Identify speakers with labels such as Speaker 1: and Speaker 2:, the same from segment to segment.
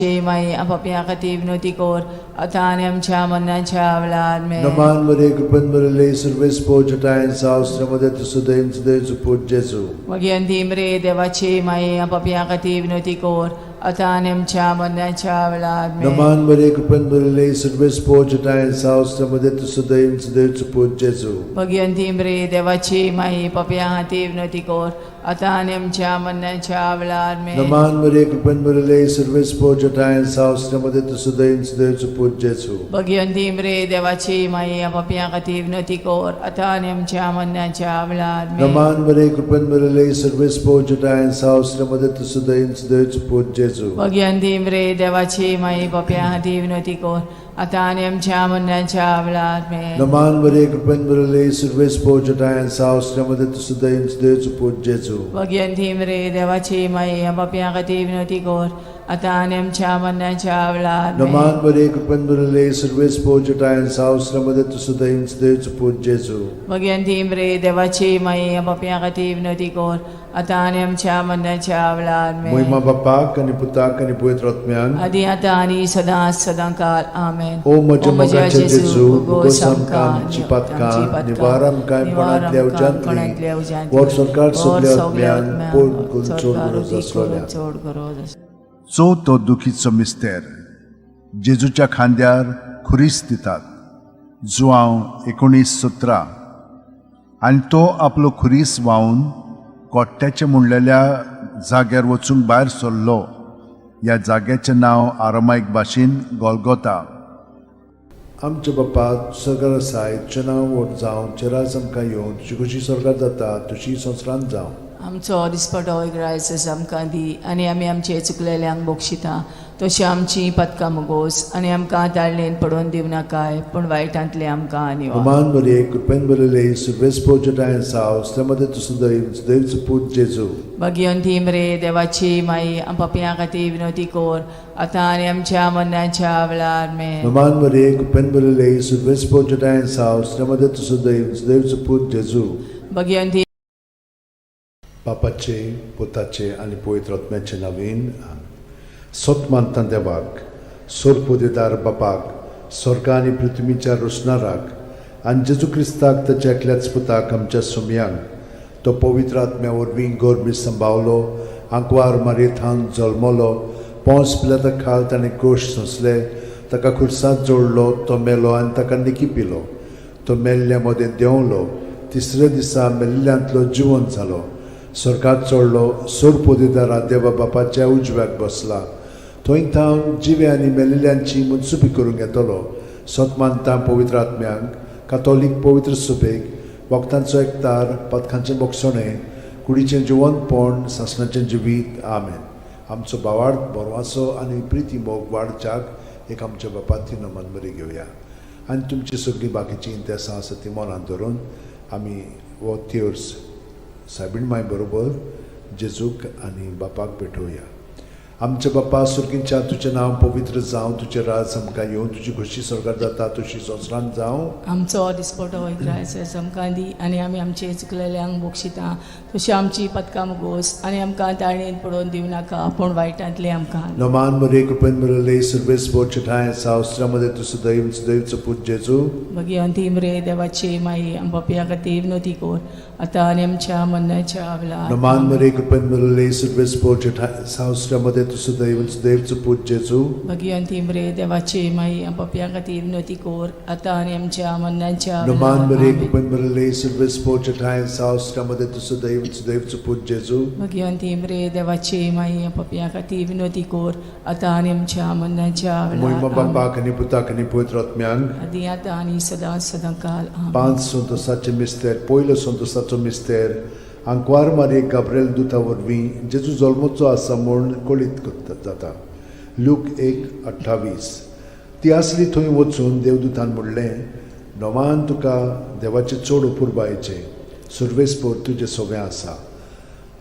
Speaker 1: Mai apapya kativ notikor ataniam chamanna chavlad me.
Speaker 2: Naman Maria Kupan Marale Service Pojata and South Samadet Sudain Sudain Support Jesu.
Speaker 1: Magyanti mre devache mai apapya kativ notikor ataniam chamanna chavlad me.
Speaker 2: Naman Maria Kupan Marale Service Pojata and South Samadet Sudain Sudain Support Jesu.
Speaker 1: Magyanti mre devache mai apapya kativ notikor ataniam chamanna chavlad me.
Speaker 2: Naman Maria Kupan Marale Service Pojata and South Samadet Sudain Sudain Support Jesu.
Speaker 1: Magyanti mre devache mai apapya kativ notikor ataniam chamanna chavlad me.
Speaker 2: Naman Maria Kupan Marale Service Pojata and South Samadet Sudain Sudain Support Jesu.
Speaker 1: Magyanti mre devache mai apapya kativ notikor ataniam chamanna chavlad me.
Speaker 2: Naman Maria Kupan Marale Service Pojata and South Samadet Sudain Sudain Support Jesu.
Speaker 1: Magyanti mre devache mai apapya kativ notikor ataniam chamanna chavlad me.
Speaker 2: Naman Maria Kupan Marale Service Pojata and South Samadet Sudain Sudain Support Jesu.
Speaker 1: Magyanti mre devache mai apapya kativ notikor ataniam chamanna chavlad me.
Speaker 2: Muhima Bapa kani Puta kani Puit Rotmyan.
Speaker 1: Adi atani sada sadangkal. Amen.
Speaker 2: O Majamoga Jesu, Gosam kan, Cipat kan, Nivaram kan Panat Leo Jantli, Word Sarkar Subliot Myan, Pun Kulchor Guru
Speaker 3: चो तो दुखीचो मिस्तेर जेजूच्या खांद्यार खुरीस दितात जुआव 1917 आणि तो आपलो खुरीस वाहून कोट्ट्याचे मुणलेल्या जाग्यार वचूंक भायर सरलो. ह्या जाग्याचें नांव आरामायक भाशेन गोल्गोथा.
Speaker 2: आमचे बापा सगळं साय चनाव वोट जावं चिराज आमकां येवन तुजी कशी सरकार जाता तशी संवसारांत जावं.
Speaker 1: आमचो दिसपटो इग्रायस आमकां दी आनी आमी आमचे चुकलेल्यांक बोगशिता तशी आमची पदकां मुगोस आनी आमकां ताळणेन पडोवन दिव नाकाय पूण वायटांतले आमकां आनिवार.
Speaker 2: Naman Maria Kupan Marale Service Pojata and South Samadet Sudain Sudain Support Jesu.
Speaker 1: Magyanti mre devache mai apapya kativ notikor ataniam chamanna chavlad me.
Speaker 2: Naman Maria Kupan Marale Service Pojata and South Samadet Sudain Sudain Support Jesu.
Speaker 1: Magyanti
Speaker 2: बापाचे पुताचे आणि पवित्र आत्म्याचे नावीन सतमानता देवाक सोरपोदेदार बापाक स्वर्गा आणि पृथ्वीच्या रोसणाराक आणि जेजू क्रिस्ताक ताच्या एकल्याच पुताक आमच्या सुमयांक तो पवित्र आत्म्या वरवीं गोरबी सांबावलो आंकवार मारयेंत जल्मलो पोंस पिलाता खाल ताणें कोश सोंसले ताका खुर्सांत जोडलो तो मेलो आनी ताका निकी पिलो तो मेल्ल्या मदें देंवलो तिसऱ्या दिसा मेल्ल्यांतलो जिवंत जालो स्वर्गात चडलो सोर पोदेदारा देवा बापाच्या उजव्याक बसला थंय थावन जिवे आनी मेलिल्ल्यांची मुनसुबी करूंक येतलो. सतमानता पवित्र आत्म्यांक कातोलीक पवित्र सुबेक वखदांचो एकतार पथकांचें बोगसणें कुडीचें जिवंतपण सासणाचें जिवीत. आमेन. आमचो भावार्थ बरवासो आनी प्रिती मोग वाडच्याक एक आमच्या बापाची नमन बरी घेवया आनी तुमची सगळी बाकीची इंतेसां आसा ती मनांत धरून आमी वो थियोर्स सायबीण माय बरोबर जेजूक आनी बापाक भेटोवया. आमचे बापा सुर्गींच्या तुजें नांव पवित्र जावं तुजें राज आमकां येवं तुजी खुशी स्वर्गांत जाता तशी संवसारांत जावं.
Speaker 1: आमचो दिसपटो इग्रायस आमकां दी आनी आमी आमचे चुकलेल्यांक बोगशिता तशी आमची पदकां मुगोस आनी आमकां ताळणेन पडोवन दिव नाका पूण वायटांतले आमकां.
Speaker 2: Naman Maria Kupan Marale Service Pojata and South Samadet Sudain Sudain Support Jesu.
Speaker 1: Magyanti mre devache mai apapya kativ notikor ataniam chamanna chavlad.
Speaker 2: Naman Maria Kupan Marale Service Pojata and South Samadet Sudain Sudain Support Jesu.
Speaker 1: Magyanti mre devache mai apapya kativ notikor ataniam chamanna chavlad.
Speaker 2: Naman Maria Kupan Marale Service Pojata and South Samadet Sudain Sudain Support Jesu.
Speaker 1: Magyanti mre devache mai apapya kativ notikor ataniam chamanna chavlad.
Speaker 2: Muhima Bapa kani Puta kani Pavitra Atmyank.
Speaker 1: Adi atani sada sadangkal. Amen.
Speaker 2: પાંચ સંતોષાचे मिस्तेर पयलो संतोषाचो मिस्तेर आंकवार मारयेक Gabriel दुता वरवीं जेजू जल्मोचो आसा म्हूण कळीत जाता. Look 1:28. ती आसली थंय वचून देवदूतान म्हणलें नोमान तुका देवाचे चड उपुरबायेचें सुर्वेस्पोर तुजें सगळें आसा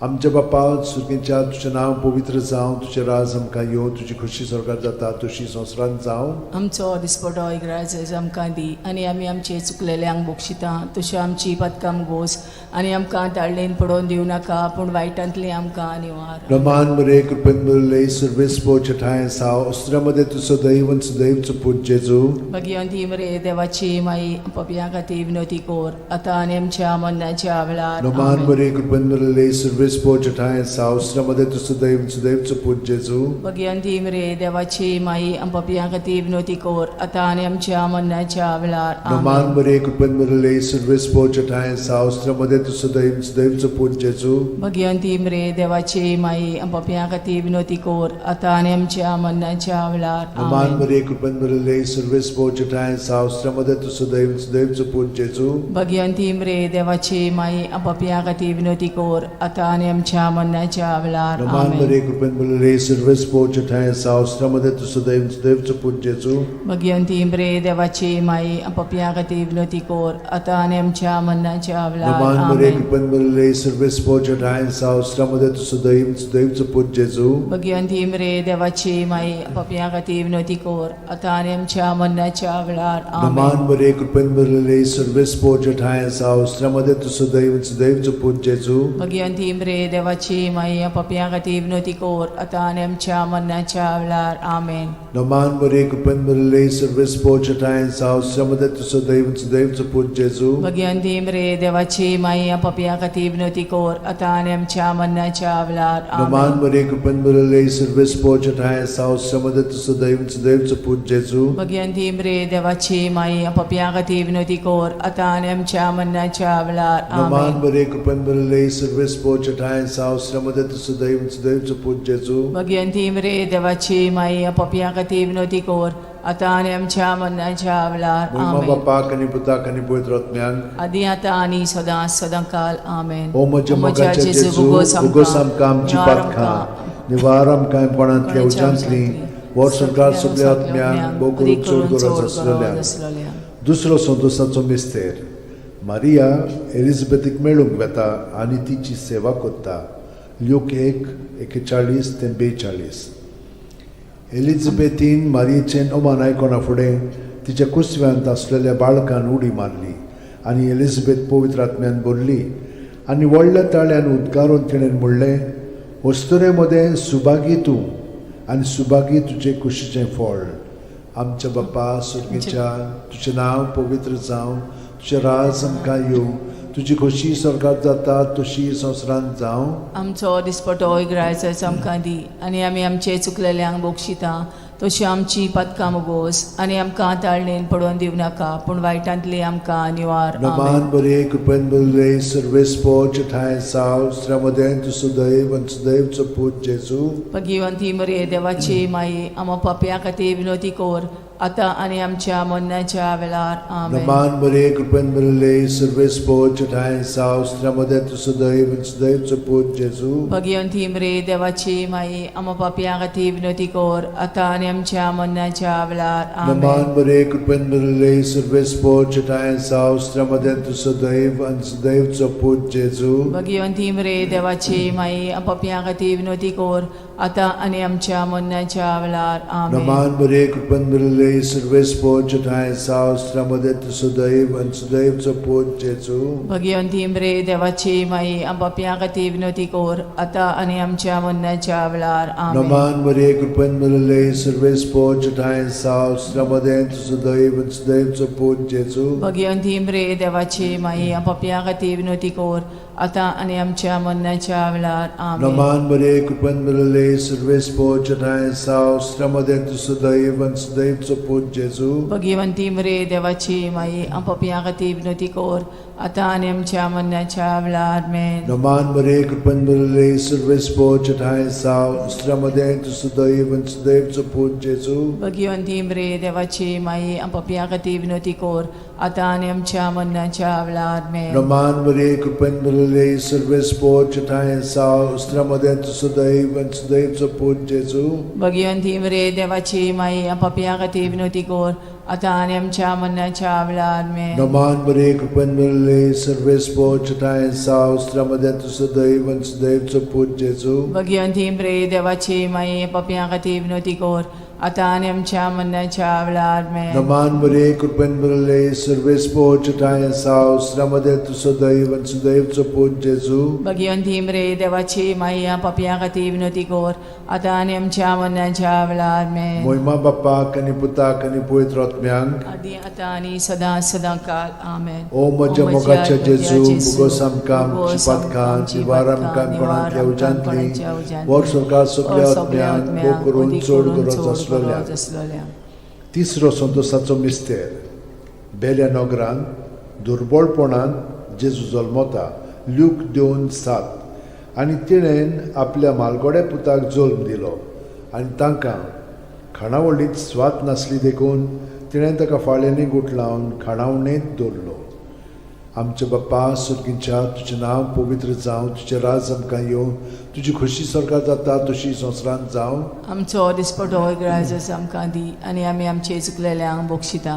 Speaker 2: आमच्या बापा सुर्गेच्या तुझें नांव पवित्र जावं, तुझें राज आमकां येवं, तुजी खुशी स्वर्गात जाता तशी संवसारांत जावं.
Speaker 1: आमचो दिसपटो इग्रायज आमकां दी आनी आमी आमचे चुकलेल्यांक बोक्षिता. तशें आमची पदकां मुगोस आनी आमकां ताळणेन पडोवन दिवं नाका, पूण वायटांतली आमकां निवार.
Speaker 2: प्रमाण बरे कृपेन बरले सर्वेस्पोचे ठाय साव अस्त्रामध्ये तुझं दैव आणि सुदैवचं पूज जेजू.
Speaker 1: भगवंती मरे देवाची माई पपया खातीर विनोती कोर आतां आनी आमच्या मरणाच्या वेळार.
Speaker 2: प्रमाण
Speaker 1: आमेन.
Speaker 2: बरे कृपेन बरले सर्वेस्पोचे ठाय साव अस्त्रामध्ये तुझं दैव आणि सुदैवचं पूज जेजू.
Speaker 1: भगवंती मरे देवाची माई पपया खातीर विनोती कोर आतां आनी आमच्या मरणाच्या वेळार.
Speaker 2: प्रमाण
Speaker 1: आमेन.
Speaker 2: बरे कृपेन बरले सर्वेस्पोचे ठाय साव अस्त्रामध्ये तुझं दैव आणि सुदैवचं पूज जेजू.
Speaker 1: भगवंती मरे देवाची माई पपया खातीर विनोती कोर आतां आनी आमच्या मरणाच्या वेळार.
Speaker 2: प्रमाण
Speaker 1: आमेन.
Speaker 2: बरे कृपेन बरले सर्वेस्पोचे ठाय साव अस्त्रामध्ये तुझं दैव आणि सुदैवचं पूज जेजू.
Speaker 1: भगवंती मरे देवाची माई पपया खातीर विनोती कोर आतां आनी आमच्या मरणाच्या वेळार.
Speaker 2: प्रमाण
Speaker 1: आमेन.
Speaker 2: बरे कृपेन बरले सर्वेस्पोचे ठाय साव अस्त्रामध्ये तुझं दैव आणि सुदैवचं पूज जेजू.
Speaker 1: भगवंती मरे देवाची माई पपया खातीर विनोती कोर आतां आनी आमच्या मरणाच्या वेळार.
Speaker 2: प्रमाण बरे
Speaker 1: आमेन.
Speaker 2: कृपेन बरले सर्वेस्पोचे ठाय साव अस्त्रामध्ये तुझं दैव आणि सुदैवचं पूज जेजू.
Speaker 1: भगवंती मरे देवाची माई पपया खातीर विनोती कोर आतां आनी आमच्या मरणाच्या वेळार. आमेन.
Speaker 2: प्रमाण बरे कृपेन बरले सर्वेस्पोचे ठाय साव अस्त्रामध्ये तुझं दैव आणि सुदैवचं पूज जेजू.
Speaker 1: भगवंती मरे देवाची माई पपया खातीर विनोती कोर आतां आनी आमच्या मरणाच्या वेळार. आमेन.
Speaker 2: प्रमाण बरे कृपेन बरले सर्वेस्पोचे ठाय साव अस्त्रामध्ये तुझं दैव आणि सुदैवचं पूज जेजू.
Speaker 1: भगवंती मरे देवाची माई पपया खातीर विनोती कोर आतां आनी आमच्या मरणाच्या वेळार.
Speaker 2: प्रमाण
Speaker 1: आमेन.
Speaker 2: बरे कृपेन बरले सर्वेस्पोचे ठाय साव अस्त्रामध्ये तुझं दैव आणि सुदैवचं पूज जेजू.
Speaker 1: भगवंती मरे देवाची माई पपया खातीर विनोती कोर आतां आनी आमच्या मरणाच्या वेळार.
Speaker 2: प्रमाण
Speaker 1: आमेन.
Speaker 2: बरे कृपेन बरले सर्वेस्पोचे ठाय साव अस्त्रामध्ये तुझं दैव आणि सुदैवचं पूज जेजू.
Speaker 1: भगवंती मरे देवाची माई पपया खातीर विनोती कोर आतां आनी आमच्या मरणाच्या वेळार.
Speaker 2: महिमा
Speaker 1: आमेन.
Speaker 2: बापाक आनी पुताक आनी पवित्र आत्म्याक.
Speaker 1: आदी आतां आनी सदां सदांकाल. आमेन.
Speaker 2: ओ म्हज्या मोगाच्या जेजू उगोस आमकां आमची पातखां निवार आमकां पणांतल्या उज्यांतली वर सरकार सगळ्या आत्म्यांक भोव करून चड गरज आसलेल्या. दुसरो संतोशाचो मिस्तेर. मारिया एलिझाबेथीक मेळूंक वेता आनी तिची सेवा कोत्ता. ल्यूक 1:41-42. एलिझाबेथीन मारयेचें ओमान आयकोना फुडें तिच्या कुसव्यांत आसलेल्या बाळकान उडी मारली आनी एलिझाबेथ पवित्र आत्म्यान भरली आनी व्हडल्या ताळ्यान उद्गारून तिणें म्हणलें, वस्तुरे मदें सुभागी तूं आनी सुभागी तुजें कुशीचें फळ. आमच्या बापा सुर्गेच्या तुजें नांव पवित्र जावं, तुजें राज आमकां येवं, तुजी खोशी स्वर्गात जाता तशी संवसारांत जावं.
Speaker 1: आमचो दिसपटो इग्रायज आमकां दी आनी आमी आमचे चुकलेल्यांक बोक्षिता. तशी आमची पदकां मुगोस आनी आमकां ताळणेन पडोवन दिवं नाका, पूण वायटांतली आमकां निवार.
Speaker 2: प्रमाण बरे कृपेन बरले सर्वेस्पोचे ठाय साव अस्त्रामध्ये तुझं दैव आणि सुदैवचं पूज जेजू.
Speaker 1: भगवंती मरे देवाची माई पपया खातीर विनोती कोर आतां आनी आमच्या मरणाच्या वेळार. आमेन.
Speaker 2: प्रमाण बरे कृपेन बरले सर्वेस्पोचे ठाय साव अस्त्रामध्ये तुझं दैव आणि सुदैवचं पूज जेजू.
Speaker 1: भगवंती मरे देवाची माई पपया खातीर विनोती कोर आतां आनी आमच्या मरणाच्या वेळार. आमेन.
Speaker 2: प्रमाण बरे कृपेन बरले सर्वेस्पोचे ठाय साव अस्त्रामध्ये तुझं दैव आणि सुदैवचं पूज जेजू.
Speaker 1: भगवंती मरे देवाची माई पपया खातीर विनोती कोर आतां आनी आमच्या मरणाच्या वेळार. आमेन.
Speaker 2: प्रमाण बरे कृपेन बरले सर्वेस्पोचे ठाय साव अस्त्रामध्ये तुझं दैव आणि सुदैवचं पूज जेजू.
Speaker 1: भगवंती मरे देवाची माई पपया खातीर विनोती कोर आतां आनी आमच्या मरणाच्या वेळार. आमेन.
Speaker 2: प्रमाण बरे कृपेन बरले सर्वेस्पोचे ठाय साव अस्त्रामध्ये तुझं दैव आणि सुदैवचं पूज जेजू.
Speaker 1: भगवंती मरे देवाची माई पपया खातीर विनोती कोर आतां आनी आमच्या मरणाच्या वेळार. आमेन.
Speaker 2: प्रमाण बरे कृपेन बरले सर्वेस्पोचे ठाय साव अस्त्रामध्ये तुझं दैव आणि सुदैवचं पूज जेजू.
Speaker 1: भगवंती मरे देवाची माई पपया खातीर विनोती कोर आतां आनी आमच्या मरणाच्या वेळार. आमेन.
Speaker 2: प्रमाण बरे कृपेन बरले सर्वेस्पोचे ठाय साव अस्त्रामध्ये तुझं दैव आणि सुदैवचं पूज जेजू.
Speaker 1: भगवंती मरे देवाची माई पपया खातीर विनोती कोर आतां आनी आमच्या मरणाच्या वेळार. आमेन.
Speaker 2: प्रमाण बरे कृपेन बरले बरले सर्वेस पोच ठाय साव उस्त्रामध्ये सुदैव आणि सुदैवचं पोच जेजू
Speaker 1: भगवंती मरे देवाची माई आपापल्या खातीर विनवती कर आता आणि आमच्या मरणाच्या वेळार आमेन.
Speaker 2: नमान बरे कृपन बरले सर्वेस पोच ठाय साव उस्त्रामध्ये सुदैव आणि सुदैवचं पोच जेजू
Speaker 1: भगवंती मरे देवाची माई आपापल्या खातीर विनवती कर आता आणि आमच्या मरणाच्या वेळार आमेन.
Speaker 2: नमान बरे कृपन बरले सर्वेस पोच ठाय साव उस्त्रामध्ये सुदैव आणि सुदैवचं पोच जेजू
Speaker 1: भगवंती मरे देवाची माई आपापल्या खातीर विनवती कर आता आणि आमच्या मरणाच्या वेळार आमेन.
Speaker 2: मोहिमा बाप्पाक आणि पुताक आणि पवित्र आत्म्यांक
Speaker 1: आदी आता आणि सदां काल आमेन.
Speaker 2: ओ म्हज्या मोगाच्या जेजू बुगोस आमकां आमची पातकां निवार आमकां कोणांतल्या उजांतली वर सरकार सगळ्या आत्म्यांक भोग करून चड गरज आसलेल्या. तिसरो संतोसाचो मिस्तेर बेल्या नगरांत दुर्बळपणान जेजू जल्मता ल्यूक 2:7 आनी तिणेन आपल्या मालगोड्या पुताक जल्म दिलो आनी तांकां खाणावळींत स्वात नासली देखून तिणें ताका फाळ्यांनी गुट लावन खाणावणेंत दवरलो. आमचे बाप्पा सुर्गींच्या तुजें नांव पवित्र जावं, तुजें राज आमकां येवं, तुजी खोशी स्वर्गांत जाता तशी संवसारांत जावं.
Speaker 1: आमचो दिसपटो ग्रायज आमकां दी आनी आमी आमचे चुकलेल्यांक बक्षिता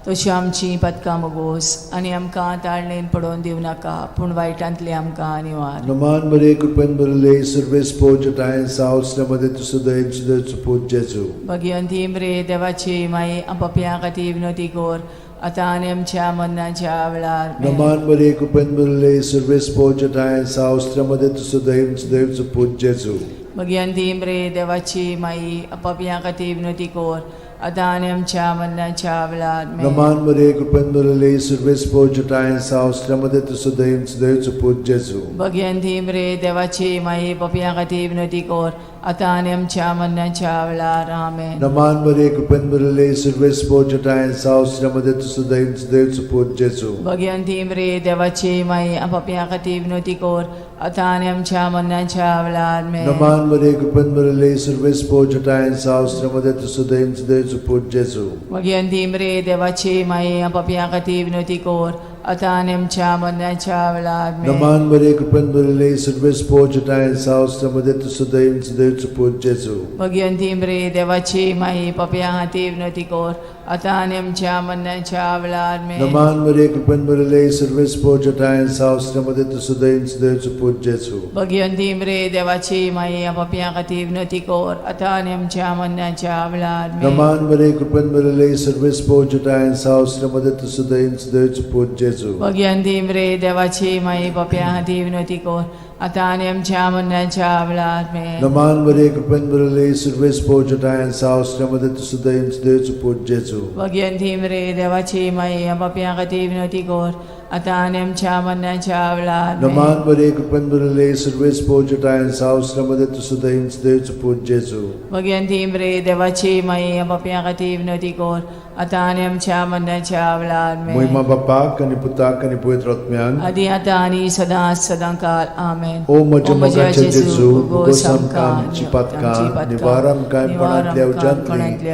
Speaker 1: तशी आमची पदकां मोगोस आनी आमकां ताळणेन पडोवन दिवं नाका पूण वायटांतले आमकां निवार.
Speaker 2: नमान बरे कृपेन बरले सर्वेस पोच ठाय साव उस्त्रामध्ये सुदैव सुदैवचो पोच जेजू
Speaker 1: भगवंती मरे देवाची माई आपापल्या खातीर विनवती कर आता आणि आमच्या मरणाच्या वेळार आमेन.
Speaker 2: नमान बरे कृपेन बरले सर्वेस पोच ठाय साव उस्त्रामध्ये सुदैव सुदैवचो पोच जेजू
Speaker 1: भगवंती मरे देवाची माई आपापल्या खातीर विनवती कर आता आणि आमच्या मरणाच्या वेळार आमेन.
Speaker 2: नमान बरे कृपेन बरले सर्वेस पोच ठाय साव उस्त्रामध्ये सुदैव सुदैवचो पोच जेजू
Speaker 1: भगवंती मरे देवाची माई आपापल्या खातीर विनवती कर आता आणि आमच्या मरणाच्या वेळार आमेन.
Speaker 2: नमान बरे कृपेन बरले सर्वेस पोच ठाय साव उस्त्रामध्ये सुदैव सुदैवचो पोच जेजू
Speaker 1: भगवंती मरे देवाची माई आपापल्या खातीर विनवती कर आता आणि आमच्या मरणाच्या वेळार आमेन.
Speaker 2: नमान बरे कृपेन बरले सर्वेस पोच ठाय साव उस्त्रामध्ये सुदैव सुदैवचो पोच जेजू
Speaker 1: भगवंती मरे देवाची माई आपापल्या खातीर विनवती कर आता आणि आमच्या मरणाच्या वेळार आमेन.
Speaker 2: नमान बरे कृपेन बरले सर्वेस पोच ठाय साव उस्त्रामध्ये सुदैव सुदैवचो पोच जेजू
Speaker 1: भगवंती मरे देवाची माई आपापल्या खातीर विनवती कर आता आणि आमच्या मरणाच्या वेळार आमेन.
Speaker 2: नमान बरे कृपेन बरले सर्वेस पोच ठाय साव उस्त्रामध्ये सुदैव सुदैवचो पोच जेजू
Speaker 1: भगवंती मरे देवाची माई आपापल्या खातीर विनवती कर आता आणि आमच्या मरणाच्या वेळार आमेन.
Speaker 2: नमान बरे कृपेन बरले सर्वेस पोच ठाय साव उस्त्रामध्ये सुदैव सुदैवचो पोच जेजू
Speaker 1: भगवंती मरे देवाची माई आपापल्या खातीर विनवती कर आता आणि आमच्या मरणाच्या वेळार आमेन.
Speaker 2: नमान बरे कृपेन बरले सर्वेस पोच ठाय साव उस्त्रामध्ये सुदैव सुदैवचो पोच जेजू
Speaker 1: भगवंती मरे देवाची माई आपापल्या खातीर विनवती कर आता आणि आमच्या मरणाच्या वेळार आमेन.
Speaker 2: नमान बरे कृपेन बरले सर्वेस पोच ठाय साव उस्त्रामध्ये सुदैव सुदैवचो पोच जेजू
Speaker 1: भगवंती मरे देवाची माई आपापल्या खातीर विनवती कर आता आणि आमच्या मरणाच्या वेळार आमेन.
Speaker 2: मोहिमा बाप्पाक आणि पुताक आणि पवित्र आत्म्यांक
Speaker 1: आदी आता आणि सदां काल आमेन.
Speaker 2: ओ म्हज्या मोगाचे जेजू बुगोस आमकां आमची पातकां निवार आमकां कोणांतल्या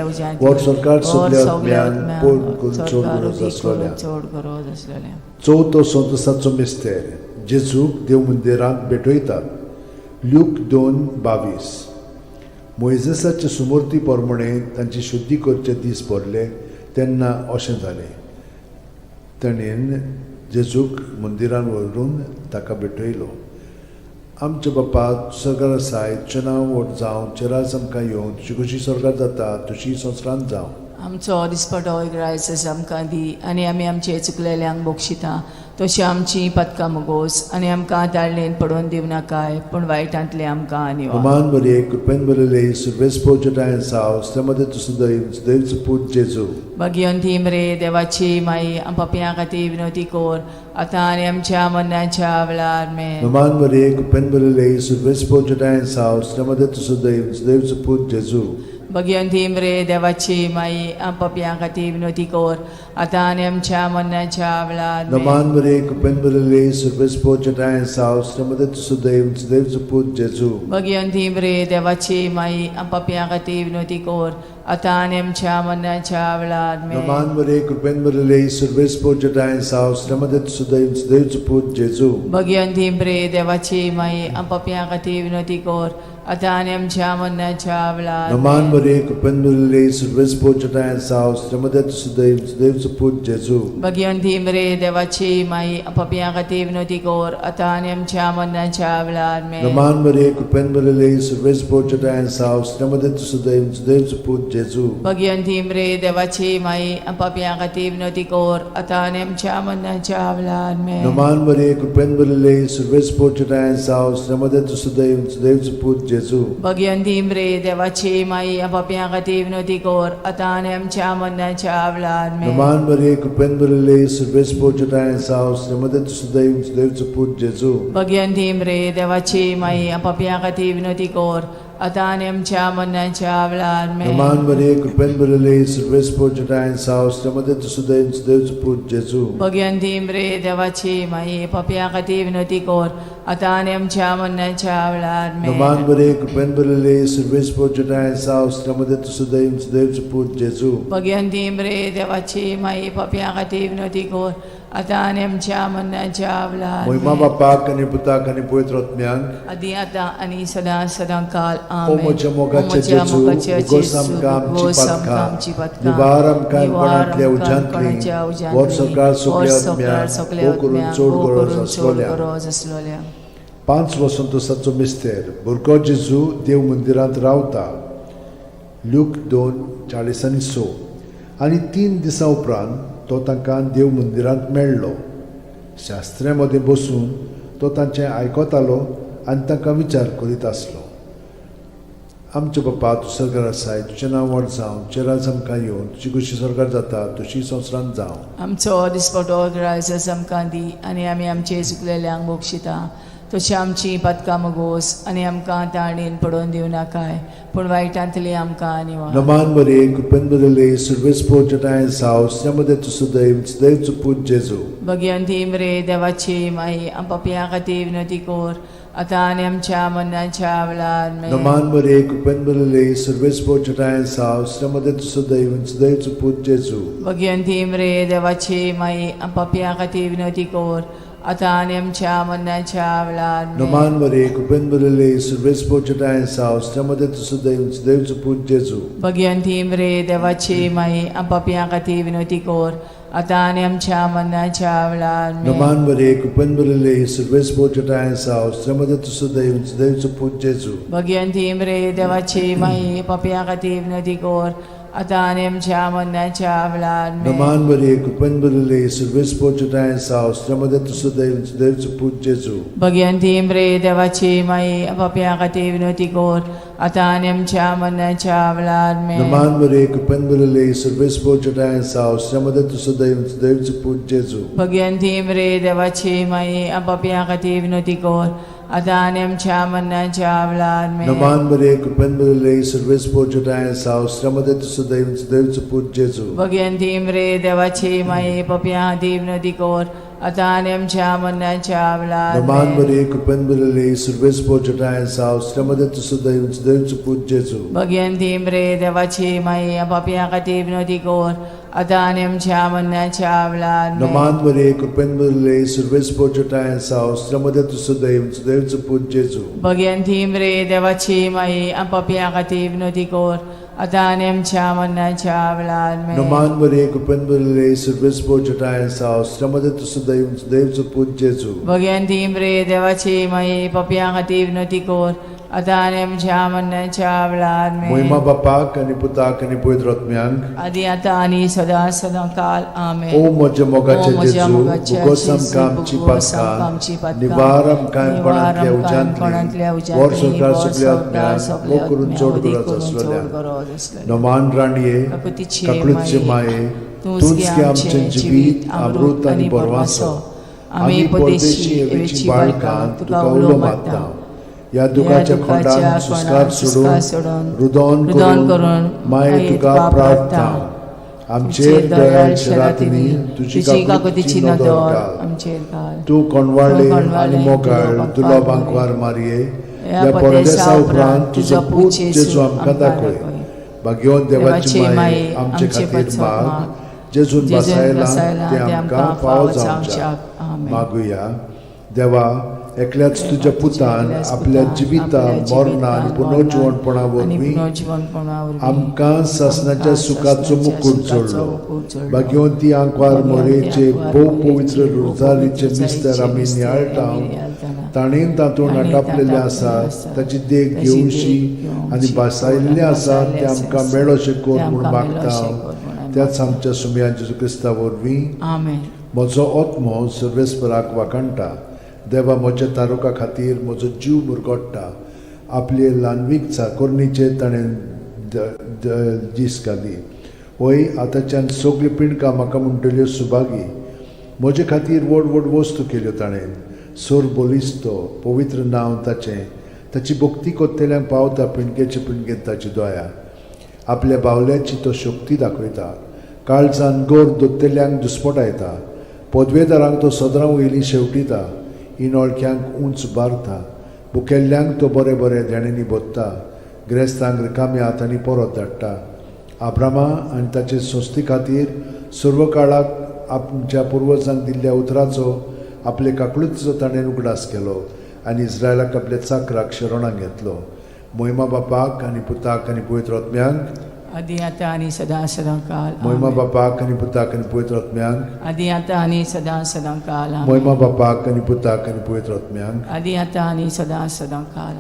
Speaker 2: उजांतली वर सरकार सगळ्या आत्म्यांक पोट चड गरज आसलेल्या. चवथो संतोसाचो मिस्तेर जेजूक देव मंदिरांत भेटयतात ल्यूक 2:22 मोइजेसाचे सुमूर्ती प्रमाणे तांची शुद्धी करचे दीस भरले तेन्ना अशें जालें. ताणेन जेजूक मंदिरान व्हरून ताका भेटयलो. आमचे बाप्पा स्वर्गार आसाय तुजें नांव व्हड जावं, तुजें राज आमकां येवं, तुजी कशी स्वर्गांत जाता तशी संवसारांत जावं.
Speaker 1: आमचो दिसपटो ग्रायस आमकां दी आनी आमी आमचे चुकलेल्यांक बक्षिता तशी आमची पदकां मोगोस आनी आमकां ताळणेन पडोवन दिवं नाकाय पूण वायटांतले आमकां निवार.
Speaker 2: नमान बरे कृपेन बरले सर्वेस पोच ठाय साव उस्त्रामध्ये सुदैव सुदैवचो पोच जेजू
Speaker 1: भगवंती मरे देवाची माई आपापल्या खातीर विनवती कर आता आनी आमच्या मरणाच्या वेळार आमेन.
Speaker 2: नमान बरे कृपेन बरले सर्वेस पोच ठाय साव उस्त्रामध्ये सुदैव सुदैवचो पोच जेजू
Speaker 1: भगवंती मरे देवाची माई आम पापियां खातीर विनोदी कर आतां आनी आमच्या मरणाच्या वेळार
Speaker 2: नमान मरे कुपेन बरले सर्वेस पोचटाय सावस रमदत सुदैव सुपूत जेजू
Speaker 1: भगवंती मरे देवाची माई आम पापियां खातीर विनोदी कर आतां आनी आमच्या मरणाच्या वेळार
Speaker 2: नमान मरे कुपेन बरले सर्वेस पोचटाय सावस रमदत सुदैव सुपूत जेजू
Speaker 1: भगवंती मरे देवाची माई आम पापियां खातीर विनोदी कर आतां आनी आमच्या मरणाच्या वेळार
Speaker 2: नमान मरे कुपेन बरले सर्वेस पोचटाय सावस रमदत सुदैव सुपूत जेजू
Speaker 1: भगवंती मरे देवाची माई आम पापियां खातीर विनोदी कर आतां आनी आमच्या मरणाच्या वेळार
Speaker 2: नमान मरे कुपेन बरले सर्वेस पोचटाय सावस रमदत सुदैव सुपूत जेजू
Speaker 1: भगवंती मरे देवाची माई आम पापियां खातीर विनोदी कर आतां आनी आमच्या मरणाच्या वेळार
Speaker 2: नमान मरे कुपेन बरले सर्वेस पोचटाय सावस रमदत सुदैव सुपूत जेजू
Speaker 1: भगवंती मरे देवाची माई आम पापियां खातीर विनोदी कर आतां आनी आमच्या मरणाच्या वेळार
Speaker 2: नमान मरे कुपेन बरले सर्वेस पोचटाय सावस रमदत सुदैव सुपूत जेजू
Speaker 1: भगवंती मरे देवाची माई आम पापियां खातीर विनोदी कर आतां आनी आमच्या मरणाच्या वेळार
Speaker 2: नमान मरे कुपेन बरले सर्वेस पोचटाय सावस रमदत सुदैव सुपूत जेजू
Speaker 1: भगवंती मरे देवाची माई पापियां खातीर विनोदी कर आतां आनी आमच्या मरणाच्या वेळार
Speaker 2: नमान मरे कुपेन बरले सर्वेस पोचटाय सावस रमदत सुदैव सुपूत जेजू
Speaker 1: भगवंती मरे देवाची माई पापियां खातीर विनोदी कर आतां आनी आमच्या मरणाच्या वेळार
Speaker 2: महिमा बापाक आनी पुताक आनी पवित्र आत्म्यांक
Speaker 1: आदी आतां आनी सदां सदां काल
Speaker 2: ओ म्हज्या मोगाचे जेजू उगोस आमकां आमची पातकां निवार आमकां कोणांतल्या उज्यांतली वर सकाळ सगळ्या आत्म्यांक ओ करून चड गरज आसलोल्या 5 वसंतोसाचो मिस्तेर भुरगो जेजू देव मंदिरांत रावता लूक 2:40-6 आनी 3 दिसां उपरांत तो तांकां देव मंदिरांत मेळ्ळो शास्त्र्यां मदीं बसून तो तांचें आयकतालो आनी तांकां विचार करीत आसलो आमचे बापा तूं स्वर्गार आसाय तुजें नांव व्हड जावं तुजें राज आमकां येवं तुजी कुशी स्वर्गार जाता तशी संवसारांत जावं
Speaker 1: आमचो दिसपटो आयज आमकां दी आनी आमी आमचे चुकलेल्यांक मोक्षिता तशी आमची पातकां मोगोस आनी आमकां ताणीन पडोवन दिवं नाकाय पूण वायटांतली आमकां निवार
Speaker 2: नमान मरे कुपेन बरले सर्वेस पोचटाय सावस रमदत सुदैव सुपूत जेजू
Speaker 1: भगवंती मरे देवाची माई आम पापियां खातीर विनोदी कर आतां आनी आमच्या मरणाच्या वेळार
Speaker 2: नमान मरे कुपेन बरले सर्वेस पोचटाय सावस रमदत सुदैव सुपूत जेजू
Speaker 1: भगवंती मरे देवाची माई आम पापियां खातीर विनोदी कर आतां आनी आमच्या मरणाच्या वेळार
Speaker 2: नमान मरे कुपेन बरले सर्वेस पोचटाय सावस रमदत सुदैव सुपूत जेजू
Speaker 1: भगवंती मरे देवाची माई आम पापियां खातीर विनोदी कर आतां आनी आमच्या मरणाच्या वेळार
Speaker 2: नमान मरे कुपेन बरले सर्वेस पोचटाय सावस रमदत सुदैव सुपूत जेजू
Speaker 1: भगवंती मरे देवाची माई पापियां खातीर विनोदी कर आतां आनी आमच्या मरणाच्या वेळार
Speaker 2: नमान मरे कुपेन बरले सर्वेस पोचटाय सावस रमदत सुदैव सुपूत जेजू
Speaker 1: भगवंती मरे देवाची माई पापियां खातीर विनोदी कर आतां आनी आमच्या मरणाच्या वेळार
Speaker 2: नमान मरे कुपेन बरले सर्वेस पोचटाय सावस रमदत सुदैव सुपूत जेजू
Speaker 1: भगवंती मरे देवाची माई पापियां खातीर विनोदी कर आतां आनी आमच्या मरणाच्या वेळार
Speaker 2: नमान मरे कुपेन बरले सर्वेस पोचटाय सावस रमदत सुदैव सुपूत जेजू
Speaker 1: भगवंती मरे देवाची माई पापियां खातीर विनोदी कर आतां आनी आमच्या मरणाच्या वेळार
Speaker 2: नमान मरे कुपेन बरले सर्वेस पोचटाय सावस रमदत सुदैव सुपूत जेजू
Speaker 1: भगवंती मरे देवाची माई पापियां खातीर विनोदी कर आतां आनी आमच्या मरणाच्या वेळार
Speaker 2: नमान मरे कुपेन बरले सर्वेस पोचटाय सावस रमदत सुदैव सुपूत जेजू
Speaker 1: भगवंती मरे देवाची माई पापियां खातीर विनोदी कर आतां आनी आमच्या मरणाच्या वेळार
Speaker 2: नमान मरे कुपेन बरले सर्वेस पोचटाय सावस रमदत सुदैव सुपूत जेजू
Speaker 1: भगवंती मरे देवाची माई पापियां खातीर विनोदी कर आतां आनी आमच्या मरणाच्या वेळार
Speaker 2: महिमा बापाक आनी पुताक आनी पवित्र आत्म्यांक
Speaker 1: आदी आतां आनी सदां सदां काल आमेन
Speaker 2: ओ म्हज्या मोगाचे जेजू उगोस आमकां आमची पातकां निवार आमकां कोणांतल्या उज्यांतली वर सकाळ सगळ्या आत्म्यांक ओ करून चड गरज आसलोल्या नमान राणये काकुळीचे माये तूंच की आमचें जिवीत अमृत आनी बरवासो आमी परदेशी येवेची बाळकां तुका उलो मागता या दुखाच्या खोंडान सुस्कार सोडून रुदोन करून माये तुका प्रार्थना आमचेर दयाळ शरातीनी तुजी काकुतीची नदर
Speaker 1: आमचेर घाल.
Speaker 2: तूं कोणवाळे आनी मोगाळ दुलोबांक वार मारये या परदेसा उपरांत तुजो पूत जेजू आमकां दाखय. भाग्यवान देवाची माये आमचे खातीर माग जेजून बसायला ते आमकां फाव जावच्याक मागुया. देवा एकल्याच तुज्या पुतान आपल्या जिविता मरणा आनी पुनर्जीवनपणा वरवीं आमकां सासणाच्या सुखाचो मुकूट जोडलो. भाग्यवंती आंकवार मोरेचे भोव पवित्र रुजारीचे मिस्तर आमी नियाळटाव ताणेन तातूंत आटापलेले आसात ताची देख घेवशी आनी बसायल्ले आसात ते आमकां मेळोशे कोर म्हूण मागता. त्याच आमच्या सुमया जेजू क्रिस्ता वरवीं म्हजो आत्मो सर्वेस्पराक वाकणटा. देवा म्हज्या तारुका खातीर म्हजो जीव मुरगोडटा. आपले ल्हानवीक चाकोरणीचे ताणें दीस घाली. वय आतांच्यान सगळ्यो पिणकां म्हाका म्हणटल्यो सुभागी. म्हजे खातीर व्हड व्हड वस्तू केल्यो ताणें. सोर बोलिस्तो पवित्र नांव ताचें. ताची भक्ती कोत्तेल्यांक पावता पिणकेचे पिणकेन ताची दोया. आपल्या बावल्याची तो शक्ती दाखयता. काळजान गोर दोत्तेल्यांक दुस्पटायता. पदवेदारांक तो सदरां वयलीं शेवटिता. इनोळख्यांक उंच बारता. भुकेल्ल्यांक तो बरे बरे देणेनी बोत्ता. गिरेस्तांक रिकाम्या हातांनी परत धाडटा. आब्रामा आनी ताचे संस्थे खातीर सर्व काळाक आमच्या पुर्वजांक दिल्ल्या उतराचो आपले काकूळीचो ताणें उगडास केलो आनी इस्रायलाक आपल्या चाकराक शरणांत घेतलो. महिमा बापाक आनी पुताक आनी पवित्र आत्म्यांक
Speaker 1: आदी आता आनी सदां सदांकाल.
Speaker 2: महिमा बापाक आनी पुताक आनी पवित्र आत्म्यांक
Speaker 1: आदी आता आनी सदां सदांकाल.
Speaker 2: महिमा बापाक आनी पुताक आनी पवित्र आत्म्यांक
Speaker 1: आदी आता आनी सदां सदांकाल.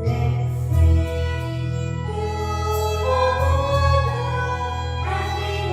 Speaker 4: Let's sing to the Lord as we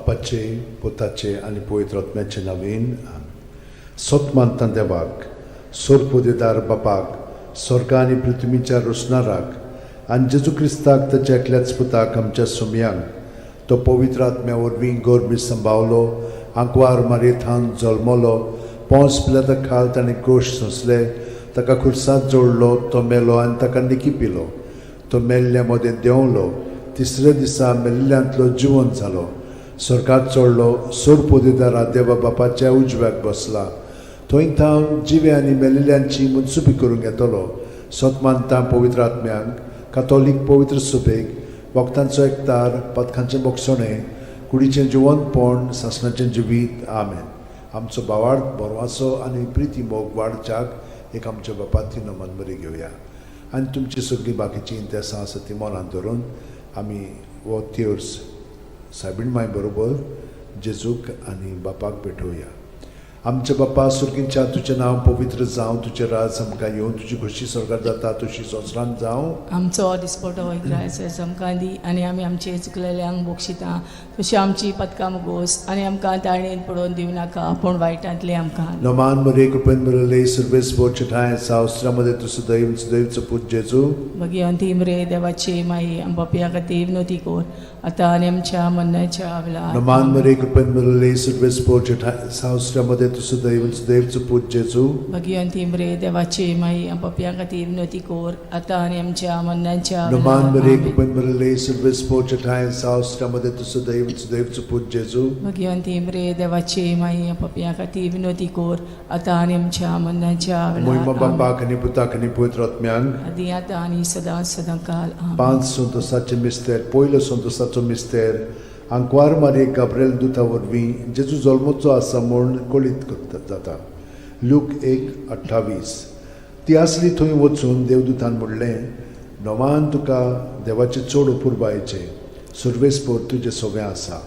Speaker 2: बापाचे पुताचे आनी पवित्र आत्म्याचे नांवेन सोतमानता देवाक सोरपोदेदार बापाक स्वर्गा आनी पृथ्वीच्या रोसणाराक आनी जेजू क्रिस्ताक ताच्या एकल्याच पुताक आमच्या सुमयांक तो पवित्र आत्म्या वरवीं गोरबी सांबावलो आंकवार मारयेंत जल्मलो पोंस पिलाता खाल ताणें गोश सोंसले ताका खुर्सांत जोडलो तो मेलो आनी ताका निकी पिलो तो मेल्ल्या मदें देंवलो तिसऱ्या दिसा मेल्ल्यांतलो जिवंत जालो स्वर्गांत चडलो सोरपोदेदारा देवा बापाच्या उजव्याक बसला थंय थावन जिवे आनी मेल्लेल्यांची मुनसुबी करूंक येतलो सोतमानता पवित्र आत्म्यांक कातोलीक पवित्र सुबेक वखदांचो एकतार पथकांचें मोक्षणें कुडीचें जिवंतपण सासणाचें जिवीत आमेन आमचो बावार्थ बरवासो आनी प्रिती मोग वाडच्याक एक आमच्या बापाची नमन बरी घेवया आनी तुमची सगळीं बाकीची इंतेसां आसा ती मनांत धरून आमी हो तिर्स सायबीण माय बरोबर जेजूक आनी बापाक भेटोवया आमचे बापा सुर्गींच्या तुजें नांव पवित्र जावं तुजें राज आमकां येवं तुजी खुशी स्वर्गांत जाता तशी संवसारांत जावं
Speaker 1: आमचो दिसपटो वयता आमकां दी आनी आमी आमचे चुकलेल्यांक बक्षिता तशी आमची पदकां मुगोस आनी आमकां ताळणेन पडोवन दिवं नाका पूण वायटांतले आमकां
Speaker 2: नमान मरे कृपेन मरले सर्वेस बोचठाय सावस्त्रामध्ये तुझं दैवचं पूज जेजू
Speaker 1: भगवंती मरे देवाचे माई आमच्या खातीर विनोती कोर आतां आनी आमच्या मरणाच्या वेळार
Speaker 2: नमान मरे कृपेन मरले सर्वेस बोचठाय सावस्त्रामध्ये तुझं दैवचं पूज जेजू
Speaker 1: भगवंती मरे देवाचे माई आमच्या खातीर विनोती कोर आतां आनी आमच्या मरणाच्या
Speaker 2: नमान मरे
Speaker 1: वेळार
Speaker 2: कृपेन मरले सर्वेस बोचठाय सावस्त्रामध्ये तुझं दैवचं पूज जेजू
Speaker 1: भगवंती मरे देवाचे माई आमच्या खातीर विनोती कोर आतां आनी आमच्या मरणाच्या
Speaker 2: मोहिमा
Speaker 1: वेळार
Speaker 2: बापाक आनी पुताक आनी पवित्र आत्म्यांक
Speaker 1: आदी आतां आनी सदां सदांकाल आमेन.
Speaker 2: 5 संतोसाचे मिस्तेर पयलो संतोसाचो मिस्तेर आंकवार मारये गाब्रिएल दुता वरवीं जेजू जल्मोचो आसा म्हूण कळीत जाता लूक 1:28 ती आसली थंय वचून देवदूतान म्हणलें नोमान तुका देवाचे चड अपुरबायेचें सुर्वेस्पोर तुजें सगळें आसा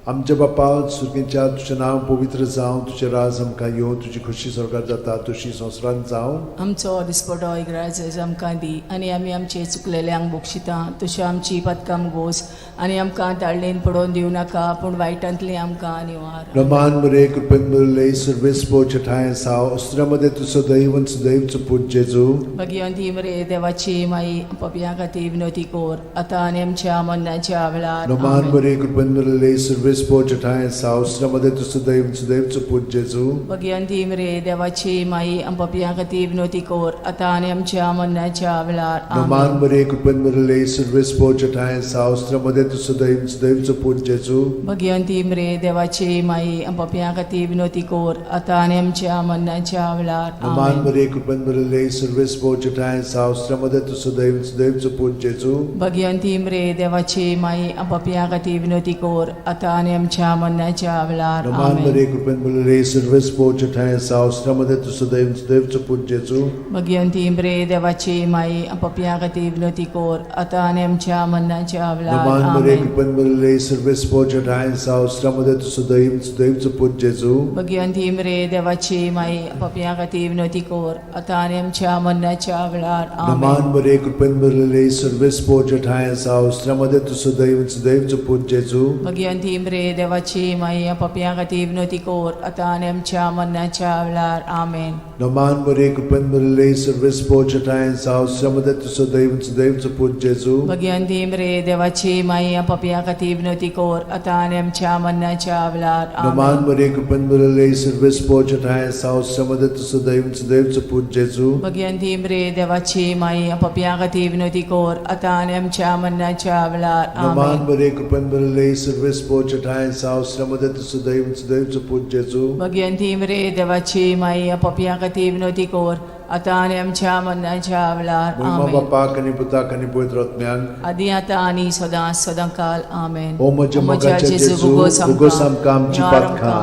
Speaker 2: आमच्या बापा सुर्गींच्या तुजें नांव पवित्र जावं तुजें राज आमकां येवं तुजी खुशी स्वर्गांत जाता तशी संवसारांत जावं
Speaker 1: आमचो दिसपटो इग्रायज आमकां दी आनी आमी आमचे चुकलेल्यांक बक्षिता तशें आमची पदकां मुगोस आनी आमकां ताळणेन पडोवन दिवं नाका पूण वायटांतली आमकां निवार
Speaker 2: नमान मरे कृपेन मरले सर्वेस्पो चठाय साव अस्त्रामध्ये तुझं दैवचं पूज जेजू
Speaker 1: भगवंती मरे देवाची माई आमच्या खातीर विनोती कोर आतां आनी आमच्या मरणाच्या वेळार
Speaker 2: नमान
Speaker 1: आमेन.
Speaker 2: मरे कृपेन मरले सर्वेस्पो चठाय साव अस्त्रामध्ये तुझं दैवचं पूज जेजू
Speaker 1: भगवंती मरे देवाची माई आमच्या खातीर विनोती कोर आतां आनी आमच्या मरणाच्या वेळार
Speaker 2: नमान
Speaker 1: आमेन.
Speaker 2: मरे कृपेन मरले सर्वेस्पो चठाय साव अस्त्रामध्ये तुझं दैवचं पूज जेजू
Speaker 1: भगवंती मरे देवाची माई आमच्या खातीर विनोती कोर आतां आनी आमच्या मरणाच्या वेळार
Speaker 2: नमान
Speaker 1: आमेन.
Speaker 2: मरे कृपेन मरले सर्वेस्पो चठाय साव अस्त्रामध्ये तुझं दैवचं पूज जेजू
Speaker 1: भगवंती मरे देवाची माई आमच्या खातीर विनोती कोर आतां आनी आमच्या मरणाच्या वेळार
Speaker 2: नमान
Speaker 1: आमेन.
Speaker 2: मरे कृपेन मरले सर्वेस्पो चठाय साव अस्त्रामध्ये तुझं दैवचं पूज जेजू
Speaker 1: भगवंती मरे देवाची माई आमच्या खातीर विनोती कोर आतां आनी आमच्या मरणाच्या वेळार
Speaker 2: नमान मरे
Speaker 1: आमेन.
Speaker 2: कृपेन मरले सर्वेस्पो चठाय साव अस्त्रामध्ये तुझं दैवचं पूज जेजू
Speaker 1: भगवंती मरे देवाची माई आमच्या खातीर विनोती कोर आतां आनी आमच्या मरणाच्या वेळार
Speaker 2: नमान
Speaker 1: आमेन.
Speaker 2: मरे कृपेन मरले सर्वेस्पो चठाय साव अस्त्रामध्ये तुझं दैवचं पूज जेजू
Speaker 1: भगवंती मरे देवाची माई आमच्या खातीर विनोती कोर आतां आनी आमच्या मरणाच्या वेळार आमेन.
Speaker 2: नमान मरे कृपेन मरले सर्वेस्पो चठाय साव अस्त्रामध्ये तुझं दैवचं पूज जेजू
Speaker 1: भगवंती मरे देवाची माई आमच्या खातीर विनोती कोर आतां आनी आमच्या मरणाच्या वेळार
Speaker 2: नमान
Speaker 1: आमेन.
Speaker 2: मरे कृपेन मरले सर्वेस्पो चठाय साव अस्त्रामध्ये तुझं दैवचं पूज जेजू
Speaker 1: भगवंती मरे देवाची माई आमच्या खातीर विनोती कोर आतां आनी आमच्या मरणाच्या वेळार
Speaker 2: नमान
Speaker 1: आमेन.
Speaker 2: मरे कृपेन मरले सर्वेस्पो चठाय साव अस्त्रामध्ये तुझं दैवचं पूज जेजू
Speaker 1: भगवंती मरे देवाची माई आमच्या खातीर विनोती कोर आतां आनी आमच्या मरणाच्या वेळार
Speaker 2: मोहिमा
Speaker 1: आमेन.
Speaker 2: बापाक आनी पुताक आनी पवित्र आत्म्यांक
Speaker 1: आदी आतां आनी सदां सदांकाल आमेन.
Speaker 2: ओ म्हज्या मोगाच्या जेजू उगोस आमकां आमची पातकां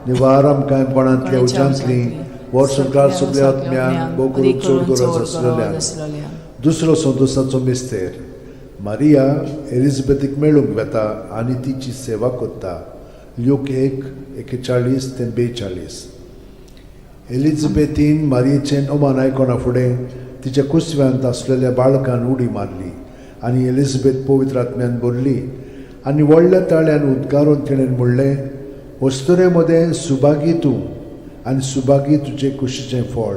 Speaker 2: निवार आमकां पणांतल्या उज्यांतली वर संकार सगळ्या आत्म्यांक भोव करून चड गरज आसलेल्या दुसरो संतोसाचो मिस्तेर मारिया एलिझाबेथीक मेळूंक वेता आनी तिची सेवा करता लूक 1:41-42 एलिझाबेथीन मारियेचें ओमान आयकोना फुडें तिच्या कुसव्यांत आसलेल्या बाळकान उडी मारली आनी एलिझाबेथ पवित्र आत्म्यान भरली आनी व्हडल्या ताळ्यान उद्गारून तिणें म्हणलें, वस्तुरे मदें सुभागी तूं आनी सुभागी तुजे कुशीचें फळ.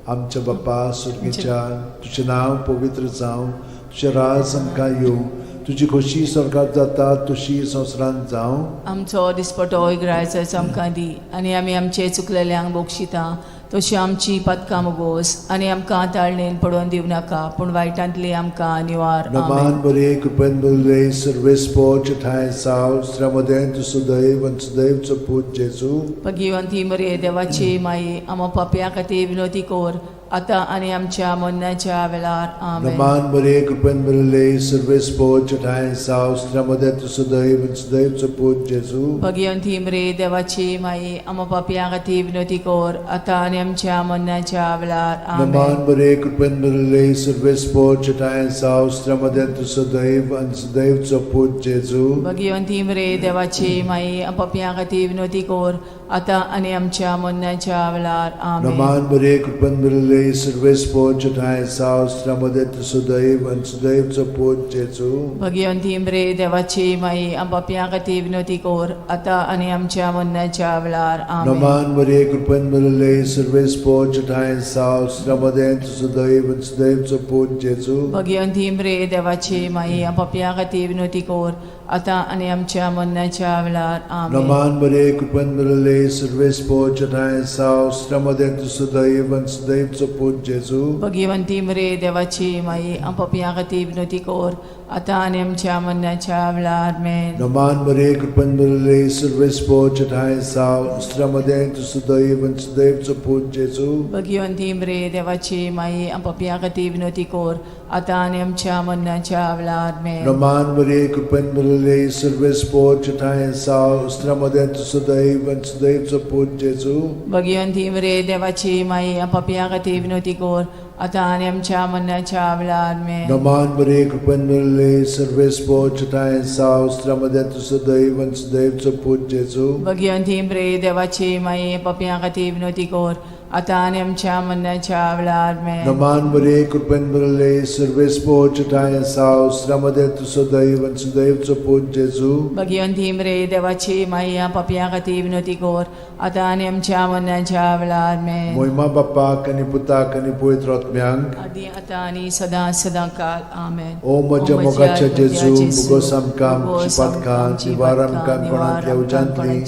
Speaker 2: आमच्या बाप्पा सुर्गीच्या, तुजें नांव पवित्र जावं, तुजें राज आमकां येवं, तुजी खोशी स्वर्गांत जाता तशी संवसारांत जावं.
Speaker 1: आमचो दिसपटो इग्रायचो आमकां दी, आनी आमी आमचे चुकलेल्यांक बोगशिता तशी आमची पदकां मोगोस, आनी आमकां ताळणेन पडोवन दिवं नाका, पूण वायटांतली आमकां निवार.
Speaker 2: नमान बरे कृपेन भरले सर्वेस पोच ठाय साव श्रमदेन तु सदैव आनी सदैवचो पूत जेजू.
Speaker 1: भगिवंती मरे देवाची माई, आमो पापयां खातीर विनोदी कोर, आतां आनी आमच्या मरणाच्या वेळार. आमेन.
Speaker 2: नमान बरे कृपेन भरले सर्वेस पोच ठाय साव श्रमदेन तु सदैव आनी सदैवचो पूत जेजू.
Speaker 1: भगिवंती मरे देवाची माई, आमो पापयां खातीर विनोदी कोर, आतां आनी आमच्या मरणाच्या वेळार. आमेन.
Speaker 2: नमान बरे कृपेन भरले सर्वेस पोच ठाय साव श्रमदेन तु सदैव आनी सदैवचो पूत जेजू.
Speaker 1: भगिवंती मरे देवाची माई, आमो पापयां खातीर विनोदी कोर, आतां आनी आमच्या मरणाच्या वेळार. आमेन.
Speaker 2: नमान बरे कृपेन भरले सर्वेस पोच ठाय साव श्रमदेन तु सदैव आनी सदैवचो पूत जेजू.
Speaker 1: भगिवंती मरे देवाची माई, आमो पापयां खातीर विनोदी कोर, आतां आनी आमच्या मरणाच्या वेळार. आमेन.
Speaker 2: नमान बरे कृपेन भरले सर्वेस पोच ठाय साव श्रमदेन तु सदैव आनी सदैवचो पूत जेजू.
Speaker 1: भगिवंती मरे देवाची माई, आमो पापयां खातीर विनोदी कोर, आतां आनी आमच्या मरणाच्या वेळार. आमेन.
Speaker 2: नमान बरे कृपेन भरले सर्वेस पोच ठाय साव श्रमदेन तु सदैव आनी सदैवचो पूत जेजू.
Speaker 1: भगिवंती मरे देवाची माई, आमो पापयां खातीर विनोदी कोर, आतां आनी आमच्या मरणाच्या वेळार. आमेन.
Speaker 2: नमान बरे कृपेन भरले सर्वेस पोच ठाय साव श्रमदेन तु सदैव आनी सदैवचो पूत जेजू.
Speaker 1: भगिवंती मरे देवाची माई, आमो पापयां खातीर विनोदी कोर, आतां आनी आमच्या मरणाच्या वेळार. आमेन.
Speaker 2: नमान बरे कृपेन भरले सर्वेस पोच ठाय साव श्रमदेन तु सदैव आनी सदैवचो पूत जेजू.
Speaker 1: भगिवंती मरे देवाची माई, आमो पापयां खातीर विनोदी कोर, आतां आनी आमच्या मरणाच्या वेळार. आमेन.
Speaker 2: नमान बरे कृपेन भरले सर्वेस पोच ठाय साव श्रमदेन तु सदैव आनी सदैवचो पूत जेजू.
Speaker 1: भगिवंती मरे देवाची माई, आमो पापयां खातीर विनोदी कोर, आतां आनी आमच्या मरणाच्या वेळार. आमेन.
Speaker 2: नमान बरे कृपेन भरले सर्वेस पोच ठाय साव श्रमदेन तु सदैव आनी सदैवचो पूत जेजू.
Speaker 1: भगिवंती मरे देवाची माई, आमो पापयां खातीर विनोदी कोर, आतां आनी आमच्या मरणाच्या वेळार. आमेन.
Speaker 2: मोहिमा बापाक आनी पुताक आनी पवित्र आत्म्यांक.
Speaker 1: आदी आतां आनी सदां सदां काल. आमेन.
Speaker 2: ओ म्हज्या मोगाच्या जेजू, मुगोस आमकां आमची पातकां, निवार आमकां कोणांतल्या उजांतली,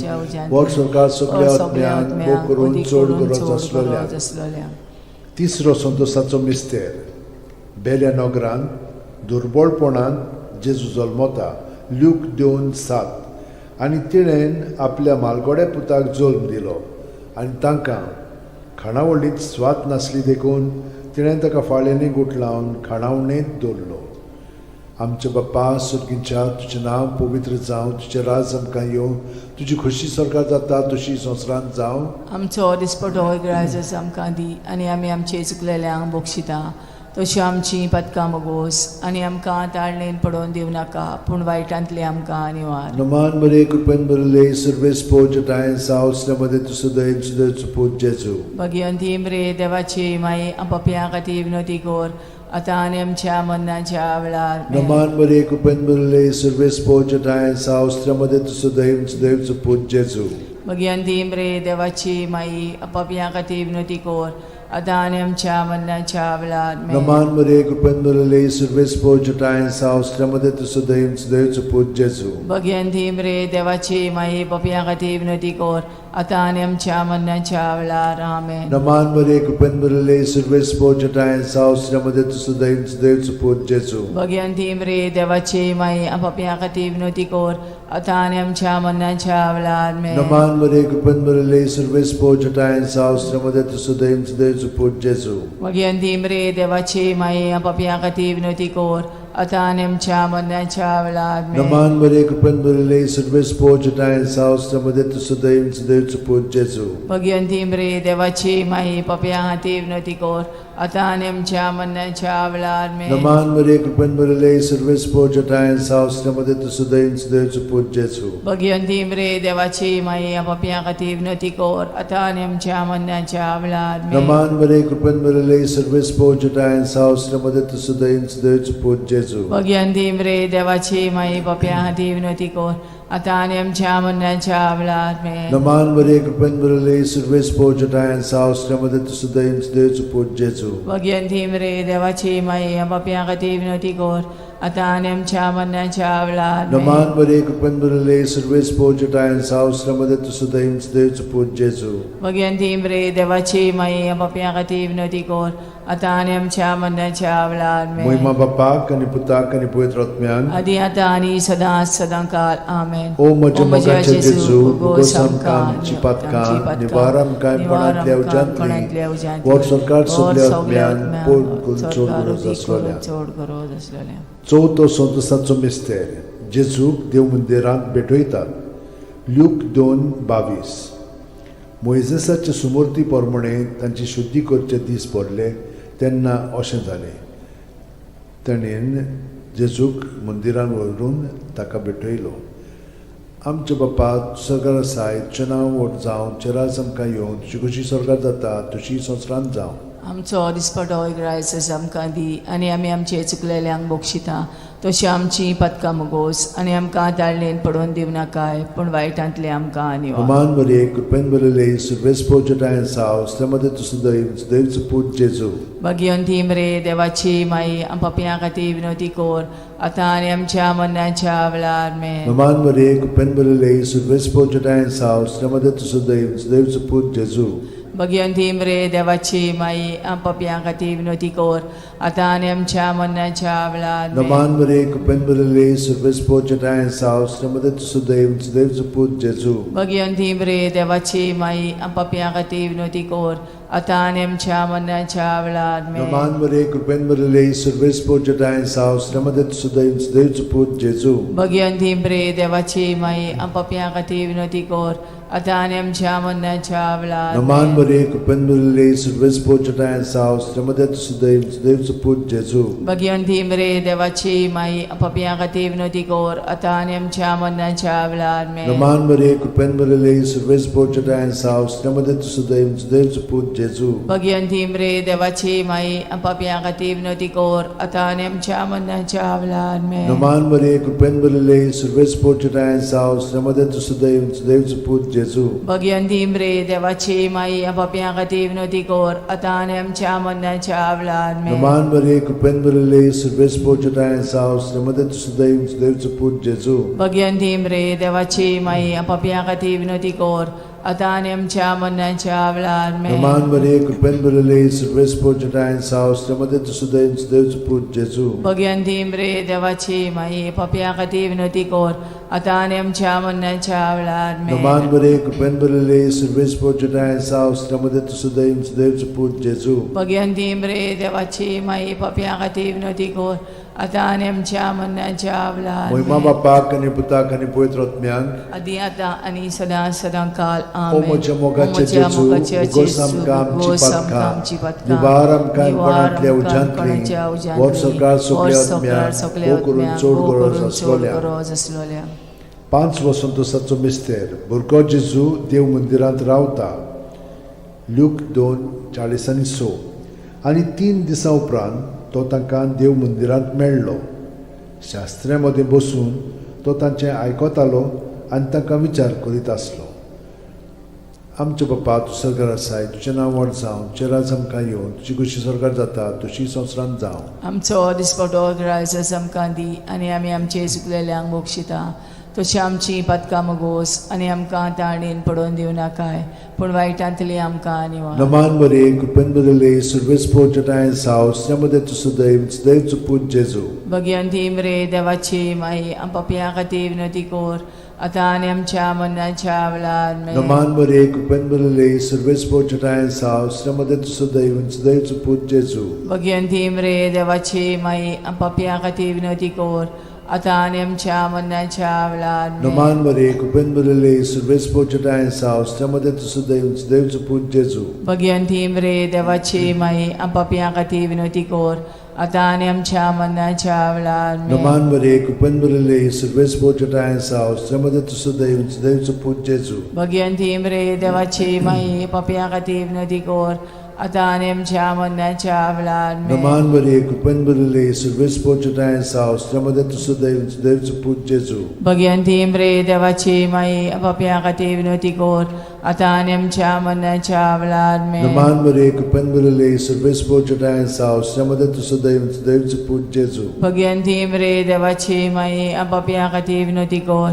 Speaker 2: वर सरकार सगळ्या आत्म्यांक भोग करून चड गरज आसलेल्या. तिसरो संतोशाचो मिस्तेर. बेल्या नगरांत दुर्बळपणान जेजू जल्मता. ल्यूक 2:7. आनी तिणेन आपल्या मालगोड्या पुताक जल्म दिलो, आनी तांकां खाणावळींत स्वात नासली देखून तिणें ताका फाळेंनी गुट लावन खाणावळेंत दवरलो. आमच्या बाप्पा सुर्गीच्या, तुजें नांव पवित्र जावं, तुजें राज आमकां येवं, तुजी खोशी स्वर्गांत जाता तशी संवसारांत जावं.
Speaker 1: आमचो दिसपटो इग्रायज आमकां दी, आनी आमी आमचे चुकलेल्यांक बोगशिता तशी आमची पदकां मोगोस, आनी आमकां ताळणेन पडोवन दिवं नाका, पूण वायटांतली आमकां निवार.
Speaker 2: नमान बरे कृपेन भरले सर्वेस पोच ठाय साव श्रमदेन तु सदैव सदैवचो पूत जेजू.
Speaker 1: भगिवंती मरे देवाची माई, आमो पापयां खातीर विनोदी कोर, आतां आनी आमच्या मरणाच्या वेळार.
Speaker 2: नमान बरे कृपेन भरले सर्वेस पोच ठाय साव श्रमदेन तु सदैव सदैवचो पूत जेजू.
Speaker 1: भगिवंती मरे देवाची माई, आमो पापयां खातीर विनोदी कोर, आतां आनी आमच्या मरणाच्या वेळार.
Speaker 2: नमान बरे कृपेन भरले सर्वेस पोच ठाय साव श्रमदेन तु सदैव सदैवचो पूत जेजू.
Speaker 1: भगिवंती मरे देवाची माई, पापयां खातीर विनोदी कोर, आतां आनी आमच्या मरणाच्या वेळार. आमेन.
Speaker 2: नमान बरे कृपेन भरले सर्वेस पोच ठाय साव श्रमदेन तु सदैव सदैवचो पूत जेजू.
Speaker 1: भगिवंती मरे देवाची माई, आमो पापयां खातीर विनोदी कोर, आतां आनी आमच्या मरणाच्या वेळार. आमेन.
Speaker 2: नमान बरे कृपेन भरले सर्वेस पोच ठाय साव श्रमदेन तु सदैव सदैवचो पूत जेजू.
Speaker 1: भगिवंती मरे देवाची माई, आमो पापयां खातीर विनोदी कोर, आतां आनी आमच्या मरणाच्या वेळार. आमेन.
Speaker 2: नमान बरे कृपेन भरले सर्वेस पोच ठाय साव श्रमदेन तु सदैव सदैवचो पूत जेजू.
Speaker 1: भगिवंती मरे देवाची माई, पापयां खातीर विनोदी कोर, आता आणि आमच्या मरणाच्या वेळार आमेन.
Speaker 2: Naman Maria, कृपेन भरले, सर्व स्पोर्जटा आणि सावस्त्रामध्ये तू सुदैव सुदैवचं पूज जेजू.
Speaker 1: भगवंती मरे देवाची माई आपापल्या खातीर विनंती कर आता आणि आमच्या मरणाच्या वेळार आमेन.
Speaker 2: Naman Maria, कृपेन भरले, सर्व स्पोर्जटा आणि सावस्त्रामध्ये तू सुदैव सुदैवचं पूज जेजू.
Speaker 1: भगवंती मरे देवाची माई आपापल्या खातीर विनंती कर आता आणि आमच्या मरणाच्या वेळार आमेन.
Speaker 2: Naman Maria, कृपेन भरले, सर्व स्पोर्जटा आणि सावस्त्रामध्ये तू सुदैव सुदैवचं पूज जेजू.
Speaker 1: भगवंती मरे देवाची माई आपापल्या खातीर विनंती कर आता आणि आमच्या मरणाच्या वेळार आमेन.
Speaker 2: Naman Maria, कृपेन भरले, सर्व स्पोर्जटा आणि सावस्त्रामध्ये तू सुदैव सुदैवचं पूज जेजू.
Speaker 1: भगवंती मरे देवाची माई आपापल्या खातीर विनंती कर आता आणि आमच्या मरणाच्या वेळार आमेन.
Speaker 2: महिमा बापाक आणि पुताक आणि पवित्र आत्म्याक
Speaker 1: आदी आता आणि सदांकाळ आमेन.
Speaker 2: ओ म्हज्या मोगाचे जेजू, उगोस आमकां आमची पातकां, निवार आमकां कोणांतल्या उज्यांतली, वर सरकार सगल्या आत्म्यान पोट चोड गरज आसलोल्या. चवथो संतोसाचो मिस्तेर, जेजूक देव मंदिरांत भेटयतात. ल्यूक 2:22. मोइजेसाचे सुमूर्ती प्रमाणे तांची शुद्धी करचे दीस पडले तेन्ना अशें जालें. ताणेन जेजूक मंदिरान व्हरून ताका भेटयलो. आमचे बापा स्वर्गार आसाय, तुजें नांव व्हड जावं, तुजें राज आमकां येवं, तुजी कशी स्वर्गार जाता तशी संवसारांत जावं.
Speaker 1: आमचो दिसपटो रायस आमकां दी आनी आमी आमचे चुकलेल्यांक बक्षिता तशी आमची पदकां मोगोस आनी आमकां ताळणेन पडोवन दिवं नाकाय पूण वायटांतले आमकां निवार.
Speaker 2: नमान मरे, कृपेन भरले, सर्व स्पोर्जटा आणि सावस्त्रामध्ये तू सुदैव सुदैवचं पूज जेजू.
Speaker 1: भगवंती मरे देवाची माई आपापल्या खातीर विनंती कर आता आनी आमच्या मरणाच्या वेळार आमेन.
Speaker 2: नमान मरे, कृपेन भरले, सर्व स्पोर्जटा आणि सावस्त्रामध्ये तू सुदैव सुदैवचं पूज जेजू.
Speaker 1: भगवंती मरे देवाची माई आपापल्या खातीर विनंती कर आता आनी आमच्या मरणाच्या वेळार आमेन.
Speaker 2: नमान मरे, कृपेन भरले, सर्व स्पोर्जटा आणि सावस्त्रामध्ये तू सुदैव सुदैवचं पूज जेजू.
Speaker 1: भगवंती मरे देवाची माई आपापल्या खातीर विनंती कर आता आनी आमच्या मरणाच्या वेळार आमेन.
Speaker 2: नमान मरे, कृपेन भरले, सर्व स्पोर्जटा आणि सावस्त्रामध्ये तू सुदैव सुदैवचं पूज जेजू.
Speaker 1: भगवंती मरे देवाची माई आपापल्या खातीर विनंती कर आता आनी आमच्या मरणाच्या वेळार
Speaker 2: नमान
Speaker 1: आमेन.
Speaker 2: मरे, कृपेन भरले, सर्व स्पोर्जटा आणि सावस्त्रामध्ये तू सुदैव सुदैवचं पूज जेजू.
Speaker 1: भगवंती मरे देवाची माई आपापल्या खातीर विनंती कर आता आनी आमच्या मरणाच्या वेळार आमेन.
Speaker 2: नमान मरे, कृपेन भरले, सर्व स्पोर्जटा आणि सावस्त्रामध्ये तू सुदैव सुदैवचं पूज जेजू.
Speaker 1: भगवंती मरे देवाची माई आपापल्या खातीर विनंती कर आता आनी आमच्या मरणाच्या वेळार आमेन.
Speaker 2: नमान मरे, कृपेन भरले, सर्व स्पोर्जटा आणि सावस्त्रामध्ये तू सुदैव सुदैवचं पूज जेजू.
Speaker 1: भगवंती मरे देवाची माई आपापल्या खातीर विनंती कर आता आनी आमच्या मरणाच्या वेळार आमेन.
Speaker 2: नमान मरे, कृपेन भरले, सर्व स्पोर्जटा आणि सावस्त्रामध्ये तू सुदैव सुदैवचं पूज जेजू.
Speaker 1: भगवंती मरे देवाची माई आपापल्या खातीर विनंती कर आता आनी आमच्या मरणाच्या वेळार आमेन.
Speaker 2: नमान मरे, कृपेन भरले, सर्व स्पोर्जटा आणि सावस्त्रामध्ये तू सुदैव सुदैवचं पूज जेजू.
Speaker 1: भगवंती मरे देवाची माई आपापल्या खातीर विनंती कर आता आनी आमच्या मरणाच्या वेळार आमेन.
Speaker 2: नमान मरे, कृपेन भरले, सर्व स्पोर्जटा आणि सावस्त्रामध्ये तू सुदैव सुदैवचं पूज जेजू.
Speaker 1: भगवंती मरे देवाची माई आपापल्या खातीर विनंती कर आता आनी आमच्या मरणाच्या वेळार
Speaker 2: महिमा
Speaker 1: आमेन.
Speaker 2: बापाक आणि पुताक आणि पवित्र आत्म्याक
Speaker 1: आदी आता आणि सदांकाळ
Speaker 2: ओ
Speaker 1: आमेन.
Speaker 2: म्हज्या मोगाचे
Speaker 1: ओ म्हज्या
Speaker 2: जेजू,
Speaker 1: मोगाचे
Speaker 2: उगोस
Speaker 1: जेजू,
Speaker 2: आमकां आमची
Speaker 1: उगोस आमकां
Speaker 2: पातकां,
Speaker 1: आमची पातकां,
Speaker 2: निवार आमकां
Speaker 1: निवार
Speaker 2: कोणांतल्या
Speaker 1: आमकां
Speaker 2: उज्यांतली,
Speaker 1: कोणाच्या उज्यांतली,
Speaker 2: वर सरकार सगल्या
Speaker 1: वर सरकार
Speaker 2: आत्म्याक,
Speaker 1: सगल्या
Speaker 2: भोव करून
Speaker 1: आत्म्याक,
Speaker 2: चड
Speaker 1: भोव
Speaker 2: गरज
Speaker 1: करून
Speaker 2: आसलोल्या.
Speaker 1: चड गरज आसलोल्या.
Speaker 2: 5 वसंतोसाचो मिस्तेर, भुरगो जेजू देव मंदिरांत रावता. ल्यूक 2:40-6. आनी 3 दिसां उपरांत तो तांकां देव मंदिरांत मेळ्ळो. शास्त्र्यां मदें बसून तो तांचें आयकतालो आनी तांकां विचार करीत आसलो. आमचे बापा तूं स्वर्गार आसाय, तुजें नांव व्हड जावं, तुजें राज आमकां येवं, तुजी कशी स्वर्गार जाता तशी संवसारांत जावं.
Speaker 1: आमचो दिसपटो रायस आमकां दी आनी आमी आमचे चुकलेल्यांक बक्षिता तशी आमची पदकां मोगोस आनी आमकां ताळणेन पडोवन दिवं नाकाय पूण वायटांतली आमकां निवार.
Speaker 2: नमान मरे, कृपेन भरले, सर्व स्पोर्जटा आणि सावस्त्रामध्ये तू सुदैव सुदैवचं पूज जेजू.
Speaker 1: भगवंती मरे देवाची माई आपापल्या खातीर विनंती कर आता आनी आमच्या मरणाच्या वेळार आमेन.
Speaker 2: नमान मरे, कृपेन भरले, सर्व स्पोर्जटा आणि सावस्त्रामध्ये तू सुदैव सुदैवचं पूज जेजू.
Speaker 1: भगवंती मरे देवाची माई आपापल्या खातीर विनंती कर आता आणि आमच्या मरणाच्या वेळार
Speaker 2: Naman Maria, cupen Maria, serves pojata en saus, chamade tu sudeus, Deus put Jesu.
Speaker 1: Bhagwanti मरे देवाची माई आपापिया खातीर विनवती कोर आता आणि आमच्या मरणाच्या वेळार
Speaker 2: Naman Maria, cupen Maria, serves pojata en saus, chamade tu sudeus, Deus put Jesu.
Speaker 1: Bhagwanti मरे देवाची माई आपापिया खातीर विनवती कोर आता आणि आमच्या मरणाच्या वेळार
Speaker 2: Naman Maria, cupen Maria, serves pojata en saus, chamade tu sudeus, Deus put Jesu.
Speaker 1: Bhagwanti मरे देवाची माई आपापिया खातीर विनवती कोर आता आणि आमच्या मरणाच्या वेळार
Speaker 2: Naman Maria, cupen Maria, serves pojata en saus, chamade tu sudeus, Deus put Jesu.
Speaker 1: Bhagwanti मरे देवाची माई आपापिया खातीर विनवती कोर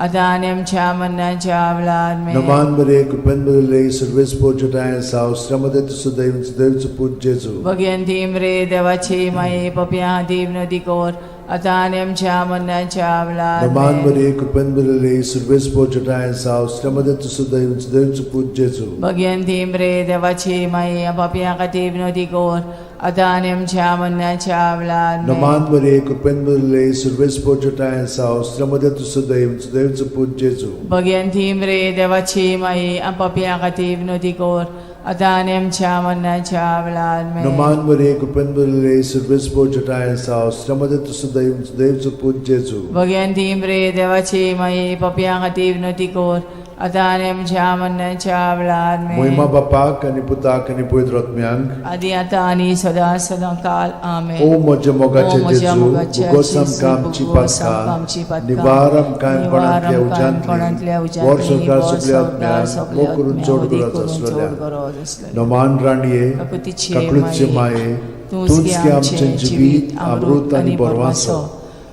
Speaker 1: आता आणि आमच्या मरणाच्या वेळार
Speaker 2: Naman Maria, cupen Maria, serves pojata en saus, chamade tu sudeus, Deus put Jesu.
Speaker 1: Bhagwanti मरे देवाची माई आपापिया खातीर विनवती कोर आता आणि आमच्या मरणाच्या वेळार
Speaker 2: Naman Maria, cupen Maria, serves pojata en saus, chamade tu sudeus, Deus put Jesu.
Speaker 1: Bhagwanti मरे देवाची माई आपापिया खातीर विनवती कोर आता आणि आमच्या मरणाच्या वेळार
Speaker 2: Naman Maria, cupen Maria, serves pojata en saus, chamade tu sudeus, Deus put Jesu.
Speaker 1: Bhagwanti मरे देवाची माई आपापिया खातीर विनवती कोर आता आणि आमच्या मरणाच्या वेळार
Speaker 2: Naman Maria, cupen Maria, serves pojata en saus, chamade tu sudeus, Deus put Jesu.
Speaker 1: Bhagwanti मरे देवाची माई आपापिया खातीर विनवती कोर आता आणि आमच्या मरणाच्या वेळार
Speaker 2: Moima Bapak ani Putak ani Pavitr Atmyank.
Speaker 1: आदी आता आणि सदा सदा काल आमेन
Speaker 2: O moja mogache
Speaker 1: O moja
Speaker 2: Jesu,
Speaker 1: mogache
Speaker 2: bugosam
Speaker 1: Jesu,
Speaker 2: kamchi
Speaker 1: bugosam
Speaker 2: patka,
Speaker 1: kamchi patka,
Speaker 2: nivaram kaim
Speaker 1: nivaram
Speaker 2: panantlia
Speaker 1: panantlia
Speaker 2: ujantli,
Speaker 1: ujantli,
Speaker 2: vor sorkar
Speaker 1: vor
Speaker 2: suple
Speaker 1: sorkar
Speaker 2: atmyan,
Speaker 1: suple
Speaker 2: mokurun
Speaker 1: atmyan,
Speaker 2: chod
Speaker 1: odi
Speaker 2: goraz
Speaker 1: kurun chod
Speaker 2: aslalya.
Speaker 1: goraz aslalya.
Speaker 2: Noman raniye,
Speaker 1: Kakutiche
Speaker 2: kaklutsche
Speaker 1: maye,
Speaker 2: maye,
Speaker 1: तुझके
Speaker 2: tunske
Speaker 1: आमचे
Speaker 2: amchen jivit, amrut ani borvaso.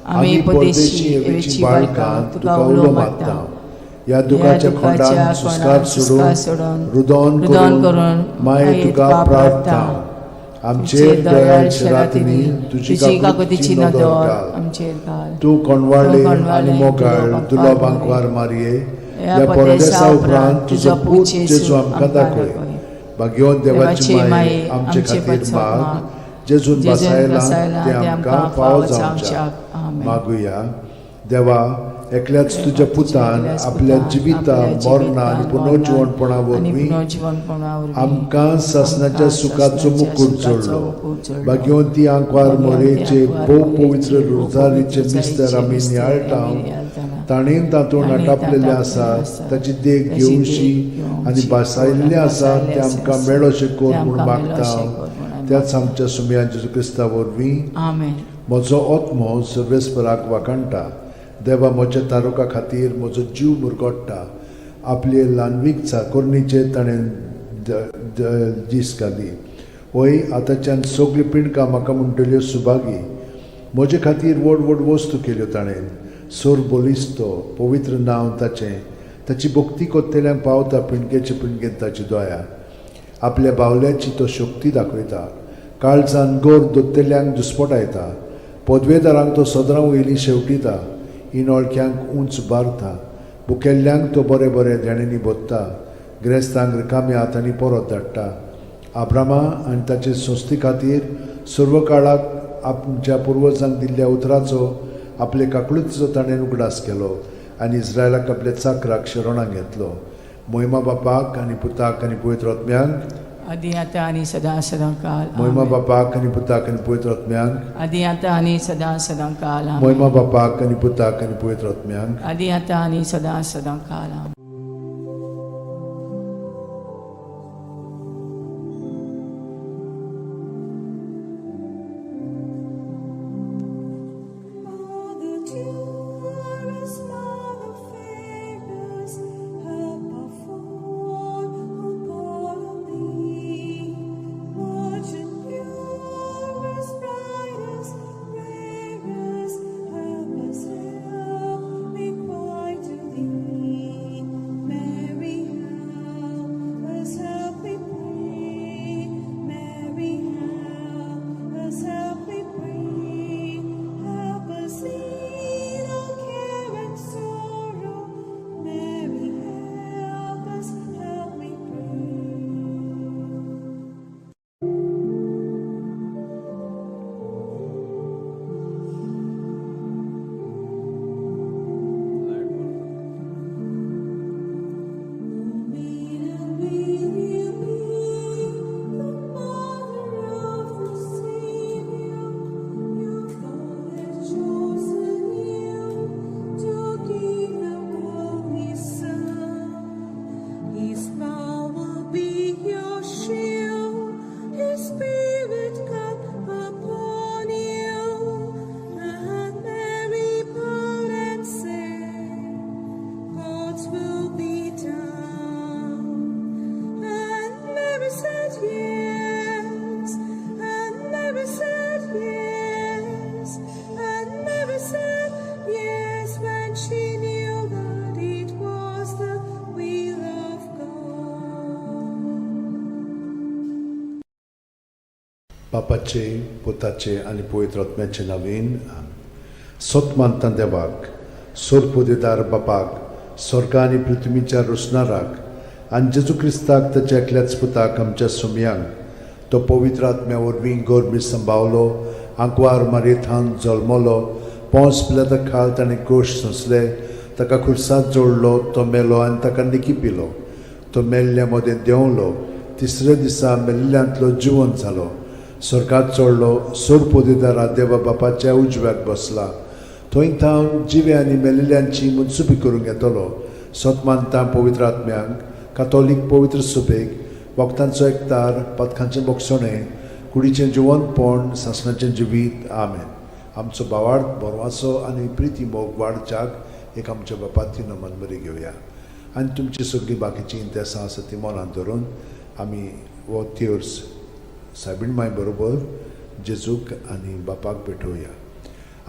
Speaker 1: आम्ही परदेशी एवेची बाळका तुका उलो मागता
Speaker 2: या दुखाच्या खोंडान सुस्कार सोडून रुदोन करून माये तुका प्रार्थना आमचेर दयाळ शरातीनी तुझी काकुतीची नदर घाल.
Speaker 1: आमचेर घाल
Speaker 2: तू कोणवाळे आणि मोगाळ तुला बांकवार मारिये या परदेसा उपरांत तुझो पूत जेजू आमकां दाखय. भाग्यवान देवाची माये आमचे खातीर माग जेजून बसायला ते आमकां फावो जावच्याक मागुया. देवा एकल्याच तुझ्या पुतान आपल्या जिविता मरणा आणि पुनर्जीवनपणा वरवीं आमकां सासणाच्या सुखाचो मुकूट जोडलो. भाग्यवंती आंकवार मोरेचे भोव पवित्र रोजारीचे मिस्तर आमी नियाळटाव ताणेन तातूंत आटापलेले आसा ताची देख घेवशी आनी बसायल्ले आसा ते आमकां मेळोशे कोर म्हूण मागता. त्याच आमच्या सुम्या जेजू क्रिस्ता वरवीं म्हजो आत्मो सर्वेस्पराक वाखाणटा. देवा म्हज्या तारुका खातीर म्हजो जीव मुरगोडटा. आपले ल्हानवीक चाकोरणीचे ताणें दीस घाली. वय आतांच्यान सगळी पिणकां म्हाका म्हणटल्यो सुभागी. म्हजे खातीर व्हड व्हड वस्तू केल्यो ताणें. सोर बोलिस्तो पवित्र नांव ताचें. ताची भक्ती कोत्तेल्यांक पावता पिणकेचे पिणकेन ताची दोया. आपल्या बावल्याची तो शक्ती दाखयता. काळजान गोर दोत्तेल्यांक दुस्पटायता. पदवेदारांक तो सदरां वयली शेवटिता. इनोळख्यांक उंच बारता. भुकेल्ल्यांक तो बरे बरे देणेनी बोदता. गिरेस्तांक रिकाम्या हातांनी परत धाडटा. आब्रामा आनी ताचे संस्थे खातीर सर्व काळाक आमच्या पुर्वजांक दिल्ल्या उतराचो आपले काकळुतीचो ताणें उगडास केलो आनी इस्रायलाक आपल्या चाकराक शरणाक घेतलो. मोहिमा बापाक आनी पुताक आनी पवित्र आत्म्यांक
Speaker 1: आदी आता आणि सदा सदा काल
Speaker 2: मोहिमा बापाक आनी पुताक आनी पवित्र आत्म्यांक
Speaker 1: आदी आता आणि सदा सदा काल
Speaker 2: मोहिमा बापाक आनी पुताक आनी पवित्र आत्म्यांक
Speaker 1: आदी आता आणि सदा सदा काल
Speaker 2: बापाचे पुताचे आनी पवित्र आत्म्याचे नांवेन सोतमानता देवाक सोरपोदेदार बापाक स्वर्ग आनी पृथ्वीच्या रुसणाराक आनी जेजू क्रिस्ताक ताच्या एकल्याच पुताक आमच्या सुमयांक तो पवित्र आत्म्या वरवीं गोरबी सांबावलो आंकवार मारयेंत जल्मलो पोंस पिलाता खाल ताणें कोश सोंसले ताका खुर्सांत जोडलो तो मेलो आनी ताका निकी पिलो तो मेल्ल्या मदें देंवलो तिसऱ्या दिसा मेल्ल्यांतलो जिवंत जालो स्वर्गांत चडलो सोरपोदेदारा देवा बापाच्या उजव्याक बसला थंय थावन जिवे आनी मेल्ल्यांची मुनसुबी करूंक येतलो सोतमानता पवित्र आत्म्यांक कातोलीक पवित्र सुबेक वखदांचो एकतार पथकांचें बोगसणें कुडीचें जिवंतपण सासणाचें जिवीत आमेन आमचो बावार्थ बोरवासो आनी प्रिती मोग वाडच्याक एक आमच्या बापाची नमन बरी घेवया आनी तुमची सगळीं बाकीची इंतेसां आसा ती मनांत धरून आमी वो तिर्स सायबीण माय बरोबर जेजूक आनी बापाक भेटोवया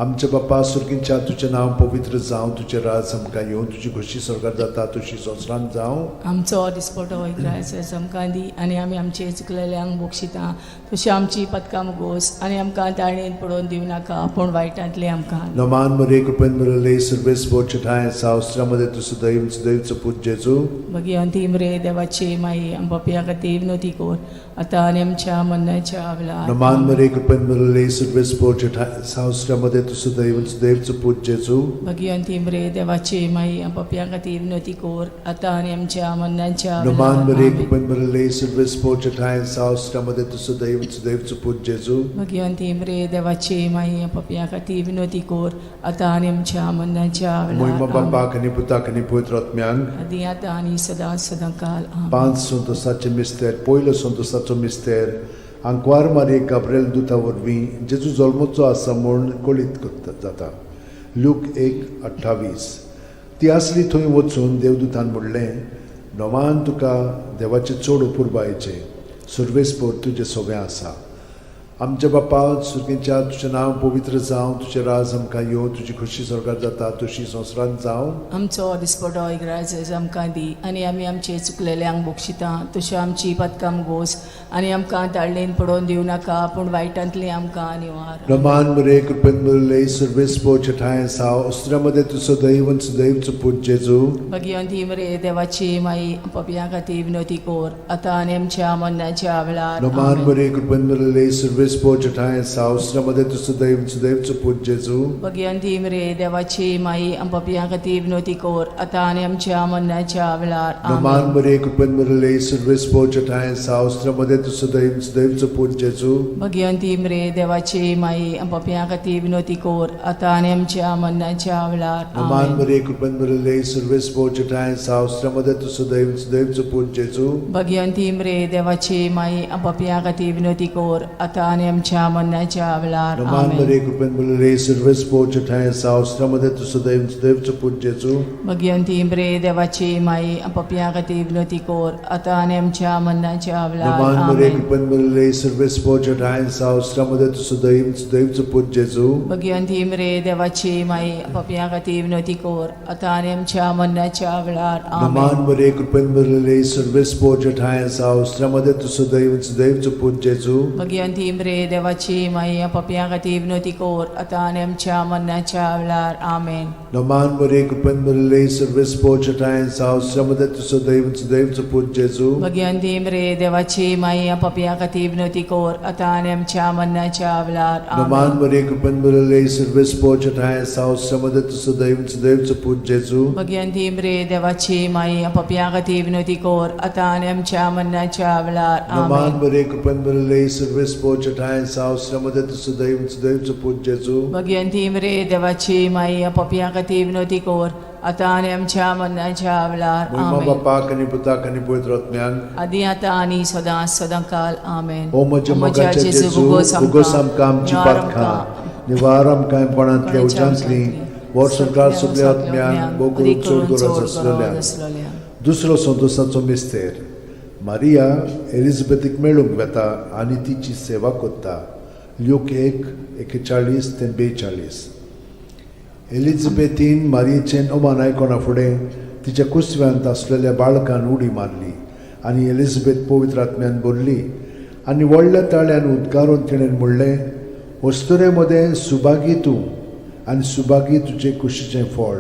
Speaker 2: आमचे बापा सुर्गींच्या तुजें नांव पवित्र जावं तुजें राज आमकां येवन तुजी खुशी स्वर्गांत जाता तशी संवसारांत जावं
Speaker 1: आमचो दिसपटो वैग्रायस आमकां दी आनी आमी आमचे चुकलेल्यांक बोगशिता तशी आमची पदकां मुगोस आनी आमकां ताळणेन पडोवन दिवं नाका पूण वायटांतले आमकां
Speaker 2: नमान मरे कृपेन मरले सर्वेस बोचठाय सावस्त्रामध्ये तुझं दैवचं पूज जेजू
Speaker 1: बगी अंतिम रे देवाचे माई आम पप्या खातीर विनोती कोर आतां आनी आमच्या मरणाच्या वेळार
Speaker 2: नमान मरे कृपेन मरले सर्वेस बोचठाय सावस्त्रामध्ये तुझं दैवचं पूज जेजू
Speaker 1: बगी अंतिम रे देवाचे माई आम पप्या खातीर विनोती कोर आतां आनी आमच्या मरणाच्या
Speaker 2: नमान मरे
Speaker 1: वेळार
Speaker 2: कृपेन मरले सर्वेस बोचठाय सावस्त्रामध्ये तुझं दैवचं पूज जेजू
Speaker 1: बगी अंतिम रे देवाचे माई आम पप्या खातीर विनोती कोर आतां आनी आमच्या मरणाच्या
Speaker 2: मोहिमा
Speaker 1: वेळार
Speaker 2: बापाक आनी पुताक आनी पवित्र आत्म्यांक
Speaker 1: आदी आतां आनी सदां काल आमेन.
Speaker 2: 5 संतोसाचे मिस्तेर पयलो संतोसाचो मिस्तेर आंकवार मारये गाब्रिएल दुता वरवीं जेजू जल्मोचो आसा म्हूण कळीत जाता लूक 1:28 ती आसली थंय वचून देवदूतान म्हणलें नोमान तुका देवाचे चड उपुरबायेचें सर्वेस्पोर तुजें सगळें आसा आमच्या बापा सुर्गींच्या तुजें नांव पवित्र जावं तुजें राज आमकां येवं तुजी खुशी स्वर्गांत जाता तशी संवसारांत जावं
Speaker 1: आमचो दिसपटो इग्रायज आमकां दी आनी आमी आमचे चुकलेल्यांक बोगशिता तशें आमची पदकां मुगोस आनी आमकां ताळणेन पडोवन दिवं नाका पूण वायटांतले आमकां निवार
Speaker 2: नमान मरे कृपेन मरले सर्वेस्पोर ठाय साव अस्त्रामध्ये तुझं दैवचं पूज जेजू
Speaker 1: भगवंती मरे देवाची माई पप्या खातीर विनोती कोर आतां आनी आमच्या मरणाच्या वेळार
Speaker 2: नमान
Speaker 1: आमेन.
Speaker 2: मरे कृपेन मरले सर्वेस्पोर ठाय साव अस्त्रामध्ये तुझं दैवचं पूज जेजू
Speaker 1: भगवंती मरे देवाची माई पप्या खातीर विनोती कोर आतां आनी आमच्या मरणाच्या वेळार
Speaker 2: नमान
Speaker 1: आमेन.
Speaker 2: मरे कृपेन मरले सर्वेस्पोर ठाय साव अस्त्रामध्ये तुझं दैवचं पूज जेजू
Speaker 1: भगवंती मरे देवाची माई पप्या खातीर विनोती कोर आतां आनी आमच्या मरणाच्या वेळार
Speaker 2: नमान
Speaker 1: आमेन.
Speaker 2: मरे कृपेन मरले सर्वेस्पोर ठाय साव अस्त्रामध्ये तुझं दैवचं पूज जेजू
Speaker 1: भगवंती मरे देवाची माई पप्या खातीर विनोती कोर आतां आनी आमच्या मरणाच्या वेळार
Speaker 2: नमान
Speaker 1: आमेन.
Speaker 2: मरे कृपेन मरले सर्वेस्पोर ठाय साव अस्त्रामध्ये तुझं दैवचं पूज जेजू
Speaker 1: भगवंती मरे देवाची माई पप्या खातीर विनोती कोर आतां आनी आमच्या मरणाच्या वेळार
Speaker 2: नमान मरे
Speaker 1: आमेन.
Speaker 2: कृपेन मरले सर्वेस्पोर ठाय साव अस्त्रामध्ये तुझं दैवचं पूज जेजू
Speaker 1: भगवंती मरे देवाची माई पप्या खातीर विनोती कोर आतां आनी आमच्या मरणाच्या वेळार
Speaker 2: नमान
Speaker 1: आमेन.
Speaker 2: मरे कृपेन मरले सर्वेस्पोर ठाय साव अस्त्रामध्ये तुझं दैवचं पूज जेजू
Speaker 1: भगवंती मरे देवाची माई पप्या खातीर विनोती कोर आतां आनी आमच्या मरणाच्या वेळार आमेन.
Speaker 2: नमान मरे कृपेन मरले सर्वेस्पोर ठाय साव अस्त्रामध्ये तुझं दैवचं पूज जेजू
Speaker 1: भगवंती मरे देवाची माई पप्या खातीर विनोती कोर आतां आनी आमच्या मरणाच्या वेळार
Speaker 2: नमान
Speaker 1: आमेन.
Speaker 2: मरे कृपेन मरले सर्वेस्पोर ठाय साव अस्त्रामध्ये तुझं दैवचं पूज जेजू
Speaker 1: भगवंती मरे देवाची माई पप्या खातीर विनोती कोर आतां आनी आमच्या मरणाच्या वेळार
Speaker 2: नमान
Speaker 1: आमेन.
Speaker 2: मरे कृपेन मरले सर्वेस्पोर ठाय साव अस्त्रामध्ये तुझं दैवचं पूज जेजू
Speaker 1: भगवंती मरे देवाची माई पप्या खातीर विनोती कोर आतां आनी आमच्या मरणाच्या वेळार
Speaker 2: मोहिमा
Speaker 1: आमेन.
Speaker 2: बापाक आनी पुताक आनी पवित्र आत्म्यांक
Speaker 1: आदी आतां आनी सदां काल आमेन.
Speaker 2: ओ म्हज्या मोगाचे जेजू उगोस आमकां आमची पातखां निवार आमकां कोणांतल्या उज्यांतली वर सरकार सगळ्या आत्म्यांक बोगून चड गरज आसलेल्या दुसरो संतोसाचो मिस्तेर मारिया एलिझाबेथीक मेळूंक वेता आनी तिची सेवा कोत्ता लूक 1:41-42 एलिझाबेथीन मारयेचें ओमान आयकोना फुडें तिच्या कुसव्यांत आसलेल्या बाळकान उडी मारली आनी एलिझाबेथ पवित्र आत्म्यान बोल्ली आनी व्हडल्या ताळ्यान उद्गारून तिणें म्हणलें, वस्तुरे मदें सुभागी तूं आनी सुभागी तुजें कुशीचें फळ.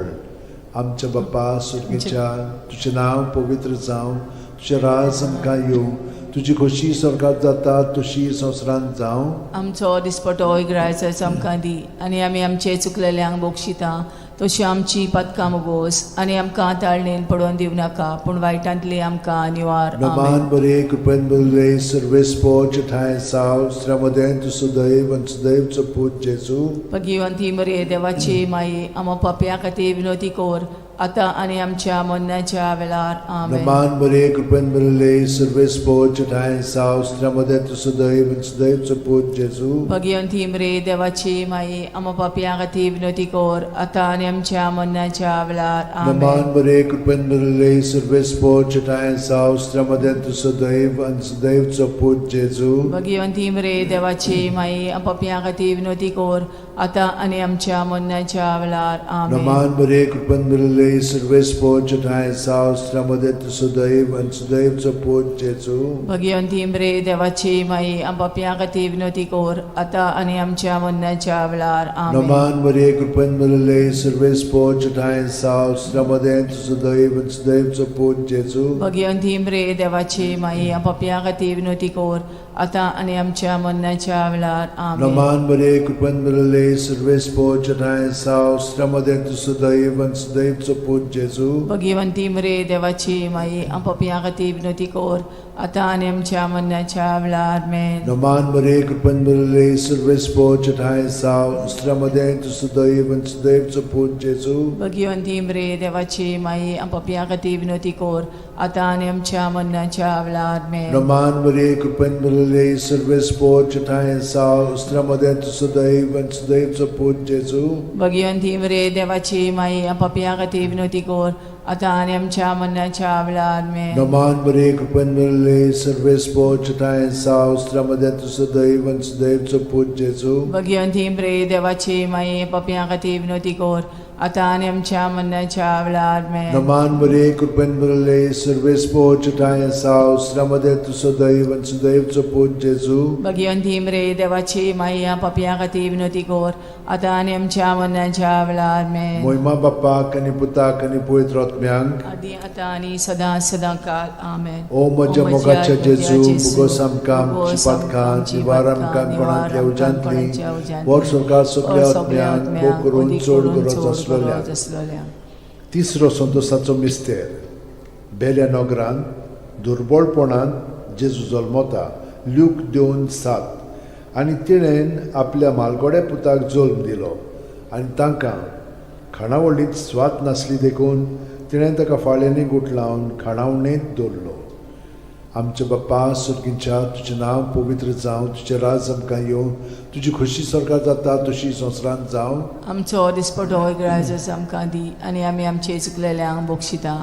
Speaker 2: आमच्या बाप्पा सुर्गेच्या, तुजें नांव पवित्र जावं, तुजें राज आमकां येवं, तुजी खोशी स्वर्गांत जाता तशी संवसारांत जावं.
Speaker 1: आमचो दिसपटो इग्रायचो आमकां दी, आनी आमी आमचे चुकलेल्यांक बोगशिता तशी आमची पदकां मुगोस, आनी आमकां ताळणेन पडोवन दिवं नाका, पूण वायटांतली आमकां निवार.
Speaker 2: नमान बरे कृपेन बरले सर्वेस्पो ठाय साव श्रमदेन तू सुदैव आनी सुदैवचो पूत जेजू.
Speaker 1: भगिवंती मरे देवाची माई, आमो पापयां खातीर विनोदी कोर, आतां आनी आमच्या मरणाच्या वेळार. आमेन.
Speaker 2: नमान बरे कृपेन बरले सर्वेस्पो ठाय साव श्रमदेन तू सुदैव आनी सुदैवचो पूत जेजू.
Speaker 1: भगिवंती मरे देवाची माई, आमो पापयां खातीर विनोदी कोर, आतां आनी आमच्या मरणाच्या वेळार. आमेन.
Speaker 2: नमान बरे कृपेन बरले सर्वेस्पो ठाय साव श्रमदेन तू सुदैव आनी सुदैवचो पूत जेजू.
Speaker 1: भगिवंती मरे देवाची माई, आमो पापयां खातीर विनोदी कोर, आतां आनी आमच्या मरणाच्या वेळार. आमेन.
Speaker 2: नमान बरे कृपेन बरले सर्वेस्पो ठाय साव श्रमदेन तू सुदैव आनी सुदैवचो पूत जेजू.
Speaker 1: भगिवंती मरे देवाची माई, आमो पापयां खातीर विनोदी कोर, आतां आनी आमच्या मरणाच्या वेळार. आमेन.
Speaker 2: नमान बरे कृपेन बरले सर्वेस्पो ठाय साव श्रमदेन तू सुदैव आनी सुदैवचो पूत जेजू.
Speaker 1: भगिवंती मरे देवाची माई, आमो पापयां खातीर विनोदी कोर, आतां आनी आमच्या मरणाच्या वेळार. आमेन.
Speaker 2: नमान बरे कृपेन बरले सर्वेस्पो ठाय साव श्रमदेन तू सुदैव आनी सुदैवचो पूत जेजू.
Speaker 1: भगिवंती मरे देवाची माई, आमो पापयां खातीर विनोदी कोर, आतां आनी आमच्या मरणाच्या वेळार. आमेन.
Speaker 2: नमान बरे कृपेन बरले सर्वेस्पो ठाय साव श्रमदेन तू सुदैव आनी सुदैवचो पूत जेजू.
Speaker 1: भगिवंती मरे देवाची माई, आमो पापयां खातीर विनोदी कोर, आतां आनी आमच्या मरणाच्या वेळार. आमेन.
Speaker 2: नमान बरे कृपेन बरले सर्वेस्पो ठाय साव श्रमदेन तू सुदैव आनी सुदैवचो पूत जेजू.
Speaker 1: भगिवंती मरे देवाची माई, आमो पापयां खातीर विनोदी कोर, आतां आनी आमच्या मरणाच्या वेळार. आमेन.
Speaker 2: नमान बरे कृपेन बरले सर्वेस्पो ठाय साव श्रमदेन तू सुदैव आनी सुदैवचो पूत जेजू.
Speaker 1: भगिवंती मरे देवाची माई, पापयां खातीर विनोदी कोर, आतां आनी आमच्या मरणाच्या वेळार. आमेन.
Speaker 2: नमान बरे कृपेन बरले सर्वेस्पो ठाय साव श्रमदेन तू सुदैव आनी सुदैवचो पूत जेजू.
Speaker 1: भगिवंती मरे देवाची माई, पापयां खातीर विनोदी कोर, आतां आनी आमच्या मरणाच्या वेळार. आमेन.
Speaker 2: मोहिमा बाप्पाक आनी पुताक आनी पवित्र आत्म्यांक.
Speaker 1: आदी आतां आनी सदां सदां काल. आमेन.
Speaker 2: ओ म्हज्या मोगाच्या जेजू, मुगोस आमकां आमची पातकां, निवार आमकां कोणांतल्या उज्यांतली, वर स्वर्गांत सगळ्या आत्म्यांक, भोग करून चड गरज आसलेल्या. तिसरो संतोशाचो मिस्तेर. बेल्या नगरांत दुर्बळपणान जेजू जल्मता. ल्यूक 2:7. आनी तिणेन आपल्या मालगोड्या पुताक जल्म दिलो, आनी तांकां खाणावळींत स्वात नासली देखून तिणें ताका फाळ्यांनी गुट लावन खाणावळेंत दवरलो. आमचे बाप्पा सुर्गीच्या, तुजें नांव पवित्र जावं, तुजें राज आमकां येवं, तुजी खोशी स्वर्गांत जाता तशी संवसारांत जावं.
Speaker 1: आमचो दिसपटो इग्रायचो आमकां दी, आनी आमी आमचे चुकलेल्यांक बोगशिता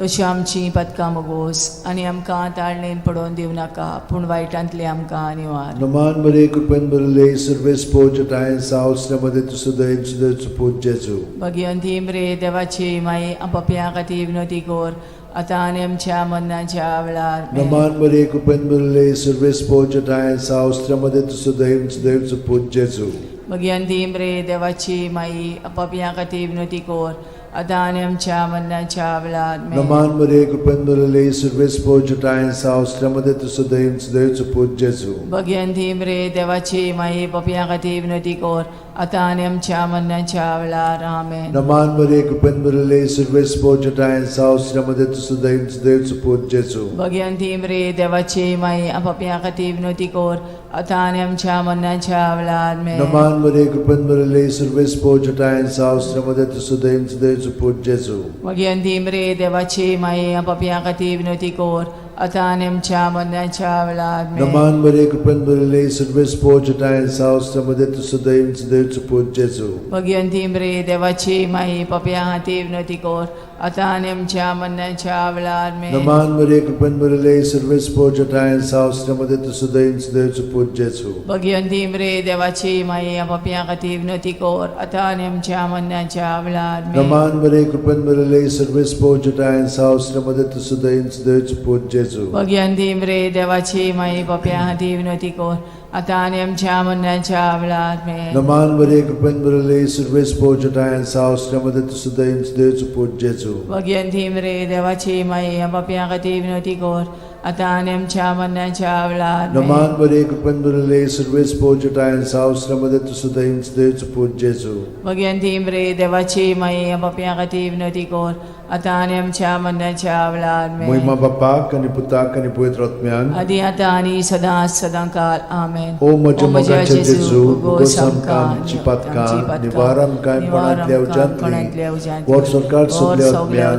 Speaker 1: तशी आमची पदकां मुगोस, आनी आमकां ताळणेन पडोवन दिवं नाका, पूण वायटांतली आमकां निवार.
Speaker 2: नमान बरे कृपेन बरले सर्वेस्पो ठाय साव श्रमदेन तू सुदैव सुदैवचो पूत जेजू.
Speaker 1: भगिवंती मरे देवाची माई, आमो पापयां खातीर विनोदी कोर, आतां आनी आमच्या मरणाच्या वेळार. आमेन.
Speaker 2: नमान बरे कृपेन बरले सर्वेस्पो ठाय साव श्रमदेन तू सुदैव सुदैवचो पूत जेजू.
Speaker 1: भगिवंती मरे देवाची माई, आमो पापयां खातीर विनोदी कोर, आतां आनी आमच्या मरणाच्या वेळार. आमेन.
Speaker 2: नमान बरे कृपेन बरले सर्वेस्पो ठाय साव श्रमदेन तू सुदैव सुदैवचो पूत जेजू.
Speaker 1: भगिवंती मरे देवाची माई, पापयां खातीर विनोदी कोर, आतां आनी आमच्या मरणाच्या वेळार. आमेन.
Speaker 2: नमान बरे कृपेन बरले सर्वेस्पो ठाय साव श्रमदेन तू सुदैव सुदैवचो पूत जेजू.
Speaker 1: भगिवंती मरे देवाची माई, आमो पापयां खातीर विनोदी कोर, आतां आनी आमच्या मरणाच्या वेळार. आमेन.
Speaker 2: नमान बरे कृपेन बरले सर्वेस्पो ठाय साव श्रमदेन तू सुदैव सुदैवचो पूत जेजू.
Speaker 1: भगिवंती मरे देवाची माई, आमो पापयां खातीर विनोदी कोर, आतां आनी आमच्या मरणाच्या वेळार. आमेन.
Speaker 2: नमान बरे कृपेन बरले सर्वेस्पो ठाय साव श्रमदेन तू सुदैव सुदैवचो पूत जेजू.
Speaker 1: भगिवंती मरे देवाची माई, पापयां खातीर विनोदी कोर, आतां आनी आमच्या मरणाच्या वेळार. आमेन.
Speaker 2: नमान बरे कृपेन बरले सर्वेस्पो ठाय साव श्रमदेन तू सुदैव सुदैवचो पूत जेजू.
Speaker 1: भगिवंती मरे देवाची माई, आमो पापयां खातीर विनोदी कोर, आतां आनी आमच्या मरणाच्या वेळार. आमेन.
Speaker 2: नमान बरे कृपेन बरले सर्वेस्पो ठाय साव श्रमदेन तू सुदैव सुदैवचो पूत जेजू. जेजू
Speaker 1: भगयंती रे देवाची माई पप्या हाती विनोदी कोर आता आणि आमच्या मरणाच्या वेळात में
Speaker 2: नमान बरे कृपेन बरले सर्वेस पोजटायन सावस्त्रमध्ये तुसुदैन देवचो पूज जेजू
Speaker 1: भगयंती रे देवाची माई पप्या हाती विनोदी कोर आता आणि आमच्या मरणाच्या वेळात में
Speaker 2: नमान बरे कृपेन बरले सर्वेस पोजटायन सावस्त्रमध्ये तुसुदैन देवचो पूज जेजू
Speaker 1: भगयंती रे देवाची माई पप्या हाती विनोदी कोर आता आणि आमच्या मरणाच्या वेळात में
Speaker 2: महिमा बापाक आणि पुताक आणि पवित्र आत्म्यान
Speaker 1: आदी आता आणि सदा सदांकाल आमेन
Speaker 2: ओ म्हज्या जेजू उगोस आमकां आमची पातकां निवार आमकां कोणांतल्या उज्यांतली वर सरकार सगल्या आत्म्यान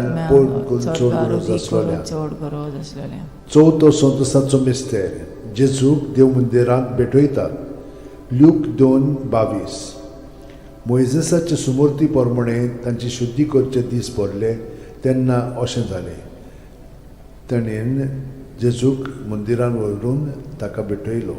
Speaker 1: चोड गरज आसलेल्या
Speaker 2: चवथो संतोसाचो मिस्तेर जेजूक देव मंदिरांत भेटयतात लूक 2:22 मोइजेसाचे सुमूर्ती प्रमाणे तांची शुद्धी करचे दीस पडले तेन्ना अशें जालें ताणेन जेजूक मंदिरांत व्हरून ताका भेटयलो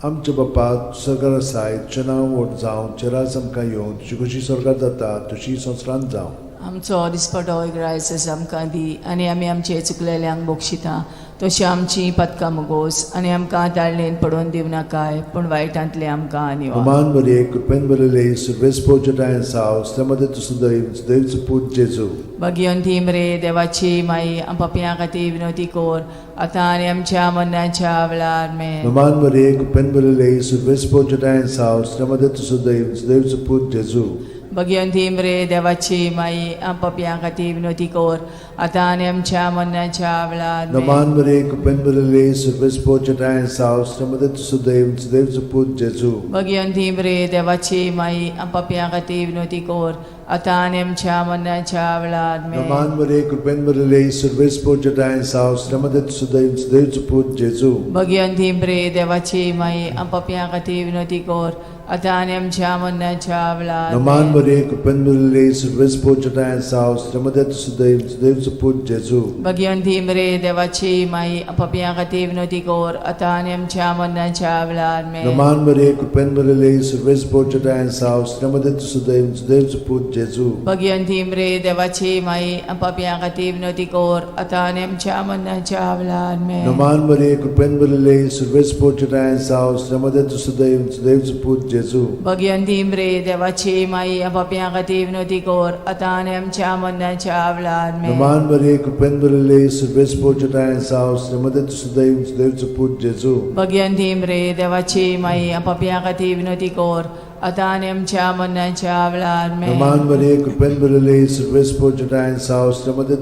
Speaker 2: आमचे बापा सर्गार आसाय तुजें नांव व्हड जावं चेरास आमकां येवं तुजी कशी सर्गार जाता तशी संवसारांत जावं
Speaker 1: आमचो दिसपटो इग्रायस आमकां दी आनी आमी आमचे चुकलेल्यांक बोगशिता तशी आमची पदकां मुगोस आनी आमकां दाळणेन पडोवन दिव नाकाय पूण वायटांतले आमकां निवार
Speaker 2: नमान बरे कृपेन बरले सर्वेस पोजटायन सावस त्यामध्ये देवचो पूज जेजू
Speaker 1: भगयंती रे देवाची माई पप्या खातीर विनोदी कोर आता आनी आमच्या मरणाच्या वेळार में
Speaker 2: नमान बरे कृपेन बरले सर्वेस पोजटायन सावस त्यामध्ये देवचो पूज जेजू
Speaker 1: भगयंती रे देवाची माई पप्या खातीर विनोदी कोर आता आनी आमच्या मरणाच्या वेळार में
Speaker 2: नमान बरे कृपेन बरले सर्वेस पोजटायन सावस त्यामध्ये देवचो पूज जेजू
Speaker 1: भगयंती रे देवाची माई पप्या खातीर विनोदी कोर आता आनी आमच्या मरणाच्या वेळार में
Speaker 2: नमान बरे कृपेन बरले सर्वेस पोजटायन सावस त्यामध्ये देवचो पूज जेजू
Speaker 1: भगयंती रे देवाची माई पप्या खातीर विनोदी कोर आता आनी आमच्या मरणाच्या वेळार
Speaker 2: नमान बरे कृपेन बरले सर्वेस पोजटायन सावस त्यामध्ये देवचो पूज जेजू
Speaker 1: भगयंती रे देवाची माई पप्या खातीर विनोदी कोर आता आनी आमच्या मरणाच्या वेळार में
Speaker 2: नमान बरे कृपेन बरले सर्वेस पोजटायन सावस त्यामध्ये देवचो पूज जेजू
Speaker 1: भगयंती रे देवाची माई पप्या खातीर विनोदी कोर आता आनी आमच्या मरणाच्या वेळार में
Speaker 2: नमान बरे कृपेन बरले सर्वेस पोजटायन सावस त्यामध्ये देवचो पूज जेजू
Speaker 1: भगयंती रे देवाची माई पप्या खातीर विनोदी कोर आता आनी आमच्या मरणाच्या वेळार में
Speaker 2: नमान बरे कृपेन बरले सर्वेस पोजटायन सावस त्यामध्ये देवचो पूज जेजू
Speaker 1: भगयंती रे देवाची माई पप्या खातीर विनोदी कोर आता आनी आमच्या मरणाच्या वेळार में
Speaker 2: नमान बरे कृपेन बरले सर्वेस पोजटायन सावस त्यामध्ये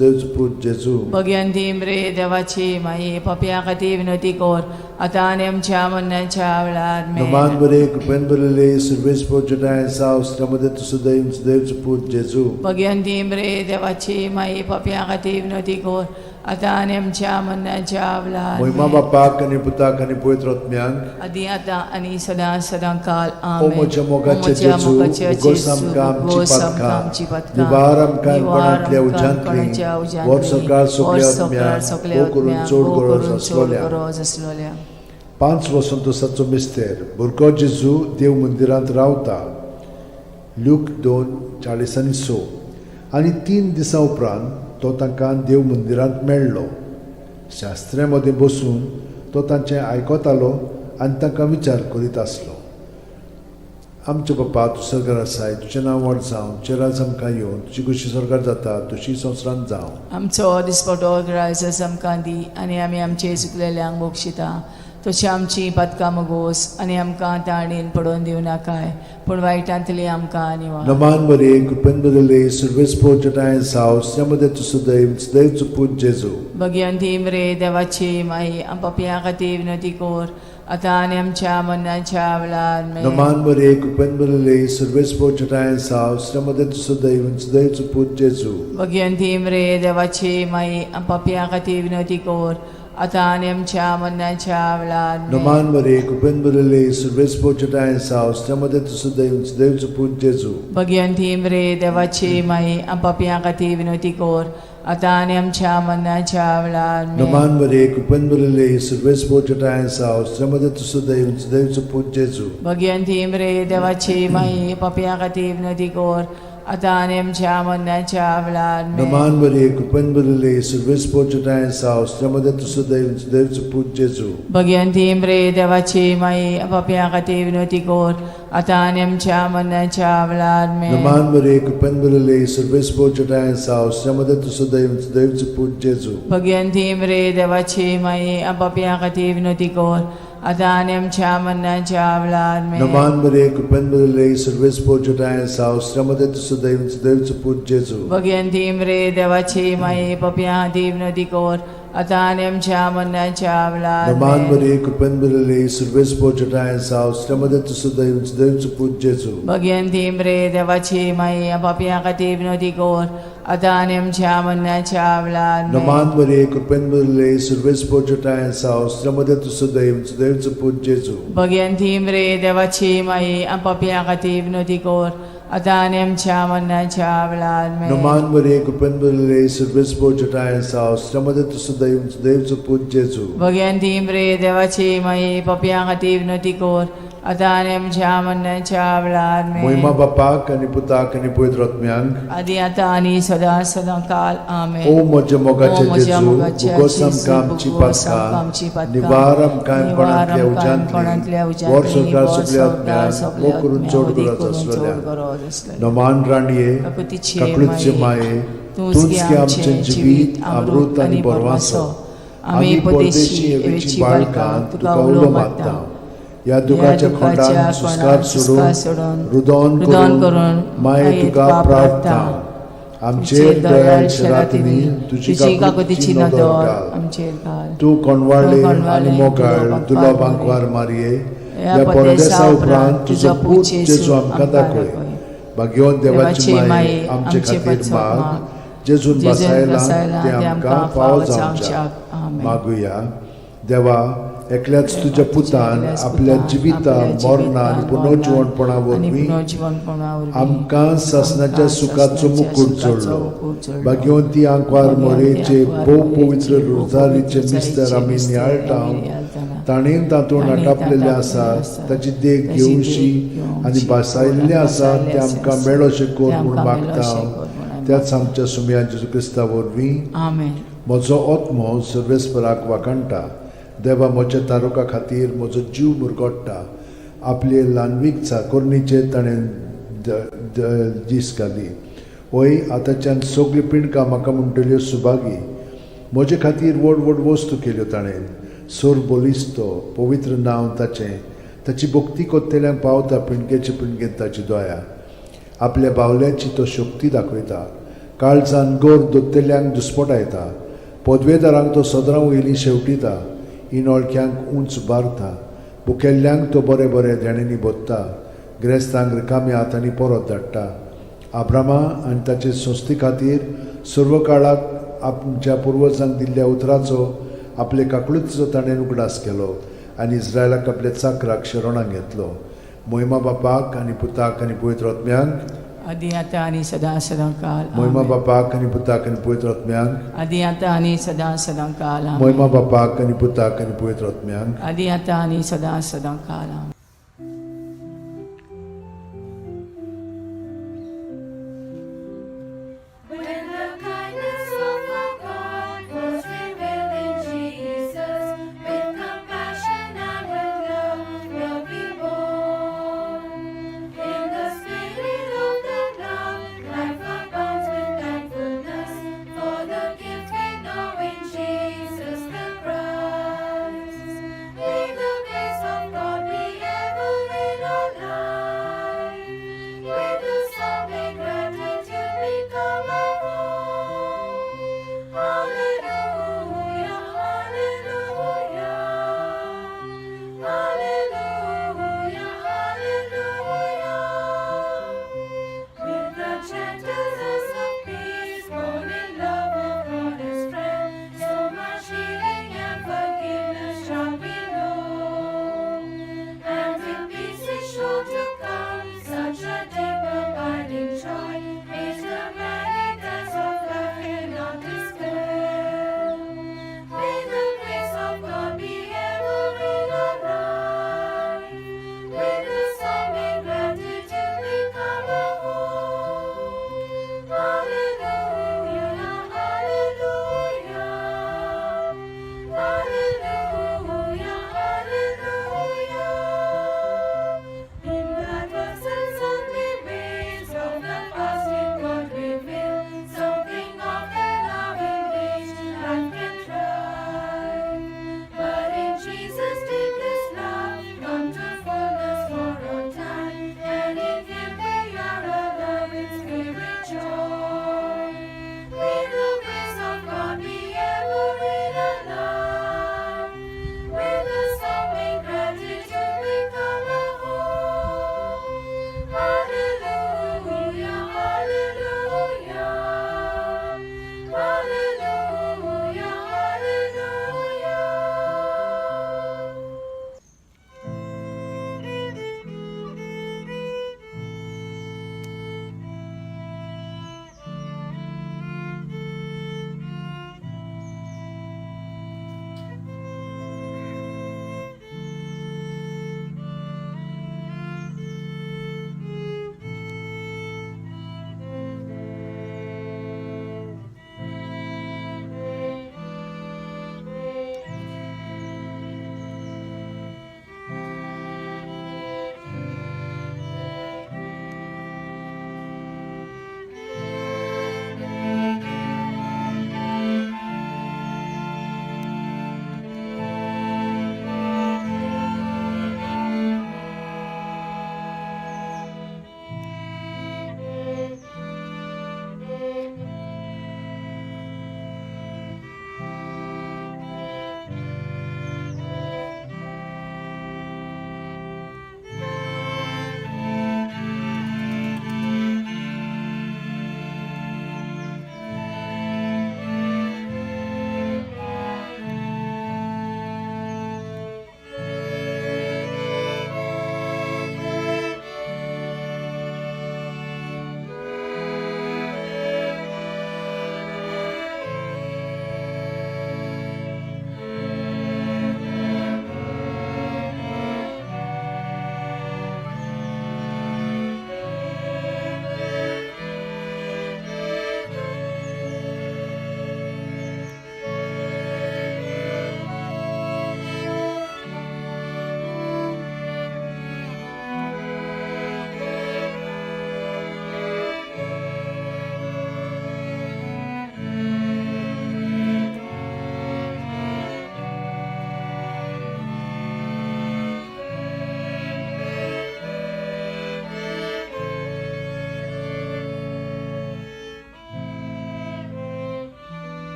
Speaker 2: देवचो पूज जेजू
Speaker 1: भगयंती रे देवाची माई पप्या खातीर विनोदी कोर आता आनी आमच्या मरणाच्या वेळार में
Speaker 2: नमान बरे कृपेन बरले सर्वेस पोजटायन सावस त्यामध्ये देवचो पूज जेजू
Speaker 1: भगयंती रे देवाची माई पप्या खातीर विनोदी कोर आता आनी आमच्या मरणाच्या वेळार
Speaker 2: महिमा बापाक आणि पुताक आणि पवित्र आत्म्यांक
Speaker 1: आदी आता आनी सदा सदांकाल
Speaker 2: ओ
Speaker 1: आमेन
Speaker 2: म्हज्या मोगाचे जेजू उगोस आमकां आमची पातकां निवार आमकां कोणांतल्या उज्यांतली वर सरकार सगल्या आत्म्यान करून चोड गरज आसलोल्या 5 वसंतोसाचो मिस्तेर भुरगो जेजू देव मंदिरांत रावता लूक 2:40-6 आनी 3 दिसां उपरांत तो तांकां देव मंदिरांत मेळ्ळो शास्त्र्यां मदीं बसून तो तांचें आयकतालो आनी तांकां विचार करीत आसलो आमचे बापा तूं सर्गार आसाय तुजें नांव व्हड जावं चेरास आमकां येवं तुजी कशी सर्गार जाता तशी संवसारांत जावं
Speaker 1: आमचो दिसपटो ग्रायस आमकां दी आनी आमी आमचे चुकलेल्यांक बोगशिता तशी आमची पदकां मुगोस आनी आमकां ताळणेन पडोवन दिव नाकाय पूण वायटांतली आमकां निवार
Speaker 2: नमान बरे कृपेन बरले सर्वेस पोजटायन सावस त्यामध्ये देवचो पूज जेजू
Speaker 1: भगयंती रे देवाची माई पप्या खातीर विनोदी कोर आता आनी आमच्या मरणाच्या वेळार में
Speaker 2: नमान बरे कृपेन बरले सर्वेस पोजटायन सावस त्यामध्ये देवचो पूज जेजू
Speaker 1: भगयंती रे देवाची माई पप्या खातीर विनोदी कोर आता आनी आमच्या मरणाच्या वेळार में
Speaker 2: नमान बरे कृपेन बरले सर्वेस पोजटायन सावस त्यामध्ये देवचो पूज जेजू
Speaker 1: भगयंती रे देवाची माई पप्या खातीर विनोदी कोर आता आनी आमच्या मरणाच्या वेळार में
Speaker 2: नमान बरे कृपेन बरले सर्वेस पोजटायन सावस त्यामध्ये देवचो पूज जेजू
Speaker 1: भगयंती रे देवाची माई पप्या खातीर विनोदी कोर आता आणि आमच्या मरणाच्या वेळार
Speaker 2: Naman Maria, Kupen Bulile, Silves Pochatan South, Stamada to Sudaim, Devs Put Jesu.
Speaker 1: Bhagwanti म्रे देवाची माई आपापल्या खाती विनंती कर आता आणि आमच्या मरणाच्या वेळार
Speaker 2: Naman Maria, Kupen Bulile, Silves Pochatan South, Stamada to Sudaim, Devs Put Jesu.
Speaker 1: Bhagwanti म्रे देवाची माई आपापल्या खाती विनंती कर आता आणि आमच्या मरणाच्या वेळार
Speaker 2: Naman Maria, Kupen Bulile, Silves Pochatan South, Stamada to Sudaim, Devs Put Jesu.
Speaker 1: Bhagwanti म्रे देवाची माई आपापल्या खाती विनंती कर आता आणि आमच्या मरणाच्या वेळार
Speaker 2: Naman Maria, Kupen Bulile, Silves Pochatan South, Stamada to Sudaim, Devs Put Jesu.
Speaker 1: Bhagwanti म्रे देवाची माई आपापल्या खाती विनंती कर आता आणि आमच्या मरणाच्या वेळार
Speaker 2: Naman Maria, Kupen Bulile, Silves Pochatan South, Stamada to Sudaim, Devs Put Jesu.
Speaker 1: Bhagwanti म्रे देवाची माई आपापल्या खाती विनंती कर आता आणि आमच्या मरणाच्या वेळार
Speaker 2: Naman Maria, Kupen Bulile, Silves Pochatan South, Stamada to Sudaim, Devs Put Jesu.
Speaker 1: Bhagwanti म्रे देवाची माई आपापल्या खाती विनंती कर आता आणि आमच्या मरणाच्या वेळार
Speaker 2: Moima Bapak and Putak and Puitrotmiang.
Speaker 1: आधी आता आणि सदा सदा काल आमेन.
Speaker 2: O Moja Mogacha
Speaker 1: O Moja
Speaker 2: Jesu,
Speaker 1: Mogacha
Speaker 2: Bugosam
Speaker 1: Jesu,
Speaker 2: Kam
Speaker 1: Bugosam
Speaker 2: Chipatka,
Speaker 1: Kam Chipatka,
Speaker 2: Nivaram Kam Panantlia
Speaker 1: Nivaram Kam Panantlia
Speaker 2: Ujantli,
Speaker 1: Ujantli,
Speaker 2: Warsokar
Speaker 1: Warsokar
Speaker 2: Subliatmiang,
Speaker 1: Subliatmiang,
Speaker 2: Mokurun Chod
Speaker 1: Odi
Speaker 2: Guras
Speaker 1: Kurun
Speaker 2: Aslalya.
Speaker 1: Chod Guras Aslalya.
Speaker 2: Naman Raniye,
Speaker 1: Kakutiche
Speaker 2: Kaklutche Mae, Tunski Amche Jivit, Amrut आणि Borwaso, आम्ही परदेशी एवेची बाळकां तुका उलो मागता. या दुखाच्या खोंडान सुस्कार सोडून रुदोन करून माये तुका प्रार्थना. आमचेर दयाळ शरातिनी तुझी काकुतीची नदर घाल.
Speaker 1: आमचेर घाल.
Speaker 2: तू कोणवाळे आणि मोगाळ तुला बांकवार मारये. या परदेसा उपरांत तुझो पूत जेजू आमकां दाखय. भाग्यवान देवाची माये आमचे खातीर माग. जेजून बसायला ते आमकां फावो जावच्याक मागुया. देवा, एकल्याच तुझ्या पुतान आपल्या जिविता मरणा आणि पुनर्जीवनपणा वरवीं आमकां सासणाच्या सुखाचो मुकुट जोडलो. भाग्यवंती आंकवार मोरेचे भोव पवित्र रोजारीचे मिस्तर आमी नियाळटाव. ताणेन तातूंत आटापलेले आसा ताची देख घेवशी आनी बसायल्ले आसा ते आमकां मेळोशे कोर म्हूण मागता. त्याच आमच्या सुमया जेजू क्रिस्ता वरवीं
Speaker 1: आमेन.
Speaker 2: म्हजो आत्मो सर्वेस्पराक वाकणटा. देवा, म्हज्या तारुका खातीर म्हजो जीव मुरगोडटा. आपले ल्हानवीक चाकोरणीचे ताणें दीस घाली. वय आतांच्यान सगळी पिणकां म्हाका म्हणटल्यो सुभागी. म्हजे खातीर व्हड व्हड वस्तू केल्यो ताणें. सोर बोलिस्तो, पवित्र नांव ताचें. ताची भक्ती कोत्तेल्यांक पावता पिणकेचे पिणकेन ताची दोया. आपल्या बावल्याची तो शक्ती दाखयता. काळजान गोर दोत्तेल्यांक दुस्पटायता. पदवेदारांक तो सदरां वयलीं शेवटिता. इनोळख्यांक उंच बारता. भुकेल्ल्यांक तो बरे बरे देणेनी बोदता. गिरेस्तांक रिकाम्या हातांनी परत धाडटा. आब्रामा आनी ताचे संस्थे खातीर सर्व काळाक आमच्या पुर्वजांक दिल्ल्या उतराचो आपले काकळूचो ताणें उगडास केलो आनी इस्रायलाक आपल्या चाकराक शरणांत घेतलो. मोहिमा बापाक आनी पुताक आनी पवित्र आत्म्यांक.
Speaker 1: आदी आता आणि सदा सदा काल
Speaker 2: मोहिमा बापाक आनी पुताक आनी पवित्र आत्म्यांक.
Speaker 1: आदी आता आणि सदा सदा काल
Speaker 2: मोहिमा बापाक आनी पुताक आनी पवित्र आत्म्यांक.
Speaker 1: आदी आता आणि सदा सदा काल
Speaker 4: When the kindness of our God was revealed in Jesus, with compassion and with love will be born. In the spirit of the Lord, life abounds with thankfulness for the gift we know in Jesus the Christ. May the grace of God be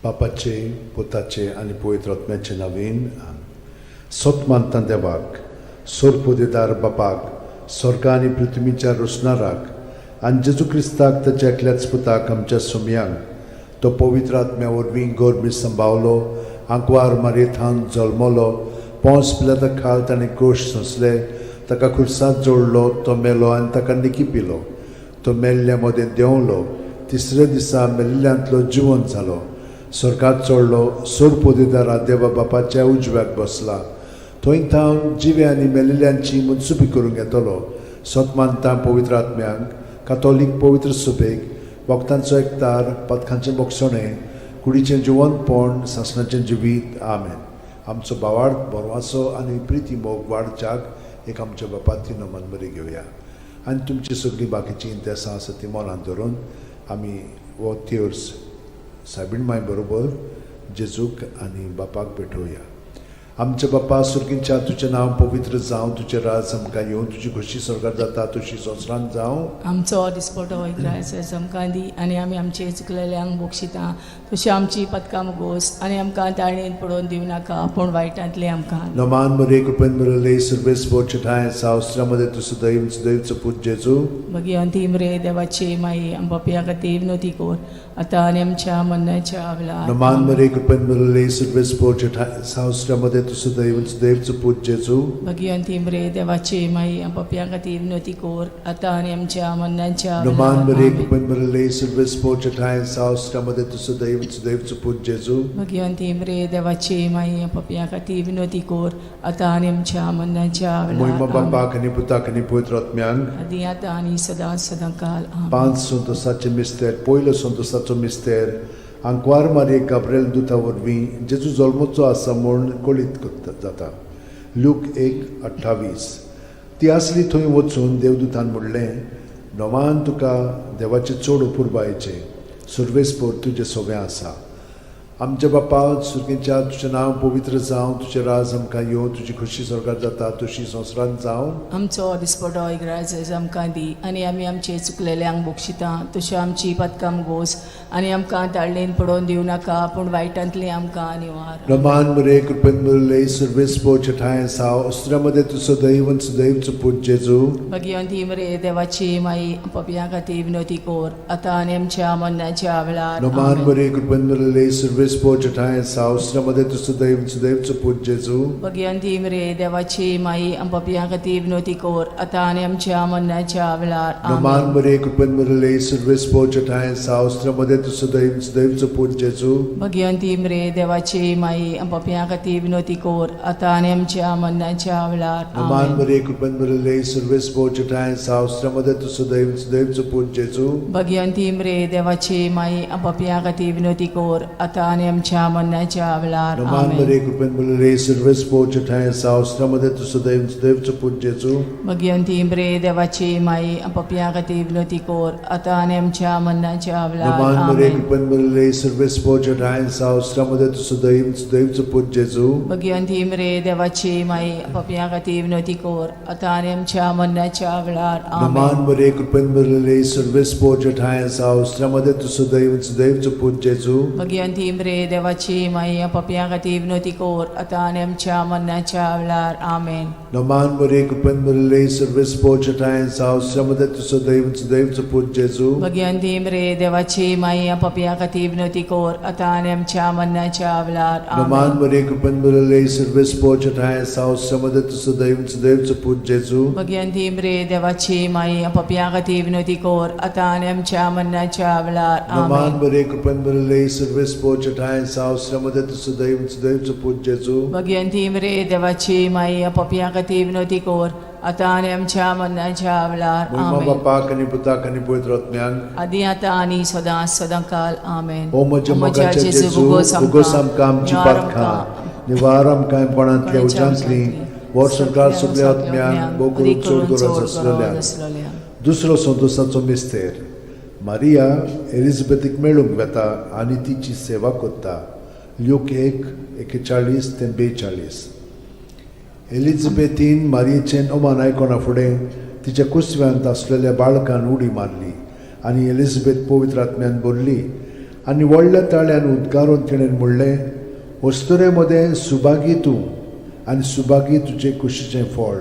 Speaker 2: बापाचे पुताचे आनी पवित्र आत्म्याचे नांवेन सोतमानता देवाक सोरपोदेदार बापाक स्वर्गा आनी पृथ्वीच्या रोसणाराक आनी जेजू क्रिस्ताक ताच्या एकल्याच पुताक आमच्या सोमयांक तो पवित्र आत्म्या वरवीं गोरबी सांबावलो आंकवार मारयेंत जल्मलो पोंस पिलाता खाल ताणें कोश सोंसले ताका खुर्सांत जोडलो तो मेलो आनी ताका निकिपिलो तो मेल्ल्या मदें देंवलो तिसऱ्या दिसा मेल्ल्यांतलो जिवंत जालो स्वर्गांत चडलो सोरपोदेदारा देवा बापाच्या उजव्याक बसला थंय थावन जिवे आनी मेल्लेल्यांची मुनसुबी करूंक येतलो सोतमानता पवित्र आत्म्यांक कातोलीक पवित्र सुबेक वखदांचो एकतार पथकांचें बोगसणें कुडीचें जिवंतपण सासणाचें जिवीत आमेन आमचो बावार्थ बोरवासो आनी प्रिती मोग वाडच्याक एक आमच्या बापाची नमन बरी घेवया आनी तुमची सगळी बाकीची इंतेसां आसा ती मनांत धरून आमी वो तिर्स सायबीण माय बरोबर जेजूक आनी बापाक भेटोवया आमचे बापा सुर्गींच्या तुजें नांव पवित्र जावं तुजें राज आमकां येवं तुजी खुशी स्वर्गांत जाता तशी संवसारांत जावं
Speaker 1: आमचो दिसपटो वैग्रायस आमकां दी आनी आमी आमचे चुकलेल्यांक बोगशिता तशी आमची पदकां मुगोस आनी आमकां ताळणेन पडोवन दिवं नाका पूण वायटांतले आमकां
Speaker 2: नमान मरे कृपेन मरले सर्वेस बोचठाय सावस्त्रामध्ये तुझं दैवचं पूज जेजू
Speaker 1: मगी अंतिम रे देवाचे माई आम बापया खातीर विनोती कोर आतां आनी आमच्या मरणाच्या वेळार
Speaker 2: नमान मरे कृपेन मरले सर्वेस बोचठाय सावस्त्रामध्ये तुझं दैवचं पूज जेजू
Speaker 1: मगी अंतिम रे देवाचे माई आम बापया खातीर विनोती कोर आतां आनी आमच्या मरणाच्या
Speaker 2: नमान मरे
Speaker 1: वेळार
Speaker 2: कृपेन मरले सर्वेस बोचठाय सावस्त्रामध्ये तुझं दैवचं पूज जेजू
Speaker 1: मगी अंतिम रे देवाचे माई आम बापया खातीर विनोती कोर आतां आनी आमच्या मरणाच्या
Speaker 2: महिमा
Speaker 1: वेळार
Speaker 2: बापाक आनी पुताक आनी पवित्र आत्म्यांक
Speaker 1: आदी आतां आनी सदां काल आमेन.
Speaker 2: 5 संतोसाचे मिस्तेर पयलो संतोसाचो मिस्तेर आंकवार मारये गाब्रिएल दुता वरवीं जेजू जल्मोचो आसा म्हूण कळीत जाता लूक 1:28 ती आसली थंय वचून देवदूतान म्हणलें नोमान तुका देवाचे चड अपुरबायेचे सुर्वेस्पोर तुजें सगळें आसा आमच्या बापा सुर्गेच्या तुजें नांव पवित्र जावं तुजें राज आमकां येवं तुजी खुशी स्वर्गांत जाता तशी संवसारांत जावं
Speaker 1: आमचो दिसपटो इग्रायज आमकां दी आनी आमी आमचे चुकलेल्यांक बोगशिता तशें आमची पदकां मुगोस आनी आमकां ताळणेन पडोवन दिवं नाका पूण वायटांतले आमकां निवार
Speaker 2: नमान मरे कृपेन मरले सर्वेस्पोर ठाय साव अस्त्रामध्ये तुझं दैवचं पूज जेजू
Speaker 1: भगवंती मरे देवाची माई पपया खातीर विनोती कोर आतां आनी आमच्या मरणाच्या वेळार
Speaker 2: नमान
Speaker 1: आमेन.
Speaker 2: मरे कृपेन मरले सर्वेस्पोर ठाय साव अस्त्रामध्ये तुझं दैवचं पूज जेजू
Speaker 1: भगवंती मरे देवाची माई पपया खातीर विनोती कोर आतां आनी आमच्या मरणाच्या वेळार
Speaker 2: नमान
Speaker 1: आमेन.
Speaker 2: मरे कृपेन मरले सर्वेस्पोर ठाय साव अस्त्रामध्ये तुझं दैवचं पूज जेजू
Speaker 1: भगवंती मरे देवाची माई पपया खातीर विनोती कोर आतां आनी आमच्या मरणाच्या वेळार
Speaker 2: नमान
Speaker 1: आमेन.
Speaker 2: मरे कृपेन मरले सर्वेस्पोर ठाय साव अस्त्रामध्ये तुझं दैवचं पूज जेजू
Speaker 1: भगवंती मरे देवाची माई पपया खातीर विनोती कोर आतां आनी आमच्या मरणाच्या वेळार
Speaker 2: नमान
Speaker 1: आमेन.
Speaker 2: मरे कृपेन मरले सर्वेस्पोर ठाय साव अस्त्रामध्ये तुझं दैवचं पूज जेजू
Speaker 1: भगवंती मरे देवाची माई पपया खातीर विनोती कोर आतां आनी आमच्या मरणाच्या वेळार
Speaker 2: नमान मरे
Speaker 1: आमेन.
Speaker 2: कृपेन मरले सर्वेस्पोर ठाय साव अस्त्रामध्ये तुझं दैवचं पूज जेजू
Speaker 1: भगवंती मरे देवाची माई पपया खातीर विनोती कोर आतां आनी आमच्या मरणाच्या वेळार
Speaker 2: नमान
Speaker 1: आमेन.
Speaker 2: मरे कृपेन मरले सर्वेस्पोर ठाय साव अस्त्रामध्ये तुझं दैवचं पूज जेजू
Speaker 1: भगवंती मरे देवाची माई पपया खातीर विनोती कोर आतां आनी आमच्या मरणाच्या वेळार आमेन.
Speaker 2: नमान मरे कृपेन मरले सर्वेस्पोर ठाय साव अस्त्रामध्ये तुझं दैवचं पूज जेजू
Speaker 1: भगवंती मरे देवाची माई पपया खातीर विनोती कोर आतां आनी आमच्या मरणाच्या वेळार
Speaker 2: नमान
Speaker 1: आमेन.
Speaker 2: मरे कृपेन मरले सर्वेस्पोर ठाय साव अस्त्रामध्ये तुझं दैवचं पूज जेजू
Speaker 1: भगवंती मरे देवाची माई पपया खातीर विनोती कोर आतां आनी आमच्या मरणाच्या वेळार
Speaker 2: नमान
Speaker 1: आमेन.
Speaker 2: मरे कृपेन मरले सर्वेस्पोर ठाय साव अस्त्रामध्ये तुझं दैवचं पूज जेजू
Speaker 1: भगवंती मरे देवाची माई पपया खातीर विनोती कोर आतां आनी आमच्या मरणाच्या वेळार
Speaker 2: महिमा
Speaker 1: आमेन.
Speaker 2: बापाक आनी पुताक आनी पवित्र आत्म्यांक
Speaker 1: आदी आतां आनी सदां काल आमेन.
Speaker 2: ओ म्हज्या मोगाचे जेजू उगोस आमकां आमची पातखां निवार आमकां कोणांतल्या उज्यांतली वर सरकार सगळ्या आत्म्यांक भोव करून चड गरज आसलेल्या दुसरो संतोसाचो मिस्तेर मारिया एलिझाबेथीक मेळूंक वेता आनी तिची सेवा करता लूक 1:41-42 एलिझाबेथीन मारयेचें ओमान आयकोना फुडें तिच्या कुसव्यांत आसलेल्या बाळकान उडी मारली आनी एलिझाबेथ पवित्र आत्म्यान बोल्ली आनी व्हडल्या ताळ्यान उद्गारून तिणें म्हणलें, वस्तुरे मदें सुभागी तूं आनी सुभागी तुजें कुशीचें फळ.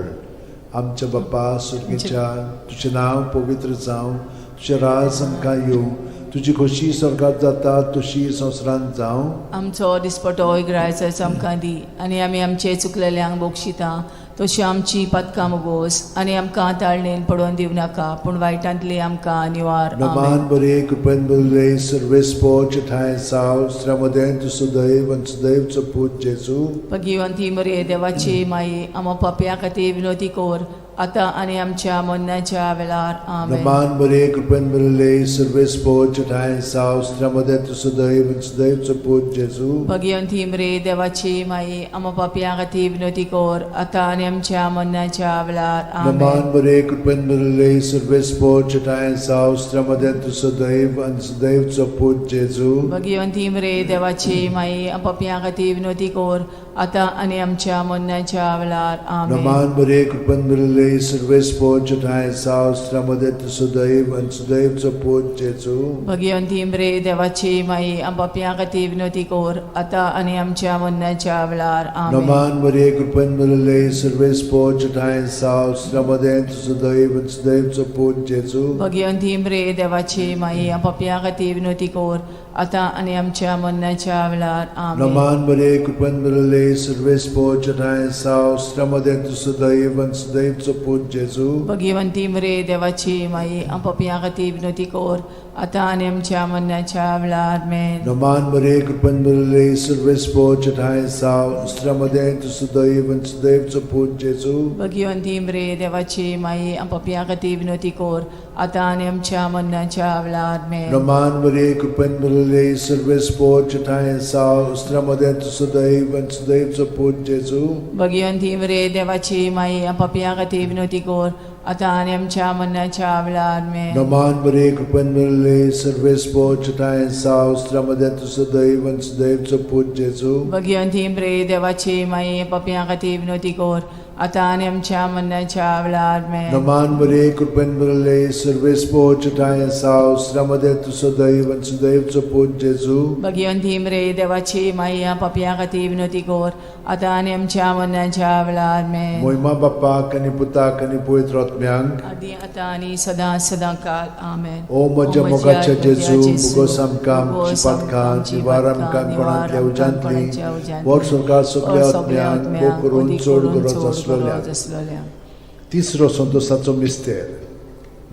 Speaker 2: आमच्या बाप्पा सुर्गेच्या, तुजें नांव पवित्र जावं, तुजें राज आमकां येवं, तुजी खोशी स्वर्गांत जाता तशी संवसारांत जावं.
Speaker 1: आमचो दिसपटो इग्रायचो आमकां दी, आनी आमी आमचे चुकलेल्यांक बोगशिता तशी आमची पदकां मोगोस, आनी आमकां ताळणेन पडोवन दिवं नाका, पूण वायटांतली आमकां निवार.
Speaker 2: नमान बरे कृपेन बरले सर्वेस्पो ठाय साव श्रमदेन तु सदैव आनी सदैवचो पूत जेजू.
Speaker 1: भगिवंती मरे देवाची माई, आमो पाप्या खातीर विनोदी कोर, आतां आनी आमच्या मरणाच्या वेळार. आमेन.
Speaker 2: नमान बरे कृपेन बरले सर्वेस्पो ठाय साव श्रमदेन तु सदैव आनी सदैवचो पूत जेजू.
Speaker 1: भगिवंती मरे देवाची माई, आमो पाप्या खातीर विनोदी कोर, आतां आनी आमच्या मरणाच्या वेळार. आमेन.
Speaker 2: नमान बरे कृपेन बरले सर्वेस्पो ठाय साव श्रमदेन तु सदैव आनी सदैवचो पूत जेजू.
Speaker 1: भगिवंती मरे देवाची माई, आमो पाप्या खातीर विनोदी कोर, आतां आनी आमच्या मरणाच्या वेळार. आमेन.
Speaker 2: नमान बरे कृपेन बरले सर्वेस्पो ठाय साव श्रमदेन तु सदैव आनी सदैवचो पूत जेजू.
Speaker 1: भगिवंती मरे देवाची माई, आमो पाप्या खातीर विनोदी कोर, आतां आनी आमच्या मरणाच्या वेळार. आमेन.
Speaker 2: नमान बरे कृपेन बरले सर्वेस्पो ठाय साव श्रमदेन तु सदैव आनी सदैवचो पूत जेजू.
Speaker 1: भगिवंती मरे देवाची माई, आमो पाप्या खातीर विनोदी कोर, आतां आनी आमच्या मरणाच्या वेळार. आमेन.
Speaker 2: नमान बरे कृपेन बरले सर्वेस्पो ठाय साव श्रमदेन तु सदैव आनी सदैवचो पूत जेजू.
Speaker 1: भगिवंती मरे देवाची माई, आमो पाप्या खातीर विनोदी कोर, आतां आनी आमच्या मरणाच्या वेळार. आमेन.
Speaker 2: नमान बरे कृपेन बरले सर्वेस्पो ठाय साव श्रमदेन तु सदैव आनी सदैवचो पूत जेजू.
Speaker 1: भगिवंती मरे देवाची माई, आमो पाप्या खातीर विनोदी कोर, आतां आनी आमच्या मरणाच्या वेळार. आमेन.
Speaker 2: नमान बरे कृपेन बरले सर्वेस्पो ठाय साव श्रमदेन तु सदैव आनी सदैवचो पूत जेजू.
Speaker 1: भगिवंती मरे देवाची माई, आमो पाप्या खातीर विनोदी कोर, आतां आनी आमच्या मरणाच्या वेळार. आमेन.
Speaker 2: नमान बरे कृपेन बरले सर्वेस्पो ठाय साव श्रमदेन तु सदैव आनी सदैवचो पूत जेजू.
Speaker 1: भगिवंती मरे देवाची माई, आमो पाप्या खातीर विनोदी कोर, आतां आनी आमच्या मरणाच्या वेळार. आमेन.
Speaker 2: नमान बरे कृपेन बरले सर्वेस्पो ठाय साव श्रमदेन तु सदैव आनी सदैवचो पूत जेजू.
Speaker 1: भगिवंती मरे देवाची माई, आमो पाप्या खातीर विनोदी कोर, आतां आनी आमच्या मरणाच्या वेळार. आमेन.
Speaker 2: मोहिमा बापाक आनी पुताक आनी पवित्र आत्म्यांक.
Speaker 1: आदी आतां आनी सदां काळ. आमेन.
Speaker 2: ओ म्हज्या मोगाच्या जेजू, मुगोस आमकां आमची पातकां, निवार आमकां कोणांतल्या उज्यांतली, वर स्वर्गांत सगळ्या आत्म्यांक, भोव करून चड गरज आसलेल्या. तिसरो संतोशाचो मिस्तेर.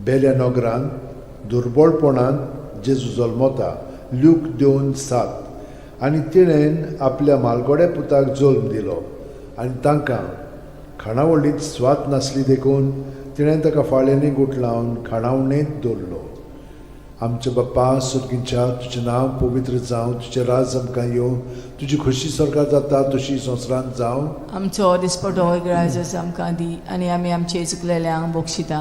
Speaker 2: बेल्या नगरांत दुर्बळपणान जेजू जल्मता. ल्यूक 2:7. आनी तिणेन आपल्या मालगोड्या पुताक जल्म दिलो, आनी तांकां खाणावळींत स्वात नासली देखून तिणें ताका फाळ्यांनी गुट लावन खाणावणेंत दवरलो. आमच्या बाप्पा सुर्गीच्या, तुजें नांव पवित्र जावं, तुजें राज आमकां येवं, तुजी खोशी स्वर्गांत जाता तशी संवसारांत जावं.
Speaker 1: आमचो दिसपटो इग्रायजो आमकां दी, आनी आमी आमचे चुकलेल्यांक बोगशिता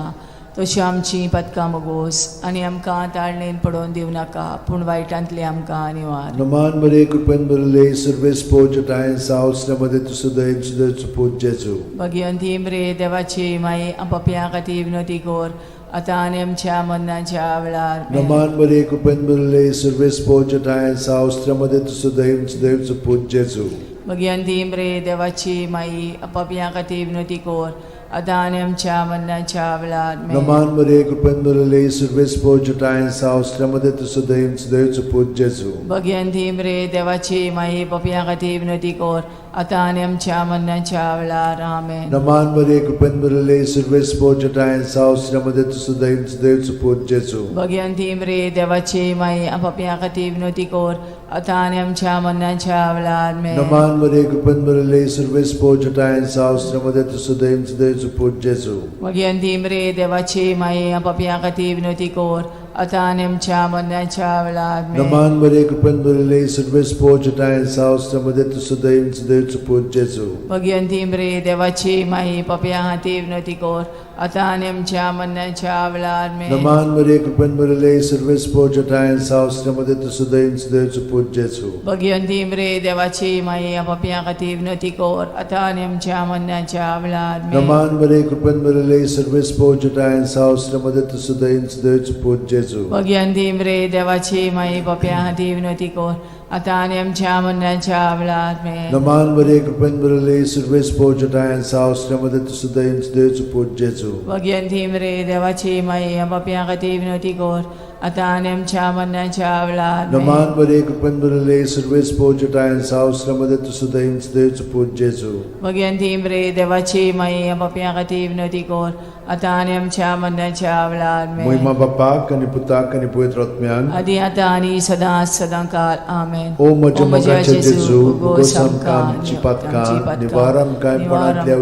Speaker 1: तशी आमची पदकां मोगोस, आनी आमकां ताळणेन पडोवन दिवं नाका, पूण वायटांतली आमकां निवार.
Speaker 2: नमान बरे कृपेन बरले सर्वेस्पो ठाय साव श्रमदेन तु सदैव सदैवचो पूत जेजू.
Speaker 1: भगिवंती मरे देवाची माई, आमो पाप्या खातीर विनोदी कोर, आतां आनी आमच्या मरणाच्या वेळार. आमेन.
Speaker 2: नमान बरे कृपेन बरले सर्वेस्पो ठाय साव श्रमदेन तु सदैव सदैवचो पूत जेजू.
Speaker 1: भगिवंती मरे देवाची माई, आमो पाप्या खातीर विनोदी कोर, आतां आनी आमच्या मरणाच्या वेळार. आमेन.
Speaker 2: नमान बरे कृपेन बरले सर्वेस्पो ठाय साव श्रमदेन तु सदैव सदैवचो पूत जेजू.
Speaker 1: भगिवंती मरे देवाची माई, पाप्या खातीर विनोदी कोर, आतां आनी आमच्या मरणाच्या वेळार. आमेन.
Speaker 2: नमान बरे कृपेन बरले सर्वेस्पो ठाय साव श्रमदेन तु सदैव सदैवचो पूत जेजू.
Speaker 1: भगिवंती मरे देवाची माई, आमो पाप्या खातीर विनोदी कोर, आतां आनी आमच्या मरणाच्या वेळार. आमेन.
Speaker 2: नमान बरे कृपेन बरले सर्वेस्पो ठाय साव श्रमदेन तु सदैव सदैवचो पूत जेजू.
Speaker 1: भगिवंती मरे देवाची माई, आमो पाप्या खातीर विनोदी कोर, आतां आनी आमच्या मरणाच्या वेळार. आमेन.
Speaker 2: नमान बरे कृपेन बरले सर्वेस्पो ठाय साव श्रमदेन तु सदैव सदैवचो पूत जेजू.
Speaker 1: भगिवंती मरे देवाची माई, पाप्या खातीर विनोदी कोर, आतां आनी आमच्या मरणाच्या वेळार. आमेन.
Speaker 2: नमान बरे कृपेन बरले सर्वेस्पो ठाय साव श्रमदेन तु सदैव सदैवचो पूत जेजू.
Speaker 1: भगिवंती मरे देवाची माई, आमो पाप्या खातीर विनोदी कोर, आतां आनी आमच्या मरणाच्या वेळार. आमेन.
Speaker 2: नमान बरे कृपेन बरले सर्वेस्पो ठाय साव श्रमदेन तु सदैव सदैवचो पूत जेजू. जेजू
Speaker 1: भगयंती रे देवाची माई पप्या हाती विनोती कोर आता आणि आमच्या मनाच्या आवलाद मे
Speaker 2: नमान बरे कृपेन बरले सर्वेस पोजटायन सावस्त्रमध्ये तुसुदैन देवचो पूज जेजू
Speaker 1: भगयंती रे देवाची माई पप्या हाती विनोती कोर आता आणि आमच्या मनाच्या आवलाद मे
Speaker 2: नमान बरे कृपेन बरले सर्वेस पोजटायन सावस्त्रमध्ये तुसुदैन देवचो पूज जेजू
Speaker 1: भगयंती रे देवाची माई पप्या हाती विनोती कोर आता आणि आमच्या मनाच्या आवलाद मे
Speaker 2: महिमा बापाक आणि पुताक आणि पवित्र आत्म्यांक
Speaker 1: आधी आता आणि सदा सदांकाळ आमेन
Speaker 2: ओ म्हज्या मोगाचे जेजू उगोस आमकां आमची पातकां निवार आमकां पणांतल्या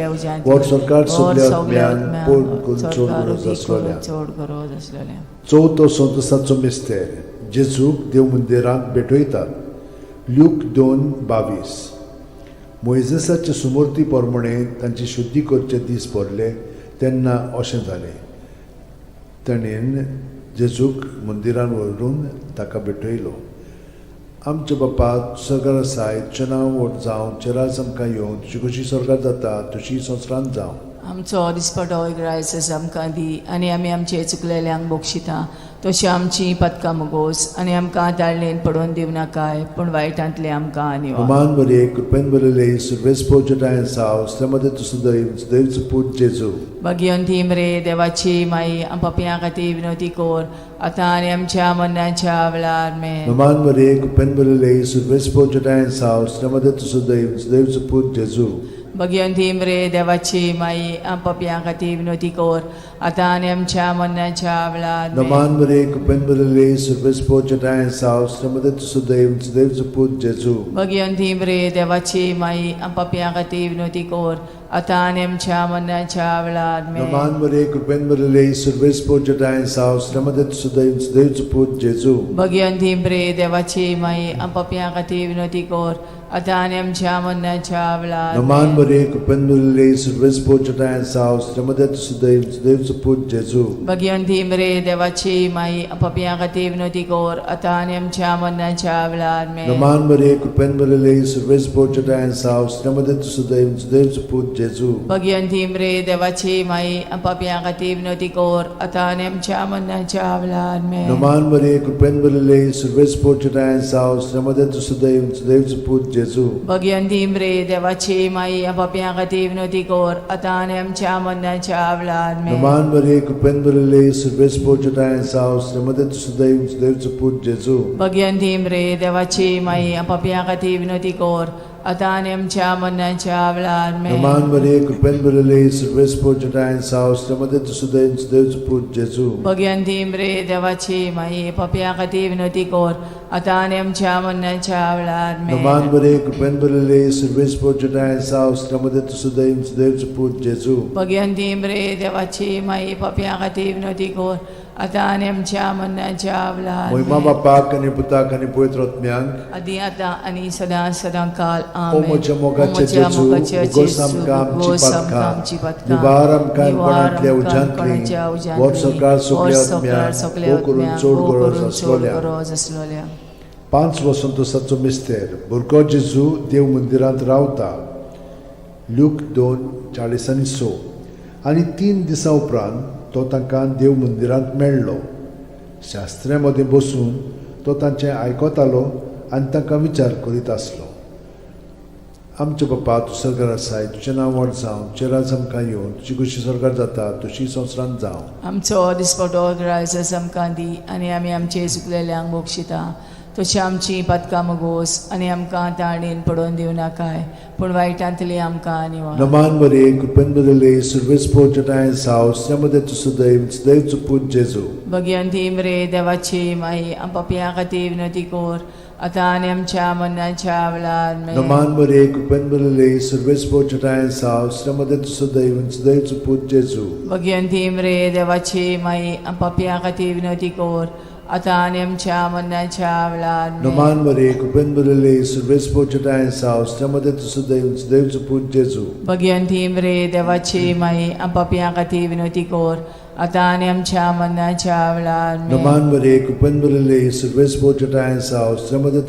Speaker 2: उज्यांतली वर सरकार सगल्या आत्म्यांक पोट चोड गरज आसलोल्या
Speaker 1: चोड गरज आसलोल्या
Speaker 2: चवथो संतसाचो मिस्तेर जेजूक देव मंदिरांत भेटयतात ल्यूक 2:22 मोइजेसाचे सुमूर्ती प्रमाणे तांची शुद्धी करचे दीस पडले तेन्ना अशें जालें ताणेन जेजूक मंदिरान व्हरून ताका भेटयलो आमचे बापा सगळ्या आसाय तुजें नांव व्हड जावं चेरास आमकां येवं तुजी कशी सरकार जाता तशी संवसारांत जावं
Speaker 1: आमचो दिसपटो इग्रायस आमकां दी आनी आमी आमचे चुकलेल्यांक बक्षिता तशी आमची पदकां मुगोस आनी आमकां ताळणेन पडोवन दिव नाकाय पूण वायटांतले आमकां निवार
Speaker 2: नमान बरे कृपेन बरले सर्वेस पोजटायन साव श्रमदे देवचो पूज जेजू
Speaker 1: भगयंती रे देवाची माई पप्या खातीर विनोती कोर आतां आनी आमच्या मनाच्या आवलाद मे
Speaker 2: नमान बरे कृपेन बरले सर्वेस पोजटायन साव श्रमदे देवचो पूज जेजू
Speaker 1: भगयंती रे देवाची माई पप्या खातीर विनोती कोर आतां आनी आमच्या मनाच्या आवलाद मे
Speaker 2: नमान बरे कृपेन बरले सर्वेस पोजटायन साव श्रमदे देवचो पूज जेजू
Speaker 1: भगयंती रे देवाची माई पप्या खातीर विनोती कोर आतां आनी आमच्या मनाच्या आवलाद मे
Speaker 2: नमान बरे कृपेन बरले सर्वेस पोजटायन साव श्रमदे देवचो पूज जेजू
Speaker 1: भगयंती रे देवाची माई पप्या खातीर विनोती कोर आतां आनी आमच्या मनाच्या आवलाद
Speaker 2: नमान बरे कृपेन बरले सर्वेस पोजटायन साव श्रमदे देवचो पूज जेजू
Speaker 1: भगयंती रे देवाची माई पप्या खातीर विनोती कोर आतां आनी आमच्या मनाच्या आवलाद मे
Speaker 2: नमान बरे कृपेन बरले सर्वेस पोजटायन साव श्रमदे देवचो पूज जेजू
Speaker 1: भगयंती रे देवाची माई पप्या खातीर विनोती कोर आतां आनी आमच्या मनाच्या आवलाद मे
Speaker 2: नमान बरे कृपेन बरले सर्वेस पोजटायन साव श्रमदे देवचो पूज जेजू
Speaker 1: भगयंती रे देवाची माई पप्या खातीर विनोती कोर आतां आनी आमच्या मनाच्या आवलाद मे
Speaker 2: नमान बरे कृपेन बरले सर्वेस पोजटायन साव श्रमदे देवचो पूज जेजू
Speaker 1: भगयंती रे देवाची माई पप्या खातीर विनोती कोर आतां आनी आमच्या मनाच्या आवलाद मे
Speaker 2: नमान बरे कृपेन बरले सर्वेस पोजटायन साव श्रमदे देवचो पूज जेजू
Speaker 1: भगयंती रे देवाची माई पप्या खातीर विनोती कोर आतां आनी आमच्या मनाच्या आवलाद मे
Speaker 2: नमान बरे कृपेन बरले सर्वेस पोजटायन साव श्रमदे देवचो पूज जेजू
Speaker 1: भगयंती रे देवाची माई पप्या खातीर विनोती कोर आतां आनी आमच्या मनाच्या आवलाद
Speaker 2: महिमा बापाक आणि पुताक आणि पवित्र आत्म्यांक
Speaker 1: आदी आतां आनी सदां सदांकाळ
Speaker 2: ओ
Speaker 1: आमेन
Speaker 2: म्हज्या मोगाचे जेजू उगोस आमकां आमची पातकां निवार आमकां पणांतल्या उज्यांतली वर सरकार सगल्या आत्म्यांक ओ करून चोड गरज आसलोल्या 5 वसंतोसाचो मिस्तेर भुरगो जेजू देव मंदिरांत रावता ल्यूक 2:40-6 आनी 3 दिसां उपरांत तो तांकां देव मंदिरांत मेळ्ळो शास्त्र्यां मदीं बसून तो तांचें आयकतालो आनी तांकां विचार करीत आसलो आमचे बापा तूं सरकार आसाय तुजें नांव व्हड जावं चेरास आमकां येवं तुजी कशी सरकार जाता तशी संवसारांत जावं
Speaker 1: आमचो दिसपटो ग्रायस आमकां दी आनी आमी आमचे चुकलेल्यांक बक्षिता तशी आमची पदकां मुगोस आनी आमकां ताळणेन पडोवन दिव नाकाय पूण वायटांतली आमकां निवार
Speaker 2: नमान बरे कृपेन बरले सर्वेस पोजटायन साव श्रमदे देवचो पूज जेजू
Speaker 1: भगयंती रे देवाची माई पप्या खातीर विनोती कोर आतां आनी आमच्या मनाच्या आवलाद मे
Speaker 2: नमान बरे कृपेन बरले सर्वेस पोजटायन साव श्रमदे देवचो पूज जेजू
Speaker 1: भगयंती रे देवाची माई पप्या खातीर विनोती कोर आतां आनी आमच्या मनाच्या आवलाद मे
Speaker 2: नमान बरे कृपेन बरले सर्वेस पोजटायन साव श्रमदे देवचो पूज जेजू
Speaker 1: भगयंती रे देवाची माई पप्या खातीर विनोती कोर आतां आनी आमच्या मनाच्या आवलाद मे
Speaker 2: नमान बरे कृपेन बरले सर्वेस पोजटायन साव श्रमदे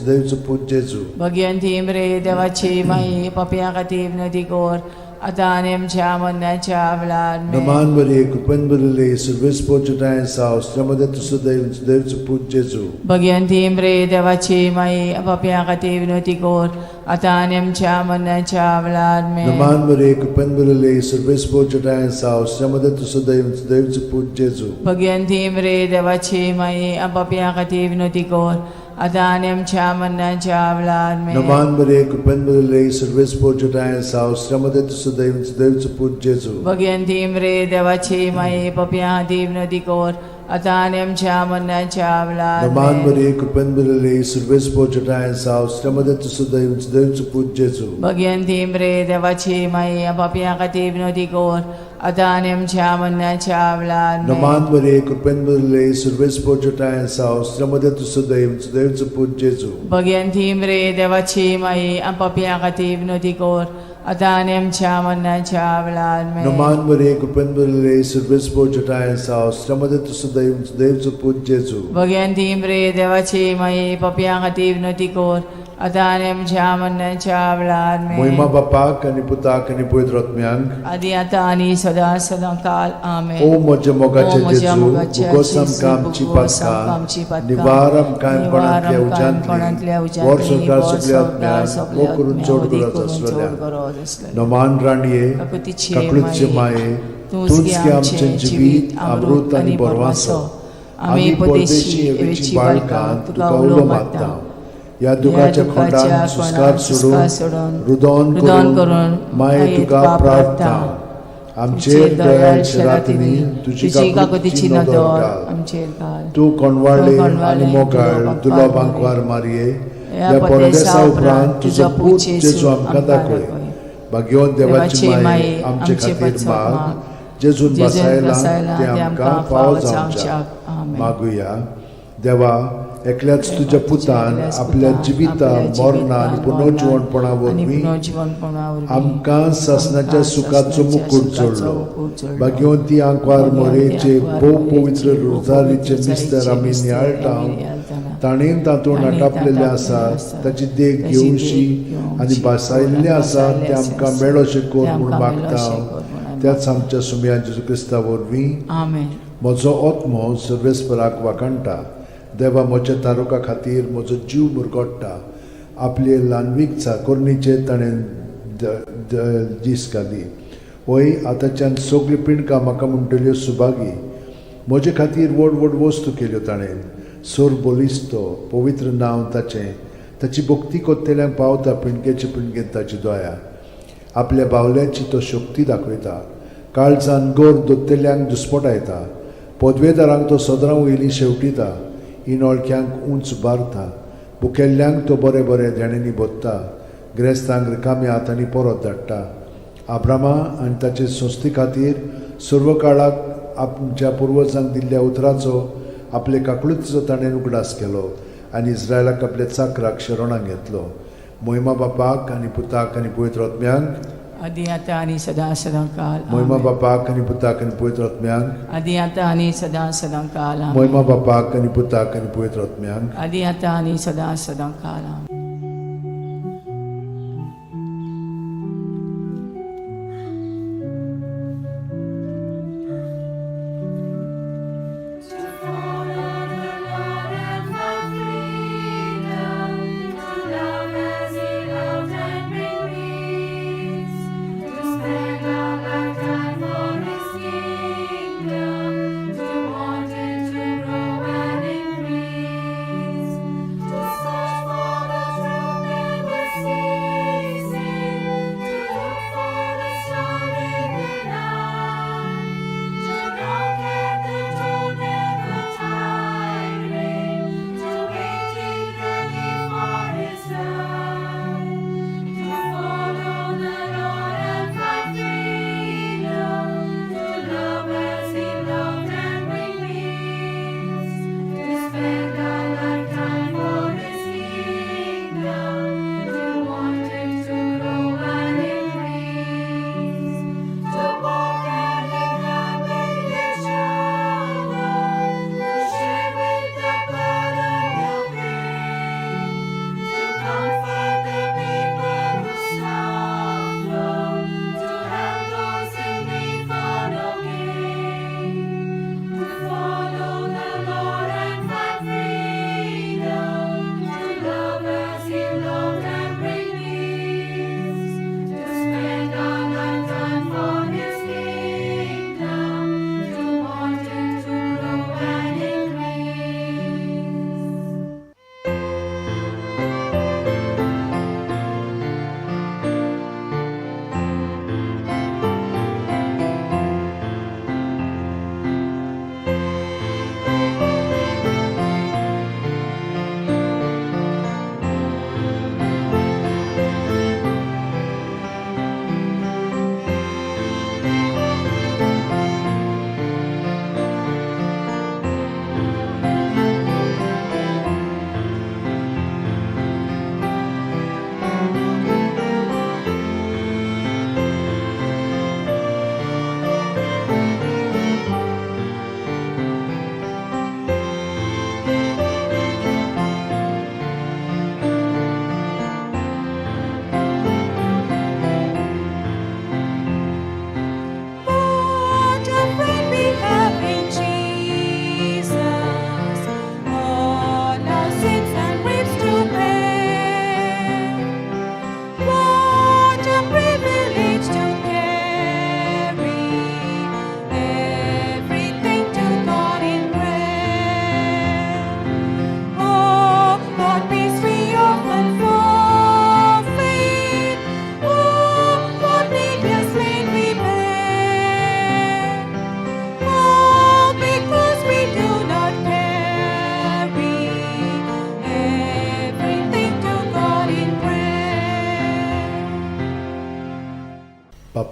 Speaker 2: देवचो पूज जेजू
Speaker 1: भगयंती रे देवाची माई पप्या खातीर विनोती कोर आता आणि आमच्या मरणाच्या वेळार
Speaker 2: Naman Maria, Kupen Burile, Silvespo Judain Saus, Jamada to Sudaim, Dev to put Jesu.
Speaker 1: Bhagwanti म्रे देवाची माई आपापल्या खातीर विनवती कोर आता आणि आमच्या मरणाच्या वेळार
Speaker 2: Naman Maria, Kupen Burile, Silvespo Judain Saus, Jamada to Sudaim, Dev to put Jesu.
Speaker 1: Bhagwanti म्रे देवाची माई आपापल्या खातीर विनवती कोर आता आणि आमच्या मरणाच्या वेळार
Speaker 2: Naman Maria, Kupen Burile, Silvespo Judain Saus, Jamada to Sudaim, Dev to put Jesu.
Speaker 1: Bhagwanti म्रे देवाची माई आपापल्या खातीर विनवती कोर आता आणि आमच्या मरणाच्या वेळार
Speaker 2: Naman Maria, Kupen Burile, Silvespo Judain Saus, Jamada to Sudaim, Dev to put Jesu.
Speaker 1: Bhagwanti म्रे देवाची माई आपापल्या खातीर विनवती कोर आता आणि आमच्या मरणाच्या वेळार
Speaker 2: Naman Maria, Kupen Burile, Silvespo Judain Saus, Jamada to Sudaim, Dev to put Jesu.
Speaker 1: Bhagwanti म्रे देवाची माई आपापल्या खातीर विनवती कोर आता आणि आमच्या मरणाच्या वेळार
Speaker 2: Naman Maria, Kupen Burile, Silvespo Judain Saus, Jamada to Sudaim, Dev to put Jesu.
Speaker 1: Bhagwanti म्रे देवाची माई आपापल्या खातीर विनवती कोर आता आणि आमच्या मरणाच्या वेळार
Speaker 2: Moima Bapak and Putak and Puidrotmiang.
Speaker 1: आदी आता आणि सदा सदा काल आमेन.
Speaker 2: O Moja Mogache
Speaker 1: O Moja
Speaker 2: Jesu,
Speaker 1: Mogache
Speaker 2: Bugosam
Speaker 1: Jesu,
Speaker 2: Kam
Speaker 1: Bugosam
Speaker 2: Chipatka,
Speaker 1: Kam Chipatka,
Speaker 2: Nivaram Kaim Panatlia
Speaker 1: Nivaram Kaim Panatlia
Speaker 2: Ujantli,
Speaker 1: Ujantli,
Speaker 2: Borsokar
Speaker 1: Borsokar
Speaker 2: Subliatmiang,
Speaker 1: Subliatmiang,
Speaker 2: Okurun Chod
Speaker 1: Odi
Speaker 2: Gurat
Speaker 1: Kurun Chod
Speaker 2: Aswalya.
Speaker 1: Gurat Aswalya.
Speaker 2: Naman Raniye,
Speaker 1: Kakutiche
Speaker 2: Kaklutche Mae, Tunski Amchen Jibit, Amrut and Borwaso, Ami Podeshi Evichi Balkan, Tuka Ulomatta. या दुखाच्या खोंडान सुस्कार सोडून रुदोन करून माये तुका प्रार्थना आमचेर दयाळ शरातीनी तुझी काकुतीची नदर
Speaker 1: आमचेर घाल.
Speaker 2: तू कोणवाळे आणि मोगाळ तुला बांकवार मारिये या परदेसा उपरांत तुझो पूत जेजू आमकां दाखय भाग्यवन देवाची माये आमचे खातीर माग जेजून बसायला ते आमकां फावो जावच्याक मागुया. देवा एकल्याच तुझ्या पुतान आपल्या जिविता मरणा आणि पुनर्जीवनपणा वरवीं आमकां सासणाच्या सुखाचो मुकुट जोडलो. भाग्यवंती आंकवार मोरेचे भोव पवित्र रोजारीचे मिस्तर आमी नियाळटाव ताणेन तातूंत आटापलेले आसात ताची देख घेवशी आनी बसायल्ले आसात ते आमकां मेळोशे कोर म्हूण मागता. त्याच आमच्या सुमया जेजू क्रिस्ता वरवीं
Speaker 1: आमेन.
Speaker 2: म्हजो आत्मो सर्वेस्पराक वाकणटा. देवा म्हज्या तारुका खातीर म्हजो जीव मुरगोडटा. आपले ल्हानवीक चाकोरणीचे ताणें दीस घाली. वय आतांच्यान सगळी पिणकां म्हाका म्हणटल्यो सुभागी. म्हजे खातीर व्हड व्हड वस्तू केल्यो ताणें. सोर बोलिस्तो पवित्र नांव ताचें. ताची भक्ती कोत्तेल्यांक पावता पिणकेचे पिणकेन ताची दया. आपल्या बावल्याची तो शक्ती दाखयता. काळजान गोर दोत्तेल्यांक दुस्पटायता. पदवेदारांक तो सदरां वयलीं शेवटिता. इनोळख्यांक उंच बारता. बुकेल्ल्यांक तो बरे बरे ध्यानांनी बोदता. गिरेस्तांक रिकाम्या हातांनी परत धाडटा. आब्रामा आनी ताचे संस्थे खातीर सर्व काळाक आमच्या पुर्वजांक दिल्ल्या उतराचो आपले काकळुतीचो ताणें उगडास केलो आनी इस्रायलाक आपल्या चाकराक शरणांत घेतलो. मोहिमा बापाक आनी पुताक आनी पवित्र आत्म्यांक
Speaker 1: आदी आता आणि सदा सदा काल
Speaker 2: मोहिमा बापाक आनी पुताक आनी पवित्र आत्म्यांक
Speaker 1: आदी आता आणि सदा सदा काल
Speaker 2: मोहिमा बापाक आनी पुताक आनी पवित्र आत्म्यांक
Speaker 1: आदी आता आणि सदा सदा काल
Speaker 4: To search for the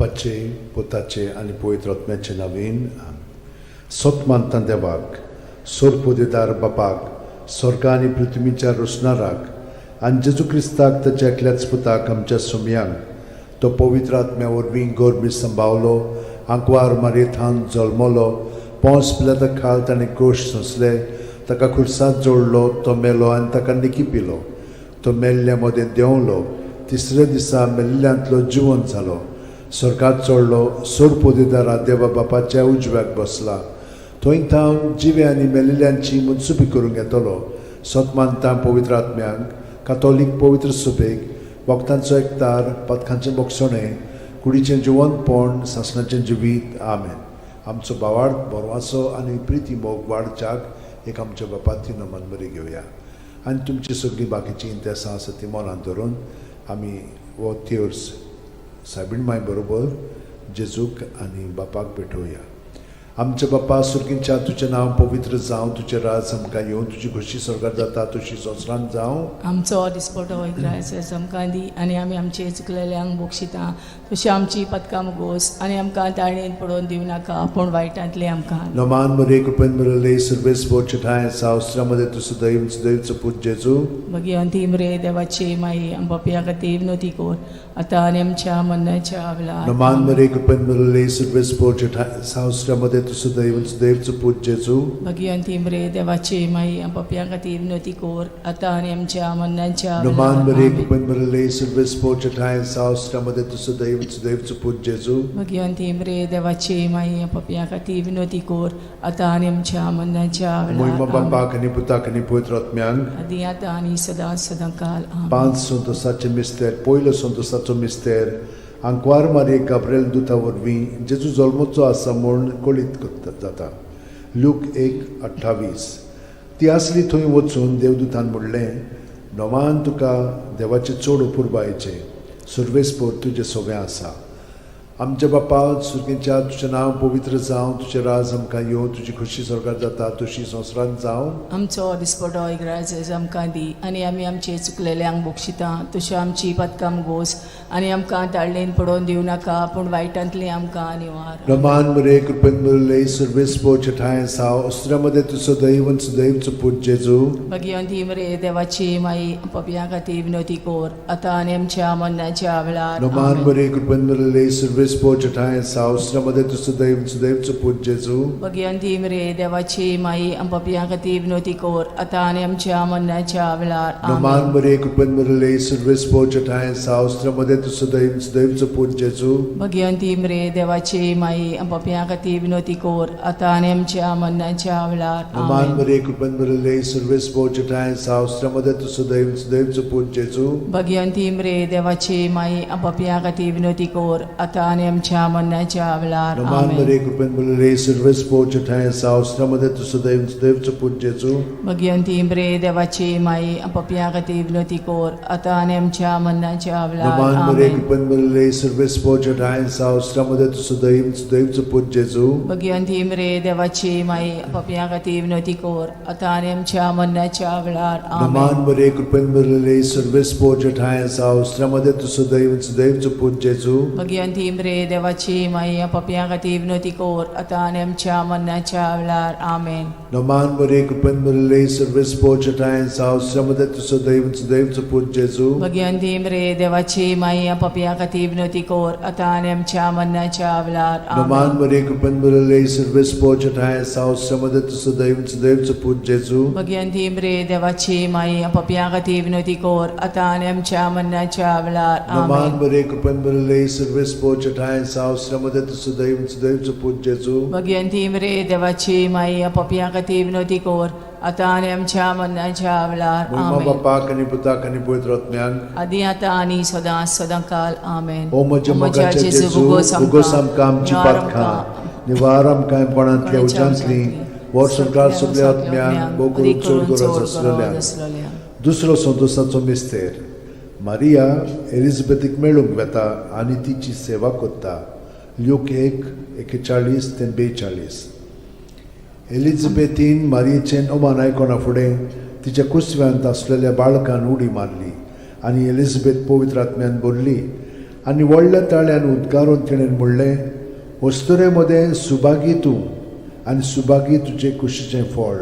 Speaker 2: बापाचे पुताचे आनी पवित्र आत्म्याचे नांवेन सोतमानता देवाक सोरपोदेदार बापाक स्वर्ग आनी पृथ्वीच्या रुसणाराक आनी जेजू क्रिस्ताक ताच्या एकल्याच पुताक आमच्या सुमयांक तो पवित्र आत्म्या वरवीं गोरबी सांबावलो आंकवार मारयेंत जल्मलो पोंस पिलाता खाल ताणें क्रूश सोंसले ताका खुर्सांत जोडलो तो मेलो आनी ताका निकी पिलो तो मेल्ल्या मदें देंवलो तिसऱ्या दिसा मेल्ल्यांतलो जिवंत जालो स्वर्गांत चडलो सोरपोदेदारा देवा बापाच्या उजव्याक बसला थंय थांव जिवे आनी मेलिल्ल्यांची मनसुबी करूंक येतलो सोतमानता पवित्र आत्म्यांक कातोलीक पवित्र सुबेक वखदांचो एकतार पथकांचें मोगसणें कुडीचें जिवंतपण सासणाचें जिवीत आमेन आमचो बावार्थ बोरवासो आनी प्रिती मोग वाडच्याक एक आमच्या बापाची नमन बरी घेवया आनी तुमची सगळीं बाकीची इंतेसां आसा ती मनांत धरून आमी हो तिर्स सायबीण माय बरोबर जेजूक आनी बापाक भेटोवया आमचे बापा सुर्गींच्या तुजें नांव पवित्र जावं तुजें राज आमकां येवन तुजी खुशी स्वर्गांत जाता तशी संवसारांत जावं
Speaker 1: आमचो दिसपटो वैग्रायस आमकां दी आनी आमी आमचे चुकलेल्यांक बक्षिता तशी आमची पदकां मुगोस आनी आमकां ताळयेन पडोवन दिवं नाका पूण वायटांतले आमकां
Speaker 2: नमान मरे कृपेन मरले सर्वेस पोचठाय सावस्त्रामध्ये तुझं दैवचं पूज जेजू
Speaker 1: भगवंती मरे देवाची माई आमच्या खातीर विनोती कोर आतां आनी आमच्या मरणाच्या वेळार
Speaker 2: नमान मरे कृपेन मरले सर्वेस पोचठाय सावस्त्रामध्ये तुझं दैवचं पूज जेजू
Speaker 1: भगवंती मरे देवाची माई आमच्या खातीर विनोती कोर आतां आनी आमच्या मरणाच्या
Speaker 2: नमान मरे
Speaker 1: वेळार
Speaker 2: कृपेन मरले सर्वेस पोचठाय सावस्त्रामध्ये तुझं दैवचं पूज जेजू
Speaker 1: भगवंती मरे देवाची माई आमच्या खातीर विनोती कोर आतां आनी आमच्या मरणाच्या
Speaker 2: मोहिमा
Speaker 1: वेळार
Speaker 2: बापाक आनी पुताक आनी पवित्र आत्म्यांक
Speaker 1: आदी आतां आनी सदां सदांकाल आमेन.
Speaker 2: 5 संतोसाचे मिस्तेर पयलो संतोसाचो मिस्तेर आंकवार मारी गाब्रिएल दुता वरवीं जेजू जल्मोचो आसा म्हूण कळीत जाता लूक 1:28 ती आसली थंय वचून देवदूतान म्हणलें नोमान तुका देवाचे चड अपुरबायेचें सर्वेस्पोर तुजें सगळें आसा आमच्या बापा सुर्गींच्या तुजें नांव पवित्र जावं तुजें राज आमकां येवं तुजी खुशी स्वर्गांत जाता तशी संवसारांत जावं
Speaker 1: आमचो दिसपटो इग्रायज आमकां दी आनी आमी आमचे चुकलेल्यांक बक्षिता तशें आमची पदकां मुगोस आनी आमकां ताळयेन पडोवन दिवं नाका पूण वायटांतली आमकां निवार
Speaker 2: नमान मरे कृपेन मरले सर्वेस्पोर चठाय साव अस्त्रामध्ये तुझं दैवचं पूज जेजू
Speaker 1: भगवंती मरे देवाची माई आमच्या खातीर विनोती कोर आतां आनी आमच्या मरणाच्या वेळार
Speaker 2: नमान
Speaker 1: आमेन.
Speaker 2: मरे कृपेन मरले सर्वेस्पोर चठाय साव अस्त्रामध्ये तुझं दैवचं पूज जेजू
Speaker 1: भगवंती मरे देवाची माई आमच्या खातीर विनोती कोर आतां आनी आमच्या मरणाच्या वेळार
Speaker 2: नमान
Speaker 1: आमेन.
Speaker 2: मरे कृपेन मरले सर्वेस्पोर चठाय साव अस्त्रामध्ये तुझं दैवचं पूज जेजू
Speaker 1: भगवंती मरे देवाची माई आमच्या खातीर विनोती कोर आतां आनी आमच्या मरणाच्या वेळार
Speaker 2: नमान
Speaker 1: आमेन.
Speaker 2: मरे कृपेन मरले सर्वेस्पोर चठाय साव अस्त्रामध्ये तुझं दैवचं पूज जेजू
Speaker 1: भगवंती मरे देवाची माई आमच्या खातीर विनोती कोर आतां आनी आमच्या मरणाच्या वेळार
Speaker 2: नमान
Speaker 1: आमेन.
Speaker 2: मरे कृपेन मरले सर्वेस्पोर चठाय साव अस्त्रामध्ये तुझं दैवचं पूज जेजू
Speaker 1: भगवंती मरे देवाची माई आमच्या खातीर विनोती कोर आतां आनी आमच्या मरणाच्या वेळार
Speaker 2: नमान मरे
Speaker 1: आमेन.
Speaker 2: कृपेन मरले सर्वेस्पोर चठाय साव अस्त्रामध्ये तुझं दैवचं पूज जेजू
Speaker 1: भगवंती मरे देवाची माई आमच्या खातीर विनोती कोर आतां आनी आमच्या मरणाच्या वेळार
Speaker 2: नमान
Speaker 1: आमेन.
Speaker 2: मरे कृपेन मरले सर्वेस्पोर चठाय साव अस्त्रामध्ये तुझं दैवचं पूज जेजू
Speaker 1: भगवंती मरे देवाची माई आमच्या खातीर विनोती कोर आतां आनी आमच्या मरणाच्या वेळार आमेन.
Speaker 2: नमान मरे कृपेन मरले सर्वेस्पोर चठाय साव अस्त्रामध्ये तुझं दैवचं पूज जेजू
Speaker 1: भगवंती मरे देवाची माई आमच्या खातीर विनोती कोर आतां आनी आमच्या मरणाच्या वेळार
Speaker 2: नमान
Speaker 1: आमेन.
Speaker 2: मरे कृपेन मरले सर्वेस्पोर चठाय साव अस्त्रामध्ये तुझं दैवचं पूज जेजू
Speaker 1: भगवंती मरे देवाची माई आमच्या खातीर विनोती कोर आतां आनी आमच्या मरणाच्या वेळार
Speaker 2: नमान
Speaker 1: आमेन.
Speaker 2: मरे कृपेन मरले सर्वेस्पोर चठाय साव अस्त्रामध्ये तुझं दैवचं पूज जेजू
Speaker 1: भगवंती मरे देवाची माई आमच्या खातीर विनोती कोर आतां आनी आमच्या मरणाच्या वेळार
Speaker 2: मोहिमा
Speaker 1: आमेन.
Speaker 2: बापाक आनी पुताक आनी पवित्र आत्म्यांक
Speaker 1: आदी आतां आनी सदां सदांकाल आमेन.
Speaker 2: ओ म्हज्या मोगाचे जेजू उगोस आमकां आमची पातखां निवार आमकां कोणांतल्या उज्यांतली वर सरकार सगळ्या आत्म्यांक बोगून चड गरज आसलेल्या दुसरो संतोसाचो मिस्तेर मारिया एलिझाबेथीक मेळूंक वेता आनी तिची सेवा कोत्ता लूक 1:41-42 एलिझाबेथीन मारियेचें ओमान आयकोना फुडें तिच्या कुसव्यांत आसलेल्या बाळकान उडी मारली आनी एलिझाबेथ पवित्र आत्म्यान बोल्ली आनी व्हडल्या ताळ्यान उद्गारून तिणें म्हणलें, वस्तुरे मदें सुभागी तूं आनी सुभागी तुजें कुशीचें फळ.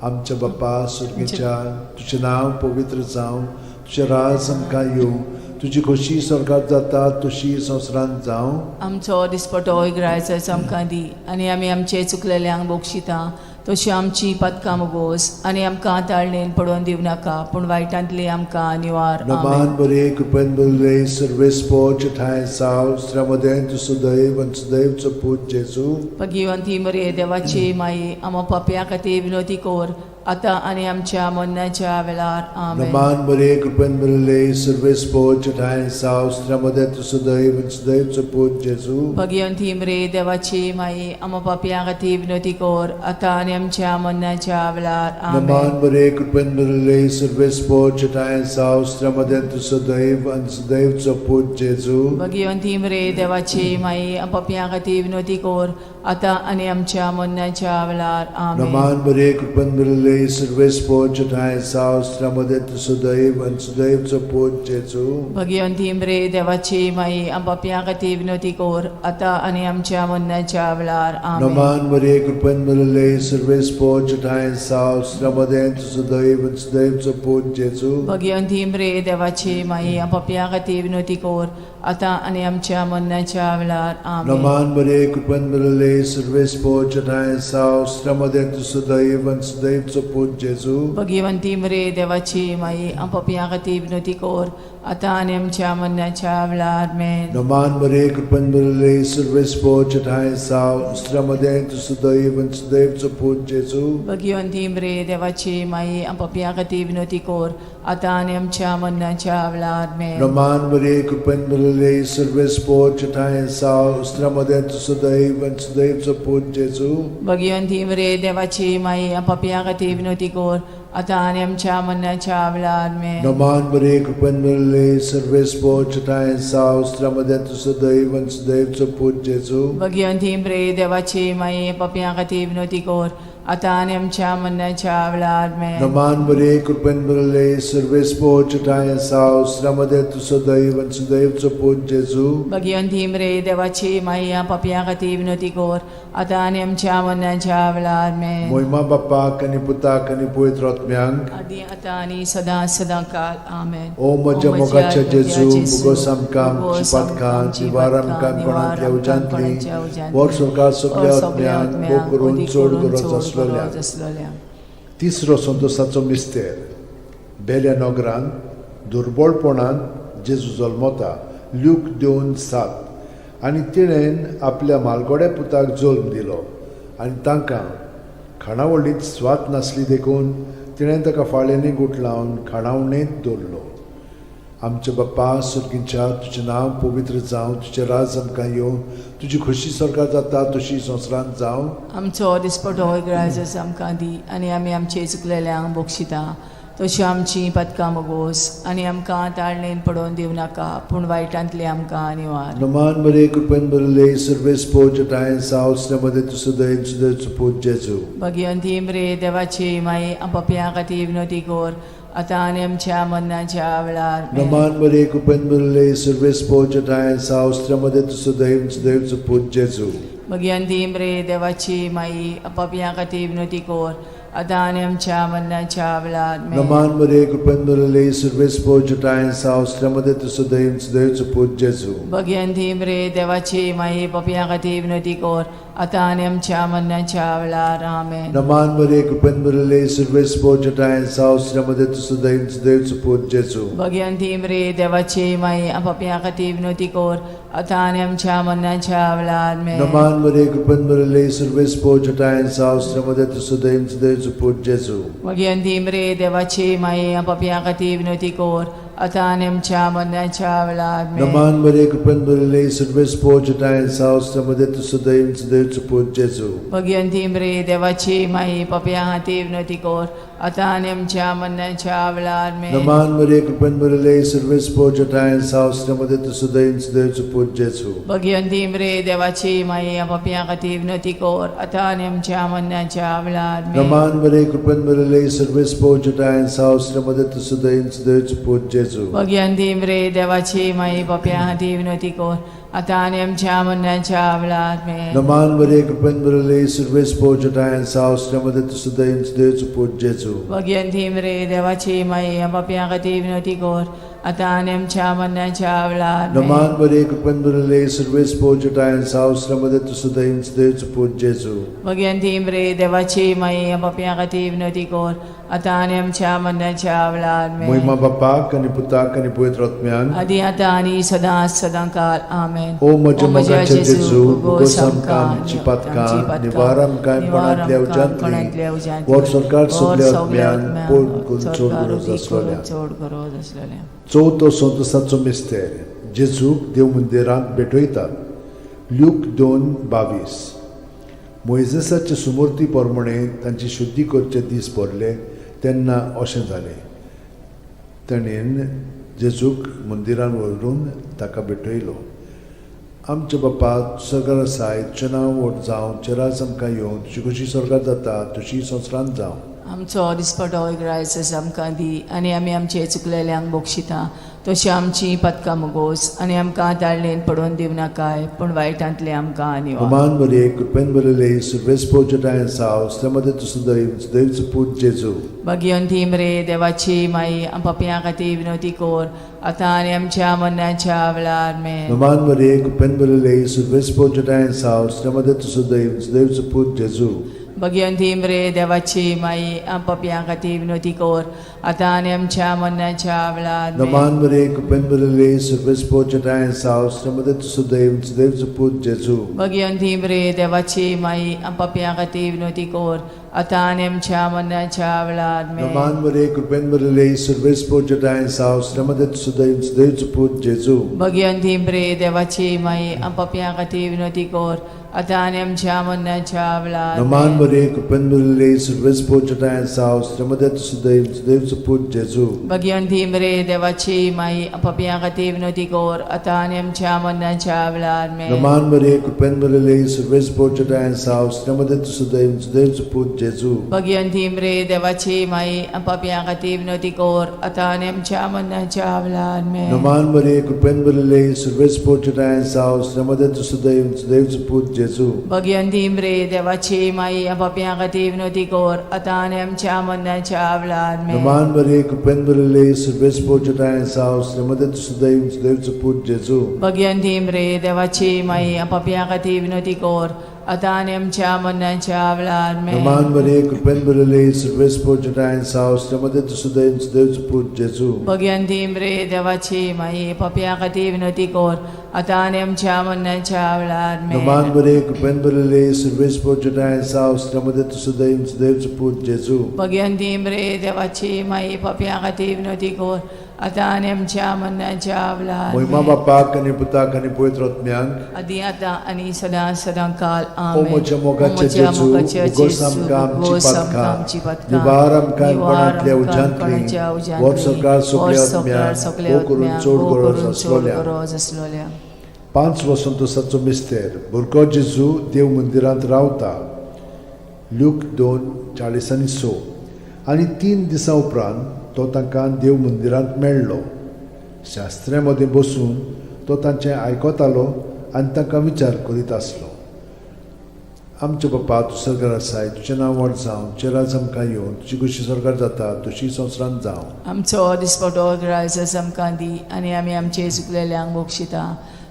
Speaker 2: आमच्या बाप्पा सुर्गेच्या, तुजें नांव पवित्र जावं, तुजें राज आमकां येवं, तुजी खोशी स्वर्गांत जाता तशी संवसारांत जावं.
Speaker 1: आमचो दिसपटो इग्रायच आमकां दी, आनी आमी आमचे चुकलेल्यांक बोगशिता तशी आमची पदकां मुगोस, आनी आमकां ताळणेन पडोवन दिवं नाका, पूण वायटांतली आमकां निवार.
Speaker 2: नमान बरे कृपेन भरले सर्वेस्पोच ठाय साव श्रमदेन तू सुदैव आणि सुदैवचो पूत जेजू.
Speaker 1: भगिवंती मरे देवाची माई, आमो पाप्या खातीर विनोदी कोर, आतां आनी आमच्या मरणाच्या वेळार. आमेन.
Speaker 2: नमान बरे कृपेन भरले सर्वेस्पोच ठाय साव श्रमदेन तू सुदैव आणि सुदैवचो पूत जेजू.
Speaker 1: भगिवंती मरे देवाची माई, आमो पाप्या खातीर विनोदी कोर, आतां आनी आमच्या मरणाच्या वेळार. आमेन.
Speaker 2: नमान बरे कृपेन भरले सर्वेस्पोच ठाय साव श्रमदेन तू सुदैव आणि सुदैवचो पूत जेजू.
Speaker 1: भगिवंती मरे देवाची माई, आमो पाप्या खातीर विनोदी कोर, आतां आनी आमच्या मरणाच्या वेळार. आमेन.
Speaker 2: नमान बरे कृपेन भरले सर्वेस्पोच ठाय साव श्रमदेन तू सुदैव आणि सुदैवचो पूत जेजू.
Speaker 1: भगिवंती मरे देवाची माई, आमो पाप्या खातीर विनोदी कोर, आतां आनी आमच्या मरणाच्या वेळार. आमेन.
Speaker 2: नमान बरे कृपेन भरले सर्वेस्पोच ठाय साव श्रमदेन तू सुदैव आणि सुदैवचो पूत जेजू.
Speaker 1: भगिवंती मरे देवाची माई, आमो पाप्या खातीर विनोदी कोर, आतां आनी आमच्या मरणाच्या वेळार. आमेन.
Speaker 2: नमान बरे कृपेन भरले सर्वेस्पोच ठाय साव श्रमदेन तू सुदैव आणि सुदैवचो पूत जेजू.
Speaker 1: भगिवंती मरे देवाची माई, आमो पाप्या खातीर विनोदी कोर, आतां आनी आमच्या मरणाच्या वेळार. आमेन.
Speaker 2: नमान बरे कृपेन भरले सर्वेस्पोच ठाय साव श्रमदेन तू सुदैव आणि सुदैवचो पूत जेजू.
Speaker 1: भगिवंती मरे देवाची माई, आमो पाप्या खातीर विनोदी कोर, आतां आनी आमच्या मरणाच्या वेळार. आमेन.
Speaker 2: नमान बरे कृपेन भरले सर्वेस्पोच ठाय साव श्रमदेन तू सुदैव आणि सुदैवचो पूत जेजू.
Speaker 1: भगिवंती मरे देवाची माई, आमो पाप्या खातीर विनोदी कोर, आतां आनी आमच्या मरणाच्या वेळार. आमेन.
Speaker 2: नमान बरे कृपेन भरले सर्वेस्पोच ठाय साव श्रमदेन तू सुदैव आणि सुदैवचो पूत जेजू.
Speaker 1: भगिवंती मरे देवाची माई, आमो पाप्या खातीर विनोदी कोर, आतां आनी आमच्या मरणाच्या वेळार. आमेन.
Speaker 2: नमान बरे कृपेन भरले सर्वेस्पोच ठाय साव श्रमदेन तू सुदैव आणि सुदैवचो पूत जेजू.
Speaker 1: भगिवंती मरे देवाची माई, आमो पाप्या खातीर विनोदी कोर, आतां आनी आमच्या मरणाच्या वेळार. आमेन.
Speaker 2: मोहिमा बापाक आनी पुताक आनी पवित्र आत्म्यांक.
Speaker 1: आदी आतां आनी सदां सदांकाळ. आमेन.
Speaker 2: ओ म्हज्या मोगाच्या जेजू, मुगोस आमकां आमची पातकां, जिवार आमकां कोणांतल्या उजांतली, वर स्वर्गांत सगळ्या आत्म्यांक भोग करून चड गरज आसलेल्या. तिसरो संतोशाचो मिस्तेर. बेल्या नगरांत दुर्बळपणान जेजू जल्मता. ल्यूक 2:7. आनी तिणेन आपल्या मालगोड्या पुताक जल्म दिलो, आनी तांकां खाणावळींत स्वात नासली देखून तिणें ताका फाळ्यांनी गुट लावन खाणावळेंत दवरलो. आमचे बाप्पा सुर्गीच्या, तुजें नांव पवित्र जावं, तुजें राज आमकां येवं, तुजी खोशी स्वर्गांत जाता तशी संवसारांत जावं.
Speaker 1: आमचो दिसपटो इग्रायज आमकां दी, आनी आमी आमचे चुकलेल्यांक बोगशिता तशी आमची पदकां मोगोस, आनी आमकां ताळणेन पडोवन दिवं नाका, पूण वायटांतली आमकां निवार.
Speaker 2: नमान बरे कृपेन भरले सर्वेस्पोच ठाय साव श्रमदेन तू सुदैव सुदैवचो पूत जेजू.
Speaker 1: भगिवंती मरे देवाची माई, आमो पाप्या खातीर विनोदी कोर, आतां आनी आमच्या मरणाच्या वेळार. आमेन.
Speaker 2: नमान बरे कृपेन भरले सर्वेस्पोच ठाय साव श्रमदेन तू सुदैव सुदैवचो पूत जेजू.
Speaker 1: भगिवंती मरे देवाची माई, आमो पाप्या खातीर विनोदी कोर, आतां आनी आमच्या मरणाच्या वेळार. आमेन.
Speaker 2: नमान बरे कृपेन भरले सर्वेस्पोच ठाय साव श्रमदेन तू सुदैव सुदैवचो पूत जेजू.
Speaker 1: भगिवंती मरे देवाची माई, पाप्या खातीर विनोदी कोर, आतां आनी आमच्या मरणाच्या वेळार. आमेन.
Speaker 2: नमान बरे कृपेन भरले सर्वेस्पोच ठाय साव श्रमदेन तू सुदैव सुदैवचो पूत जेजू.
Speaker 1: भगिवंती मरे देवाची माई, आमो पाप्या खातीर विनोदी कोर, आतां आनी आमच्या मरणाच्या वेळार. आमेन.
Speaker 2: नमान बरे कृपेन भरले सर्वेस्पोच ठाय साव श्रमदेन तू सुदैव सुदैवचो पूत जेजू.
Speaker 1: भगिवंती मरे देवाची माई, आमो पाप्या खातीर विनोदी कोर, आतां आनी आमच्या मरणाच्या वेळार. आमेन.
Speaker 2: नमान बरे कृपेन भरले सर्वेस्पोच ठाय साव श्रमदेन तू सुदैव सुदैवचो पूत जेजू.
Speaker 1: भगिवंती मरे देवाची माई, पाप्या खातीर विनोदी कोर, आता आणि आमच्या मरणाच्या वेळा आमेन.
Speaker 2: नमान मरे कृपन बरले सर्वेस पोजटाय सावस्त्रमध्ये तुसुदैन सुदैवचो पूज जेजू.
Speaker 1: भगवंती मरे देवाची माई पापियां खातीर विनंती कर आता आणि आमच्या मरणाच्या वेळा आमेन.
Speaker 2: नमान मरे कृपन बरले सर्वेस पोजटाय सावस्त्रमध्ये तुसुदैन सुदैवचो पूज जेजू.
Speaker 1: भगवंती मरे देवाची माई पापियां खातीर विनंती कर आता आणि आमच्या मरणाच्या वेळा आमेन.
Speaker 2: नमान मरे कृपन बरले सर्वेस पोजटाय सावस्त्रमध्ये तुसुदैन सुदैवचो पूज जेजू.
Speaker 1: भगवंती मरे देवाची माई पापियां खातीर विनंती कर आता आणि आमच्या मरणाच्या वेळा आमेन.
Speaker 2: नमान मरे कृपन बरले सर्वेस पोजटाय सावस्त्रमध्ये तुसुदैन सुदैवचो पूज जेजू.
Speaker 1: भगवंती मरे देवाची माई पापियां खातीर विनंती कर आता आणि आमच्या मरणाच्या वेळा आमेन.
Speaker 2: महिमा बापाक आणि पुताक आणि पवित्र आत्म्याक
Speaker 1: आदी आता आणि सदां काल आमेन.
Speaker 2: ओ म्हज्या जेजू भोगोस आमकां आमची पातकां निवार आमकां कोणांतल्या उज्यांतली वर सरकार सगल्या आत्म्यान पोट चोड गरज आसलेल्या. चवथो संतोसाचो मिस्तेर जेजूक देव मंदिरांत भेटयतात. ल्यूक 2:22. मोइजेसाचे सुमूर्ती प्रमाणे तांची शुद्धी करचे दीस पडले तेन्ना अशें जालें. ताणेन जेजूक मंदिरांत व्हरून ताका भेटयलो. आमचे बापा सगळ्या आसाय तुजें नांव व्हड जावं चेरास आमकां येवं तुजी कशी स्वर्गांत जाता तशी संवसारांत जावं.
Speaker 1: आमचो दिसपटो रायस आमकां दी आनी आमी आमचे चुकलेल्यांक बोक्षिता तशी आमची पदकां मोगोस आनी आमकां दाळणेन पडोवन दिव नाकाय पूण वायटांतले आमकां आनी
Speaker 2: नमान मरे कृपेन बरले सर्वेस पोजटाय सावस्त्रमध्ये तुसुदैवचो पूज जेजू.
Speaker 1: भगवंती मरे देवाची माई पापियां खातीर विनंती कर आता आनी आमच्या मरणाच्या वेळा आमेन.
Speaker 2: नमान मरे कृपेन बरले सर्वेस पोजटाय सावस्त्रमध्ये तुसुदैवचो पूज जेजू.
Speaker 1: भगवंती मरे देवाची माई पापियां खातीर विनंती कर आता आनी आमच्या मरणाच्या वेळा आमेन.
Speaker 2: नमान मरे कृपेन बरले सर्वेस पोजटाय सावस्त्रमध्ये तुसुदैवचो पूज जेजू.
Speaker 1: भगवंती मरे देवाची माई पापियां खातीर विनंती कर आता आनी आमच्या मरणाच्या वेळा आमेन.
Speaker 2: नमान मरे कृपेन बरले सर्वेस पोजटाय सावस्त्रमध्ये तुसुदैवचो पूज जेजू.
Speaker 1: भगवंती मरे देवाची माई पापियां खातीर विनंती कर आता आनी आमच्या मरणाच्या वेळा आमेन.
Speaker 2: नमान मरे कृपेन बरले सर्वेस पोजटाय सावस्त्रमध्ये तुसुदैवचो पूज जेजू.
Speaker 1: भगवंती मरे देवाची माई पापियां खातीर विनंती कर आता आनी आमच्या मरणाच्या वेळा आमेन.
Speaker 2: नमान मरे कृपेन बरले सर्वेस पोजटाय सावस्त्रमध्ये तुसुदैवचो पूज जेजू.
Speaker 1: भगवंती मरे देवाची माई पापियां खातीर विनंती कर आता आनी आमच्या मरणाच्या वेळा आमेन.
Speaker 2: नमान मरे कृपेन बरले सर्वेस पोजटाय सावस्त्रमध्ये तुसुदैवचो पूज जेजू.
Speaker 1: भगवंती मरे देवाची माई पापियां खातीर विनंती कर आता आनी आमच्या मरणाच्या वेळा आमेन.
Speaker 2: नमान मरे कृपेन बरले सर्वेस पोजटाय सावस्त्रमध्ये तुसुदैवचो पूज जेजू.
Speaker 1: भगवंती मरे देवाची माई पापियां खातीर विनंती कर आता आनी आमच्या मरणाच्या वेळा आमेन.
Speaker 2: नमान मरे कृपेन बरले सर्वेस पोजटाय सावस्त्रमध्ये तुसुदैवचो पूज जेजू.
Speaker 1: भगवंती मरे देवाची माई पापियां खातीर विनंती कर आता आनी आमच्या मरणाच्या वेळा आमेन.
Speaker 2: नमान मरे कृपेन बरले सर्वेस पोजटाय सावस्त्रमध्ये तुसुदैवचो पूज जेजू.
Speaker 1: भगवंती मरे देवाची माई पापियां खातीर विनंती कर आता आनी आमच्या मरणाच्या वेळा
Speaker 2: महिमा
Speaker 1: आमेन.
Speaker 2: बापाक आणि पुताक आणि पवित्र आत्म्याक
Speaker 1: आदी आता आणि सदां काल
Speaker 2: ओ
Speaker 1: आमेन.
Speaker 2: म्हज्या मोगाचे जेजू भोगोस आमकां आमची पातकां निवार आमकां कोणांतल्या उज्यांतली वर सरकार सगल्या आत्म्याक करून चोड गरज आसलेल्या. 5 संतोसाचो मिस्तेर भुरगो जेजू देव मंदिरांत रावता. ल्यूक 2:40-6. आनी 3 दिसां उपरांत तो तांकां देव मंदिरांत मेळ्ळो. शास्त्र्यां मदीं बसून तो तांचें आयकतालो आनी तांकां विचार करीत आसलो. आमचे बापा तूं स्वर्गार आसाय तुजें नांव व्हड जावं चेरास आमकां येवं तुजी कशी स्वर्गार जाता तशी संवसारांत जावं.
Speaker 1: आमचो दिसपटो रायस आमकां दी आनी आमी आमचे चुकलेल्यांक बोक्षिता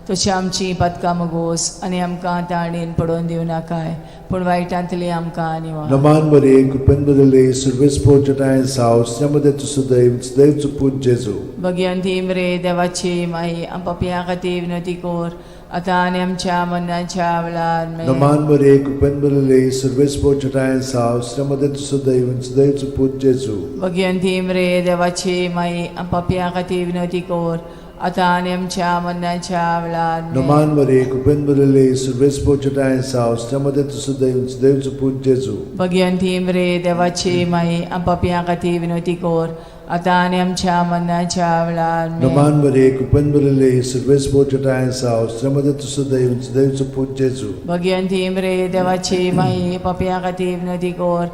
Speaker 1: तशी आमची पदकां मोगोस आनी आमकां दाळणेन पडोवन दिव नाकाय पूण वायटांतली आमकां आनी
Speaker 2: नमान मरे कृपेन बरले सर्वेस पोजटाय सावस्त्रमध्ये तुसुदैवचो पूज जेजू.
Speaker 1: भगवंती मरे देवाची माई पापियां खातीर विनंती कर आता आनी आमच्या मरणाच्या वेळा आमेन.
Speaker 2: नमान मरे कृपेन बरले सर्वेस पोजटाय सावस्त्रमध्ये तुसुदैवचो पूज जेजू.
Speaker 1: भगवंती मरे देवाची माई पापियां खातीर विनंती कर आता आणि आमच्या मरणाच्या वेळार
Speaker 2: No man Maria, cupendurile, survespo chatayan saus, chamade tu sudeus, deus put Jesu.
Speaker 1: Bhagwanti मरे देवाची माई आपापिया खातीर विनवती कोर आता आणि आमच्या मरणाच्या वेळार
Speaker 2: No man Maria, cupendurile, survespo chatayan saus, chamade tu sudeus, deus put Jesu.
Speaker 1: Bhagwanti मरे देवाची माई आपापिया खातीर विनवती कोर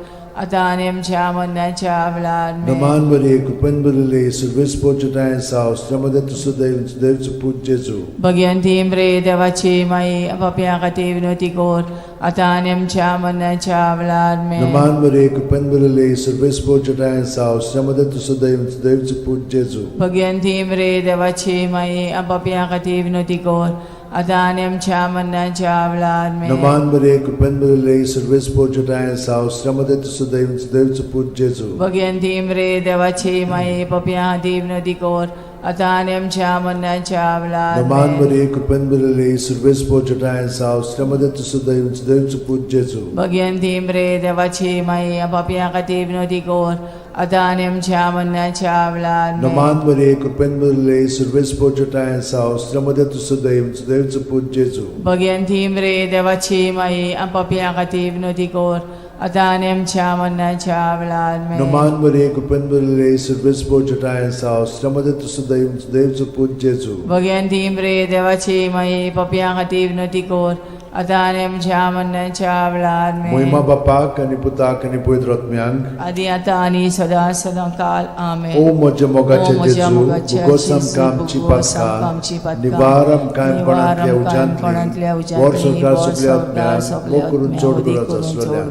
Speaker 1: आता आणि आमच्या मरणाच्या वेळार
Speaker 2: No man Maria, cupendurile, survespo chatayan saus, chamade tu sudeus, deus put Jesu.
Speaker 1: Bhagwanti मरे देवाची माई आपापिया खातीर विनवती कोर आता आणि आमच्या मरणाच्या वेळार
Speaker 2: No man Maria, cupendurile, survespo chatayan saus, chamade tu sudeus, deus put Jesu.
Speaker 1: Bhagwanti मरे देवाची माई आपापिया खातीर विनवती कोर आता आणि आमच्या मरणाच्या वेळार
Speaker 2: No man Maria, cupendurile, survespo chatayan saus, chamade tu sudeus, deus put Jesu.
Speaker 1: Bhagwanti मरे देवाची माई आपापिया खातीर विनवती कोर आता आणि आमच्या मरणाच्या वेळार
Speaker 2: No man Maria, cupendurile, survespo chatayan saus, chamade tu sudeus, deus put Jesu.
Speaker 1: Bhagwanti मरे देवाची माई आपापिया खातीर विनवती कोर आता आणि आमच्या मरणाच्या वेळार
Speaker 2: No man Maria, cupendurile, survespo chatayan saus, chamade tu sudeus, deus put Jesu.
Speaker 1: Bhagwanti मरे देवाची माई आपापिया खातीर विनवती कोर आता आणि आमच्या मरणाच्या वेळार
Speaker 2: No man Maria, cupendurile, survespo chatayan saus, chamade tu sudeus, deus put Jesu.
Speaker 1: Bhagwanti मरे देवाची माई आपापिया खातीर विनवती कोर आता आणि आमच्या मरणाच्या वेळार
Speaker 2: Moima bapak ani putak ani poitrotmiang.
Speaker 1: आदी आता आणि सदा सदा काल आमेन.
Speaker 2: O moje mogache
Speaker 1: O moje
Speaker 2: Jesu,
Speaker 1: mogache
Speaker 2: bugosam
Speaker 1: Jesu,
Speaker 2: kamchi
Speaker 1: bugosam
Speaker 2: patkan,
Speaker 1: kamchi patkan,
Speaker 2: nivaram kaim panantlia
Speaker 1: nivaram kaim panantlia
Speaker 2: ujantli,
Speaker 1: ujantli,
Speaker 2: worsorkar
Speaker 1: worsorkar
Speaker 2: subliatmiang,
Speaker 1: subliatmiang,
Speaker 2: mokurun
Speaker 1: mokurun
Speaker 2: chodgora
Speaker 1: chodgora
Speaker 2: zaslolia.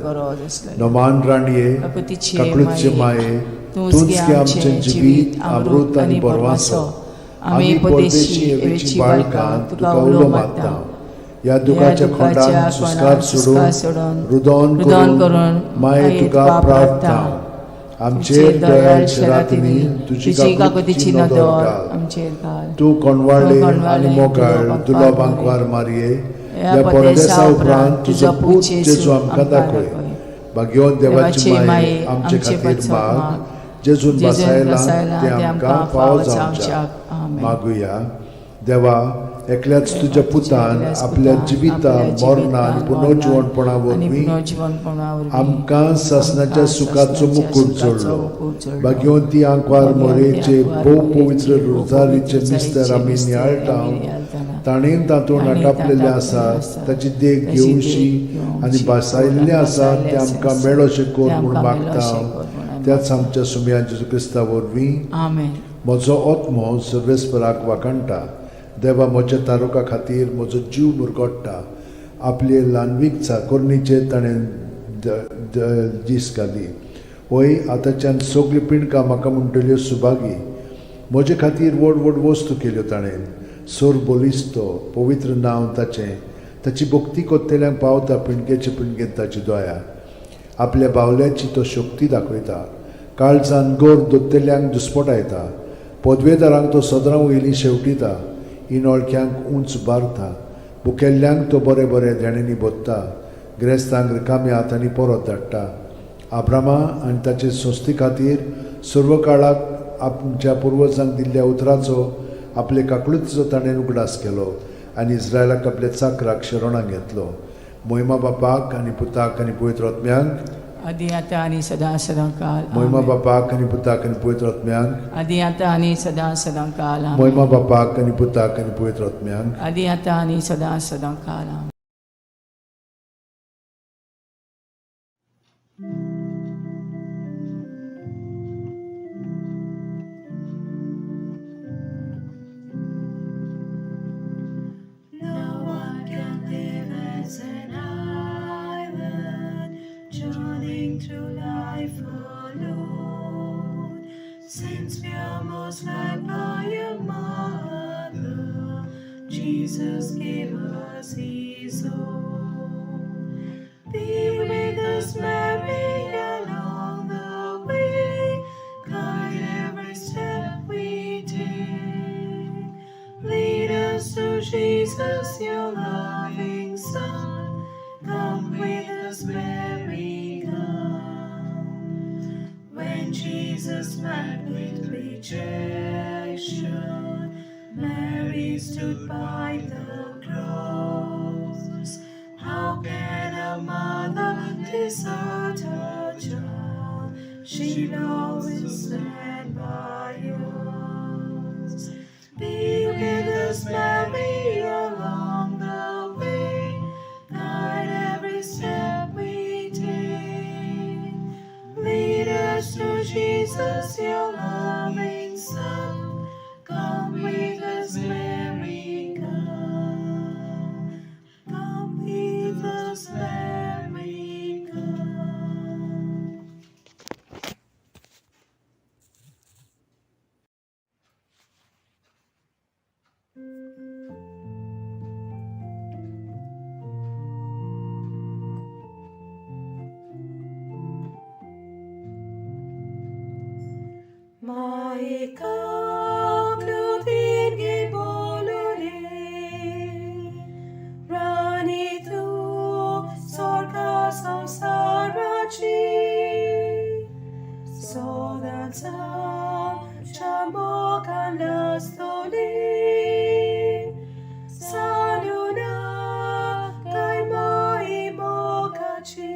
Speaker 1: zaslolia.
Speaker 2: Noman ranie,
Speaker 1: Kakutiche
Speaker 2: kaklutche
Speaker 1: mae,
Speaker 2: mae,
Speaker 1: तुझगे
Speaker 2: आमचे जीवित, अमृत आणि परवासो. आम्ही परदेशी एवेची बाळकां तुका उलो मागता. या दुखाच्या खोंडान सुस्कार सोडून रुदोन करून माये तुका प्रार्थना. आमचेर दयाळशे रातनी तुझी काकुतीची नदर घाल.
Speaker 1: आमचेर घाल.
Speaker 2: तू कोणवाळे आणि मोगाळ तुला बांकवार मारये. या परदेसा उपरांत तुझो पूत जेजू आमकां दाखय. भाग्यवान देवाची माये आमचे खातीर माग. जेजून बसायला ते आमकां फावो जावच्याक मागुया. देवा, एकल्याच तुझ्या पुतान आपल्या जिविता मरणा आणि पुनर्जीवनपणा वरवीं आमकां सासणाच्या सुखाचो मुकुट जोडलो. भाग्यवंती आंकवार मोरेचे भोव पवित्र रोजारीचे मिस्तर आमी नियाळटाव. ताणेन तातूंत आटापलेले आसा ताची देख घेवशी आनी बसायल्ले आसा ते आमकां मेळोशे कोर म्हूण मागता. त्याच आमच्या सुमया जेजू क्रिस्ता वरवीं
Speaker 1: आमेन.
Speaker 2: म्हजो आत्मो सर्वेस्पराक वाकणटा. देवा, म्हज्या तारुका खातीर म्हजो जीव मुरगोडटा. आपले ल्हानवीक चाकोरणीचे ताणें दीस घाली. वय आतांच्यान सगळी पिणकां म्हाका म्हणटल्यो सुभागी. म्हजे खातीर व्हड व्हड वस्तू केल्यो ताणें. सोर बोलिस्तो पवित्र नांव ताचें. ताची भक्ती कोत्तेल्यांक पावता पिणकेचे पिणकेन ताची दोया. आपल्या बावल्याची तो शक्ती दाखयता. काळजान गोर दोत्तेल्यांक दुस्पटायता. पदवेदारांक तो सदरां वयलीं शेवटिता. इनोळख्यांक उंच बारता. बुकेल्ल्यांक तो बरे बरे देणेनी बोत्ता. गिरेस्तांक रिकाम्या हातांनी परत धाडटा. आब्रामा आनी ताचे संस्थे खातीर सर्व काळाक आमच्या पुर्वजांक दिल्ल्या उतराचो आपले काकळुतीचो ताणें उगडास केलो आनी इस्रायलाक आपल्या चाकराक शरणांत घेतलो. मोहिमा बापाक आनी पुताक आनी पवित्र आत्म्यांक.
Speaker 1: आदी आता आणि सदा सदा काल
Speaker 2: मोहिमा बापाक आनी पुताक आनी पवित्र आत्म्यांक.
Speaker 1: आदी आता आणि सदा सदा काल
Speaker 2: मोहिमा बापाक आनी पुताक आनी पवित्र आत्म्यांक.
Speaker 1: आदी आता आणि सदा सदा काल
Speaker 4: No one can live as an island, journeying through life alone. Since we are most loved by your mother, Jesus gave us his own. Be with us, Mary, along the way, guide every step we take. Lead us to Jesus, your loving Son. Come with us, Mary, come. When Jesus met with rejection, stood by the cross. How can a mother desert her child? She always stand by us. Be with us, Mary, along the way. Guide every step we take. Lead us to Jesus, your loving Son. Come with us, Mary, come. Come with us, Mary, come. Maikang lutin gibolore, ranitu sorga samsarachi, sodata chamokan lastoli, saluna kay maimokachi.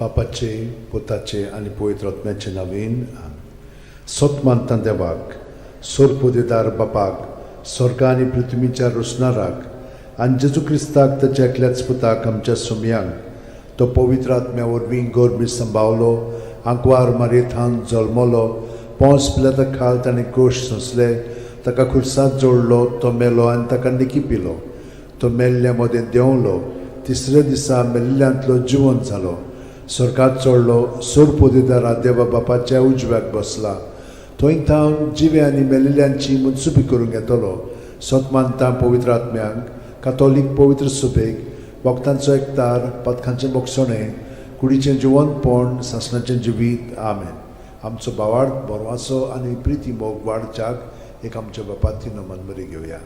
Speaker 2: बापाचे, पुताचे आणि पवित्र आत्म्याचे नावीन. सोतमानता देवाक, सोरपुदेदार बापाक, स्वर्ग आनी पृथ्वीच्या रुसणाराक आनी जेजू क्रिस्ताक ताच्या एकल्याच पुताक आमच्या सुमयांक तो पवित्र आत्म्या वरवीं गोरबी सांबावलो आंकवार मारयेंत जल्मलो पोंस पिलाता खाल ताणें क्रूश सोंसले ताका खुर्सांत जोडलो तो मेलो आनी ताका निकिपिलो तो मेल्ल्या मदें देंवलो तिसऱ्या दिसा मेल्ल्यांतलो जिवंत जालो स्वर्गांत चडलो सोरपोदेदारा देवा बापाच्या उजव्याक बसला थंय थावन जिवे आनी मेलिल्ल्यांची मनसुबी करूंक येतलो सतमानता पवित्र आत्म्यांक कातोलीक पवित्र सुबेक वखदांचो एकतार पथकांचें मोगसणें कुडीचें जिवंतपण सासणाचें जिवीत आमेन आमचो बावार्द बोरवासो आनी प्रिती मोग वाडच्याक एक आमच्या बापाची नमन बरी घेवया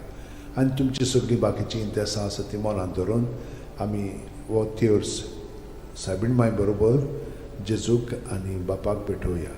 Speaker 2: आनी तुमची सगळीं बाकीची इंतेसां आसा ती मनांत धरून आमी वो तिर्स सायबीण माय बरोबर जेजूक आनी बापाक भेटोवया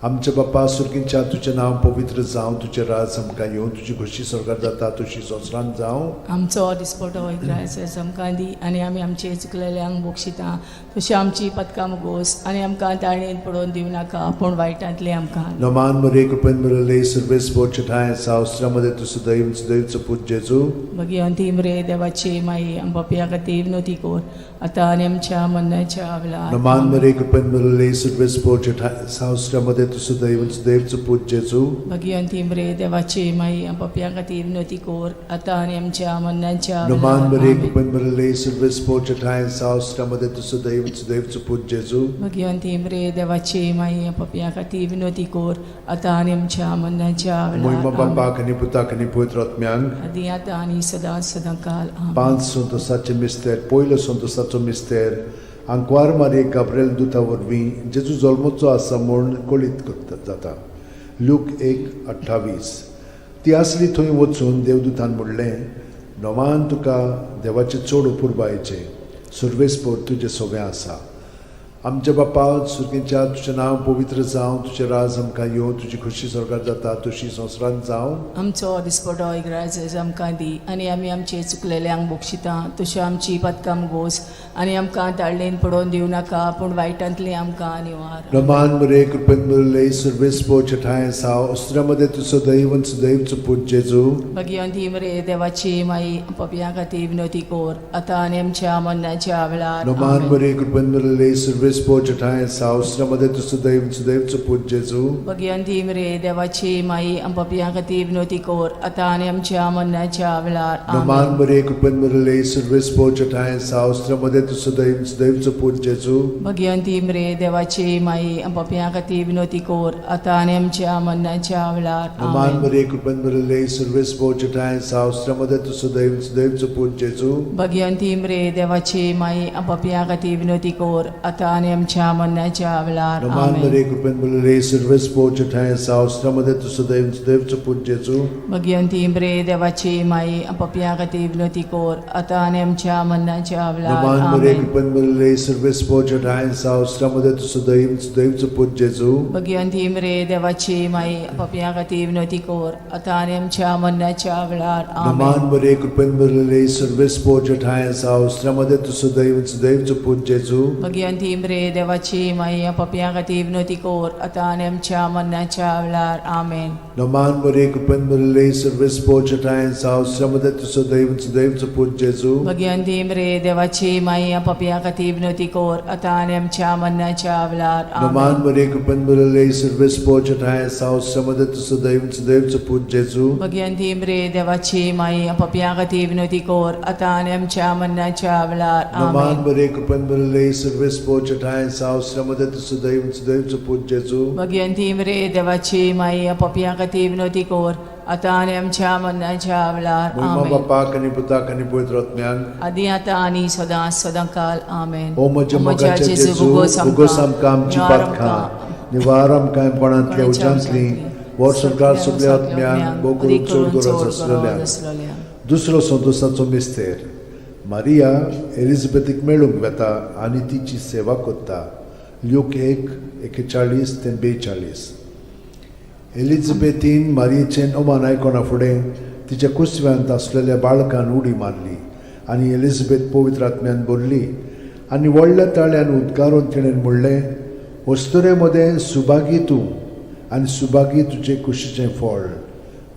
Speaker 2: आमच्या बापा सुर्गींच्या तुजें नांव पवित्र जावं तुजें राज आमकां येवं तुजी खुशी स्वर्गांत जाता तशी संवसारांत जावं
Speaker 1: आमचो दिसपटो इग्रायस आमकां दी आनी आमी आमचे चुकलेल्यांक बोगशिता तशी आमची पदकां मुगोस आनी आमकां ताळयेन पडोवन दिवं नाका पूण वायटांतले आमकां
Speaker 2: नमान मरे कृपेन मरले सर्वेस पोचठाय सावस्त्रामध्ये तुझं दैवचं पूज जेजू
Speaker 1: भगवंती मरे देवाची माई आमच्या खातीर विनोती कोर आतां आनी आमच्या मरणाच्या वेळार
Speaker 2: नमान मरे कृपेन मरले सर्वेस पोचठाय सावस्त्रामध्ये तुझं दैवचं पूज जेजू
Speaker 1: भगवंती मरे देवाची माई आमच्या खातीर विनोती कोर आतां आनी आमच्या मरणाच्या
Speaker 2: नमान मरे
Speaker 1: वेळार
Speaker 2: कृपेन मरले सर्वेस पोचठाय सावस्त्रामध्ये तुझं दैवचं पूज जेजू
Speaker 1: भगवंती मरे देवाची माई आमच्या खातीर विनोती कोर आतां आनी आमच्या मरणाच्या
Speaker 2: मोहिमा
Speaker 1: वेळार
Speaker 2: बापाक आनी पुताक आनी पवित्र आत्म्यांक
Speaker 1: आदी आतां आनी सदां काल आमेन.
Speaker 2: 5 संतोसाचे मिस्तेर पयलो संतोसाचो मिस्तेर आंकवार मारी गाब्रेल दुता वरवीं जेजू जल्मोचो आसा म्हूण कळीत करता जाता लूक 1:28 ती आसली थंय वचून देवदूतान म्हणलें नोवान तुका देवाचे चड उपुरबायेचें सर्वेस्पोर तुजें सगळें आसा आमच्या बापा सुर्गींच्या तुजें नांव पवित्र जावं तुजें राज आमकां येवं तुजी खुशी स्वर्गांत जाता तशी संवसारांत जावं
Speaker 1: आमचो दिसपटो इग्रायज आमकां दी आनी आमी आमचे चुकलेल्यांक बोगशिता तशें आमची पदकां मुगोस आनी आमकां ताळयेन पडोवन दिवं नाका पूण वायटांतली आमकां निवार
Speaker 2: नमान मरे कृपेन मरले सर्वेस्पोर चठाय साव अस्त्रामध्ये तुझं दैवचं पूज जेजू
Speaker 1: भगवंती मरे देवाची माई आमच्या खातीर विनोती कोर आतां आनी आमच्या मरणाच्या वेळार
Speaker 2: नमान
Speaker 1: आमेन.
Speaker 2: मरे कृपेन मरले सर्वेस्पोर चठाय साव अस्त्रामध्ये तुझं दैवचं पूज जेजू
Speaker 1: भगवंती मरे देवाची माई आमच्या खातीर विनोती कोर आतां आनी आमच्या मरणाच्या वेळार
Speaker 2: नमान
Speaker 1: आमेन.
Speaker 2: मरे कृपेन मरले सर्वेस्पोर चठाय साव अस्त्रामध्ये तुझं दैवचं पूज जेजू
Speaker 1: भगवंती मरे देवाची माई आमच्या खातीर विनोती कोर आतां आनी आमच्या मरणाच्या वेळार
Speaker 2: नमान
Speaker 1: आमेन.
Speaker 2: मरे कृपेन मरले सर्वेस्पोर चठाय साव अस्त्रामध्ये तुझं दैवचं पूज जेजू
Speaker 1: भगवंती मरे देवाची माई आमच्या खातीर विनोती कोर आतां आनी आमच्या मरणाच्या वेळार
Speaker 2: नमान
Speaker 1: आमेन.
Speaker 2: मरे कृपेन मरले सर्वेस्पोर चठाय साव अस्त्रामध्ये तुझं दैवचं पूज जेजू
Speaker 1: भगवंती मरे देवाची माई आमच्या खातीर विनोती कोर आतां आनी आमच्या मरणाच्या वेळार
Speaker 2: नमान मरे
Speaker 1: आमेन.
Speaker 2: कृपेन मरले सर्वेस्पोर चठाय साव अस्त्रामध्ये तुझं दैवचं पूज जेजू
Speaker 1: भगवंती मरे देवाची माई आमच्या खातीर विनोती कोर आतां आनी आमच्या मरणाच्या वेळार
Speaker 2: नमान
Speaker 1: आमेन.
Speaker 2: मरे कृपेन मरले सर्वेस्पोर चठाय साव अस्त्रामध्ये तुझं दैवचं पूज जेजू
Speaker 1: भगवंती मरे देवाची माई आमच्या खातीर विनोती कोर आतां आनी आमच्या मरणाच्या वेळार आमेन.
Speaker 2: नमान मरे कृपेन मरले सर्वेस्पोर चठाय साव अस्त्रामध्ये तुझं दैवचं पूज जेजू
Speaker 1: भगवंती मरे देवाची माई आमच्या खातीर विनोती कोर आतां आनी आमच्या मरणाच्या वेळार
Speaker 2: नमान
Speaker 1: आमेन.
Speaker 2: मरे कृपेन मरले सर्वेस्पोर चठाय साव अस्त्रामध्ये तुझं दैवचं पूज जेजू
Speaker 1: भगवंती मरे देवाची माई आमच्या खातीर विनोती कोर आतां आनी आमच्या मरणाच्या वेळार
Speaker 2: नमान
Speaker 1: आमेन.
Speaker 2: मरे कृपेन मरले सर्वेस्पोर चठाय साव अस्त्रामध्ये तुझं दैवचं पूज जेजू
Speaker 1: भगवंती मरे देवाची माई आमच्या खातीर विनोती कोर आतां आनी आमच्या मरणाच्या वेळार
Speaker 2: मोहिमा
Speaker 1: आमेन.
Speaker 2: बापाक आनी पुताक आनी पवित्र आत्म्यांक
Speaker 1: आदी आतां आनी सदां काल आमेन.
Speaker 2: ओ म्हज्या मोगाचे जेजू उगोस आमकां आमची पातखां निवार आमकां कोणांतल्या उज्यांतली वर सरकार सगळ्या आत्म्यांक बोगून चड गरज आसलेल्या दुसरो संतोसाचो मिस्तेर मारिया एलिझाबेथीक मेळूंक वेता आनी तिची सेवा करता लूक 1:41-42 एलिझाबेथीन मारियेचें ओमान आयकोना फुडें तिच्या कुसव्यांत आसलेल्या बाळकान उडी मारली आनी एलिझाबेथ पवित्र आत्म्यान बोरली आनी व्हडल्या ताळ्यान उद्गारून तिणें म्हणलें वस्तुरे मदें सुभागी तूं आनी सुभागी तुजें कुशीचें फळ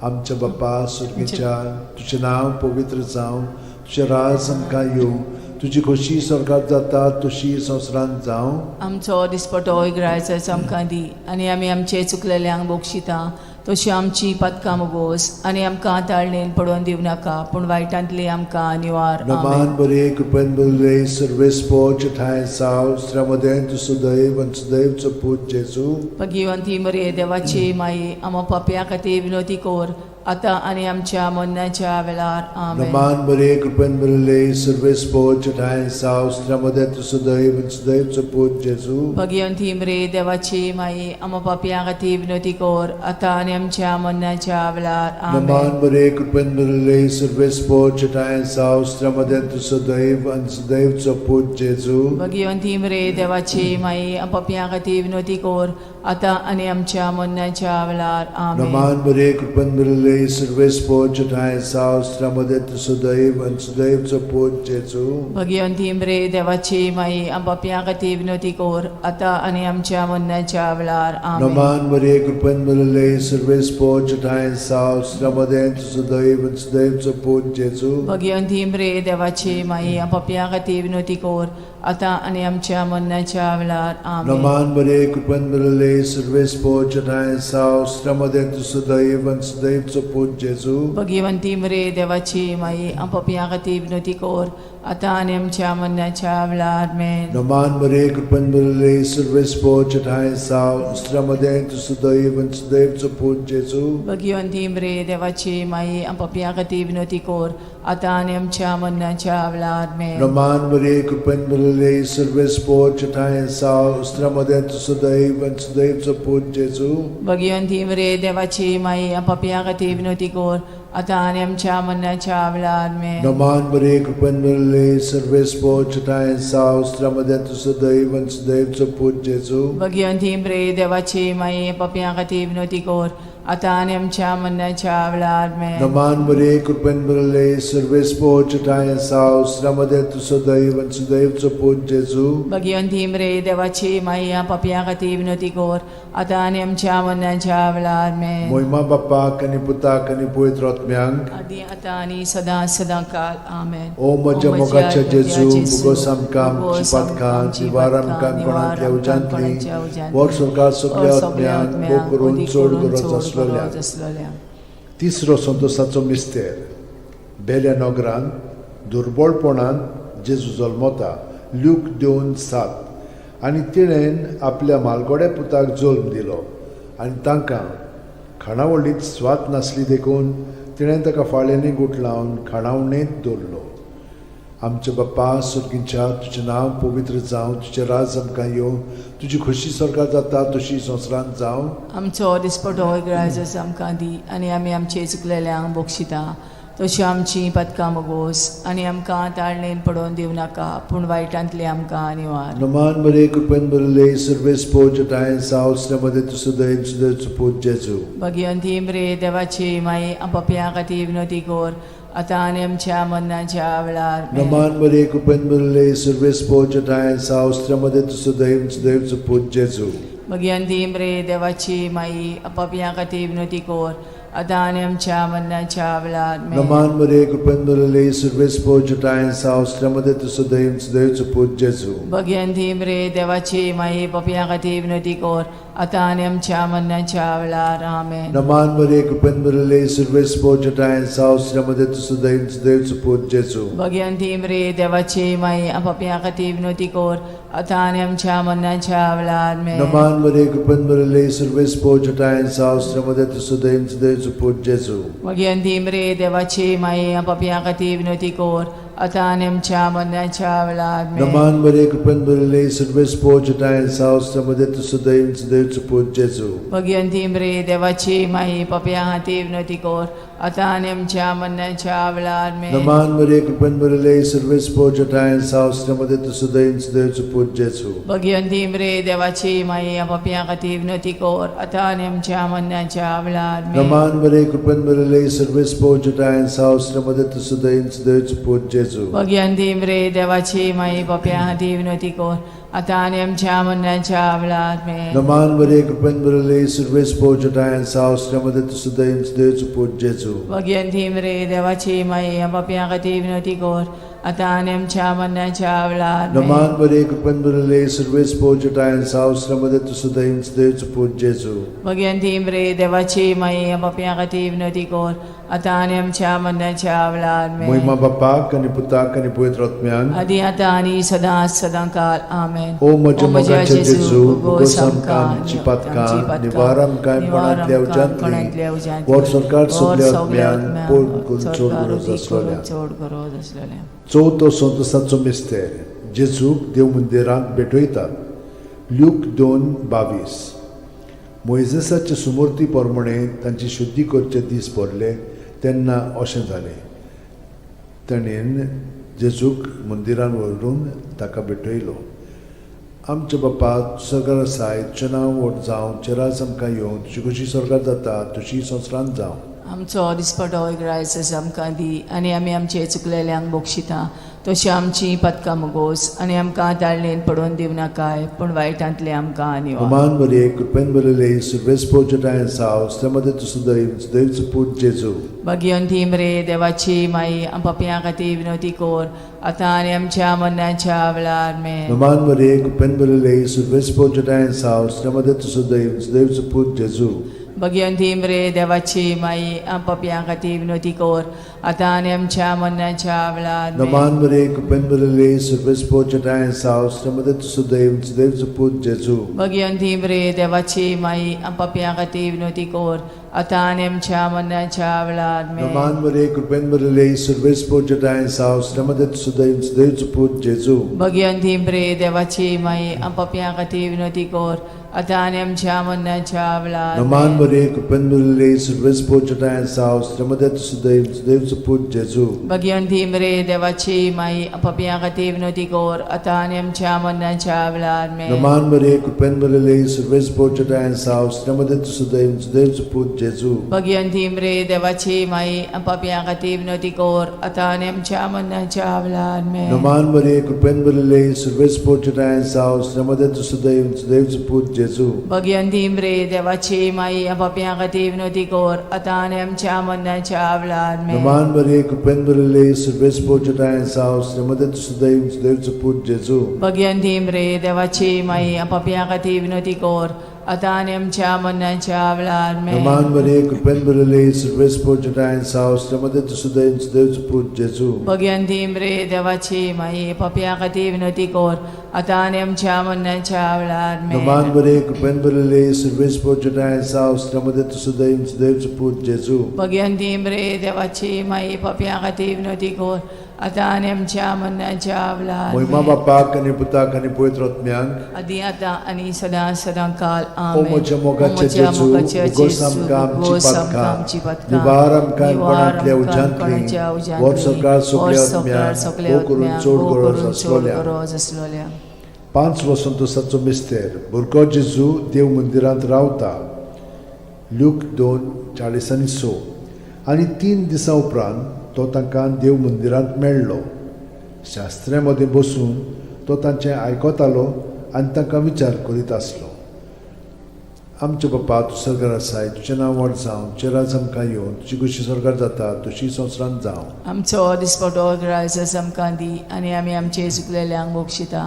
Speaker 2: आमच्या बाप्पा सुर्गेच्या तुझें नांव पवित्र जावं, तुझें राज आमकां येवं, तुजी खोशी स्वर्गांत जाता तशी संवसारांत जावं.
Speaker 1: आमचो दिसपटो इग्रायज आमकां दी, आनी आमी आमचे चुकलेल्यांक बोगशिता तशी आमची पदकां मुगोस, आनी आमकां ताळणेन पडोवन दिवं नाका, पूण वायटांतली आमकां निवार.
Speaker 2: नमान बरे कृपेन बरले सर्वेस्पोच ठाय साव श्रमदेन तु सुदैव आणि सुदैवचो पूत जेजू.
Speaker 1: भगिवंती मरे देवाची माई, आमो पापया खातीर विनोदी कोर, आतां आनी आमच्या मरणाच्या वेळार. आमेन.
Speaker 2: नमान बरे कृपेन बरले सर्वेस्पोच ठाय साव श्रमदेन तु सुदैव आणि सुदैवचो पूत जेजू.
Speaker 1: भगिवंती मरे देवाची माई, आमो पापया खातीर विनोदी कोर, आतां आनी आमच्या मरणाच्या वेळार. आमेन.
Speaker 2: नमान बरे कृपेन बरले सर्वेस्पोच ठाय साव श्रमदेन तु सुदैव आणि सुदैवचो पूत जेजू.
Speaker 1: भगिवंती मरे देवाची माई, आमो पापया खातीर विनोदी कोर, आतां आनी आमच्या मरणाच्या वेळार. आमेन.
Speaker 2: नमान बरे कृपेन बरले सर्वेस्पोच ठाय साव श्रमदेन तु सुदैव आणि सुदैवचो पूत जेजू.
Speaker 1: भगिवंती मरे देवाची माई, आमो पापया खातीर विनोदी कोर, आतां आनी आमच्या मरणाच्या वेळार. आमेन.
Speaker 2: नमान बरे कृपेन बरले सर्वेस्पोच ठाय साव श्रमदेन तु सुदैव आणि सुदैवचो पूत जेजू.
Speaker 1: भगिवंती मरे देवाची माई, आमो पापया खातीर विनोदी कोर, आतां आनी आमच्या मरणाच्या वेळार. आमेन.
Speaker 2: नमान बरे कृपेन बरले सर्वेस्पोच ठाय साव श्रमदेन तु सुदैव आणि सुदैवचो पूत जेजू.
Speaker 1: भगिवंती मरे देवाची माई, आमो पापया खातीर विनोदी कोर, आतां आनी आमच्या मरणाच्या वेळार. आमेन.
Speaker 2: नमान बरे कृपेन बरले सर्वेस्पोच ठाय साव श्रमदेन तु सुदैव आणि सुदैवचो पूत जेजू.
Speaker 1: भगिवंती मरे देवाची माई, आमो पापया खातीर विनोदी कोर, आतां आनी आमच्या मरणाच्या वेळार. आमेन.
Speaker 2: नमान बरे कृपेन बरले सर्वेस्पोच ठाय साव श्रमदेन तु सुदैव आणि सुदैवचो पूत जेजू.
Speaker 1: भगिवंती मरे देवाची माई, आमो पापया खातीर विनोदी कोर, आतां आनी आमच्या मरणाच्या वेळार. आमेन.
Speaker 2: नमान बरे कृपेन बरले सर्वेस्पोच ठाय साव श्रमदेन तु सुदैव आणि सुदैवचो पूत जेजू.
Speaker 1: भगिवंती मरे देवाची माई, आमो पापया खातीर विनोदी कोर, आतां आनी आमच्या मरणाच्या वेळार. आमेन.
Speaker 2: नमान बरे कृपेन बरले सर्वेस्पोच ठाय साव श्रमदेन तु सुदैव आणि सुदैवचो पूत जेजू.
Speaker 1: भगिवंती मरे देवाची माई, आमो पापया खातीर विनोदी कोर, आतां आनी आमच्या मरणाच्या वेळार. आमेन.
Speaker 2: मोहिमा बापाक आणि पुताक आणि पवित्र आत्म्यांक.
Speaker 1: आदी आतां आनी सदां सदां काळ. आमेन.
Speaker 2: ओ म्हज्या मोगाच्या जेजू, मुगोस आमकां आमची पातकां, जिवार आमकां कोणांतल्या उजांतली, वर सरकार सगळ्या आत्म्यांक भोव करून चड गरज आसलेल्या. तिसरो संतोसाचो मिस्तेर. बेल्या नगरान दुर्बळपणान जेजू जल्मता. ल्यूक 2:7. आनी तिणेन आपल्या मालगोड्या पुताक जल्म दिलो, आनी तांकां खाणावळींत स्वात नासली देखून तिणें ताका फाळ्यांनी गुट लावन खाणावळींत दवरलो. आमचे बाप्पा सुर्गीच्या, तुजें नांव पवित्र जावं, तुजें राज आमकां येवं, तुजी खोशी स्वर्गांत जाता तशी संवसारांत जावं.
Speaker 1: आमचो दिसपटो इग्रायज आमकां दी, आनी आमी आमचे चुकलेल्यांक बोगशिता तशी आमची पदकां मुगोस, आनी आमकां ताळणेन पडोवन दिवं नाका, पूण वायटांतली आमकां निवार.
Speaker 2: नमान बरे कृपेन बरले सर्वेस्पोच ठाय साव श्रमदेन तु सुदैव सुदैवचो पूत जेजू.
Speaker 1: भगिवंती मरे देवाची माई, आमो पापया खातीर विनोदी कोर, आतां आनी आमच्या मरणाच्या वेळार. आमेन.
Speaker 2: नमान बरे कृपेन बरले सर्वेस्पोच ठाय साव श्रमदेन तु सुदैव सुदैवचो पूत जेजू.
Speaker 1: भगिवंती मरे देवाची माई, आमो पापया खातीर विनोदी कोर, आतां आनी आमच्या मरणाच्या वेळार. आमेन.
Speaker 2: नमान बरे कृपेन बरले सर्वेस्पोच ठाय साव श्रमदेन तु सुदैव सुदैवचो पूत जेजू.
Speaker 1: भगिवंती मरे देवाची माई, पापया खातीर विनोदी कोर, आतां आनी आमच्या मरणाच्या वेळार. आमेन.
Speaker 2: नमान बरे कृपेन बरले सर्वेस्पोच ठाय साव श्रमदेन तु सुदैव सुदैवचो पूत जेजू.
Speaker 1: भगिवंती मरे देवाची माई, आमो पापया खातीर विनोदी कोर, आतां आनी आमच्या मरणाच्या वेळार. आमेन.
Speaker 2: नमान बरे कृपेन बरले सर्वेस्पोच ठाय साव श्रमदेन तु सुदैव सुदैवचो पूत जेजू.
Speaker 1: भगिवंती मरे देवाची माई, आमो पापया खातीर विनोदी कोर, आतां आनी आमच्या मरणाच्या वेळार. आमेन.
Speaker 2: नमान बरे कृपेन बरले सर्वेस्पोच ठाय साव श्रमदेन तु सुदैव सुदैवचो पूत जेजू.
Speaker 1: भगिवंती मरे देवाची माई, पापया खातीर विनोदी कोर, आतां आनी आमच्या मरणाच्या वेळार. आमेन.
Speaker 2: नमान बरे कृपेन बरले सर्वेस्पोच ठाय साव श्रमदेन तु सुदैव सुदैवचो पूत जेजू.
Speaker 1: भगिवंती मरे देवाची माई, आमो पापया खातीर विनोदी कोर, आतां आनी आमच्या मरणाच्या वेळार. आमेन.
Speaker 2: नमान बरे कृपेन बरले सर्वेस्पोच ठाय साव श्रमदेन तु सुदैव सुदैवचो पूत जेजू.
Speaker 1: भगिवंती मरे देवाची माई, पापया खातीर विनोदी कोर, आता आणि आमच्या मरणाच्या वेळात main.
Speaker 2: Naman Maria, Kupen Maria, Silves Pojata, Saus, Ramadet Sudaim, Deus Put Jesu.
Speaker 1: वग्यंती मरे देवाची माई आपापया गती विनोती कोर आता आणि आमच्या मरणाच्या वेळात main.
Speaker 2: Naman Maria, Kupen Maria, Silves Pojata, Saus, Ramadet Sudaim, Deus Put Jesu.
Speaker 1: वग्यंती मरे देवाची माई आपापया गती विनोती कोर आता आणि आमच्या मरणाच्या वेळात main.
Speaker 2: Moima Bapak, and Putak, and Puetrotmian.
Speaker 1: आदि आता आणि सदा सदाकाल आमेन.
Speaker 2: O Majamaga Jesu, Gosamkan, Chipatkan, Nivaram Kan, Panatlev Jantli, What Sarkar Sudleotmian, Pol Kulchor Zaslolia.
Speaker 1: चोड करो दसलेले.
Speaker 2: चौथो संतसाचो मिस्तेर जेजूक देव मंदिरांत भेटयतात. ल्यूक 2:22. मोइजेसाचे सुमूर्ती प्रमाणे तांची शुद्धी करचे दीस पडले तेन्ना अशें जालें. ताणेन जेजूक मंदिरांत व्हरून ताका भेटयलो. आमचे बापा स्वर्गार आसाय, तुजें नांव व्हड जावं, चेरास आमकां येवं, तुजी कशी स्वर्गार जाता तशी संवसारांत जावं.
Speaker 1: आमचो दिसपटो इग्रायस आमकां दी आनी आमी आमचे चुकलेल्यांक बोक्षिता तशी आमची पदकां मोगोस आनी आमकां दाळणेन पडोवन दिव नाकाय पूण वायटांतले आमकां आनी
Speaker 2: Roman Maria, Kupen Maria, Silves Pojata, Saus, Ramadet Sudaim, Deus Put Jesu.
Speaker 1: Bhagwanti मरे देवाची माई आपापया खातीर विनोती कोर आता आनी आमच्या मरणाच्या वेळार main.
Speaker 2: Roman Maria, Kupen Maria, Silves Pojata, Saus, Ramadet Sudaim, Deus Put Jesu.
Speaker 1: Bhagwanti मरे देवाची माई आपापया खातीर विनोती कोर आता आनी आमच्या मरणाच्या वेळार main.
Speaker 2: Roman Maria, Kupen Maria, Silves Pojata, Saus, Ramadet Sudaim, Deus Put Jesu.
Speaker 1: Bhagwanti मरे देवाची माई आपापया खातीर विनोती कोर आता आनी आमच्या मरणाच्या वेळार main.
Speaker 2: Roman Maria, Kupen Maria, Silves Pojata, Saus, Ramadet Sudaim, Deus Put Jesu.
Speaker 1: Bhagwanti मरे देवाची माई आपापया खातीर विनोती कोर आता आनी आमच्या मरणाच्या वेळार
Speaker 2: Roman Maria, Kupen Maria, Silves Pojata, Saus, Ramadet Sudaim, Deus Put Jesu.
Speaker 1: Bhagwanti मरे देवाची माई आपापया खातीर विनोती कोर आता आनी आमच्या मरणाच्या वेळार main.
Speaker 2: Roman Maria, Kupen Maria, Silves Pojata, Saus, Ramadet Sudaim, Deus Put Jesu.
Speaker 1: Bhagwanti मरे देवाची माई आपापया खातीर विनोती कोर आता आनी आमच्या मरणाच्या वेळार main.
Speaker 2: Roman Maria, Kupen Maria, Silves Pojata, Saus, Ramadet Sudaim, Deus Put Jesu.
Speaker 1: Bhagwanti मरे देवाची माई आपापया खातीर विनोती कोर आता आनी आमच्या मरणाच्या वेळार main.
Speaker 2: Roman Maria, Kupen Maria, Silves Pojata, Saus, Ramadet Sudaim, Deus Put Jesu.
Speaker 1: Bhagwanti मरे देवाची माई आपापया खातीर विनोती कोर आता आनी आमच्या मरणाच्या वेळार main.
Speaker 2: Roman Maria, Kupen Maria, Silves Pojata, Saus, Ramadet Sudaim, Deus Put Jesu.
Speaker 1: Bhagwanti मरे देवाची माई आपापया खातीर विनोती कोर आता आनी आमच्या मरणाच्या वेळार main.
Speaker 2: Roman Maria, Kupen Maria, Silves Pojata, Saus, Ramadet Sudaim, Deus Put Jesu.
Speaker 1: Bhagwanti मरे देवाची माई आपापया खातीर विनोती कोर आता आनी आमच्या मरणाच्या वेळार
Speaker 2: Moima
Speaker 1: main.
Speaker 2: Bapak, and Putak, and Puetrotmian.
Speaker 1: आदि आता आणि सदा सदाकाल
Speaker 2: O
Speaker 1: amen.
Speaker 2: Mojamogache Jesu, Gosamkam, Chipatkan, Nivaram Kan, Panatlev Jantli, What Sarkar Sudleotmian, Pokurun Chod
Speaker 1: Zaslolia.
Speaker 2: 5 वसंतोसाचो मिस्तेर भुरगो जेजू देव मंदिरांत रावता. ल्यूक 2:40-6. आनी 3 दिसां उपरांत तो तांकां देव मंदिरांत मेळ्ळो. शास्त्र्यां मदीं बसून तो तांचें आयकतालो आनी तांकां विचार करीत आसलो. आमचे बापा तूं स्वर्गार आसाय, तुजें नांव व्हड जावं, तुजें राज आमकां येवं, तुजी कशी स्वर्गार जाता तशी संवसारांत जावं.
Speaker 1: आमचो दिसपटो ग्रायस आमकां दी आनी आमी आमचे चुकलेल्यांक बोक्षिता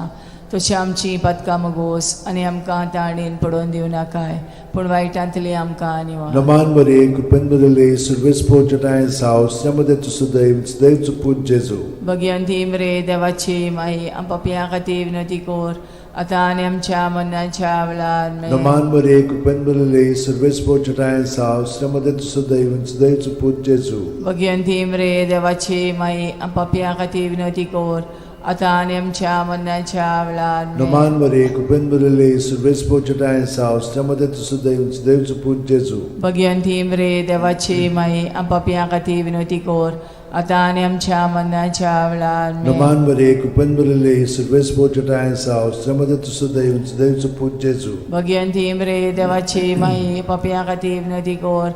Speaker 1: तशी आमची पदकां मोगोस आनी आमकां ताळणेन पडोवन दिव नाकाय पूण वायटांतली आमकां निवार.
Speaker 2: Roman Maria, Kupen Maria, Silves Pojata, Saus, Ramadet Sudaim, Deus Put Jesu.
Speaker 1: Bhagwanti मरे देवाची माई आपापया खातीर विनोती कोर आता आनी आमच्या मरणाच्या वेळार main.
Speaker 2: Roman Maria, Kupen Maria, Silves Pojata, Saus, Ramadet Sudaim, Deus Put Jesu.
Speaker 1: Bhagwanti मरे देवाची माई आपापया खातीर विनोती कोर आता आनी आमच्या मरणाच्या वेळार main.
Speaker 2: Roman Maria, Kupen Maria, Silves Pojata, Saus, Ramadet Sudaim, Deus Put Jesu.
Speaker 1: Bhagwanti मरे देवाची माई आपापया खातीर विनोती कोर आता आनी आमच्या मरणाच्या वेळार main.
Speaker 2: Roman Maria, Kupen Maria, Silves Pojata, Saus, Ramadet Sudaim, Deus Put Jesu.
Speaker 1: Bhagwanti मरे देवाची माई आपापया खातीर विनोती कोर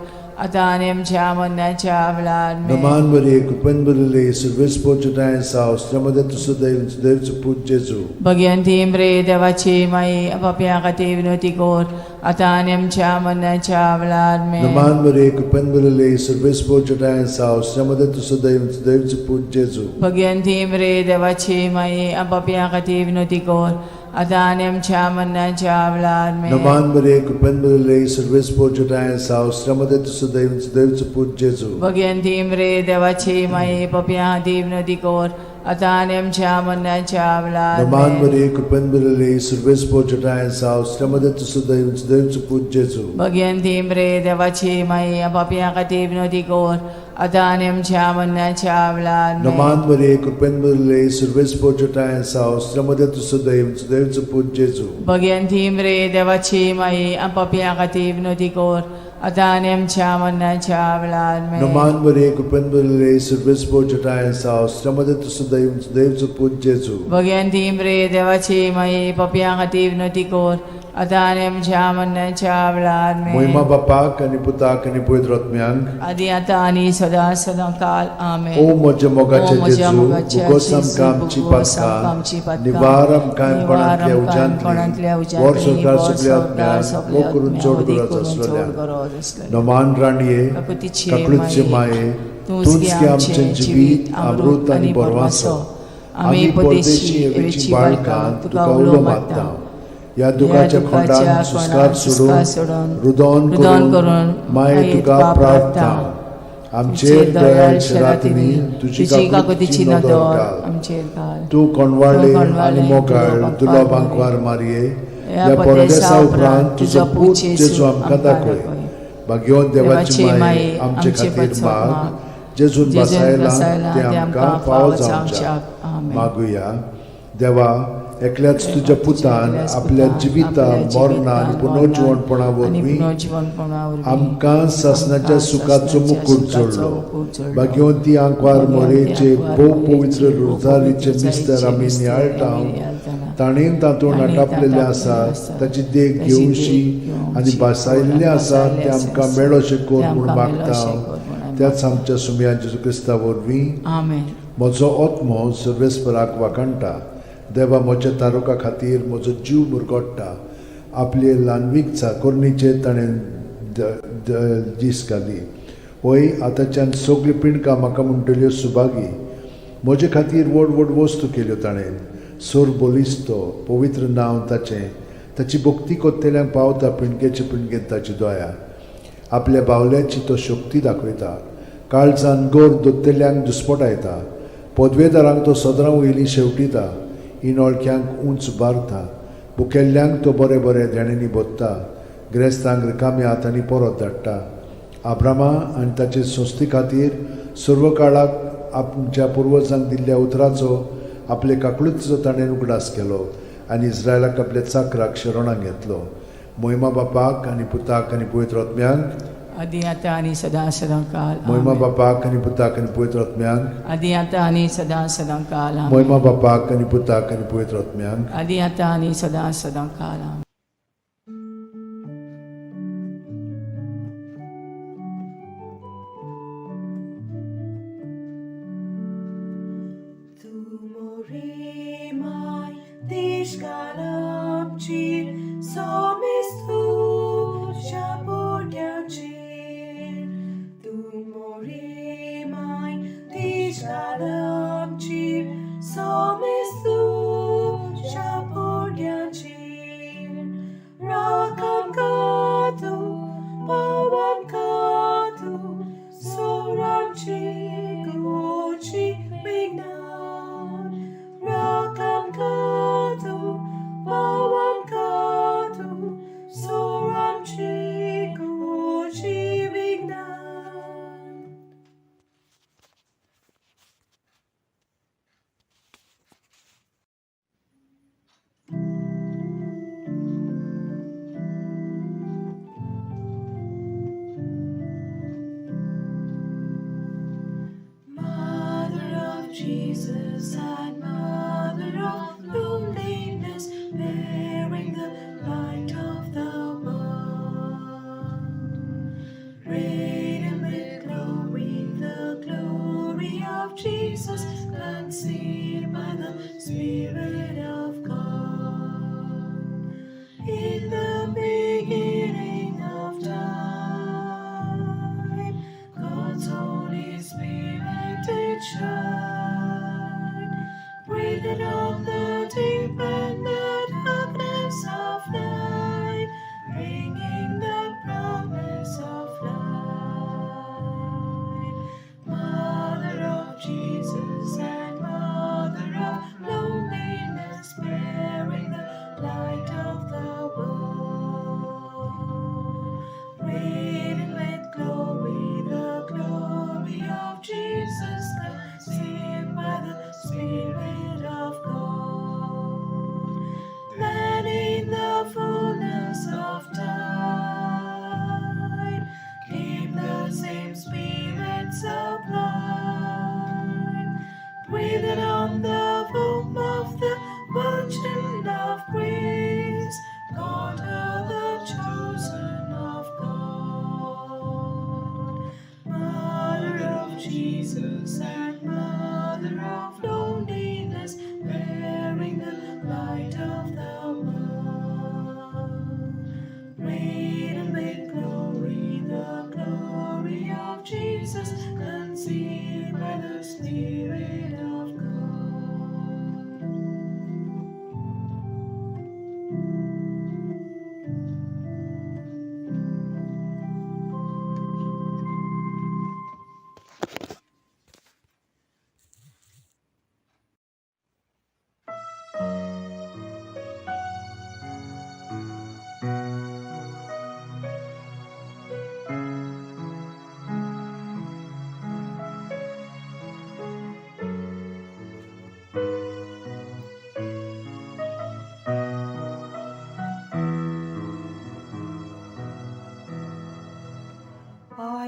Speaker 1: आता आणि आमच्या मरणाच्या वेळार
Speaker 2: Naman Maria, Kupen Bulile, Silves Pochatan Saus, Ramada to Sudail, Devs Put Jesu.
Speaker 1: Bhagwanti मरे देवाची माई पाप्या खातीर विनवती कोर आता आणि आमच्या मरणाच्या वेळार
Speaker 2: Naman Maria, Kupen Bulile, Silves Pochatan Saus, Ramada to Sudail, Devs Put Jesu.
Speaker 1: Bhagwanti मरे देवाची माई पाप्या खातीर विनवती कोर आता आणि आमच्या मरणाच्या वेळार
Speaker 2: Naman Maria, Kupen Bulile, Silves Pochatan Saus, Ramada to Sudail, Devs Put Jesu.
Speaker 1: Bhagwanti मरे देवाची माई पाप्या खातीर विनवती कोर आता आणि आमच्या मरणाच्या वेळार
Speaker 2: Naman Maria, Kupen Bulile, Silves Pochatan Saus, Ramada to Sudail, Devs Put Jesu.
Speaker 1: Bhagwanti मरे देवाची माई पाप्या खातीर विनवती कोर आता आणि आमच्या मरणाच्या वेळार
Speaker 2: Naman Maria, Kupen Bulile, Silves Pochatan Saus, Ramada to Sudail, Devs Put Jesu.
Speaker 1: Bhagwanti मरे देवाची माई पाप्या खातीर विनवती कोर आता आणि आमच्या मरणाच्या वेळार
Speaker 2: Naman Maria, Kupen Bulile, Silves Pochatan Saus, Ramada to Sudail, Devs Put Jesu.
Speaker 1: Bhagwanti मरे देवाची माई पाप्या खातीर विनवती कोर आता आणि आमच्या मरणाच्या वेळार
Speaker 2: Moima Bapak आणि Putak आणि Pavitr Atmyank.
Speaker 1: आदी आता आणि सदा सदा काल आमेन
Speaker 2: O म्हज्या मोगाचे
Speaker 1: O म्हज्या
Speaker 2: जेजू,
Speaker 1: मोगाचे
Speaker 2: भुगोसम
Speaker 1: जेजू,
Speaker 2: कामची
Speaker 1: भुगोसम
Speaker 2: पातकां,
Speaker 1: कामची पातकां,
Speaker 2: निवारम कायमपणांतल्या
Speaker 1: निवारम कायमपणांतल्या
Speaker 2: उज्यांतली, वर
Speaker 1: उज्यांतली,
Speaker 2: सरकार
Speaker 1: वर
Speaker 2: सगळ्या
Speaker 1: सरकार
Speaker 2: आत्म्याक,
Speaker 1: सगळ्या
Speaker 2: वो करून
Speaker 1: आत्म्याक,
Speaker 2: चड
Speaker 1: उदी
Speaker 2: गरज
Speaker 1: करून
Speaker 2: असलेल्या.
Speaker 1: चड गरज असलेल्या.
Speaker 2: नमान राणये,
Speaker 1: काकुतीचे
Speaker 2: काकुळीचे माये, तूंच की आमचें जिवीत, अमृत आनी बोरवांसो. आमी परदेशी एवेची बाळकां तुका उलो मागता. ह्या दुखाच्या खोंडान सुस्कार सोडून, रुदोन करून, माये तुका प्रार्थना. आमचेर दयाळच्या रातींनी तुजी काकुतीची नदर घाल.
Speaker 1: आमचेर घाल.
Speaker 2: तूं कोणवाळे आनी मोगाळ तुलो बांकवार मारये, ह्या परदेसा उपरांत तुजो पूत जेजू आमकां दाखय. भाग्यवान देवाची माये आमचे खातीर माग, जेजून बसायला ते आमकां फावो जावच्याक मागुया. देवा, एकल्याच तुज्या पुतान आपल्या जिविता मरणा आनी पुनर्जीवनपणा वरवीं आमकां सासणाच्या सुखाचो मुकुट जोडलो. भाग्यवंती आंकवार मोरेचे भोव पवित्र रोजारीचे मिस्तर आमी नियाळटाव. ताणें तातूंत आटापलेले आसा ताची देख घेवशी आनी बसायल्ले आसा ते आमकां मेळो अशें कोर म्हूण मागता. त्याच आमच्या सुमया जेजू क्रिस्ता वरवीं
Speaker 1: आमेन.
Speaker 2: म्हजो आत्मो सर्वेस्पराक वाकणटा. देवा, म्हज्या तारुका खातीर म्हजो जीव मुरगोडटा. आपले ल्हानवीक चाकोरणीचे ताणें दीस घाली. होय, आतांच्यान सगळी पिणकां म्हाका म्हणटल्यो सुभागी. म्हजे खातीर व्हड व्हड वस्तू केल्यो ताणें. सोर बोलिस्तो, पवित्र नांव ताचें. ताची भक्ती कोत्तेल्यांक पावता पिणकेचे पिणकेन ताची दया. आपल्या बावल्याची तो शक्ती दाखयता. काळजान गोर दोत्तेल्यांक दुस्पटायता. पदवेदारांक तो सदरां वयलीं शेवटिता. इनोळख्यांक उंच उबारता. भुकेल्ल्यांक तो बरे बरे देणेनी बोदता. गिरेस्तांक रिकाम्या हातांनी परत धाडटा. आब्रामा आनी ताचे संस्थे खातीर सर्व काळाक आमच्या पुर्वजांक दिल्ल्या उतराचो आपले काकुळीचो ताणें उगडास केलो आनी इस्रायलाक आपल्या चाकराक शरणांत घेतलो. मोहिमा बापाक आनी पुताक आनी पवित्र आत्म्यांक,
Speaker 1: आदी आता आणि सदा सदा काल
Speaker 2: मोहिमा बापाक आनी पुताक आनी पवित्र आत्म्यांक,
Speaker 1: आदी आता आणि सदा सदा काल आमेन.
Speaker 2: मोहिमा बापाक आनी पुताक आनी पवित्र आत्म्यांक.
Speaker 1: आदी आता आणि सदा सदा काल आमेन.
Speaker 4: Tu mori mai discalamcir, somis tu shabordiacir. Tu mori mai discalamcir, somis tu shabordiacir.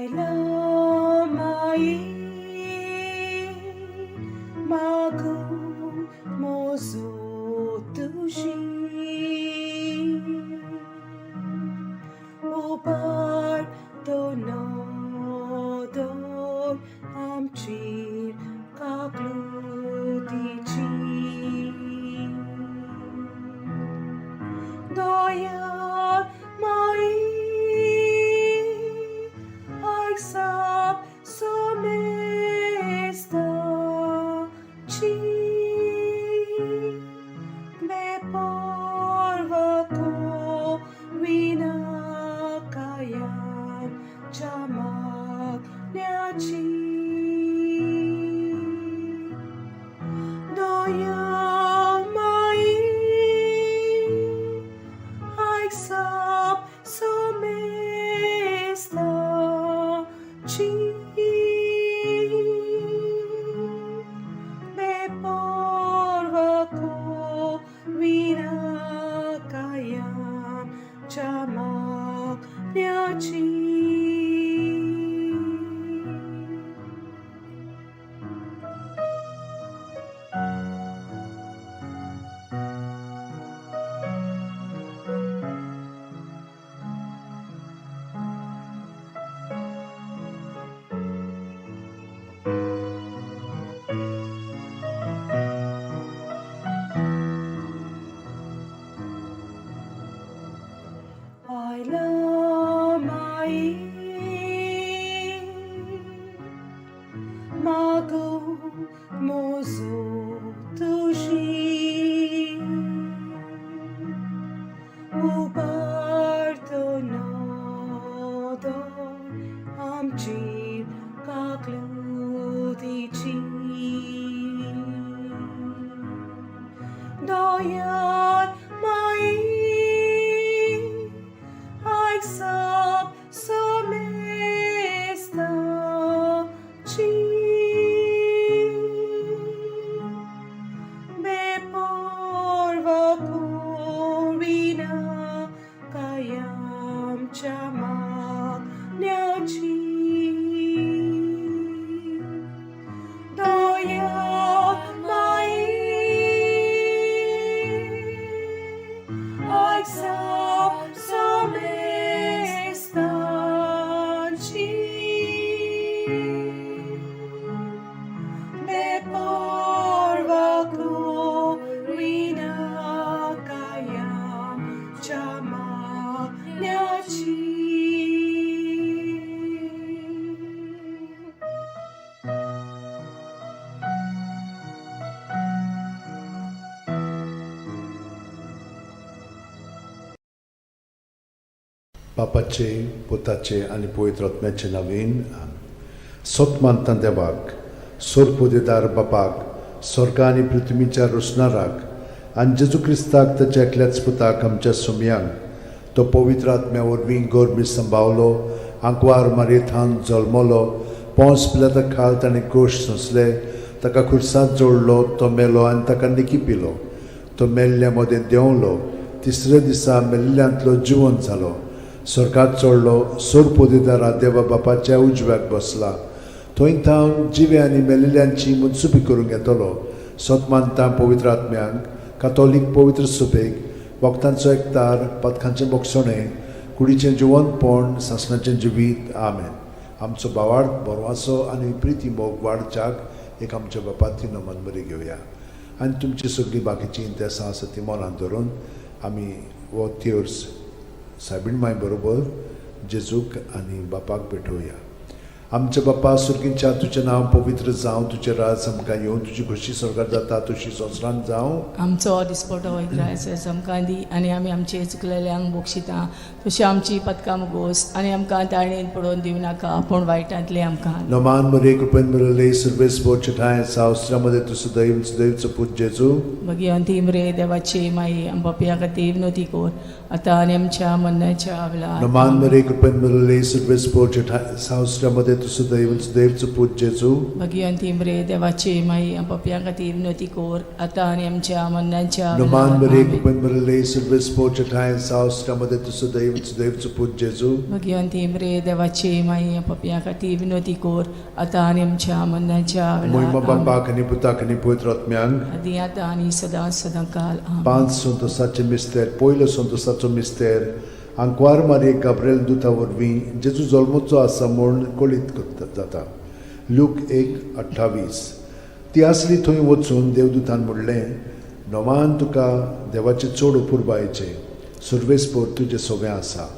Speaker 5: Ailamai magum mozutushi Obar donodor amchir kaklutichi Doya mai Aisap somesta chi Me porva ko vina kayam chamak nyachi Doya mai Aisap somesta chi Me porva ko vina kayam chamak nyachi Ailamai magum mozutushi Ubar donodor amchir kaklutichi Doyat mai Aisap somesta chi Me porva ko vina kayam chamak nyachi Doya mai Aisap somesta chi Me porva ko vina kayam chamak nyachi
Speaker 2: बापाचे पुताचे आणि पवित्र आत्म्याचे नावीन सोतमानता देवाक सोरपोदेदार बापाक स्वर्गा आणि पृथ्वीच्या रुसणाराक आणि जेजू क्रिस्ताक ताच्या एकल्याच पुताक आमच्या सुमयांक तो पवित्र आत्म्या वरवीं गोरबी सांबावलो आंकवार मारयेंतान जल्मलो पोंस पिलाता खाल ताणें गोश सोंसले ताका खुर्सांत जोडलो तो मेलो आनी ताका निकिपिलो तो मेल्ल्या मदें देंवलो तिसऱ्या दिसा मेल्ल्यांतलो जिवंत जालो स्वर्गात चडलो सोरपोदेदारा देवा बापाच्या उजव्याक बसला थंय थावन जिवे आनी मेलिल्ल्यांची मुनसुबी करूंक येतलो सोतमानता पवित्र आत्म्यांक कातोलीक पवित्र सुबेक वखदांचो एकतार पथकांचें बोगसणें कुडीचें जिवंतपण सासणाचें जिवीत आमेन आमचो बावार्थ बरवासो आनी प्रिती मोग वाडच्याक एक आमच्या बापाची नमन बरी घेवया आनी तुमची सगळी बाकीची इंतेसां आसा ती मनांत धरून आमी वो तिर्स सायबीण माय बरोबर जेजूक आनी बापाक भेटोवया आमचे बापा सुर्गींच्या तुजें नांव पवित्र जावं तुजें राज आमकां येवं तुजी खुशी स्वर्गात जाता तशी संवसारांत जावं
Speaker 1: आमचो दिसपटो वैग्रायस आमकां दी आनी आमी आमचे चुकलेल्यांक बोगशिता तशी आमची पदकां मुगोस आनी आमकां ताळणेन पडोवन दिवं नाका पूण वायटांतले आमकां
Speaker 2: नमान मरे कृपेन मिळाले सर्वेस बोचठाय सावस्रामध्ये तुझं दैवचं पूत जेजू
Speaker 1: मगी अंतिम रे देवाची माई आमच्या खातीर विनोती कोर आतां आनी आमच्या मरणाच्या वेळार
Speaker 2: नमान मरे कृपेन मिळाले सर्वेस बोचठाय सावस्रामध्ये तू सदैव सदैवचं पूज्य जेजू
Speaker 1: भगवंती मरे देवाची माई आपापल्या खातीर विनवती कोर आता आणि आमच्या मरणाच्या
Speaker 2: नमान मरे
Speaker 1: वेळार.
Speaker 2: कृपन मरले सर्वेस पोचठाय सावस्त्रामध्ये तू सदैव सदैवचं पूज्य जेजू
Speaker 1: भगवंती मरे देवाची माई आपापल्या खातीर विनवती कोर आता आणि आमच्या मरणाच्या
Speaker 2: महिमा
Speaker 1: वेळार.
Speaker 2: बापाक आणि पुताक आणि पवित्र आत्म्यांक
Speaker 1: आदी आता आणि सदा सदांकाल आमेन.
Speaker 2: 5 संतोसाचे मिस्तेर पयलो संतोसाचो मिस्तेर आंकवार मारये गाब्रिएल दुता वरवीं जेजू जल्मोचो आसा म्हूण कळीत जाता. लूक 1:28. ती आसली थंय वचून देवदूतान म्हणलें, नोमान तुका देवाचे चड अपुरबायेचे सर्वेस्पर तुजें सगळें आसा.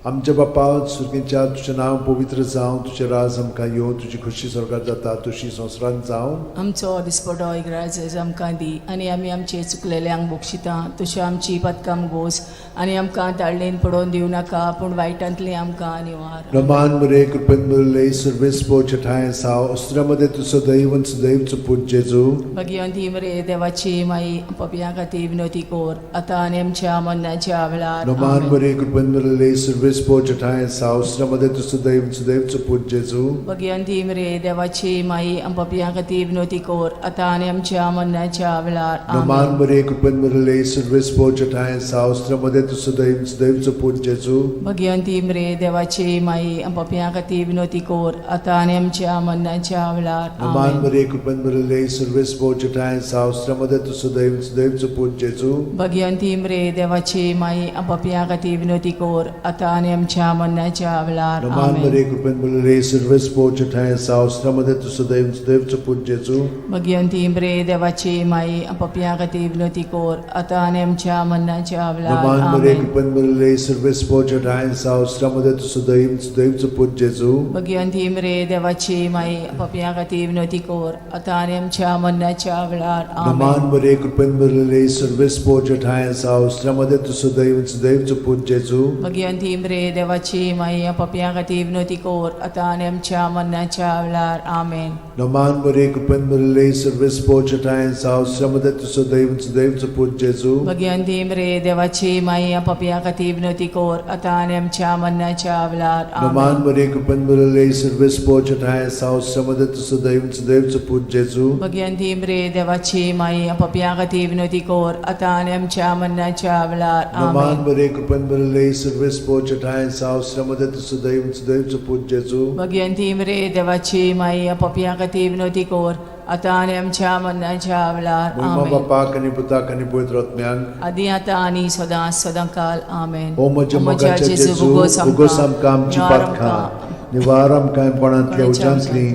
Speaker 2: आमच्या बापा सुर्गेच्या तुजें नांव पवित्र जावं, तुजें राज आमकां येवं, तुजी खुशी स्वर्गात जाता तशी संवसारांत जावं.
Speaker 1: आमचो दिसपटो इग्रायज आमकां दी आनी आमी आमचे चुकलेल्यांक बोक्षिता तशें आमची पदकां मुगोस आनी आमकां ताळणेन पडोवन दिवं नाका पूण वायटांतले आमकां निवार.
Speaker 2: नमान मरे कृपेन मरले सर्वेस्पर चठाय साव अस्त्रामध्ये तू सदैव सदैवचं पूज्य जेजू
Speaker 1: भगवंती मरे देवाची माई आपापल्या खातीर विनवती कोर आता आनी आमच्या मरणाच्या वेळार.
Speaker 2: नमान
Speaker 1: आमेन.
Speaker 2: मरे कृपेन मरले सर्वेस्पर चठाय साव अस्त्रामध्ये तू सदैव सदैवचं पूज्य जेजू
Speaker 1: भगवंती मरे देवाची माई आपापल्या खातीर विनवती कोर आता आनी आमच्या मरणाच्या वेळार.
Speaker 2: नमान
Speaker 1: आमेन.
Speaker 2: मरे कृपेन मरले सर्वेस्पर चठाय साव अस्त्रामध्ये तू सदैव सदैवचं पूज्य जेजू
Speaker 1: भगवंती मरे देवाची माई आपापल्या खातीर विनवती कोर आता आनी आमच्या मरणाच्या वेळार.
Speaker 2: नमान
Speaker 1: आमेन.
Speaker 2: मरे कृपेन मरले सर्वेस्पर चठाय साव अस्त्रामध्ये तू सदैव सदैवचं पूज्य जेजू
Speaker 1: भगवंती मरे देवाची माई आपापल्या खातीर विनवती कोर आता आनी आमच्या मरणाच्या वेळार.
Speaker 2: नमान
Speaker 1: आमेन.
Speaker 2: मरे कृपेन मरले सर्वेस्पर चठाय साव अस्त्रामध्ये तू सदैव सदैवचं पूज्य जेजू
Speaker 1: भगवंती मरे देवाची माई आपापल्या खातीर विनवती कोर आता आनी आमच्या मरणाच्या वेळार.
Speaker 2: नमान मरे
Speaker 1: आमेन.
Speaker 2: कृपेन मरले सर्वेस्पर चठाय साव अस्त्रामध्ये तू सदैव सदैवचं पूज्य जेजू
Speaker 1: भगवंती मरे देवाची माई आपापल्या खातीर विनवती कोर आता आनी आमच्या मरणाच्या वेळार.
Speaker 2: नमान
Speaker 1: आमेन.
Speaker 2: मरे कृपेन मरले सर्वेस्पर चठाय साव अस्त्रामध्ये तू सदैव सदैवचं पूज्य जेजू
Speaker 1: भगवंती मरे देवाची माई आपापल्या खातीर विनवती कोर आता आनी आमच्या मरणाच्या वेळार. आमेन.
Speaker 2: नमान मरे कृपेन मरले सर्वेस्पर चठाय साव अस्त्रामध्ये तू सदैव सदैवचं पूज्य जेजू
Speaker 1: भगवंती मरे देवाची माई आपापल्या खातीर विनवती कोर आता आनी आमच्या मरणाच्या वेळार.
Speaker 2: नमान
Speaker 1: आमेन.
Speaker 2: मरे कृपेन मरले सर्वेस्पर चठाय साव अस्त्रामध्ये तू सदैव सदैवचं पूज्य जेजू
Speaker 1: भगवंती मरे देवाची माई आपापल्या खातीर विनवती कोर आता आनी आमच्या मरणाच्या वेळार.
Speaker 2: नमान
Speaker 1: आमेन.
Speaker 2: मरे कृपेन मरले सर्वेस्पर चठाय साव अस्त्रामध्ये तू सदैव सदैवचं पूज्य जेजू
Speaker 1: भगवंती मरे देवाची माई आपापल्या खातीर विनवती कोर आता आनी आमच्या मरणाच्या वेळार.
Speaker 2: महिमा
Speaker 1: आमेन.
Speaker 2: बापाक आणि पुताक आणि पवित्र आत्म्यांक
Speaker 1: आदी आता आनी सदां सदांकाल. आमेन.
Speaker 2: ओ म्हज्या मोगाच्या जेजू उगोस आमकां आमची पातखां निवार आमकां कोणांतल्या उज्यांतली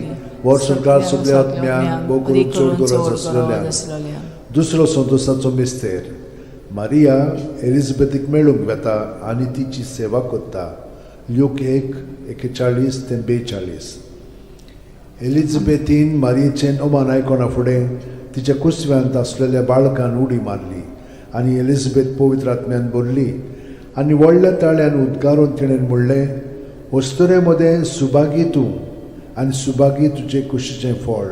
Speaker 2: वर सरकार सगळ्या आत्म्यांक भोव करून चड गरज आसलेल्या. दुसरो संतोसाचो मिस्तेर मारिया एलिझाबेथीक मेळूंक वेता आनी तिची सेवा करता. लूक 1:41-42. एलिझाबेथीन मारयेचें ओमान आयकोना फुडें तिच्या कुसव्यांत आसलेल्या बाळकान उडी मारली आनी एलिझाबेथ पवित्र आत्म्यान भरली आनी व्हडल्या ताळ्यान उद्गारून तिणें म्हणलें, वस्तुरे मदें सुभागी तूं आनी सुभागी तुजें कुशीचें फळ.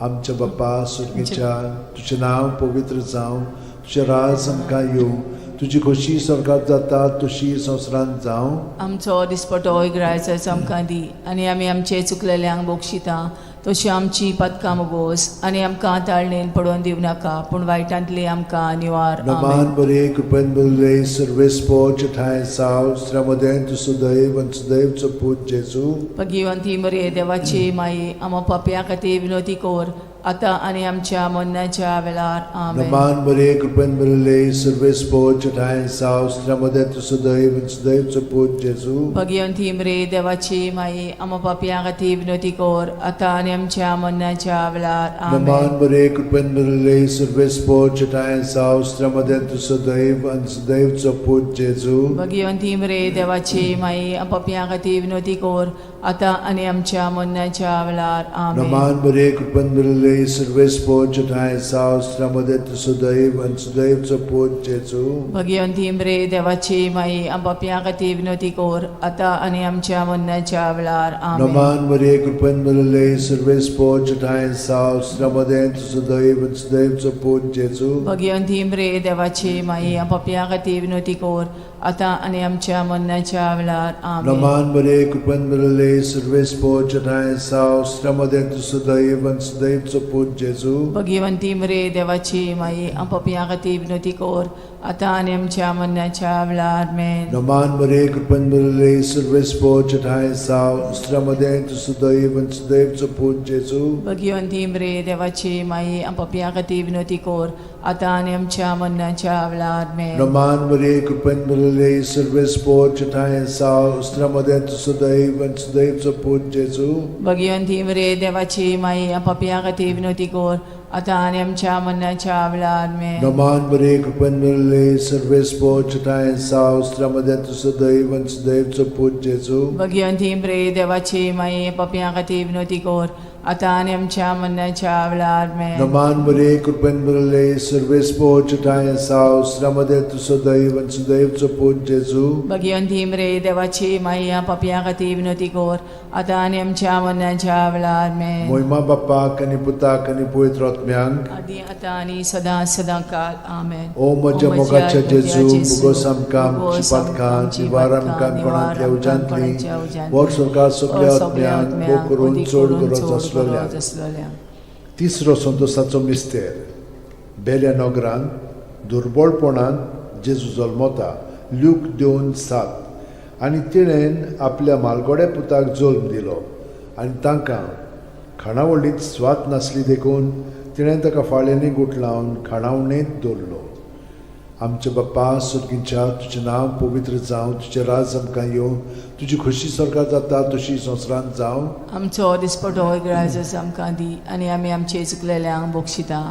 Speaker 2: आमच्या बापा सुर्गेच्या तुजें नांव पवित्र जावं, तुजें राज आमकां येवं, तुजी खोशी स्वर्गात जाता तशी संवसारांत जावं.
Speaker 1: आमचो दिसपटो इग्रायज आमकां दी आनी आमी आमचे चुकलेल्यांक बोक्षिता तशी आमची पदकां मुगोस आनी आमकां ताळणेन पडोवन दिवं नाका पूण वायटांतले आमकां निवार.
Speaker 2: नमान
Speaker 1: आमेन.
Speaker 2: मरे कृपेन मरले सर्वेस्पर चठाय साव अस्त्रामध्ये तू सदैव सदैवचं पूज्य जेजू
Speaker 1: भगवंती मरे देवाची माई आपापल्या खातीर विनवती कोर आता आनी आमच्या मरणाच्या वेळार. आमेन.
Speaker 2: नमान मरे कृपेन मरले सर्वेस्पर चठाय साव अस्त्रामध्ये तू सदैव सदैवचं पूज्य जेजू
Speaker 1: भगवंती मरे देवाची माई आपापल्या खातीर विनवती कोर आता आनी आमच्या मरणाच्या वेळार. आमेन.
Speaker 2: नमान मरे कृपेन मरले सर्वेस्पर चठाय साव अस्त्रामध्ये तू सदैव सदैवचं पूज्य जेजू
Speaker 1: भगवंती मरे देवाची माई आपापल्या खातीर विनवती कोर आता आनी आमच्या मरणाच्या वेळार. आमेन.
Speaker 2: नमान मरे कृपेन मरले सर्वेस्पर चठाय साव अस्त्रामध्ये तू सदैव सदैवचं पूज्य जेजू
Speaker 1: भगवंती मरे देवाची माई आपापल्या खातीर विनवती कोर आता आनी आमच्या मरणाच्या वेळार. आमेन.
Speaker 2: नमान मरे कृपेन मरले सर्वेस्पर चठाय साव अस्त्रामध्ये तू सदैव सदैवचं पूज्य जेजू
Speaker 1: भगवंती मरे देवाची माई आपापल्या खातीर विनवती कोर आता आणि आमच्या मरणाच्या वेळार आमेन.
Speaker 2: नमान बरे कृपन बरले सर्वेस पोचनाय साव श्रमदे तु सदैव सदैवचो पूज जेजू.
Speaker 1: भगवंती मरे देवाची माई आपापया खातीर विनोती कोर आता आणि आमच्या मरणाच्या वेळार आमेन.
Speaker 2: नमान बरे कृपन बरले सर्वेस पोचनाय साव श्रमदे तु सदैव सदैवचो पूज जेजू.
Speaker 1: भगवंती मरे देवाची माई आपापया खातीर विनोती कोर आता आणि आमच्या मरणाच्या वेळार आमेन.
Speaker 2: नमान बरे कृपन बरले सर्वेस पोचनाय साव श्रमदे तु सदैव सदैवचो पूज जेजू.
Speaker 1: भगवंती मरे देवाची माई आपापया खातीर विनोती कोर आता आणि आमच्या मरणाच्या वेळार आमेन.
Speaker 2: नमान बरे कृपन बरले सर्वेस पोचनाय साव श्रमदे तु सदैव सदैवचो पूज जेजू.
Speaker 1: भगवंती मरे देवाची माई आपापया खातीर विनोती कोर आता आणि आमच्या मरणाच्या वेळार आमेन.
Speaker 2: नमान बरे कृपन बरले सर्वेस पोचनाय साव श्रमदे तु सदैव सदैवचो पूज जेजू.
Speaker 1: भगवंती मरे देवाची माई आपापया खातीर विनोती कोर आता आणि आमच्या मरणाच्या वेळार आमेन.
Speaker 2: मोहिमा बापाक आनी पुताक आनी पवित्र आत्म्यांक
Speaker 1: आदी आता आणि सदां काल आमेन.
Speaker 2: ओ म्हज्या मोगाच्या जेजू मुगोस आमकां आमची पातकां निवार आमकां कोणांतल्या उज्यांतली वर सरकार सगळ्या आत्म्यांक भोग करून चड गरज आसलेल्या. तिसरो संतोशाचो मिस्तेर. बेल्या नगरांत दुर्बळपणान जेजू जल्मता. ल्यूक 2:7. आनी तिणेन आपल्या मालगोड्या पुताक जल्म दिलो आनी तांकां खाणावळींत स्वात नासली देखून तिणें ताका फाळ्यांनी गुट लावन खाणावणेंत दवरलो. आमचे बाप्पा सुर्गीच्या तुजें नांव पवित्र जावं, तुजें राज आमकां येवं, तुजी खुशी स्वर्गांत जाता तशी संवसारांत जावं.
Speaker 1: आमचो दिसपटो ग्रायज आमकां दी आनी आमी आमचे चुकलेल्यांक बोगशिता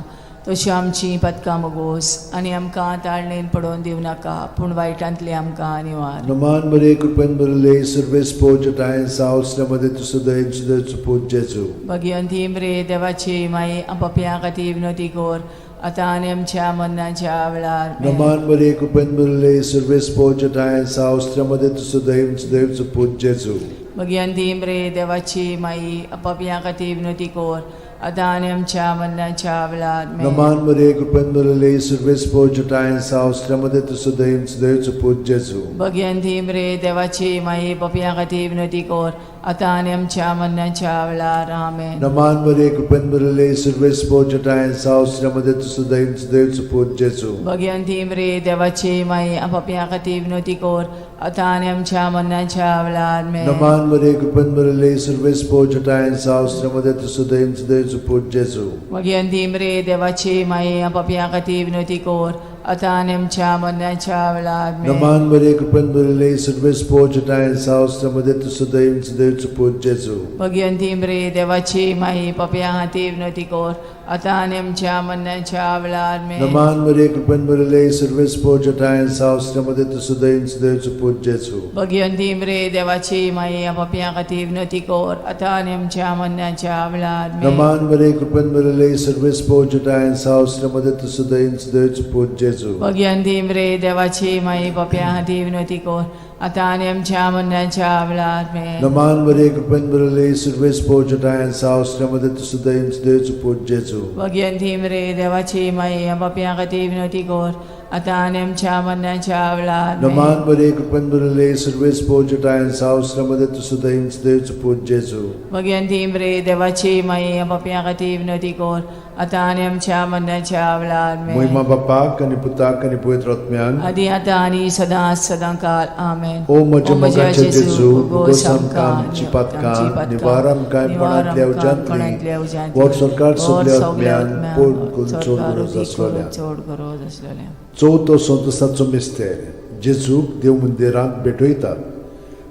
Speaker 1: तशी आमची पदकां मोगोस आनी आमकां ताळणेन पडोवन दिवं नाका पूण वायटांतले आमकां निवार.
Speaker 2: नमान बरे कृपेन बरले सर्वेस पोचनाय साव श्रमदे तु सदैव सदैवचो पूज जेजू.
Speaker 1: भगवंती मरे देवाची माई आपापया खातीर विनोती कोर आता आणि आमच्या मरणाच्या वेळार आमेन.
Speaker 2: नमान बरे कृपेन बरले सर्वेस पोचनाय साव श्रमदे तु सदैव सदैवचो पूज जेजू.
Speaker 1: भगवंती मरे देवाची माई आपापया खातीर विनोती कोर आता आणि आमच्या मरणाच्या वेळार आमेन.
Speaker 2: नमान बरे कृपेन बरले सर्वेस पोचनाय साव श्रमदे तु सदैव सदैवचो पूज जेजू.
Speaker 1: भगवंती मरे देवाची माई आपापया खातीर विनोती कोर आता आणि आमच्या मरणाच्या वेळार आमेन.
Speaker 2: नमान बरे कृपेन बरले सर्वेस पोचनाय साव श्रमदे तु सदैव सदैवचो पूज जेजू.
Speaker 1: भगवंती मरे देवाची माई आपापया खातीर विनोती कोर आता आणि आमच्या मरणाच्या वेळार आमेन.
Speaker 2: नमान बरे कृपेन बरले सर्वेस पोचनाय साव श्रमदे तु सदैव सदैवचो पूज जेजू.
Speaker 1: भगवंती मरे देवाची माई आपापया खातीर विनोती कोर आता आणि आमच्या मरणाच्या वेळार आमेन.
Speaker 2: नमान बरे कृपेन बरले सर्वेस पोचनाय साव श्रमदे तु सदैव सदैवचो पूज जेजू.
Speaker 1: भगवंती मरे देवाची माई आपापया खातीर विनोती कोर आता आणि आमच्या मरणाच्या वेळार आमेन.
Speaker 2: नमान बरे कृपेन बरले सर्वेस पोचनाय साव श्रमदे तु सदैव सदैवचो पूज जेजू.
Speaker 1: भगवंती मरे देवाची माई आपापया खातीर विनोती कोर आता आणि आमच्या मरणाच्या वेळार आमेन.
Speaker 2: नमान बरे कृपेन बरले सर्वेस पोचनाय साव श्रमदे तु सदैव सदैवचो पूज जेजू.
Speaker 1: भगवंती मरे देवाची माई आपापया खातीर विनोती कोर आता आणि आमच्या मरणाच्या वेळार आमेन.
Speaker 2: नमान बरे कृपेन बरले सर्वेस पोचनाय साव श्रमदे तु सदैव सदैवचो पूज जेजू.
Speaker 1: भगवंती मरे देवाची माई आपापया खातीर विनोती कोर आता आणि आमच्या मरणाच्या वेळार आमेन.
Speaker 2: नमान बरे कृपेन बरले सर्वेस पोचनाय साव श्रमदे तु सदैव सदैवचो पूज जेजू.
Speaker 1: भगवंती मरे देवाची माई आपापया खातीर विनोती कोर आता आणि आमच्या मरणाच्या वेळार आमेन.
Speaker 2: मोहिमा बापाक आनी पुताक आनी पवित्र आत्म्यांक
Speaker 1: आदी आता आणि सदां काल आमेन.
Speaker 2: ओ म्हज्या मोगाचे जेजू मुगोस आमकां आमची पातकां निवार आमकां कोणांतल्या उज्यांतली वर सरकार सगळ्या आत्म्यांक पोट करून चड गरज आसलेल्या.
Speaker 1: चड गरज आसलेल्या.
Speaker 2: चवथो संतोशाचो मिस्तेर. जेजूक देव मंदिरांत भेटयतात.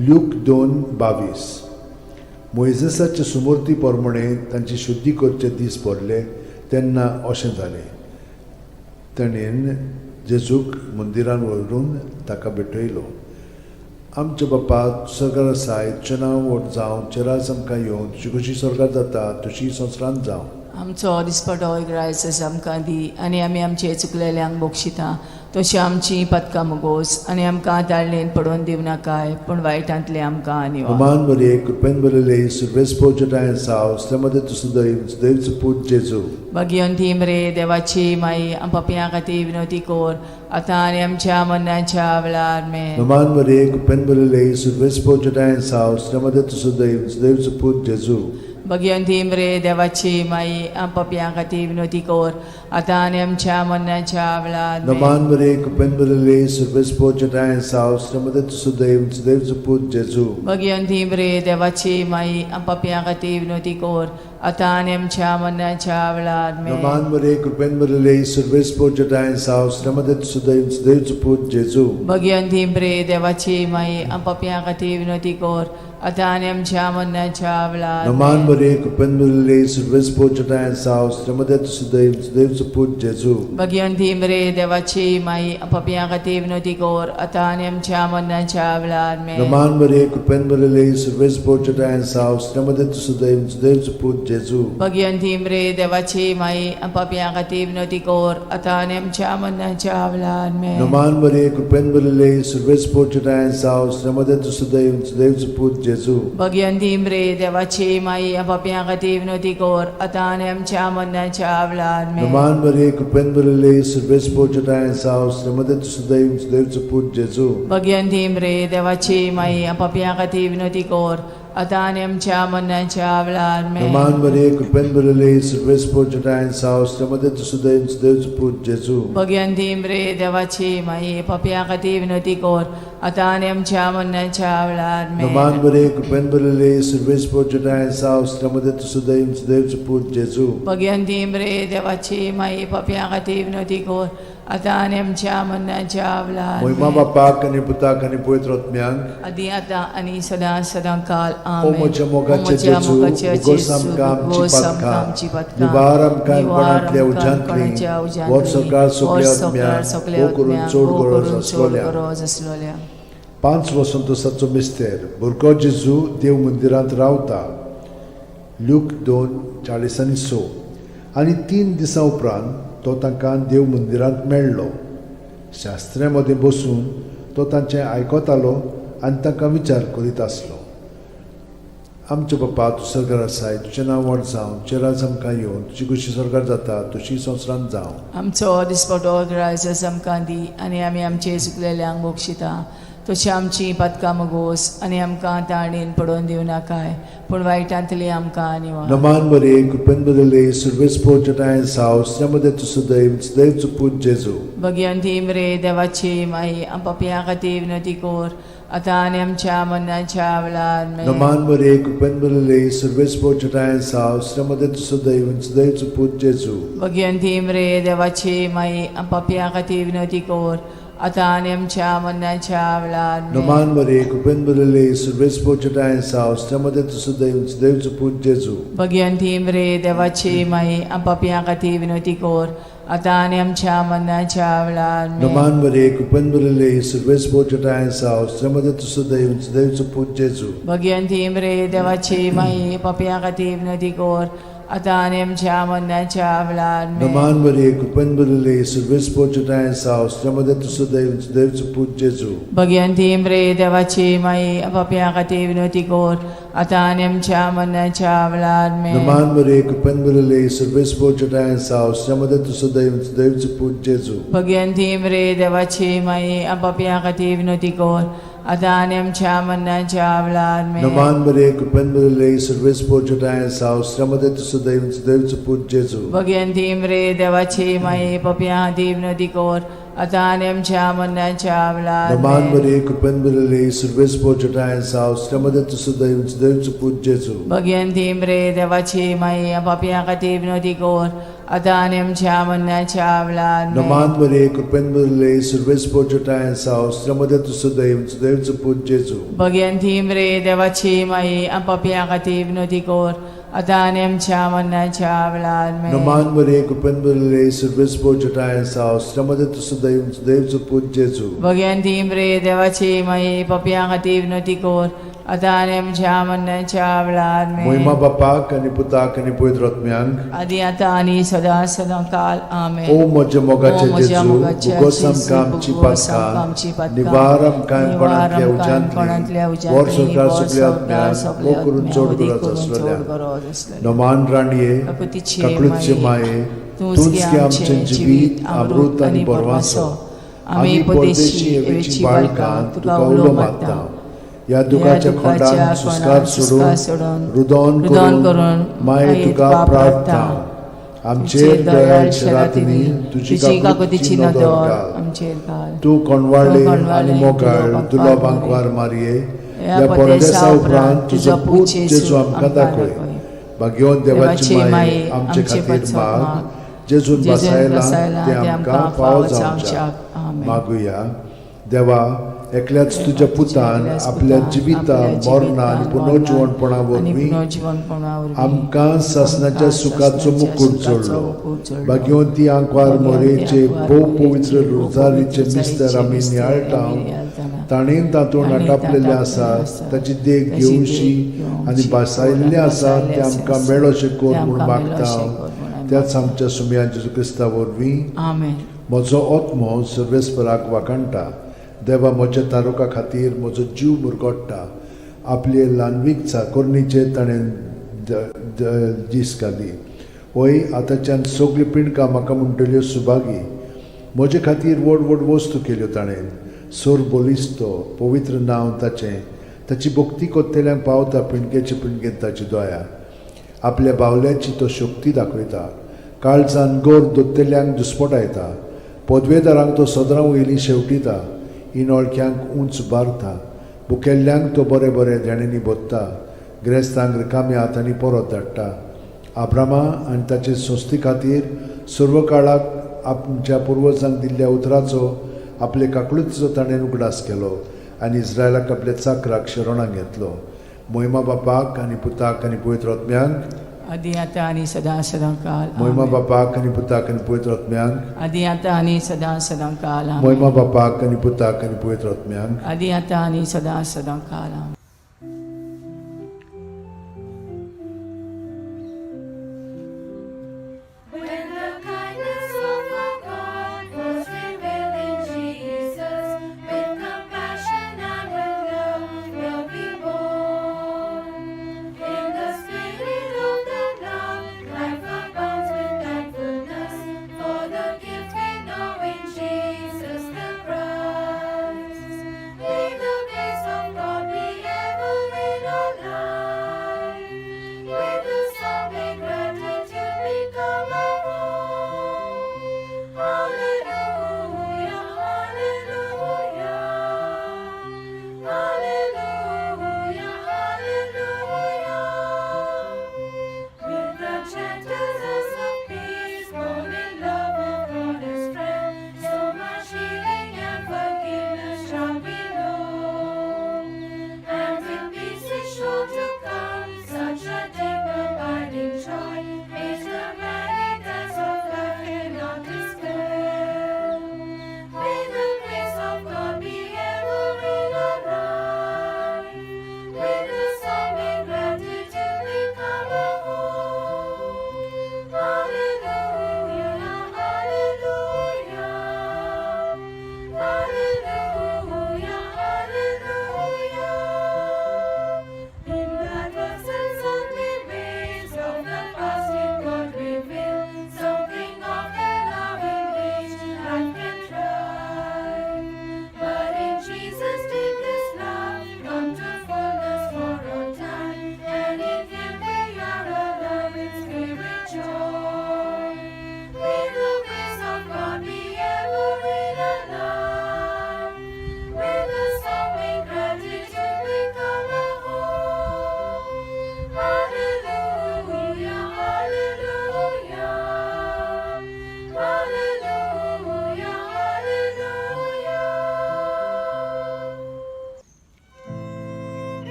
Speaker 2: ल्यूक 2:22. मोइजेसाचे सुमूर्ती प्रमाणे तांची शुद्धी करचे दीस पडले तेन्ना अशें जालें. ताणेन जेजूक मंदिरान व्हरून ताका भेटयलो. आमचे बाप्पा स्वर्गार आसाय, तुजें नांव व्हड जावं, तुजें राज आमकां येवं, तुजी कशी स्वर्गार जाता तशी संवसारांत जावं.
Speaker 1: आमचो दिसपटो इग्रायस आमकां दी आनी आमी आमचे चुकलेल्यांक बोक्षिता तशी आमची पदकां मुगोस आनी आमकां दाळणेन पडोवन दिव नाकाय पूण वायटांतले आमकां आनी
Speaker 2: Aman Maria, Cupen Maria, Silvestre Giants House, Lamade to Sudaim, David Put Jesu.
Speaker 1: भगयोन रे देवाची माई आम पपियां खातीर विनोदी कोर आतां आनी आमच्या मरणाच्या वेळार में
Speaker 2: Aman Maria, Cupen Maria, Silvestre Giants House, Lamade to Sudaim, David Put Jesu.
Speaker 1: भगयोन रे देवाची माई आम पपियां खातीर विनोदी कोर आतां आनी आमच्या मरणाच्या वेळार में
Speaker 2: Aman Maria, Cupen Maria, Silvestre Giants House, Lamade to Sudaim, David Put Jesu.
Speaker 1: भगयोन रे देवाची माई आम पपियां खातीर विनोदी कोर आतां आनी आमच्या मरणाच्या वेळार में
Speaker 2: Aman Maria, Cupen Maria, Silvestre Giants House, Lamade to Sudaim, David Put Jesu.
Speaker 1: भगयोन रे देवाची माई आम पपियां खातीर विनोदी कोर आतां आनी आमच्या मरणाच्या वेळार
Speaker 2: Aman Maria, Cupen Maria, Silvestre Giants House, Lamade to Sudaim, David Put Jesu.
Speaker 1: भगयोन रे देवाची माई आम पपियां खातीर विनोदी कोर आतां आनी आमच्या मरणाच्या वेळार में
Speaker 2: Aman Maria, Cupen Maria, Silvestre Giants House, Lamade to Sudaim, David Put Jesu.
Speaker 1: भगयोन रे देवाची माई आम पपियां खातीर विनोदी कोर आतां आनी आमच्या मरणाच्या वेळार में
Speaker 2: Aman Maria, Cupen Maria, Silvestre Giants House, Lamade to Sudaim, David Put Jesu.
Speaker 1: भगयोन रे देवाची माई आम पपियां खातीर विनोदी कोर आतां आनी आमच्या मरणाच्या वेळार में
Speaker 2: Aman Maria, Cupen Maria, Silvestre Giants House, Lamade to Sudaim, David Put Jesu.
Speaker 1: भगयोन रे देवाची माई आम पपियां खातीर विनोदी कोर आतां आनी आमच्या मरणाच्या वेळार में
Speaker 2: Aman Maria, Cupen Maria, Silvestre Giants House, Lamade to Sudaim, David Put Jesu.
Speaker 1: भगयोन रे देवाची माई पपियां खातीर विनोदी कोर आतां आनी आमच्या मरणाच्या वेळार में
Speaker 2: Aman Maria, Cupen Maria, Silvestre Giants House, Lamade to Sudaim, David Put Jesu.
Speaker 1: भगयोन रे देवाची माई पपियां खातीर विनोदी कोर आतां आनी आमच्या मरणाच्या वेळार
Speaker 2: Moima Bapak and Putak and Poetrot Miang.
Speaker 1: आदी आतां आनी सदां सदां काल
Speaker 2: Omocha Mogacha Jesu, Gosam Kam Chipatka, Nivaram Kan Panatlia Ujantli, Watsokar Sokleot Miang, Okurun Chod Goros Aslolia. 5 वसंत साचो मिस्तेर भुरगो जेजू देव मंदिरांत रावता लूक 2:40 आनी 3 दिसां उपरांत तो तांकां देव मंदिरांत मेळ्ळो शास्त्र्यां मदीं बसून तो तांचें आयकतालो आनी तांकां विचार करीत आसलो आमचे बापा तूं सर्गार आसाय तुजें नांव व्हड जावं तुजें राज आमकां येवं तुजी कुशी सर्गार जाता तशी संवसारांत जावं
Speaker 1: आमचो दिसपटो ग्रायस आमकां दी आनी आमी आमचे चुकलेल्यांक बोक्षिता तशी आमची पदकां मुगोस आनी आमकां ताळणेन पडोवन दिव नाकाय पूण वायटांतली आमकां आनी
Speaker 2: Naman Maria, Cupen Maria, Silvestre Giants House, Lamade to Sudaim, David Put Jesu.
Speaker 1: भगयोन रे देवाची माई आम पपियां खातीर विनोदी कोर आतां आनी आमच्या मरणाच्या वेळार में
Speaker 2: Naman Maria, Cupen Maria, Silvestre Giants House, Lamade to Sudaim, David Put Jesu.
Speaker 1: भगयोन रे देवाची माई आम पपियां खातीर विनोदी कोर आतां आनी आमच्या मरणाच्या वेळार में
Speaker 2: Naman Maria, Cupen Maria, Silvestre Giants House, Lamade to Sudaim, David Put Jesu.
Speaker 1: भगयोन रे देवाची माई आम पपियां खातीर विनोदी कोर आतां आनी आमच्या मरणाच्या वेळार में
Speaker 2: Naman Maria, Cupen Maria, Silvestre Giants House, Lamade to Sudaim, David Put Jesu.
Speaker 1: भगयोन रे देवाची माई पपियां खातीर विनोदी कोर आतां आनी आमच्या मरणाच्या वेळार में
Speaker 2: Naman Maria, Cupen Maria, Silvestre Giants House, Lamade to Sudaim, David Put Jesu.
Speaker 1: भगयोन रे देवाची माई पपियां खातीर विनोदी कोर आतां आनी आमच्या मरणाच्या वेळार में
Speaker 2: Naman Maria, Cupen Maria, Silvestre Giants House, Lamade to Sudaim, David Put Jesu.
Speaker 1: भगयोन रे देवाची माई पपियां खातीर विनोदी कोर आतां आनी आमच्या मरणाच्या वेळार में
Speaker 2: Naman Maria, Cupen Maria, Silvestre Giants House, Lamade to Sudaim, David Put Jesu.
Speaker 1: भगयोन रे देवाची माई पपियां खातीर विनोदी कोर आतां आनी आमच्या मरणाच्या वेळार
Speaker 2: Naman
Speaker 1: में
Speaker 2: Maria, Cupen Maria, Silvestre Giants House, Lamade to Sudaim, David Put Jesu.
Speaker 1: भगयोन रे देवाची माई पपियां खातीर विनोदी कोर आतां आनी आमच्या मरणाच्या वेळार में
Speaker 2: Naman Maria, Cupen Maria, Silvestre Giants House, Lamade to Sudaim, David Put Jesu.
Speaker 1: भगयोन रे देवाची माई पपियां खातीर विनोदी कोर आतां आनी आमच्या मरणाच्या वेळार में
Speaker 2: Naman Maria, Cupen Maria, Silvestre Giants House, Lamade to Sudaim, David Put Jesu.
Speaker 1: भगयोन रे देवाची माई पपियां खातीर विनोदी कोर आता आणि आमच्या मरणाच्या वेळार
Speaker 2: महिमा बापाक आनी पुताक आनी पवित्र आत्म्यांक
Speaker 1: आदी आता आणि सदा सदा काल आमेन.
Speaker 2: ओ म्हज्या मोगाचे
Speaker 1: ओ म्हज्या
Speaker 2: जेजू
Speaker 1: मोगाच्या
Speaker 2: उगोस
Speaker 1: जेजू,
Speaker 2: आमकां आमची
Speaker 1: उगोस आमकां आमची
Speaker 2: पातकां
Speaker 1: पातकां,
Speaker 2: निवार आमकां
Speaker 1: निवार
Speaker 2: कोणांतल्या
Speaker 1: आमकां कोणांतल्या
Speaker 2: उज्यांतली वर
Speaker 1: उज्यांतली,
Speaker 2: सगळ्या
Speaker 1: वर
Speaker 2: सगळ्या
Speaker 1: सगळ्या
Speaker 2: आत्म्यांक
Speaker 1: सगळ्या
Speaker 2: वो करून
Speaker 1: आत्म्यांक
Speaker 2: चड
Speaker 1: उदी
Speaker 2: गरज
Speaker 1: करून
Speaker 2: आसलेल्या
Speaker 1: चड गरज आसलेल्या.
Speaker 2: नमान राणये
Speaker 1: काकुतीचे
Speaker 2: काकुळीचे माये तूंच की आमचें जिवीत अमृत आनी बोरवासो आमी परदेशी येवेची बाळकां तुका उलो मारता. ह्या दुखाच्या खोंडान सुस्कार सोडून रुदोन करून माये तुका प्रार्थना. आमचेर दयाळच्या रातींनी तुजी काकुतीची नदर घाल.
Speaker 1: आमचेर घाल.
Speaker 2: तूं कोणवाळ्ळे आनी मोगाळ दुलोबांक वार मारये. ह्या परदेसा उपरांत तुजो पूत जेजू आमकां दाखय. भाग्यवान देवाची माये आमचे खातीर माग. जेजून बसायला ते आमकां फावो जावच्याक मागुया. देवा एकल्याच तुज्या पुतान आपल्या जिविता मरणा आनी पुनर्जीवनपणा वरवीं आमकां सासणाच्या सुखाचो मुकूट जोडलो. भाग्यवंती आंकवार मोरेचे भोव पवित्र रोजारीचे मिस्तर आमी नियाळटाव. ताणें तातूंत आटापलेले आसा ताची देख घेवशी आनी बसायल्ले आसा ते आमकां मेळोशे कोर म्हूण मागता. त्याच आमच्या सुमया जेजू क्रिस्ता वरवीं
Speaker 1: आमेन.
Speaker 2: म्हजो आत्मो सर्वेस्पराक वाकणटा. देवा म्हज्या तारुका खातीर म्हजो जीव मुरगोडटा. आपले ल्हानवीक चाकोरणीचे ताणें दीस घाली. होय आतांच्यान सगळी पिणकां म्हाका म्हणटल्यो सुभागी. म्हजे खातीर व्हड व्हड वस्तू केल्यो ताणें. सोर बोलिस्तो पवित्र नांव ताचें. ताची भक्ती कोत्तेल्यांक पावता पिणकेचे पिणकेन ताची दया. आपल्या बावल्याची तो शक्ती दाखयता. काळजान गोर दोत्तेल्यांक दुस्पटायता. पदवेदारांक तो सदरां वयलीं शेवटिता. इनोळख्यांक उंच बारता. भुकेल्ल्यांक तो बरे बरे धेणेंनी बोदता. गिरेस्तांक रिकाम्या हातांनी परत धाडटा. आब्रामा आनी ताचे संस्थे खातीर सर्व काळाक आमच्या पुर्वजांक दिल्ल्या उतराचो आपले काकुळीचो ताणें उगडास केलो आनी इस्रायलाक आपल्या चाकराक शरणांत घेतलो. महिमा बापाक आनी पुताक आनी पवित्र आत्म्यांक
Speaker 1: आदी आता आणि सदा सदा काल
Speaker 2: महिमा बापाक आनी पुताक आनी पवित्र आत्म्यांक
Speaker 1: आदी आता आणि सदा सदा काल
Speaker 2: महिमा बापाक आनी पुताक आनी पवित्र आत्म्यांक
Speaker 1: आदी आता आणि सदा सदा काल.
Speaker 4: When the kindness of our God was revealed in Jesus, with compassion and with love will be born. In the spirit of the Lord, life abounds with thankfulness for the gift we know in Jesus the Christ. May the grace of God be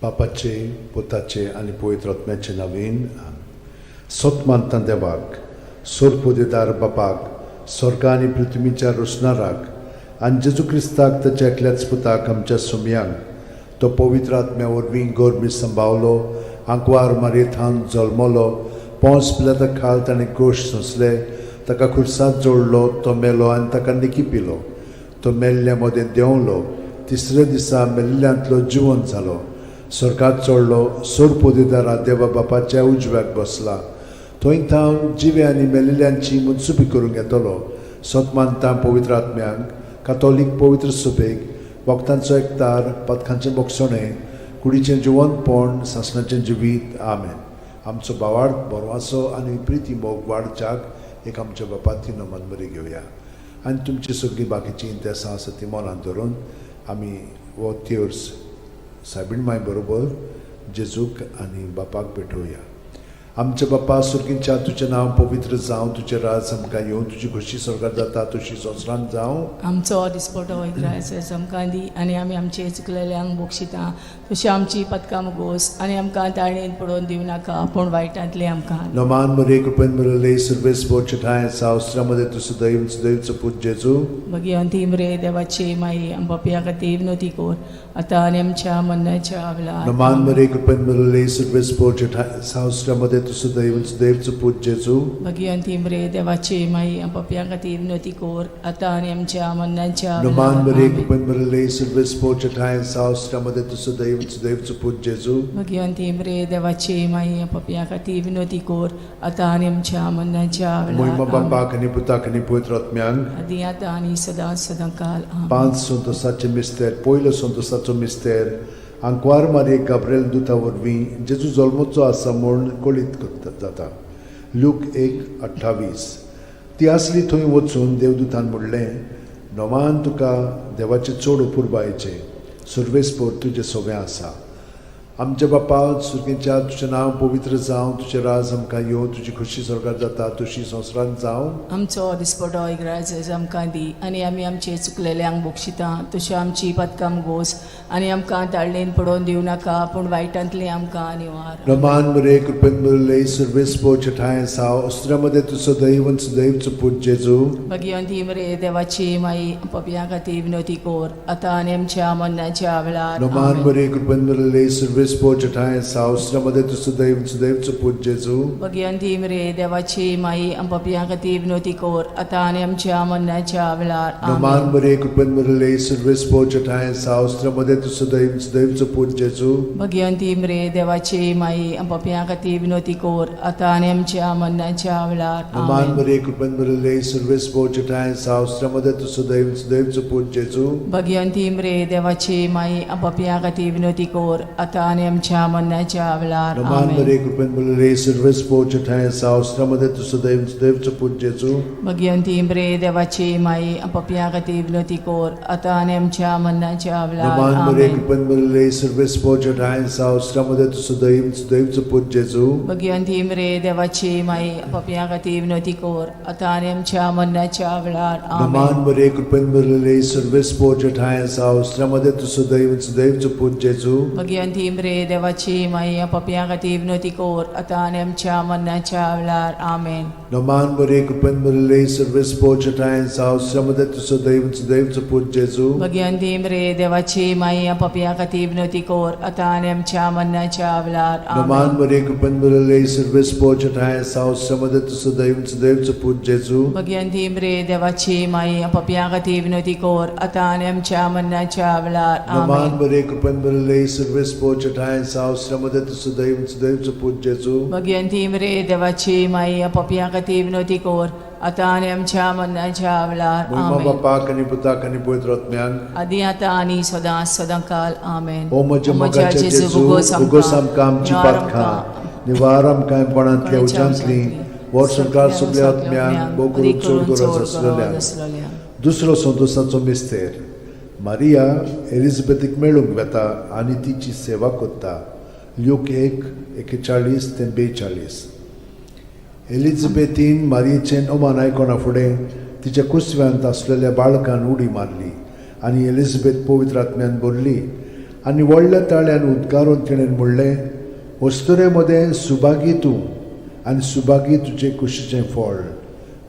Speaker 2: बापाचे पुताचे आनी पवित्र आत्म्याचे नांवेन सोतमानता देवाक सोरपोदेदार बापाक स्वर्गा आनी पृथ्वीच्या रोसणाराक आनी जेजू क्रिस्ताक ताच्या एकल्याच पुताक आमच्या सुमयांक तो पवित्र आत्म्या वरवीं गोरमी सांबावलो आंकवार मारयेंत जल्मलो पोंस पिलाता खाल ताणें गोश सोंसले ताका खुर्सांत जोडलो तो मेलो आनी ताका निकिपिलो तो मेल्ल्या मदें देंवलो तिसऱ्या दिसा मेल्ल्यांतलो जिवंत जालो स्वर्गांत चडलो सोरपोदेदारा देवा बापाच्या उजव्याक बसला थंय थावन जिवे आनी मेल्लेल्यांची मुनसुबी करूंक येतलो सोतमानता पवित्र आत्म्यांक कातोलीक पवित्र सुबेक वखदांचो एकतार पथकांचें मोगसणें कुडीचें जिवंतपण सासणाचें जिवीत आमेन आमचो बावार्थ बरवासो आनी प्रिती मोग वाडच्याक एक आमच्या बापाची नमन बरी घेवया आनी तुमची सगळीं बाकीची इंतेसां आसा ती मनांत धरून आमी हो तिर्स सायबीण माय बरोबर जेजूक आनी बापाक भेटोवया आमचे बापा सुर्गींच्या तुजें नांव पवित्र जावं तुजें राज आमकां येवं तुजी खुशी स्वर्गांत जाता तशी संवसारांत जावं
Speaker 1: आमचो दिसपटो वैग्रायस आमकां दी आनी आमी आमचे चुकलेल्यांक बक्षिता तशी आमची पदकां मुगोस आनी आमकां ताळणेन पडोवन दिवं नाका पूण वायटांतले आमकां
Speaker 2: नमान मरे कृपेन मरले सर्वेस बोचठाय सावस्त्रामध्ये तुझं दैवचं पूज जेजू
Speaker 1: भगवंती मरे देवाचे माई आम बापया खातीर विनोती कोर आतां आनी आमच्या मरणाच्या वेळार
Speaker 2: नमान मरे कृपेन मरले सर्वेस बोचठाय सावस्त्रामध्ये तुझं दैवचं पूज जेजू
Speaker 1: भगवंती मरे देवाचे माई आम बापया खातीर विनोती कोर आतां आनी आमच्या मरणाच्या
Speaker 2: नमान मरे
Speaker 1: वेळार
Speaker 2: कृपेन मरले सर्वेस बोचठाय सावस्त्रामध्ये तुझं दैवचं पूज जेजू
Speaker 1: भगवंती मरे देवाचे माई आम बापया खातीर विनोती कोर आतां आनी आमच्या मरणाच्या
Speaker 2: मोहिमा
Speaker 1: वेळार
Speaker 2: बापाक आनी पुताक आनी पवित्र आत्म्यांक
Speaker 1: आदी आतां आनी सदां सदांकाल आमेन.
Speaker 2: 5 संतोसाचे मिस्तेर पयलो संतोसाचो मिस्तेर आंकवार मारये गाब्रिएल दुता वरवीं जेजू जल्मोचो आसा म्हूण कळीत जाता लूक 1:28 ती आसली थंय वचून देवदूतान म्हणलें नोमान तुका देवाचे चड अपुरबायेचें सर्वेस्पोर तुजें सगळें आसा आमच्या बापा सुर्गींच्या तुजें नांव पवित्र जावं तुजें राज आमकां येवं तुजी खुशी स्वर्गांत जाता तशी संवसारांत जावं
Speaker 1: आमचो दिसपटो इग्रायज आमकां दी आनी आमी आमचे चुकलेल्यांक बक्षिता तशें आमची पदकां मुगोस आनी आमकां ताळणेन पडोवन दिवं नाका पूण वायटांतले आमकां निवार
Speaker 2: नमान मरे कृपेन मरले सर्वेस्पोर ठाय साव अस्त्रामध्ये तुझं दैवचं पूज जेजू
Speaker 1: भगवंती मरे देवाची माई पपया खातीर विनोती कोर आतां आनी आमच्या मरणाच्या वेळार
Speaker 2: नमान
Speaker 1: आमेन.
Speaker 2: मरे कृपेन मरले सर्वेस्पोर ठाय साव अस्त्रामध्ये तुझं दैवचं पूज जेजू
Speaker 1: भगवंती मरे देवाची माई पपया खातीर विनोती कोर आतां आनी आमच्या मरणाच्या वेळार
Speaker 2: नमान
Speaker 1: आमेन.
Speaker 2: मरे कृपेन मरले सर्वेस्पोर ठाय साव अस्त्रामध्ये तुझं दैवचं पूज जेजू
Speaker 1: भगवंती मरे देवाची माई पपया खातीर विनोती कोर आतां आनी आमच्या मरणाच्या वेळार
Speaker 2: नमान
Speaker 1: आमेन.
Speaker 2: मरे कृपेन मरले सर्वेस्पोर ठाय साव अस्त्रामध्ये तुझं दैवचं पूज जेजू
Speaker 1: भगवंती मरे देवाची माई पपया खातीर विनोती कोर आतां आनी आमच्या मरणाच्या वेळार
Speaker 2: नमान
Speaker 1: आमेन.
Speaker 2: मरे कृपेन मरले सर्वेस्पोर ठाय साव अस्त्रामध्ये तुझं दैवचं पूज जेजू
Speaker 1: भगवंती मरे देवाची माई पपया खातीर विनोती कोर आतां आनी आमच्या मरणाच्या वेळार
Speaker 2: नमान मरे
Speaker 1: आमेन.
Speaker 2: कृपेन मरले सर्वेस्पोर ठाय साव अस्त्रामध्ये तुझं दैवचं पूज जेजू
Speaker 1: भगवंती मरे देवाची माई पपया खातीर विनोती कोर आतां आनी आमच्या मरणाच्या वेळार
Speaker 2: नमान
Speaker 1: आमेन.
Speaker 2: मरे कृपेन मरले सर्वेस्पोर ठाय साव अस्त्रामध्ये तुझं दैवचं पूज जेजू
Speaker 1: भगवंती मरे देवाची माई पपया खातीर विनोती कोर आतां आनी आमच्या मरणाच्या वेळार आमेन.
Speaker 2: नमान मरे कृपेन मरले सर्वेस्पोर ठाय साव अस्त्रामध्ये तुझं दैवचं पूज जेजू
Speaker 1: भगवंती मरे देवाची माई पपया खातीर विनोती कोर आतां आनी आमच्या मरणाच्या वेळार
Speaker 2: नमान
Speaker 1: आमेन.
Speaker 2: मरे कृपेन मरले सर्वेस्पोर ठाय साव अस्त्रामध्ये तुझं दैवचं पूज जेजू
Speaker 1: भगवंती मरे देवाची माई पपया खातीर विनोती कोर आतां आनी आमच्या मरणाच्या वेळार
Speaker 2: नमान
Speaker 1: आमेन.
Speaker 2: मरे कृपेन मरले सर्वेस्पोर ठाय साव अस्त्रामध्ये तुझं दैवचं पूज जेजू
Speaker 1: भगवंती मरे देवाची माई पपया खातीर विनोती कोर आतां आनी आमच्या मरणाच्या वेळार
Speaker 2: मोहिमा
Speaker 1: आमेन.
Speaker 2: बापाक आनी पुताक आनी पवित्र आत्म्यांक
Speaker 1: आदी आतां आनी सदां सदांकाल आमेन.
Speaker 2: ओ म्हज्या मोगाचे जेजू उगोस आमकां आमची पातखां निवार आमकां पणांतल्या उज्यांतली वर सरकार सगळ्या आत्म्यांक भोव करून चड गरज आसलेल्या दुसरो संतोसाचो मिस्तेर मारिया एलिझाबेथीक मेळूंक वेता आनी तिची सेवा करता लूक 1:41-42 एलिझाबेथीन मारयेचें ओमान आयकोना फुडें तिच्या कुसव्यांत आसलेल्या बाळकान उडी मारली आनी एलिझाबेथ पवित्र आत्म्यान भरली आनी व्हडल्या ताळ्यान उद्गारून तिणें म्हणलें, वस्तुरे मदें सुभागी तूं आनी सुभागी तुजें कुशीचें फळ.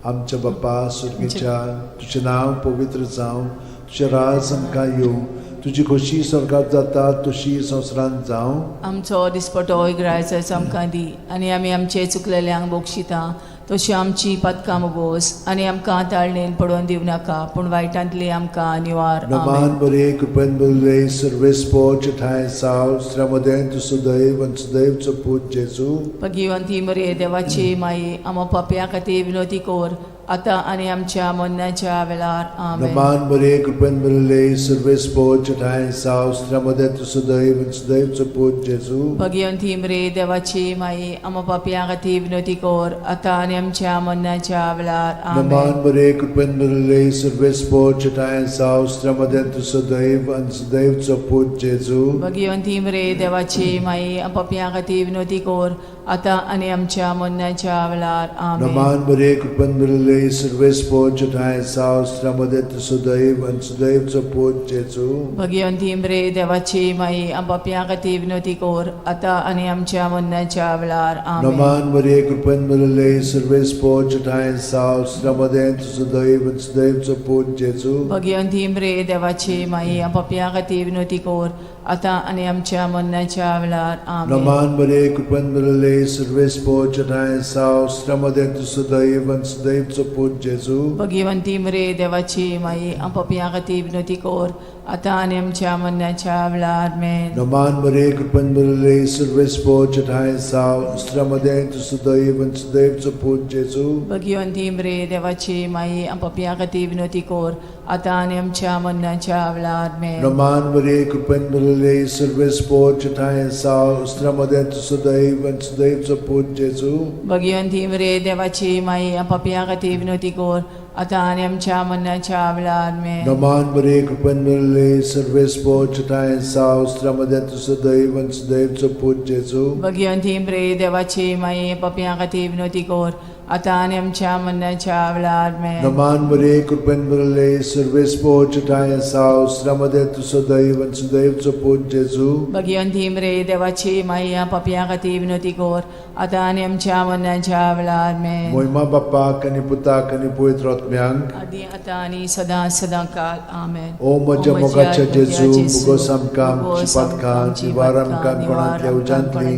Speaker 2: आमच्या बाप्पा सुर्गेच्या, तुजें नांव पवित्र जावं, तुजें राज आमकां येवं, तुजी खोशी स्वर्गांत जाता तशी संवसारांत जावं.
Speaker 1: आमचो दिसपटो इग्रायचो आयज आमकां दी, आनी आमी आमचे चुकलेल्यांक बोगशिता तशी आमची पदकां मोगोस, आनी आमकां ताळणेन पडोवन दिवं नाका, पूण वायटांतली आमकां निवार.
Speaker 2: नमान बरे कृपेन भरले सर्वेस्पो ठाय साव स्त्रमदें तु सदैव आनी सदैवचो पूत जेजू.
Speaker 1: भगिवंती मरे देवाची माई, आमो पाप्या खातीर विनोदी कोर, आतां आनी आमच्या मरणाच्या वेळार. आमेन.
Speaker 2: नमान बरे कृपेन भरले सर्वेस्पो ठाय साव स्त्रमदें तु सदैव आनी सदैवचो पूत जेजू.
Speaker 1: भगिवंती मरे देवाची माई, आमो पाप्या खातीर विनोदी कोर, आतां आनी आमच्या मरणाच्या वेळार. आमेन.
Speaker 2: नमान बरे कृपेन भरले सर्वेस्पो ठाय साव स्त्रमदें तु सदैव आनी सदैवचो पूत जेजू.
Speaker 1: भगिवंती मरे देवाची माई, आमो पाप्या खातीर विनोदी कोर, आतां आनी आमच्या मरणाच्या वेळार. आमेन.
Speaker 2: नमान बरे कृपेन भरले सर्वेस्पो ठाय साव स्त्रमदें तु सदैव आनी सदैवचो पूत जेजू.
Speaker 1: भगिवंती मरे देवाची माई, आमो पाप्या खातीर विनोदी कोर, आतां आनी आमच्या मरणाच्या वेळार. आमेन.
Speaker 2: नमान बरे कृपेन भरले सर्वेस्पो ठाय साव स्त्रमदें तु सदैव आनी सदैवचो पूत जेजू.
Speaker 1: भगिवंती मरे देवाची माई, आमो पाप्या खातीर विनोदी कोर, आतां आनी आमच्या मरणाच्या वेळार. आमेन.
Speaker 2: नमान बरे कृपेन भरले सर्वेस्पो ठाय साव स्त्रमदें तु सदैव आनी सदैवचो पूत जेजू.
Speaker 1: भगिवंती मरे देवाची माई, आमो पाप्या खातीर विनोदी कोर, आतां आनी आमच्या मरणाच्या वेळार. आमेन.
Speaker 2: नमान बरे कृपेन भरले सर्वेस्पो ठाय साव स्त्रमदें तु सदैव आनी सदैवचो पूत जेजू.
Speaker 1: भगिवंती मरे देवाची माई, आमो पाप्या खातीर विनोदी कोर, आतां आनी आमच्या मरणाच्या वेळार. आमेन.
Speaker 2: नमान बरे कृपेन भरले सर्वेस्पो ठाय साव स्त्रमदें तु सदैव आनी सदैवचो पूत जेजू.
Speaker 1: भगिवंती मरे देवाची माई, आमो पाप्या खातीर विनोदी कोर, आतां आनी आमच्या मरणाच्या वेळार. आमेन.
Speaker 2: नमान बरे कृपेन भरले सर्वेस्पो ठाय साव स्त्रमदें तु सदैव आनी सदैवचो पूत जेजू.
Speaker 1: भगिवंती मरे देवाची माई, आमो पाप्या खातीर विनोदी कोर, आतां आनी आमच्या मरणाच्या वेळार. आमेन.
Speaker 2: नमान बरे कृपेन भरले सर्वेस्पो ठाय साव स्त्रमदें तु सदैव आनी सदैवचो पूत जेजू.
Speaker 1: भगिवंती मरे देवाची माई, आमो पाप्या खातीर विनोदी कोर, आतां आनी आमच्या मरणाच्या वेळार. आमेन.
Speaker 2: मोहिमा बापाक आनी पुताक आनी पवित्र आत्म्यांक.
Speaker 1: आदी आतां आनी सदां सदां काल. आमेन.
Speaker 2: ओ म्हज्या मोगाच्या जेजू, मुगोस आमकां आमची पातकां, निवार आमकां कोणांतल्या उजांतली,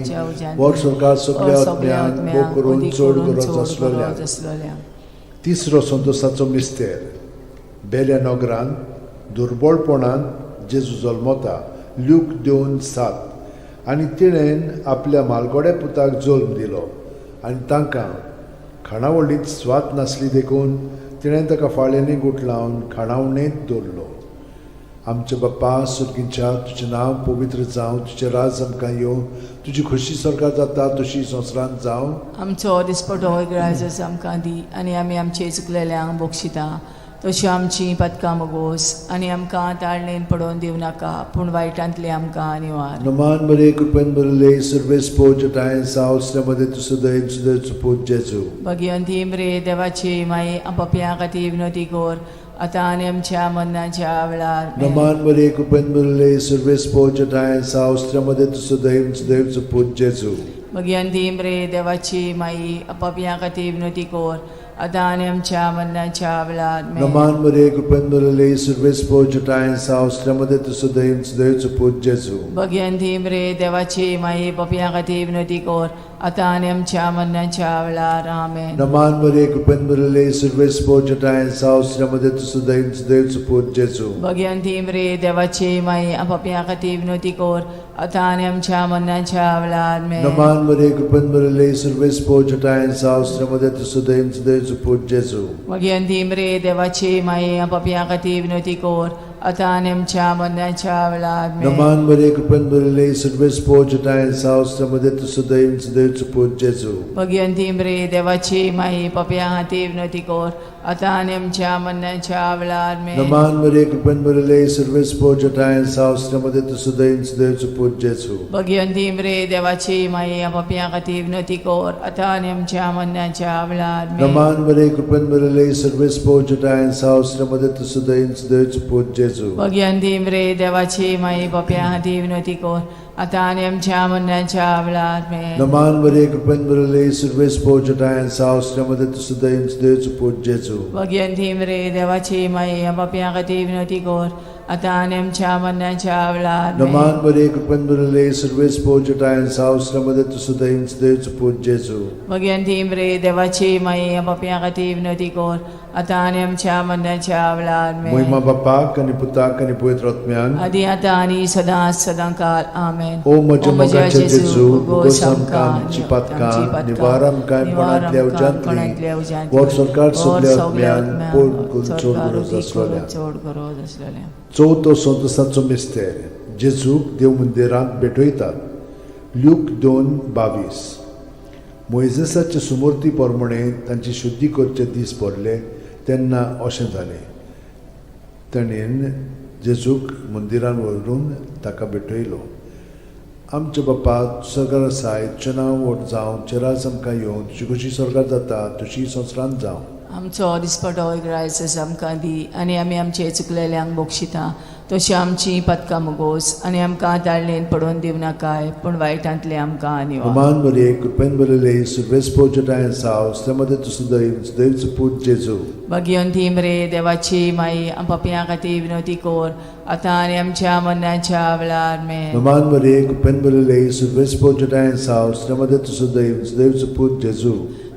Speaker 2: वर सरकार सगळ्या आत्म्यांक भोव करून चड गरज आसलेल्या. तिसरो संतोसाचो मिस्तेर. बेल्या नगरांत दुर्बळपणान जेजू जल्मता. ल्यूक 2:7. आनी तिणेन आपल्या मालगोड्या पुताक जल्म दिलो, आनी तांकां खाणावळींत स्वात नासली देखून तिणें ताका फाळ्यांनी गुट लावन खाणावळेंत दवरलो. आमच्या बाप्पा सुर्गीच्या, तुजें नांव पवित्र जावं, तुजें राज आमकां येवं, तुजी खोशी स्वर्गांत जाता तशी संवसारांत जावं.
Speaker 1: आमचो दिसपटो इग्रायचो आयज आमकां दी, आनी आमी आमचे चुकलेल्यांक बोगशिता तशी आमची पदकां मोगोस, आनी आमकां ताळणेन पडोवन दिवं नाका, पूण वायटांतली आमकां निवार.
Speaker 2: नमान बरे कृपेन भरले सर्वेस्पो ठाय साव स्त्रमदें तु सदैव सदैवचो पूत जेजू.
Speaker 1: भगिवंती मरे देवाची माई, आमो पाप्या खातीर विनोदी कोर, आतां आनी आमच्या मरणाच्या वेळार. आमेन.
Speaker 2: नमान बरे कृपेन भरले सर्वेस्पो ठाय साव स्त्रमदें तु सदैव सदैवचो पूत जेजू.
Speaker 1: भगिवंती मरे देवाची माई, आमो पाप्या खातीर विनोदी कोर, आतां आनी आमच्या मरणाच्या वेळार. आमेन.
Speaker 2: नमान बरे कृपेन भरले सर्वेस्पो ठाय साव स्त्रमदें तु सदैव सदैवचो पूत जेजू.
Speaker 1: भगिवंती मरे देवाची माई, पाप्या खातीर विनोदी कोर, आतां आनी आमच्या मरणाच्या वेळार. आमेन.
Speaker 2: नमान बरे कृपेन भरले सर्वेस्पो ठाय साव स्त्रमदें तु सदैव सदैवचो पूत जेजू.
Speaker 1: भगिवंती मरे देवाची माई, आमो पाप्या खातीर विनोदी कोर, आतां आनी आमच्या मरणाच्या वेळार. आमेन.
Speaker 2: नमान बरे कृपेन भरले सर्वेस्पो ठाय साव स्त्रमदें तु सदैव सदैवचो पूत जेजू.
Speaker 1: भगिवंती मरे देवाची माई, आमो पाप्या खातीर विनोदी कोर, आतां आनी आमच्या मरणाच्या वेळार. आमेन.
Speaker 2: नमान बरे कृपेन भरले सर्वेस्पो ठाय साव स्त्रमदें तु सदैव सदैवचो पूत जेजू.
Speaker 1: भगिवंती मरे देवाची माई, पाप्या खातीर विनोदी कोर, आतां आनी आमच्या मरणाच्या वेळार. आमेन.
Speaker 2: नमान बरे कृपेन भरले सर्वेस्पो ठाय साव स्त्रमदें तु सदैव सदैवचो पूत जेजू.
Speaker 1: भगिवंती मरे देवाची माई, आमो पाप्या खातीर विनोदी कोर, आतां आनी आमच्या मरणाच्या वेळार. आमेन.
Speaker 2: नमान बरे कृपेन भरले सर्वेस्पो ठाय साव स्त्रमदें तु सदैव सदैवचो पूत जेजू. जेजू
Speaker 1: भगवंती मरे देवाची माई पप्या हाती विनोती कोर आता आणि आमच्या मरणाच्या वेळार में
Speaker 2: नमान मरे कृपन बरले सर्वेस पोजटायन सावस्त्रमध्ये तुसुदैन देवच पूज जेजू
Speaker 1: भगवंती मरे देवाची माई पप्या हाती विनोती कोर आता आणि आमच्या मरणाच्या वेळार में
Speaker 2: नमान मरे कृपन बरले सर्वेस पोजटायन सावस्त्रमध्ये तुसुदैन देवच पूज जेजू
Speaker 1: भगवंती मरे देवाची माई पप्या हाती विनोती कोर आता आणि आमच्या मरणाच्या वेळार में
Speaker 2: महिमा बापाक आणि पुताक आणि पवित्र आत्म्यान
Speaker 1: आदी आता आणि सदा सदांकाल आमेन
Speaker 2: ओ म्हज्या मोगाचे जेजू उगोस आमकां आमची पातकां निवार आमकां पणांतल्या उज्यांतली वर सरकार सगल्या आत्म्यान पोट करून चोड गरज आसलेल्या
Speaker 1: चोड गरज आसलेल्या
Speaker 2: चवथो संतसाचो मिस्तेर जेजूक देव मंदिरांत भेटयतात ल्यूक 2:22 मोइजेसाचे सुमूर्ती प्रमाणे तांची शुद्धी करचे दीस पडले तेन्ना अशें जालें ताणेन जेजूक मंदिरान व्हरून ताका भेटयलो आमचे बापा स्वर्गार आसाय तुजें नांव व्हड जावं चिरास आमकां येवं तुजी कशी स्वर्गार जाता तशी संवसारांत जावं
Speaker 1: आमचो दिसपटो रायस आमकां दी आनी आमी आमचे चुकलेल्यांक बोगशिता तशी आमची पदकां मुगोस आनी आमकां दाळणेन पडोवन दिव नाकाय पूण वायटांतले आमकां निवार
Speaker 2: नमान मरे कृपेन बरले सर्वेस पोजटायन सावस त्यामध्ये तुझं दैवच पूज जेजू
Speaker 1: भगवंती मरे देवाची माई पप्या खातीर विनोती कोर आता आनी आमच्या मरणाच्या वेळार में
Speaker 2: नमान मरे कृपेन बरले सर्वेस पोजटायन सावस त्यामध्ये तुझं दैवच पूज जेजू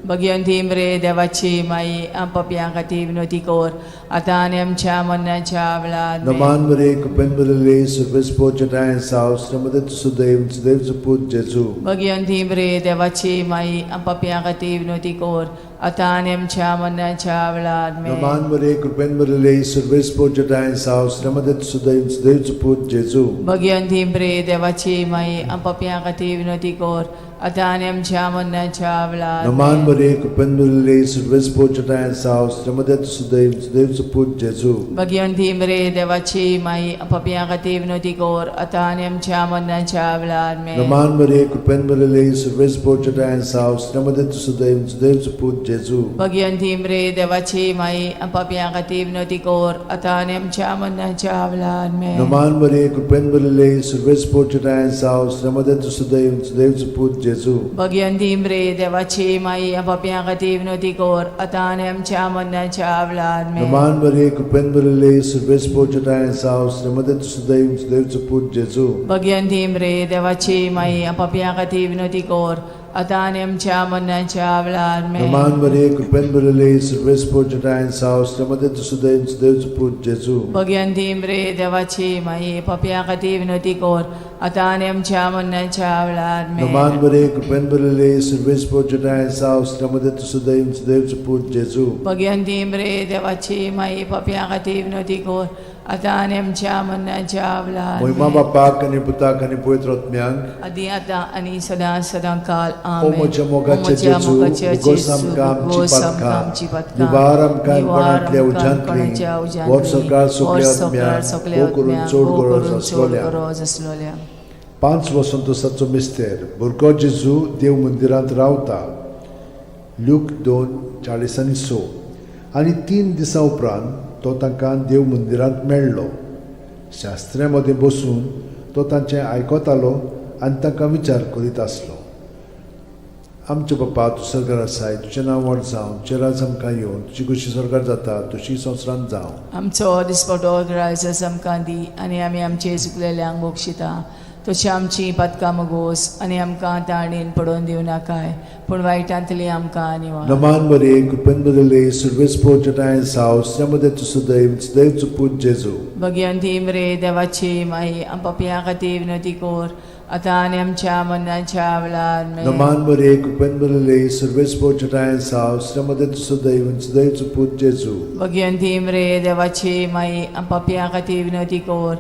Speaker 1: भगवंती मरे देवाची माई पप्या खातीर विनोती कोर आता आनी आमच्या मरणाच्या वेळार में
Speaker 2: नमान मरे कृपेन बरले सर्वेस पोजटायन सावस त्यामध्ये तुझं दैवच पूज जेजू
Speaker 1: भगवंती मरे देवाची माई पप्या खातीर विनोती कोर आता आनी आमच्या मरणाच्या वेळार में
Speaker 2: नमान मरे कृपेन बरले सर्वेस पोजटायन सावस त्यामध्ये तुझं दैवच पूज जेजू
Speaker 1: भगवंती मरे देवाची माई पप्या खातीर विनोती कोर आता आनी आमच्या मरणाच्या वेळार
Speaker 2: नमान मरे कृपेन बरले सर्वेस पोजटायन सावस त्यामध्ये तुझं दैवच पूज जेजू
Speaker 1: भगवंती मरे देवाची माई पप्या खातीर विनोती कोर आता आनी आमच्या मरणाच्या वेळार में
Speaker 2: नमान मरे कृपेन बरले सर्वेस पोजटायन सावस त्यामध्ये तुझं दैवच पूज जेजू
Speaker 1: भगवंती मरे देवाची माई पप्या खातीर विनोती कोर आता आनी आमच्या मरणाच्या वेळार में
Speaker 2: नमान मरे कृपेन बरले सर्वेस पोजटायन सावस त्यामध्ये तुझं दैवच पूज जेजू
Speaker 1: भगवंती मरे देवाची माई पप्या खातीर विनोती कोर आता आनी आमच्या मरणाच्या वेळार में
Speaker 2: नमान मरे कृपेन बरले सर्वेस पोजटायन सावस त्यामध्ये तुझं दैवच पूज जेजू
Speaker 1: भगवंती मरे देवाची माई पप्या खातीर विनोती कोर आता आनी आमच्या मरणाच्या वेळार में
Speaker 2: नमान मरे कृपेन बरले सर्वेस पोजटायन सावस त्यामध्ये तुझं दैवच पूज जेजू
Speaker 1: भगवंती मरे देवाची माई पप्या खातीर विनोती कोर आता आनी आमच्या मरणाच्या वेळार में
Speaker 2: नमान मरे कृपेन बरले सर्वेस पोजटायन सावस त्यामध्ये तुझं दैवच पूज जेजू
Speaker 1: भगवंती मरे देवाची माई पप्या खातीर विनोती कोर आता आनी आमच्या मरणाच्या वेळार
Speaker 2: महिमा
Speaker 1: में
Speaker 2: बापाक आणि पुताक आणि पवित्र आत्म्यांक
Speaker 1: आदी आता आनी सदा सदांकाल
Speaker 2: ओ
Speaker 1: आमेन
Speaker 2: म्हज्या मोगाचे जेजू उगोस आमकां आमची पातकां निवार आमकां पणांतल्या उज्यांतली वर सरकार सगल्या आत्म्यान हो करून चोड गरज आसलेल्या 5 वसंतोसाचो मिस्तेर भुरगो जेजू देव मंदिरांत रावता ल्यूक 2:40-6 आनी 3 दिसां उपरांत तो तांकां देव मंदिरांत मेळ्ळो शास्त्र्यां मदें बसून तो तांचें आयकतालो आनी तांकां विचार करीत आसलो आमचे बापा तूं स्वर्गार आसाय तुजें नांव व्हड जावं तुजें राज आमकां येवं तुजी कशी स्वर्गार जाता तशी संवसारांत जावं
Speaker 1: आमचो दिसपटो रायस आमकां दी आनी आमी आमचे चुकलेल्यांक बोगशिता तशी आमची पदकां मुगोस आनी आमकां ताणेन पडोवन दिव नाकाय पूण वायटांतली आमकां निवार
Speaker 2: नमान मरे कृपेन बरले सर्वेस पोजटायन सावस त्यामध्ये तुझं दैवच पूज जेजू
Speaker 1: भगवंती मरे देवाची माई पप्या खातीर विनोती कोर आता आनी आमच्या मरणाच्या वेळार में
Speaker 2: नमान मरे कृपेन बरले सर्वेस पोजटायन सावस त्यामध्ये तुझं दैवच पूज जेजू
Speaker 1: भगवंती मरे देवाची माई पप्या खातीर विनोती कोर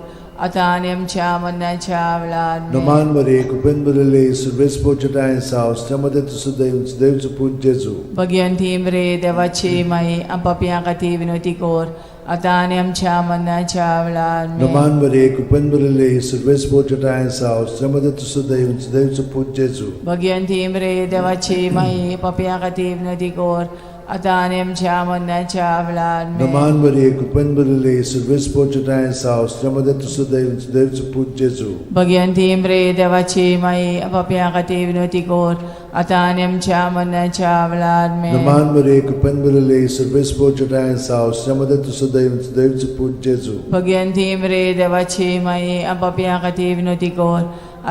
Speaker 1: आता आनी आमच्या मरणाच्या वेळार में
Speaker 2: नमान मरे कृपेन बरले सर्वेस पोजटायन सावस त्यामध्ये तुझं दैवच पूज जेजू
Speaker 1: भगवंती मरे देवाची माई पप्या खातीर विनोती कोर आता आनी आमच्या मरणाच्या वेळार में
Speaker 2: नमान मरे कृपेन बरले सर्वेस पोजटायन सावस त्यामध्ये तुझं दैवच पूज जेजू
Speaker 1: भगवंती मरे देवाची माई पप्या खातीर विनोती कोर आता आणि आमच्या मरणाच्या वेळार
Speaker 2: Naman Maria, Kupen Maria, Service Portuguese House, Ramada to Sudev, Dev to put Jesu.
Speaker 1: Bhagwanti म्रे देवाची माई आपापल्या खातीर विनवती कोर आता आणि आमच्या मरणाच्या वेळार
Speaker 2: Naman Maria, Kupen Maria, Service Portuguese House, Ramada to Sudev, Dev to put Jesu.
Speaker 1: Bhagwanti म्रे देवाची माई आपापल्या खातीर विनवती कोर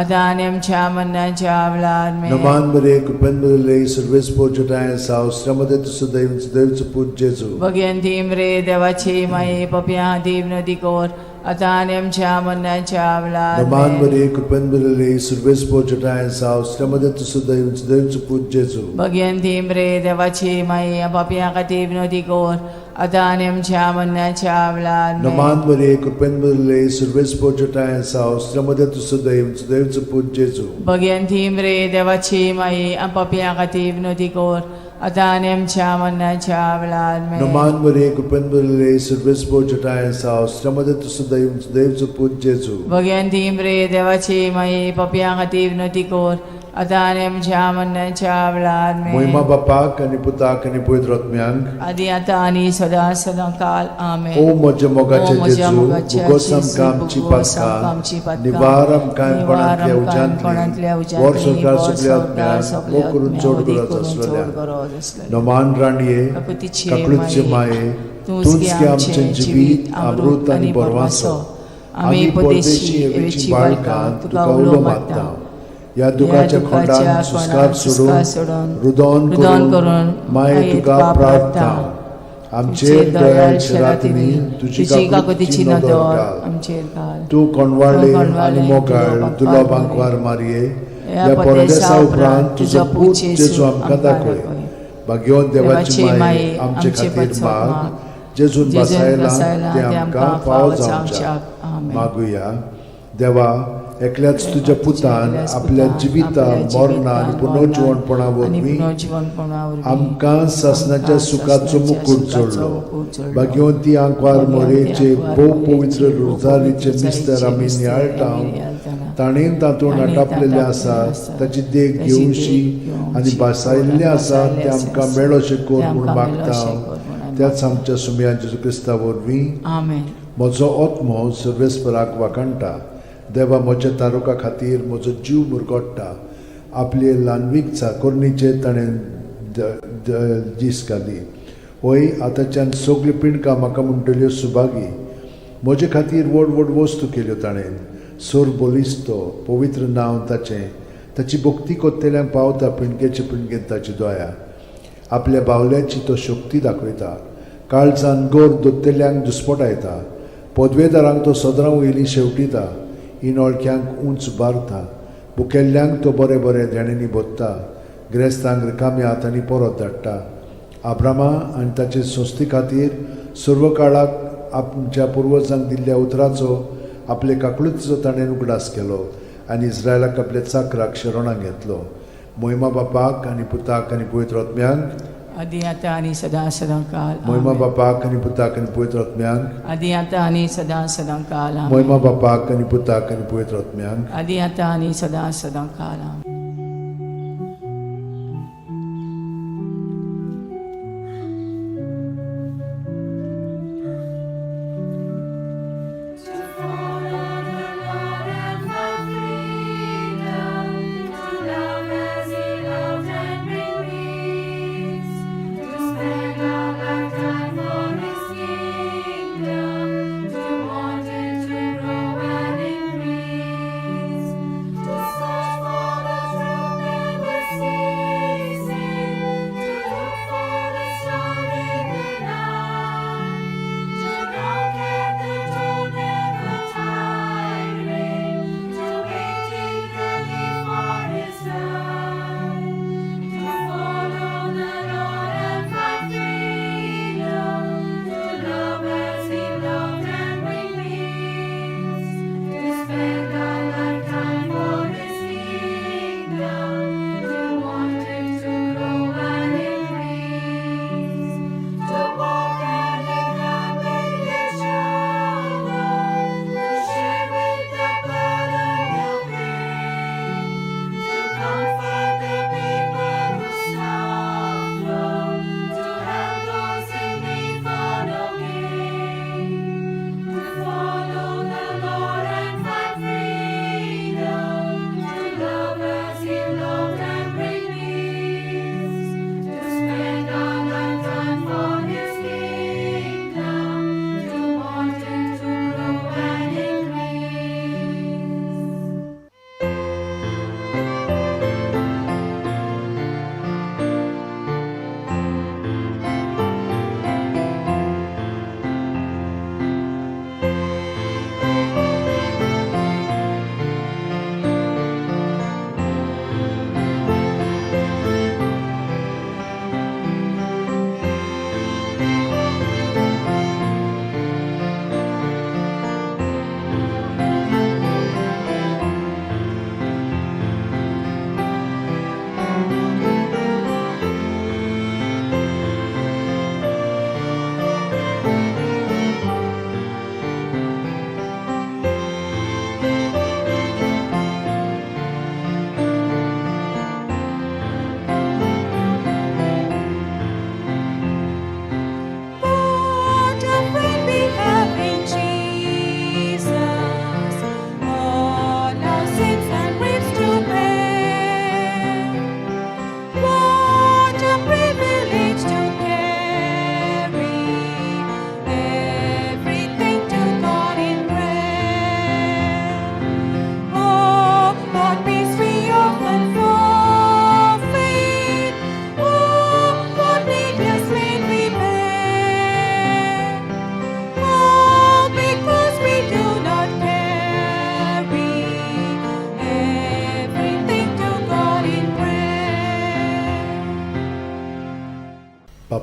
Speaker 1: आता आणि आमच्या मरणाच्या वेळार
Speaker 2: Naman Maria, Kupen Maria, Service Portuguese House, Ramada to Sudev, Dev to put Jesu.
Speaker 1: Bhagwanti म्रे देवाची माई आपापल्या खातीर विनवती कोर आता आणि आमच्या मरणाच्या वेळार
Speaker 2: Naman Maria, Kupen Maria, Service Portuguese House, Ramada to Sudev, Dev to put Jesu.
Speaker 1: Bhagwanti म्रे देवाची माई आपापल्या खातीर विनवती कोर आता आणि आमच्या मरणाच्या वेळार
Speaker 2: Naman Maria, Kupen Maria, Service Portuguese House, Ramada to Sudev, Dev to put Jesu.
Speaker 1: Bhagwanti म्रे देवाची माई आपापल्या खातीर विनवती कोर आता आणि आमच्या मरणाच्या वेळार
Speaker 2: Naman Maria, Kupen Maria, Service Portuguese House, Ramada to Sudev, Dev to put Jesu.
Speaker 1: Bhagwanti म्रे देवाची माई आपापल्या खातीर विनवती कोर आता आणि आमच्या मरणाच्या वेळार
Speaker 2: Moima Bapak आणि Putak आणि पवित्र आत्म्यांक
Speaker 1: आदी आता आणि सदा सदा काल आमेन
Speaker 2: O moja mogaचे
Speaker 1: O moja
Speaker 2: Jesu,
Speaker 1: mogaचे
Speaker 2: bugosam
Speaker 1: Jesu,
Speaker 2: kamci
Speaker 1: bugosam
Speaker 2: patka,
Speaker 1: kamci patka,
Speaker 2: nivaram kaim
Speaker 1: nivaram
Speaker 2: panantlia
Speaker 1: panantlia
Speaker 2: ujantli,
Speaker 1: ujantli,
Speaker 2: वर्षकार
Speaker 1: वर्षकार
Speaker 2: सगळे आत्म्यांक,
Speaker 1: सगळे
Speaker 2: o करून चोड
Speaker 1: आत्म्या,
Speaker 2: करत
Speaker 1: करून
Speaker 2: असलेल्या,
Speaker 1: चोड करत असलेल्या.
Speaker 2: नमान राणीये,
Speaker 1: काकुतीचे
Speaker 2: काकुळीचे माये, तुझ की आमचे जीवित, अमृत आणि परवासो, आम्ही परदेशी एवेची बाळकां तुका उलो मागता. या दुखाच्या खोंडान सुस्कार सोडून रुदोन करून माये तुका प्रार्थना. आमचेर दयाळ शरातीनी तुझी काकुतीची नदर घाल.
Speaker 1: आमचेर घाल.
Speaker 2: तू कोणवाडले आणि मोगाळ तुला बांकवार मारिये या परदेसा उपरांत तुझो पूत जेजू आमकां दाखय. भाग्यवान देवाची माये आमचे खातीर माग, जेजून बसायला ते आमकां फाव जावच्याक मागुया. देवा, एकल्याच तुझ्या पुतान आपल्या जिविता मरणा आणि पुनर्जीवनपणा वरवीं आमकां सासणाच्या सुखाचो मुकुट जोडलो. भाग्यवंती आंकवार मोरेचे भोव पवित्र रुजारीचे मिस्तर आमी नियाळटाव. ताणेन तातूंत आटापलेले आसा ताची देख घेवशी आनी बसायल्ले आसा ते आमकां मेळोशे कोर म्हूण मागता. त्याच आमच्या सुमया जेजू क्रिस्ता वरवीं
Speaker 1: आमेन.
Speaker 2: म्हजो आत्मो सर्वेस्पराक वाकणटा. देवा, म्हज्या तारुका खातीर म्हजो जीव मुरगोडटा. आपले ल्हानवीक चाकोरणीचे ताणें दीस घाली. होय, आतांच्यान सगळी पिणकां म्हाका म्हणटल्यो सुभागी. म्हजे खातीर व्हड व्हड वस्तू केल्यो ताणें. सोर बोलिस्तो, पवित्र नांव ताचें. ताची भक्ती कोत्तेल्यांक पावता पिणकेचे पिणकेन ताची दया. आपल्या बावल्याची तो शक्ती दाखयता. काळजान गोर दोत्तेल्यांक दुस्पटायता. पदवेदारांक तो सदरां वयलीं शेवटिता. इनोळख्यांक उंच बारता. भुकेल्ल्यांक तो बरे बरे देणेनी बोदता. गिरेस्तांक रिकाम्या हातांनी परत धाडटा. आब्रामा आनी ताचे संस्थे खातीर सर्व काळाक आमच्या पुर्वजांक दिल्ल्या उतराचो आपले काकुळीचो ताणें उगडास केलो आनी इस्रायलाक आपल्या चाकराक शरणां घेतलो. मोहिमा बापाक आनी पुताक आनी पवित्र आत्म्यांक,
Speaker 1: आदी आता आणि सदा सदा काल
Speaker 2: मोहिमा बापाक आनी पुताक आनी पवित्र आत्म्यांक,
Speaker 1: आदी आता आणि सदा सदा काल
Speaker 2: मोहिमा बापाक आनी पुताक आनी पवित्र आत्म्यांक.
Speaker 1: आदी आता आणि सदा सदा काल
Speaker 4: To search for the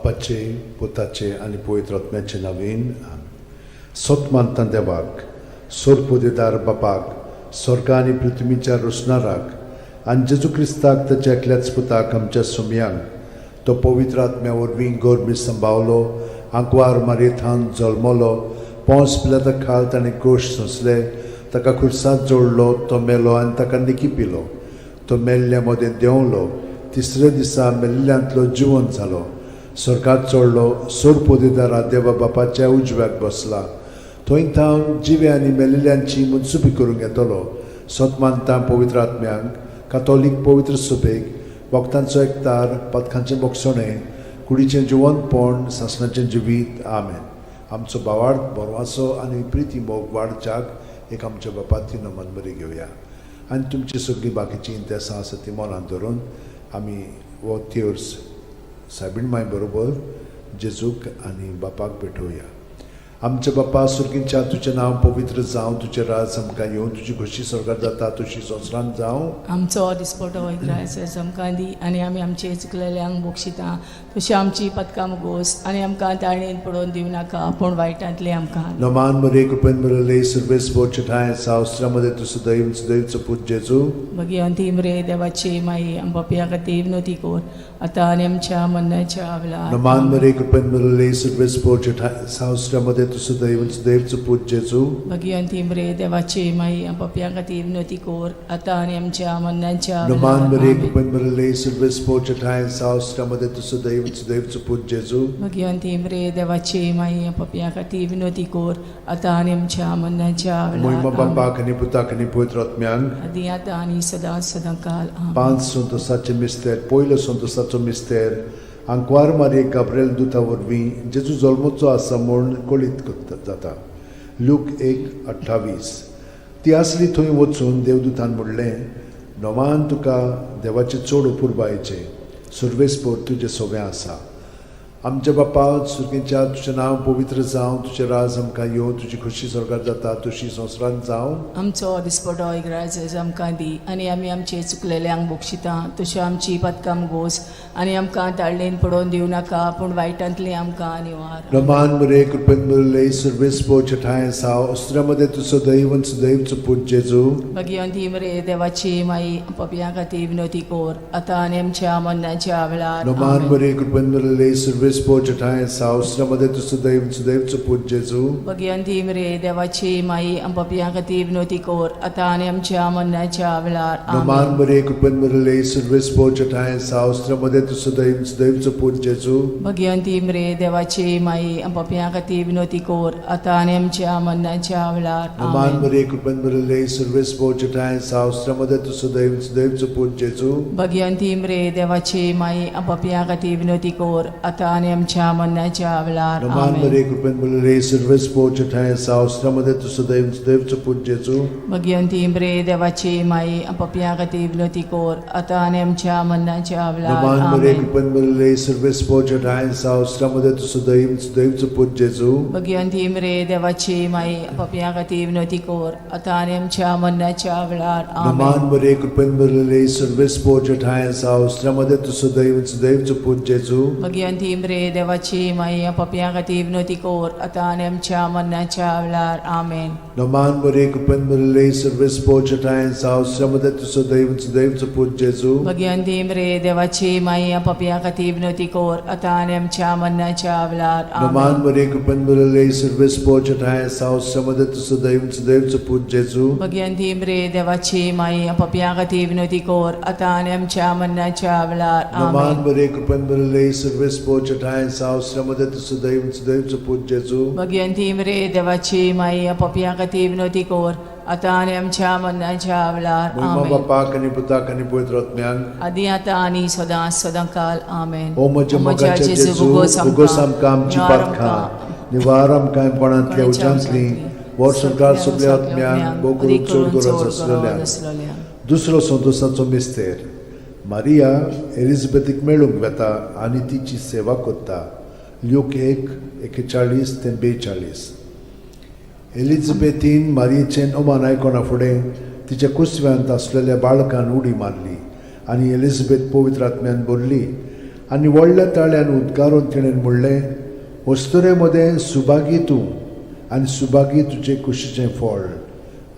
Speaker 2: बापाचे पुताचे आनी पवित्र आत्म्याचे नांवेन आमीन. सोतमानता देवाक सोरपोदेदार बापाक स्वर्ग आनी पृथ्वीच्या रुसणाराक आनी जेजू क्रिस्ताक ताच्या एकल्याच पुताक आमच्या सुमयांक तो पवित्र आत्म्या वरवीं गोरमी सांबावलो आंकवार मारयेंत जल्मलो पोंस पिलाता खाल ताणें गोश सोंसले ताका खुर्सांत जोडलो तो मेलो आनी ताका निकी पिलो तो मेल्ल्या मदें देंवलो तिसऱ्या दिसा मेल्ल्यांतलो जिवंत जालो स्वर्गांत चडलो सोरपोदेदारा देवा बापाच्या उजव्याक बसला थंय थावन जिवे आनी मेल्लेल्यांची मुनसुबी करूंक येतलो सोतमानता पवित्र आत्म्यांक कातोलीक पवित्र सुबेक वखदांचो एकतार पथकांचें बोगसणें कुडीचें जिवंतपण सासणाचें जिवीत आमेन. आमचो भावार्थ बोरवासो आनी प्रिती मोग वाडच्याक एक आमच्या बापाची नमन बरी घेवया आनी तुमची सगळीं बाकीची इंतेसां आसा ती मनांत धरून आमी वो तिर्स सायबीण माय बरोबर जेजूक आनी बापाक भेटोवया. आमचे बापा सुर्गींच्या तुजें नांव पवित्र जावं तुजें राज आमकां येवं तुजी खोशी स्वर्गांत जाता तशी संवसारांत जावं.
Speaker 1: आमचो दिसपटो वैग्रायस आमकां दी आनी आमी आमचे चुकलेल्यांक बोगशिता तशी आमची पदकां मुगोस आनी आमकां ताळणेन पडोवन दिवं नाका पूण वायटांतले आमकां.
Speaker 2: नमान मरे कृपेन मरले सर्वेस बोचठाय सावस्त्रामध्ये तू सदैवचं पूज जेजू.
Speaker 1: मगी अंतिम रे देवाची माई आमच्या खातीर विनोती कोर आतां आनी आमच्या मरणाच्या वेळार.
Speaker 2: नमान मरे कृपेन मरले सर्वेस बोचठाय सावस्त्रामध्ये तू सदैवचं पूज जेजू.
Speaker 1: मगी अंतिम रे देवाची माई आमच्या खातीर विनोती कोर आतां आनी आमच्या मरणाच्या
Speaker 2: नमान मरे
Speaker 1: वेळार.
Speaker 2: कृपेन मरले सर्वेस बोचठाय सावस्त्रामध्ये तू सदैवचं पूज जेजू.
Speaker 1: मगी अंतिम रे देवाची माई आमच्या खातीर विनोती कोर आतां आनी आमच्या मरणाच्या
Speaker 2: महिमा
Speaker 1: वेळार.
Speaker 2: बापाक आनी पुताक आनी पवित्र आत्म्यांक.
Speaker 1: आदी आतां आनी सदां सदांकाल आमेन.
Speaker 2: 5 संतोसाचे मिस्तेर पयलो संतोसाचो मिस्तेर आंकवार मारये गाब्रिएल दुता वरवीं जेजू जल्मोचो आसा म्हूण कळीत जाता. लूक 1:28. ती आसली थंय वचून देवदूतान म्हणलें नोवान तुका देवाचे चड उपुरबायेचें सुर्वेस्पोर तुजें सगळें आसा. आमच्या बापा सुर्गींच्या तुजें नांव पवित्र जावं तुजें राज आमकां येवं तुजी खोशी स्वर्गांत जाता तशी संवसारांत जावं.
Speaker 1: आमचो दिसपटो इग्रायज आमकां दी आनी आमी आमचे चुकलेल्यांक बोगशिता तशें आमची पदकां मुगोस आनी आमकां ताळणेन पडोवन दिवं नाका पूण वायटांतली आमकां निवार.
Speaker 2: नमान मरे कृपेन मरले सर्वेस्पोर चठाय साव अस्त्रामध्ये तू सदैवचं पूज जेजू.
Speaker 1: मगी अंतिम रे देवाची माई आमच्या खातीर विनोती कोर आतां आनी आमच्या मरणाच्या वेळार.
Speaker 2: नमान
Speaker 1: आमेन.
Speaker 2: मरे कृपेन मरले सर्वेस्पोर चठाय साव अस्त्रामध्ये तू सदैवचं पूज जेजू.
Speaker 1: मगी अंतिम रे देवाची माई आमच्या खातीर विनोती कोर आतां आनी आमच्या मरणाच्या वेळार.
Speaker 2: नमान
Speaker 1: आमेन.
Speaker 2: मरे कृपेन मरले सर्वेस्पोर चठाय साव अस्त्रामध्ये तू सदैवचं पूज जेजू.
Speaker 1: मगी अंतिम रे देवाची माई आमच्या खातीर विनोती कोर आतां आनी आमच्या मरणाच्या वेळार.
Speaker 2: नमान
Speaker 1: आमेन.
Speaker 2: मरे कृपेन मरले सर्वेस्पोर चठाय साव अस्त्रामध्ये तू सदैवचं पूज जेजू.
Speaker 1: मगी अंतिम रे देवाची माई आमच्या खातीर विनोती कोर आतां आनी आमच्या मरणाच्या वेळार.
Speaker 2: नमान
Speaker 1: आमेन.
Speaker 2: मरे कृपेन मरले सर्वेस्पोर चठाय साव अस्त्रामध्ये तू सदैवचं पूज जेजू.
Speaker 1: मगी अंतिम रे देवाची माई आमच्या खातीर विनोती कोर आतां आनी आमच्या मरणाच्या वेळार.
Speaker 2: नमान मरे
Speaker 1: आमेन.
Speaker 2: कृपेन मरले सर्वेस्पोर चठाय साव अस्त्रामध्ये तू सदैवचं पूज जेजू.
Speaker 1: मगी अंतिम रे देवाची माई आमच्या खातीर विनोती कोर आतां आनी आमच्या मरणाच्या वेळार.
Speaker 2: नमान
Speaker 1: आमेन.
Speaker 2: मरे कृपेन मरले सर्वेस्पोर चठाय साव अस्त्रामध्ये तू सदैवचं पूज जेजू.
Speaker 1: मगी अंतिम रे देवाची माई आमच्या खातीर विनोती कोर आतां आनी आमच्या मरणाच्या वेळार. आमेन.
Speaker 2: नमान मरे कृपेन मरले सर्वेस्पोर चठाय साव अस्त्रामध्ये तू सदैवचं पूज जेजू.
Speaker 1: मगी अंतिम रे देवाची माई आमच्या खातीर विनोती कोर आतां आनी आमच्या मरणाच्या वेळार.
Speaker 2: नमान
Speaker 1: आमेन.
Speaker 2: मरे कृपेन मरले सर्वेस्पोर चठाय साव अस्त्रामध्ये तू सदैवचं पूज जेजू.
Speaker 1: मगी अंतिम रे देवाची माई आमच्या खातीर विनोती कोर आतां आनी आमच्या मरणाच्या वेळार.
Speaker 2: नमान
Speaker 1: आमेन.
Speaker 2: मरे कृपेन मरले सर्वेस्पोर चठाय साव अस्त्रामध्ये तू सदैवचं पूज जेजू.
Speaker 1: मगी अंतिम रे देवाची माई आमच्या खातीर विनोती कोर आतां आनी आमच्या मरणाच्या वेळार.
Speaker 2: महिमा
Speaker 1: आमेन.
Speaker 2: बापाक आनी पुताक आनी पवित्र आत्म्यांक.
Speaker 1: आदी आतां आनी सदां सदांकाल. आमेन.
Speaker 2: ओ म्हज्या मोगाचे जेजू भुगोस आमकां आमची पातखां निवार आमकां कोणांतल्या उज्यांतली वर सरकार सगळ्या आत्म्यांक बोगून चड गरज आसलेल्या. दुसरो संतोसाचो मिस्तेर मारिया एलिझाबेथीक मेळूंक वेता आनी तिची सेवा करता. लूक 1:41-42. एलिझाबेथीन मारयेचें ओमान आयकोना फुडें तिच्या कुसव्यांत आसलेल्या बाळकान उडी मारली आनी एलिझाबेथ पवित्र आत्म्यान बोल्ली आनी व्हडल्या ताळ्यान उद्गारून तिणें म्हणलें, वस्तुरे मदें सुभागी तूं आनी सुभागी तुजें कुशीचें फळ.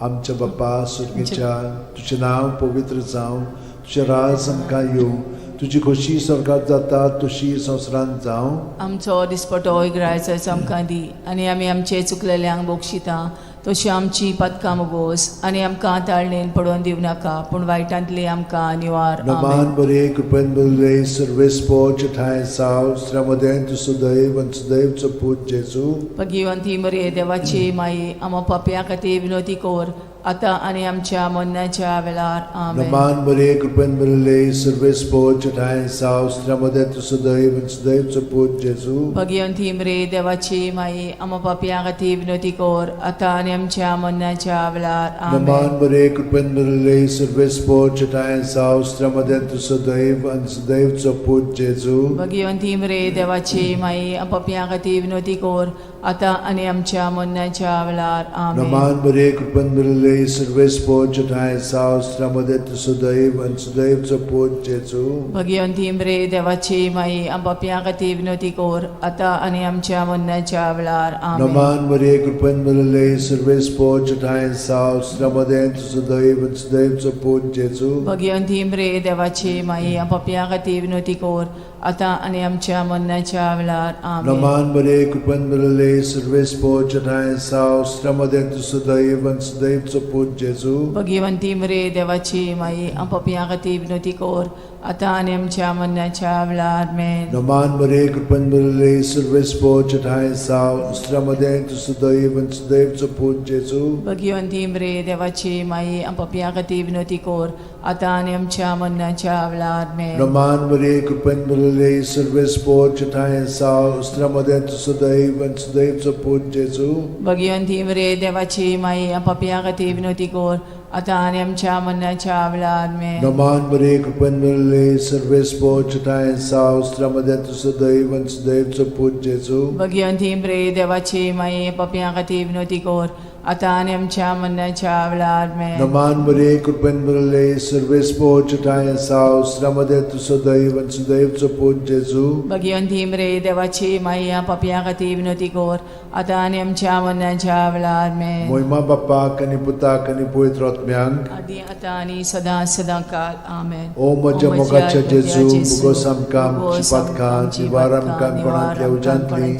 Speaker 2: आमच्या बापा सुर्गेच्या, तुजें नांव पवित्र जावं, तुजें राज आमकां येवं, तुजी खोशी स्वर्गांत जाता तशी संवसारांत जावं.
Speaker 1: आमचो दिसपटो इग्रायचो आमकां दी, आनी आमी आमचे चुकलेल्यांक बोगशिता तशी आमची पदकां मुगोस, आनी आमकां ताळणेन पडोवन दिवं नाका, पूण वायटांतली आमकां निवार.
Speaker 2: नमान बरे कृपेन बरले सर्वेस्पो ठाय साव श्रमदेन तु सुदैव आनी सुदैवचो पूत जेजू.
Speaker 1: भगिवंती मरे देवाची माई, आमो पापया खातीर विनोदी कोर, आतां आनी आमच्या मरणाच्या वेळार. आमेन.
Speaker 2: नमान बरे कृपेन बरले सर्वेस्पो ठाय साव श्रमदेन तु सुदैव आनी सुदैवचो पूत जेजू.
Speaker 1: भगिवंती मरे देवाची माई, आमो पापया खातीर विनोदी कोर, आतां आनी आमच्या मरणाच्या वेळार. आमेन.
Speaker 2: नमान बरे कृपेन बरले सर्वेस्पो ठाय साव श्रमदेन तु सुदैव आनी सुदैवचो पूत जेजू.
Speaker 1: भगिवंती मरे देवाची माई, आमो पापया खातीर विनोदी कोर, आतां आनी आमच्या मरणाच्या वेळार. आमेन.
Speaker 2: नमान बरे कृपेन बरले सर्वेस्पो ठाय साव श्रमदेन तु सुदैव आनी सुदैवचो पूत जेजू.
Speaker 1: भगिवंती मरे देवाची माई, आमो पापया खातीर विनोदी कोर, आतां आनी आमच्या मरणाच्या वेळार. आमेन.
Speaker 2: नमान बरे कृपेन बरले सर्वेस्पो ठाय साव श्रमदेन तु सुदैव आनी सुदैवचो पूत जेजू.
Speaker 1: भगिवंती मरे देवाची माई, आमो पापया खातीर विनोदी कोर, आतां आनी आमच्या मरणाच्या वेळार. आमेन.
Speaker 2: नमान बरे कृपेन बरले सर्वेस्पो ठाय साव श्रमदेन तु सुदैव आनी सुदैवचो पूत जेजू.
Speaker 1: भगिवंती मरे देवाची माई, आमो पापया खातीर विनोदी कोर, आतां आनी आमच्या मरणाच्या वेळार. आमेन.
Speaker 2: नमान बरे कृपेन बरले सर्वेस्पो ठाय साव श्रमदेन तु सुदैव आनी सुदैवचो पूत जेजू.
Speaker 1: भगिवंती मरे देवाची माई, आमो पापया खातीर विनोदी कोर, आतां आनी आमच्या मरणाच्या वेळार. आमेन.
Speaker 2: नमान बरे कृपेन बरले सर्वेस्पो ठाय साव श्रमदेन तु सुदैव आनी सुदैवचो पूत जेजू.
Speaker 1: भगिवंती मरे देवाची माई, आमो पापया खातीर विनोदी कोर, आतां आनी आमच्या मरणाच्या वेळार. आमेन.
Speaker 2: नमान बरे कृपेन बरले सर्वेस्पो ठाय साव श्रमदेन तु सुदैव आनी सुदैवचो पूत जेजू.
Speaker 1: भगिवंती मरे देवाची माई, पापया खातीर विनोदी कोर, आतां आनी आमच्या मरणाच्या वेळार. आमेन.
Speaker 2: नमान बरे कृपेन बरले सर्वेस्पो ठाय साव श्रमदेन तु सुदैव आनी सुदैवचो पूत जेजू.
Speaker 1: भगिवंती मरे देवाची माई, पापया खातीर विनोदी कोर, आतां आनी आमच्या मरणाच्या वेळार. आमेन.
Speaker 2: मोहिमा बापाक आनी पुताक आनी पवित्र आत्म्यांक.
Speaker 1: आदी आतां आनी सदां सदांकाळ. आमेन.
Speaker 2: ओ म्हज्या मोगाच्या जेजू, मुगोस आमकां आमची पातकां, निवार आमकां कोणांतल्या उज्यांतली,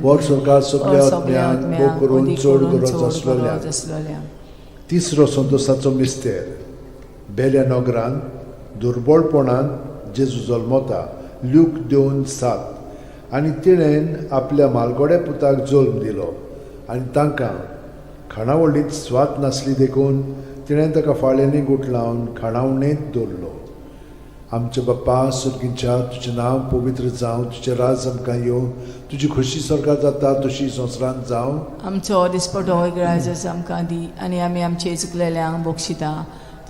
Speaker 2: वर सरकार सगळ्या आत्म्यांक भोव करून चड गरज आसलेल्या. तिसरो संतोसाचो मिस्तेर. बेल्या नगरांत दुर्बळपणान जेजू जल्मता. ल्यूक 2:7. आनी तिणेन आपल्या मालगोड्या पुताक जल्म दिलो, आनी तांकां खाणावळींत स्वात नासली देखून तिणें ताका फाळ्यांनी गुटलावन खाणावळेंत दवरलो. आमच्या बापा सुर्गीच्या, तुजें नांव पवित्र जावं, तुजें राज आमकां येवं, तुजी खोशी स्वर्गांत जाता तशी संवसारांत जावं.
Speaker 1: आमचो दिसपटो इग्रायज आमकां दी, आनी आमी आमचे चुकलेल्यांक बोगशिता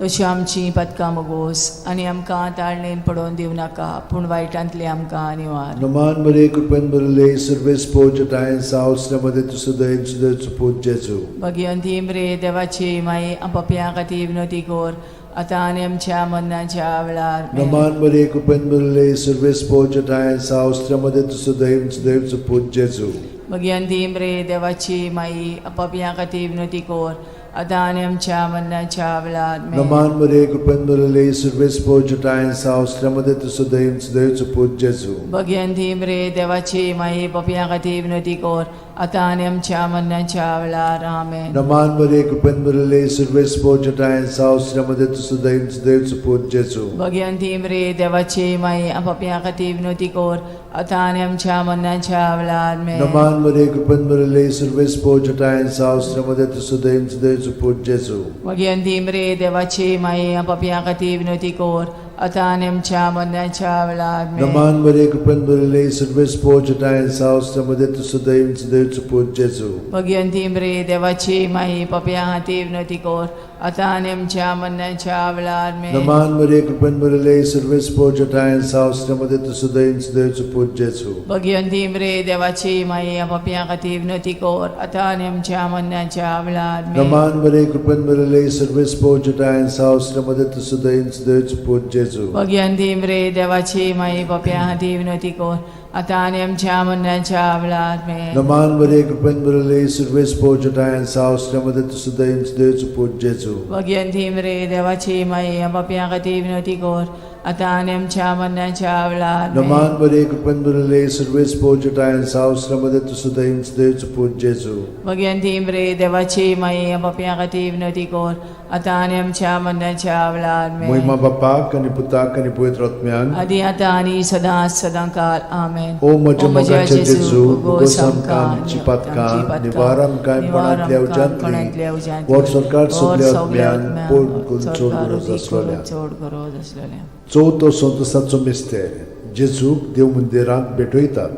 Speaker 1: तशी आमची पदकां मुगोस, आनी आमकां ताळणेन पडोवन दिवं नाका, पूण वायटांतली आमकां निवार.
Speaker 2: नमान बरे कृपेन बरले सर्वेस्पो ठाय साव श्रमदेन तु सुदैव सुदैवचो पूत जेजू.
Speaker 1: भगिवंती मरे देवाची माई, आमो पापया खातीर विनोदी कोर, आतां आनी आमच्या मरणाच्या वेळार. आमेन.
Speaker 2: नमान बरे कृपेन बरले सर्वेस्पो ठाय साव श्रमदेन तु सुदैव सुदैवचो पूत जेजू.
Speaker 1: भगिवंती मरे देवाची माई, आमो पापया खातीर विनोदी कोर, आतां आनी आमच्या मरणाच्या वेळार. आमेन.
Speaker 2: नमान बरे कृपेन बरले सर्वेस्पो ठाय साव श्रमदेन तु सुदैव सुदैवचो पूत जेजू.
Speaker 1: भगिवंती मरे देवाची माई, पापया खातीर विनोदी कोर, आतां आनी आमच्या मरणाच्या वेळार. आमेन.
Speaker 2: नमान बरे कृपेन बरले सर्वेस्पो ठाय साव श्रमदेन तु सुदैव सुदैवचो पूत जेजू.
Speaker 1: भगिवंती मरे देवाची माई, आमो पापया खातीर विनोदी कोर, आतां आनी आमच्या मरणाच्या वेळार. आमेन.
Speaker 2: नमान बरे कृपेन बरले सर्वेस्पो ठाय साव श्रमदेन तु सुदैव सुदैवचो पूत जेजू.
Speaker 1: भगिवंती मरे देवाची माई, आमो पापया खातीर विनोदी कोर, आतां आनी आमच्या मरणाच्या वेळार. आमेन.
Speaker 2: नमान बरे कृपेन बरले सर्वेस्पो ठाय साव श्रमदेन तु सुदैव सुदैवचो पूत जेजू.
Speaker 1: भगिवंती मरे देवाची माई, पापया खातीर विनोदी कोर, आतां आनी आमच्या मरणाच्या वेळार. आमेन.
Speaker 2: नमान बरे कृपेन बरले सर्वेस्पो ठाय साव श्रमदेन तु सुदैव सुदैवचो पूत जेजू.
Speaker 1: भगिवंती मरे देवाची माई, आमो पापया खातीर विनोदी कोर, आतां आनी आमच्या मरणाच्या वेळार. आमेन.
Speaker 2: नमान बरे कृपेन बरले सर्वेस्पो ठाय साव श्रमदेन तु सुदैव सुदैवचो पूत जेजू. जेजू
Speaker 1: भगवंती मरे देवाची माई पप्या हाती विनोती कोर आता आणि आमच्या मरणाच्या वेळात मे
Speaker 2: नमान बरे कृपेन बरले सर्वेस पोजटायन सावस्त्रमध्ये तुसुदैन देवच पूज जेजू
Speaker 1: भगवंती मरे देवाची माई पप्या हाती विनोती कोर आता आणि आमच्या मरणाच्या वेळात
Speaker 2: नमान बरे कृपेन बरले सर्वेस पोजटायन सावस्त्रमध्ये तुसुदैन देवच पूज जेजू
Speaker 1: भगवंती मरे देवाची माई पप्या हाती विनोती कोर आता आणि आमच्या मरणाच्या वेळात मे
Speaker 2: महिमा बापाक आणि पुताक आणि पवित्र आत्म्यान
Speaker 1: आधी आता आणि सदा सदांकाल आमेन
Speaker 2: ओ म्हज्या मोगाचे जेजू उगोस आमकां आमची पातकां निवारण कांयपणांतल्या उज्यांतली वोट सरकार सगल्या आत्म्यान पोट चोड गरज आसलोल्या
Speaker 1: चोड गरज आसलेल्या
Speaker 2: चवथो संतसाचो मिस्तेर जेजूक देव मंदिरांत भेटयतात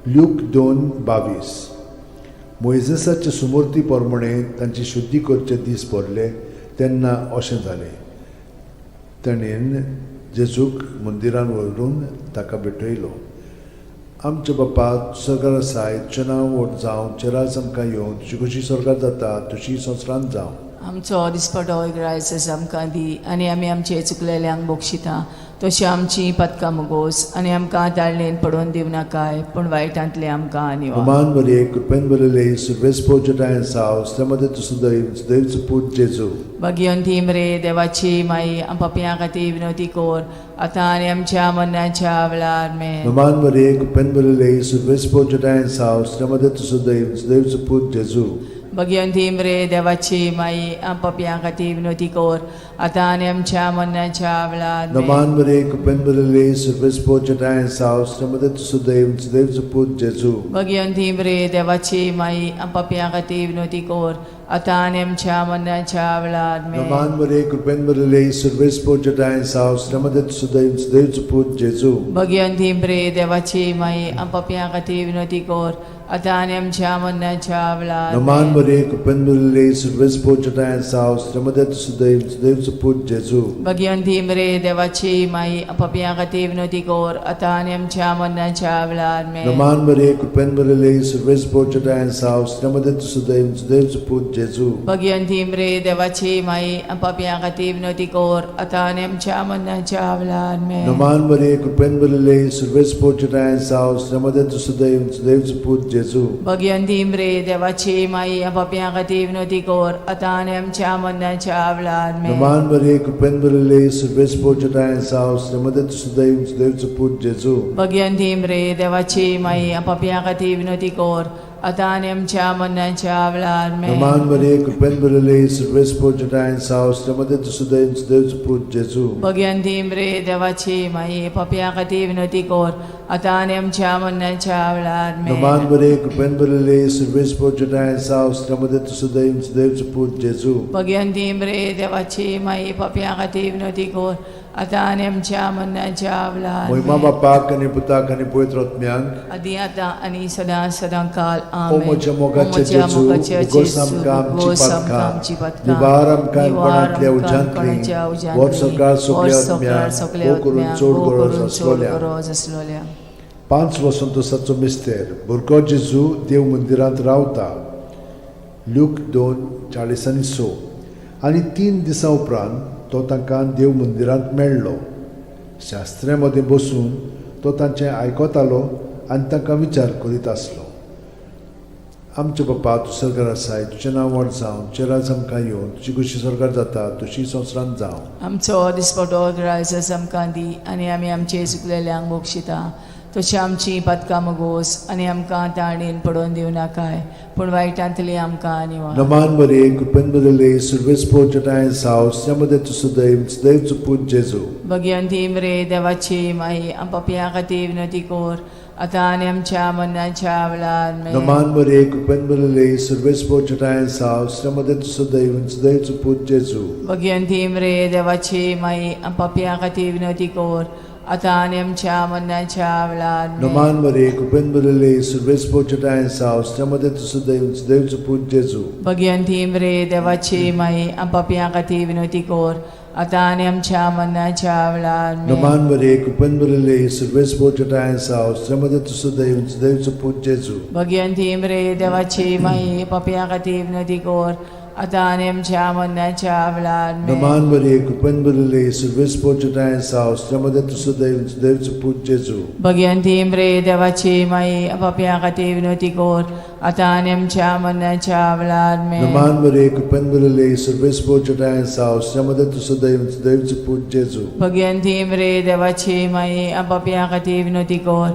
Speaker 2: ल्यूक 2:22 मोइजेसाचे सुमूर्ती प्रमाणे तांची शुद्धी करचे दीस पडले तेन्ना अशें जालें ताणेन जेजूक मंदिरांत व्हरून ताका भेटयलो आमचे बापा स्वर्गार आसाय तुजें नांव व्हड जावं चेरास आमकां येवं तुजी कशी स्वर्गार जाता तशी संवसारांत जावं
Speaker 1: आमचो दिसपटो रायस आमकां दी आनी आमी आमचे चुकलेल्यांक बोक्षिता तशी आमची पदकां मुगोस आनी आमकां दाळणेन पडोवन दिव नाकाय पूण वायटांतले आमकां निवार
Speaker 2: नमान बरे कृपेन बरले सर्वेस पोजटायन सावस्त्रमध्ये देवच पूज जेजू
Speaker 1: भगवंती मरे देवाची माई पप्या खातीर विनोती कोर आता आनी आमच्या मरणाच्या वेळार मे
Speaker 2: नमान बरे कृपेन बरले सर्वेस पोजटायन सावस्त्रमध्ये देवच पूज जेजू
Speaker 1: भगवंती मरे देवाची माई पप्या खातीर विनोती कोर आता आनी आमच्या मरणाच्या वेळार मे
Speaker 2: नमान बरे कृपेन बरले सर्वेस पोजटायन सावस्त्रमध्ये देवच पूज जेजू
Speaker 1: भगवंती मरे देवाची माई पप्या खातीर विनोती कोर आता आनी आमच्या मरणाच्या वेळार मे
Speaker 2: नमान बरे कृपेन बरले सर्वेस पोजटायन सावस्त्रमध्ये देवच पूज जेजू
Speaker 1: भगवंती मरे देवाची माई पप्या खातीर विनोती कोर आता आनी आमच्या मरणाच्या वेळार
Speaker 2: नमान बरे कृपेन बरले सर्वेस पोजटायन सावस्त्रमध्ये देवच पूज जेजू
Speaker 1: भगवंती मरे देवाची माई पप्या खातीर विनोती कोर आता आनी आमच्या मरणाच्या वेळार मे
Speaker 2: नमान बरे कृपेन बरले सर्वेस पोजटायन सावस्त्रमध्ये देवच पूज जेजू
Speaker 1: भगवंती मरे देवाची माई पप्या खातीर विनोती कोर आता आनी आमच्या मरणाच्या वेळार मे
Speaker 2: नमान बरे कृपेन बरले सर्वेस पोजटायन सावस्त्रमध्ये देवच पूज जेजू
Speaker 1: भगवंती मरे देवाची माई पप्या खातीर विनोती कोर आता आनी आमच्या मरणाच्या वेळार मे
Speaker 2: नमान बरे कृपेन बरले सर्वेस पोजटायन सावस्त्रमध्ये देवच पूज जेजू
Speaker 1: भगवंती मरे देवाची माई पप्या खातीर विनोती कोर आता आनी आमच्या मरणाच्या वेळार मे
Speaker 2: नमान बरे कृपेन बरले सर्वेस पोजटायन सावस्त्रमध्ये देवच पूज जेजू
Speaker 1: भगवंती मरे देवाची माई पप्या खातीर विनोती कोर आता आनी आमच्या मरणाच्या वेळार मे
Speaker 2: नमान बरे कृपेन बरले सर्वेस पोजटायन सावस्त्रमध्ये देवच पूज जेजू
Speaker 1: भगवंती मरे देवाची माई पप्या खातीर विनोती कोर आता आनी आमच्या मरणाच्या वेळार
Speaker 2: महिमा बापाक आणि पुताक आणि पवित्र आत्म्याक
Speaker 1: आदी आता आणि सदा सदांकाल
Speaker 2: ओ
Speaker 1: आमेन
Speaker 2: म्हज्या मोगाचे जेजू उगोस आमकां आमची पातकां निवार आमकां काणकोणांतल्या उज्यांतली वोट सरकार सगल्या आत्म्याक ओ करून चोड गरज आसलोल्या 5 वसंतोसाचो मिस्तेर भुरगो जेजू देव मंदिरांत रावता ल्यूक 2:40-6 आनी 3 दिसां उपरांत तो तांकां देव मंदिरांत मेळ्ळो शास्त्र्यां मदीं बसून तो तांचें आयकतालो आनी तांकां विचार करीत आसलो आमचे बापा तूं स्वर्गार आसाय तुजें नांव व्हड जावं चेरास आमकां येवं तुजी कशी स्वर्गार जाता तशी संवसारांत जावं
Speaker 1: आमचो दिसपटो रायस आमकां दी आनी आमी आमचे चुकलेल्यांक बोक्षिता तशी आमची पदकां मुगोस आनी आमकां ताळणेन पडोवन दिव नाकाय पूण वायटांतली आमकां निवार
Speaker 2: नमान बरे कृपेन बरले सर्वेस पोजटायन सावस्त्रमध्ये देवच पूज जेजू
Speaker 1: भगवंती मरे देवाची माई पप्या खातीर विनोती कोर आता आनी आमच्या मरणाच्या वेळार मे
Speaker 2: नमान बरे कृपेन बरले सर्वेस पोजटायन सावस्त्रमध्ये देवच पूज जेजू
Speaker 1: भगवंती मरे देवाची माई पप्या खातीर विनोती कोर आता आनी आमच्या मरणाच्या वेळार मे
Speaker 2: नमान बरे कृपेन बरले सर्वेस पोजटायन सावस्त्रमध्ये देवच पूज जेजू
Speaker 1: भगवंती मरे देवाची माई पप्या खातीर विनोती कोर आता आनी आमच्या मरणाच्या वेळार मे
Speaker 2: नमान बरे कृपेन बरले सर्वेस पोजटायन सावस्त्रमध्ये देवच पूज जेजू
Speaker 1: भगवंती मरे देवाची माई पप्या खातीर विनोती कोर आता आणि आमच्या मरणाच्या वेळार
Speaker 2: Naman Maria, Kupenbulile, Silvespo Judaians house, Jamada to Sudaim, Dev to put Jesu.
Speaker 1: Bhagwanti म्रे देवाची माई आपापल्या खातीर विनवती कोर आता आणि आमच्या मरणाच्या वेळार
Speaker 2: Naman Maria, Kupenbulile, Silvespo Judaians house, Jamada to Sudaim, Dev to put Jesu.
Speaker 1: Bhagwanti म्रे देवाची माई आपापल्या खातीर विनवती कोर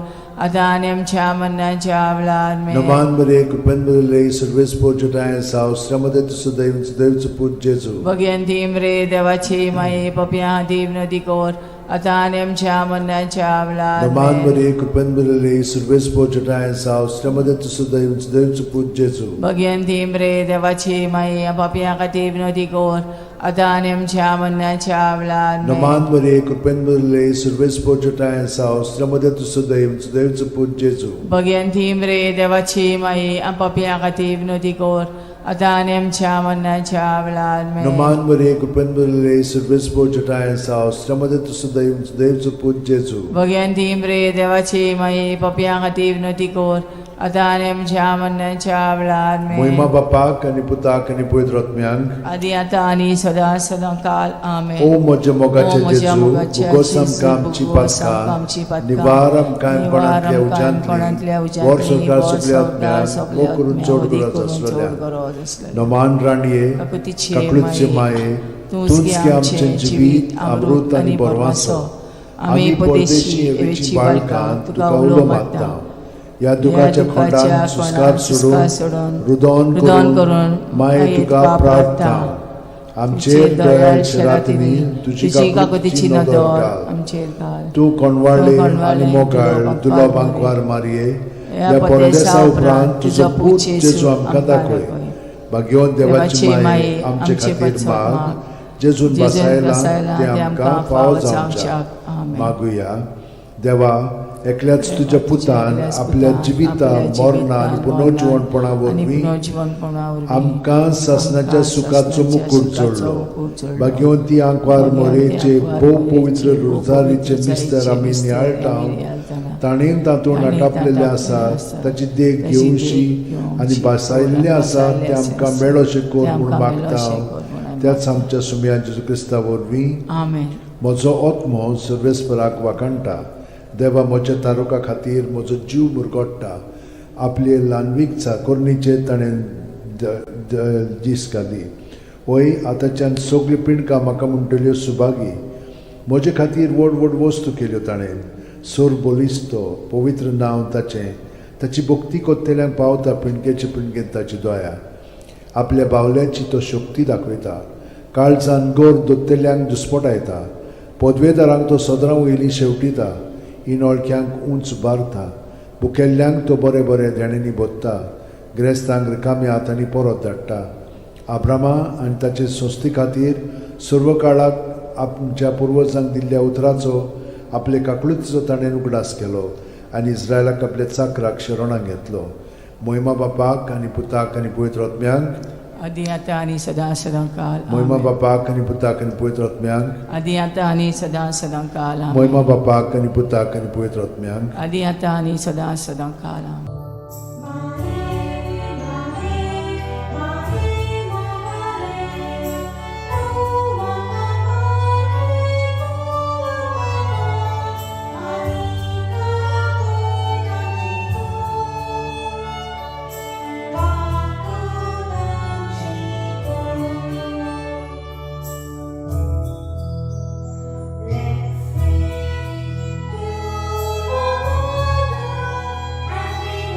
Speaker 1: आता आणि आमच्या मरणाच्या वेळार
Speaker 2: Naman Maria, Kupenbulile, Silvespo Judaians house, Jamada to Sudaim, Dev to put Jesu.
Speaker 1: Bhagwanti म्रे देवाची माई आपापल्या खातीर विनवती कोर आता आणि आमच्या मरणाच्या वेळार
Speaker 2: Naman Maria, Kupenbulile, Silvespo Judaians house, Jamada to Sudaim, Dev to put Jesu.
Speaker 1: Bhagwanti म्रे देवाची माई आपापल्या खातीर विनवती कोर आता आणि आमच्या मरणाच्या वेळार
Speaker 2: Naman Maria, Kupenbulile, Silvespo Judaians house, Jamada to Sudaim, Dev to put Jesu.
Speaker 1: Bhagwanti म्रे देवाची माई आपापल्या खातीर विनवती कोर आता आणि आमच्या मरणाच्या वेळार
Speaker 2: Naman Maria, Kupenbulile, Silvespo Judaians house, Jamada to Sudaim, Dev to put Jesu.
Speaker 1: Bhagwanti म्रे देवाची माई आपापल्या खातीर विनवती कोर आता आणि आमच्या मरणाच्या वेळार
Speaker 2: Moima Bapak आणि Putak आणि Pavitr Atmयांक
Speaker 1: आदी आता आणि सदा सदाकाल आमेन.
Speaker 2: O moje mogaचे
Speaker 1: O moje
Speaker 2: Jezu,
Speaker 1: mogaचे
Speaker 2: ugosam
Speaker 1: Jezu,
Speaker 2: kamci
Speaker 1: ugosam kamci
Speaker 2: patka,
Speaker 1: patka,
Speaker 2: nivaram kaim panantल्या
Speaker 1: nivaram kaim panantल्या
Speaker 2: ujantli,
Speaker 1: ujanti,
Speaker 2: वर सरकार
Speaker 1: वर
Speaker 2: सगळ्या
Speaker 1: सरकार
Speaker 2: आत्म्याक,
Speaker 1: सगळ्या
Speaker 2: वो करून
Speaker 1: आत्म्याक,
Speaker 2: चोड
Speaker 1: उदी
Speaker 2: गरज
Speaker 1: करून
Speaker 2: असलेल्या,
Speaker 1: चोड गरज असलेल्या.
Speaker 2: नमान राणीये,
Speaker 1: काकुतीचे
Speaker 2: काकुळीचे माये, तूच की आमचे जिवीत, अमृत आणि परवासो, आम्ही परदेशी एवेची बाळकां तुका उलो मागता. या दुखाच्या खोंडान सुस्कार सोडून, रुदन करून, माये तुका प्रार्थना. आमचेर दयाळशे रातींनी तुझी काकुतीची नदर घाल.
Speaker 1: आमचेर घाल.
Speaker 2: तू कोणवाळे आणि मोगाळ तुला बांकवार मारये या परदेसा उपरांत तुझो पूत जेजू आमकां दाखय. भाग्यवान देवाची माये आमचे खातीर माग, जेजून बसायला ते आमकां फावो जावच्याक मागुया. देवा, एकल्याच तुझ्या पुतान आपल्या जिविता मरणा आणि पुनर्जीवनपणा वरवीं आमकां सासणाच्या सुखाचो मुकुट जोडलो. भाग्यवंती आंकवार मोरेचे भोव पवित्र रोजारीचे मिस्तर आमी नियाळटां. ताणें तातूंत आटापलेले आसा ताची देख घेवशी आनी बसायल्ले आसा ते आमकां मेळोशे कोर म्हूण मागता हांव. त्याच आमच्या सुमया जेजू क्रिस्ता वरवीं
Speaker 1: आमेन.
Speaker 2: म्हजो आत्मो सर्वेस्पराक वाकणटा. देवा, म्हज्या तारुका खातीर म्हजो जीव मुरगोडटा. आपले ल्हानवीक चाकोरणीचे ताणें दीस घाली. वय आतांच्यान सगळी पिणकां म्हाका म्हणटल्यो सुभागी. म्हजे खातीर व्हड व्हड वस्तू केल्यो ताणें. सोर बोलिस्तो, पवित्र नांव ताचें. ताची भक्ती कोत्तेल्यांक पावता पिणकेचे पिणकेन ताची दया. आपल्या बावल्याची तो शक्ती दाखयता. काळजान गोर दोत्तेल्यांक दुस्पटायता. पदवेदारांक तो सदरां वयली शेवटिता. इनोळख्यांक उंच बारता. भुकेल्ल्यांक तो बरे बरे देणेनी बोत्ता. गिरेस्तांक रिकाम्या हातांनी परत धाडटा. आब्रामा आनी ताचे संस्थे खातीर सर्व काळाक आमच्या पुर्वजांक दिल्ल्या उतराचो आपले काकळुचो ताणें उगडास केलो आनी इस्रायलाक आपल्या चाकराक शरणांत घेतलो. मोहिमा बापाक आनी पुताक आनी पवित्र आत्म्यांक,
Speaker 1: आदी आता आणि सदा सदाकाल
Speaker 2: मोहिमा बापाक आनी पुताक आनी पवित्र आत्म्यांक,
Speaker 1: आदी आता आणि सदा सदाकाल
Speaker 2: मोहिमा बापाक आनी पुताक आनी पवित्र आत्म्यांक.
Speaker 1: आदी आता आणि सदा सदाकाल
Speaker 4: As we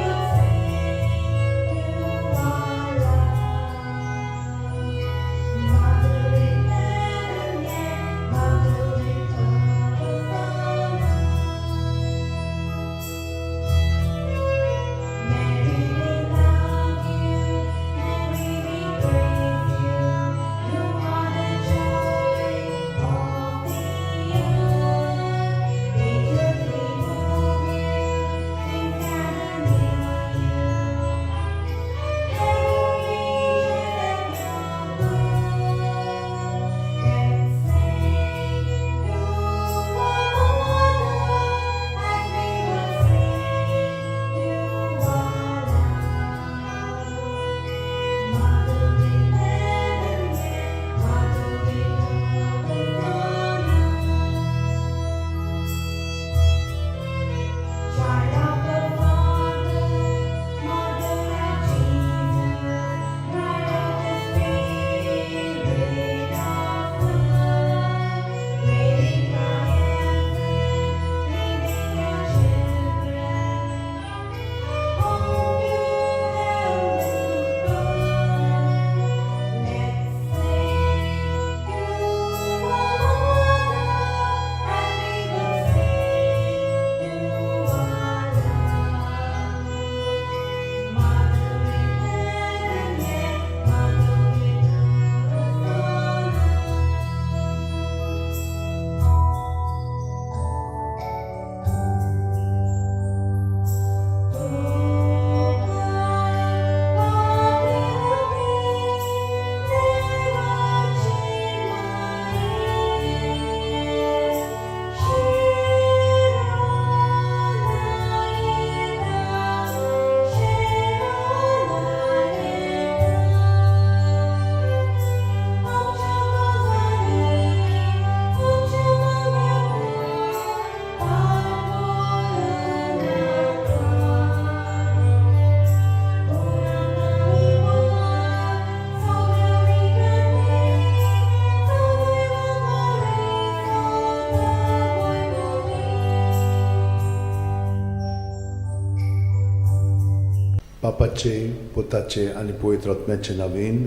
Speaker 2: बापाचे पुताचे आनी पवित्र आत्म्याचे नांवेन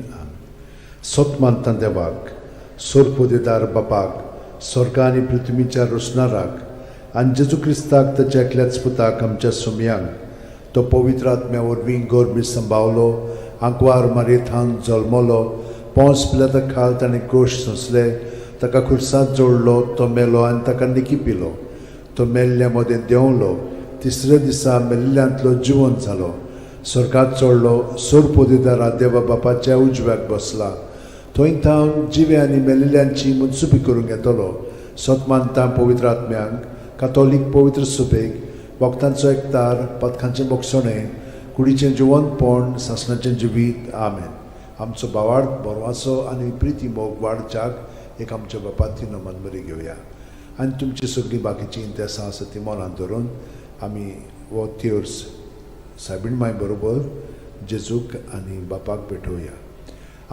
Speaker 2: सोतमानता देवाक सोरपोदेदार बापाक स्वर्गा आनी पृथ्वीच्या रोसणाराक आनी जेजू क्रिस्ताक ताच्या एकल्याच पुताक आमच्या सुमयांक तो पवित्र आत्म्या वरवीं गोरबी सांबावलो आंकवार मारयेंत जल्मलो पोंस पिलाता खाल ताणें क्रोश सोंसले ताका खुर्सांत जोडलो तो मेलो आनी ताका निकिपिलो तो मेल्ल्या मदें देंवलो तिसऱ्या दिसा मेल्ल्यांतलो जिवंत जालो स्वर्गांत चडलो सोरपोदेदारा देवा बापाच्या उजव्याक बसला थंय थावन जिवे आनी मेल्लेल्यांची मुनसुबी करूंक येतलो सोतमानता पवित्र आत्म्यांक कातोलीक पवित्र सुबेक वखदांचो एकतार पथकांचें मोगसणें कुडीचें जिवंतपण सासणाचें जिवीत आमेन आमचो बावार्थ बरवासो आनी प्रिती मोग वाडच्याक एक आमच्या बापाची नमन बरी घेवया आनी तुमची सगळीं बाकीची इंतेसां आसा ती मनांत धरून आमी वो तिर्स सायबीण माय बरोबर जेजूक आनी बापाक भेटोवया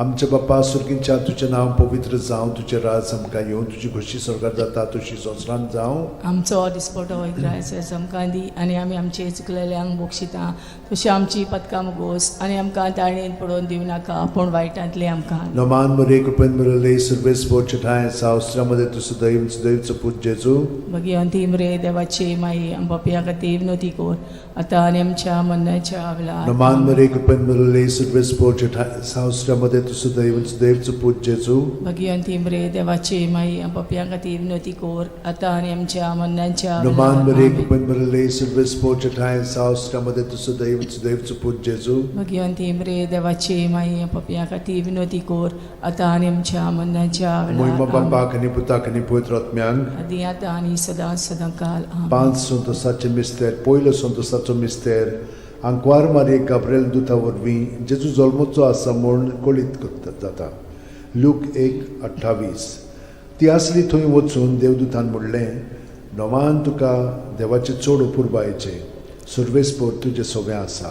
Speaker 2: आमचे बापा सुर्गींच्या तुजें नांव पवित्र जावं तुजें राज आमकां येवं तुजी खोशी स्वर्गांत जाता तशी संवसारांत जावं
Speaker 1: आमचो दिसपटो वैग्रायस आमकां दी आनी आमी आमचे चुकलेल्यांक बक्षिता तशी आमची पदकां मुगोस आनी आमकां ताळयेन पडोवन दिवं नाका पूण वायटांतले आमकां
Speaker 2: नमान मरे कृपेन मरले सर्वेस बोचठाय सावस्त्रामध्ये तुझं दैवचं पूज जेजू
Speaker 1: भगवंती मरे देवाचे माई आंबापिया खातीर विनोती कोर आतां आनी आमच्या मरणाच्या वेळार
Speaker 2: नमान मरे कृपेन मरले सर्वेस बोचठाय सावस्त्रामध्ये तुझं दैवचं पूज जेजू
Speaker 1: भगवंती मरे देवाचे माई आंबापिया खातीर विनोती कोर आतां आनी आमच्या मरणाच्या
Speaker 2: नमान मरे
Speaker 1: वेळार
Speaker 2: कृपेन मरले सर्वेस बोचठाय सावस्त्रामध्ये तुझं दैवचं पूज जेजू
Speaker 1: भगवंती मरे देवाचे माई आंबापिया खातीर विनोती कोर आतां आनी आमच्या मरणाच्या
Speaker 2: मोहिमा
Speaker 1: वेळार
Speaker 2: बापाक आनी पुताक आनी पवित्र आत्म्यांक
Speaker 1: आदी आतां आनी सदां सदांकाल आमेन.
Speaker 2: 5 संतोसाचे मिस्तेर पयलो संतोसाचो मिस्तेर आंकवार मारये गाब्रिएल दुता वरवीं जेजू जल्मोचो आसा म्हूण कळीत जाता लूक 1:28 ती आसली थंय वचून देवदूतान म्हणलें नोमान तुका देवाचे चड अपुरबायेचे सर्वेस्पर तुजें सगळें आसा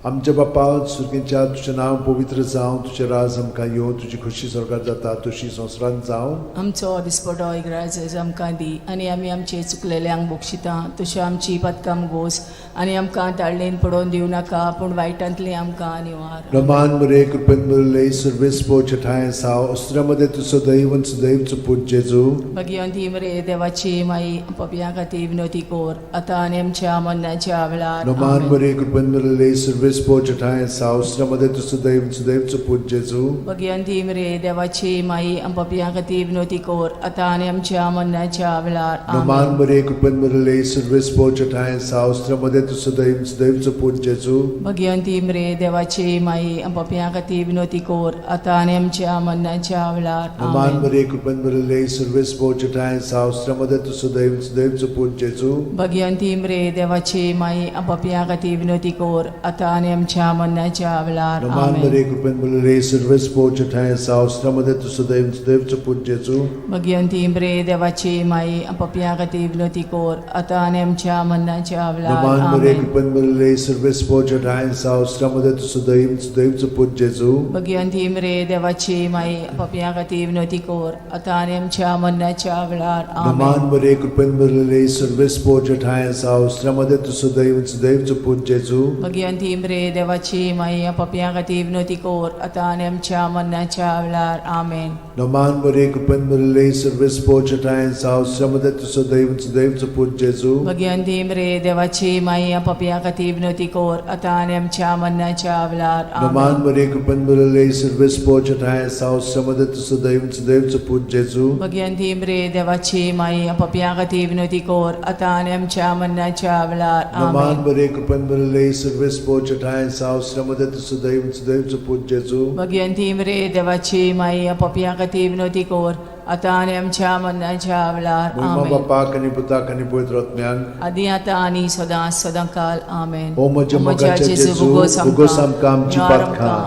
Speaker 2: आमच्या बापा सुर्गींच्या तुजें नांव पवित्र जावं तुजें राज आमकां येवं तुजी खोशी स्वर्गांत जाता तशी संवसारांत जावं
Speaker 1: आमचो दिसपटो इग्रायज आमकां दी आनी आमी आमचे चुकलेल्यांक बक्षिता तशें आमची पदकां मुगोस आनी आमकां ताळयेन पडोवन दिवं नाका पूण वायटांतले आमकां निवार
Speaker 2: नमान मरे कृपेन मरले सर्वेस्पर चठाय साव अस्त्रामध्ये तुझं दैवचं पूज जेजू
Speaker 1: भगवंती मरे देवाची माई पपिया खातीर विनोती कोर आतां आनी आमच्या मरणाच्या वेळार
Speaker 2: नमान
Speaker 1: आमेन.
Speaker 2: मरे कृपेन मरले सर्वेस्पर चठाय साव अस्त्रामध्ये तुझं दैवचं पूज जेजू
Speaker 1: भगवंती मरे देवाची माई पपिया खातीर विनोती कोर आतां आनी आमच्या मरणाच्या वेळार
Speaker 2: नमान
Speaker 1: आमेन.
Speaker 2: मरे कृपेन मरले सर्वेस्पर चठाय साव अस्त्रामध्ये तुझं दैवचं पूज जेजू
Speaker 1: भगवंती मरे देवाची माई पपिया खातीर विनोती कोर आतां आनी आमच्या मरणाच्या वेळार
Speaker 2: नमान
Speaker 1: आमेन.
Speaker 2: मरे कृपेन मरले सर्वेस्पर चठाय साव अस्त्रामध्ये तुझं दैवचं पूज जेजू
Speaker 1: भगवंती मरे देवाची माई पपिया खातीर विनोती कोर आतां आनी आमच्या मरणाच्या वेळार
Speaker 2: नमान
Speaker 1: आमेन.
Speaker 2: मरे कृपेन मरले सर्वेस्पर चठाय साव अस्त्रामध्ये तुझं दैवचं पूज जेजू
Speaker 1: भगवंती मरे देवाची माई पपिया खातीर विनोती कोर आतां आनी आमच्या मरणाच्या वेळार
Speaker 2: नमान मरे
Speaker 1: आमेन.
Speaker 2: कृपेन मरले सर्वेस्पर चठाय साव अस्त्रामध्ये तुझं दैवचं पूज जेजू
Speaker 1: भगवंती मरे देवाची माई पपिया खातीर विनोती कोर आतां आनी आमच्या मरणाच्या वेळार
Speaker 2: नमान
Speaker 1: आमेन.
Speaker 2: मरे कृपेन मरले सर्वेस्पर चठाय साव अस्त्रामध्ये तुझं दैवचं पूज जेजू
Speaker 1: भगवंती मरे देवाची माई पपिया खातीर विनोती कोर आतां आनी आमच्या मरणाच्या वेळार आमेन.
Speaker 2: नमान मरे कृपेन मरले सर्वेस्पर चठाय साव अस्त्रामध्ये तुझं दैवचं पूज जेजू
Speaker 1: भगवंती मरे देवाची माई पपिया खातीर विनोती कोर आतां आनी आमच्या मरणाच्या वेळार
Speaker 2: नमान
Speaker 1: आमेन.
Speaker 2: मरे कृपेन मरले सर्वेस्पर चठाय साव अस्त्रामध्ये तुझं दैवचं पूज जेजू
Speaker 1: भगवंती मरे देवाची माई पपिया खातीर विनोती कोर आतां आनी आमच्या मरणाच्या वेळार
Speaker 2: नमान
Speaker 1: आमेन.
Speaker 2: मरे कृपेन मरले सर्वेस्पर चठाय साव अस्त्रामध्ये तुझं दैवचं पूज जेजू
Speaker 1: भगवंती मरे देवाची माई पपिया खातीर विनोती कोर आतां आनी आमच्या मरणाच्या वेळार
Speaker 2: मोहिमा
Speaker 1: आमेन.
Speaker 2: बापाक आनी पुताक आनी पवित्र आत्म्यांक
Speaker 1: आदी आतां आनी सदां सदांकाल आमेन.
Speaker 2: ओ म्हज्या मोगाचे जेजू उगोस आमकां आमची पातखां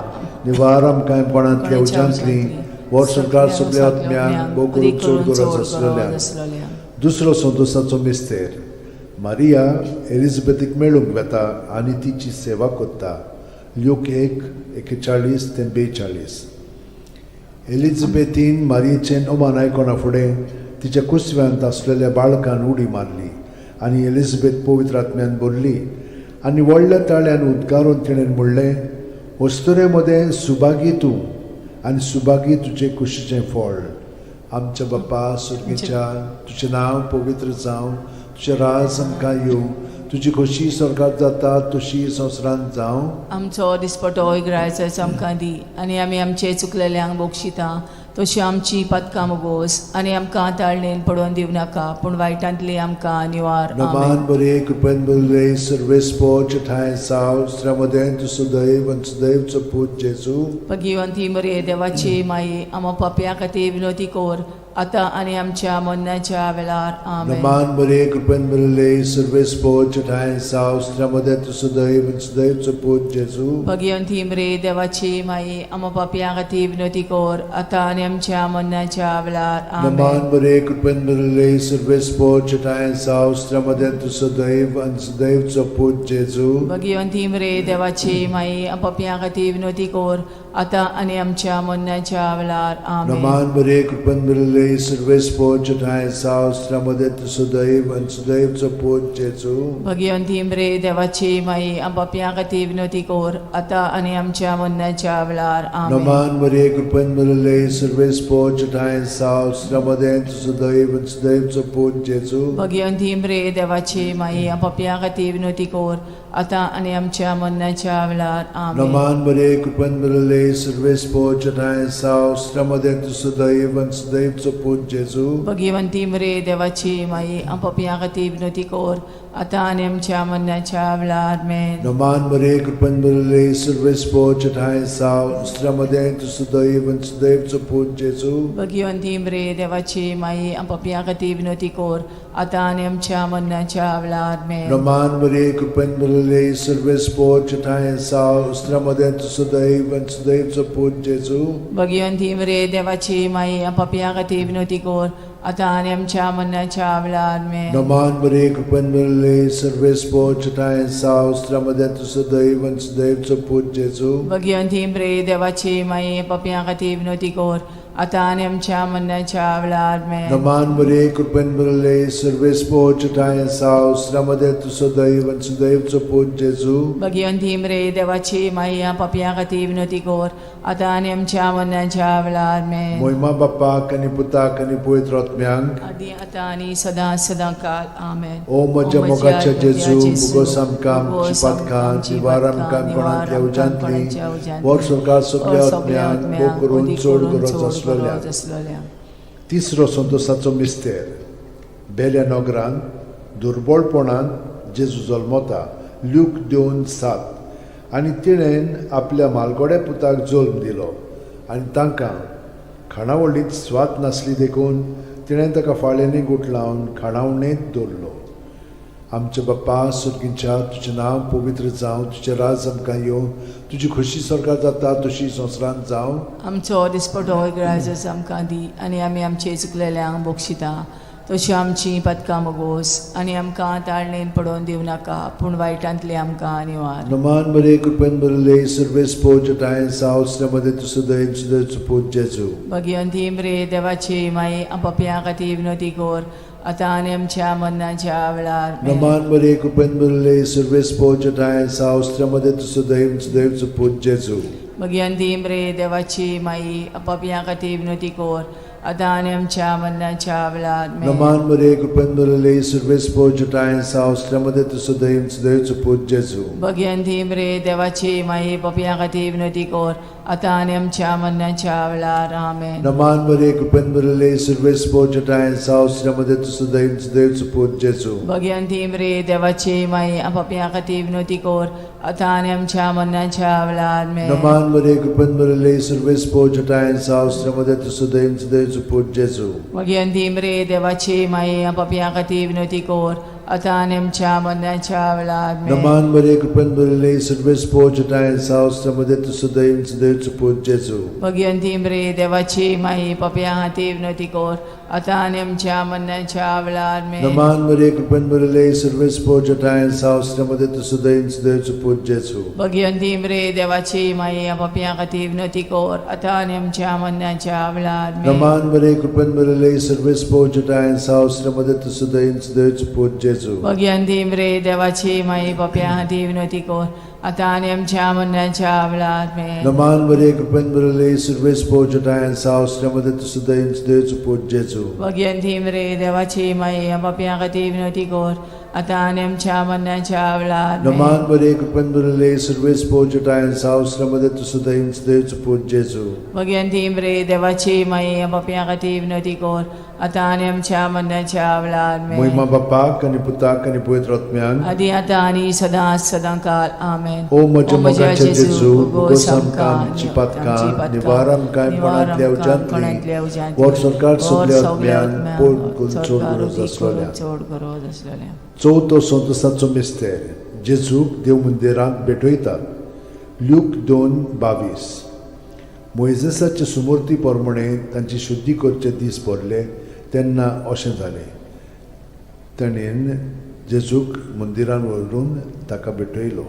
Speaker 2: निवार आमकां पणांतल्या उज्यांतली वर सरकार सगळ्या आत्म्यांक भोव करून चड गरज आसलेल्या दुसरो संतोसाचो मिस्तेर मारिया एलिझाबेथीक मेळूंक वेता आनी तिची सेवा कोत्ता लूक 1:41-42 एलिझाबेथीन मारयेचें ओमान आयकोना फुडें तिच्या कुसव्यांत आसलेल्या बाळकान उडी मारली आनी एलिझाबेथ पवित्र आत्म्यान बोरली आनी व्हडल्या ताळ्यान उद्गारून तिणें म्हणलें, वस्तुरे मदें सुभागी तूं आनी सुभागी तुजें कुशीचें फळ. आमच्या बाप्पा सुर्गेच्या, तुजें नांव पवित्र जावं, तुजें राज आमकां येवं, तुजी खोशी स्वर्गांत जाता तशी संवसारांत जावं.
Speaker 1: आमचो दिसपटो इग्रायचो आयज आमकां दी, आनी आमी आमचे चुकलेल्यांक बोगशिता तशी आमची पदकां मोगोस, आनी आमकां ताळणेन पडोवन दिवं नाका, पूण वायटांतली आमकां निवार.
Speaker 2: नमान बरे कृपेन भरले सर्वेस्पो ठाय साव श्रमदेन तु सदैव आनी सदैवचो पूत जेजू.
Speaker 1: भगिवंती मरे देवाची माई, आमो पाप्या खातीर विनोदी कोर, आतां आनी आमच्या मरणाच्या वेळार. आमेन.
Speaker 2: नमान बरे कृपेन भरले सर्वेस्पो ठाय साव श्रमदेन तु सदैव आनी सदैवचो पूत जेजू.
Speaker 1: भगिवंती मरे देवाची माई, आमो पाप्या खातीर विनोदी कोर, आतां आनी आमच्या मरणाच्या वेळार. आमेन.
Speaker 2: नमान बरे कृपेन भरले सर्वेस्पो ठाय साव श्रमदेन तु सदैव आनी सदैवचो पूत जेजू.
Speaker 1: भगिवंती मरे देवाची माई, आमो पाप्या खातीर विनोदी कोर, आतां आनी आमच्या मरणाच्या वेळार. आमेन.
Speaker 2: नमान बरे कृपेन भरले सर्वेस्पो ठाय साव श्रमदेन तु सदैव आनी सदैवचो पूत जेजू.
Speaker 1: भगिवंती मरे देवाची माई, आमो पाप्या खातीर विनोदी कोर, आतां आनी आमच्या मरणाच्या वेळार. आमेन.
Speaker 2: नमान बरे कृपेन भरले सर्वेस्पो ठाय साव श्रमदेन तु सदैव आनी सदैवचो पूत जेजू.
Speaker 1: भगिवंती मरे देवाची माई, आमो पाप्या खातीर विनोदी कोर, आतां आनी आमच्या मरणाच्या वेळार. आमेन.
Speaker 2: नमान बरे कृपेन भरले सर्वेस्पो ठाय साव श्रमदेन तु सदैव आनी सदैवचो पूत जेजू.
Speaker 1: भगिवंती मरे देवाची माई, आमो पाप्या खातीर विनोदी कोर, आतां आनी आमच्या मरणाच्या वेळार. आमेन.
Speaker 2: नमान बरे कृपेन भरले सर्वेस्पो ठाय साव श्रमदेन तु सदैव आनी सदैवचो पूत जेजू.
Speaker 1: भगिवंती मरे देवाची माई, आमो पाप्या खातीर विनोदी कोर, आतां आनी आमच्या मरणाच्या वेळार. आमेन.
Speaker 2: नमान बरे कृपेन भरले सर्वेस्पो ठाय साव श्रमदेन तु सदैव आनी सदैवचो पूत जेजू.
Speaker 1: भगिवंती मरे देवाची माई, आमो पाप्या खातीर विनोदी कोर, आतां आनी आमच्या मरणाच्या वेळार. आमेन.
Speaker 2: नमान बरे कृपेन भरले सर्वेस्पो ठाय साव श्रमदेन तु सदैव आनी सदैवचो पूत जेजू.
Speaker 1: भगिवंती मरे देवाची माई, आमो पाप्या खातीर विनोदी कोर, आतां आनी आमच्या मरणाच्या वेळार. आमेन.
Speaker 2: नमान बरे कृपेन भरले सर्वेस्पो ठाय साव श्रमदेन तु सदैव आनी सदैवचो पूत जेजू.
Speaker 1: भगिवंती मरे देवाची माई, आमो पाप्या खातीर विनोदी कोर, आतां आनी आमच्या मरणाच्या वेळार. आमेन.
Speaker 2: मोहिमा बापाक आनी पुताक आनी पवित्र आत्म्यांक.
Speaker 1: आदी आतां आनी सदां काळ. आमेन.
Speaker 2: ओ म्हज्या मोगाच्या जेजू, मुगोस आमकां आमची पदकां, निवार आमकां कोणांतल्या उज्यांतली, वर सरकार सगळ्या आत्म्यांक भोग करून चड गरज आसलेल्या. तिसरो संतोशाचो मिस्तेर. बेल्या नगरांत दुर्बळपणान जेजू जल्मता. ल्यूक 2:7. आनी तिणेन आपल्या मालगोड्या पुताक जल्म दिलो, आनी तांकां खाणावळींत स्वात नासली देखून तिणें ताका फाळेंनी गुट लावन खाणावळेंत दवरलो. आमचे बाप्पा सुर्गीच्या, तुजें नांव पवित्र जावं, तुजें राज आमकां येवं, तुजी खोशी स्वर्गांत जाता तशी संवसारांत जावं.
Speaker 1: आमचो दिसपटो इग्रायज आयज आमकां दी, आनी आमी आमचे चुकलेल्यांक बोगशिता तशी आमची पदकां मोगोस, आनी आमकां ताळणेन पडोवन दिवं नाका, पूण वायटांतली आमकां निवार.
Speaker 2: नमान बरे कृपेन भरले सर्वेस्पो ठाय साव श्रमदेन तु सदैव सदैवचो पूत जेजू.
Speaker 1: भगिवंती मरे देवाची माई, आमो पाप्या खातीर विनोदी कोर, आतां आनी आमच्या मरणाच्या वेळार. आमेन.
Speaker 2: नमान बरे कृपेन भरले सर्वेस्पो ठाय साव श्रमदेन तु सदैव सदैवचो पूत जेजू.
Speaker 1: भगिवंती मरे देवाची माई, आमो पाप्या खातीर विनोदी कोर, आतां आनी आमच्या मरणाच्या वेळार. आमेन.
Speaker 2: नमान बरे कृपेन भरले सर्वेस्पो ठाय साव श्रमदेन तु सदैव सदैवचो पूत जेजू.
Speaker 1: भगिवंती मरे देवाची माई, पाप्या खातीर विनोदी कोर, आतां आनी आमच्या मरणाच्या वेळार. आमेन.
Speaker 2: नमान बरे कृपेन भरले सर्वेस्पो ठाय साव श्रमदेन तु सदैव सदैवचो पूत जेजू.
Speaker 1: भगिवंती मरे देवाची माई, आमो पाप्या खातीर विनोदी कोर, आतां आनी आमच्या मरणाच्या वेळार. आमेन.
Speaker 2: नमान बरे कृपेन भरले सर्वेस्पो ठाय साव श्रमदेन तु सदैव सदैवचो पूत जेजू.
Speaker 1: भगिवंती मरे देवाची माई, आमो पाप्या खातीर विनोदी कोर, आतां आनी आमच्या मरणाच्या वेळार. आमेन.
Speaker 2: नमान बरे कृपेन भरले सर्वेस्पो ठाय साव श्रमदेन तु सदैव सदैवचो पूत जेजू.
Speaker 1: भगिवंती मरे देवाची माई, पाप्या खातीर विनोदी कोर, आतां आनी आमच्या मरणाच्या वेळार. आमेन.
Speaker 2: नमान बरे कृपेन भरले सर्वेस्पो ठाय साव श्रमदेन तु सदैव सदैवचो पूत जेजू.
Speaker 1: भगिवंती मरे देवाची माई, आमो पाप्या खातीर विनोदी कोर, आतां आनी आमच्या मरणाच्या वेळार. आमेन.
Speaker 2: नमान बरे कृपेन भरले सर्वेस्पो ठाय साव श्रमदेन तु सदैव सदैवचो पूत जेजू. जेजू
Speaker 1: भगयंती रे देवाची माई पप्या हाती विनोती कोर आता आणि आमच्या मरणाच्या वेळात में
Speaker 2: नमान मरे कृपन बरले सर्वेस पोजटायन सावस्त्रमध्ये तुसुदैन देवच पूज जेजू
Speaker 1: भगयंती रे देवाची माई पप्या हाती विनोती कोर आता आणि आमच्या मरणाच्या वेळात में
Speaker 2: नमान मरे कृपन बरले सर्वेस पोजटायन सावस्त्रमध्ये तुसुदैन देवच पूज जेजू
Speaker 1: भगयंती रे देवाची माई पप्या हाती विनोती कोर आता आणि आमच्या मरणाच्या वेळात में
Speaker 2: महिमा बापाक आणि पुताक आणि पवित्र आत्म्यान
Speaker 1: आधी आता आणि सदा सदांकाल आमेन
Speaker 2: ओ म्हज्या मोगाचे जेजू उगोस आमकां आमची पातकां निवार आमकां पणांतल्या उज्यांतली वर सरकार सगल्या आत्म्यान पोट चोड गरज आसलेल्या
Speaker 1: चोड गरज आसलेल्या
Speaker 2: चवथो संतसाचो मिस्तेर जेजूक देव मंदिरांत भेटयतात ल्यूक 2:22 मोइजेसाचे सुमूर्ती प्रमाणे तांची शुद्धी करचे दीस पडले तेन्ना अशें जालें ताणेन जेजूक मंदिरान व्हरून ताका भेटयलो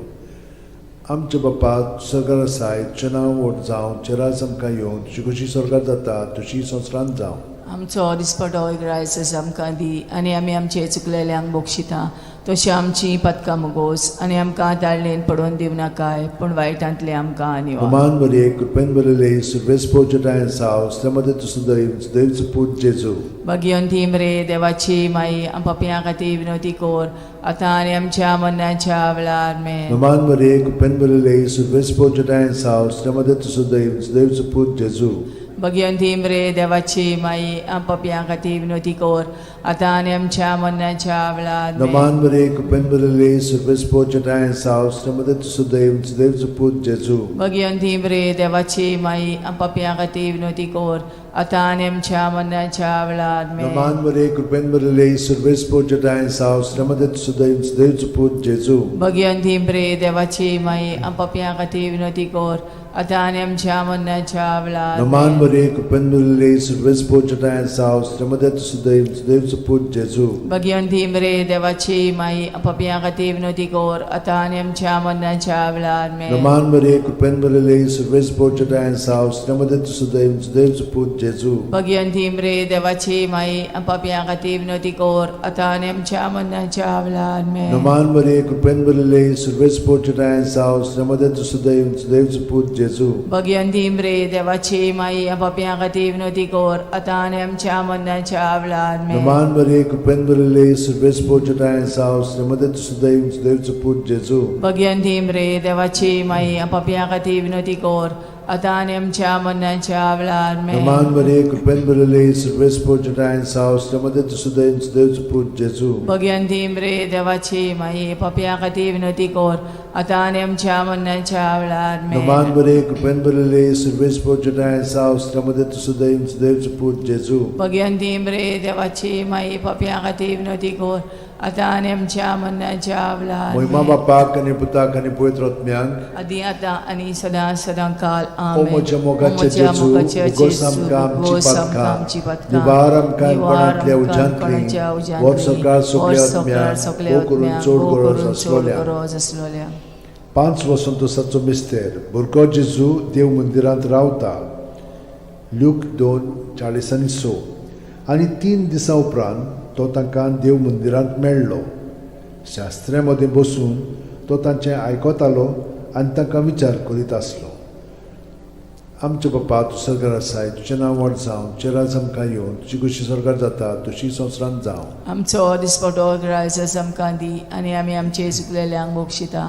Speaker 2: आमचे बापा स्वर्गार आसाय तुजें नांव व्हड जावं चिरास आमकां येवं तुजी कशी स्वर्गार जाता तशी संवसारांत जावं
Speaker 1: आमचो दिसपटो रायस आमकां दी आनी आमी आमचे चुकलेल्यांक बोगशिता तशी आमची पदकां मुगोस आनी आमकां दाळणेन पडोवन दिव नाकाय पूण वायटांतले आमकां निवार
Speaker 2: नमान बरे कृपेन बरले सर्वेस पोजटायन साव श्रमदे तुसुदैवच पूज जेजू
Speaker 1: भगयंती रे देवाची माई पप्या खातीर विनोती कोर आतां आनी आमच्या मरणाच्या वेळार में
Speaker 2: नमान बरे कृपेन बरले सर्वेस पोजटायन साव श्रमदे तुसुदैवच पूज जेजू
Speaker 1: भगयंती रे देवाची माई पप्या खातीर विनोती कोर आतां आनी आमच्या मरणाच्या वेळार में
Speaker 2: नमान बरे कृपेन बरले सर्वेस पोजटायन साव श्रमदे तुसुदैवच पूज जेजू
Speaker 1: भगयंती रे देवाची माई पप्या खातीर विनोती कोर आतां आनी आमच्या मरणाच्या वेळार में
Speaker 2: नमान बरे कृपेन बरले सर्वेस पोजटायन साव श्रमदे तुसुदैवच पूज जेजू
Speaker 1: भगयंती रे देवाची माई पप्या खातीर विनोती कोर आतां आनी आमच्या मरणाच्या वेळार
Speaker 2: नमान बरे कृपेन बरले सर्वेस पोजटायन साव श्रमदे तुसुदैवच पूज जेजू
Speaker 1: भगयंती रे देवाची माई पप्या खातीर विनोती कोर आतां आनी आमच्या मरणाच्या वेळार में
Speaker 2: नमान बरे कृपेन बरले सर्वेस पोजटायन साव श्रमदे तुसुदैवच पूज जेजू
Speaker 1: भगयंती रे देवाची माई पप्या खातीर विनोती कोर आतां आनी आमच्या मरणाच्या वेळार में
Speaker 2: नमान बरे कृपेन बरले सर्वेस पोजटायन साव श्रमदे तुसुदैवच पूज जेजू
Speaker 1: भगयंती रे देवाची माई पप्या खातीर विनोती कोर आतां आनी आमच्या मरणाच्या वेळार में
Speaker 2: नमान बरे कृपेन बरले सर्वेस पोजटायन साव श्रमदे तुसुदैवच पूज जेजू
Speaker 1: भगयंती रे देवाची माई पप्या खातीर विनोती कोर आतां आनी आमच्या मरणाच्या वेळार में
Speaker 2: नमान बरे कृपेन बरले सर्वेस पोजटायन साव श्रमदे तुसुदैवच पूज जेजू
Speaker 1: भगयंती रे देवाची माई पप्या खातीर विनोती कोर आतां आनी आमच्या मरणाच्या वेळार में
Speaker 2: नमान बरे कृपेन बरले सर्वेस पोजटायन साव श्रमदे तुसुदैवच पूज जेजू
Speaker 1: भगयंती रे देवाची माई पप्या खातीर विनोती कोर आतां आनी आमच्या मरणाच्या वेळार
Speaker 2: महिमा
Speaker 1: में
Speaker 2: बापाक आणि पुताक आणि पवित्र आत्म्यांक
Speaker 1: आदी आतां आनी सदां सदांकाल
Speaker 2: ओ
Speaker 1: आमेन
Speaker 2: म्हज्या मोगाचे जेजू उगोस आमकां आमची पातकां निवार आमकां पणांतल्या उज्यांतली वर सरकार सगल्या आत्म्याक ओ करून चोड गरज आसलेल्या 5 वसंतोसाचो मिस्तेर भुरगो जेजू देव मंदिरांत रावता ल्यूक 2:40-6 आनी 3 दिसां उपरांत तो तांकां देव मंदिरांत मेळ्ळो शास्त्र्यां मदीं बसून तो तांचें आयकतालो आनी तांकां विचार करीत आसलो आमचे बापा तूं स्वर्गार आसाय तुजें नांव व्हड जावं तुजें राज आमकां येवं तुजी कशी स्वर्गार जाता तशी संवसारांत जावं
Speaker 1: आमचो दिसपटो रायस आमकां दी आनी आमी आमचे चुकलेल्यांक मोक्षिता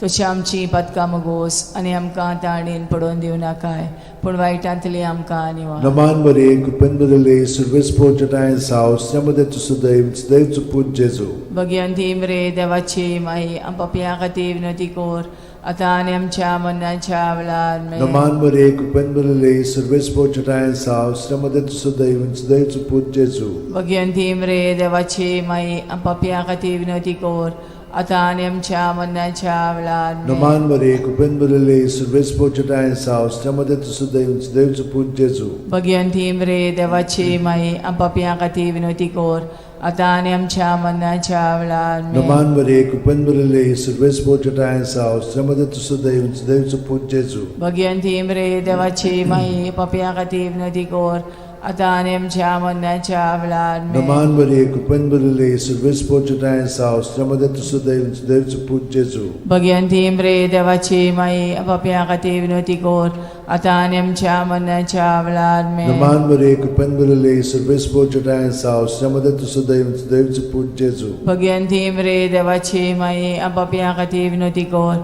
Speaker 1: तशी आमची पदकां मुगोस आनी आमकां ताणेन पडोवन दिवं नाकाय पूण वायटांतली आमकां निवार
Speaker 2: नमान बरे कृपेन बरले सर्वेस पोजटायन साव श्रमदे तुसुदैवच पूज जेजू
Speaker 1: भगयंती रे देवाची माई पप्या खातीर विनोती कोर आतां आनी आमच्या मरणाच्या वेळार में
Speaker 2: नमान बरे कृपेन बरले सर्वेस पोजटायन साव श्रमदे तुसुदैवच पूज जेजू
Speaker 1: भगयंती रे देवाची माई पप्या खातीर विनोती कोर आतां आनी आमच्या मरणाच्या वेळार में
Speaker 2: नमान बरे कृपेन बरले सर्वेस पोजटायन साव श्रमदे तुसुदैवच पूज जेजू
Speaker 1: भगयंती रे देवाची माई पप्या खातीर विनोती कोर आतां आनी आमच्या मरणाच्या वेळार में
Speaker 2: नमान बरे कृपेन बरले सर्वेस पोजटायन साव श्रमदे तुसुदैवच पूज जेजू
Speaker 1: भगयंती रे देवाची माई पप्या खातीर विनोती कोर आता आणि आमच्या मरणाच्या वेळार
Speaker 2: Naman Maria, Cupen Maria, Service Portuguese House, Ramada to Sudaim, Dev to put Jesu.
Speaker 1: Bhagwanti म्रे देवाची माई पाप्या खातीर विनवती कोर आता आणि आमच्या मरणाच्या वेळार
Speaker 2: Naman Maria, Cupen Maria, Service Portuguese House, Ramada to Sudaim, Dev to put Jesu.
Speaker 1: Bhagwanti म्रे देवाची माई पाप्या खातीर विनवती कोर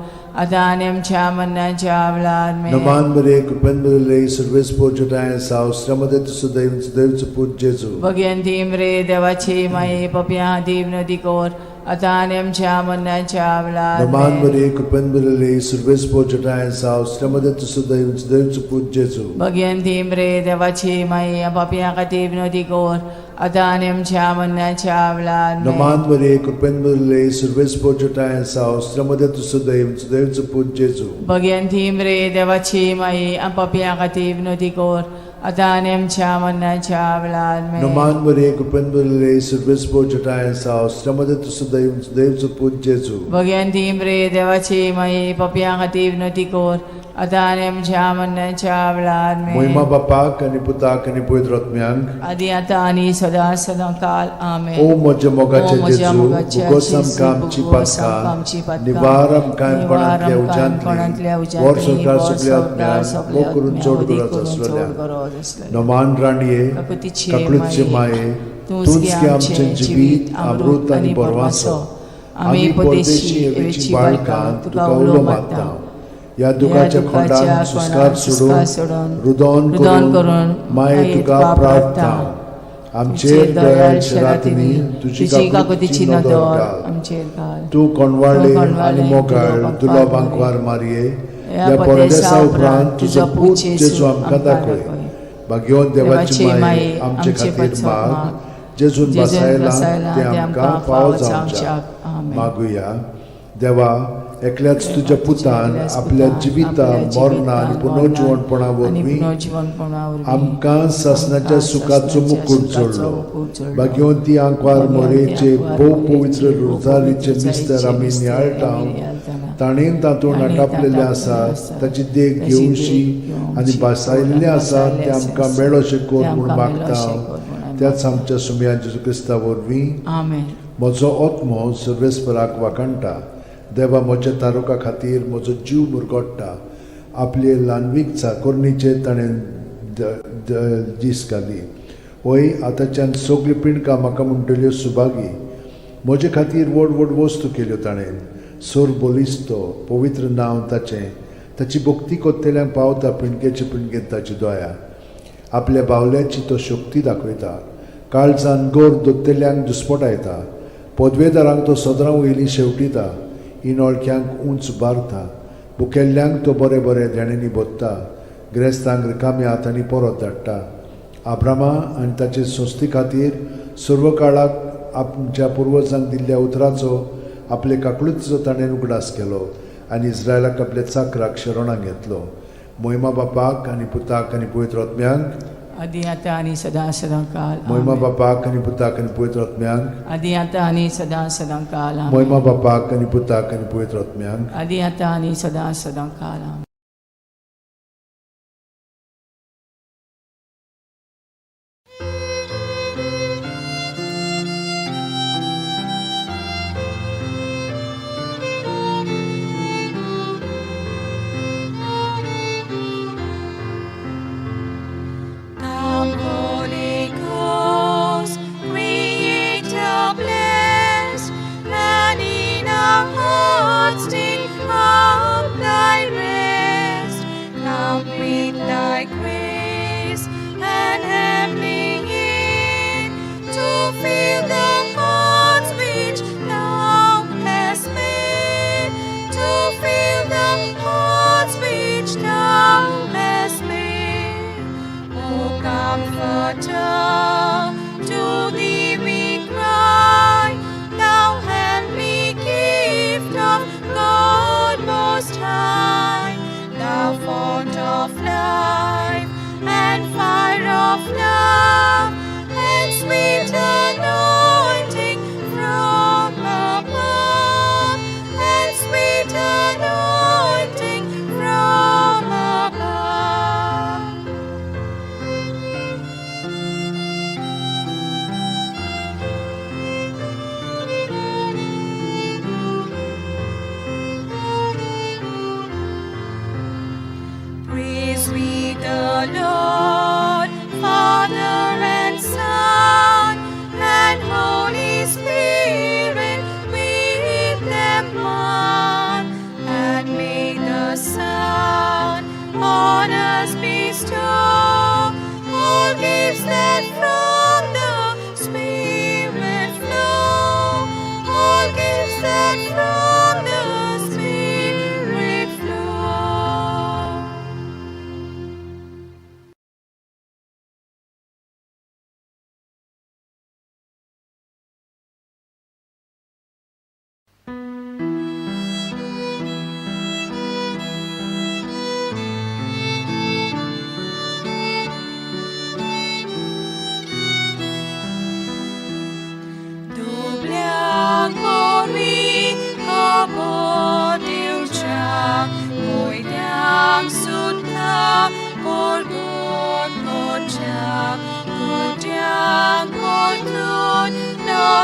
Speaker 1: आता आणि आमच्या मरणाच्या वेळार
Speaker 2: Naman Maria, Cupen Maria, Service Portuguese House, Ramada to Sudaim, Dev to put Jesu.
Speaker 1: Bhagwanti म्रे देवाची माई पाप्या खातीर विनवती कोर आता आणि आमच्या मरणाच्या वेळार
Speaker 2: Naman Maria, Cupen Maria, Service Portuguese House, Ramada to Sudaim, Dev to put Jesu.
Speaker 1: Bhagwanti म्रे देवाची माई पाप्या खातीर विनवती कोर आता आणि आमच्या मरणाच्या वेळार
Speaker 2: Naman Maria, Cupen Maria, Service Portuguese House, Ramada to Sudaim, Dev to put Jesu.
Speaker 1: Bhagwanti म्रे देवाची माई पाप्या खातीर विनवती कोर आता आणि आमच्या मरणाच्या वेळार
Speaker 2: Naman Maria, Cupen Maria, Service Portuguese House, Ramada to Sudaim, Dev to put Jesu.
Speaker 1: Bhagwanti म्रे देवाची माई पाप्या खातीर विनवती कोर आता आणि आमच्या मरणाच्या वेळार
Speaker 2: Moima Bapak and Putak and Puitrotmiang.
Speaker 1: आदी आता आणि सदा सदा काल आमेन.
Speaker 2: O Moja Mogacha
Speaker 1: O Moja
Speaker 2: Jesu,
Speaker 1: Mogacha
Speaker 2: Bugosam
Speaker 1: Jesu,
Speaker 2: Kam
Speaker 1: Bugosam Kam
Speaker 2: Chipatka,
Speaker 1: Chipatka,
Speaker 2: Nivaram Kam Konantlia
Speaker 1: Nivaram Kam Konantlia
Speaker 2: Ujantli,
Speaker 1: Ujantli,
Speaker 2: Warsokar
Speaker 1: Warsokar
Speaker 2: Subliatmiang,
Speaker 1: Subliatmiang,
Speaker 2: Mokurun Chodgura
Speaker 1: Mokurun
Speaker 2: Zasvalya,
Speaker 1: Chodgura Zasvalya.
Speaker 2: Naman Raniye,
Speaker 1: Kakutiche
Speaker 2: Kaklutche Mae, Tunski Amche Jivit, Amrut आणि Borwaso, आम्ही परदेशी एवेची बाळकां तुका उलो मागता. या दुखाच्या खोंडान सुस्कार सोडून रुदोन करून माये तुका प्रार्थना. आमचेर दयाळ शरातीनी तुझी काकुतीची नदर घाल.
Speaker 1: आमचेर घाल.
Speaker 2: तू कोणवाळे आणि मोगाळ तुला बांकवार मारये. या परदेसा उपरांत तुझो पूत जेजू आमकां दाखय. भाग्यवान देवाची माये आमचे खातीर माग. जेजून बसायला ते आमकां फावो जावच्याक मागुया. देवा, एकल्याच तुझ्या पुतान आपल्या जिविता मरणा आणि पुनर्जीवनपणा वरवीं आमकां सासणाच्या सुखाचो मुकुट जोडलो. भाग्यवंती आंकवार मोरेचे भोव पवित्र रोजारीचे मिस्तर आमी नियाळटाव. ताणेन तातूंत आटापलेले आसात ताची देख घेवशी आनी बसायल्ले आसात ते आमकां मेळोशे कोर म्हूण मागता. त्याच आमच्या सुमया जेजू क्रिस्ता वरवीं
Speaker 1: आमेन.
Speaker 2: म्हजो आत्मो सर्वेस्पराक वाकणटा. देवा, म्हज्या तारुका खातीर म्हजो जीव मुरगोडटा. आपले ल्हानवीक चाकोरणीचे ताणें दीस घाली. वय आतांच्यान सगळी पिणकां म्हाका म्हणटल्यो सुभागी. म्हजे खातीर व्हड व्हड वस्तू केल्यो ताणें. सोर बोलिस्तो पवित्र नांव ताचें. ताची भक्ती कोत्तेल्यांक पावता पिणकेचे पिणकेंत ताची दया. आपल्या बावल्याची तो शक्ती दाखयता. काळजान गोर दोत्तेल्यांक दुस्पटायता. पदवेदारांक तो सदरां वयलीं शेवटिता. इनोळख्यांक उंच बारता. भुकेल्ल्यांक तो बरे बरे धेणेंनी बोदता. गिरेस्तांक रिकाम्या हातांनी परत धाडटा. आब्रामा आनी ताचे संस्थे खातीर सर्व काळाक आमच्या पुर्वजांक दिल्ल्या उतराचो आपले काकळुतीचो ताणें उगडास केलो आनी इस्रायलाक आपल्या चाकराक शरणां घेतलो. मोहिमा बापाक आनी पुताक आनी पवित्र आत्म्यांक.
Speaker 1: आदी आता आणि सदा सदा काल
Speaker 2: मोहिमा बापाक आनी पुताक आनी पवित्र आत्म्यांक.
Speaker 1: आदी आता आणि सदा सदा काल
Speaker 2: मोहिमा बापाक आनी पुताक आनी पवित्र आत्म्यांक.
Speaker 1: आदी आता आणि सदा सदा काल
Speaker 4: Come, Holy Ghost, Creator blessed, and in our hearts take up Thy rest. Come with Thy grace and heavenly aid to fill the hearts which Thou hast made, to fill the hearts which Thou hast made. O Comforter, to Thee we cry, Thou heavenly gift of God Most High, Thou fount of life and fire of love, and sweet anointing from above, and sweet anointing from above.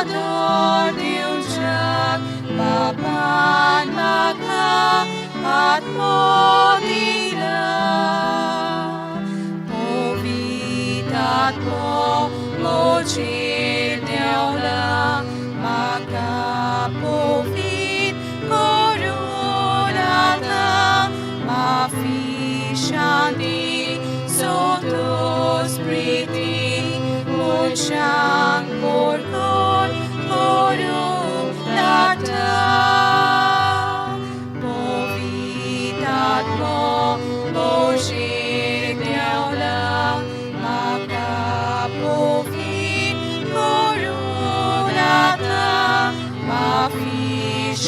Speaker 5: Ador Diun siak papan maka at modila Povitat po mojil deola maka povit koronata mafishandi sotos priti muchang porkon korum lata Povitat mo mojil deola maka povit koronata mafishandi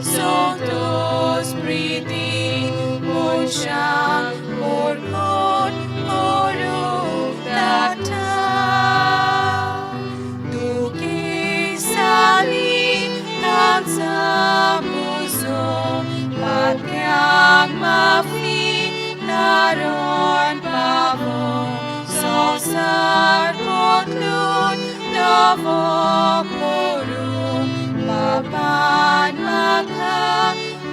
Speaker 5: sotos priti muchang porkon korum lata Duki sali tansa puso Patyang mafi naron pavo Sosar kotlun davo korum Papan maka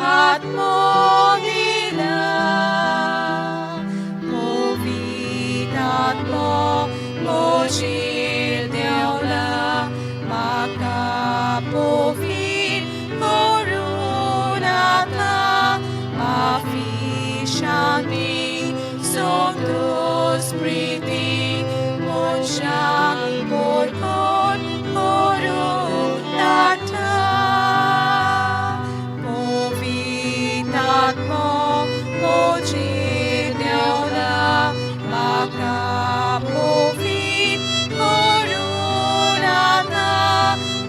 Speaker 5: at modila Povitat mo mojil deola maka povit koronata mafishandi sotos priti muchang porkon koronata Povitat mo mojil deola maka povit koronata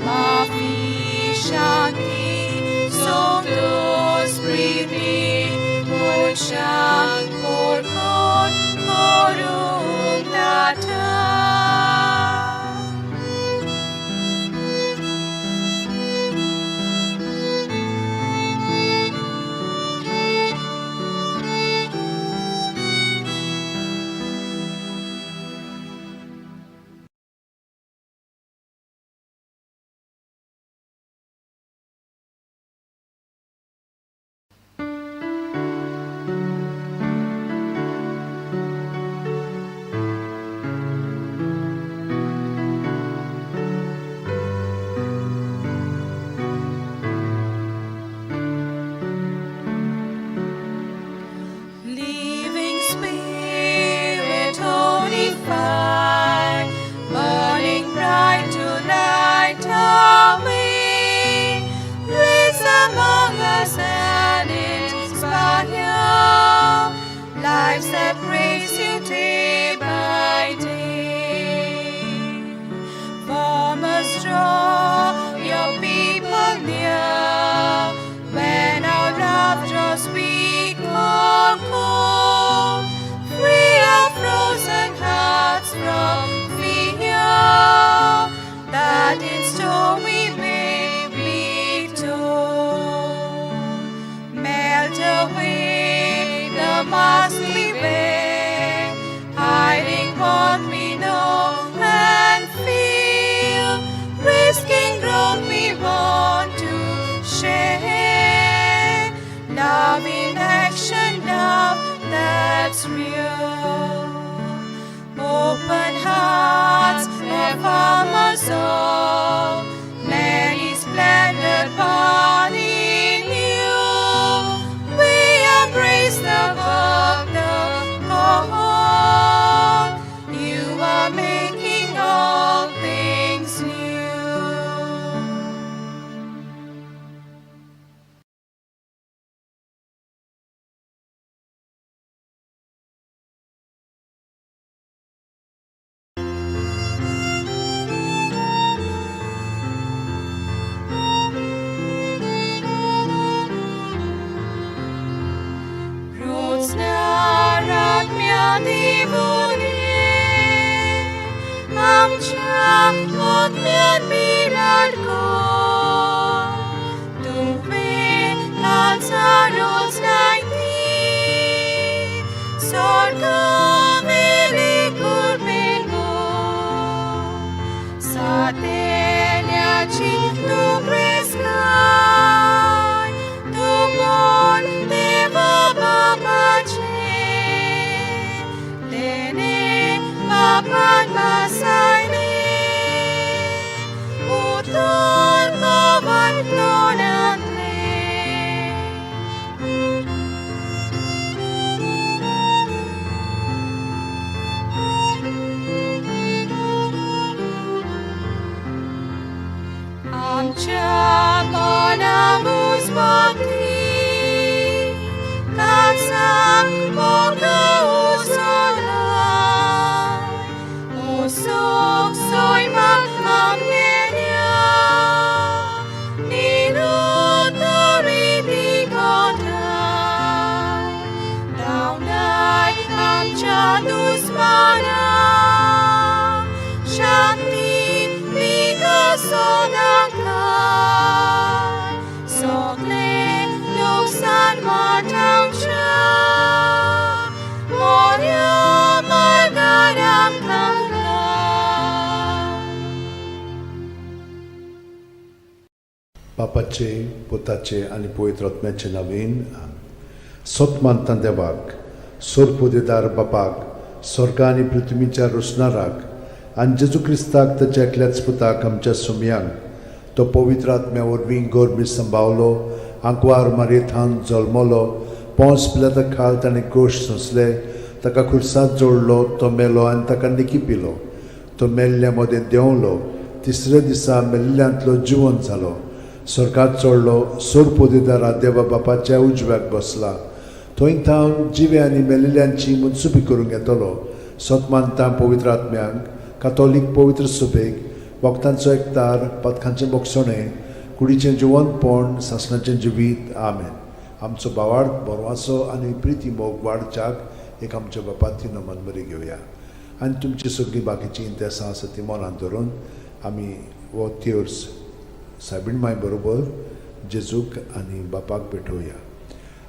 Speaker 5: mafishandi sotos priti muchang porkon koronata pagmasayni utol kawan tonatli Amcha manamus bakti Kansang pagkausala Usok so'y magkamgenya Ninuturiti ko na Daunay amcha dusmana Shakti Vigasonakan Sokle luksan matang siya Moria margarang kanglang
Speaker 2: बापाचे पुताचे आणि पवित्र आत्म्याचे नवीन सोतमानता देवाक सोरपोदेदार बापाक स्वर्गा आणि पृथ्वीच्या रुसणाराक आणि जेजू क्रिस्ताक ताच्या एकल्याच पुताक आमच्या सुमयांक तो पवित्र आत्म्या वरवीं गोरबी सांबावलो आंकवार मारयेंत जल्मलो पोंस पिलाता खाल ताणें गोश सोंसले ताका खुर्सांत जोडलो तो मेलो आनी ताका निकिपिलो तो मेल्ल्या मदें देंवलो तिसऱ्या दिसा मेल्ल्यांतलो जिवंत जालो स्वर्गात चडलो सोरपोदेदारा देवा बापाच्या उजव्याक बसला थंय थावन जिवे आनी मेल्लेल्यांची मुनसुबी करूंक येतलो सोतमानता पवित्र आत्म्यांक कातोलीक पवित्र सुबेक वखदांचो एकतार पथकांचें मोगसणें कुडीचें जिवंतपण सासणाचें जिवीत आमेन आमचो बावार्थ बरवासो आनी प्रिती मोग वाडच्याक एक आमच्या बापाची नमन बरी घेवया आनी तुमची सगळीं बाकीचीं इंतेसां आसा तीं मनांत धरून आमी वो तिर्स सायबीण माय बरोबर जेजूक आनी बापाक भेटोवया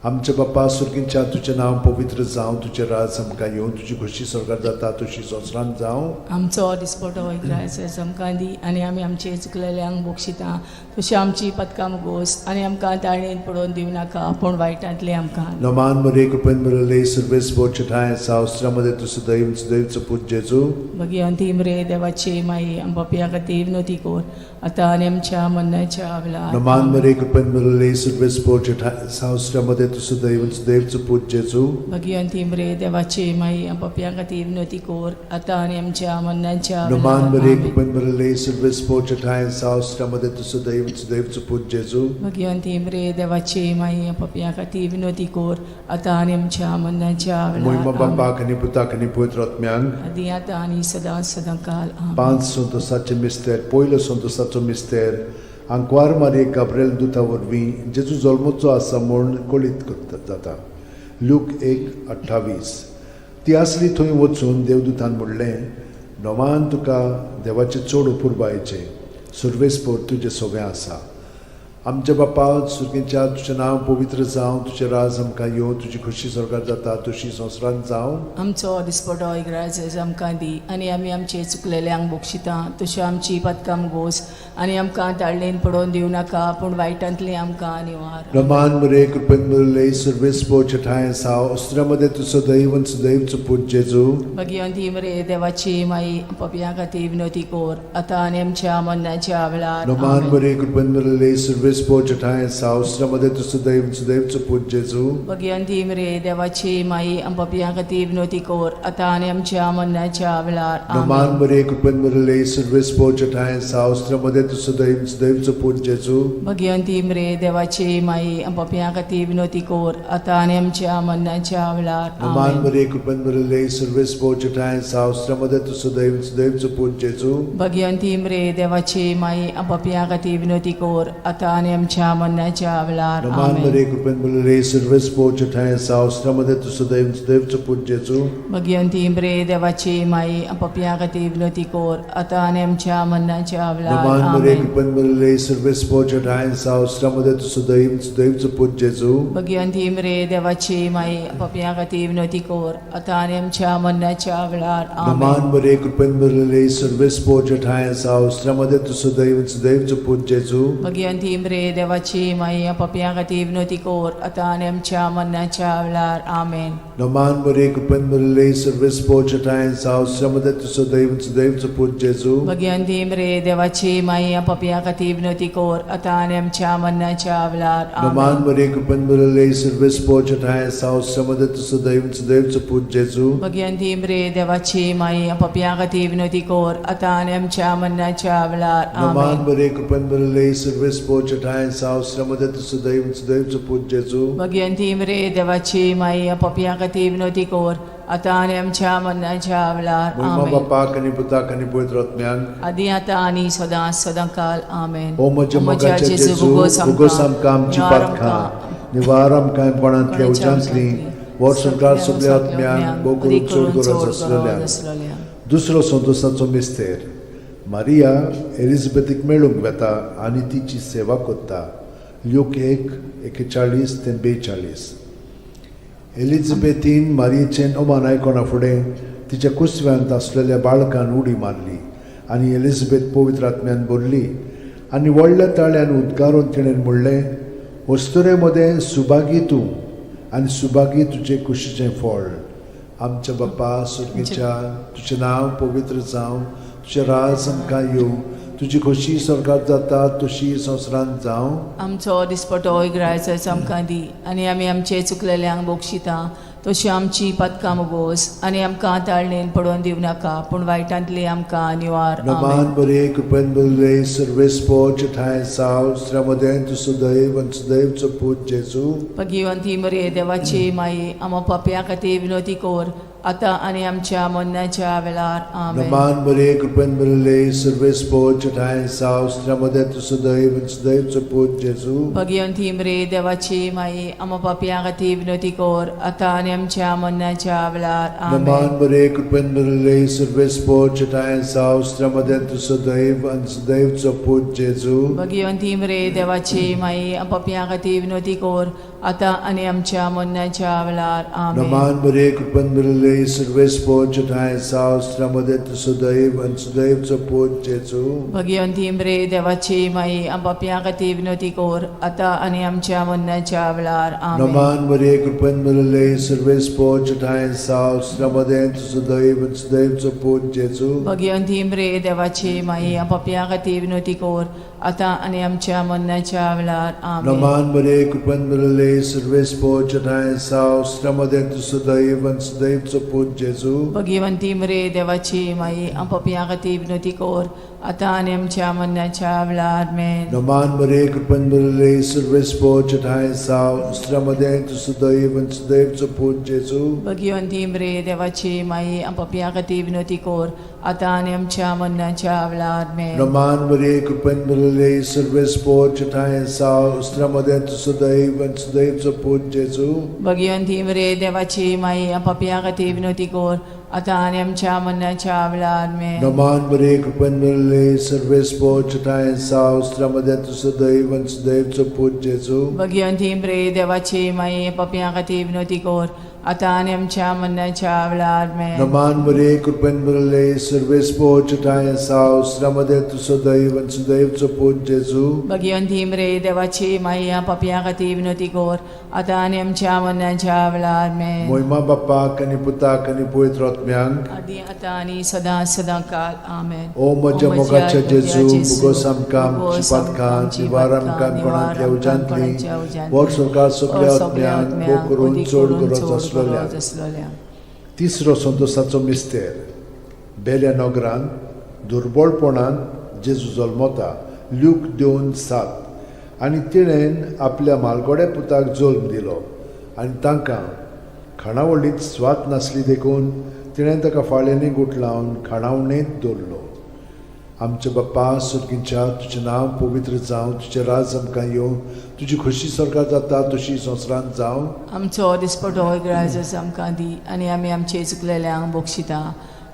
Speaker 2: आमचे बापा सुर्गींच्या तुजें नांव पवित्र जावं तुजें राज आमकां येवं तुजी खुशी स्वर्गांत जाता तशी संवसारांत जावं
Speaker 1: आमचो दिसपटो इग्रायस आमकां दी आनी आमी आमचे चुकलेल्यांक बोक्षिता तशी आमची पदकां मुगोस आनी आमकां ताळयेन पडोवन दिवं नाका पूण वायटांतले आमकां
Speaker 2: नमान मरे कृपेन मरले सर्वेस बोचठाय सावस्त्रामध्ये तुझं दैवचं पूज जेजू
Speaker 1: भगवंती मरे देवाचे माई आमच्या खातीर विनोती कोर आतां आनी आमच्या मरणाच्या वेळार
Speaker 2: नमान मरे कृपेन मरले सर्वेस बोचठाय सावस्त्रामध्ये तुझं दैवचं पूज जेजू
Speaker 1: भगवंती मरे देवाचे माई आमच्या खातीर विनोती कोर आतां आनी आमच्या मरणाच्या
Speaker 2: नमान मरे
Speaker 1: वेळार
Speaker 2: कृपेन मरले सर्वेस बोचठाय सावस्त्रामध्ये तुझं दैवचं पूज जेजू
Speaker 1: भगवंती मरे देवाचे माई आमच्या खातीर विनोती कोर आतां आनी आमच्या मरणाच्या
Speaker 2: महिमा
Speaker 1: वेळार
Speaker 2: बापाक आनी पुताक आनी पवित्र आत्म्यांक
Speaker 1: आदी आतां आनी सदां सदांकाल आमेन.
Speaker 2: 5 संतोसाचे मिस्तेर पयलो संतोसाचो मिस्तेर आंकवार मारये गाब्रिएल दुता वरवीं जेजू जल्मोचो आसा म्हूण कळीत जाता लूक 1:28 ती आसली थंय वचून देवदूतान म्हणलें नोमान तुका देवाचे चड अपुरबायेचें सुर्वेस्पोर तुजें सगळें आसा आमच्या बापा सुर्गेच्या तुजें नांव पवित्र जावं तुजें राज आमकां येवं तुजी खुशी स्वर्गांत जाता तशी संवसारांत जावं
Speaker 1: आमचो दिसपटो इग्रायस आमकां दी आनी आमी आमचे चुकलेल्यांक बोक्षिता तशें आमची पदकां मुगोस आनी आमकां ताळयेन पडोवन दिवं नाका पूण वायटांतले आमकां निवार
Speaker 2: नमान मरे कृपेन मरले सर्वेस्पोर ठाय सावस्त्रामध्ये तुझं दैवचं पूज जेजू
Speaker 1: भगवंती मरे देवाची माई आमच्या खातीर विनोती कोर आतां आनी आमच्या मरणाच्या वेळार
Speaker 2: नमान
Speaker 1: आमेन.
Speaker 2: मरे कृपेन मरले सर्वेस्पोर ठाय सावस्त्रामध्ये तुझं दैवचं पूज जेजू
Speaker 1: भगवंती मरे देवाची माई आमच्या खातीर विनोती कोर आतां आनी आमच्या मरणाच्या वेळार
Speaker 2: नमान
Speaker 1: आमेन.
Speaker 2: मरे कृपेन मरले सर्वेस्पोर ठाय सावस्त्रामध्ये तुझं दैवचं पूज जेजू
Speaker 1: भगवंती मरे देवाची माई आमच्या खातीर विनोती कोर आतां आनी आमच्या मरणाच्या वेळार
Speaker 2: नमान
Speaker 1: आमेन.
Speaker 2: मरे कृपेन मरले सर्वेस्पोर ठाय सावस्त्रामध्ये तुझं दैवचं पूज जेजू
Speaker 1: भगवंती मरे देवाची माई आमच्या खातीर विनोती कोर आतां आनी आमच्या मरणाच्या वेळार
Speaker 2: नमान
Speaker 1: आमेन.
Speaker 2: मरे कृपेन मरले सर्वेस्पोर ठाय सावस्त्रामध्ये तुझं दैवचं पूज जेजू
Speaker 1: भगवंती मरे देवाची माई आमच्या खातीर विनोती कोर आतां आनी आमच्या मरणाच्या वेळार
Speaker 2: नमान मरे
Speaker 1: आमेन.
Speaker 2: कृपेन मरले सर्वेस्पोर ठाय सावस्त्रामध्ये तुझं दैवचं पूज जेजू
Speaker 1: भगवंती मरे देवाची माई आमच्या खातीर विनोती कोर आतां आनी आमच्या मरणाच्या वेळार
Speaker 2: नमान
Speaker 1: आमेन.
Speaker 2: मरे कृपेन मरले सर्वेस्पोर ठाय सावस्त्रामध्ये तुझं दैवचं पूज जेजू
Speaker 1: भगवंती मरे रे देवाची माई पप्या खातीर विनोती कोर आतां आनी आमच्या मरणाच्या वेळार आमेन.
Speaker 2: Naman Maria Kupen Maria Service Pochatayan South Samadet Sudaiv Support Jesu.
Speaker 1: Bhagwanti रे देवाची माई पप्या खातीर विनोती कोर आतां आनी आमच्या मरणाच्या वेळार आमेन.
Speaker 2: Naman Maria Kupen Maria Service Pochatayan South Samadet Sudaiv Support Jesu.
Speaker 1: Bhagwanti रे देवाची माई पप्या खातीर विनोती कोर आतां आनी आमच्या मरणाच्या वेळार
Speaker 2: Naman
Speaker 1: आमेन.
Speaker 2: Maria Kupen Maria Service Pochatayan South Samadet Sudaiv Support Jesu.
Speaker 1: Bhagwanti रे देवाची माई पप्या खातीर विनोती कोर आतां आनी आमच्या मरणाच्या वेळार
Speaker 2: Mama
Speaker 1: आमेन.
Speaker 2: Bapa Kani Puta Kani Poitra Atmyan.
Speaker 1: आदी आतां आनी सदां सदांकाल आमेन.
Speaker 2: O Maja Mogacha Jesu Bugosam Kam Chipat Kha. Nivaram Kam Panantlia Ujantli. Worshipkar Suglia Atmyan. Bokurut Chulguras Aslalyan. Dusro Sondosacho Mister. Maria Elizabethik मेळूंक वेता आनी तिची सेवा कोत्ता. ल्यूक 1:41-42. एलिझाबेथीन मारयेचें ओमान आयकोना फुडें तिच्या कुसव्यांत आसलेल्या बाळकान उडी मारली आनी एलिझाबेथ पवित्र आत्म्यान भरली आनी व्हडल्या ताळ्यान उद्गारून तिणें म्हणलें, वस्तुरे मदें सुभागी तूं आनी सुभागी तुजें कुशीचें फळ. आमच्या बापा सुर्गेच्या तुजें नांव पवित्र जावं, तुजें राज आमकां येवं, तुजी खोशी स्वर्गांत जाता तशी संवसारांत जावं.
Speaker 1: आमचो दिसपटो इग्रायचो आमकां दी आनी आमी आमचे चुकलेल्यांक बोगशिता तशी आमची पदकां मोगोस आनी आमकां ताळणेन पडोवन दिवं नाका पूण वायटांतली आमकां निवार.
Speaker 2: Naman Maria Kupen Maria Service Pochatayan South Samadet Sudaiv Support Jesu.
Speaker 1: Bhagwanti मरे देवाची माई आम पप्या खातीर विनोती कोर आतां आनी आमच्या मरणाच्या वेळार आमेन.
Speaker 2: Naman Maria Kupen Maria Service Pochatayan South Samadet Sudaiv Support Jesu.
Speaker 1: Bhagwanti मरे देवाची माई आम पप्या खातीर विनोती कोर आतां आनी आमच्या मरणाच्या वेळार आमेन.
Speaker 2: Naman Maria Kupen Maria Service Pochatayan South Samadet Sudaiv Support Jesu.
Speaker 1: Bhagwanti मरे देवाची माई आम पप्या खातीर विनोती कोर आतां आनी आमच्या मरणाच्या वेळार आमेन.
Speaker 2: Naman Maria Kupen Maria Service Pochatayan South Samadet Sudaiv Support Jesu.
Speaker 1: Bhagwanti मरे देवाची माई आम पप्या खातीर विनोती कोर आतां आनी आमच्या मरणाच्या वेळार आमेन.
Speaker 2: Naman Maria Kupen Maria Service Pochatayan South Samadet Sudaiv Support Jesu.
Speaker 1: Bhagwanti मरे देवाची माई आम पप्या खातीर विनोती कोर आतां आनी आमच्या मरणाच्या वेळार आमेन.
Speaker 2: Naman Maria Kupen Maria Service Pochatayan South Samadet Sudaiv Support Jesu.
Speaker 1: Bhagwanti मरे देवाची माई आम पप्या खातीर विनोती कोर आतां आनी आमच्या मरणाच्या वेळार आमेन.
Speaker 2: Naman Maria Kupen Maria Service Pochatayan South Samadet Sudaiv Support Jesu.
Speaker 1: Bhagwanti मरे देवाची माई आम पप्या खातीर विनोती कोर आतां आनी आमच्या मरणाच्या वेळार आमेन.
Speaker 2: Naman Maria Kupen Maria Service Pochatayan South Samadet Sudaiv Support Jesu.
Speaker 1: Bhagwanti मरे देवाची माई आम पप्या खातीर विनोती कोर आतां आनी आमच्या मरणाच्या वेळार आमेन.
Speaker 2: Naman Maria Kupen Maria Service Pochatayan South Samadet Sudaiv Support Jesu.
Speaker 1: Bhagwanti मरे देवाची माई पप्या खातीर विनोती कोर आतां आनी आमच्या मरणाच्या वेळार आमेन.
Speaker 2: Naman Maria Kupen Maria Service Pochatayan South Samadet Sudaiv Support Jesu.
Speaker 1: Bhagwanti मरे देवाची माई पप्या खातीर विनोती कोर आतां आनी आमच्या मरणाच्या वेळार आमेन.
Speaker 2: Moima Bapa Kani Puta Kani Poitra Atmyan.
Speaker 1: आदी आतां आनी सदां सदांकाल आमेन.
Speaker 2: O Maja Mogacha Jesu Bugosam Kam Chipat Kha. Nivaram Kam Panantlia Ujantli. Worshipkar Suglia Atmyan. Bokurut Chulguras Aslalyan. तिसरो संतोसाचो मिस्तेर. बेल्या नगरान दुर्बळपणान जेजू जल्मता. ल्यूक 2:7. आनी तिणेन आपल्या मालगोड्या पुताक जल्म दिलो आनी तांकां खाणावळींत स्वात नासली देखून तिणें ताका फाळ्यांनी गुट लावन खाणावणेंत दवरलो. आमचे बाप्पा सुर्गीच्या तुजें नांव पवित्र जावं, तुजें राज आमकां येवं, तुजी खोशी स्वर्गांत जाता तशी संवसारांत जावं.
Speaker 1: आमचो दिसपटो इग्रायचो आमकां दी आनी आमी आमचे चुकलेल्यांक बोगशिता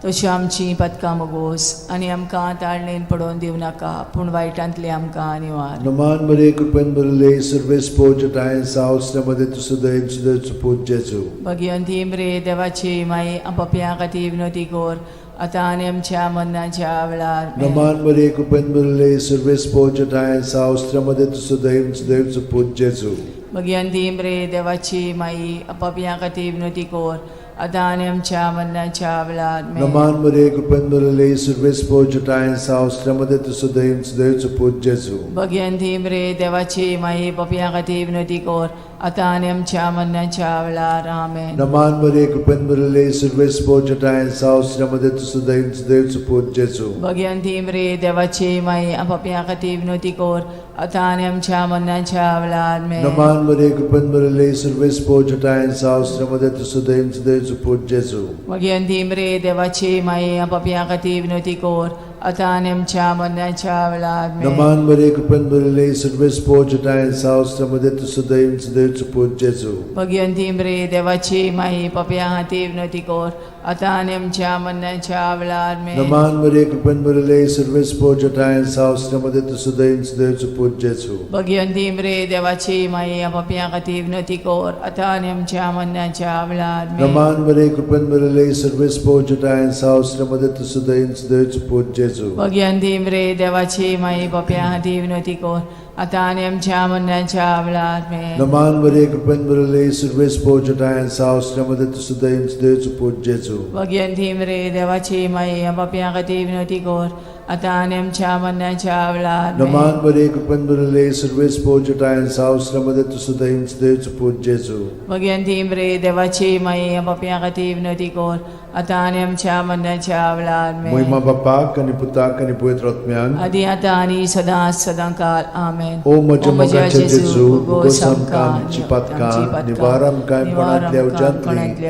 Speaker 1: तशी आमची पदकां मोगोस आनी आमकां ताळणेन पडोवन दिवं नाका पूण वायटांतली आमकां निवार.
Speaker 2: Naman Maria Kupen Maria Service Pochatayan South Samadet Sudaiv Support Jesu.
Speaker 1: Bhagwanti मरे देवाची माई आम पप्या खातीर विनोती कोर आतां आनी आमच्या मरणाच्या वेळार
Speaker 2: नमान मरे कुपेन बरले सर्वेस पोचटाय सावस्त्रमध्ये तुझं देवचं पूज जेजू
Speaker 1: भगवंती मरे देवाची माई आपापल्या खातीर विनोदी कोर आतां आनी आमच्या मरणाच्या वेळार
Speaker 2: नमान मरे कुपेन बरले सर्वेस पोचटाय सावस्त्रमध्ये तुझं देवचं पूज जेजू
Speaker 1: भगवंती मरे देवाची माई आपापल्या खातीर विनोदी कोर आतां आनी आमच्या मरणाच्या वेळार आमेन
Speaker 2: नमान मरे कुपेन बरले सर्वेस पोचटाय सावस्त्रमध्ये तुझं देवचं पूज जेजू
Speaker 1: भगवंती मरे देवाची माई आपापल्या खातीर विनोदी कोर आतां आनी आमच्या मरणाच्या वेळार
Speaker 2: नमान मरे कुपेन बरले सर्वेस पोचटाय सावस्त्रमध्ये तुझं देवचं पूज जेजू
Speaker 1: भगवंती मरे देवाची माई आपापल्या खातीर विनोदी कोर आतां आनी आमच्या मरणाच्या वेळार
Speaker 2: नमान मरे कुपेन बरले सर्वेस पोचटाय सावस्त्रमध्ये तुझं देवचं पूज जेजू
Speaker 1: भगवंती मरे देवाची माई आपापल्या खातीर विनोदी कोर आतां आनी आमच्या मरणाच्या वेळार
Speaker 2: नमान मरे कुपेन बरले सर्वेस पोचटाय सावस्त्रमध्ये तुझं देवचं पूज जेजू
Speaker 1: भगवंती मरे देवाची माई आपापल्या खातीर विनोदी कोर आतां आनी आमच्या मरणाच्या वेळार
Speaker 2: नमान मरे कुपेन बरले सर्वेस पोचटाय सावस्त्रमध्ये तुझं देवचं पूज जेजू
Speaker 1: भगवंती मरे देवाची माई आपापल्या खातीर विनोदी कोर आतां आनी आमच्या मरणाच्या वेळार
Speaker 2: नमान मरे कुपेन बरले सर्वेस पोचटाय सावस्त्रमध्ये तुझं देवचं पूज जेजू
Speaker 1: भगवंती मरे देवाची माई आपापल्या खातीर विनोदी कोर आतां आनी आमच्या मरणाच्या वेळार
Speaker 2: नमान मरे कुपेन बरले सर्वेस पोचटाय सावस्त्रमध्ये तुझं देवचं पूज जेजू
Speaker 1: भगवंती मरे देवाची माई आपापल्या खातीर विनोदी कोर आतां आनी आमच्या मरणाच्या वेळार
Speaker 2: महिमा बापाक आनी पुताक आनी पवित्र आत्म्यान
Speaker 1: आदी आतां आनी सदां काळ आमेन
Speaker 2: ओ म्हज्या जेजू उगोस आमकां आमची पातकां निवार आमकां कोणांतल्या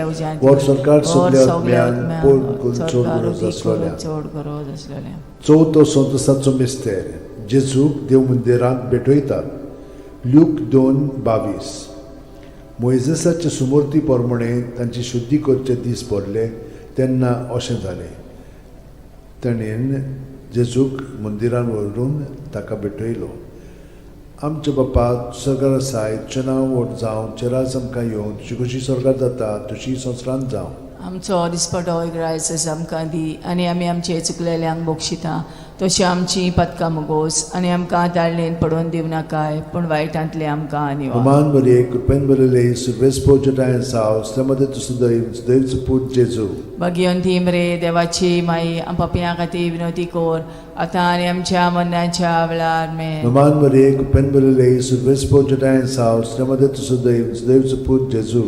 Speaker 2: उज्यांतली वर सरकार सगल्या आत्म्यान पोट चोड गरज आसलोल्या चवथो संतसाचो मिस्तेर जेजूक देव मंदिरांत भेटयतात ल्यूक 2:22 मोइजेसाचे सुमोर्ती प्रमाणे तांची शुद्धी करचे दीस पडले तेन्ना अशें जालें ताणेन जेजूक मंदिरान व्हरून ताका भेटयलो आमचे बापा स्वर्गार आसाय तुजें नांव व्हड जावं चेरास आमकां येवं तुजी कशी स्वर्गार जाता तशी संवसारांत जावं
Speaker 1: आमचो दिसपटो रायस आमकां दी आनी आमी आमचे चुकलेल्यांक बोगशिता तशी आमची पदकां मुगोस आनी आमकां ताळणेन पडोवन दिव नाकाय पूण वायटांतले आमकां आनी
Speaker 2: नमान मरे कुपेन बरले सर्वेस पोचटाय सावस्त्रमध्ये तुझं देवचं पूज जेजू
Speaker 1: भगवंती मरे देवाची माई आपापल्या खातीर विनोदी कोर आतां आनी आमच्या मरणाच्या वेळार
Speaker 2: नमान मरे कुपेन बरले सर्वेस पोचटाय सावस्त्रमध्ये तुझं देवचं पूज जेजू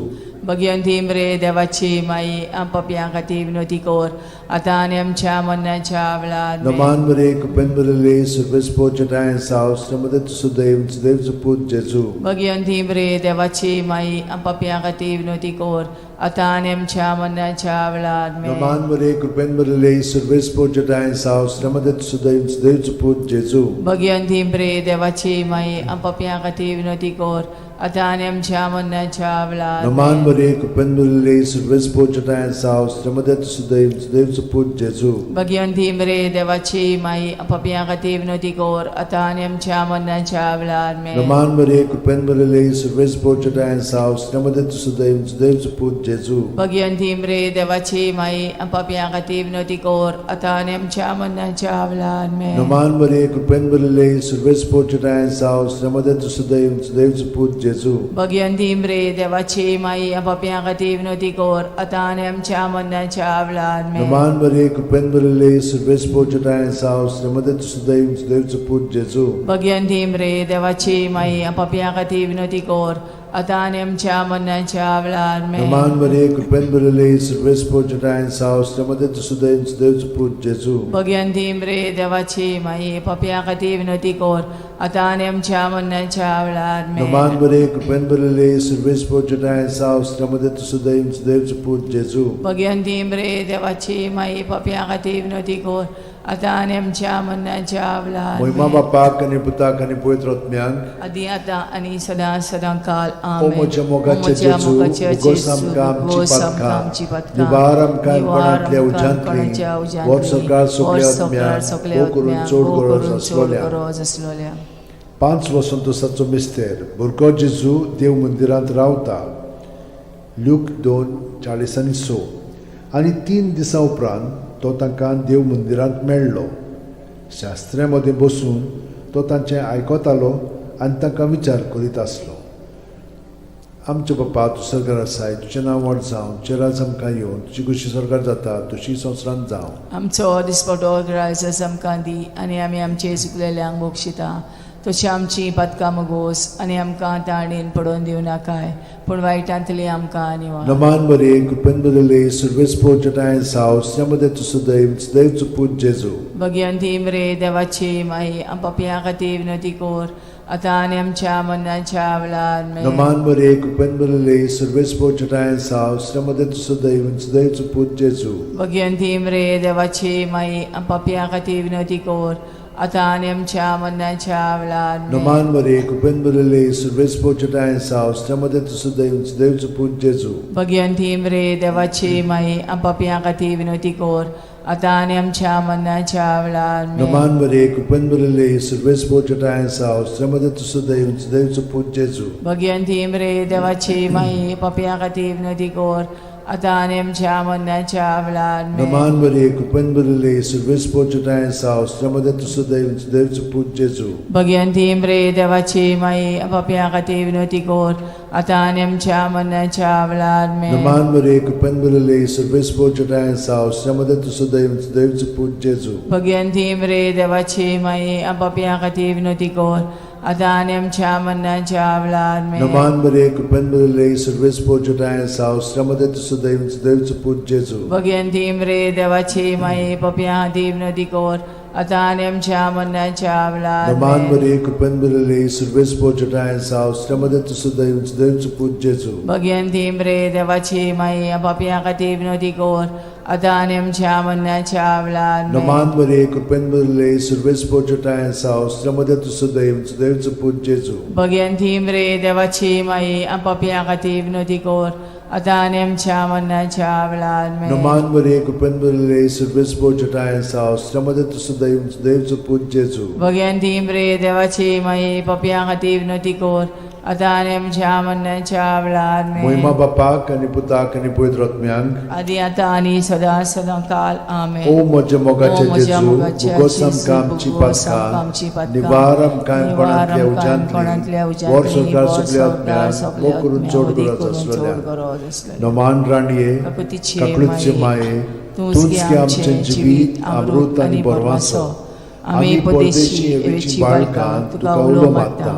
Speaker 1: भगवंती मरे देवाची माई आपापल्या खातीर विनोदी कोर आतां आनी आमच्या मरणाच्या वेळार
Speaker 2: नमान मरे कुपेन बरले सर्वेस पोचटाय सावस्त्रमध्ये तुझं देवचं पूज जेजू
Speaker 1: भगवंती मरे देवाची माई आपापल्या खातीर विनोदी कोर आतां आनी आमच्या मरणाच्या वेळार
Speaker 2: नमान मरे कुपेन बरले सर्वेस पोचटाय सावस्त्रमध्ये तुझं देवचं पूज जेजू
Speaker 1: भगवंती मरे देवाची माई आपापल्या खातीर विनोदी कोर आतां आनी आमच्या मरणाच्या वेळार
Speaker 2: नमान मरे कुपेन बरले सर्वेस पोचटाय सावस्त्रमध्ये तुझं देवचं पूज जेजू
Speaker 1: भगवंती मरे देवाची माई आपापल्या खातीर विनोदी कोर आतां आनी आमच्या मरणाच्या वेळार
Speaker 2: नमान मरे कुपेन बरले सर्वेस पोचटाय सावस्त्रमध्ये तुझं देवचं पूज जेजू
Speaker 1: भगवंती मरे देवाची माई आपापल्या खातीर विनोदी कोर आतां आनी आमच्या मरणाच्या वेळार
Speaker 2: नमान मरे कुपेन बरले सर्वेस पोचटाय सावस्त्रमध्ये तुझं देवचं पूज जेजू
Speaker 1: भगवंती मरे देवाची माई आपापल्या खातीर विनोदी कोर आतां आनी आमच्या मरणाच्या वेळार
Speaker 2: नमान मरे कुपेन बरले सर्वेस पोचटाय सावस्त्रमध्ये तुझं देवचं पूज जेजू
Speaker 1: भगवंती मरे देवाची माई आपापल्या खातीर विनोदी कोर आतां आनी आमच्या मरणाच्या वेळार
Speaker 2: नमान मरे कुपेन बरले सर्वेस पोचटाय सावस्त्रमध्ये तुझं देवचं पूज जेजू
Speaker 1: भगवंती मरे देवाची माई आपापल्या खातीर विनोदी कोर आतां आनी आमच्या मरणाच्या वेळार
Speaker 2: नमान मरे कुपेन बरले सर्वेस पोचटाय सावस्त्रमध्ये तुझं देवचं पूज जेजू
Speaker 1: भगवंती मरे देवाची माई आपापल्या खातीर विनोदी कोर आतां आनी आमच्या मरणाच्या वेळार
Speaker 2: महिमा बापाक आनी पुताक आनी पवित्र आत्म्यांक
Speaker 1: आदी आतां आनी सदां काळ
Speaker 2: ओ म्हज्या मोगाचे जेजू उगोस आमकां आमची पातकां निवार आमकां कोणांतल्या उज्यांतली वर सरकार सगल्या आत्म्यान ओ करून चोड गरज आसलोल्या 5 संतोसाचो मिस्तेर भुरगो जेजू देव मंदिरांत रावता ल्यूक 2:40-6 आनी 3 दिसां उपरांत तो तांकां देव मंदिरांत मेळ्ळो. शास्त्र्यां मदें बसून तो तांचें आयकतालो आनी तांकां विचार करीत आसलो. आमचे बापा तूं स्वर्गार आसाय, तुजें नांव व्हड जावं, तुजें राज आमकां येवं, तुजी कुशी स्वर्गार जाता तशी संवसारांत जावं.
Speaker 1: आमचो दिसपटो रायज आयज आमकां दी आनी आमी आमचे चुकलेल्यांक बक्षिता. तशी आमची पदकां मोगोस आनी आमकां ताणीन पडोवन दिवं नाकाय, पूण वायटांतली आमकां निवार.
Speaker 2: नमान बरे कृपेन बदले सर्वेस पोचटाय साव श्रमदे तुसो दैवचो पूज जेजू.
Speaker 1: भगवंती मरे देवाची माई आम पापयां खातीर विनंती कोर, आतां आनी आमच्या मरणाच्या वेळार.
Speaker 2: नमान बरे कृपेन बदले सर्वेस पोचटाय साव श्रमदे तुसो दैवचो पूज जेजू.
Speaker 1: भगवंती मरे देवाची माई आम पापयां खातीर विनंती कोर, आतां आनी आमच्या मरणाच्या वेळार.
Speaker 2: नमान बरे कृपेन बदले सर्वेस पोचटाय साव श्रमदे तुसो दैवचो पूज जेजू.
Speaker 1: भगवंती मरे देवाची माई आम पापयां खातीर विनंती कोर, आतां आनी आमच्या मरणाच्या वेळार.
Speaker 2: नमान बरे कृपेन बदले सर्वेस पोचटाय साव श्रमदे तुसो दैवचो पूज जेजू.
Speaker 1: भगवंती मरे देवाची माई पापयां खातीर विनंती कोर, आतां आनी आमच्या मरणाच्या वेळार.
Speaker 2: नमान बरे कृपेन बदले सर्वेस पोचटाय साव श्रमदे तुसो दैवचो पूज जेजू.
Speaker 1: भगवंती मरे देवाची माई पापयां खातीर विनंती कोर, आतां आनी आमच्या मरणाच्या वेळार.
Speaker 2: नमान बरे कृपेन बदले सर्वेस पोचटाय साव श्रमदे तुसो दैवचो पूज जेजू.
Speaker 1: भगवंती मरे देवाची माई पापयां खातीर विनंती कोर, आतां आनी आमच्या मरणाच्या वेळार.
Speaker 2: नमान बरे कृपेन बदले सर्वेस पोचटाय साव श्रमदे तुसो दैवचो पूज जेजू.
Speaker 1: भगवंती मरे देवाची माई पापयां खातीर विनंती कोर, आतां आनी आमच्या मरणाच्या वेळार.
Speaker 2: नमान बरे कृपेन बदले सर्वेस पोचटाय साव श्रमदे तुसो दैवचो पूज जेजू.
Speaker 1: भगवंती मरे देवाची माई पापयां खातीर विनंती कोर, आतां आनी आमच्या मरणाच्या वेळार.
Speaker 2: नमान बरे कृपेन बदले सर्वेस पोचटाय साव श्रमदे तुसो दैवचो पूज जेजू.
Speaker 1: भगवंती मरे देवाची माई पापयां खातीर विनंती कोर, आतां आनी आमच्या मरणाच्या वेळार.
Speaker 2: नमान बरे कृपेन बदले सर्वेस पोचटाय साव श्रमदे तुसो दैवचो पूज जेजू.
Speaker 1: भगवंती मरे देवाची माई पापयां खातीर विनंती कोर, आतां आनी आमच्या मरणाच्या वेळार.
Speaker 2: महिमा बापाक आनी पुताक आनी पवित्र आत्म्यांक.
Speaker 1: आदी आतां आनी सदां सदां काल. आमेन.
Speaker 2: ओ म्हज्या मोगाचे
Speaker 1: म्हज्या
Speaker 2: जेजू,
Speaker 1: मोगाच्या
Speaker 2: भोगोस
Speaker 1: जेजू,
Speaker 2: आमकां आमची
Speaker 1: भोगोस आमकां
Speaker 2: पदकां,
Speaker 1: आमची पदकां,
Speaker 2: निवार आमकां
Speaker 1: निवार
Speaker 2: कोणांतल्या
Speaker 1: आमकां कोणांतल्या
Speaker 2: उज्यांतली, वर
Speaker 1: उज्यांतली,
Speaker 2: सरकार
Speaker 1: वर
Speaker 2: सगळ्या
Speaker 1: सरकार
Speaker 2: आत्म्यांक,
Speaker 1: सगळ्या
Speaker 2: वो करून
Speaker 1: आत्म्यांक,
Speaker 2: चड
Speaker 1: उदी
Speaker 2: गरज
Speaker 1: करून
Speaker 2: आसलेल्या.
Speaker 1: चड गरज आसलेल्या.
Speaker 2: नमान राणये,
Speaker 1: काकुतीचे
Speaker 2: काकुळीचे माये, तूंच की आमचें जिवीत, अमृत आनी बोरवासो. आमी परदेशी येवेची बाळकां तुका उलो मारता.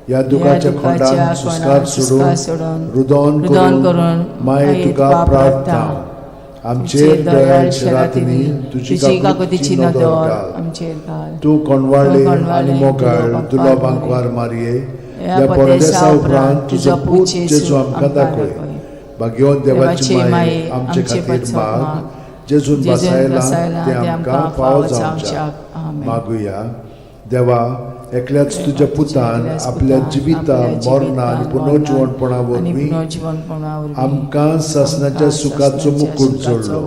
Speaker 2: ह्या दुखाच्या खोंडान सुस्कार सोडून रुदोन करून माये तुका प्रार्थना. आमचेर दयाळ शरातीनी तुजी काकुतीची नदर घाल.
Speaker 1: आमचेर घाल.
Speaker 2: तूं कोणवाळे आनी मोगाळ दुलोबांक वार मारये. ह्या परदेसा उपरांत तुजो पूत जेजू आमकां दाखय. भाग्यवान देवाची माये, आमचे खातीर माग. जेजून बसायला ते आमकां फावो जावच्याक मागुया. देवा, एकल्याच तुज्या पुतान आपल्या जिविता, मरणा आनी पुनर्जीवनपणा वरवीं आमकां सासणाच्या सुखाचो मुकूट जोडलो.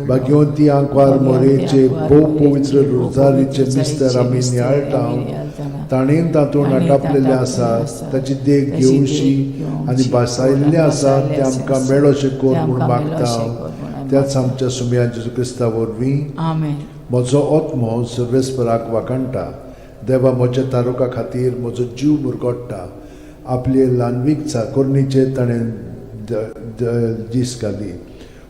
Speaker 2: भाग्यवंती आंकवार मोरेचे भोव पवित्र रोजारीचे मिस्तर आमी नियाळटाव. ताणेन तातूंत आटापलेले आसात, ताची देख घेवशी आनी बसायल्ले आसात ते आमकां मेळोशे कोर म्हूण मागता. त्याच आमच्या सुमया जेजू क्रिस्ता वरवीं.
Speaker 1: आमेन.
Speaker 2: म्हजो आत्मो सर्वेस्पराक वाकणटा. देवा, म्हज्या तारुका खातीर म्हजो जीव मुरगोडटा. आपले ल्हानवीक चाकोरणीचे ताणें दीस घाली.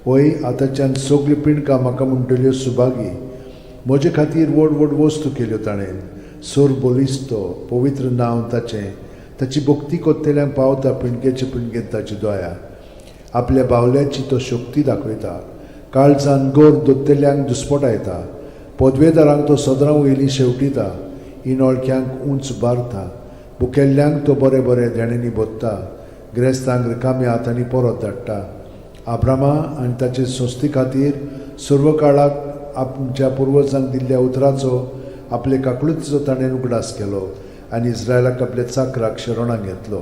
Speaker 2: होय, आतांच्यान सगळी पिणकां म्हाका म्हणटल्यो सुभागी. म्हजे खातीर व्हड व्हड वस्तू केल्यो ताणें. सोर बोलिस्तो, पवित्र नांव ताचें. ताची भक्ती कोत्तेल्यांक पावता पिणकेचे पिणकेंत ताची दोया. आपल्या बावल्याची तो शक्ती दाखयता. काळजान गोर दोत्तेल्यांक दुस्पटायता. पदवेदारांक तो सदरां वयलीं शेवटिता. इनोळख्यांक उंच बारता. भुकेल्ल्यांक तो बरे बरे देणेनी बोत्ता. गिरेस्तांक रिकाम्या हातांनी परत धाडटा. आब्रामा आनी ताचे संस्थे खातीर सर्व काळाक आमच्या पुर्वजांक दिल्ल्या उतराचो आपले काकुळीचो ताणें उगडास केलो आनी इस्रायलाक आपल्या चाकराक शरणांत घेतलो.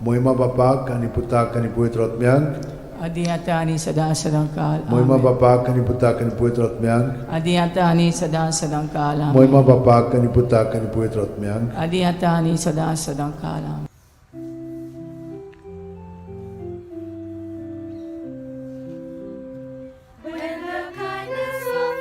Speaker 2: महिमा बापाक आनी पुताक आनी पवित्र आत्म्यांक.
Speaker 1: आदी आतां आनी सदां सदां काल.
Speaker 2: महिमा बापाक आनी पुताक आनी पवित्र आत्म्यांक.
Speaker 1: आदी आतां आनी सदां सदां काल.
Speaker 2: महिमा बापाक आनी पुताक आनी पवित्र आत्म्यांक.
Speaker 1: आदी आतां आनी सदां सदां काल.
Speaker 4: When the kindness of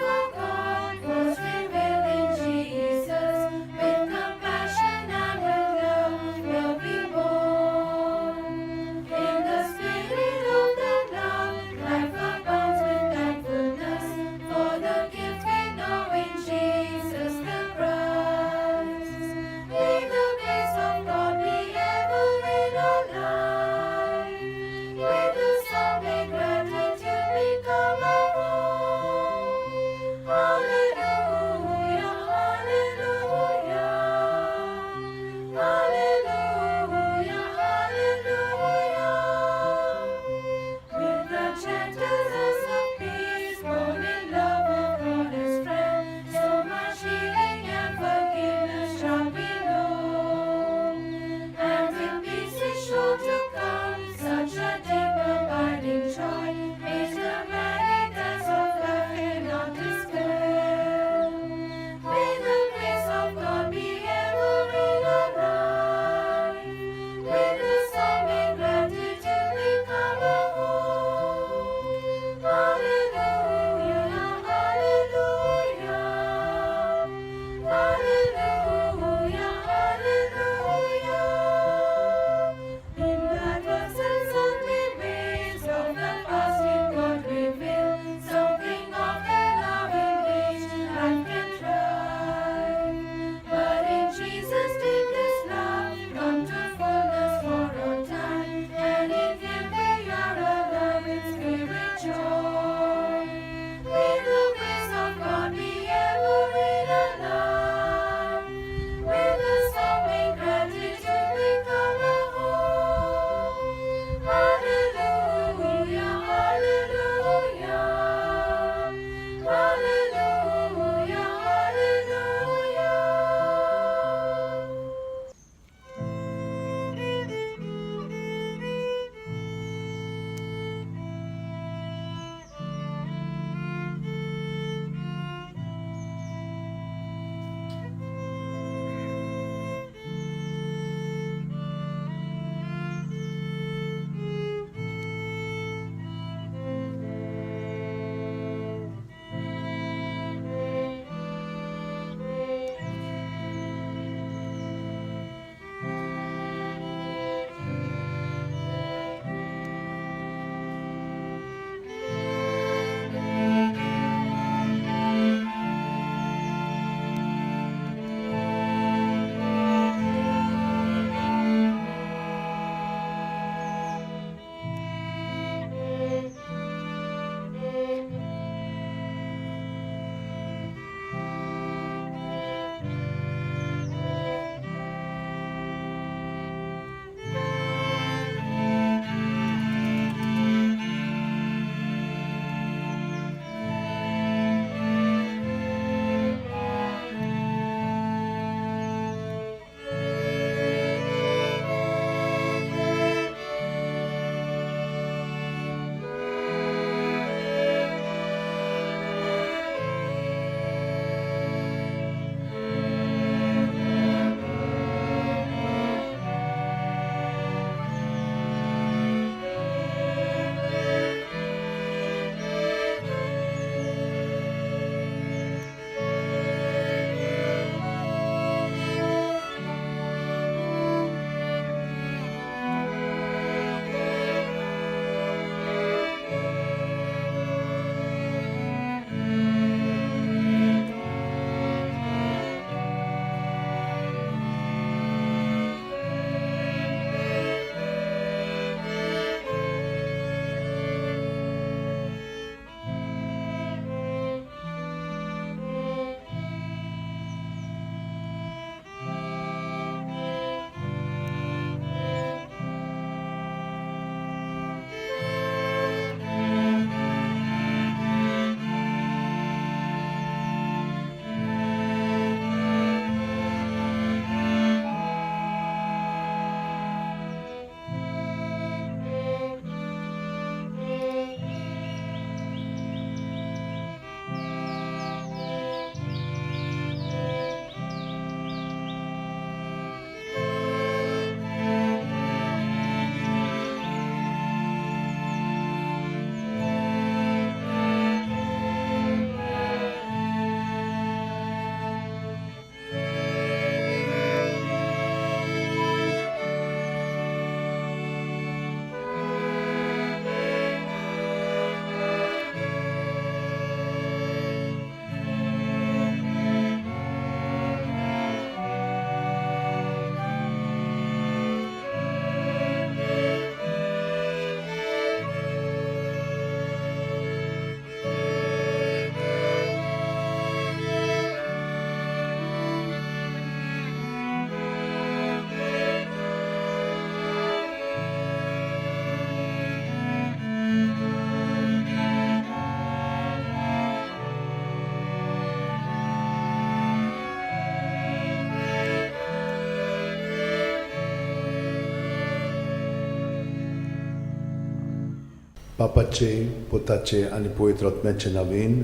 Speaker 2: बापाचे पुताचे आनी पवित्र आत्म्याचे नांवेन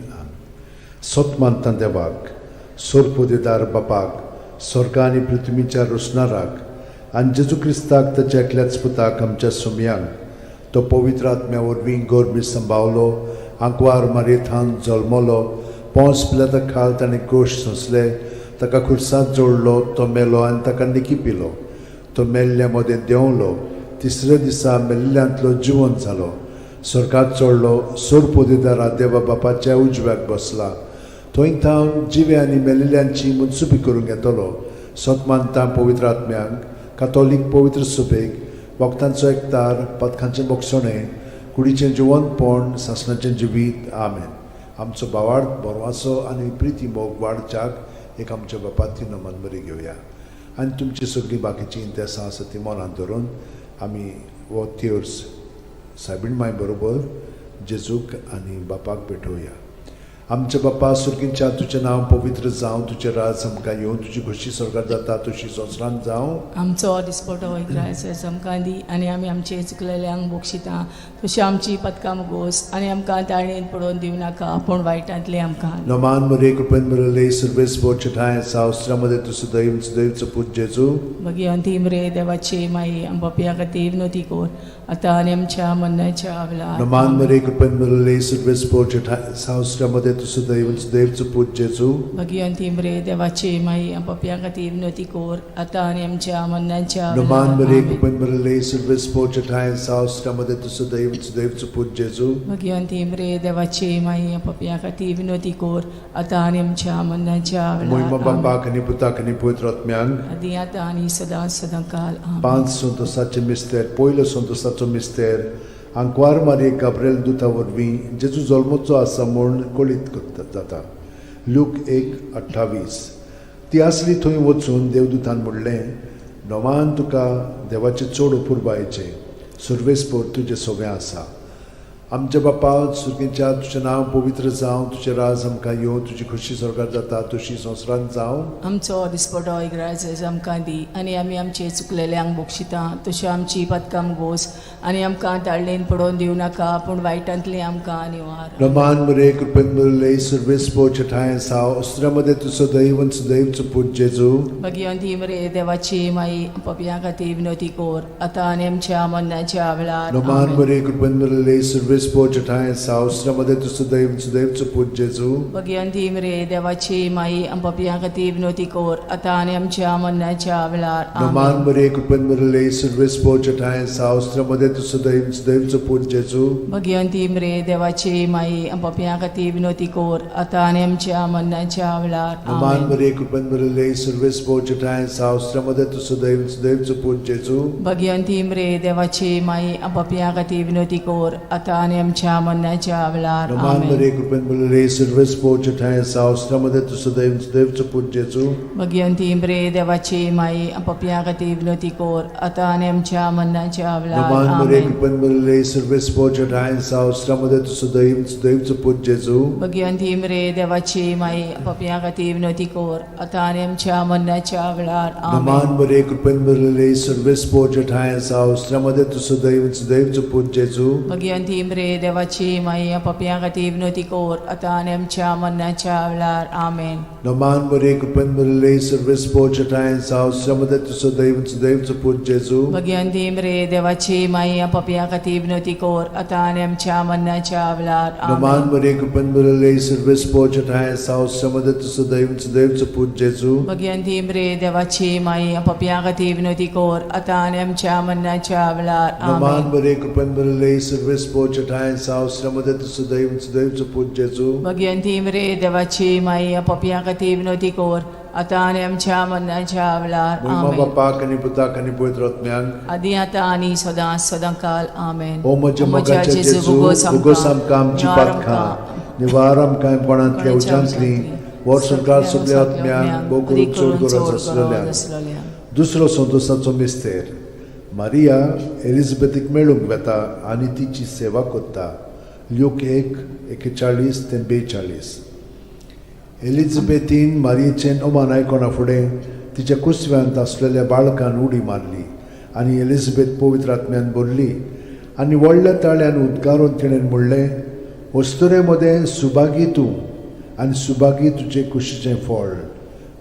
Speaker 2: सोतमानता देवाक सोरपोदेदार बापाक स्वर्गा आनी पृथ्वीच्या रोसणाराक आनी जेजू क्रिस्ताक ताच्या एकल्याच पुताक आमच्या सुमयांक तो पवित्र आत्म्या वरवीं गोरबी सांबावलो आंकवार मारयेंत जल्मलो पोंस पिलाता खाल ताणें गोश सोंसले ताका खुर्सांत जोडलो तो मेलो आनी ताका निकिपिलो तो मेल्ल्या मदें देंवलो तिसऱ्या दिसा मेल्ल्यांतलो जिवंत जालो स्वर्गांत चडलो सोरपोदेदारा देवा बापाच्या उजव्याक बसला थंय थावन जिवे आनी मेल्लेल्यांची मुनसुबी करूंक येतलो सोतमानता पवित्र आत्म्यांक कातोलीक पवित्र सुबेक वखदांचो एकतार पथकांचें मोगसणें कुडीचें जिवंतपण सासणाचें जिवीत आमेन आमचो बावार्थ बोरवासो आनी प्रिती मोग वाडच्याक एक आमच्या बापाती नमन बरी घेवया आनी तुमची सगळीं बाकीची इंतेसां आसा ती मनांत धरून आमी हो तिर्स सायबीण माय बरोबर जेजूक आनी बापाक भेटोवया आमचे बापा सुर्गींच्या तुजें नांव पवित्र जावं तुजें राज आमकां येवं तुजी खोशी स्वर्गांत जाता तशी संवसारांत जावं
Speaker 1: आमचो दिसपटो वैग्रायस आमकां दी आनी आमी आमचे चुकलेल्यांक बक्षिता तशी आमची पदकां मुगोस आनी आमकां ताळयेन पडोवन दिवं नाका पूण वायटांतले आमकां
Speaker 2: नमान मरे कृपेन मरले सर्वेस बोचठाय सावस्त्रामध्ये तुझं दैवचं पूज जेजू
Speaker 1: भगवंती मरे देवाचे माई आंबापिया खातीर नोती कोर आतां आनी आमच्या मरणाच्या वेळार
Speaker 2: नमान मरे कृपेन मरले सर्वेस बोचठाय सावस्त्रामध्ये तुझं दैवचं पूज जेजू
Speaker 1: भगवंती मरे देवाचे माई आंबापिया खातीर नोती कोर आतां आनी आमच्या मरणाच्या
Speaker 2: नमान मरे
Speaker 1: वेळार
Speaker 2: कृपेन मरले सर्वेस बोचठाय सावस्त्रामध्ये तुझं दैवचं पूज जेजू
Speaker 1: भगवंती मरे देवाचे माई आंबापिया खातीर विनोती कोर आतां आनी आमच्या मरणाच्या
Speaker 2: मोहिमा
Speaker 1: वेळार
Speaker 2: बापाक आनी पुताक आनी पवित्र आत्म्यांक
Speaker 1: आदी आतां आनी सदां सदांकाल आमेन.
Speaker 2: 5 संतोसाचे मिस्तेर पयलो संतोसाचो मिस्तेर आंकवार मारये गाब्रिएल दुता वरवीं जेजू जल्मोचो आसा म्हूण कळीत जाता लूक 1:28 ती आसली थंय वचून देवदूतान म्हणलें नोमान तुका देवाचे चड अपुरबायेचें सर्वेस्पोर तुजें सगळें आसा आमच्या बापा सुर्गींच्या तुजें नांव पवित्र जावं तुजें राज आमकां येवं तुजी खोशी स्वर्गांत जाता तशी संवसारांत जावं
Speaker 1: आमचो दिसपटो इग्रायज आमकां दी आनी आमी आमचे चुकलेल्यांक बक्षिता तशें आमची पदकां मुगोस आनी आमकां ताळयेन पडोवन दिवं नाका पूण वायटांतले आमकां निवार
Speaker 2: नमान मरे कृपेन मरले सर्वेस्पोर ठाय सावस्त्रामध्ये तुझं दैवचं पूज जेजू
Speaker 1: भगवंती मरे देवाची माई पपिया खातीर विनोती कोर आतां आनी आमच्या मरणाच्या वेळार
Speaker 2: नमान
Speaker 1: आमेन.
Speaker 2: मरे कृपेन मरले सर्वेस्पोर ठाय सावस्त्रामध्ये तुझं दैवचं पूज जेजू
Speaker 1: भगवंती मरे देवाची माई पपिया खातीर विनोती कोर आतां आनी आमच्या मरणाच्या वेळार
Speaker 2: नमान
Speaker 1: आमेन.
Speaker 2: मरे कृपेन मरले सर्वेस्पोर ठाय सावस्त्रामध्ये तुझं दैवचं पूज जेजू
Speaker 1: भगवंती मरे देवाची माई पपिया खातीर विनोती कोर आतां आनी आमच्या मरणाच्या वेळार
Speaker 2: नमान
Speaker 1: आमेन.
Speaker 2: मरे कृपेन मरले सर्वेस्पोर ठाय सावस्त्रामध्ये तुझं दैवचं पूज जेजू
Speaker 1: भगवंती मरे देवाची माई पपिया खातीर विनोती कोर आतां आनी आमच्या मरणाच्या वेळार
Speaker 2: नमान
Speaker 1: आमेन.
Speaker 2: मरे कृपेन मरले सर्वेस्पोर ठाय सावस्त्रामध्ये तुझं दैवचं पूज जेजू
Speaker 1: भगवंती मरे देवाची माई पपिया खातीर विनोती कोर आतां आनी आमच्या मरणाच्या वेळार
Speaker 2: नमान मरे
Speaker 1: आमेन.
Speaker 2: कृपेन मरले सर्वेस्पोर ठाय सावस्त्रामध्ये तुझं दैवचं पूज जेजू
Speaker 1: भगवंती मरे देवाची माई पपिया खातीर विनोती कोर आतां आनी आमच्या मरणाच्या वेळार
Speaker 2: नमान
Speaker 1: आमेन.
Speaker 2: मरे कृपेन मरले सर्वेस्पोर ठाय सावस्त्रामध्ये तुझं दैवचं पूज जेजू
Speaker 1: भगवंती मरे देवाची माई पपिया खातीर विनोती कोर आतां आनी आमच्या मरणाच्या वेळार आमेन.
Speaker 2: नमान मरे कृपेन मरले सर्वेस्पोर ठाय सावस्त्रामध्ये तुझं दैवचं पूज जेजू
Speaker 1: भगवंती मरे देवाची माई पपिया खातीर विनोती कोर आतां आनी आमच्या मरणाच्या वेळार
Speaker 2: नमान
Speaker 1: आमेन.
Speaker 2: मरे कृपेन मरले सर्वेस्पोर ठाय सावस्त्रामध्ये तुझं दैवचं पूज जेजू
Speaker 1: भगवंती मरे देवाची माई पपिया खातीर विनोती कोर आतां आनी आमच्या मरणाच्या वेळार
Speaker 2: नमान
Speaker 1: आमेन.
Speaker 2: मरे कृपेन मरले सर्वेस्पोर ठाय सावस्त्रामध्ये तुझं दैवचं पूज जेजू
Speaker 1: भगवंती मरे देवाची माई पपिया खातीर विनोती कोर आतां आनी आमच्या मरणाच्या वेळार
Speaker 2: मोहिमा
Speaker 1: आमेन.
Speaker 2: बापाक आनी पुताक आनी पवित्र आत्म्यांक
Speaker 1: आदी आतां आनी सदां सदांकाल आमेन.
Speaker 2: ओ म्हज्या मोगाचे जेजू उगोस आमकां आमची पातखां निवार आमकां कोणांतल्या उच्चांतली वर सरकार सगळ्या आत्म्यांक भोव करून चड गरज आसलेल्या दुसरो संतोसाचो मिस्तेर मारिया एलिझाबेथीक मेळूंक वेता आनी तिची सेवा कोत्ता लूक 1:41-42 एलिझाबेथीन मारयेचें ओमान आयकोना फुडें तिच्या कुसव्यांत आसलेल्या बाळकान उडी मारली आनी एलिझाबेथ पवित्र आत्म्यान बोल्ली आनी व्हडल्या ताळ्यान उद्गारून तिणें म्हणलें, वस्तुरे मदें सुभागी तूं आनी सुभागी तुजें कुशीचें फळ.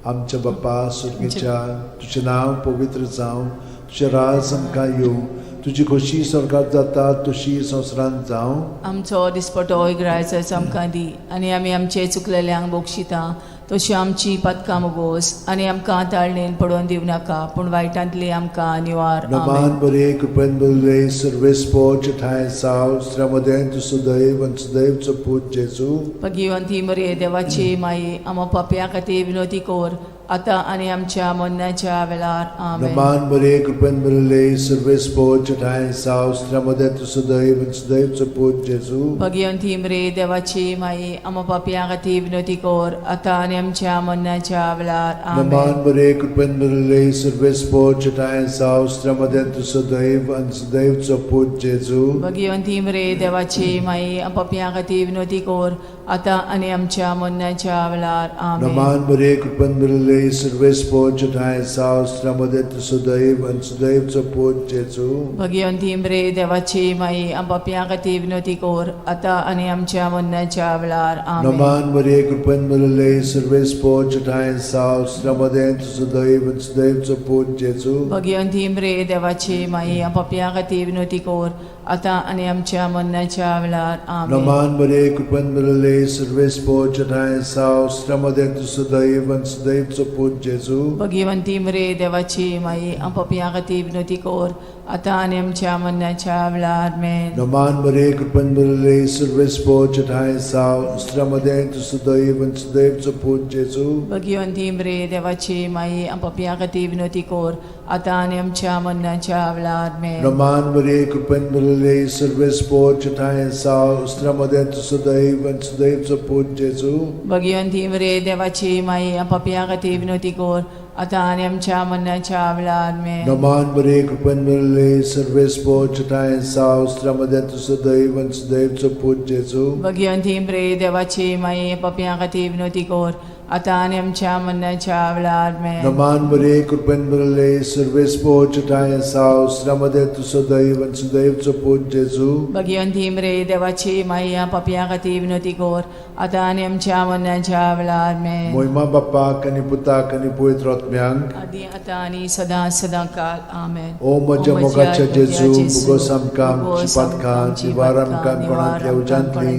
Speaker 2: आमच्या बापा सुर्गेच्या, तुजें नांव पवित्र जावं, तुजें राज आमकां येवं, तुजी खोशी स्वर्गांत जाता तशी संवसारांत जावं.
Speaker 1: आमचो दिसपटो इग्रायचो आमकां दी, आनी आमी आमचे चुकलेल्यांक बोगशिता तशी आमची पदकां मोगोस, आनी आमकां ताळणेन पडोवन दिवं नाका, पूण वायटांतली आमकां निवार.
Speaker 2: नमान बरे कृपेन भरले सर्वेस्पो ठाय साव श्रमदेन तू सदैव आनी सदैवचो पूत जेजू.
Speaker 1: भगिवंती मरे देवाची माई, आमो पाप्या खातीर विनोदी कोर, आतां आनी आमच्या मरणाच्या वेळार. आमेन.
Speaker 2: नमान बरे कृपेन भरले सर्वेस्पो ठाय साव श्रमदेन तू सदैव आनी सदैवचो पूत जेजू.
Speaker 1: भगिवंती मरे देवाची माई, आमो पाप्या खातीर विनोदी कोर, आतां आनी आमच्या मरणाच्या वेळार. आमेन.
Speaker 2: नमान बरे कृपेन भरले सर्वेस्पो ठाय साव श्रमदेन तू सदैव आनी सदैवचो पूत जेजू.
Speaker 1: भगिवंती मरे देवाची माई, आमो पाप्या खातीर विनोदी कोर, आतां आनी आमच्या मरणाच्या वेळार. आमेन.
Speaker 2: नमान बरे कृपेन भरले सर्वेस्पो ठाय साव श्रमदेन तू सदैव आनी सदैवचो पूत जेजू.
Speaker 1: भगिवंती मरे देवाची माई, आमो पाप्या खातीर विनोदी कोर, आतां आनी आमच्या मरणाच्या वेळार. आमेन.
Speaker 2: नमान बरे कृपेन भरले सर्वेस्पो ठाय साव श्रमदेन तू सदैव आनी सदैवचो पूत जेजू.
Speaker 1: भगिवंती मरे देवाची माई, आमो पाप्या खातीर विनोदी कोर, आतां आनी आमच्या मरणाच्या वेळार. आमेन.
Speaker 2: नमान बरे कृपेन भरले सर्वेस्पो ठाय साव श्रमदेन तू सदैव आनी सदैवचो पूत जेजू.
Speaker 1: भगिवंती मरे देवाची माई, आमो पाप्या खातीर विनोदी कोर, आतां आनी आमच्या मरणाच्या वेळार. आमेन.
Speaker 2: नमान बरे कृपेन भरले सर्वेस्पो ठाय साव श्रमदेन तू सदैव आनी सदैवचो पूत जेजू.
Speaker 1: भगिवंती मरे देवाची माई, आमो पाप्या खातीर विनोदी कोर, आतां आनी आमच्या मरणाच्या वेळार. आमेन.
Speaker 2: नमान बरे कृपेन भरले सर्वेस्पो ठाय साव श्रमदेन तू सदैव आनी सदैवचो पूत जेजू.
Speaker 1: भगिवंती मरे देवाची माई, आमो पाप्या खातीर विनोदी कोर, आतां आनी आमच्या मरणाच्या वेळार. आमेन.
Speaker 2: नमान बरे कृपेन भरले सर्वेस्पो ठाय साव श्रमदेन तू सदैव आनी सदैवचो पूत जेजू.
Speaker 1: भगिवंती मरे देवाची माई, आमो पाप्या खातीर विनोदी कोर, आतां आनी आमच्या मरणाच्या वेळार. आमेन.
Speaker 2: नमान बरे कृपेन भरले सर्वेस्पो ठाय साव श्रमदेन तू सदैव आनी सदैवचो पूत जेजू.
Speaker 1: भगिवंती मरे देवाची माई, आमो पाप्या खातीर विनोदी कोर, आतां आनी आमच्या मरणाच्या वेळार. आमेन.
Speaker 2: मोहिमा बापाक आनी पुताक आनी पवित्र आत्म्यांक.
Speaker 1: आदी आतां आनी सदां काळ. आमेन.
Speaker 2: ओ म्हज्या मोगाच्या जेजू, मुगोस आमकां आमची पातकां, जिवार आमकां कोणांतल्या उजांतली,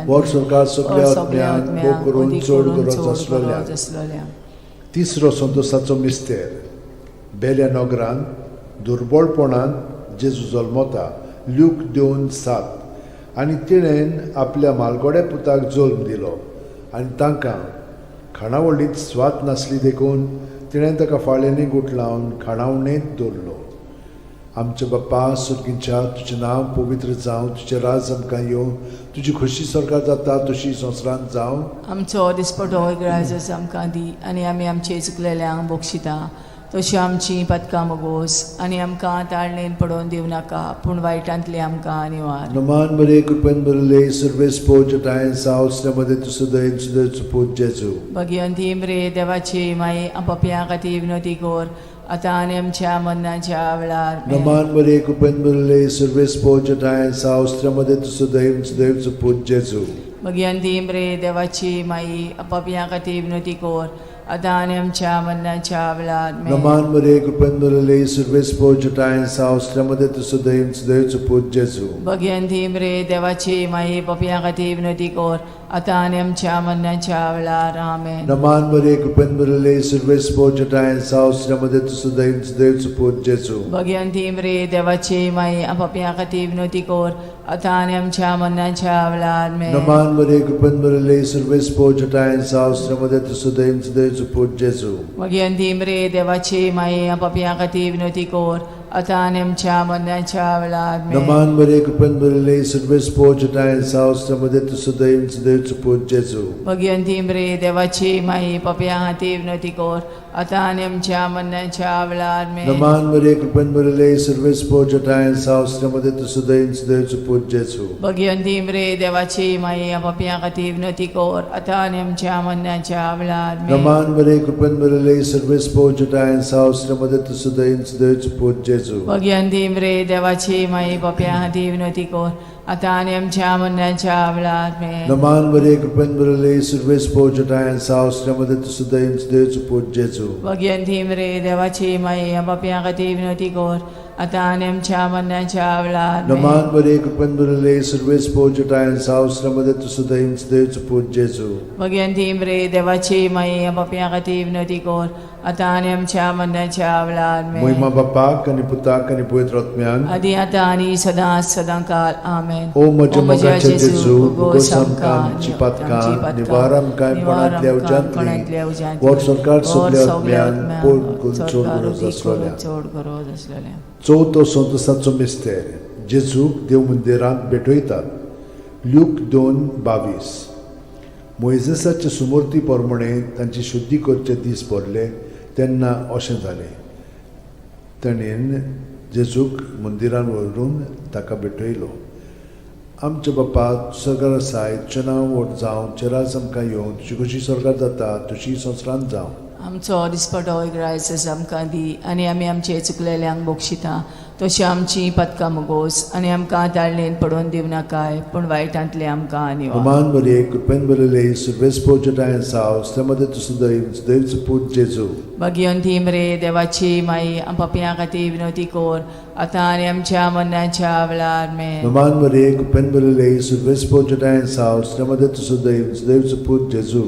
Speaker 2: वर सरकार सगळ्या आत्म्यांक भोग करून चड गरज आसलेल्या. तिसरो संतोसाचो मिस्तेर. बेल्या नगरांत दुर्बळपणान जेजू जल्मता. ल्यूक 2:7. आनी तिणेन आपल्या मालगोड्या पुताक जल्म दिलो, आनी तांकां खाणावळींत स्वात नासली देखून तिणें ताका फाळेंनी गुट लावन खाणावणेंत दवरलो. आमच्या बापा सुर्गीच्या, तुजें नांव पवित्र जावं, तुजें राज आमकां येवं, तुजी खोशी स्वर्गांत जाता तशी संवसारांत जावं.
Speaker 1: आमचो दिसपटो इग्रायचो आमकां दी, आनी आमी आमचे चुकलेल्यांक बोगशिता तशी आमची पदकां मोगोस, आनी आमकां ताळणेन पडोवन दिवं नाका, पूण वायटांतली आमकां निवार.
Speaker 2: नमान बरे कृपेन भरले सर्वेस्पो ठाय साव श्रमदेन तू सदैव सदैवचो पूत जेजू.
Speaker 1: भगिवंती मरे देवाची माई, आमो पाप्या खातीर विनोदी कोर, आतां आनी आमच्या मरणाच्या वेळार. आमेन.
Speaker 2: नमान बरे कृपेन भरले सर्वेस्पो ठाय साव श्रमदेन तू सदैव सदैवचो पूत जेजू.
Speaker 1: भगिवंती मरे देवाची माई, आमो पाप्या खातीर विनोदी कोर, आतां आनी आमच्या मरणाच्या वेळार. आमेन.
Speaker 2: नमान बरे कृपेन भरले सर्वेस्पो ठाय साव श्रमदेन तू सदैव सदैवचो पूत जेजू.
Speaker 1: भगिवंती मरे देवाची माई, पाप्या खातीर विनोदी कोर, आतां आनी आमच्या मरणाच्या वेळार. आमेन.
Speaker 2: नमान बरे कृपेन भरले सर्वेस्पो ठाय साव श्रमदेन तू सदैव सदैवचो पूत जेजू.
Speaker 1: भगिवंती मरे देवाची माई, आमो पाप्या खातीर विनोदी कोर, आतां आनी आमच्या मरणाच्या वेळार. आमेन.
Speaker 2: नमान बरे कृपेन भरले सर्वेस्पो ठाय साव श्रमदेन तू सदैव सदैवचो पूत जेजू.
Speaker 1: भगिवंती मरे देवाची माई, आमो पाप्या खातीर विनोदी कोर, आतां आनी आमच्या मरणाच्या वेळार. आमेन.
Speaker 2: नमान बरे कृपेन भरले सर्वेस्पो ठाय साव श्रमदेन तू सदैव सदैवचो पूत जेजू.
Speaker 1: भगिवंती मरे देवाची माई, पाप्या खातीर विनोदी कोर, आतां आनी आमच्या मरणाच्या वेळार. आमेन.
Speaker 2: नमान बरे कृपेन भरले सर्वेस्पो ठाय साव श्रमदेन तू सदैव सदैवचो पूत जेजू.
Speaker 1: भगिवंती मरे देवाची माई, आमो पाप्या खातीर विनोदी कोर, आतां आनी आमच्या मरणाच्या वेळार. आमेन.
Speaker 2: नमान बरे कृपेन भरले सर्वेस्पो ठाय साव श्रमदेन तू सदैव सदैवचो पूत जेजू. जेजू
Speaker 1: भगवंती रे देवाची माई पप्या हाती विनोती कोर आता आणि आमच्या मनाच्या आवलाद में
Speaker 2: नमान बरे कृपन बरले सर्वेस पोजटायन सावस्त्रमध्ये तुसुदैम देवच पूज जेजू
Speaker 1: भगवंती रे देवाची माई पप्या हाती विनोती कोर आता आणि आमच्या मनाच्या आवलाद में
Speaker 2: नमान बरे कृपन बरले सर्वेस पोजटायन सावस्त्रमध्ये तुसुदैम देवच पूज जेजू
Speaker 1: भगवंती रे देवाची माई पप्या हाती विनोती कोर आता आणि आमच्या मनाच्या आवलाद में
Speaker 2: महिमा बापाक आणि पुताक आणि पवित्र आत्म्यान
Speaker 1: आधी आता आणि सदा सदांकाल आमेन
Speaker 2: ओ म्हज्या मोगाचे जेजू उगोस आमकां आमची पातकां निवार आमकां कोणांतल्या उज्यांतली वर सरकार सगल्या आत्म्यान पोट चोड
Speaker 1: गरज असलेल्या
Speaker 2: चवथो संतोसाचो मिस्तेर जेजूक देव मंदिरांत भेटयतात ल्यूक 2:22 मोइजेसाचे सुमूर्ती प्रमाणे तांची शुद्धी करचे दीस पडले तेन्ना अशें जालें ताणेन जेजूक मंदिरान व्हरून ताका भेटयलो आमचे बापा स्वर्गार आसाय तुजें नांव व्हड जावं चेरास आमकां येवं तुजी कशी स्वर्गार जाता तशी संवसारांत जावं
Speaker 1: आमचो दिसपटो रायस आमकां दी आनी आमी आमचे चुकलेल्यांक बक्षिता तशी आमची पदकां मुगोस आनी आमकां ताळणेन पडोवन दिव नाकाय पूण वायटांतले आमकां निवार
Speaker 2: नमान बरे कृपेन बरले सर्वेस पोजटायन सावस्त्रमध्ये तुसुदैवच पूज जेजू
Speaker 1: भगवंती रे देवाची माई पप्या खातीर विनोती कोर आता आनी आमच्या मनाच्या आवलाद में
Speaker 2: नमान बरे कृपेन बरले सर्वेस पोजटायन सावस्त्रमध्ये तुसुदैवच पूज जेजू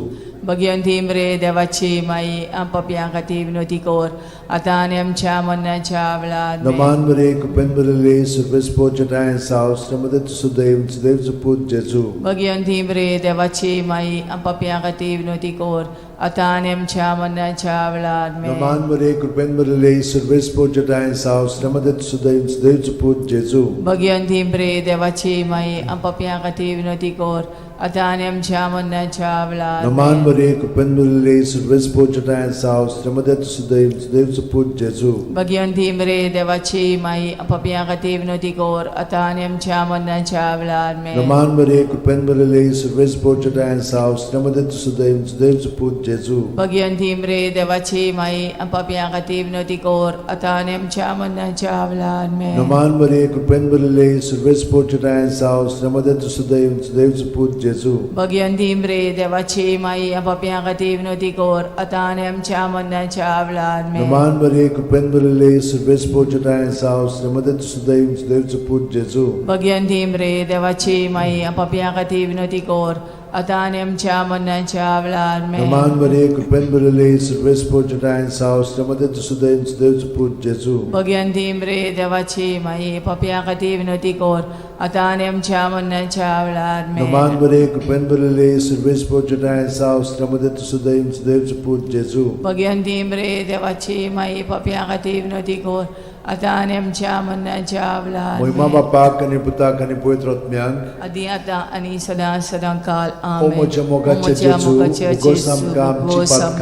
Speaker 1: भगवंती रे देवाची माई पप्या खातीर विनोती कोर आता आनी आमच्या मनाच्या आवलाद में
Speaker 2: नमान बरे कृपेन बरले सर्वेस पोजटायन सावस्त्रमध्ये तुसुदैवच पूज जेजू
Speaker 1: भगवंती रे देवाची माई पप्या खातीर विनोती कोर आता आनी आमच्या मनाच्या आवलाद में
Speaker 2: नमान बरे कृपेन बरले सर्वेस पोजटायन सावस्त्रमध्ये तुसुदैवच पूज जेजू
Speaker 1: भगवंती रे देवाची माई पप्या खातीर विनोती कोर आता आनी आमच्या मनाच्या आवलाद
Speaker 2: नमान बरे कृपेन बरले सर्वेस पोजटायन सावस्त्रमध्ये तुसुदैवच पूज जेजू
Speaker 1: भगवंती रे देवाची माई पप्या खातीर विनोती कोर आता आनी आमच्या मनाच्या आवलाद में
Speaker 2: नमान बरे कृपेन बरले सर्वेस पोजटायन सावस्त्रमध्ये तुसुदैवच पूज जेजू
Speaker 1: भगवंती रे देवाची माई पप्या खातीर विनोती कोर आता आनी आमच्या मनाच्या आवलाद में
Speaker 2: नमान बरे कृपेन बरले सर्वेस पोजटायन सावस्त्रमध्ये तुसुदैवच पूज जेजू
Speaker 1: भगवंती रे देवाची माई पप्या खातीर विनोती कोर आता आनी आमच्या मनाच्या आवलाद में
Speaker 2: नमान बरे कृपेन बरले सर्वेस पोजटायन सावस्त्रमध्ये तुसुदैवच पूज जेजू
Speaker 1: भगवंती रे देवाची माई पप्या खातीर विनोती कोर आता आनी आमच्या मनाच्या आवलाद में
Speaker 2: नमान बरे कृपेन बरले सर्वेस पोजटायन सावस्त्रमध्ये तुसुदैवच पूज जेजू
Speaker 1: भगवंती रे देवाची माई पप्या खातीर विनोती कोर आता आनी आमच्या मनाच्या आवलाद में
Speaker 2: नमान बरे कृपेन बरले सर्वेस पोजटायन सावस्त्रमध्ये तुसुदैवच पूज जेजू
Speaker 1: भगवंती रे देवाची माई पप्या खातीर विनोती कोर आता आनी आमच्या मनाच्या आवलाद
Speaker 2: महिमा
Speaker 1: में
Speaker 2: बापाक आणि पुताक आणि पवित्र आत्म्यांक
Speaker 1: आदी आता आनी सदा सदांकाल
Speaker 2: ओ
Speaker 1: आमेन
Speaker 2: म्हज्या मोगाचे जेजू उगोस आमकां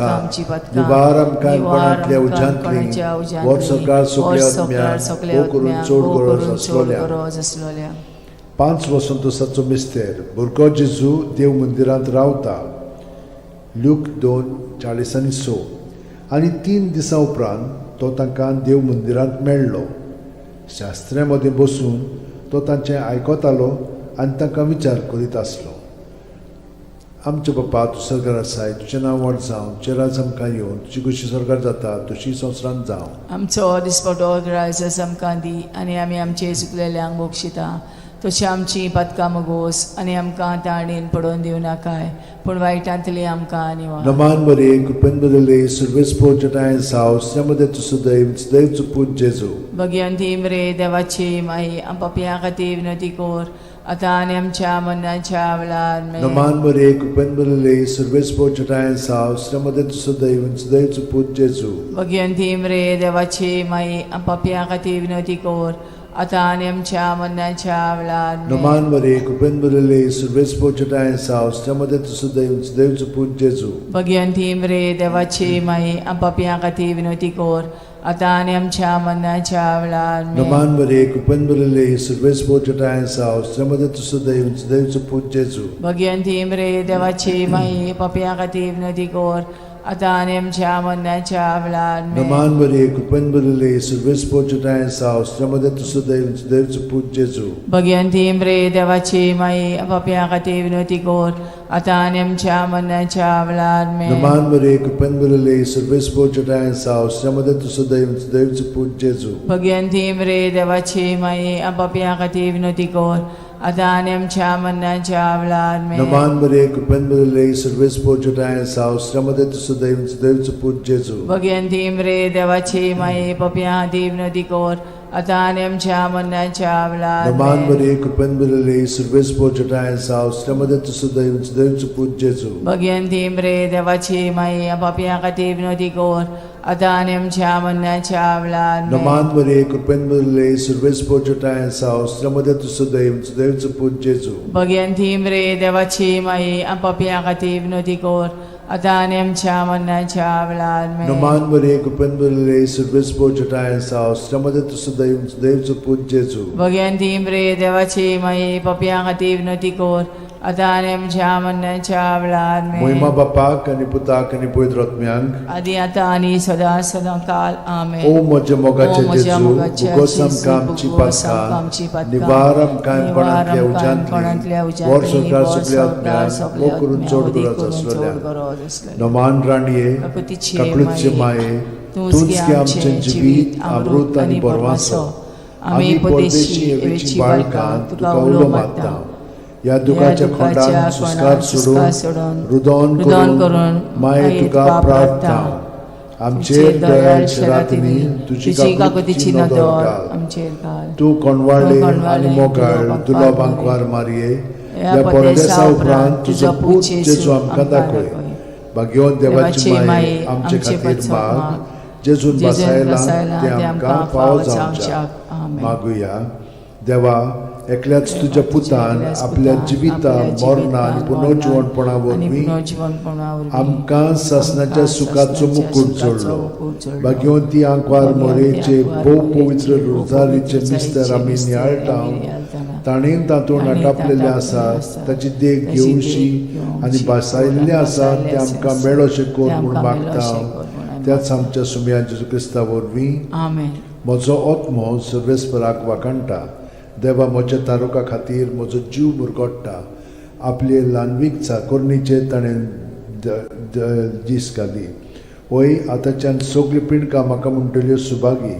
Speaker 2: आमची पातकां निवार आमकां कोणांतल्या उज्यांतली वर सरकार सगल्या आत्म्याक ओ करून चोड गरज असलोल्या 5 संतोसाचो मिस्तेर भुरगो जेजू देव मंदिरांत रावता ल्यूक 2:40-6 आनी 3 दिसां उपरांत तो तांकां देव मंदिरांत मेळ्ळो शास्त्र्यां मदीं बसून तो तांचें आयकतालो आनी तांकां विचार करीत आसलो आमचे बापा तूं स्वर्गार आसाय तुजें नांव व्हड जावं तुजें राज आमकां येवं तुजी कशी स्वर्गार जाता तशी संवसारांत जावं
Speaker 1: आमचो दिसपटो रायस आमकां दी आनी आमी आमचे चुकलेल्यांक बक्षिता तशी आमची पदकां मुगोस आनी आमकां ताळणेन पडोवन दिव नाकाय पूण वायटांतली आमकां निवार
Speaker 2: नमान बरे कृपेन बरले सर्वेस पोजटायन सावस्त्रमध्ये तुसुदैवच पूज जेजू
Speaker 1: भगवंती रे देवाची माई पप्या खातीर विनोती कोर आता आनी आमच्या मनाच्या आवलाद में
Speaker 2: नमान बरे कृपेन बरले सर्वेस पोजटायन सावस्त्रमध्ये तुसुदैवच पूज जेजू
Speaker 1: भगवंती रे देवाची माई पप्या खातीर विनोती कोर आता आनी आमच्या मनाच्या आवलाद में
Speaker 2: नमान बरे कृपेन बरले सर्वेस पोजटायन सावस्त्रमध्ये तुसुदैवच पूज जेजू
Speaker 1: भगवंती रे देवाची माई पप्या खातीर विनोती कोर आता आनी आमच्या मनाच्या आवलाद में
Speaker 2: नमान बरे कृपेन बरले सर्वेस पोजटायन सावस्त्रमध्ये तुसुदैवच पूज जेजू
Speaker 1: भगवंती रे देवाची माई पप्या खातीर विनोती कोर आता आणि आमच्या मरणाच्या वेळार
Speaker 2: Naman Maria, Kupen Bulile, Silves Pochutai and South, Ramada to Sudaim, Dev to put Jesu.
Speaker 1: Bhagwanti म्रे देवाची माई पाप्या खातीर विनवती कोर आता आणि आमच्या मरणाच्या वेळार
Speaker 2: Naman Maria, Kupen Bulile, Silves Pochutai and South, Ramada to Sudaim, Dev to put Jesu.
Speaker 1: Bhagwanti म्रे देवाची माई पाप्या खातीर विनवती कोर आता आणि आमच्या मरणाच्या वेळार
Speaker 2: Naman Maria, Kupen Bulile, Silves Pochutai and South, Ramada to Sudaim, Dev to put Jesu.
Speaker 1: Bhagwanti म्रे देवाची माई पाप्या खातीर विनवती कोर आता आणि आमच्या मरणाच्या वेळार
Speaker 2: Naman Maria, Kupen Bulile, Silves Pochutai and South, Ramada to Sudaim, Dev to put Jesu.
Speaker 1: Bhagwanti म्रे देवाची माई पाप्या खातीर विनवती कोर आता आणि आमच्या मरणाच्या वेळार
Speaker 2: Naman Maria, Kupen Bulile, Silves Pochutai and South, Ramada to Sudaim, Dev to put Jesu.
Speaker 1: Bhagwanti म्रे देवाची माई पाप्या खातीर विनवती कोर आता आणि आमच्या मरणाच्या वेळार
Speaker 2: Naman Maria, Kupen Bulile, Silves Pochutai and South, Ramada to Sudaim, Dev to put Jesu.
Speaker 1: Bhagwanti म्रे देवाची माई पाप्या खातीर विनवती कोर आता आणि आमच्या मरणाच्या वेळार
Speaker 2: Moima Bapak आणि Putak आणि Pavitr Atmyank.
Speaker 1: आदी आता आणि सदा सदा काल आमेन
Speaker 2: O moja mogache
Speaker 1: O moja
Speaker 2: Jesu,
Speaker 1: mogache
Speaker 2: ugosam
Speaker 1: Jesu,
Speaker 2: kamci
Speaker 1: ugosam
Speaker 2: patkan,
Speaker 1: kamci patkan,
Speaker 2: nivaram kaim
Speaker 1: nivaram
Speaker 2: panantlia
Speaker 1: panantlia
Speaker 2: ujantli,
Speaker 1: ujantli,
Speaker 2: borsokar
Speaker 1: borsokar
Speaker 2: supliatmyan,
Speaker 1: supliatmyan,
Speaker 2: mokurun chod
Speaker 1: odi
Speaker 2: gurat
Speaker 1: kurun
Speaker 2: aslolia.
Speaker 1: chod gurat aslolia.
Speaker 2: Noman raniye,
Speaker 1: Kakutiche
Speaker 2: kaklutche
Speaker 1: maye,
Speaker 2: maye,
Speaker 1: तुझके
Speaker 2: tunski
Speaker 1: आमचे
Speaker 2: amchen jivit, amrut ani bormaso.
Speaker 1: आम्ही परदेशी एवेची बाळकां तुका उलो मागता
Speaker 2: या दुखाच्या खोंडान सुस्कार सोडून रुदोन करून माये तुका प्रार्थना आमचेर दयाळ शरातीनी तुझी काकुतीची नदर घाल.
Speaker 1: आमचेर घाल
Speaker 2: तू कोणवाडले आणि मोगाळ तुला बांकवार मारये या परदेसा उपरांत तुझो पूत जेजू आमकां दाखय भाग्यवन देवाची माये आमचे खातीर माग जेजून बसायला ते आमकां फावो जावच्याक मागुया देवा एकल्याच तुझ्या पुतान आपल्या जिविता मरणा आणि पुनर्जीवनपणा वरवीं आमकां सासणाच्या सुखाचो मुकुट जोडलो भाग्यवंती आंकवार मोरेचे भोव पवित्र रोजारीचे मिस्तर आमी नियाळटाव ताणेन तातूंत आटापलेले आसात ताची देख घेवशी आनी भासायल्ले आसात ते आमकां मेळोशे कोर म्हूण मागता त्याच आमच्या सुम्या जेजू क्रिस्ता वरवीं
Speaker 1: आमेन
Speaker 2: म्हजो आत्मो सर्वेस्पराक वाकणटा देवा म्हज्या तारुका खातीर म्हजो जीव मुरगोडटा आपले ल्हानवीक चाकोरणीचे ताणें दीस घाली वय आतांच्यान सगळी पिणकां म्हाका म्हणटल्यो सुभागी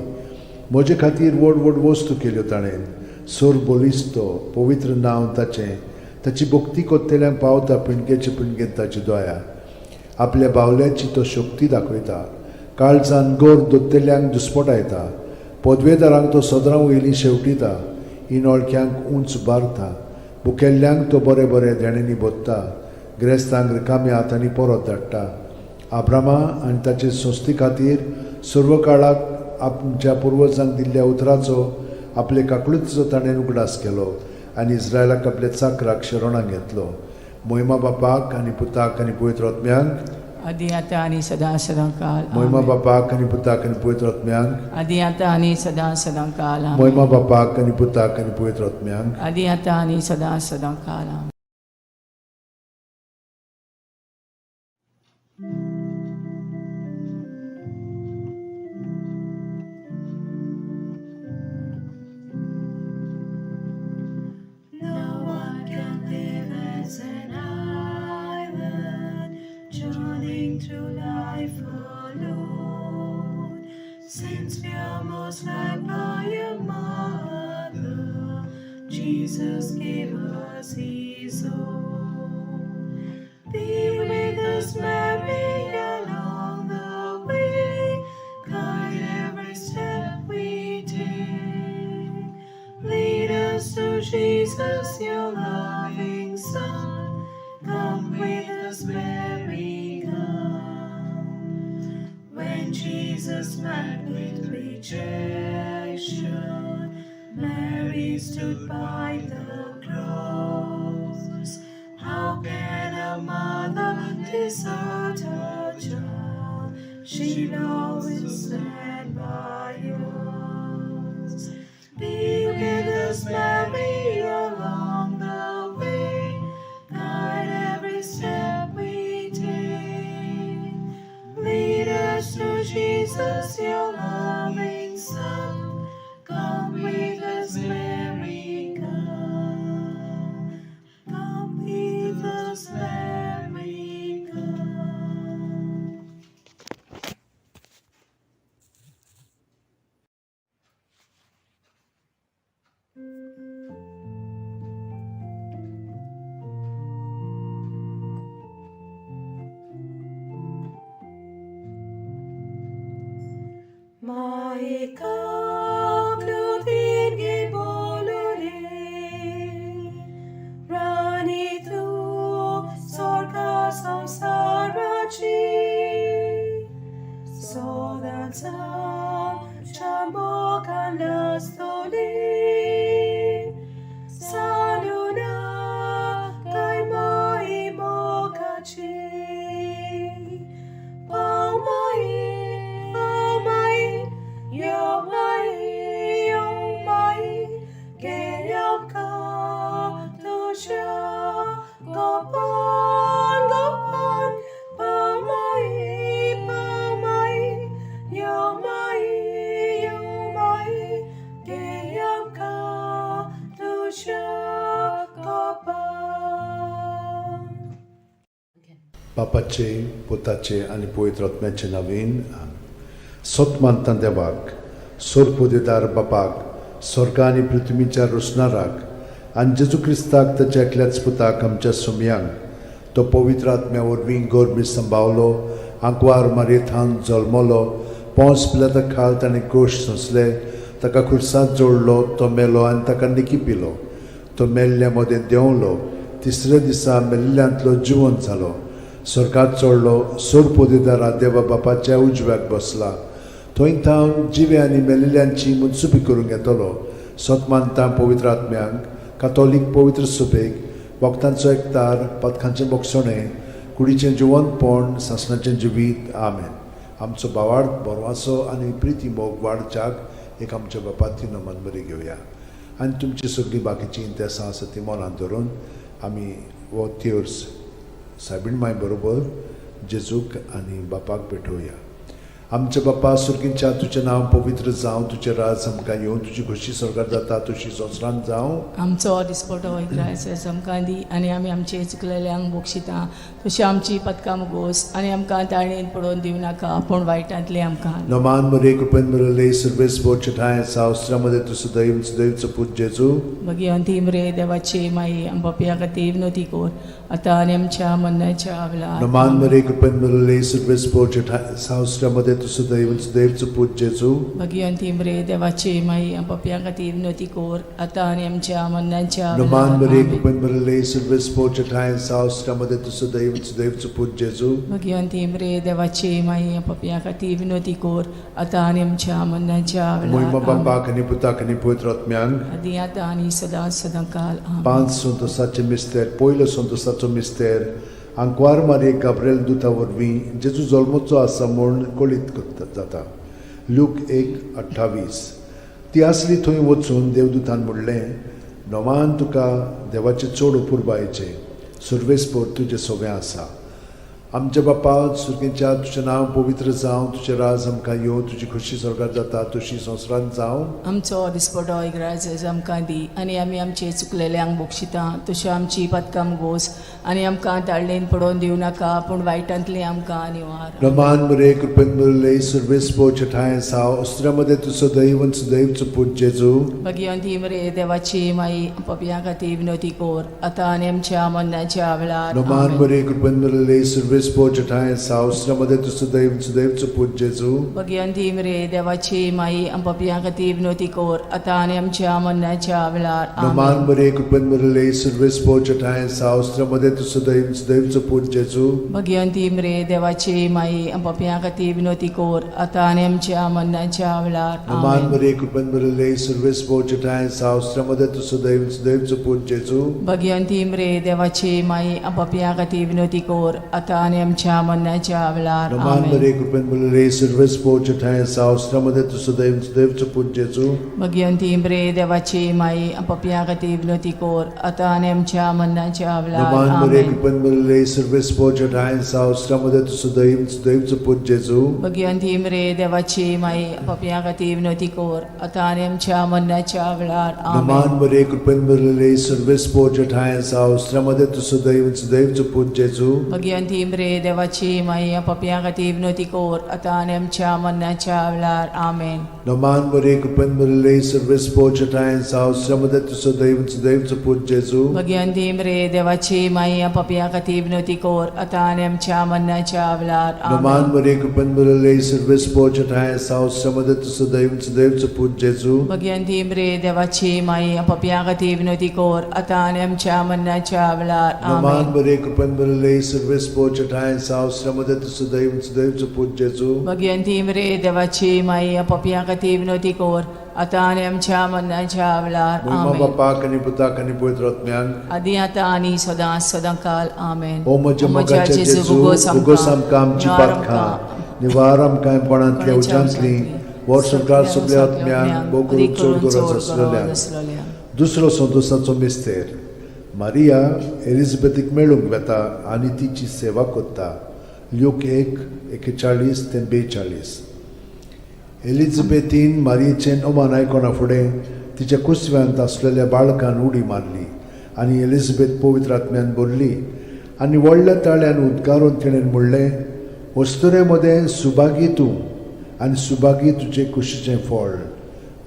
Speaker 2: म्हजे खातीर व्हड व्हड वस्तू केल्यो ताणें सोर बोलिस्तो पवित्र नांव ताचें ताची भक्ती कोत्तेल्यांक पावता पिणकेचे पिणकेंत ताची दोया आपल्या बावल्याची तो शक्ती दाखयता काळजान गोर दोत्तेल्यांक दुस्पटायता पदवेदारांक तो सदरां वयलीं शेवटिता इनोळख्यांक उंच बारता भुकेल्ल्यांक तो बरे बरे देणेनी बोदता गिरेस्तांक रिकाम्या हातांनी परत धाडटा आब्रामा आनी ताचे संस्थे खातीर सर्व काळाक आमच्या पुर्वजांक दिल्ल्या उतराचो आपले काकळुतीचो ताणें उगडास केलो आनी इस्रायलाक आपल्या चाकराक शरणां घेतलो मोहिमा बापाक आनी पुताक आनी पवित्र आत्म्यांक
Speaker 1: आदी आता आणि सदा सदा काल
Speaker 2: मोहिमा बापाक आनी पुताक आनी पवित्र आत्म्यांक
Speaker 1: आदी आता आणि सदा सदा काल
Speaker 2: मोहिमा बापाक आनी पुताक आनी पवित्र आत्म्यांक
Speaker 1: आदी आता आणि सदा सदा काल
Speaker 4: No one can live as an island, journeying through life alone. Since we are most like by your mother, Jesus gave us his own. Be with us, Mary, along the way, guide every step we take. Lead us to Jesus, your loving Son. Come with us, Mary, come. When Jesus met with rejection, Mary stood by the cross. How can a mother desert her child? She'll always stand by yours. Be with us, Mary, along the way. Guide every step we take.
Speaker 5: Jesus, your loving Son, come with us, Mary, come. Come with us, Mary, come. Maikam lutin gibolore, rani tu sorka samsarachi, so that chambokan lastoli, saluna kai mai mokachi, Palmai, Palmai, Yomai, Yomai, Geyamka, Tusha, Gopan, Gopan, Palmai, Palmai, Yomai, Yomai, Geyamka, Tusha, Gopan.
Speaker 2: बापाचे पुताचे आणि पवित्र आत्म्याचे नवीन सोतमानता देवाक सोरपोदेदार बापाक स्वर्गा आणि पृथ्वीच्या रुसणाराक आणि जेजू क्रिस्ताक ताच्या एकल्याच पुताक आमच्या सुमयांक तो पवित्र आत्म्या वरवीं गोरबी सांबावलो आंकवार मारयेंत जल्मलो पोंस पिलाता खाल ताणें कोश सोंसले ताका खुर्सांत जोडलो तो मेलो आनी ताका निकी पिलो तो मेल्ल्या मदें देंवलो तिसऱ्या दिसा मेल्ल्यांतलो जिवंत जालो स्वर्गात चडलो सोरपोदेदारा देवा बापाच्या उजव्याक बसला थंय थावन जिवे आनी मेलिल्ल्यांची मुनसुबी करूंक येतलो सोतमानता पवित्र आत्म्यांक कातोलीक पवित्र सुबेक वखदांचो एकतार पथकांचें बोगसणें कुडीचें जिवंतपण सासणाचें जिवीत आमेन आमचो बावार्थ बोरवासो आनी प्रिती मोग वाडच्याक एक आमच्या बापाची नमन बरी घेवया आनी तुमची सगळीं बाकीची इंतेसां आसा ती मनांत धरून आमी वो थियोर्स सायबीण माय बरोबर जेजूक आनी बापाक भेटोवया आमचे बापा सुर्गींच्या तुजें नांव पवित्र जावं तुजें राज आमकां येवं तुजी खुशी स्वर्गांत जाता तशी संवसारांत जावं
Speaker 1: आमचो दिसपटो वयक्रायस आमकां दी आनी आमी आमचे चुकलेल्यांक बोगशिता तशी आमची पदकां मुगोस आनी आमकां ताळयेन पडोवन दिवं नाका पूण वायटांतले आमकां
Speaker 2: नमान मरे कृपेन मरले सर्वेस बोचठाय सावस्त्रामध्ये तुझं दैवचं पूज जेजू
Speaker 1: भगवंती मरे देवाचे माई आमच्या खातीर विनोती कोर आतां आनी आमच्या मरणाच्या वेळार
Speaker 2: नमान मरे कृपेन मरले सर्वेस बोचठाय सावस्त्रामध्ये तुझं दैवचं पूज जेजू
Speaker 1: भगवंती मरे देवाचे माई आमच्या खातीर विनोती कोर आतां आनी आमच्या मरणाच्या
Speaker 2: नमान मरे
Speaker 1: वेळार
Speaker 2: कृपेन मरले सर्वेस बोचठाय सावस्त्रामध्ये तुझं दैवचं पूज जेजू
Speaker 1: भगवंती मरे देवाचे माई आमच्या खातीर विनोती कोर आतां आनी आमच्या मरणाच्या
Speaker 2: महिमा
Speaker 1: वेळार
Speaker 2: बापाक आनी पुताक आनी पवित्र आत्म्यांक
Speaker 1: आदी आतां आनी सदां सदांकाल आमेन.
Speaker 2: 5 संतोसाचे मिस्तेर पयलो संतोसाचो मिस्तेर आंकवार मारये गाब्रिएल दुता वरवीं जेजू जल्मोचो आसा म्हूण कळीत जाता लूक 1:28 ती आसली थंय वचून देवदूतान म्हणलें नोमान तुका देवाचे चड अपुरबायेचें सुर्वेस्पोर तुजें सगळें आसा आमच्या बापा सुर्गेच्या तुजें नांव पवित्र जावं तुजें राज आमकां येवं तुजी खुशी स्वर्गांत जाता तशी संवसारांत जावं
Speaker 1: आमचो दिसपटो इग्रायज आमकां दी आनी आमी आमचे चुकलेल्यांक बोगशिता तशें आमची पदकां मुगोस आनी आमकां ताळयेन पडोवन दिवं नाका पूण वायटांतले आमकां निवार
Speaker 2: नमान मरे कृपेन मरले सर्वेस्पोर ठाय साव अस्त्रामध्ये तुझं दैवचं पूज जेजू
Speaker 1: भगवंती मरे देवाची माई आमच्या खातीर विनोती कोर आतां आनी आमच्या मरणाच्या वेळार
Speaker 2: नमान
Speaker 1: आमेन.
Speaker 2: मरे कृपेन मरले सर्वेस्पोर ठाय साव अस्त्रामध्ये तुझं दैवचं पूज जेजू
Speaker 1: भगवंती मरे देवाची माई आमच्या खातीर विनोती कोर आतां आनी आमच्या मरणाच्या वेळार
Speaker 2: नमान
Speaker 1: आमेन.
Speaker 2: मरे कृपेन मरले सर्वेस्पोर ठाय साव अस्त्रामध्ये तुझं दैवचं पूज जेजू
Speaker 1: भगवंती मरे देवाची माई आमच्या खातीर विनोती कोर आतां आनी आमच्या मरणाच्या वेळार
Speaker 2: नमान
Speaker 1: आमेन.
Speaker 2: मरे कृपेन मरले सर्वेस्पोर ठाय साव अस्त्रामध्ये तुझं दैवचं पूज जेजू
Speaker 1: भगवंती मरे देवाची माई आमच्या खातीर विनोती कोर आतां आनी आमच्या मरणाच्या वेळार
Speaker 2: नमान
Speaker 1: आमेन.
Speaker 2: बरे कृपेन भरलेले सर्वेस पोच ठाय सावस्त्रामध्ये तू सदैवचं पूज जेजू
Speaker 1: भगवंती बरे देवाची माई पपिया खातीर विनोती कोर आता आनी आमच्या मरणाच्या वेळार
Speaker 2: नमान बरे
Speaker 1: आमेन.
Speaker 2: कृपेन भरलेले सर्वेस पोच ठाय सावस्त्रामध्ये तू सदैवचं पूज जेजू
Speaker 1: भगवंती बरे देवाची माई पपिया खातीर विनोती कोर आता आनी आमच्या मरणाच्या वेळार आमेन.
Speaker 2: नमान बरे कृपेन भरलेले सर्वेस पोच ठाय सावस्त्रामध्ये तू सदैवचं पूज जेजू
Speaker 1: भगवंती बरे देवाची माई पपिया खातीर विनोती कोर आता आनी आमच्या मरणाच्या वेळार आमेन.
Speaker 2: नमान बरे कृपेन भरलेले सर्वेस पोच ठाय सावस्त्रामध्ये तू सदैवचं पूज जेजू
Speaker 1: भगवंती बरे देवाची माई पपिया खातीर विनोती कोर आता आनी आमच्या मरणाच्या वेळार
Speaker 2: नमान
Speaker 1: आमेन.
Speaker 2: बरे कृपेन भरलेले सर्वेस पोच ठाय सावस्त्रामध्ये तू सदैवचं पूज जेजू
Speaker 1: भगवंती बरे देवाची माई पपिया खातीर विनोती कोर आता आनी आमच्या मरणाच्या वेळार
Speaker 2: नमान
Speaker 1: आमेन.
Speaker 2: बरे कृपेन भरलेले सर्वेस पोच ठाय सावस्त्रामध्ये तू सदैवचं पूज जेजू
Speaker 1: भगवंती बरे देवाची माई पपिया खातीर विनोती कोर आता आनी आमच्या मरणाच्या वेळार
Speaker 2: महिमा
Speaker 1: आमेन.
Speaker 2: बापाक आनी पुताक आनी पवित्र आत्म्यांक
Speaker 1: आदी आता आनी सदां काल आमेन.
Speaker 2: ओ म्हज्या मोगाच्या जेजू उगोस आमकां आमची पातखां निवार आमकां कोणांतल्या उज्यांतली वर सरकार सगळ्या आत्म्यांक भोव करून चड गरज आसलेल्या दुसरो संतोशाचो मिस्तेर मारिया एलिझाबेथीक मेळूंक वेता आनी तिची सेवा कोत्ता. ल्यूक 1:41-42. एलिझाबेथीन मारयेचें ओमान आयकोना फुडें तिच्या कुसव्यांत आसलेल्या बाळकान उडी मारली आनी एलिझाबेथ पवित्र आत्म्यान बोल्ली आनी व्हडल्या ताळ्यान उद्गारून तिणें म्हणलें, वस्तुरे मदें सुभागी तूं आनी सुभागी तुजें कुशीचें फळ.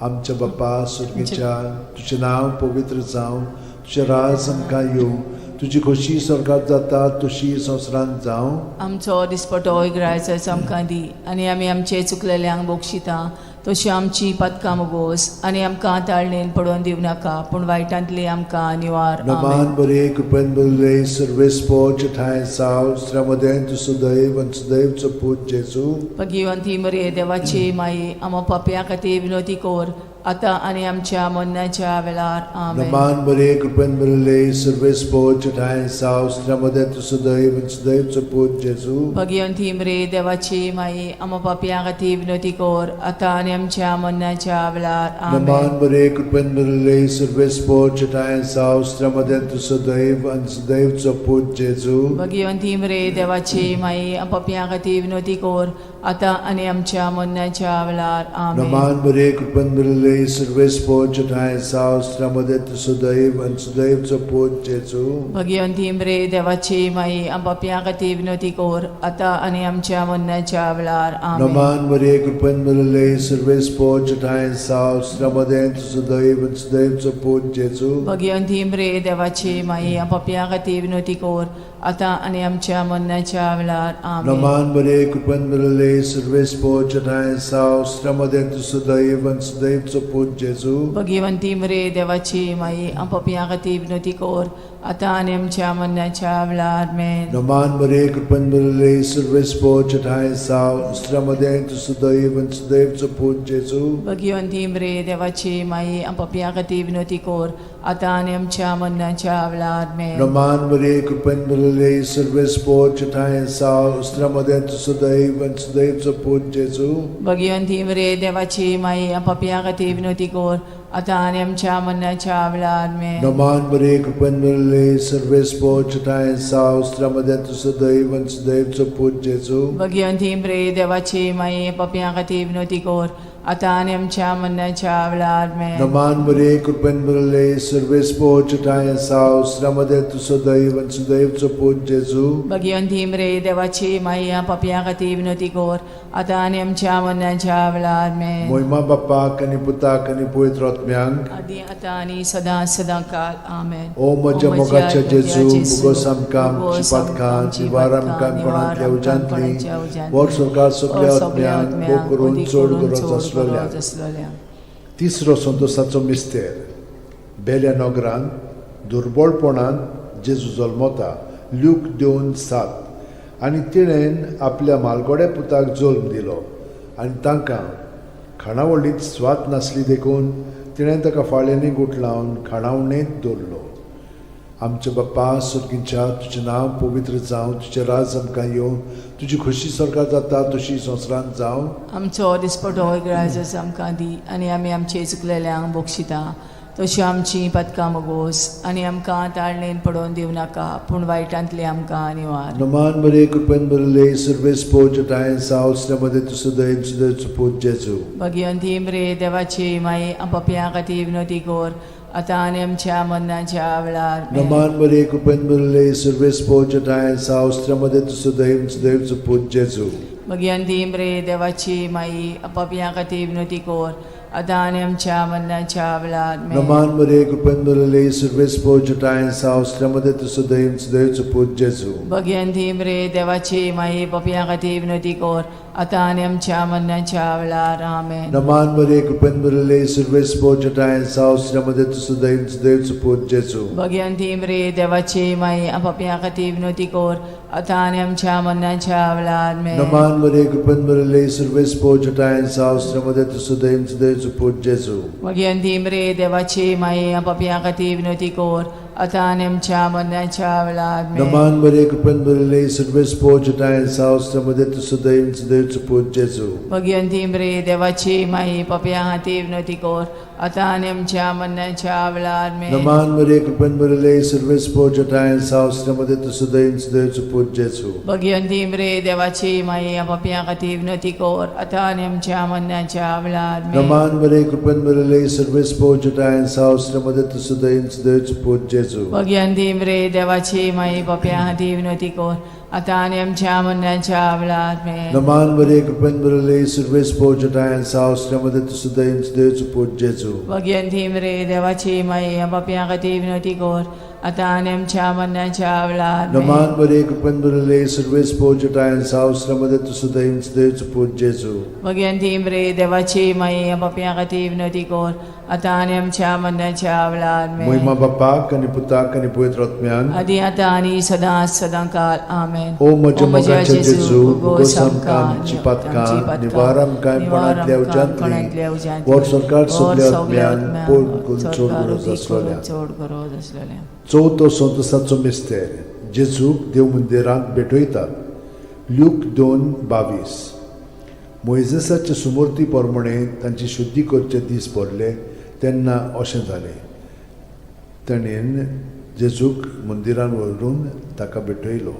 Speaker 2: आमच्या बापा सुर्गेच्या तुजें नांव पवित्र जावं, तुजें राज आमकां येवं, तुजी खोशी स्वर्गांत जाता तशी संवसारांत जावं.
Speaker 1: आमचो दिसपटो इग्रायचो आमकां दी आनी आमी आमचे चुकलेल्यांक बोगशिता तशी आमची पातकां मोगोस आनी आमकां ताळणेन पडोवन दिवं नाका पूण वायटांतली आमकां निवार आमेन.
Speaker 2: नमान बरे कृपेन भरले सर्वेस पोच ठाय सावस्त्रामध्ये तू सदैवचं पूज जेजू.
Speaker 1: भगवंती बरे देवाची माई आमो पप्या खातीर विनोती कोर आता आनी आमच्या मरणाच्या वेळार आमेन.
Speaker 2: नमान बरे कृपेन भरले सर्वेस पोच ठाय सावस्त्रामध्ये तू सदैवचं पूज जेजू.
Speaker 1: भगवंती बरे देवाची माई आमो पप्या खातीर विनोती कोर आता आनी आमच्या मरणाच्या वेळार आमेन.
Speaker 2: नमान बरे कृपेन भरले सर्वेस पोच ठाय सावस्त्रामध्ये तू सदैवचं पूज जेजू.
Speaker 1: भगवंती बरे देवाची माई आमो पप्या खातीर विनोती कोर आता आनी आमच्या मरणाच्या वेळार आमेन.
Speaker 2: नमान बरे कृपेन भरले सर्वेस पोच ठाय सावस्त्रामध्ये तू सदैवचं पूज जेजू.
Speaker 1: भगवंती बरे देवाची माई आमो पप्या खातीर विनोती कोर आता आनी आमच्या मरणाच्या वेळार आमेन.
Speaker 2: नमान बरे कृपेन भरले सर्वेस पोच ठाय सावस्त्रामध्ये तू सदैवचं पूज जेजू.
Speaker 1: भगवंती बरे देवाची माई आमो पप्या खातीर विनोती कोर आता आनी आमच्या मरणाच्या वेळार आमेन.
Speaker 2: नमान बरे कृपेन भरले सर्वेस पोच ठाय सावस्त्रामध्ये तू सदैवचं पूज जेजू.
Speaker 1: भगवंती बरे देवाची माई आमो पप्या खातीर विनोती कोर आता आनी आमच्या मरणाच्या वेळार आमेन.
Speaker 2: नमान बरे कृपेन भरले सर्वेस पोच ठाय सावस्त्रामध्ये तू सदैवचं पूज जेजू.
Speaker 1: भगवंती बरे देवाची माई आमो पप्या खातीर विनोती कोर आता आनी आमच्या मरणाच्या वेळार आमेन.
Speaker 2: नमान बरे कृपेन भरले सर्वेस पोच ठाय सावस्त्रामध्ये तू सदैवचं पूज जेजू.
Speaker 1: भगवंती बरे देवाची माई आमो पप्या खातीर विनोती कोर आता आनी आमच्या मरणाच्या वेळार आमेन.
Speaker 2: नमान बरे कृपेन भरले सर्वेस पोच ठाय सावस्त्रामध्ये तू सदैवचं पूज जेजू.
Speaker 1: भगवंती बरे देवाची माई पप्या खातीर विनोती कोर आता आनी आमच्या मरणाच्या वेळार आमेन.
Speaker 2: नमान बरे कृपेन भरले सर्वेस पोच ठाय सावस्त्रामध्ये तू सदैवचं पूज जेजू.
Speaker 1: भगवंती बरे देवाची माई पप्या खातीर विनोती कोर आता आनी आमच्या मरणाच्या वेळार आमेन.
Speaker 2: महिमा बापाक आनी पुताक आनी पवित्र आत्म्यांक
Speaker 1: आदी आता आनी सदां काल आमेन.
Speaker 2: ओ म्हज्या मोगाच्या जेजू उगोस आमकां आमची पातखां निवार आमकां कोणांतल्या उज्यांतली वर सरकार सगळ्या आत्म्यांक भोव करून चड गरज आसलेल्या. तिसरो संतोशाचो मिस्तेर बेल्या नगरांत दुर्बळपणान जेजू जल्मता. ल्यूक 2:7. आनी तिणेन आपल्या मालगोड्या पुताक जल्म दिलो आनी तांकां खाणावळींत स्वात नासली देखून तिणें ताका फाळ्यांनी गुट लावन खाणावणेंत दवरलो. आमचे बाप्पा सुर्गींच्या तुझें नांव पवित्र जावं, तुजें राज आमकां येवं, तुजी खुशी स्वर्गांत जाता तशी संवसारांत जावं.
Speaker 1: आमचो दिसपटो रायज आमकां दी आनी आमी आमचे चुकलेल्यांक बोगशिता. तशी आमची पदकां मोगोस आनी आमकां ताळणेन पडोवन दिवं नाका, पूण वायटांतले आमकां निवार.
Speaker 2: Naman Maria Kupen Berle, Serves Pojatayan Saus, Namade Sudain Sudain Suput Jesu.
Speaker 1: Bhagwanti रे देवाची माई आपापल्या खातीर विनोदी कोर आतां आनी आमच्या मरणाच्या वेळार.
Speaker 2: Naman Maria Kupen Berle, Serves Pojatayan Saus, Namade Sudain Sudain Suput Jesu.
Speaker 1: Bhagwanti रे देवाची माई आपापल्या खातीर विनोदी कोर आतां आनी आमच्या मरणाच्या वेळार.
Speaker 2: Naman Maria Kupen Berle, Serves Pojatayan Saus, Namade Sudain Sudain Suput Jesu.
Speaker 1: Bhagwanti रे देवाची माई आपापल्या खातीर विनोदी कोर आतां आनी आमच्या मरणाच्या वेळार. आमेन.
Speaker 2: Naman Maria Kupen Berle, Serves Pojatayan Saus, Namade Sudain Sudain Suput Jesu.
Speaker 1: Bhagwanti रे देवाची माई आपापल्या खातीर विनोदी कोर आतां आनी आमच्या मरणाच्या वेळार.
Speaker 2: Naman Maria Kupen Berle, Serves Pojatayan Saus, Namade Sudain Sudain Suput Jesu.
Speaker 1: Bhagwanti रे देवाची माई आपापल्या खातीर विनोदी कोर आतां आनी आमच्या मरणाच्या वेळार.
Speaker 2: Naman Maria Kupen Berle, Serves Pojatayan Saus, Namade Sudain Sudain Suput Jesu.
Speaker 1: Bhagwanti रे देवाची माई आपापल्या खातीर विनोदी कोर आतां आनी आमच्या मरणाच्या वेळार.
Speaker 2: Naman Maria Kupen Berle, Serves Pojatayan Saus, Namade Sudain Sudain Suput Jesu.
Speaker 1: Bhagwanti रे देवाची माई आपापल्या खातीर विनोदी कोर आतां आनी आमच्या मरणाच्या वेळार.
Speaker 2: Naman Maria Kupen Berle, Serves Pojatayan Saus, Namade Sudain Sudain Suput Jesu.
Speaker 1: Bhagwanti रे देवाची माई आपापल्या खातीर विनोदी कोर आतां आनी आमच्या मरणाच्या वेळार.
Speaker 2: Naman Maria Kupen Berle, Serves Pojatayan Saus, Namade Sudain Sudain Suput Jesu.
Speaker 1: Bhagwanti रे देवाची माई आपापल्या खातीर विनोदी कोर आतां आनी आमच्या मरणाच्या वेळार.
Speaker 2: Naman Maria Kupen Berle, Serves Pojatayan Saus, Namade Sudain Sudain Suput Jesu.
Speaker 1: Bhagwanti रे देवाची माई आपापल्या खातीर विनोदी कोर आतां आनी आमच्या मरणाच्या वेळार.
Speaker 2: Moima Bapak आणि Putak आणि Pavitra Atmyan.
Speaker 1: आदी आतां आनी सदां सदांकाळ. आमेन.
Speaker 2: O म्हज्या मोगाचें जेजू, उगोस आमकां आमची पातकां, निवार आमकां पणांतल्या उज्यांतली, वर सरकार सगल्या आत्म्यान पोट करून चोड गरज आसलेल्या.
Speaker 1: चोड गरज आसलेल्या.
Speaker 2: चवथो संतसाचो मिस्तेर, जेजूक देव मंदिरांत भेटयतात. ल्यूक 2:22. मोइजेसाचे सुमूर्ती प्रमाणे तांची शुद्धी करचे दीस पडले तेन्ना अशें जालें. ताणेन जेजूक मंदिरान व्हरून ताका भेटयलो.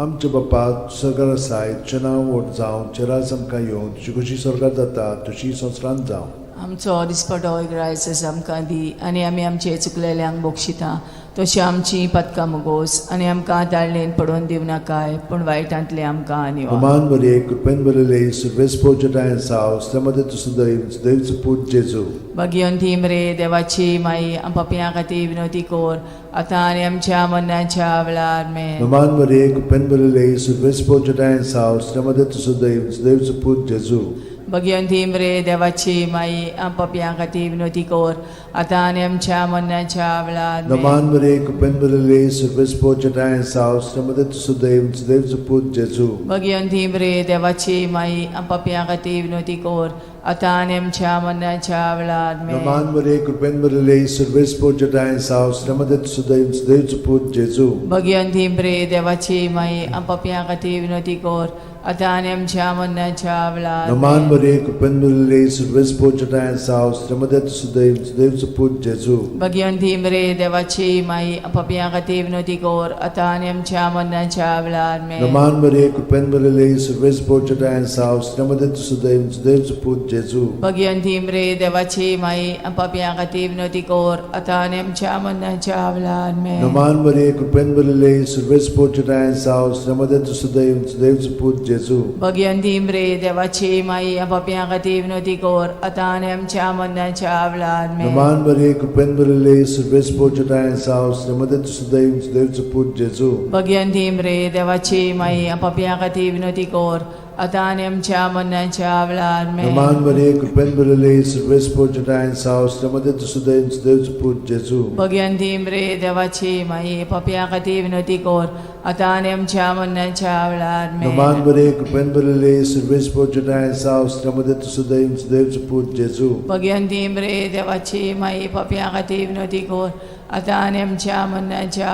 Speaker 2: आमचे बाप्पा स्वर्गार आसाय, तुजें नांव व्हड जावं, तुजें राज आमकां येवं, तुजी कशी स्वर्गार जाता तशी संवसारांत जावं.
Speaker 1: आमचो दिसपटो रायज आमकां दी आनी आमी आमचे चुकलेल्यांक बोगशिता. तशी आमची पदकां मोगोस आनी आमकां ताळणेन पडोवन दिवं नाकाय, पूण वायटांतले आमकां निवार.
Speaker 2: Naman Maria Kupen Berle, Serves Pojatayan Saus, Namade Sudain Sudain Suput Jesu.
Speaker 1: Bhagwanti रे देवाची माई आपापल्या खातीर विनोदी कोर आतां आनी आमच्या मरणाच्या वेळार.
Speaker 2: Naman Maria Kupen Berle, Serves Pojatayan Saus, Namade Sudain Sudain Suput Jesu.
Speaker 1: Bhagwanti रे देवाची माई आपापल्या खातीर विनोदी कोर आतां आनी आमच्या मरणाच्या वेळार.
Speaker 2: Naman Maria Kupen Berle, Serves Pojatayan Saus, Namade Sudain Sudain Suput Jesu.
Speaker 1: Bhagwanti रे देवाची माई आपापल्या खातीर विनोदी कोर आतां आनी आमच्या मरणाच्या वेळार.
Speaker 2: Naman Maria Kupen Berle, Serves Pojatayan Saus, Namade Sudain Sudain Suput Jesu.
Speaker 1: Bhagwanti रे देवाची माई आपापल्या खातीर विनोदी कोर आतां आनी आमच्या मरणाच्या वेळार.
Speaker 2: Naman Maria Kupen Berle, Serves Pojatayan Saus, Namade Sudain Sudain Suput Jesu.
Speaker 1: Bhagwanti रे देवाची माई आपापल्या खातीर विनोदी कोर आतां आनी आमच्या मरणाच्या वेळार.
Speaker 2: Naman Maria Kupen Berle, Serves Pojatayan Saus, Namade Sudain Sudain Suput Jesu.
Speaker 1: Bhagwanti रे देवाची माई आपापल्या खातीर विनोदी कोर आतां आनी आमच्या मरणाच्या वेळार.
Speaker 2: Naman Maria Kupen Berle, Serves Pojatayan Saus, Namade Sudain Sudain Suput Jesu.
Speaker 1: Bhagwanti रे देवाची माई आपापल्या खातीर विनोदी कोर आतां आनी आमच्या मरणाच्या वेळार.
Speaker 2: Naman Maria Kupen Berle, Serves Pojatayan Saus, Namade Sudain Sudain Suput Jesu.
Speaker 1: Bhagwanti रे देवाची माई आपापल्या खातीर विनोदी कोर आतां आनी आमच्या मरणाच्या वेळार.
Speaker 2: Naman Maria Kupen Berle, Serves Pojatayan Saus, Namade Sudain Sudain Suput Jesu.
Speaker 1: Bhagwanti रे देवाची माई आपापल्या खातीर विनोदी कोर आतां आनी आमच्या मरणाच्या वेळार.
Speaker 2: Naman Maria Kupen Berle, Serves Pojatayan Saus, Namade Sudain Sudain Suput Jesu.
Speaker 1: Bhagwanti रे देवाची माई आपापल्या खातीर विनोदी कोर आतां आनी आमच्या मरणाच्या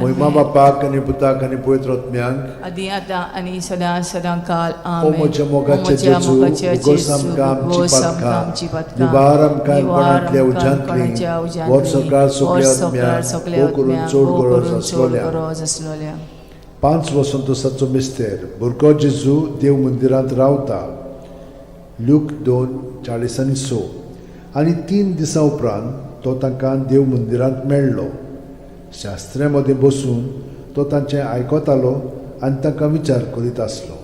Speaker 2: महिमा
Speaker 1: वेळार
Speaker 2: बापाक आनी पुताक आनी पवित्र आत्म्यांक
Speaker 1: आदी आतां आनी सदां काल
Speaker 2: ओ
Speaker 1: आमेन.
Speaker 2: म्हज्या मोगाचे
Speaker 1: म्हज्या
Speaker 2: जेजू,
Speaker 1: मोगाच्या
Speaker 2: उगोस
Speaker 1: जेजू,
Speaker 2: आमकां आमची
Speaker 1: उगोस
Speaker 2: पातकां,
Speaker 1: आमकां आमची पातकां,
Speaker 2: निवार आमकां
Speaker 1: निवार
Speaker 2: कोणातल्या
Speaker 1: आमकां
Speaker 2: उज्यांतली,
Speaker 1: कोणाच्या उज्यांतली,
Speaker 2: वर सकाळ सगल्या
Speaker 1: वर सकाळ
Speaker 2: आत्म्यांक,
Speaker 1: सगल्या
Speaker 2: भोव करून
Speaker 1: आत्म्यांक,
Speaker 2: चड
Speaker 1: भोव
Speaker 2: गरज
Speaker 1: करून चड
Speaker 2: आसलोल्या.
Speaker 1: गरज आसलोल्या.
Speaker 2: 5 वसंतोसाचो मिस्तेर भुरगो जेजू देव मंदिरांत रावता. लूक 2:40-6. आनी 3 दिसां उपरांत तो तांकां देव मंदिरांत मेळ्ळो. शास्त्र्यां मदें बसून तो तांचें आयकतालो आनी तांकां विचार करीत आसलो.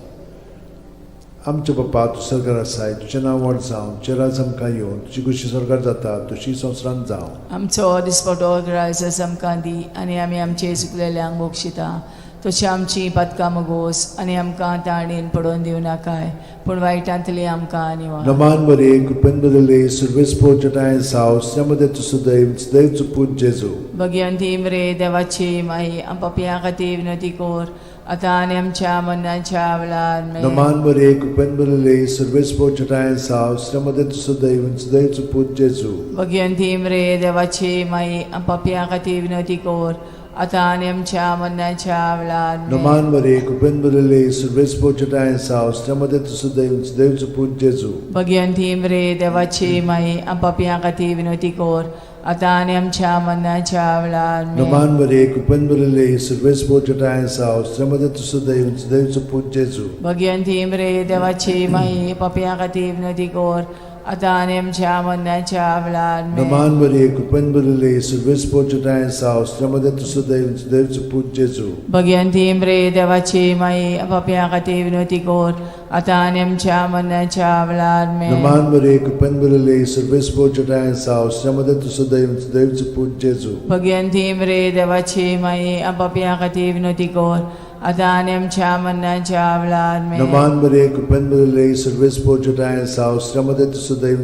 Speaker 2: आमचे बापा तूं स्वर्गार आसाय, तुजें नांव व्हड जावं, तुजें राज आमकां येवं, तुजी कुशी स्वर्गार जाता तशी संवसारांत जावं.
Speaker 1: आमचो दिसपटो आयज आमकां दी आनी आमी आमचे चुकलेल्यांक बक्षिता. तशी आमची पातकां मोगोस आनी आमकां ताणीन पडोवन दिवं नाकाय, पूण वायटांतली आमकां निवार.
Speaker 2: नमान बरे कृपेन बदले सुर्वेस्पो जटाय साव श्रमदे तुसु दैव पूज जेजू.
Speaker 1: भगवंती मरे देवाची माई आमच्या खातीर विनंती कोर, आतां आनी आमच्या मरणाच्या वेळार आमेन.
Speaker 2: नमान बरे कृपेन बदले सुर्वेस्पो जटाय साव श्रमदे तुसु दैव पूज जेजू.
Speaker 1: भगवंती मरे देवाची माई आमच्या खातीर विनंती कोर, आतां आनी आमच्या मरणाच्या वेळार आमेन.
Speaker 2: नमान बरे कृपेन बदले सुर्वेस्पो जटाय साव श्रमदे तुसु दैव पूज जेजू.
Speaker 1: भगवंती मरे देवाची माई आमच्या खातीर विनंती कोर, आतां आनी आमच्या मरणाच्या वेळार आमेन.
Speaker 2: नमान बरे कृपेन बदले सुर्वेस्पो जटाय साव श्रमदे तुसु दैव पूज जेजू.
Speaker 1: भगवंती मरे देवाची माई आमच्या खातीर विनंती कोर, आतां आनी आमच्या मरणाच्या वेळार आमेन.
Speaker 2: नमान बरे कृपेन बदले सुर्वेस्पो जटाय साव श्रमदे तुसु दैव पूज जेजू.
Speaker 1: भगवंती मरे देवाची माई आमच्या खातीर विनंती कोर, आतां आनी आमच्या मरणाच्या वेळार आमेन.
Speaker 2: नमान बरे कृपेन बदले सुर्वेस्पो जटाय साव श्रमदे तुसु दैव पूज जेजू.
Speaker 1: भगवंती मरे देवाची माई आमच्या खातीर विनंती कोर, आतां आनी आमच्या मरणाच्या वेळार आमेन.
Speaker 2: नमान बरे कृपेन बदले सुर्वेस्पो जटाय साव श्रमदे तुसु दैव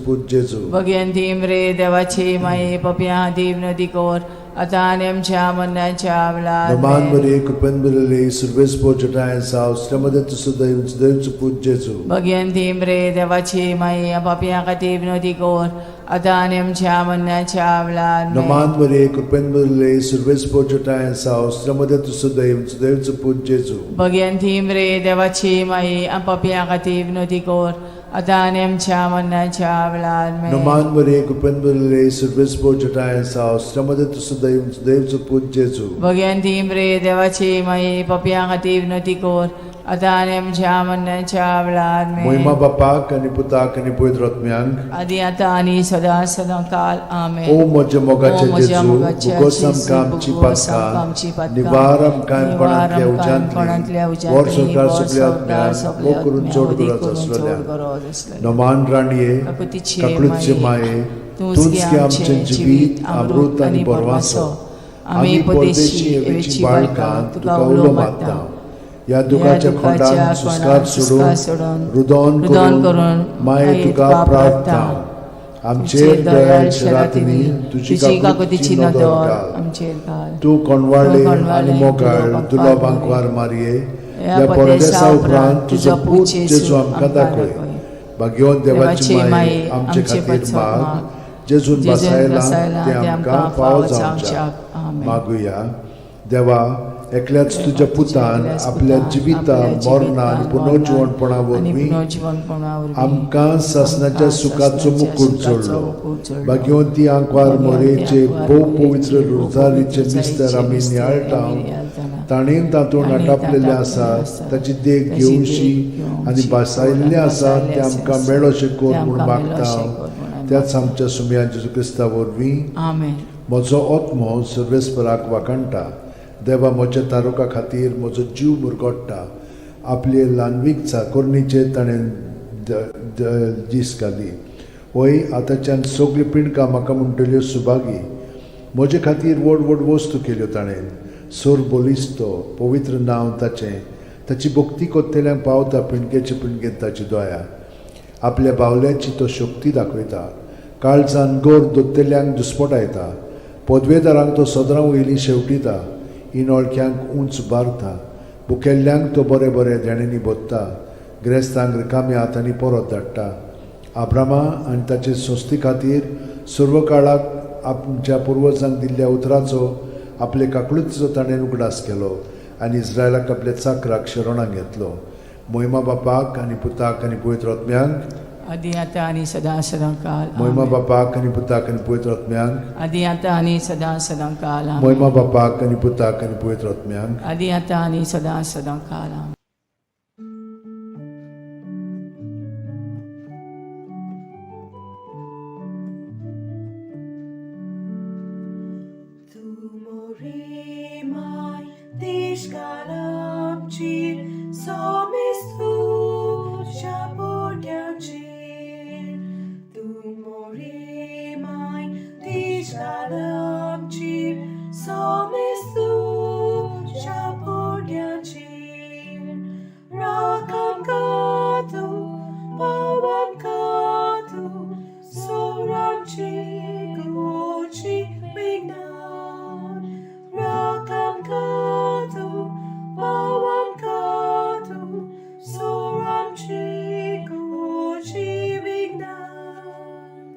Speaker 2: पूज जेजू.
Speaker 1: भगवंती मरे देवाची माई आमच्या खातीर विनंती कोर, आतां आनी आमच्या मरणाच्या वेळार
Speaker 2: नमान
Speaker 1: आमेन.
Speaker 2: बरे कृपेन बदले सुर्वेस्पो जटाय साव श्रमदे तुसु दैव पूज जेजू.
Speaker 1: भगवंती मरे देवाची माई आमच्या खातीर विनंती कोर, आतां आनी आमच्या मरणाच्या वेळार आमेन.
Speaker 2: नमान बरे कृपेन बदले सुर्वेस्पो जटाय साव श्रमदे तुसु दैव पूज जेजू.
Speaker 1: भगवंती मरे देवाची माई आमच्या खातीर विनंती कोर, आतां आनी आमच्या मरणाच्या वेळार आमेन.
Speaker 2: नमान बरे कृपेन बदले सुर्वेस्पो जटाय साव श्रमदे तुसु दैव पूज जेजू.
Speaker 1: भगवंती मरे देवाची माई आमच्या खातीर विनंती कोर, आतां आनी आमच्या मरणाच्या वेळार आमेन.
Speaker 2: महिमा बापाक आनी पुताक आनी पवित्र आत्म्यांक
Speaker 1: आदी आतां आनी सदां काल आमेन.
Speaker 2: ओ म्हज्या मोगाचे
Speaker 1: ओ म्हज्या
Speaker 2: जेजू,
Speaker 1: मोगाच्या
Speaker 2: उगोस
Speaker 1: जेजू,
Speaker 2: आमकां आमची
Speaker 1: उगोस आमकां आमची
Speaker 2: पातकां,
Speaker 1: पातकां,
Speaker 2: निवार आमकां
Speaker 1: निवार
Speaker 2: कोणातल्या
Speaker 1: आमकां कोणातल्या
Speaker 2: उज्यांतली, वर
Speaker 1: उज्यांतली,
Speaker 2: सकाळ
Speaker 1: वर
Speaker 2: सगल्या
Speaker 1: सकाळ
Speaker 2: आत्म्यांक,
Speaker 1: सगल्या
Speaker 2: भोव करून
Speaker 1: आत्म्यांक,
Speaker 2: चड
Speaker 1: उदी
Speaker 2: गरज
Speaker 1: करून
Speaker 2: आसलेल्या.
Speaker 1: चड गरज आसलेल्या.
Speaker 2: नमान राणये,
Speaker 1: काकुतीचे
Speaker 2: काकुळीचे माये, तूंच की आमचें जिवीत, अमृत आनी बोरवासो. आमी परदेशी येवेची बाळकां तुका उलो मारता. ह्या दुखाच्या खोंडान सुस्कार सोडून रुदोन करून माये तुका प्रार्थना. आमचेर दयाळ शरातीनी तुजी काकुतीची नदर घाल.
Speaker 1: आमचेर घाल.
Speaker 2: तूं कोणवाळे आनी मोगाळ दुलोबांक वार मारये. ह्या परदेसा उपरांत तुजो पूत जेजू आमकां दाखय. भाग्यवान देवाची माये आमचे खातीर माग. जेजून बसायला ते आमकां फावो जावच्याक मागुया. देवा, एकल्याच तुज्या पुतान आपल्या जिविता मरणा आनी पुनर्जीवनपणा वरवीं आमकां सासणाच्या सुखाचो मुकूट जोडलो. भाग्यवंती आंकवार मोरेचे भोव पवित्र रुजारीचे मिस्तर आमी नियाळटाव. ताणेन तातूंत आटापलेले आसात ताची देख घेवशी आनी बसायल्ले आसात ते आमकां मेळोशे कोर म्हूण मागता. त्याच आमच्या सुमया जेजू क्रिस्ता वरवीं
Speaker 1: आमेन.
Speaker 2: म्हजो आत्मो सर्वेस्पराक वाकणटा. देवा, म्हज्या तारुका खातीर म्हजो जीव मुरगोडटा. आपले ल्हानवीक चाकोरणीचे ताणें दीस घाली. वय आतांच्यान सगळी पिणकां म्हाका म्हणटल्यो सुभागी. म्हजे खातीर व्हड व्हड वस्तू केल्यो ताणें. सोर बोलिस्तो, पवित्र नांव ताचें. ताची भक्ती कोत्तेल्यांक पावता पिणकेचे पिणकेन ताची दोया. आपल्या बावल्याची तो शक्ती दाखयता. काळजान गोर दोत्तेल्यांक दुस्पटायता. पदवेदारांक तो सदरां वयलीं शेवटिता. इनोळख्यांक उंच बारता. बुकेल्ल्यांक तो बरे बरे धेणेंनी बोत्ता. गिरेस्तांक रिकाम्या हातांनी परत धाडटा. आब्रामा आनी ताचे संस्थे खातीर सर्व काळाक आमच्या पुर्वजांक दिल्ल्या उतराचो आपले काकळुतीचो ताणें उगडास केलो आनी इस्रायलाक आपल्या चाकराक शरणाक घेतलो. महिमा बापाक आनी पुताक आनी पवित्र आत्म्यांक,
Speaker 1: आदी आतां आनी सदां सदां काल.
Speaker 2: महिमा बापाक आनी पुताक आनी पवित्र आत्म्यांक,
Speaker 1: आदी आतां आनी सदां सदां काल.
Speaker 2: महिमा बापाक आनी पुताक आनी पवित्र आत्म्यांक.
Speaker 1: आदी आतां आनी सदां सदां काल.
Speaker 5: Tumori mai dishkalamchir somistu shabordyachir. Tumori mai dishkalamchir somistu shabordyachir. Rakam katu pawam katu soramchi guchi bignan. Rakam katu pawam katu soramchi guchi bignan.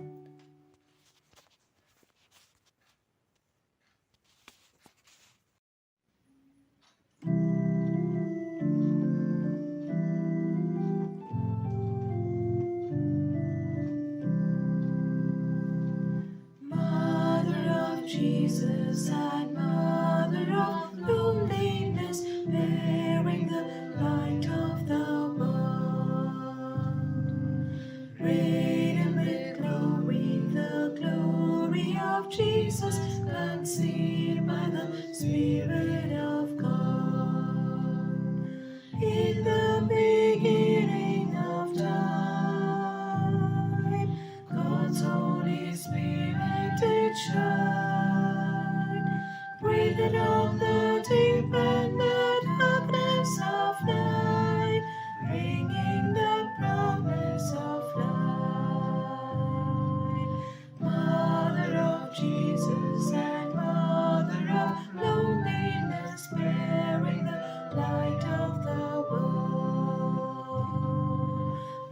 Speaker 5: Mother of Jesus and Mother of loneliness, bearing the light of the world. Radiant with glory, the glory of Jesus, conceived by the Spirit of God. In the beginning of time, God's Holy Spirit did shine, breathed on the deep and the darkness of night, bringing the promise of light. Mother of Jesus and Mother of loneliness, bearing the light of the world.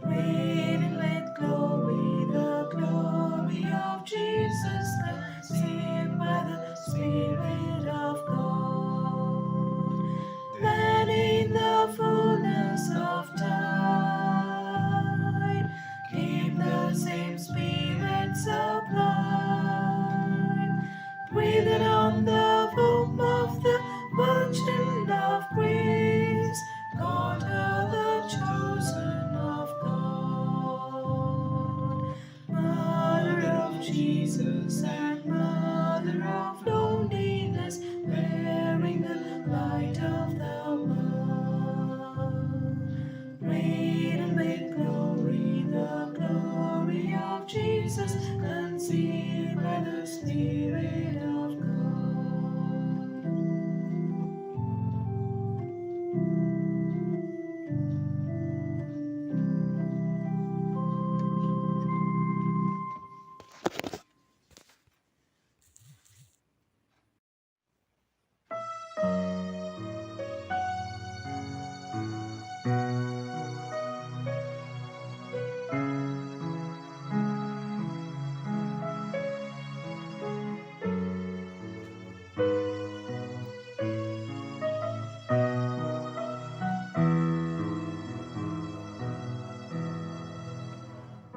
Speaker 5: Radiant with glory, the glory of Jesus, conceived by the Spirit of God. Then in the fullness of time came the same Spirit sublime, breathed on the womb of the Virgin of grace, called her the chosen of God. Mother of Jesus and Mother of loneliness, bearing the light of the world. Radiant with glory, the glory of Jesus, conceived by the Spirit of God.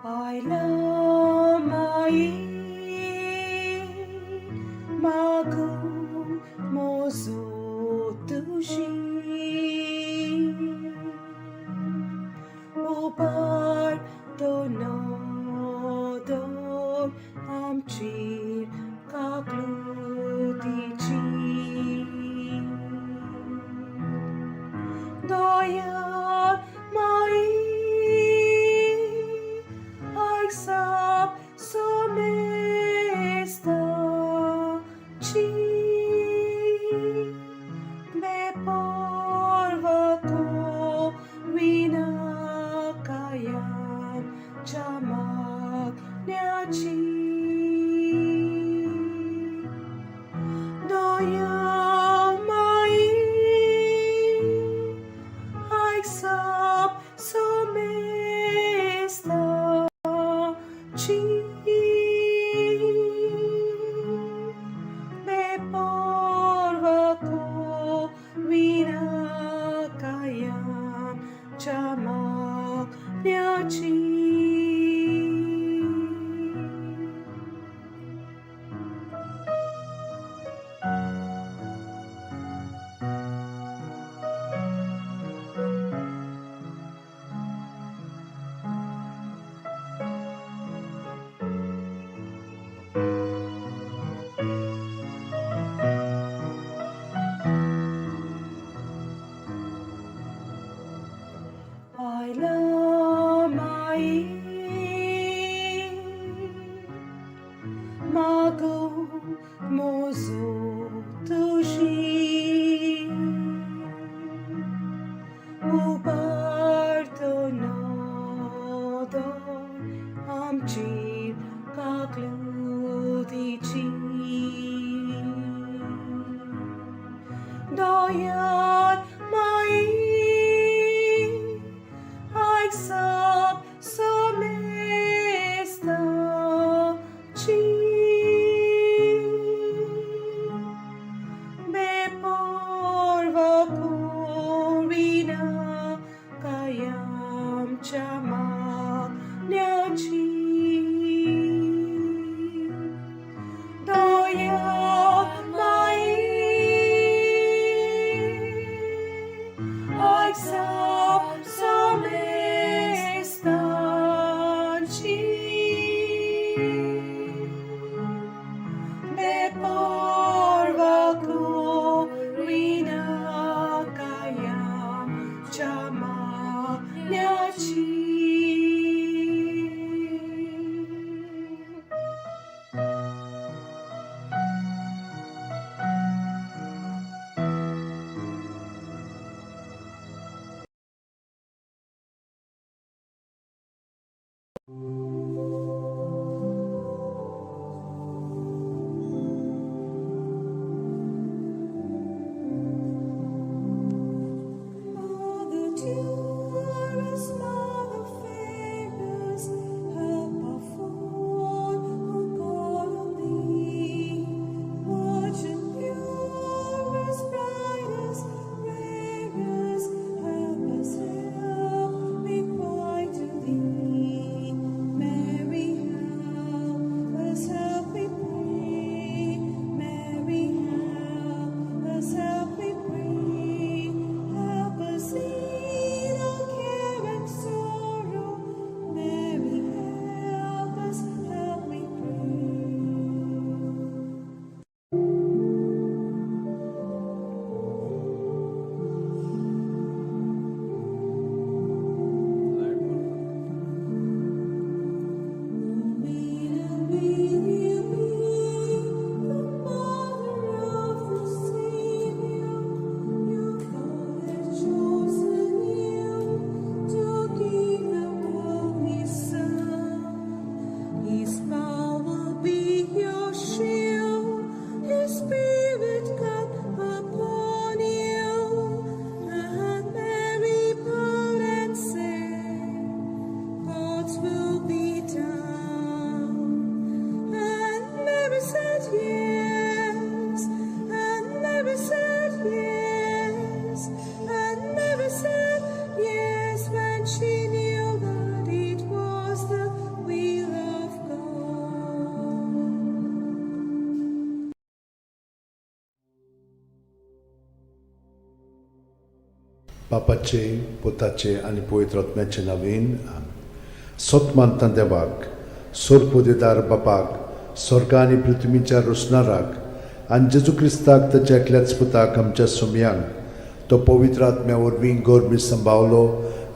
Speaker 5: Ailamai magum mozutushi obar donodor amchir kaklutichi doya mai Aisap somesta chi me porva ko vina kayan chamak nyachi I love my Mago mozo tushi Ubarto nado amchi kakludici Doyat mai Aixap somesta chi Be porva purina kayam chama nyachi Doya mai Aixap somesta chi Me porva kurina kayam chama nyachi Mother dearest, Mother famous, help our fault, who call on thee. Virgin purest, brightest, rarest, help us, we cry to thee. Mary, help we pray. Mary, help we pray. Help us in our care and sorrow. Mary, help we pray. His power be your shield, His Spirit come upon you, and Mary bow and say, God's will be done. And Mary said yes, and Mary said yes, and Mary said yes when she knew that it was the will of God.
Speaker 2: बापाचे पुताचे आणि पवित्र आत्म्याचे नावीन सतमानता देवाक सोरपोदेदार बापाक स्वर्गा आनी पृथ्वीच्या रोसणाराक आनी जेजू क्रिस्ताक ताच्या एकल्याच पुताक आमच्या सुमयांक तो पवित्र आत्म्या वरवीं गोरबी सांबावलो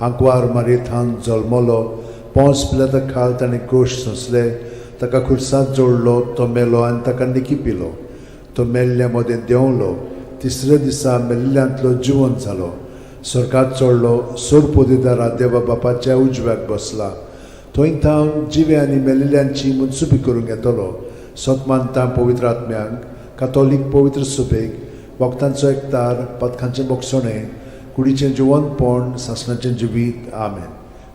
Speaker 2: आंकवार मारयेंत जल्मलो पोंस पिलाता खाल ताणें क्रूश सोंसले ताका खुर्सांत जोडलो तो मेलो आनी ताका निकी पिलो तो मेल्ल्या मदें देंवलो तिसऱ्या दिसा मेल्ल्यांतलो जिवंत जालो स्वर्गांत चडलो सोरपोदेदारा देवा बापाच्या उजव्याक बसला थंय थावन जिवे आनी मेल्लेल्यांची मुनसुबी करूंक येतलो सतमानता पवित्र आत्म्यांक कातोलीक पवित्र सुबेक वखदांचो एकतार पथकांचें मोगसणें कुडीचें जिवंतपण सासणाचें जिवीत आमेन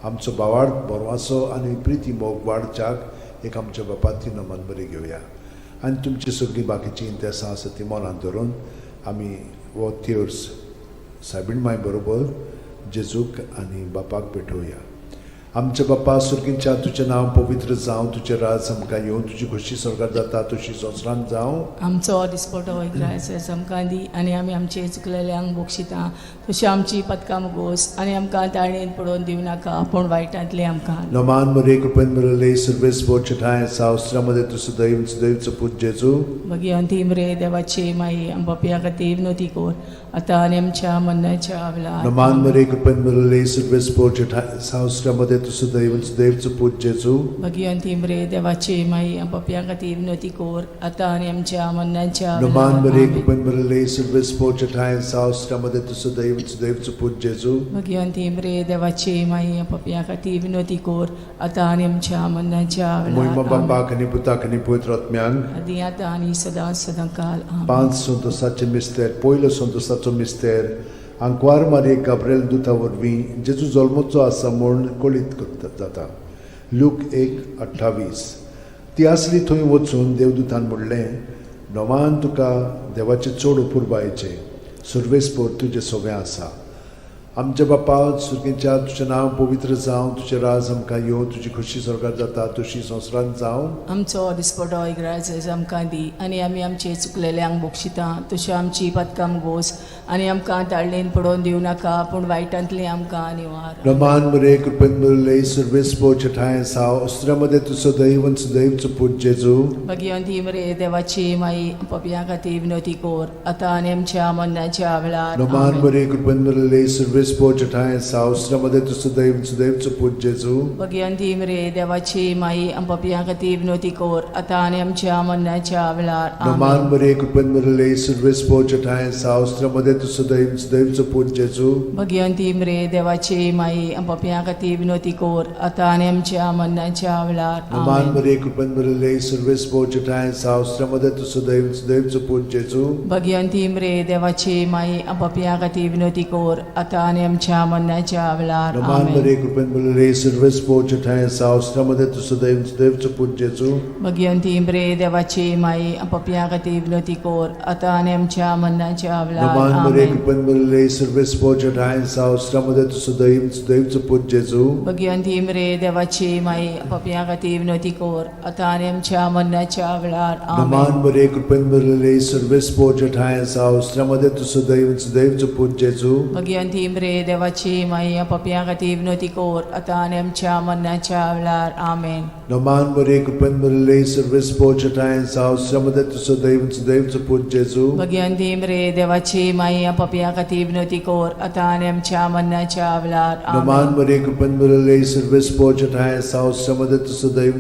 Speaker 2: आमचो बावार्थ बरो आसो आनी प्रिती मोग वाडच्याक एक आमच्या बापाची नमन बरी घेवया आनी तुमची सगळीं बाकीचीं इंतेसां आसा ती मोलान धरून आमी हो तिर्स सायबीण माय बरोबर जेजूक आनी बापाक भेटोवया आमचे बाप्पा सुर्गींच्या तुझें नांव पवित्र जावं, तुजें राज आमकां येवं, तुजी खुशी स्वर्गांत जाता तशी संवसारांत जावं.
Speaker 1: आमचो दिसपटो इग्रायस आमकां दी आनी आमी आमचे चुकलेल्यांक बक्षिता तशी आमची पदकां मुगोस आनी आमकां ताळणेन पडोवन दिवं नाका पूण वायटांतले आमकां.
Speaker 2: No man mure cupen murele surves bochetae saustramade tu sudaiv put Jesu.
Speaker 1: Bhagwanti मरे देवाचे माई आमच्या खातीर विनोदी कोर आतां आनी आमच्या मरणाच्या वेळार.
Speaker 2: No man mure cupen murele surves bochetae saustramade tu sudaiv put Jesu.
Speaker 1: Bhagwanti मरे देवाचे माई आमच्या खातीर विनोदी कोर आतां आनी आमच्या मरणाच्या
Speaker 2: No man mure
Speaker 1: वेळार.
Speaker 2: cupen murele surves bochetae saustramade tu sudaiv put Jesu.
Speaker 1: Bhagwanti मरे देवाचे माई आमच्या खातीर विनोदी कोर आतां आनी आमच्या मरणाच्या
Speaker 2: Moima
Speaker 1: वेळार.
Speaker 2: baba kani puta kani poitro atmiang.
Speaker 1: आदी आतां आनी सदां सदांकाल. आमेन.
Speaker 2: પાંચ સંતોષાचे मिस्तेर पयलो संतोषाचो मिस्तेर आंकवार मारी गाब्रिएल दुता वरवीं जेजू जल्मोचो आसा म्हूण कळीत जाता. लूक 1:28. ती आसली थंय वचून देवदूतान म्हणलें, नोमान तुका देवाचे चड उपुरबायेचें सुर्वेस्पोर तुजें सगळें आसा. आमच्या बापा सुर्गेच्या तुजें नांव पवित्र जावं, तुजें राज आमकां येवं, तुजी खुशी स्वर्गांत जाता तशी संवसारांत जावं.
Speaker 1: आमचो दिसपटो इग्रायस आमकां दी आनी आमी आमचे चुकलेल्यांक बक्षिता तशें आमची पदकां मुगोस आनी आमकां ताळणेन पडोवन दिवं नाका पूण वायटांतले आमकां निवार.
Speaker 2: Roman mure cupen murele surves bochetae saustramade tu sudaiv put Jesu.
Speaker 1: Bhagwanti मरे देवाची माई आमच्या खातीर विनोदी कोर आतां आनी आमच्या मरणाच्या वेळार.
Speaker 2: Roman
Speaker 1: आमेन.
Speaker 2: mure cupen murele surves bochetae saustramade tu sudaiv put Jesu.
Speaker 1: Bhagwanti मरे देवाची माई आमच्या खातीर विनोदी कोर आतां आनी आमच्या मरणाच्या वेळार.
Speaker 2: Roman
Speaker 1: आमेन.
Speaker 2: mure cupen murele surves bochetae saustramade tu sudaiv put Jesu.
Speaker 1: Bhagwanti मरे देवाची माई आमच्या खातीर विनोदी कोर आतां आनी आमच्या मरणाच्या वेळार.
Speaker 2: Roman
Speaker 1: आमेन.
Speaker 2: mure cupen murele surves bochetae saustramade tu sudaiv put Jesu.
Speaker 1: Bhagwanti मरे देवाची माई आमच्या खातीर विनोदी कोर आतां आनी आमच्या मरणाच्या वेळार.
Speaker 2: Roman
Speaker 1: आमेन.
Speaker 2: mure cupen murele surves bochetae saustramade tu sudaiv put Jesu.
Speaker 1: Bhagwanti मरे देवाची माई आमच्या खातीर विनोदी कोर आतां आनी आमच्या मरणाच्या वेळार.
Speaker 2: Roman mure
Speaker 1: आमेन.
Speaker 2: cupen murele surves bochetae saustramade tu sudaiv put Jesu.
Speaker 1: Bhagwanti मरे देवाची माई आमच्या खातीर विनोदी कोर आतां आनी आमच्या मरणाच्या वेळार.
Speaker 2: Roman
Speaker 1: आमेन.
Speaker 2: mure cupen murele surves bochetae saustramade tu sudaiv put Jesu.
Speaker 1: Bhagwanti मरे देवाची माई आमच्या खातीर विनोदी कोर आतां आनी आमच्या मरणाच्या वेळार. आमेन.
Speaker 2: Roman mure cupen murele surves bochetae saustramade tu sudaiv put Jesu.
Speaker 1: Bhagwanti मरे देवाची माई आमच्या खातीर विनोदी कोर आतां आनी आमच्या मरणाच्या वेळार.
Speaker 2: Roman
Speaker 1: आमेन.
Speaker 2: mure cupen murele surves bochetae saustramade tu sudaiv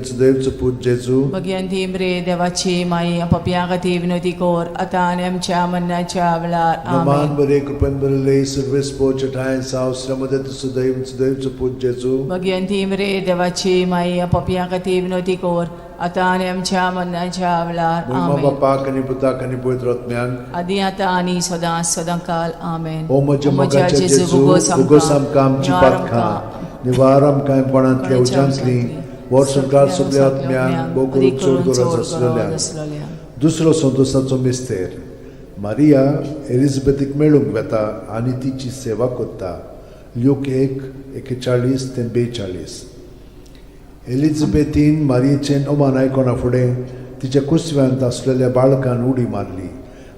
Speaker 2: put Jesu.
Speaker 1: Bhagwanti मरे देवाची माई आमच्या खातीर विनोदी कोर आतां आनी आमच्या मरणाच्या वेळार.
Speaker 2: Roman
Speaker 1: आमेन.
Speaker 2: mure cupen murele surves bochetae saustramade tu sudaiv put Jesu.
Speaker 1: Bhagwanti मरे देवाची माई आमच्या खातीर विनोदी कोर आतां आनी आमच्या मरणाच्या वेळार.
Speaker 2: Moima
Speaker 1: आमेन.
Speaker 2: bapa kani puta kani poitro atmiang.
Speaker 1: आदी आतां आनी सदां सदांकाल. आमेन.
Speaker 2: O म्हज्या मोगाचे जेजू उगोस आमकां आमची पातखां निवार आमकां पणांतल्या उज्यांतली वर सरकार सगळ्या आत्म्यांक बो करून चड गरज आसलेल्या. दुसरो संतोषाचो मिस्तेर मारिया एलिझाबेथीक मेळूंक वेता आनी तिची सेवा करता. लूक 1:41-42. एलिझाबेथीन मारयेचें ओमान आयकोना फुडें तिच्या कुसव्यांत आसलेल्या बाळकान उडी मारली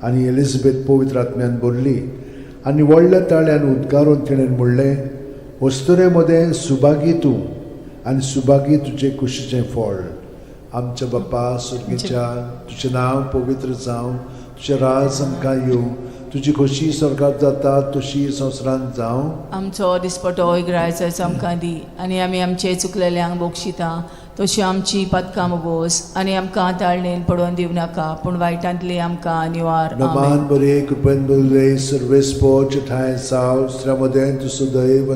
Speaker 2: आनी एलिझाबेथ पवित्र आत्म्यान भरली आनी व्हडल्या ताळ्यान उद्गारून तिणें म्हणलें, वस्तुरे मदें सुभागी तूं आनी सुभागी तुजें कुशीचें फळ. आमच्या बापा सुर्गेच्या तुजें नांव पवित्र जावं, तुजें राज आमकां येवं, तुजी खोशी स्वर्गांत जाता तशी संवसारांत जावं.
Speaker 1: आमचो दिसपटो इग्रायस आमकां दी आनी आमी आमचे चुकलेल्यांक बक्षिता तशी आमची पदकां मुगोस आनी आमकां ताळणेन पडोवन दिवं नाका पूण वायटांतली आमकां निवार.
Speaker 2: Roman
Speaker 1: आमेन.
Speaker 2: mure cupen murele surves bochetae saustramade tu sudaiv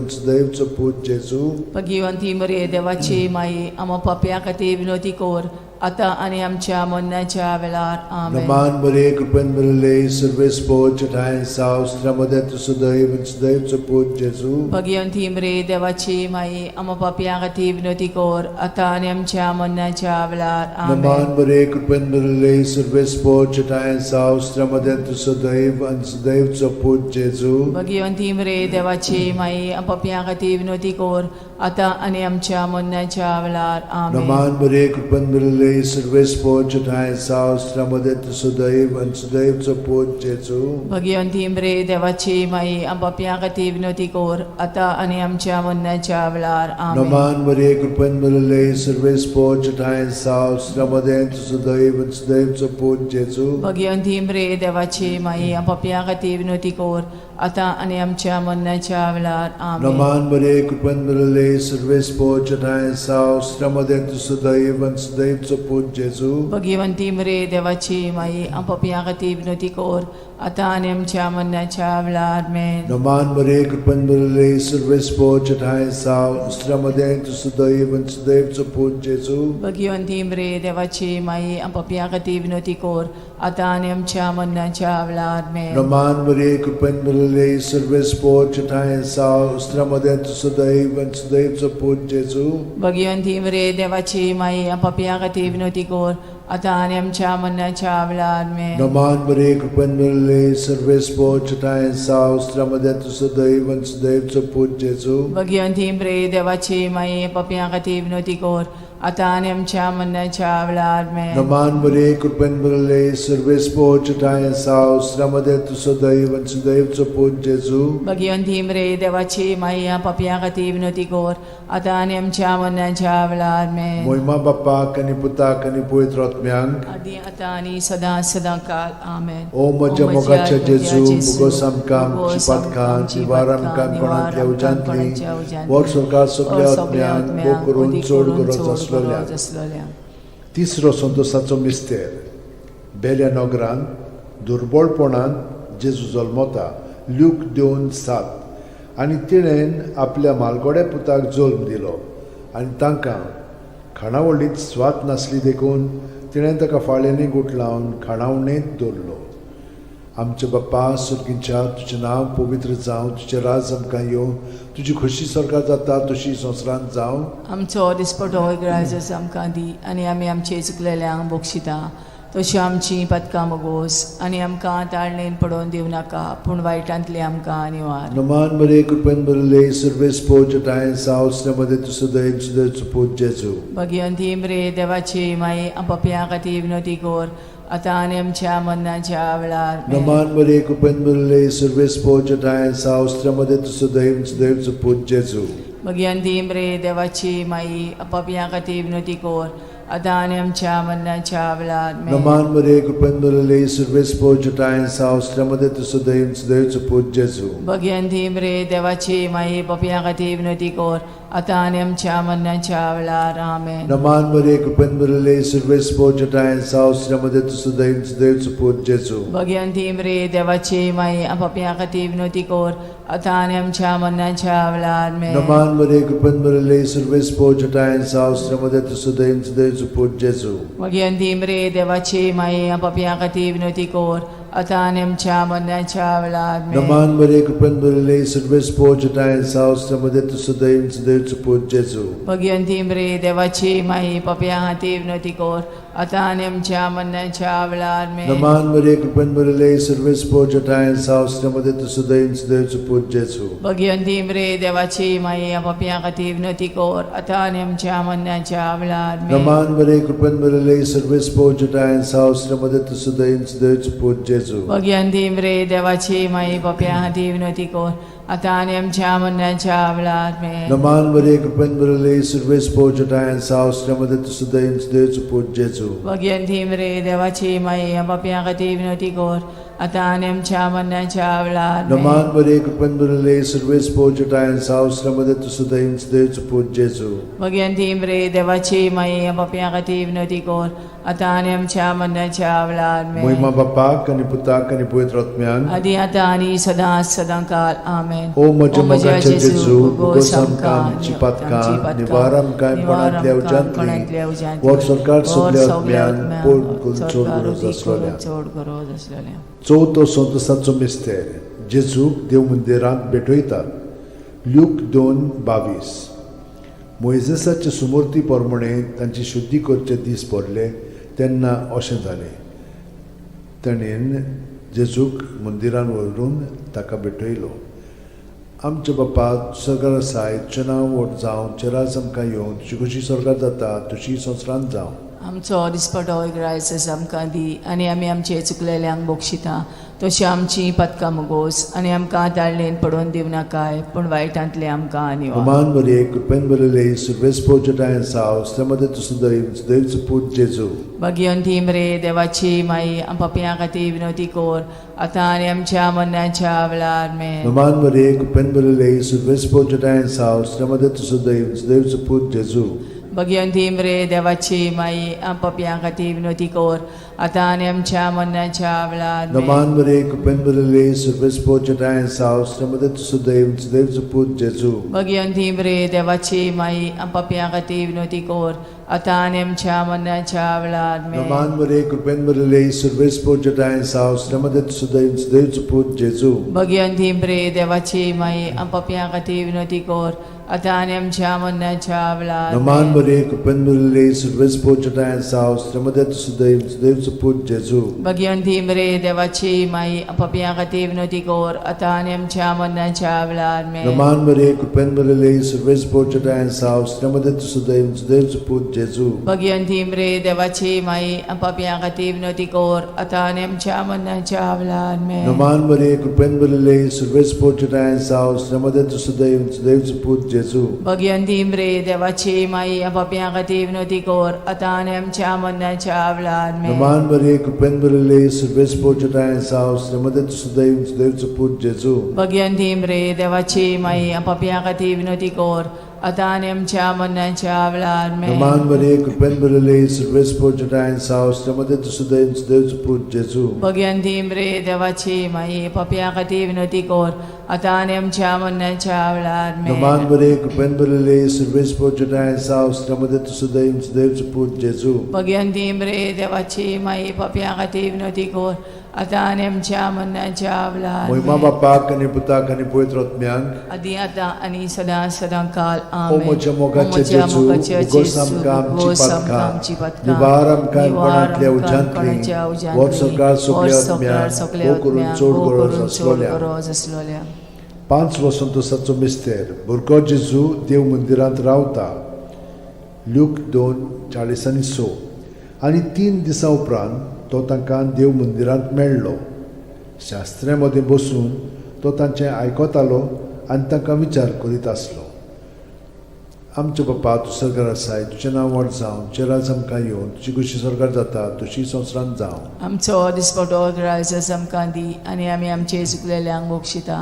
Speaker 2: put Jesu.
Speaker 1: Bhagwanti मरे देवाची माई आमच्या खातीर विनोदी कोर आता आणि आमच्या मरणाच्या वेळार आमेन.
Speaker 2: Naman Maria, कृपेन भरले, सर्वेस पोच ठाय सावस त्रमदे सुदैव सुदैव पूज जेजू.
Speaker 1: भगवंती मरे देवाची माई आम पापियां खातीर विनोदी कोर आता आणि आमच्या मरणाच्या वेळार आमेन.
Speaker 2: Naman Maria, कृपेन भरले, सर्वेस पोच ठाय सावस त्रमदे सुदैव सुदैव पूज जेजू.
Speaker 1: भगवंती मरे देवाची माई आम पापियां खातीर विनोदी कोर आता आणि आमच्या मरणाच्या वेळार आमेन.
Speaker 2: Naman Maria, कृपेन भरले, सर्वेस पोच ठाय सावस त्रमदे सुदैव सुदैव पूज जेजू.
Speaker 1: भगवंती मरे देवाची माई आम पापियां खातीर विनोदी कोर आता आणि आमच्या मरणाच्या वेळार आमेन.
Speaker 2: Naman Maria, कृपेन भरले, सर्वेस पोच ठाय सावस त्रमदे सुदैव सुदैव पूज जेजू.
Speaker 1: भगवंती मरे देवाची माई आम पापियां खातीर विनोदी कोर आता आणि आमच्या मरणाच्या वेळार आमेन.
Speaker 2: Naman Maria, कृपेन भरले, सर्वेस पोच ठाय सावस त्रमदे सुदैव सुदैव पूज जेजू.
Speaker 1: भगवंती मरे देवाची माई आम पापियां खातीर विनोदी कोर आता आणि आमच्या मरणाच्या वेळार आमेन.
Speaker 2: Naman Maria, कृपेन भरले, सर्वेस पोच ठाय सावस त्रमदे सुदैव सुदैव पूज जेजू.
Speaker 1: भगवंती मरे देवाची माई आम पापियां खातीर विनोदी कोर आता आणि आमच्या मरणाच्या वेळार आमेन.
Speaker 2: Naman Maria, कृपेन भरले, सर्वेस पोच ठाय सावस त्रमदे सुदैव सुदैव पूज जेजू.
Speaker 1: भगवंती मरे देवाची माई आम पापियां खातीर विनोदी कोर आता आणि आमच्या मरणाच्या वेळार आमेन.
Speaker 2: Naman Maria, कृपेन भरले, सर्वेस पोच ठाय सावस त्रमदे सुदैव सुदैव पूज जेजू.
Speaker 1: भगवंती मरे देवाची माई पापियां खातीर विनोदी कोर आता आणि आमच्या मरणाच्या वेळार आमेन.
Speaker 2: Naman Maria, कृपेन भरले, सर्वेस पोच ठाय सावस त्रमदे सुदैव सुदैव पूज जेजू.
Speaker 1: भगवंती मरे देवाची माई पापियां खातीर विनोदी कोर आता आणि आमच्या मरणाच्या वेळार आमेन.
Speaker 2: मोहिमा बाप्पाक आनी पुताक आनी पवित्र आत्म्यांक.
Speaker 1: आदी आता आणि सदा काल आमेन.
Speaker 2: ओ म्हज्या मोगाच्या जेजू, मुगोस आमकां आमची पातकां जिवार आमकां कोणांतल्या उजांतली वर सरकार सगळ्या आत्म्यांक भोग करून चड गरज आसलेल्या. तिसरो संतोसाचो मिस्तेर. बेल्या नगरांत दुर्बळपणान जेजू जल्मता. ल्यूक 2:7. आनी तिणेन आपल्या मालगोड्या पुताक जल्म दिलो आनी तांकां खाणावळींत स्वात नासली देखून तिणें ताका फाळ्यांनी गुट लावन खाणावणेंत दवरलो. आमचे बाप्पा सुर्गींच्या, तुजें नांव पवित्र जावं, तुजें राज आमकां येवं, तुजी खोशी स्वर्गांत जाता तशी संवसारांत जावं.
Speaker 1: आमचो दिसपटो ग्रायजस आमकां दी आनी आमी आमचे चुकलेल्यांक बक्षिता. तशी आमची पदकां मोगोस आनी आमकां ताळणेन पडोवन दिवं नाका, पूण वायटांतली आमकां निवार.
Speaker 2: Naman Maria, कृपेन भरले, सर्वेस पोच ठाय सावस त्रमदे सुदैव सुदैव पूज जेजू.
Speaker 1: भगवंती मरे देवाची माई आम पापियां खातीर विनोदी कोर आता आणि आमच्या मरणाच्या वेळार आमेन.
Speaker 2: Naman Maria, कृपेन भरले, सर्वेस पोच ठाय सावस त्रमदे सुदैव सुदैव पूज जेजू.
Speaker 1: भगवंती मरे देवाची माई आम पापियां खातीर विनोदी कोर आता आणि आमच्या मरणाच्या वेळार आमेन.
Speaker 2: Naman Maria, कृपेन भरले, सर्वेस पोच ठाय सावस त्रमदे सुदैव सुदैव पूज जेजू.
Speaker 1: भगवंती मरे देवाची माई पापियां खातीर विनोदी कोर आता आणि आमच्या मरणाच्या वेळार आमेन.
Speaker 2: Naman Maria, कृपेन भरले, सर्वेस पोच ठाय सावस त्रमदे सुदैव सुदैव पूज जेजू.
Speaker 1: भगवंती मरे देवाची माई आम पापियां खातीर विनोदी कोर आता आणि आमच्या मरणाच्या वेळार आमेन.
Speaker 2: Naman Maria, कृपेन भरले, सर्वेस पोच ठाय सावस त्रमदे सुदैव सुदैव पूज जेजू.
Speaker 1: भगवंती मरे देवाची माई आम पापियां खातीर विनोदी कोर आता आणि आमच्या मरणाच्या वेळार आमेन.
Speaker 2: Naman Maria, कृपेन भरले, सर्वेस पोच ठाय सावस त्रमदे सुदैव सुदैव पूज जेजू.
Speaker 1: भगवंती मरे देवाची माई पापियां खातीर विनोदी कोर आता आणि आमच्या मरणाच्या वेळार आमेन.
Speaker 2: Naman Maria, कृपेन भरले, सर्वेस पोच ठाय सावस त्रमदे सुदैव सुदैव पूज जेजू.
Speaker 1: भगवंती मरे देवाची माई आम पापियां खातीर विनोदी कोर आता आणि आमच्या मरणाच्या वेळार आमेन.
Speaker 2: Naman Maria, कृपेन भरले, सर्वेस पोच ठाय सावस त्रमदे सुदैव सुदैव पूज जेजू.
Speaker 1: भगवंती मरे देवाची माई पापियां खातीर विनोदी कोर आता आणि आमच्या मरणाच्या वेळार आमेन.
Speaker 2: Naman Maria, कृपेन भरले, सर्वेस पोच ठाय सावस त्रमदे सुदैव सुदैव पूज जेजू.
Speaker 1: भगवंती मरे देवाची माई आम पापियां खातीर विनोदी कोर आता आणि आमच्या मरणाच्या वेळार
Speaker 2: Naman Maria, open the service pojata and house, Ramada to Sudaim, States put Jesu.
Speaker 1: Bhagwanti रे देवाची माई पप्या खाती विनोदी कोर आता आणि आमच्या मरणाच्या वेळार
Speaker 2: Muima Bapak and Putak and Puetratmian.
Speaker 1: आधी आता आणि सदा सदाकाल आमेन.
Speaker 2: O Majamaga Jesu, Gosamkan, Chipatkan, Nivaram Kan, Panatlia Ujantli, What Sarkar Subliatmian, Port Kultur Zaslolia. चौथो संतसाचो मिस्तेर जेजूक देव मंदिरांत भेटयतात. ल्यूक 2:22. मोइजेसाचे सुमूर्ती प्रमाणे तांची शुद्धी करचे दीस पडले तेन्ना अशें जालें. ताणेन जेजूक मंदिरांत व्हरून ताका भेटयलो. आमचे बापा स्वर्गार आसाय, तुजें नांव व्हड जावं, तुजें राज आमकां येवं, तुजी कशी स्वर्गार जाता तशी संवसारांत जावं.
Speaker 1: आमचो दिसपटो रायस आमकां दी आनी आमी आमचे चुकलेल्यांक बक्षिता तशी आमची पदकां मोगोस आनी आमकां ताळणेन पडोवन दिव नाकाय पूण वायटांतले आमकां आनी
Speaker 2: Roman Maria, कृपेन बरले सर्वेस पोजटायन साव श्रमदे तुसुदैव देवचो पूत जेजू.
Speaker 1: भगवंती रे देवाची माई पप्या खातीर विनोदी कोर आता आनी आमच्या मरणाच्या वेळार मेन.
Speaker 2: Roman Maria, कृपेन बरले सर्वेस पोजटायन साव श्रमदे तुसुदैव देवचो पूत जेजू.
Speaker 1: भगवंती रे देवाची माई पप्या खातीर विनोदी कोर आता आनी आमच्या मरणाच्या वेळार मेन.
Speaker 2: Roman Maria, कृपेन बरले सर्वेस पोजटायन साव श्रमदे तुसुदैव देवचो पूत जेजू.
Speaker 1: भगवंती रे देवाची माई पप्या खातीर विनोदी कोर आता आनी आमच्या मरणाच्या वेळार मेन.
Speaker 2: Roman Maria, कृपेन बरले सर्वेस पोजटायन साव श्रमदे तुसुदैव देवचो पूत जेजू.
Speaker 1: भगवंती रे देवाची माई पप्या खातीर विनोदी कोर आता आनी आमच्या मरणाच्या वेळार
Speaker 2: Roman Maria, कृपेन बरले सर्वेस पोजटायन साव श्रमदे तुसुदैव देवचो पूत जेजू.
Speaker 1: भगवंती रे देवाची माई पप्या खातीर विनोदी कोर आता आनी आमच्या मरणाच्या वेळार मेन.
Speaker 2: Roman Maria, कृपेन बरले सर्वेस पोजटायन साव श्रमदे तुसुदैव देवचो पूत जेजू.
Speaker 1: भगवंती रे देवाची माई पप्या खातीर विनोदी कोर आता आनी आमच्या मरणाच्या वेळार मेन.
Speaker 2: Roman Maria, कृपेन बरले सर्वेस पोजटायन साव श्रमदे तुसुदैव देवचो पूत जेजू.
Speaker 1: भगवंती रे देवाची माई पप्या खातीर विनोदी कोर आता आनी आमच्या मरणाच्या वेळार मेन.
Speaker 2: Roman Maria, कृपेन बरले सर्वेस पोजटायन साव श्रमदे तुसुदैव देवचो पूत जेजू.
Speaker 1: भगवंती रे देवाची माई पप्या खातीर विनोदी कोर आता आनी आमच्या मरणाच्या वेळार मेन.
Speaker 2: Roman Maria, कृपेन बरले सर्वेस पोजटायन साव श्रमदे तुसुदैव देवचो पूत जेजू.
Speaker 1: भगवंती रे देवाची माई पप्या खातीर विनोदी कोर आता आनी आमच्या मरणाच्या वेळार मेन.
Speaker 2: Roman Maria, कृपेन बरले सर्वेस पोजटायन साव श्रमदे तुसुदैव देवचो पूत जेजू.
Speaker 1: भगवंती रे देवाची माई पप्या खातीर विनोदी कोर आता आनी आमच्या मरणाच्या वेळार
Speaker 2: महिमा
Speaker 1: मेन.
Speaker 2: बापाक आनी पुताक आनी पवित्र आत्म्यांक
Speaker 1: आदी आता आनी सदा सदाकाल
Speaker 2: ओ
Speaker 1: आमेन.
Speaker 2: म्हज्या मोगाचे
Speaker 1: ओ म्हज्या
Speaker 2: जेजू,
Speaker 1: मोगाचे
Speaker 2: उगोस
Speaker 1: जेजू,
Speaker 2: आमकां आमची
Speaker 1: उगोस आमकां
Speaker 2: पातकां,
Speaker 1: आमची पातकां,
Speaker 2: निवार आमकां
Speaker 1: निवार
Speaker 2: कोणांतल्या
Speaker 1: आमकां
Speaker 2: उज्यांतली,
Speaker 1: कोणाच्या उज्यांतली,
Speaker 2: वर सरकार सगल्या
Speaker 1: वर सरकार
Speaker 2: आत्म्यांक,
Speaker 1: सगल्या
Speaker 2: भोव करून
Speaker 1: आत्म्यांक,
Speaker 2: चड
Speaker 1: भोव
Speaker 2: गरज
Speaker 1: करून
Speaker 2: आसलोल्या.
Speaker 1: चड गरज आसलोल्या.
Speaker 2: 5 वसंतोसाचो मिस्तेर भुरगो जेजू देव मंदिरांत रावता. ल्यूक 2:40-6. आनी 3 दिसां उपरांत तो तांकां देव मंदिरांत मेळ्ळो. शास्त्र्यां मदीं बसून तो तांचें आयकतालो आनी तांकां विचार करीत आसलो. आमचे बापा तूं स्वर्गार आसाय, तुजें नांव व्हड जावं, तुजें राज आमकां येवं, तुजी कशी स्वर्गार जाता तशी संवसारांत जावं.
Speaker 1: आमचो दिसपटो रायस आमकां दी आनी आमी आमचे चुकलेल्यांक बक्षिता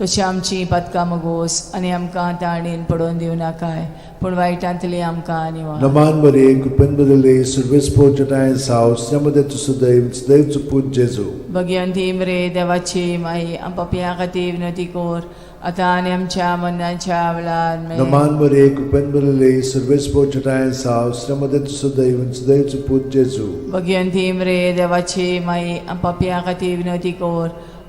Speaker 1: तशी आमची पदकां मोगोस आनी आमकां ताळणेन पडोवन दिव नाकाय पूण वायटांतली आमकां आनी
Speaker 2: Roman Maria, कृपेन बरले सर्वेस पोजटायन साव श्रमदे तुसुदैव देवचो पूत जेजू.
Speaker 1: भगवंती रे देवाची माई पप्या खातीर विनोदी कोर आता आनी आमच्या मरणाच्या वेळार मेन.
Speaker 2: Roman Maria, कृपेन बरले सर्वेस पोजटायन साव श्रमदे तुसुदैव देवचो पूत जेजू.
Speaker 1: भगवंती रे देवाची माई पप्या खातीर विनोदी कोर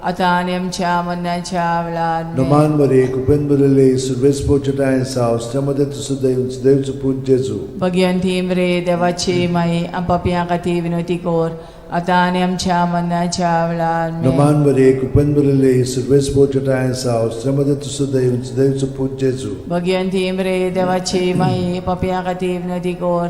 Speaker 1: आता आनी आमच्या मरणाच्या वेळार मेन.
Speaker 2: Roman Maria, कृपेन बरले सर्वेस पोजटायन साव श्रमदे तुसुदैव देवचो पूत जेजू.
Speaker 1: भगवंती रे देवाची माई पप्या खातीर विनोदी कोर आता आनी आमच्या मरणाच्या वेळार मेन.
Speaker 2: Roman Maria, कृपेन बरले सर्वेस पोजटायन साव श्रमदे तुसुदैव देवचो पूत जेजू.
Speaker 1: भगवंती रे देवाची माई पप्या खातीर विनोदी कोर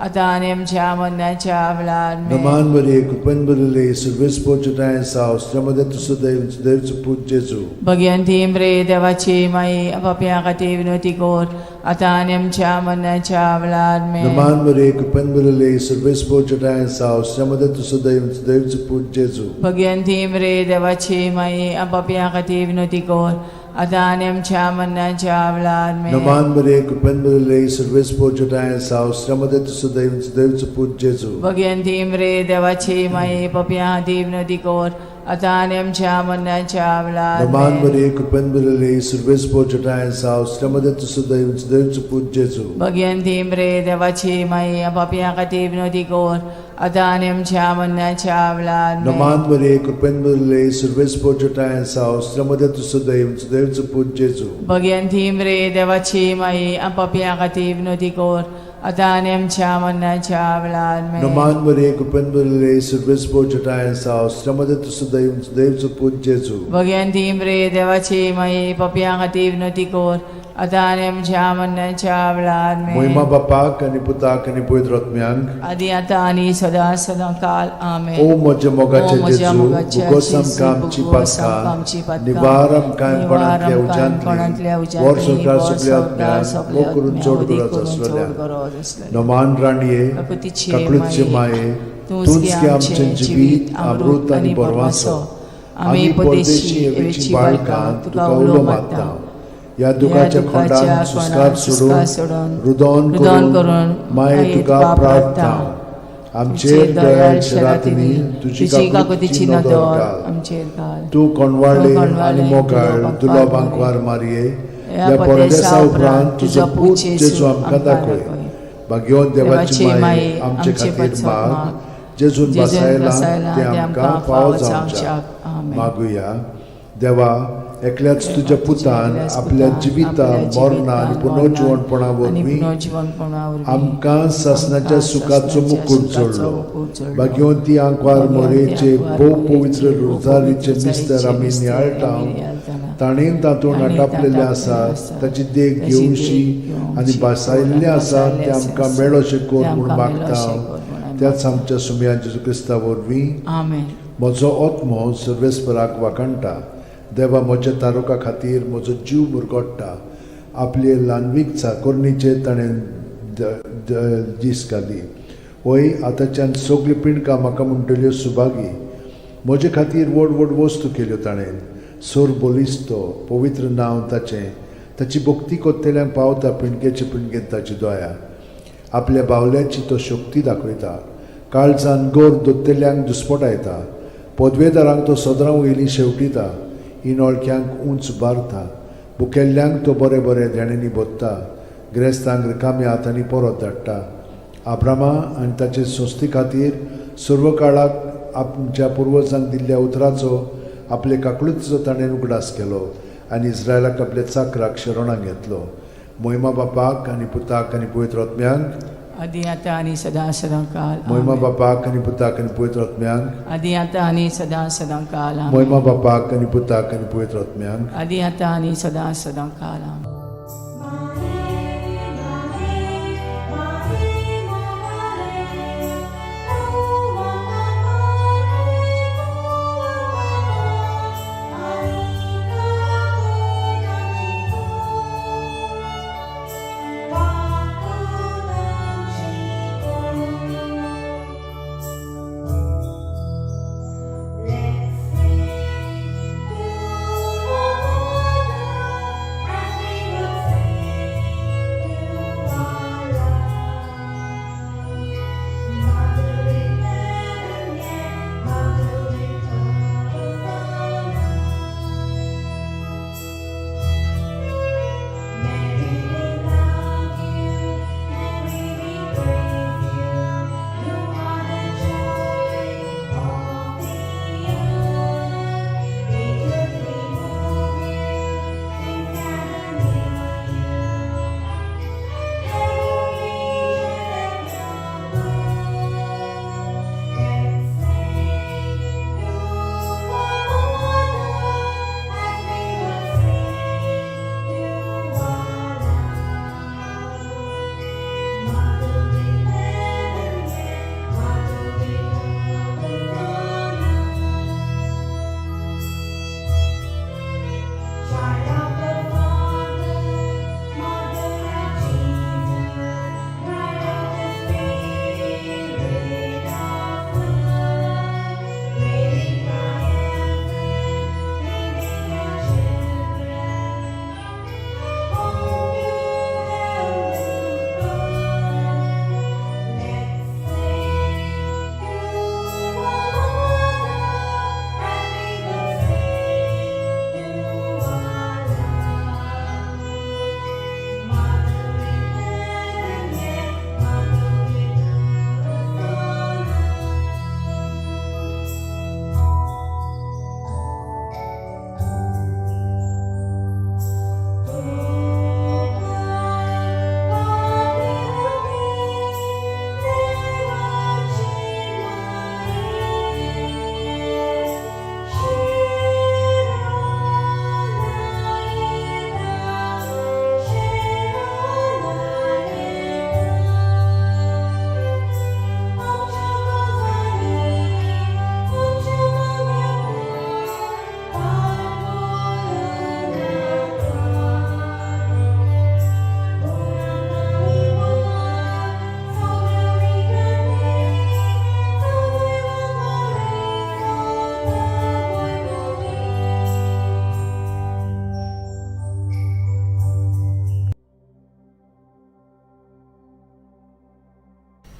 Speaker 1: आता आणि आमच्या मरणाच्या वेळार
Speaker 2: Naman Maria, Cupen Burile, Service Pochita and South, Ramada to Sudaim, Dev to put Jesu.
Speaker 1: Bhagwanti इम्रे देवाची माई आपापल्या खातीर विनवती कोर आता आणि आमच्या मरणाच्या वेळार
Speaker 2: Naman Maria, Cupen Burile, Service Pochita and South, Ramada to Sudaim, Dev to put Jesu.
Speaker 1: Bhagwanti इम्रे देवाची माई आपापल्या खातीर विनवती कोर आता आणि आमच्या मरणाच्या वेळार
Speaker 2: Naman Maria, Cupen Burile, Service Pochita and South, Ramada to Sudaim, Dev to put Jesu.
Speaker 1: Bhagwanti इम्रे देवाची माई आपापल्या खातीर विनवती कोर आता आणि आमच्या मरणाच्या वेळार
Speaker 2: Naman Maria, Cupen Burile, Service Pochita and South, Ramada to Sudaim, Dev to put Jesu.
Speaker 1: Bhagwanti इम्रे देवाची माई आपापल्या खातीर विनवती कोर आता आणि आमच्या मरणाच्या वेळार
Speaker 2: Naman Maria, Cupen Burile, Service Pochita and South, Ramada to Sudaim, Dev to put Jesu.
Speaker 1: Bhagwanti इम्रे देवाची माई आपापल्या खातीर विनवती कोर आता आणि आमच्या मरणाच्या वेळार
Speaker 2: Naman Maria, Cupen Burile, Service Pochita and South, Ramada to Sudaim, Dev to put Jesu.
Speaker 1: Bhagwanti इम्रे देवाची माई आपापल्या खातीर विनवती कोर आता आणि आमच्या मरणाच्या वेळार
Speaker 2: Moima Bapak आणि Putak आणि Pavitr Atmyank.
Speaker 1: आदी आता आणि सदा सदा काल आमेन
Speaker 2: O moja mogache
Speaker 1: O moja
Speaker 2: Jesu,
Speaker 1: mogache
Speaker 2: bugosam
Speaker 1: Jesu,
Speaker 2: kamchi
Speaker 1: bugosam
Speaker 2: patkan,
Speaker 1: kamchi patkan,
Speaker 2: nivaram kaim
Speaker 1: nivaram
Speaker 2: panantlia
Speaker 1: panantlia
Speaker 2: ujantli,
Speaker 1: ujantli,
Speaker 2: vor sorkar
Speaker 1: vor
Speaker 2: subliat
Speaker 1: sorkar
Speaker 2: myan,
Speaker 1: subliat
Speaker 2: mokurun
Speaker 1: myan,
Speaker 2: chod
Speaker 1: udik
Speaker 2: gurat
Speaker 1: kurun
Speaker 2: aslalya.
Speaker 1: chod gurat aslalya.
Speaker 2: Noman raniye,
Speaker 1: Kakutici
Speaker 2: kaklutsye
Speaker 1: mai,
Speaker 2: maye,
Speaker 1: Tunski
Speaker 2: tunski
Speaker 1: amche
Speaker 2: amchen jibit, amrut ani bormaso. Ami podeshi evici balkan, tuka ulo matta. या दुखाच्या खोंडान सुस्कार सोडून रुदोन करून माये तुका प्रार्थना आमचेर दयाळ शरातीनी तुझी काकुतीची नदर घाल
Speaker 1: आमचेर घाल
Speaker 2: तू कोणवाडले आणि मोगाळ दुलोबांक वार मारये या परदेसा उपरांत तुझो पूत जेजू आमकां दाखय भाग्यवन देवाची माये आमचे खातीर माग जेजून बसायला ते आमकां फाव जावच्याक मागुया देवा एकल्याच तुझ्या पुतान आपल्या जिविता मरणा आणि पुनर्जीवनपणा वरवीं आमकां सासणाच्या सुखाचो मुकुट जोडलो भाग्यवंती आंकवार मोरेचे भोव पवित्र रोजारीचे मिस्तर आमी नियाळटाव ताणेन तातूंत आटापलेले आसा ताची देख घेवशी आनी बसायल्ले आसा ते आमकां मेळोशे कोर म्हूण मागता त्याच आमच्या सुमया जेजू क्रिस्ता वरवीं म्हजो आत्मो सर्वेस्पराक वाकणटा देवा म्हज्या तारुका खातीर म्हजो जीव मुरगोडटा आपले ल्हानवीक चाकोरणीचे ताणें दीस घाली वय आतांच्यान सगळी पिणकां म्हाका म्हणटल्यो सुभागी म्हजे खातीर व्हड व्हड वस्तू केल्यो ताणें सोर बोलिस्तो पवित्र नांव ताचें ताची भक्ती कोत्तेल्यांक पावता पिणकेचे पिणकेंत ताची दोया आपल्या बावल्याची तो शक्ती दाखयता काळजान गोर दोत्तेल्यांक दुस्पटायता पदवेदारांक तो सदरां वयलीं शेवटिता इनोळख्यांक उंच बारता भुकेल्ल्यांक तो बरे बरे देणेनी बोत्ता गिरेस्तांक रिकाम्या हातांनी परत धाडटा आब्रामा आनी ताचे संस्थे खातीर सर्व काळाक आमच्या पुर्वजांक दिल्ल्या उतराचो आपले काकळूचो ताणें उगडास केलो आनी इस्रायलाक आपल्या चाकराक शरणाक घेतलो मोहिमा बापाक आनी पुताक आनी पवित्र आत्म्यांक
Speaker 1: आदी आता आणि सदा सदा काल
Speaker 2: मोहिमा बापाक आनी पुताक आनी पवित्र आत्म्यांक
Speaker 1: आदी आता आणि सदा सदा काल
Speaker 2: मोहिमा बापाक आनी पुताक आनी पवित्र आत्म्यांक
Speaker 1: आदी आता आणि सदा सदा काल
Speaker 4: Let's sing to the Lord as we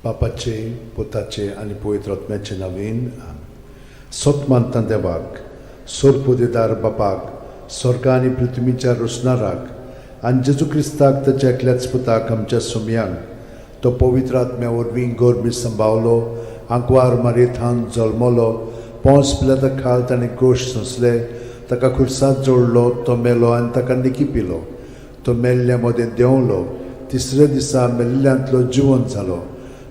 Speaker 2: बापाचे पुताचे आनी पवित्र आत्म्याचे नांवेन सोतमानता देवाक सोरपोदेदार बापाक स्वर्ग आनी पृथ्वीच्या रुसणाराक आनी जेजू क्रिस्ताक ताच्या एकल्याच पुताक आमच्या सुमयांक तो पवित्र आत्म्या वरवीं गोरमी सांबावलो आंकवार मारयेंत जल्मलो पोंस पिलाता खाल ताणें गोश सोंसले ताका खुर्सांत जोडलो तो मेलो आनी ताका निकी पिलो तो मेल्ल्या मदें देंवलो तिसऱ्या दिसा मेल्ल्यांतलो जिवंत जालो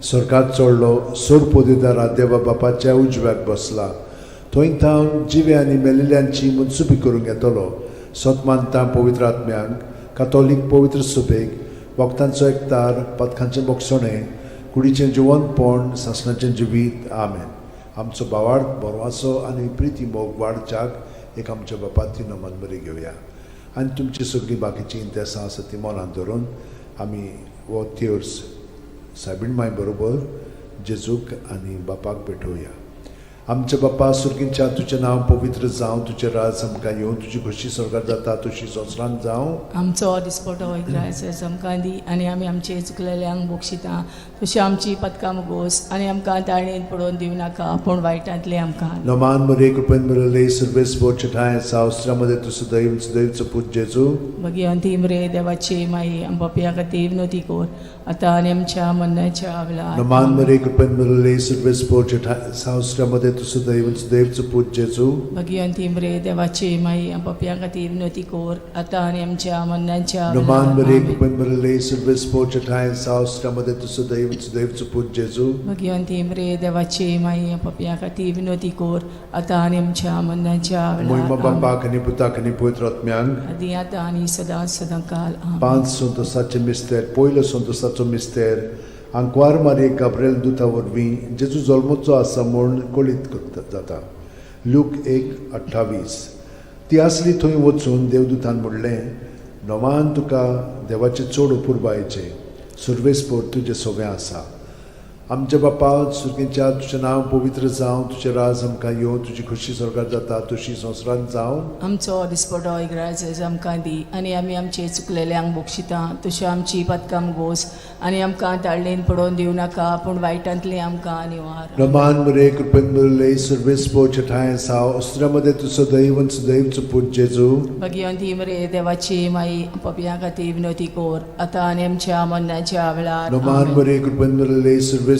Speaker 2: स्वर्गांत चडलो सोरपोदेदारा देवा बापाच्या उजव्याक बसला थंय थावन जिवे आनी मेलिल्ल्यांची मनसुबी करूंक येतलो सोतमानता पवित्र आत्म्यांक कातोलीक पवित्र सुबेक वखदांचो एकतार पथकांचें मोगसणें कुडीचें जिवंतपण सासणाचें जिवीत आमेन आमचो बावार्थ बरवासो आनी प्रिती मोग वाडच्याक एक आमच्या बापाची नमन बरी घेवया आनी तुमची सगळीं बाकीची इंतेसां आसा ती मनांत धरून आमी हो तिर्स सायबीण माय बरोबर जेजूक आनी बापाक भेटोवया आमच्या बापा सुर्गींच्या तुजें नांव पवित्र जावं तुजें राज आमकां येवं तुजी खोशी स्वर्गांत जाता तशी संवसारांत जावं
Speaker 1: आमचो दिसपटो वैग्रायस आमकां दी आनी आमी आमचे चुकलेल्यांक बक्षिता तशी आमची पदकां मुगोस आनी आमकां ताळयेन पडोवन दिवं नाका पूण वायटांतले आमकां
Speaker 2: नमान मरे कृपेन मिळाले सर्वेस बोचे ठाय सावस्त्रामध्ये तुझं दैवचं पूज जेजू
Speaker 1: मगी अंतिम रे देवाची माई आमच्या खातीर विनोती कोर आतां आनी आमच्या मरणाच्या वेळार
Speaker 2: नमान मरे कृपेन मिळाले सर्वेस बोचे ठाय सावस्त्रामध्ये तुझं दैवचं पूज जेजू
Speaker 1: मगी अंतिम रे देवाची माई आमच्या खातीर विनोती कोर आतां आनी आमच्या मरणाच्या
Speaker 2: नमान मरे
Speaker 1: वेळार
Speaker 2: कृपेन मिळाले सर्वेस बोचे ठाय सावस्त्रामध्ये तुझं दैवचं पूज जेजू
Speaker 1: मगी अंतिम रे देवाची माई आमच्या खातीर विनोती कोर आतां आनी आमच्या मरणाच्या
Speaker 2: मोहिमा
Speaker 1: वेळार
Speaker 2: बापाक आनी पुताक आनी पवित्र आत्म्यांक
Speaker 1: आदी आतां आनी सदां सदांकाल आमेन.
Speaker 2: 5 संतोसाचे मिस्तेर पयलो संतोसाचो मिस्तेर आंकवार मारे गाब्रिएल दुता वरवीं जेजू जल्मोचो आसा म्हूण कळीत जाता लूक 1:28 ती आसली थंय वचून देवदूतान म्हणलें नोमान तुका देवाचे चड उपुरबायेचें सर्वेस्पोर तुजें सगळें आसा आमच्या बापा सुर्गींच्या तुजें नांव पवित्र जावं तुजें राज आमकां येवं तुजी खुशी स्वर्गांत जाता तशी संवसारांत जावं
Speaker 1: आमचो दिसपटो इग्रायज आमकां दी आनी आमी आमचे चुकलेल्यांक बक्षिता तशें आमची पदकां मुगोस आनी आमकां ताळयेन पडोवन दिवं नाका पूण वायटांतले आमकां निवार
Speaker 2: नमान मरे कृपेन मिळाले सर्वेस्पोर ठाय साव अस्त्रामध्ये तुझं दैवचं पूज जेजू
Speaker 1: भगवंती मरे देवाची माई आमच्या खातीर विनोती कोर आतां आनी आमच्या मरणाच्या वेळार
Speaker 2: नमान
Speaker 1: आमेन.
Speaker 2: मरे कृपेन मिळाले सर्वेस्पोर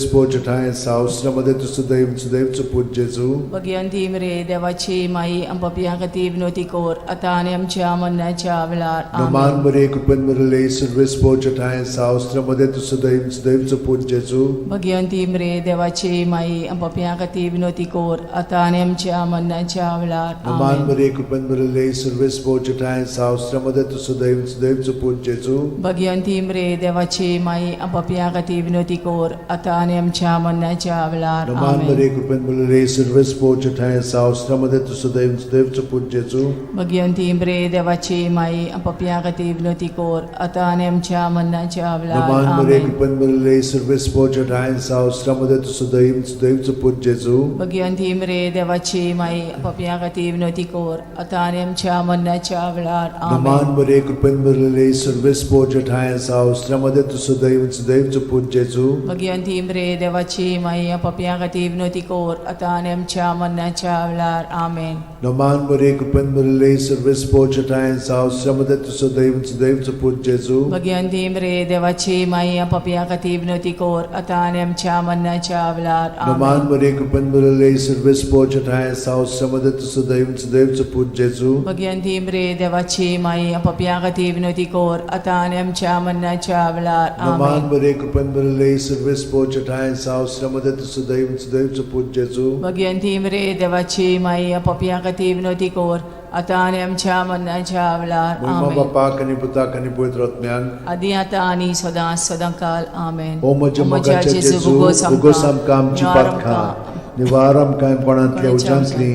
Speaker 2: ठाय साव अस्त्रामध्ये तुझं दैवचं पूज जेजू
Speaker 1: भगवंती मरे देवाची माई आमच्या खातीर विनोती कोर आतां आनी आमच्या मरणाच्या वेळार
Speaker 2: नमान
Speaker 1: आमेन.
Speaker 2: मरे कृपेन मिळाले सर्वेस्पोर ठाय साव अस्त्रामध्ये तुझं दैवचं पूज जेजू
Speaker 1: भगवंती मरे देवाची माई आमच्या खातीर विनोती कोर आतां आनी आमच्या मरणाच्या वेळार
Speaker 2: नमान
Speaker 1: आमेन.
Speaker 2: मरे कृपेन मिळाले सर्वेस्पोर ठाय साव अस्त्रामध्ये तुझं दैवचं पूज जेजू
Speaker 1: भगवंती मरे देवाची माई आमच्या खातीर विनोती कोर आतां आनी आमच्या मरणाच्या वेळार
Speaker 2: नमान
Speaker 1: आमेन.
Speaker 2: मरे कृपेन मिळाले सर्वेस्पोर ठाय साव अस्त्रामध्ये तुझं दैवचं पूज जेजू
Speaker 1: भगवंती मरे देवाची माई आमच्या खातीर विनोती कोर आतां आनी आमच्या मरणाच्या वेळार
Speaker 2: नमान मरे
Speaker 1: आमेन.
Speaker 2: कृपेन मिळाले सर्वेस्पोर ठाय साव अस्त्रामध्ये तुझं दैवचं पूज जेजू
Speaker 1: भगवंती मरे देवाची माई आमच्या खातीर विनोती कोर आतां आनी आमच्या मरणाच्या वेळार
Speaker 2: नमान
Speaker 1: आमेन.
Speaker 2: मरे कृपेन मिळाले सर्वेस्पोर ठाय साव अस्त्रामध्ये तुझं दैवचं पूज जेजू
Speaker 1: भगवंती मरे देवाची माई आमच्या खातीर विनोती कोर आतां आनी आमच्या मरणाच्या वेळार आमेन.
Speaker 2: नमान मरे कृपेन मिळाले सर्वेस्पोर ठाय साव अस्त्रामध्ये तुझं दैवचं पूज जेजू
Speaker 1: भगवंती मरे देवाची माई आमच्या खातीर विनोती कोर आतां आनी आमच्या मरणाच्या वेळार
Speaker 2: नमान
Speaker 1: आमेन.
Speaker 2: मरे कृपेन मिळाले सर्वेस्पोर ठाय साव अस्त्रामध्ये तुझं दैवचं पूज जेजू
Speaker 1: भगवंती मरे देवाची माई आमच्या खातीर विनोती कोर आतां आनी आमच्या मरणाच्या वेळार
Speaker 2: नमान
Speaker 1: आमेन.
Speaker 2: मरे कृपेन मिळाले सर्वेस्पोर ठाय साव अस्त्रामध्ये तुझं दैवचं पूज जेजू
Speaker 1: भगवंती मरे देवाची माई आमच्या खातीर विनोती कोर आतां आनी आमच्या मरणाच्या वेळार
Speaker 2: मोहिमा
Speaker 1: आमेन.
Speaker 2: बापाक आनी पुताक आनी पवित्र आत्म्यांक
Speaker 1: आदी आतां आनी सदां सदांकाल आमेन.
Speaker 2: ओ म्हजे मोगाचे जेजू उगोस आमकां आमची पातखां निवार आमकां कोणांतल्या उज्यांतली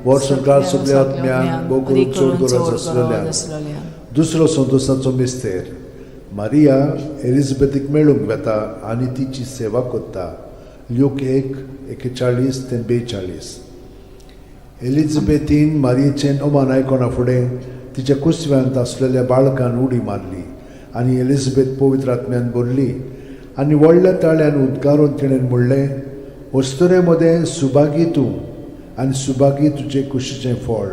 Speaker 2: वर सरकार सगळ्या आत्म्यांक बो करून चड गरज आसलेल्या दुसरो संतोसाचो मिस्तेर मारिया एलिझाबेथीक मेळूंक वेता आनी तिची सेवा कोत्ता लूक 1:41-42 एलिझाबेथीन मारियेचें ओमान आयकोना फुडें तिच्या कुसव्यांत आसलेल्या बाळकान उडी मारली आनी एलिझाबेथ पवित्र आत्म्यान बोल्ली आनी व्हडल्या ताळ्यान उद्गारून तिणें म्हणलें, वस्तुरे मदें सुभागी तूं आनी सुभागी तुजें कुशीचें फळ.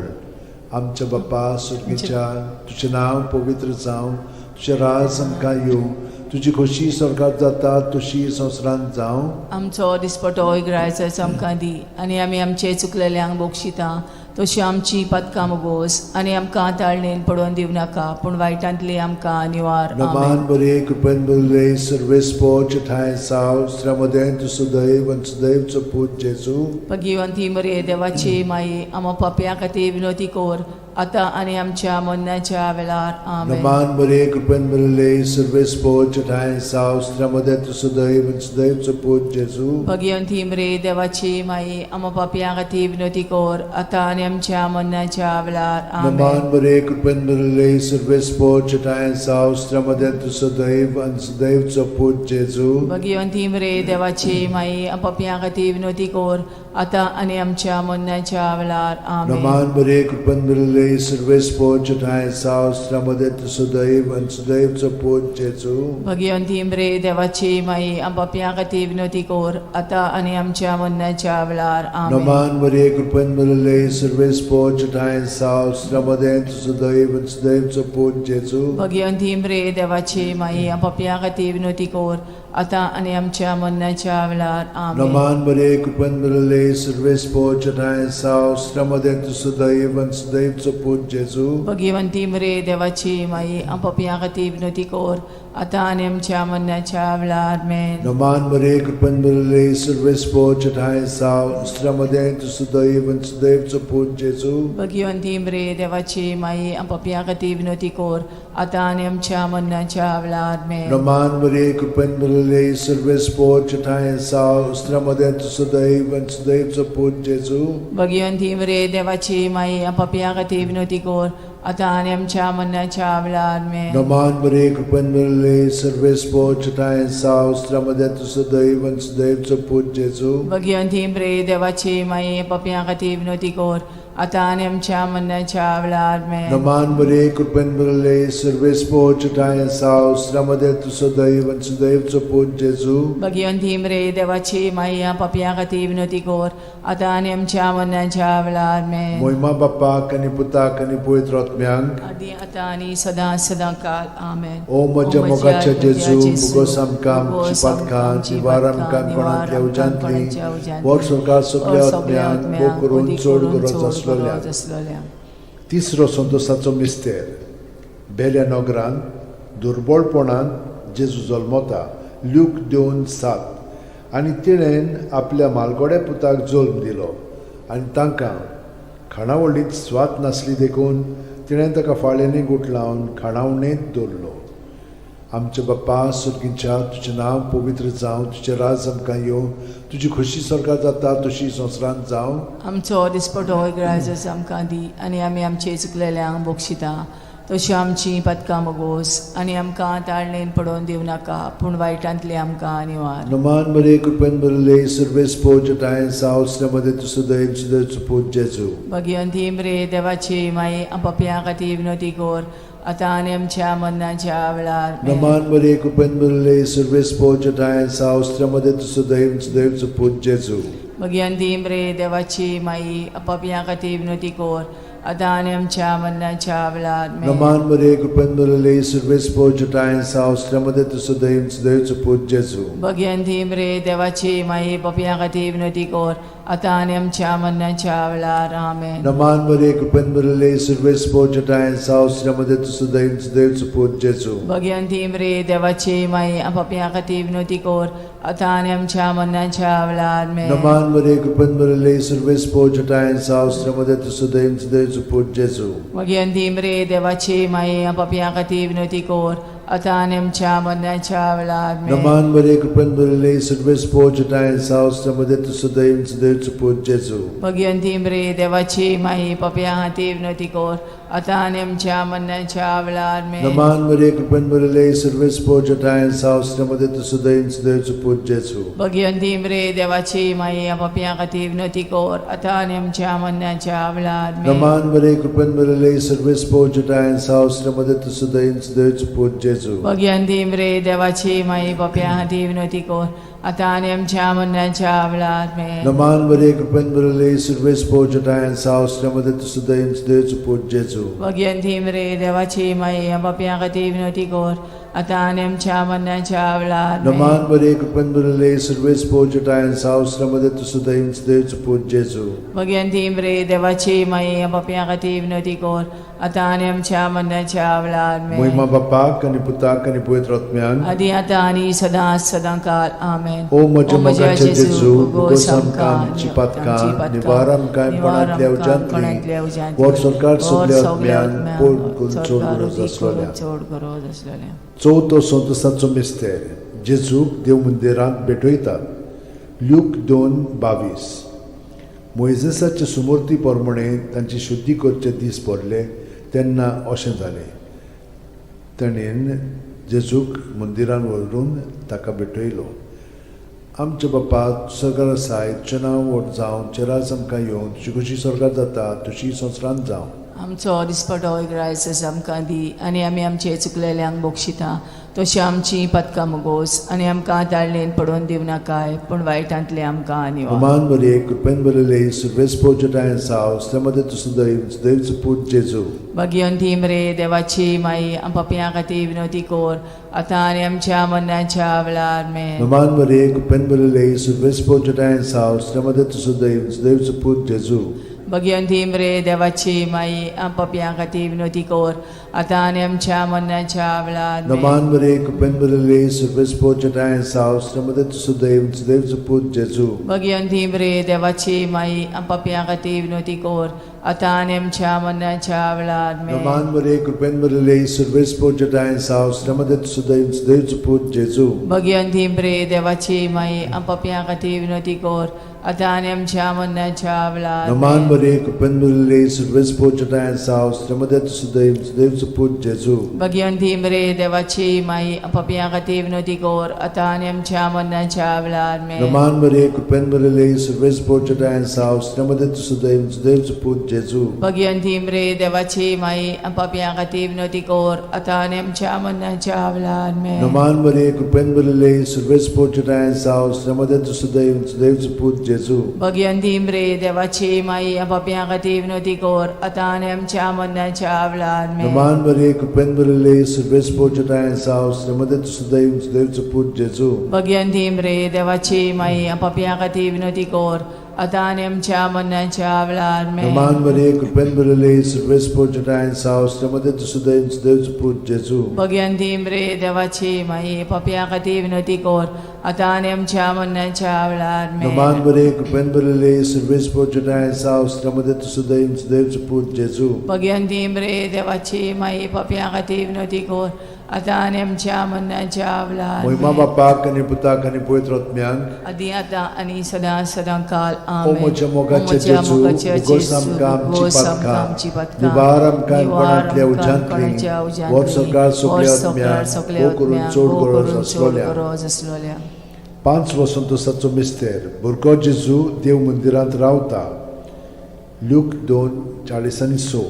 Speaker 2: आमच्या बापा सुर्गेच्या, तुजें नांव पवित्र जावं, तुजें राज आमकां येवं, तुजी खोशी स्वर्गांत जाता तशी संवसारांत जावं.
Speaker 1: आमचो दिसपटो इग्रायज आमकां दी, आनी आमी आमचे चुकलेल्यांक बोगशिता तशी आमची पदकां मोगोस, आनी आमकां ताळणेन पडोवन दिवं नाका, पूण वायटांतली आमकां निवार.
Speaker 2: नमान बरे कृपेन भरले सर्वेस्पो ठाय साव श्रमदेन तू सुदैव आनी सुदैवचो पूत जेजू.
Speaker 1: भगिवंती मरे देवाची माई, आमो पापयां खातीर विनोदी कोर, आतां आनी आमच्या मरणाच्या वेळार. आमेन.
Speaker 2: नमान बरे कृपेन भरले सर्वेस्पो ठाय साव श्रमदेन तू सुदैव आनी सुदैवचो पूत जेजू.
Speaker 1: भगिवंती मरे देवाची माई, आमो पापयां खातीर विनोदी कोर, आतां आनी आमच्या मरणाच्या वेळार. आमेन.
Speaker 2: नमान बरे कृपेन भरले सर्वेस्पो ठाय साव श्रमदेन तू सुदैव आनी सुदैवचो पूत जेजू.
Speaker 1: भगिवंती मरे देवाची माई, आमो पापयां खातीर विनोदी कोर, आतां आनी आमच्या मरणाच्या वेळार. आमेन.
Speaker 2: नमान बरे कृपेन भरले सर्वेस्पो ठाय साव श्रमदेन तू सुदैव आनी सुदैवचो पूत जेजू.
Speaker 1: भगिवंती मरे देवाची माई, आमो पापयां खातीर विनोदी कोर, आतां आनी आमच्या मरणाच्या वेळार. आमेन.
Speaker 2: नमान बरे कृपेन भरले सर्वेस्पो ठाय साव श्रमदेन तू सुदैव आनी सुदैवचो पूत जेजू.
Speaker 1: भगिवंती मरे देवाची माई, आमो पापयां खातीर विनोदी कोर, आतां आनी आमच्या मरणाच्या वेळार. आमेन.
Speaker 2: नमान बरे कृपेन भरले सर्वेस्पो ठाय साव श्रमदेन तू सुदैव आनी सुदैवचो पूत जेजू.
Speaker 1: भगिवंती मरे देवाची माई, आमो पापयां खातीर विनोदी कोर, आतां आनी आमच्या मरणाच्या वेळार. आमेन.
Speaker 2: नमान बरे कृपेन भरले सर्वेस्पो ठाय साव श्रमदेन तू सुदैव आनी सुदैवचो पूत जेजू.
Speaker 1: भगिवंती मरे देवाची माई, आमो पापयां खातीर विनोदी कोर, आतां आनी आमच्या मरणाच्या वेळार. आमेन.
Speaker 2: नमान बरे कृपेन भरले सर्वेस्पो ठाय साव श्रमदेन तू सुदैव आनी सुदैवचो पूत जेजू.
Speaker 1: भगिवंती मरे देवाची माई, आमो पापयां खातीर विनोदी कोर, आतां आनी आमच्या मरणाच्या वेळार. आमेन.
Speaker 2: नमान बरे कृपेन भरले सर्वेस्पो ठाय साव श्रमदेन तू सुदैव आनी सुदैवचो पूत जेजू.
Speaker 1: भगिवंती मरे देवाची माई, आमो पापयां खातीर विनोदी कोर, आतां आनी आमच्या मरणाच्या वेळार. आमेन.
Speaker 2: नमान बरे कृपेन भरले सर्वेस्पो ठाय साव श्रमदेन तू सुदैव आनी सुदैवचो पूत जेजू.
Speaker 1: भगिवंती मरे देवाची माई, आमो पापयां खातीर विनोदी कोर, आतां आनी आमच्या मरणाच्या वेळार. आमेन.
Speaker 2: मोहिमा बापाक आनी पुताक आनी पवित्र आत्म्यांक.
Speaker 1: आदी आतां आनी सदां सदां काल. आमेन.
Speaker 2: ओ म्हज्या मोगाच्या जेजू, मुगोस आमकां आमची पातकां, निवार आमकां कोणांतल्या उज्यांतली, वर सरकार सगळ्या आत्म्यांक भोव करून चड गरज आसलेल्या. तिसरो संतोशाचो मिस्तेर. बेल्या नगरांत दुर्बळपणान जेजू जल्मता. ल्यूक 2:7. आनी तिणेन आपल्या मालगोड्या पुताक जल्म दिलो, आनी तांकां खाणावळींत स्वात नासली देखून तिणें ताका फाळ्यांनी गुट लावन खाणावणेंत दवरलो. आमचे बापा सुर्गीच्या, तुजें नांव पवित्र जावं, तुजें राज आमकां येवं, तुजी खोशी स्वर्गांत जाता तशी संवसारांत जावं.
Speaker 1: आमचो दिसपटो इग्रायज आमकां दी, आनी आमी आमचे चुकलेल्यांक बोगशिता तशी आमची पदकां मोगोस, आनी आमकां ताळणेन पडोवन दिवं नाका, पूण वायटांतली आमकां निवार.
Speaker 2: नमान बरे कृपेन भरले सर्वेस्पो ठाय साव श्रमदेन तू सुदैव सुदैवचो पूत जेजू.
Speaker 1: भगिवंती मरे देवाची माई, आमो पापयां खातीर विनोदी कोर, आतां आनी आमच्या मरणाच्या वेळार. आमेन.
Speaker 2: नमान बरे कृपेन भरले सर्वेस्पो ठाय साव श्रमदेन तू सुदैव सुदैवचो पूत जेजू.
Speaker 1: भगिवंती मरे देवाची माई, आमो पापयां खातीर विनोदी कोर, आतां आनी आमच्या मरणाच्या वेळार. आमेन.
Speaker 2: नमान बरे कृपेन भरले सर्वेस्पो ठाय साव श्रमदेन तू सुदैव सुदैवचो पूत जेजू.
Speaker 1: भगिवंती मरे देवाची माई, पापयां खातीर विनोदी कोर, आतां आनी आमच्या मरणाच्या वेळार. आमेन.
Speaker 2: नमान बरे कृपेन भरले सर्वेस्पो ठाय साव श्रमदेन तू सुदैव सुदैवचो पूत जेजू.
Speaker 1: भगिवंती मरे देवाची माई, आमो पापयां खातीर विनोदी कोर, आतां आनी आमच्या मरणाच्या वेळार. आमेन.
Speaker 2: नमान बरे कृपेन भरले सर्वेस्पो ठाय साव श्रमदेन तू सुदैव सुदैवचो पूत जेजू.
Speaker 1: भगिवंती मरे देवाची माई, आमो पापयां खातीर विनोदी कोर, आतां आनी आमच्या मरणाच्या वेळार. आमेन.
Speaker 2: नमान बरे कृपेन भरले सर्वेस्पो ठाय साव श्रमदेन तू सुदैव सुदैवचो पूत जेजू.
Speaker 1: भगिवंती मरे देवाची माई, पापयां खातीर विनोदी कोर, आता आणि आमच्या मरणाच्या वेळा आमेन.
Speaker 2: नमान मरे कृपन बरले सर्वेस पोजटायन सावस्त्रमध्ये सुदैन सुदैवचं पूज जेजू.
Speaker 1: भगवंती मरे देवाची माई आपापल्या खातीर विनंती कर आता आणि आमच्या मरणाच्या वेळा आमेन.
Speaker 2: नमान मरे कृपन बरले सर्वेस पोजटायन सावस्त्रमध्ये सुदैन सुदैवचं पूज जेजू.
Speaker 1: भगवंती मरे देवाची माई आपापल्या खातीर विनंती कर आता आणि आमच्या मरणाच्या वेळा आमेन.
Speaker 2: नमान मरे कृपन बरले सर्वेस पोजटायन सावस्त्रमध्ये सुदैन सुदैवचं पूज जेजू.
Speaker 1: भगवंती मरे देवाची माई आपापल्या खातीर विनंती कर आता आणि आमच्या मरणाच्या वेळा आमेन.
Speaker 2: नमान मरे कृपन बरले सर्वेस पोजटायन सावस्त्रमध्ये सुदैन सुदैवचं पूज जेजू.
Speaker 1: भगवंती मरे देवाची माई आपापल्या खातीर विनंती कर आता आणि आमच्या मरणाच्या वेळा आमेन.
Speaker 2: महिमा बापाक आणि पुताक आणि पवित्र आत्म्यान
Speaker 1: आदी आता आणि सदा सदांकाळ आमेन.
Speaker 2: ओ म्हज्या जेजू उगोस आमकां आमची पातकां निवार आमकां पणांतल्या उज्यांतली वर सरकार सगल्या आत्म्यान पोट चोड गरज आसलोल्या. चवथो संतोसाचो मिस्तेर जेजूक देव मंदिरांत भेटयतात. ल्यूक 2:22. मोइजेसाचे सुमूर्ती प्रमाणे तांची शुद्धी करचे दीस पडले तेन्ना अशें जालें. ताणेन जेजूक मंदिरान व्हरून ताका भेटयलो. आमच्या बापा स्वर्गार आसाय तुजें नांव व्हड जावं चेरास आमकां येवन तुजी कशी स्वर्गार जाता तशी संवसारांत जावं.
Speaker 1: आमचो दिसपटो इग्रायस आमकां दी आनी आमी आमचे चुकलेल्यांक बोक्षिता तशी आमची पदकां मोगोस आनी आमकां ताळणेन पडोवन दिव नाकाय पूण वायटांतले आमकां निवार.
Speaker 2: नमान मरे कृपेन बरले सर्वेस पोजटायन सावस्त्रमध्ये सुदैवचं पूज जेजू.
Speaker 1: भगवंती मरे देवाची माई आपापल्या खातीर विनंती कर आता आनी आमच्या मरणाच्या वेळा आमेन.
Speaker 2: नमान मरे कृपेन बरले सर्वेस पोजटायन सावस्त्रमध्ये सुदैवचं पूज जेजू.
Speaker 1: भगवंती मरे देवाची माई आपापल्या खातीर विनंती कर आता आनी आमच्या मरणाच्या वेळा आमेन.
Speaker 2: नमान मरे कृपेन बरले सर्वेस पोजटायन सावस्त्रमध्ये सुदैवचं पूज जेजू.
Speaker 1: भगवंती मरे देवाची माई आपापल्या खातीर विनंती कर आता आनी आमच्या मरणाच्या वेळा आमेन.
Speaker 2: नमान मरे कृपेन बरले सर्वेस पोजटायन सावस्त्रमध्ये सुदैवचं पूज जेजू.
Speaker 1: भगवंती मरे देवाची माई आपापल्या खातीर विनंती कर आता आनी आमच्या मरणाच्या वेळा आमेन.
Speaker 2: नमान मरे कृपेन बरले सर्वेस पोजटायन सावस्त्रमध्ये सुदैवचं पूज जेजू.
Speaker 1: भगवंती मरे देवाची माई आपापल्या खातीर विनंती कर आता आनी आमच्या मरणाच्या वेळा आमेन.
Speaker 2: नमान मरे कृपेन बरले सर्वेस पोजटायन सावस्त्रमध्ये सुदैवचं पूज जेजू.
Speaker 1: भगवंती मरे देवाची माई आपापल्या खातीर विनंती कर आता आनी आमच्या मरणाच्या वेळा आमेन.
Speaker 2: नमान मरे कृपेन बरले सर्वेस पोजटायन सावस्त्रमध्ये सुदैवचं पूज जेजू.
Speaker 1: भगवंती मरे देवाची माई आपापल्या खातीर विनंती कर आता आनी आमच्या मरणाच्या वेळा आमेन.
Speaker 2: नमान मरे कृपेन बरले सर्वेस पोजटायन सावस्त्रमध्ये सुदैवचं पूज जेजू.
Speaker 1: भगवंती मरे देवाची माई आपापल्या खातीर विनंती कर आता आनी आमच्या मरणाच्या वेळा आमेन.
Speaker 2: नमान मरे कृपेन बरले सर्वेस पोजटायन सावस्त्रमध्ये सुदैवचं पूज जेजू.
Speaker 1: भगवंती मरे देवाची माई आपापल्या खातीर विनंती कर आता आनी आमच्या मरणाच्या वेळा आमेन.
Speaker 2: नमान मरे कृपेन बरले सर्वेस पोजटायन सावस्त्रमध्ये सुदैवचं पूज जेजू.
Speaker 1: भगवंती मरे देवाची माई आपापल्या खातीर विनंती कर आता आनी आमच्या मरणाच्या वेळा
Speaker 2: महिमा
Speaker 1: आमेन.
Speaker 2: बापाक आणि पुताक आणि पवित्र आत्म्याक
Speaker 1: आदी आता आणि सदा सदांकाळ
Speaker 2: ओ
Speaker 1: आमेन.
Speaker 2: म्हज्या मोगाचे जेजू उगोस आमकां आमची पातकां निवार आमकां पणांतल्या उज्यांतली वर सरकार सगल्या आत्म्याक ओ करून चोड गरज आसलोल्या. 5 संतोसाचो मिस्तेर भुरगो जेजू देव मंदिरांत रावता. ल्यूक 2:40-6.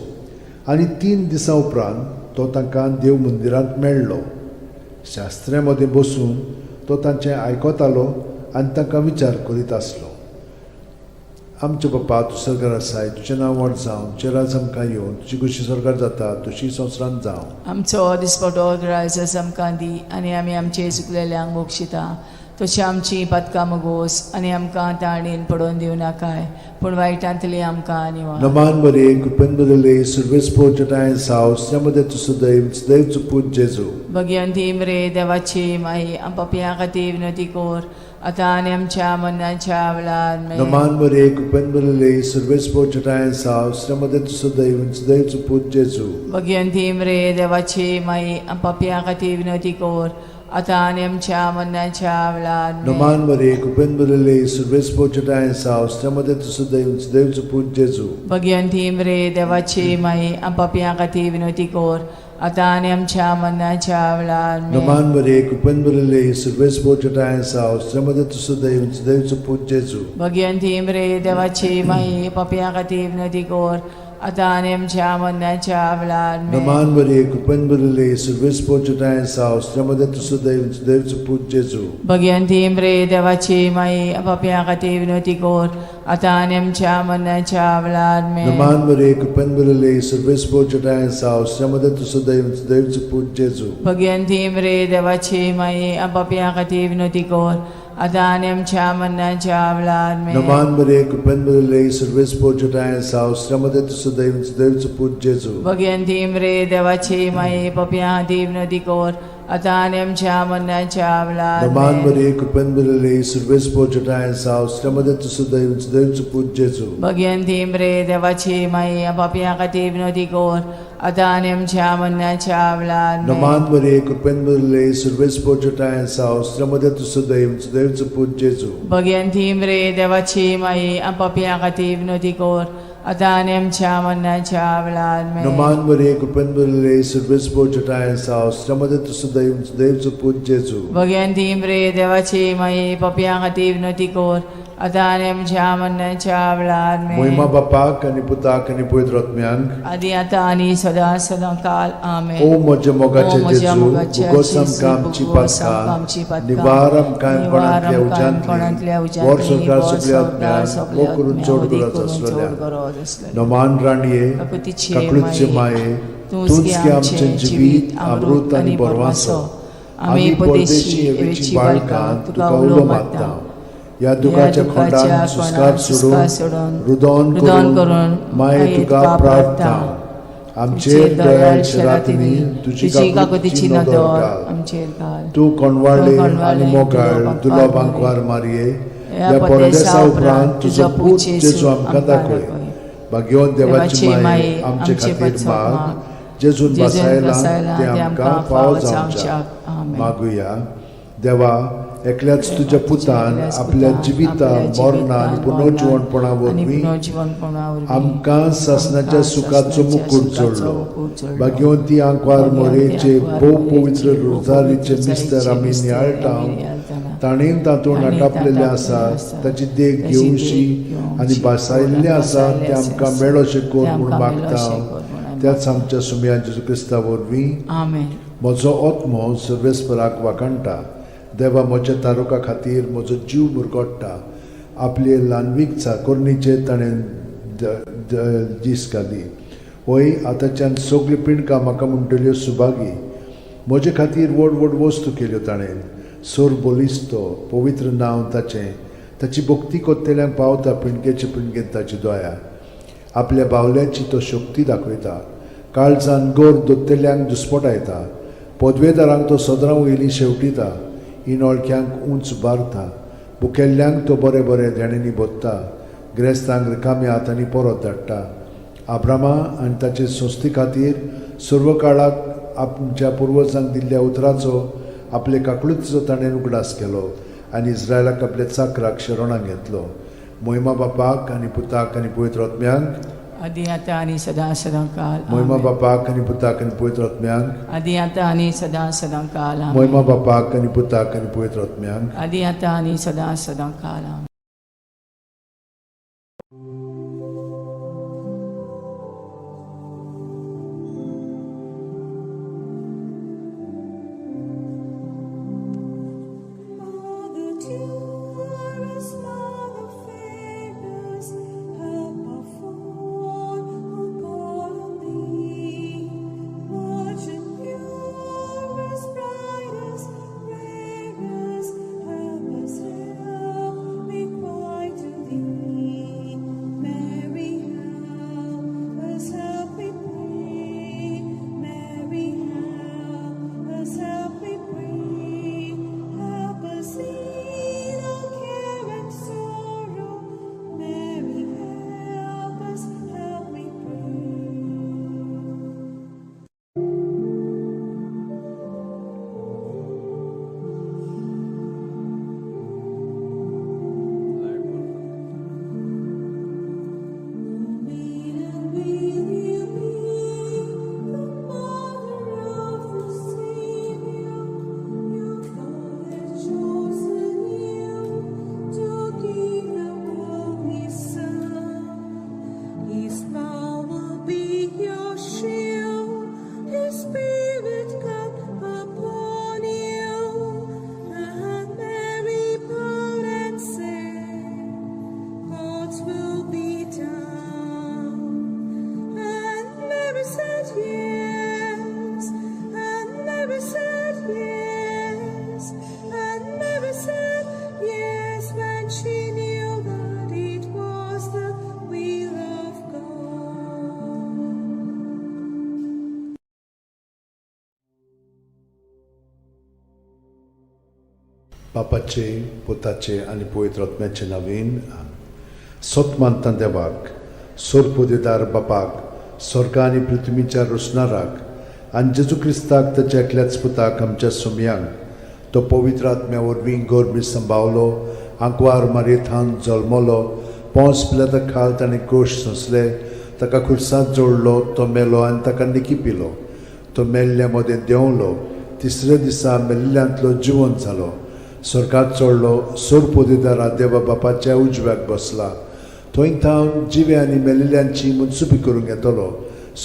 Speaker 2: आनी 3 दिसां उपरांत तो तांकां देव मंदिरांत मेळ्ळो. शास्त्र्यां मदें बसून तो तांचें आयकतालो आनी तांकां विचार करीत आसलो. आमचे बापा तूं स्वर्गार आसाय तुजें नांव व्हड जावं चेरास आमकां येवन तुजी कशी स्वर्गार जाता तशी संवसारांत जावं.
Speaker 1: आमचो दिसपटो ग्रायस आमकां दी आनी आमी आमचे चुकलेल्यांक बोक्षिता तशी आमची पदकां मोगोस आनी आमकां ताळणेन पडोवन दिव नाकाय पूण वायटांतली आमकां निवार.
Speaker 2: नमान मरे कृपेन बरले सर्वेस पोजटायन सावस्त्रमध्ये सुदैवचं पूज जेजू.
Speaker 1: भगवंती मरे देवाची माई आपापल्या खातीर विनंती कर आता आनी आमच्या मरणाच्या वेळा आमेन.
Speaker 2: नमान मरे कृपेन बरले सर्वेस पोजटायन सावस्त्रमध्ये सुदैवचं पूज जेजू.
Speaker 1: भगवंती मरे देवाची माई आपापल्या खातीर विनंती कर आता आणि आमच्या मरणाच्या वेळार
Speaker 2: No man Maria, cupen brille, surves poceta in saus, tremade tu sudeus, deus put Jesu.
Speaker 1: Bhagwanti मरे देवाची माई आपापिया खातीर विनवती कोर आता आणि आमच्या मरणाच्या वेळार
Speaker 2: No man Maria, cupen brille, surves poceta in saus, tremade tu sudeus, deus put Jesu.
Speaker 1: Bhagwanti मरे देवाची माई आपापिया खातीर विनवती कोर आता आणि आमच्या मरणाच्या वेळार
Speaker 2: No man Maria, cupen brille, surves poceta in saus, tremade tu sudeus, deus put Jesu.
Speaker 1: Bhagwanti मरे देवाची माई आपापिया खातीर विनवती कोर आता आणि आमच्या मरणाच्या वेळार
Speaker 2: No man Maria, cupen brille, surves poceta in saus, tremade tu sudeus, deus put Jesu.
Speaker 1: Bhagwanti मरे देवाची माई आपापिया खातीर विनवती कोर आता आणि आमच्या मरणाच्या वेळार
Speaker 2: No man Maria, cupen brille, surves poceta in saus, tremade tu sudeus, deus put Jesu.
Speaker 1: Bhagwanti मरे देवाची माई आपापिया खातीर विनवती कोर आता आणि आमच्या मरणाच्या वेळार
Speaker 2: No man Maria, cupen brille, surves poceta in saus, tremade tu sudeus, deus put Jesu.
Speaker 1: Bhagwanti मरे देवाची माई आपापिया खातीर विनवती कोर आता आणि आमच्या मरणाच्या वेळार
Speaker 2: No man Maria, cupen brille, surves poceta in saus, tremade tu sudeus, deus put Jesu.
Speaker 1: Bhagwanti मरे देवाची माई आपापिया खातीर विनवती कोर आता आणि आमच्या मरणाच्या वेळार
Speaker 2: No man Maria, cupen brille, surves poceta in saus, tremade tu sudeus, deus put Jesu.
Speaker 1: Bhagwanti मरे देवाची माई आपापिया खातीर विनवती कोर आता आणि आमच्या मरणाच्या वेळार
Speaker 2: Moima bapak ani putak ani poitrotmiang.
Speaker 1: आदी आता आणि सदा सदा काल आमेन.
Speaker 2: O moje mogache
Speaker 1: O moje
Speaker 2: Jesu,
Speaker 1: mogache
Speaker 2: bugosam
Speaker 1: Jesu,
Speaker 2: kamci
Speaker 1: bugosam
Speaker 2: patka,
Speaker 1: kamci patka,
Speaker 2: nivaram kaim panantlia
Speaker 1: nivaram kaim panantlia
Speaker 2: ujantli,
Speaker 1: ujantli,
Speaker 2: borsokar
Speaker 1: borsokar
Speaker 2: subliatmiang,
Speaker 1: subliatmiang,
Speaker 2: mokurun chodgura
Speaker 1: mokurun
Speaker 2: zaslolia.
Speaker 1: chodgura zaslolia.
Speaker 2: Noman ranie,
Speaker 1: Kakutice
Speaker 2: kaklutce mae, tunski amce jivit, amrut ani borwaso. Ami परदेशी एवेची बाळकां तुका उलो मागता. या दुखाच्या खोंडान सुस्कार सोडून रुदोन करून माये तुका प्रार्थना. आमचेर दयाळच्या रातींनी तुजी काकुतीची नदर घाल.
Speaker 1: आमचेर घाल.
Speaker 2: तू कोणवाळे आनी मोगाळ तुला बांकवार मारये. या परदेसा उपरांत तुजो पूत जेजू आमकां दाखय. भाग्यवान देवाची माये आमचे खातीर माग. जेजून बसायला ते आमकां फावो जावच्याक मागुया. देवा, एकल्याच तुझ्या पुतान आपल्या जिविता मरणा आनी पुनर्जीवनपणा वरवीं आमकां सासणाच्या सुखाचो मुकुट जोडलो. भाग्यवंती आंकवार मोरेचे भोव पवित्र रोजारीचे मिस्तर आमी नियाळटाव. ताणेन तातूंत आटापलेले आसा ताची देख घेवशी आनी बसायल्ले आसा ते आमकां मेळोशे कोर म्हूण मागता. त्याच आमच्या सुमया जेजू क्रिस्ता वरवीं
Speaker 1: आमेन.
Speaker 2: म्हजो आत्मो सर्वेस्पराक वाकणटा. देवा, म्हज्या तारुका खातीर म्हजो जीव मुरगोडटा. आपले ल्हानवीक चाकोरणीचे ताणें दीस घाली. होय, आतांच्यान सगळी पिणकां म्हाका म्हणटल्यो सुभागी. म्हजे खातीर व्हड व्हड वस्तू केल्यो ताणें. सोर बोलिस्तो, पवित्र नांव ताचें. ताची भक्ती कोत्तेल्यांक पावता पिणकेचे पिणकेन ताची दोया. आपल्या बावल्याची तो शक्ती दाखयता. काळजान गोर दोत्तेल्यांक दुस्पटायता. पदवेदारांक तो सदरां वयली शेवटिता. इनोळख्यांक उंच बारता. बुकेल्ल्यांक तो बरे बरे देणेनी बोत्ता. ग्रेस्तांक रिकाम्या हातांनी परत धाडटा. आब्रामा आनी ताचे संस्थे खातीर सर्व काळाक आमच्या पुर्वजांक दिल्ल्या उतराचो आपले काकळुतीचो ताणें उगडास केलो आनी इस्रायलाक आपल्या चाकराक शरणांत घेतलो. मोहिमा बापाक आनी पुताक आनी पवित्र आत्म्यांक.
Speaker 1: आदी आता आणि सदा सदा काल.
Speaker 2: मोहिमा बापाक आनी पुताक आनी पवित्र आत्म्यांक.
Speaker 1: आदी आता आणि सदा सदा काल.
Speaker 2: मोहिमा बापाक आनी पुताक आनी पवित्र आत्म्यांक.
Speaker 1: आदी आता आणि सदा सदा काल.
Speaker 5: Mother dearest, Mother famous, help our fall who call on thee. Virgin purest, brightest, rarest, help us help. We
Speaker 2: बापाचे पुताचे आनी पवित्र आत्म्याचे नांवान सतमानता देवाक सोरपोदेदार बापाक स्वर्गा आनी पृथ्वीच्या रोसणाराक आनी जेजू क्रिस्ताक ताच्या एकल्याच पुताक आमच्या सोमयांक तो पवित्र आत्म्या वरवीं गोरबी सांबावलो आंकवार मारयेंत जल्मलो पोंस पिलाता खाल ताणें कोश सोंसले ताका खुर्सांत जोडलो तो मेलो आनी ताका निकी पिलो तो मेल्ल्या मदें देंवलो तिसऱ्या दिसा मेल्ल्यांतलो जिवंत जालो स्वर्गात चडलो सोरपोदेदारा देवा बापाच्या उजव्याक बसला थंय थावन जिवे आनी मेलिल्ल्यांची मनसुबी करूंक येतलो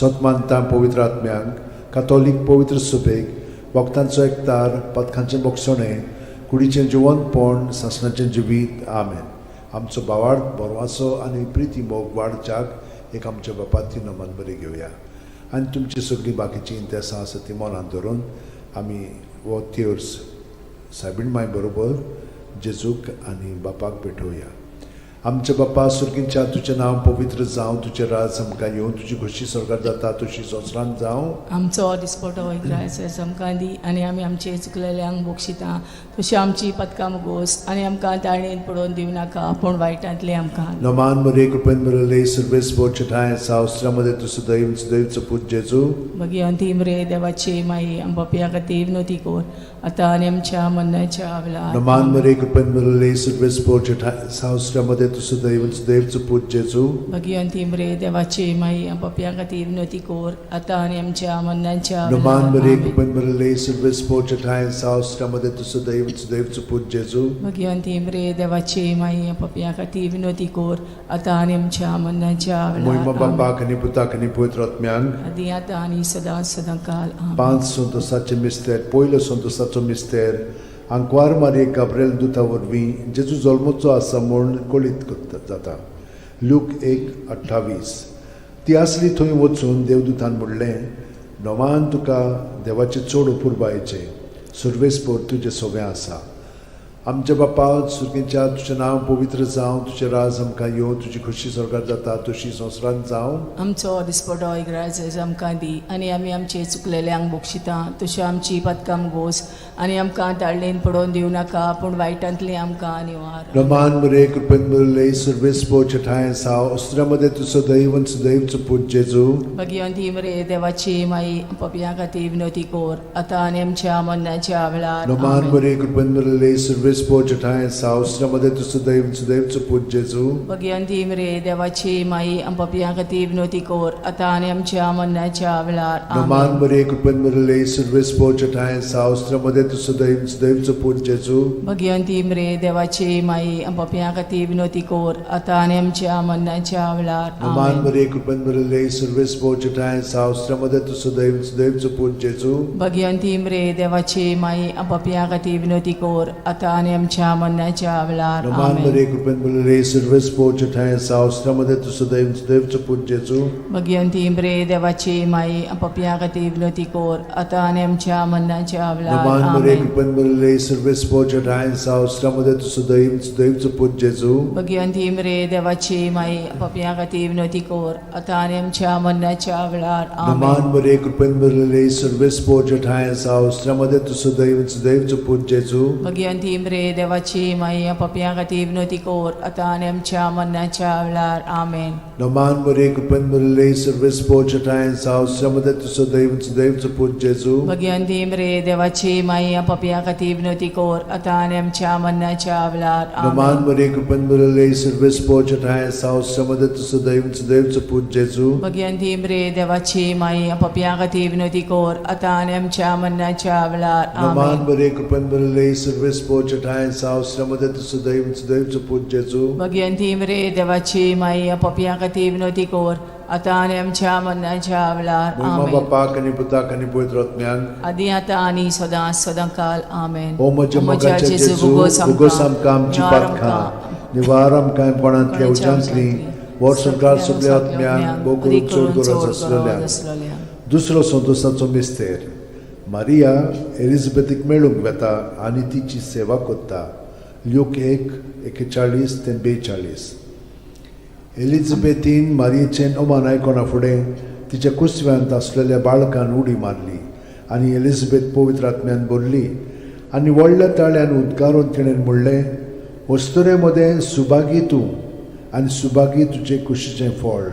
Speaker 2: सतमानता पवित्र आत्म्यांक कातोलीक पवित्र सुबेक वखदांचो एकतार पथकांचें मोगसणें कुडीचें जिवंतपण सासणाचें जिवीत आमेन आमचो भावार्थ बरवासो आनी प्रिती मोग वाडच्याक एक आमच्या बापाची नमन बरी घेवया आनी तुमची सगळीं बाकीची इंतेसां आसा ती मनांत धरून आमी हो तिर्स सायबीण माय बरोबर जेजूक आनी बापाक भेटोवया आमचे बापा सुर्गींच्या तुजें नांव पवित्र जावं तुजें राज आमकां येवं तुजी खोशी स्वर्गांत जाता तशी संवसारांत जावं
Speaker 1: आमचो दिसपटो वैग्रायस आमकां दी आनी आमी आमचे चुकलेल्यांक बक्षिता तशी आमची पदकां मुगोस आनी आमकां ताळणेन पडोवन दिवं नाका पूण वायटांतले आमकां
Speaker 2: नमान मरे कृपेन मरले सर्वेस बोचठाय सावस्त्रामध्ये तुझं दैवचं पूज जेजू
Speaker 1: भगवंती मरे देवाचे माई आंबापिया खातीर नोती कोर आतां आनी आमच्या मरणाच्या वेळार
Speaker 2: नमान मरे कृपेन मरले सर्वेस बोचठाय सावस्त्रामध्ये तुझं दैवचं पूज जेजू
Speaker 1: भगवंती मरे देवाचे माई आंबापिया खातीर नोती कोर आतां आनी आमच्या मरणाच्या
Speaker 2: नमान मरे
Speaker 1: वेळार
Speaker 2: कृपेन मरले सर्वेस बोचठाय सावस्त्रामध्ये तुझं दैवचं पूज जेजू
Speaker 1: भगवंती मरे देवाचे माई आंबापिया खातीर नोती कोर आतां आनी आमच्या मरणाच्या
Speaker 2: मोहिमा
Speaker 1: वेळार
Speaker 2: बापाक आनी पुताक आनी पवित्र आत्म्यांक
Speaker 1: आदी आतां आनी सदां काल आमेन.
Speaker 2: 5 संतोसाचे मिस्तेर पयलो संतोसाचो मिस्तेर आंकवार मारये गाब्रिएल दुता वरवीं जेजू जल्मोचो आसा म्हूण कळीत जाता लूक 1:28 ती आसली थंय वचून देवदूतान म्हणलें नोमान तुका देवाचे चड अपुर्बायेचें सर्वेस्पोर तुजें सगळें आसा आमच्या बापा सुर्गींच्या तुजें नांव पवित्र जावं तुजें राज आमकां येवं तुजी खोशी स्वर्गांत जाता तशी संवसारांत जावं
Speaker 1: आमचो दिसपटो इग्रायज आमकां दी आनी आमी आमचे चुकलेल्यांक बक्षिता तशें आमची पदकां मुगोस आनी आमकां ताळणेन पडोवन दिवं नाका पूण वायटांतली आमकां निवार
Speaker 2: नमान मरे कृपेन मरले सर्वेस्पोर चठाय साव अस्त्रामध्ये तुझं दैवचं पूज जेजू
Speaker 1: भगवंती मरे देवाची माई पपिया खातीर विनोती कोर आतां आनी आमच्या मरणाच्या वेळार
Speaker 2: नमान
Speaker 1: आमेन.
Speaker 2: मरे कृपेन मरले सर्वेस्पोर चठाय साव अस्त्रामध्ये तुझं दैवचं पूज जेजू
Speaker 1: भगवंती मरे देवाची माई पपिया खातीर विनोती कोर आतां आनी आमच्या मरणाच्या वेळार
Speaker 2: नमान
Speaker 1: आमेन.
Speaker 2: मरे कृपेन मरले सर्वेस्पोर चठाय साव अस्त्रामध्ये तुझं दैवचं पूज जेजू
Speaker 1: भगवंती मरे देवाची माई पपिया खातीर विनोती कोर आतां आनी आमच्या मरणाच्या वेळार
Speaker 2: नमान
Speaker 1: आमेन.
Speaker 2: मरे कृपेन मरले सर्वेस्पोर चठाय साव अस्त्रामध्ये तुझं दैवचं पूज जेजू
Speaker 1: भगवंती मरे देवाची माई पपिया खातीर विनोती कोर आतां आनी आमच्या मरणाच्या वेळार
Speaker 2: नमान
Speaker 1: आमेन.
Speaker 2: मरे कृपेन मरले सर्वेस्पोर चठाय साव अस्त्रामध्ये तुझं दैवचं पूज जेजू
Speaker 1: भगवंती मरे देवाची माई पपिया खातीर विनोती कोर आतां आनी आमच्या मरणाच्या वेळार
Speaker 2: नमान मरे
Speaker 1: आमेन.
Speaker 2: कृपेन मरले सर्वेस्पोर चठाय साव अस्त्रामध्ये तुझं दैवचं पूज जेजू
Speaker 1: भगवंती मरे देवाची माई पपिया खातीर विनोती कोर आतां आनी आमच्या मरणाच्या वेळार
Speaker 2: नमान
Speaker 1: आमेन.
Speaker 2: मरे कृपेन मरले सर्वेस्पोर चठाय साव अस्त्रामध्ये तुझं दैवचं पूज जेजू
Speaker 1: भगवंती मरे देवाची माई पपिया खातीर विनोती कोर आतां आनी आमच्या मरणाच्या वेळार आमेन.
Speaker 2: नमान मरे कृपेन मरले सर्वेस्पोर चठाय साव अस्त्रामध्ये तुझं दैवचं पूज जेजू
Speaker 1: भगवंती मरे देवाची माई पपिया खातीर विनोती कोर आतां आनी आमच्या मरणाच्या वेळार
Speaker 2: नमान
Speaker 1: आमेन.
Speaker 2: मरे कृपेन मरले सर्वेस्पोर चठाय साव अस्त्रामध्ये तुझं दैवचं पूज जेजू
Speaker 1: भगवंती मरे देवाची माई पपिया खातीर विनोती कोर आतां आनी आमच्या मरणाच्या वेळार
Speaker 2: नमान
Speaker 1: आमेन.
Speaker 2: मरे कृपेन मरले सर्वेस्पोर चठाय साव अस्त्रामध्ये तुझं दैवचं पूज जेजू
Speaker 1: भगवंती मरे देवाची माई पपिया खातीर विनोती कोर आतां आनी आमच्या मरणाच्या वेळार
Speaker 2: मोहिमा
Speaker 1: आमेन.
Speaker 2: बापाक आनी पुताक आनी पवित्र आत्म्यांक
Speaker 1: आदी आतां आनी सदां काल आमेन.
Speaker 2: ओ म्हज्या मोगाचे जेजू
Speaker 1: भुगोस
Speaker 2: भुगोस आमकां आमची
Speaker 1: निवार
Speaker 2: पातखां निवार आमकां कोणांतल्या उज्यांतली वर सरकार सगळ्या आत्म्यांक बोगून चड गरज आसलेल्या दुसरो संतोसाचो मिस्तेर मारिया एलिझाबेथीक मेळूंक वेता आनी तिची सेवा कोत्ता लूक 1:41-42 एलिझाबेथीन मारियेचें ओमान आयकोना फुडें तिच्या कुसव्यांत आसलेल्या बाळकान उडी मारली आनी एलिझाबेथ पवित्र आत्म्यान बोल्ली आनी व्हडल्या ताळ्यान उद्गारून तिणें म्हणलें, वस्तुरे मदें सुभागी तूं आनी सुभागी तुजें कुशीचें फळ.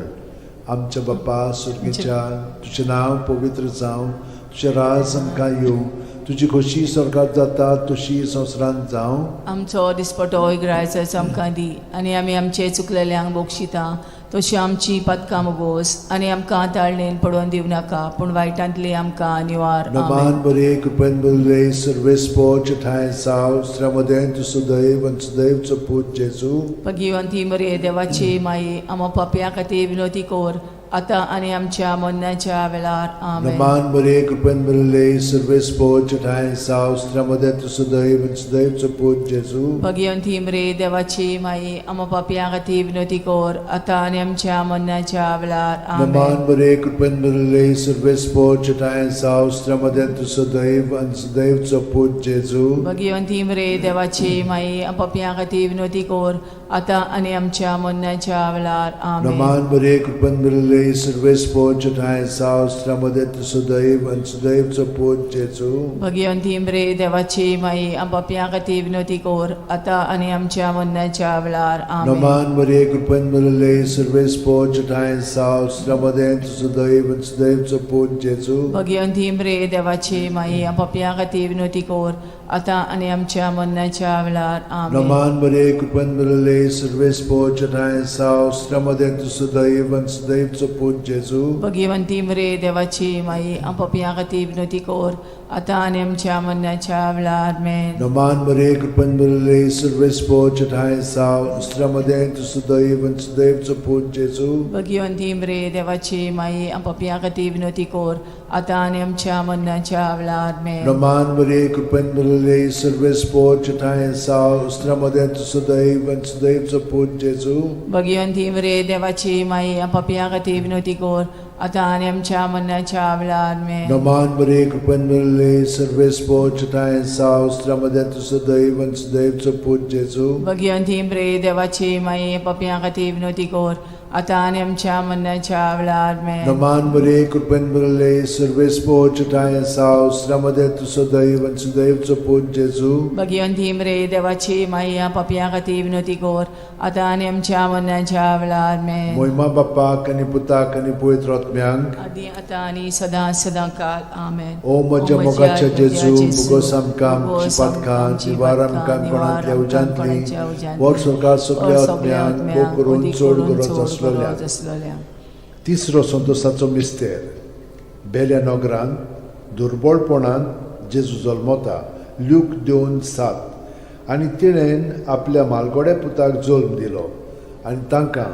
Speaker 2: आमच्या बापा सुर्गीच्या, तुजें नांव पवित्र जावं, तुजें राज आमकां येवं, तुजी खोशी स्वर्गांत जाता तशी संवसारांत जावं.
Speaker 1: आमचो दिसपटो ग्रायचो आमकां दी, आनी आमी आमचे चुकलेल्यांक बोगशिता तशी आमची पदकां मोगोस, आनी आमकां ताळणेन पडोवन दिवं नाका, पूण वायटांतली आमकां निवार.
Speaker 2: नमान बरे कृपेन भरले सर्वेस्पो ठाय साव श्रमदेन तू सुदैव आनी सुदैवचो पूत जेजू.
Speaker 1: भगिवंती मरे देवाची माई, आमो पापयां खातीर विनोदी कोर, आतां आनी आमच्या मरणाच्या वेळार. आमेन.
Speaker 2: नमान बरे कृपेन भरले सर्वेस्पो ठाय साव श्रमदेन तू सुदैव आनी सुदैवचो पूत जेजू.
Speaker 1: भगिवंती मरे देवाची माई, आमो पापयां खातीर विनोदी कोर, आतां आनी आमच्या मरणाच्या वेळार. आमेन.
Speaker 2: नमान बरे कृपेन भरले सर्वेस्पो ठाय साव श्रमदेन तू सुदैव आनी सुदैवचो पूत जेजू.
Speaker 1: भगिवंती मरे देवाची माई, आमो पापयां खातीर विनोदी कोर, आतां आनी आमच्या मरणाच्या वेळार. आमेन.
Speaker 2: नमान बरे कृपेन भरले सर्वेस्पो ठाय साव श्रमदेन तू सुदैव आनी सुदैवचो पूत जेजू.
Speaker 1: भगिवंती मरे देवाची माई, आमो पापयां खातीर विनोदी कोर, आतां आनी आमच्या मरणाच्या वेळार. आमेन.
Speaker 2: नमान बरे कृपेन भरले सर्वेस्पो ठाय साव श्रमदेन तू सुदैव आनी सुदैवचो पूत जेजू.
Speaker 1: भगिवंती मरे देवाची माई, आमो पापयां खातीर विनोदी कोर, आतां आनी आमच्या मरणाच्या वेळार. आमेन.
Speaker 2: नमान बरे कृपेन भरले सर्वेस्पो ठाय साव श्रमदेन तू सुदैव आनी सुदैवचो पूत जेजू.
Speaker 1: भगिवंती मरे देवाची माई, आमो पापयां खातीर विनोदी कोर, आतां आनी आमच्या मरणाच्या वेळार. आमेन.
Speaker 2: नमान बरे कृपेन भरले सर्वेस्पो ठाय साव श्रमदेन तू सुदैव आनी सुदैवचो पूत जेजू.
Speaker 1: भगिवंती मरे देवाची माई, आमो पापयां खातीर विनोदी कोर, आतां आनी आमच्या मरणाच्या वेळार. आमेन.
Speaker 2: नमान बरे कृपेन भरले सर्वेस्पो ठाय साव श्रमदेन तू सुदैव आनी सुदैवचो पूत जेजू.
Speaker 1: भगिवंती मरे देवाची माई, आमो पापयां खातीर विनोदी कोर, आतां आनी आमच्या मरणाच्या वेळार. आमेन.
Speaker 2: नमान बरे कृपेन भरले सर्वेस्पो ठाय साव श्रमदेन तू सुदैव आनी सुदैवचो पूत जेजू.
Speaker 1: भगिवंती मरे देवाची माई, आमो पापयां खातीर विनोदी कोर, आतां आनी आमच्या मरणाच्या वेळार. आमेन.
Speaker 2: नमान बरे कृपेन भरले सर्वेस्पो ठाय साव श्रमदेन तू सुदैव आनी सुदैवचो पूत जेजू.
Speaker 1: भगिवंती मरे देवाची माई, आमो पापयां खातीर विनोदी कोर, आतां आनी आमच्या मरणाच्या वेळार. आमेन.
Speaker 2: मोहिमा बापाक आनी पुताक आनी पवित्र आत्म्यांक.
Speaker 1: आदी आतां आनी सदां सदां काल. आमेन.
Speaker 2: ओ म्हज्या मोगाच्या जेजू, मुगोस आमकां आमची पातकां, निवार आमकां कोणांतल्या उजांतली, वर सरकार सगळ्या आत्म्यांक भोव करून चड गरज आसलेल्या. तिसरो संतोसाचो मिस्तेर. बेल्या नगरांत दुर्बळपणान जेजू जल्मता. ल्यूक 2:7. आनी तिणेन आपल्या मालगोड्या पुताक जल्म दिलो, आनी तांकां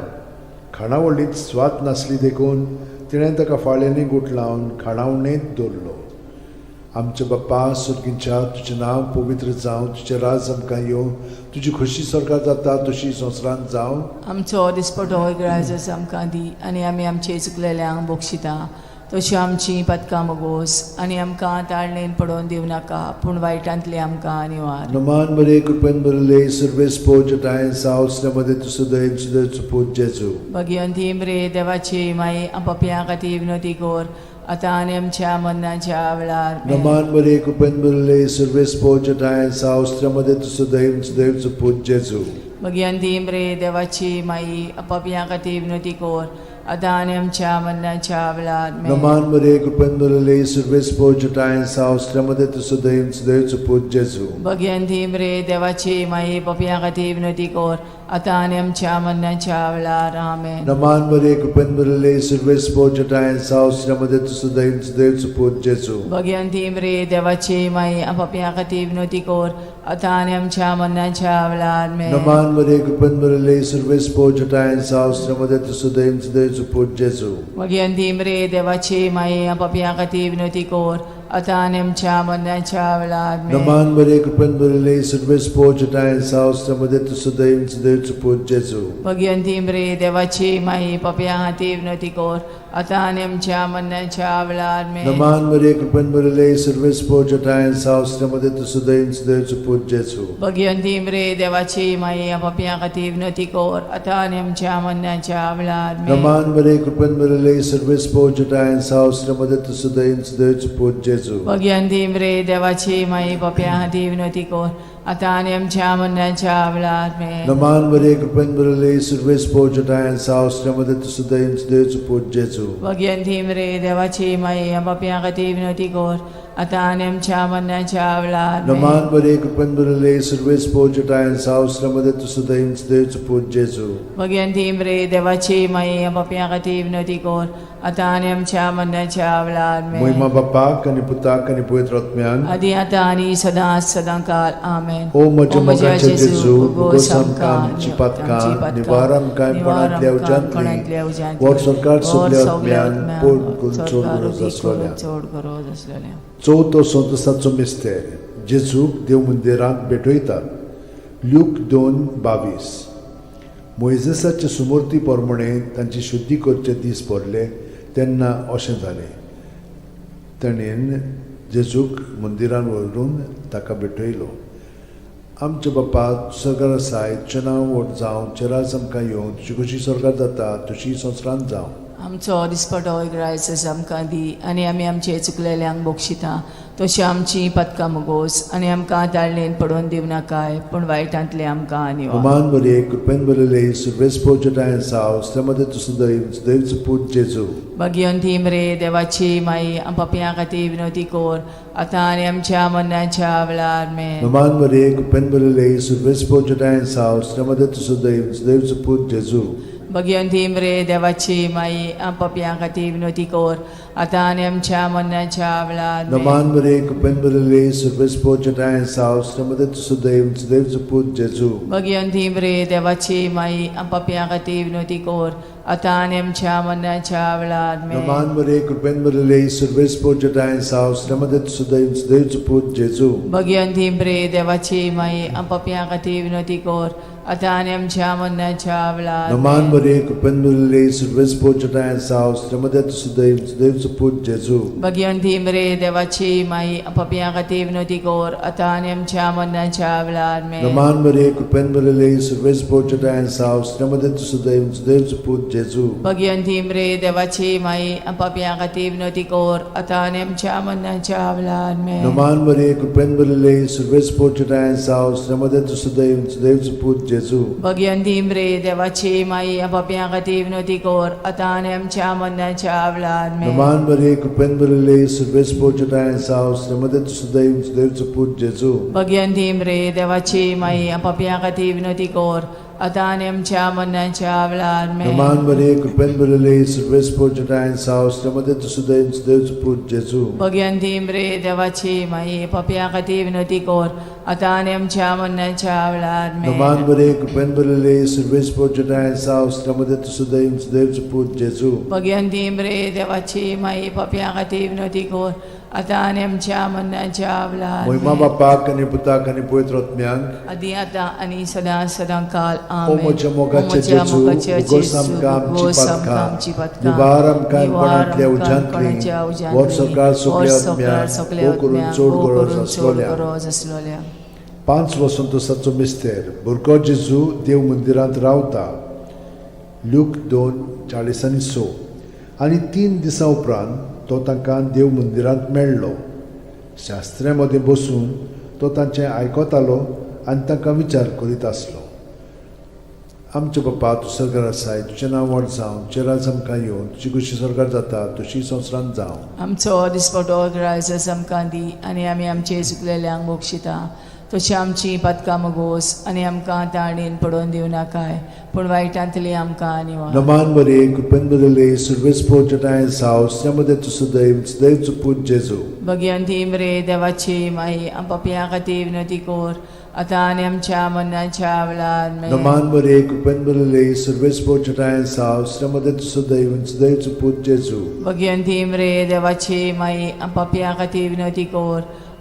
Speaker 2: खाणावळींत स्वात नासली देखून तिणें ताका फाळ्यांनी गुठलावन खाणावळींत दवरलो. आमच्या बापा सुर्गीच्या, तुजें नांव पवित्र जावं, तुजें राज आमकां येवं, तुजी खोशी स्वर्गांत जाता तशी संवसारांत जावं.
Speaker 1: आमचो दिसपटो ग्रायज आमकां दी, आनी आमी आमचे चुकलेल्यांक बोगशिता तशी आमची पदकां मोगोस, आनी आमकां ताळणेन पडोवन दिवं नाका, पूण वायटांतली आमकां निवार.
Speaker 2: नमान बरे कृपेन भरले सर्वेस्पो ठाय साव श्रमदेन तू सुदैव सुदैवचो पूत जेजू.
Speaker 1: भगिवंती मरे देवाची माई, आमो पापयां खातीर विनोदी कोर, आतां आनी आमच्या मरणाच्या वेळार. आमेन.
Speaker 2: नमान बरे कृपेन भरले सर्वेस्पो ठाय साव श्रमदेन तू सुदैव सुदैवचो पूत जेजू.
Speaker 1: भगिवंती मरे देवाची माई, आमो पापयां खातीर विनोदी कोर, आतां आनी आमच्या मरणाच्या वेळार. आमेन.
Speaker 2: नमान बरे कृपेन भरले सर्वेस्पो ठाय साव श्रमदेन तू सुदैव सुदैवचो पूत जेजू.
Speaker 1: भगिवंती मरे देवाची माई, पापयां खातीर विनोदी कोर, आतां आनी आमच्या मरणाच्या वेळार. आमेन.
Speaker 2: नमान बरे कृपेन भरले सर्वेस्पो ठाय साव श्रमदेन तू सुदैव सुदैवचो पूत जेजू.
Speaker 1: भगिवंती मरे देवाची माई, आमो पापयां खातीर विनोदी कोर, आतां आनी आमच्या मरणाच्या वेळार. आमेन.
Speaker 2: नमान बरे कृपेन भरले सर्वेस्पो ठाय साव श्रमदेन तू सुदैव सुदैवचो पूत जेजू.
Speaker 1: भगिवंती मरे देवाची माई, आमो पापयां खातीर विनोदी कोर, आतां आनी आमच्या मरणाच्या वेळार. आमेन.
Speaker 2: नमान बरे कृपेन भरले सर्वेस्पो ठाय साव श्रमदेन तू सुदैव सुदैवचो पूत जेजू.
Speaker 1: भगिवंती मरे देवाची माई, पापयां खातीर विनोदी कोर, आतां आनी आमच्या मरणाच्या वेळार. आमेन.
Speaker 2: नमान बरे कृपेन भरले सर्वेस्पो ठाय साव श्रमदेन तू सुदैव सुदैवचो पूत जेजू.
Speaker 1: भगिवंती मरे देवाची माई, आमो पापयां खातीर विनोदी कोर, आतां आनी आमच्या मरणाच्या वेळार. आमेन.
Speaker 2: नमान बरे कृपेन भरले सर्वेस्पो ठाय साव श्रमदेन तू सुदैव सुदैवचो पूत जेजू. जेजू
Speaker 1: भगयंती रे देवाची माई पप्या हाती विनोती कोर आता आणि आमच्या मरणाच्या वेळार मेन
Speaker 2: नमान बरे कृपेन बरले सर्वेस पोजटायन सावस्त्रमध्ये तुसुदैन देवच पूज जेजू
Speaker 1: भगयंती रे देवाची माई पप्या हाती विनोती कोर आता आणि आमच्या मरणाच्या वेळार मेन
Speaker 2: नमान बरे कृपेन बरले सर्वेस पोजटायन सावस्त्रमध्ये तुसुदैन देवच पूज जेजू
Speaker 1: भगयंती रे देवाची माई पप्या हाती विनोती कोर आता आणि आमच्या मरणाच्या वेळार मेन
Speaker 2: महिमा बापाक आणि पुताक आणि पवित्र आत्म्यान
Speaker 1: आदी आता आणि सदा सदांकाल आमेन
Speaker 2: ओ म्हज्या मोगाचे जेजू उगोस आमकां आमची पातकां निवारण कांयपणांतल्या उज्यांतली वर सरकार सगल्या आत्म्यान पोट चोड गरज आसलोल्या
Speaker 1: चोड गरज आसलेल्या
Speaker 2: चवथो संतसाचो मिस्तेर जेजूक देव मंदिरांत भेटयतात लूक 2:22 मोइजेसाचे सुमूर्ती प्रमाणे तांची शुद्धी करचे दीस पडले तेन्ना अशें जालें ताणेन जेजूक मंदिरान व्हरून ताका भेटयलो आमचे बापा सुसर्गार आसाय तुजें नांव व्हड जावं चेरास आमकां येवं तुजी कशी स्वर्गार जाता तशी संवसारांत जावं
Speaker 1: आमचो दिसपटो इग्रायस आमकां दी आनी आमी आमचे चुकलेल्यांक बक्षिता तशी आमची पदकां मुगोस आनी आमकां ताळणेन पडोवन दिव नाकाय पूण वायटांतले आमकां निवार
Speaker 2: अमान बरे कृपेन बरले सर्वेस पोजटायन साव स्त्रमध्ये तुसुदैवच पूज जेजू
Speaker 1: भगयंती रे देवाची माई पप्या खातीर विनोती कोर आता आनी आमच्या मरणाच्या वेळार मेन
Speaker 2: अमान बरे कृपेन बरले सर्वेस पोजटायन साव स्त्रमध्ये तुसुदैवच पूज जेजू
Speaker 1: भगयंती रे देवाची माई पप्या खातीर विनोती कोर आता आनी आमच्या मरणाच्या वेळार मेन
Speaker 2: नमान बरे कृपेन बरले सर्वेस पोजटायन साव स्त्रमध्ये तुसुदैवच पूज जेजू
Speaker 1: भगयंती रे देवाची माई पप्या खातीर विनोती कोर आता आनी आमच्या मरणाच्या वेळार मेन
Speaker 2: नमान बरे कृपेन बरले सर्वेस पोजटायन साव स्त्रमध्ये तुसुदैवच पूज जेजू
Speaker 1: भगयंती रे देवाची माई पप्या खातीर विनोती कोर आता आनी आमच्या मरणाच्या वेळार
Speaker 2: नमान बरे कृपेन बरले सर्वेस पोजटायन साव स्त्रमध्ये तुसुदैवच पूज जेजू
Speaker 1: भगयंती रे देवाची माई पप्या खातीर विनोती कोर आता आनी आमच्या मरणाच्या वेळार मेन
Speaker 2: नमान बरे कृपेन बरले सर्वेस पोजटायन साव स्त्रमध्ये तुसुदैवच पूज जेजू
Speaker 1: भगयंती रे देवाची माई पप्या खातीर विनोती कोर आता आनी आमच्या मरणाच्या वेळार मेन
Speaker 2: नमान बरे कृपेन बरले सर्वेस पोजटायन साव स्त्रमध्ये तुसुदैवच पूज जेजू
Speaker 1: भगयंती रे देवाची माई पप्या खातीर विनोती कोर आता आनी आमच्या मरणाच्या वेळार मेन
Speaker 2: नमान बरे कृपेन बरले सर्वेस पोजटायन साव स्त्रमध्ये तुसुदैवच पूज जेजू
Speaker 1: भगयंती रे देवाची माई पप्या खातीर विनोती कोर आता आनी आमच्या मरणाच्या वेळार मेन
Speaker 2: नमान बरे कृपेन बरले सर्वेस पोजटायन साव स्त्रमध्ये तुसुदैवच पूज जेजू
Speaker 1: भगयंती रे देवाची माई पप्या खातीर विनोती कोर आता आनी आमच्या मरणाच्या वेळार मेन
Speaker 2: नमान बरे कृपेन बरले सर्वेस पोजटायन साव स्त्रमध्ये तुसुदैवच पूज जेजू
Speaker 1: भगयंती रे देवाची माई पप्या खातीर विनोती कोर आता आनी आमच्या मरणाच्या वेळार
Speaker 2: महिमा बापाक आणि पुताक आणि पवित्र आत्म्यांक
Speaker 1: आदी आता आनी सदा सदांकाल
Speaker 2: ओ
Speaker 1: आमेन
Speaker 2: म्हज्या मोगाचे जेजू उगोस आमकां आमची पातकां निवार आमकां कोणांतल्या उज्यांतली वर सरकार सगल्या आत्म्यांक करून चोड गरज आसलोल्या 5 वसंतोसाचो मिस्तेर भुरगो जेजू देव मंदिरांत रावता लूक 2:40-6 आनी 3 दिसां उपरांत तो तांकां देव मंदिरांत मेळ्ळो शास्त्र्यां मदें बसून तो तांचें आयकतालो आनी तांकां विचार करीत आसलो आमचे बापा तूं स्वर्गार आसाय तुजें नांव व्हड जावं तुजें राज आमकां येवं तुजी कशी स्वर्गार जाता तशी संवसारांत जावं
Speaker 1: आमचो दिसपटो ग्रायस आमकां दी आनी आमी आमचे चुकलेल्यांक बक्षिता तशी आमची पदकां मुगोस आनी आमकां ताळणेन पडोवन दिव नाकाय पूण वायटांतली आमकां निवार
Speaker 2: नमान बरे कृपेन बरले सर्वेस पोजटायन साव स्त्रमध्ये तुसुदैवच पूज जेजू
Speaker 1: भगयंती रे देवाची माई पप्या खातीर विनोती कोर आता आनी आमच्या मरणाच्या वेळार मेन
Speaker 2: नमान बरे कृपेन बरले सर्वेस पोजटायन साव स्त्रमध्ये तुसुदैवच पूज जेजू
Speaker 1: भगयंती रे देवाची माई पप्या खातीर विनोती कोर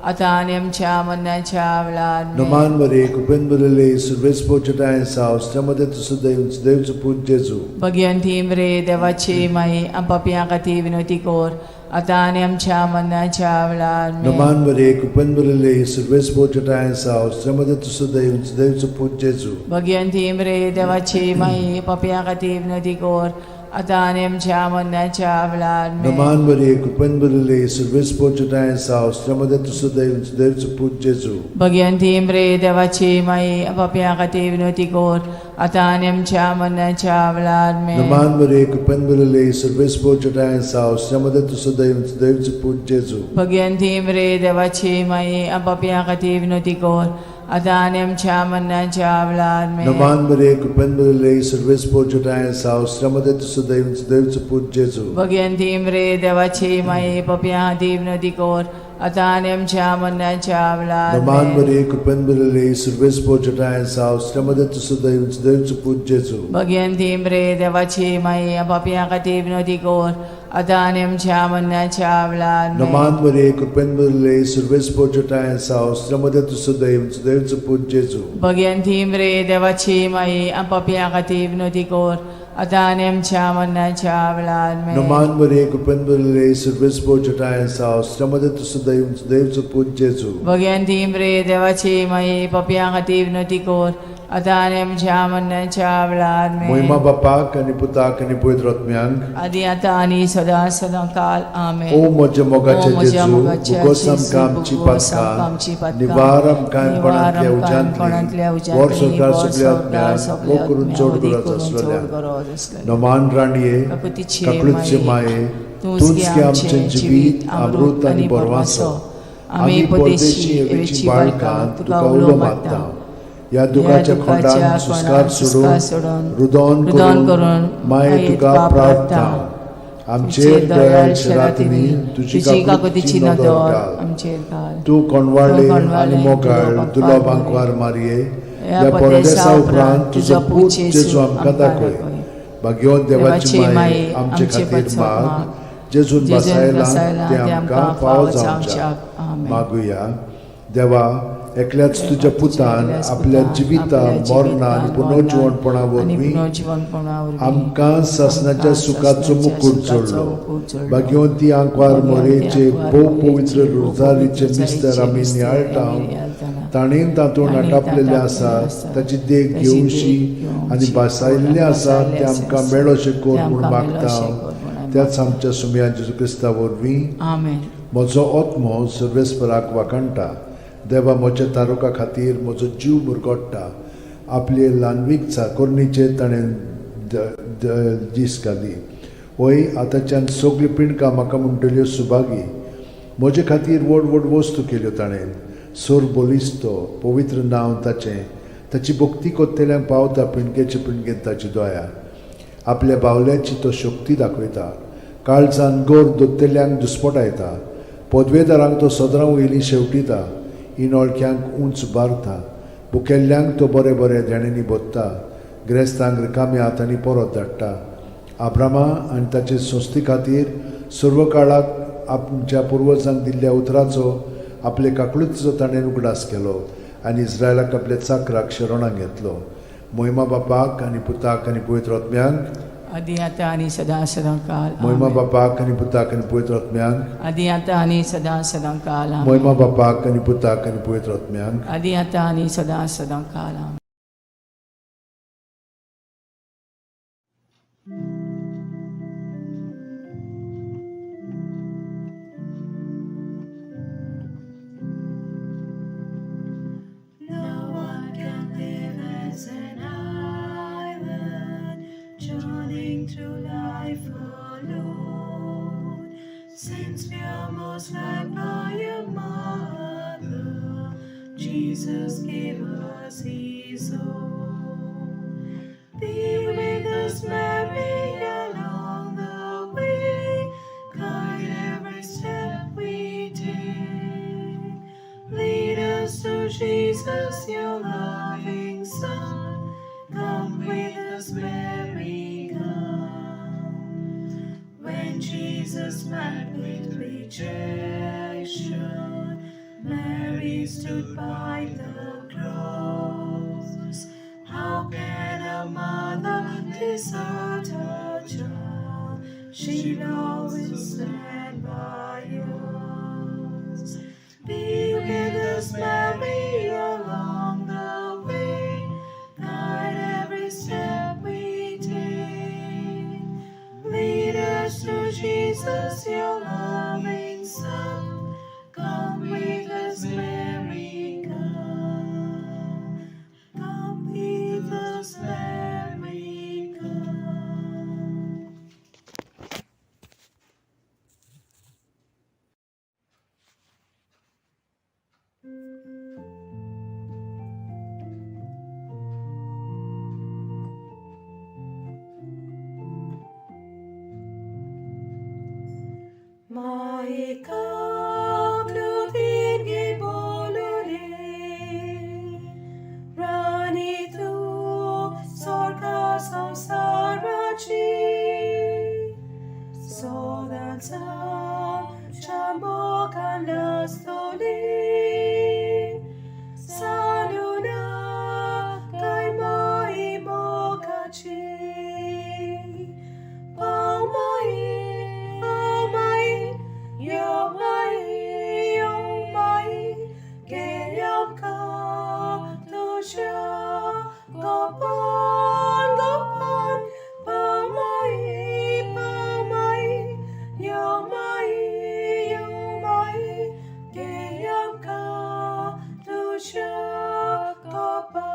Speaker 1: आता आनी आमच्या मरणाच्या वेळार मेन
Speaker 2: नमान बरे कृपेन बरले सर्वेस पोजटायन साव स्त्रमध्ये तुसुदैवच पूज जेजू
Speaker 1: भगयंती रे देवाची माई पप्या खातीर विनोती कोर आता आनी आमच्या मरणाच्या वेळार मेन
Speaker 2: नमान बरे कृपेन बरले सर्वेस पोजटायन साव स्त्रमध्ये तुसुदैवच पूज जेजू
Speaker 1: भगयंती रे देवाची माई पप्या खातीर विनोती कोर आता आणि आमच्या मरणाच्या वेळार
Speaker 2: Naman Maria, Kupanbarale, Silvespo Judaian South, Stramadetu Sudaim, Sudaim Put Jesu.
Speaker 1: Bhagwanti म्रे देवाची माई आपापल्या खातीर विनवती कोर आता आणि आमच्या मरणाच्या वेळार
Speaker 2: Naman Maria, Kupanbarale, Silvespo Judaian South, Stramadetu Sudaim, Sudaim Put Jesu.
Speaker 1: Bhagwanti म्रे देवाची माई आपापल्या खातीर विनवती कोर आता आणि आमच्या मरणाच्या वेळार
Speaker 2: Naman Maria, Kupanbarale, Silvespo Judaian South, Stramadetu Sudaim, Sudaim Put Jesu.
Speaker 1: Bhagwanti म्रे देवाची माई आपापल्या खातीर विनवती कोर आता आणि आमच्या मरणाच्या वेळार
Speaker 2: Naman Maria, Kupanbarale, Silvespo Judaian South, Stramadetu Sudaim, Sudaim Put Jesu.
Speaker 1: Bhagwanti म्रे देवाची माई आपापल्या खातीर विनवती कोर आता आणि आमच्या मरणाच्या वेळार
Speaker 2: Naman Maria, Kupanbarale, Silvespo Judaian South, Stramadetu Sudaim, Sudaim Put Jesu.
Speaker 1: Bhagwanti म्रे देवाची माई आपापल्या खातीर विनवती कोर आता आणि आमच्या मरणाच्या वेळार
Speaker 2: Naman Maria, Kupanbarale, Silvespo Judaian South, Stramadetu Sudaim, Sudaim Put Jesu.
Speaker 1: Bhagwanti म्रे देवाची माई आपापल्या खातीर विनवती कोर आता आणि आमच्या मरणाच्या वेळार
Speaker 2: Moima Bapak आणि Putak आणि Pavitr Atmyank.
Speaker 1: आदी आता आणि सदा सदा काल आमेन.
Speaker 2: O moja mogaचे
Speaker 1: O moja
Speaker 2: Jesu,
Speaker 1: mogaचे
Speaker 2: bugosam
Speaker 1: Jesu,
Speaker 2: kamci
Speaker 1: bugosam
Speaker 2: patka,
Speaker 1: kamci patka,
Speaker 2: nivaram kaim
Speaker 1: nivaram
Speaker 2: panatlia
Speaker 1: panatlia
Speaker 2: ujantli,
Speaker 1: ujantli,
Speaker 2: vor sorkar
Speaker 1: vor
Speaker 2: सगळ्या
Speaker 1: sorkar
Speaker 2: ज्ञान,
Speaker 1: सगळ्या
Speaker 2: वो करून
Speaker 1: ज्ञान,
Speaker 2: चोड
Speaker 1: ओदी
Speaker 2: करत
Speaker 1: करून
Speaker 2: असलेल्या.
Speaker 1: चोड करत असलेल्या.
Speaker 2: नमान राणीये,
Speaker 1: काकुतीची
Speaker 2: काकुळीचे माये, तूच की आमचे जीवित, अमृत आणि परवासो. आम्ही परदेशी एवेची बाळकां तुका उलो मागता. या दुखाच्या खोंडान सुस्कार सोडून रुदोन करून माये तुका प्रार्थना. आमचेर दयाळ शरातनी तुझी काकुतीची नदर घाल.
Speaker 1: आमचेर घाल.
Speaker 2: तू कोणवाळे आणि मोगाळ तुला बांकवार मारये या परदेसा उपरांत तुझो पूत जेजू आमकां दाखय. भाग्यवंत देवाची माये आमचे खातीर माग, जेजून बसायला ते आमकां फावो जावच्याक मागुया. देवा, एकल्याच तुझ्या पुतान आपल्या जिविता मरणा आणि पुनर्जीवनपणा वरवीं आमकां सासणाच्या सुखाचो मुकुट जोडलो. भाग्यवंती आंकवार मोरेचे भोव पवित्र रोजारीचे मिस्तर आमी नियाळटाव. ताणेन तातूंत आटापलेले आसा ताची देख घेवशी आनी बसायल्ले आसा ते आमकां मेळोशे कोर म्हूण मागता. त्याच आमच्या सुम्या जेजू क्रिस्ता वरवीं
Speaker 1: आमेन.
Speaker 2: म्हजो आत्मो सर्वेस्पराक वाकणटा. देवा, म्हज्या तारुका खातीर म्हजो जीव मुरगोडटा. आपले ल्हानवीक चाकोरणीचे ताणें दीस घाली. वय आतांच्यान सगळी पिणकां म्हाका म्हणटल्यो सुभागी. म्हजे खातीर व्हड व्हड वस्तू केल्यो ताणें. सोर बोलिस्तो, पवित्र नांव ताचें. ताची भक्ती कोत्तेल्यांक पावता पिणकेचे पिणकेंत ताची दोया. आपल्या बावल्याची तो शक्ती दाखयता. काळजान गोर दोत्तेल्यांक दुस्पटायता. पदवेदारांक तो सदरां वयलीं शेवटिता. इनोळख्यांक उंच बारता. भुकेल्ल्यांक तो बरे बरे देणेनी बोदता. गिरेस्तांक रिकाम्या हातांनी परत धाडटा. आब्रामा आनी ताचे संस्थे खातीर सर्व काळाक आमच्या पुर्वजांक दिल्ल्या उतराचो आपले काकळुचो ताणें उगडास केलो आनी इस्रायलाक आपल्या चाकराक शरणांत घेतलो. मोहिमा बापाक आनी पुताक आनी पवित्र आत्म्यांक.
Speaker 1: आदी आता आणि सदा सदा काल
Speaker 2: मोहिमा बापाक आनी पुताक आनी पवित्र आत्म्यांक.
Speaker 1: आदी आता आणि सदा सदा काल
Speaker 2: मोहिमा बापाक आनी पुताक आनी पवित्र आत्म्यांक.
Speaker 1: आदी आता आणि सदा सदा काल
Speaker 5: No one can live as an island, journeying through life alone. Since we are most loved by your mother, Jesus gave us his own. Be with us, Mary, along the way. Guide every step we take. Lead us to Jesus, your loving Son. Come with us, Mary, come. When Jesus met with rejection, Mary stood by the cross. How can a mother desert her child? She'll always stand by us. Be with us, Mary, along the way. Guide every step we take. ikaw klutin gibolore. Ranito sorka samsarachi. So that chambokan lastoli. Saluna kay maimo kachi. Paumay, yomay, kayam ka to siya. Gopan, paumay, yomay, kayam ka to siya. Gopan.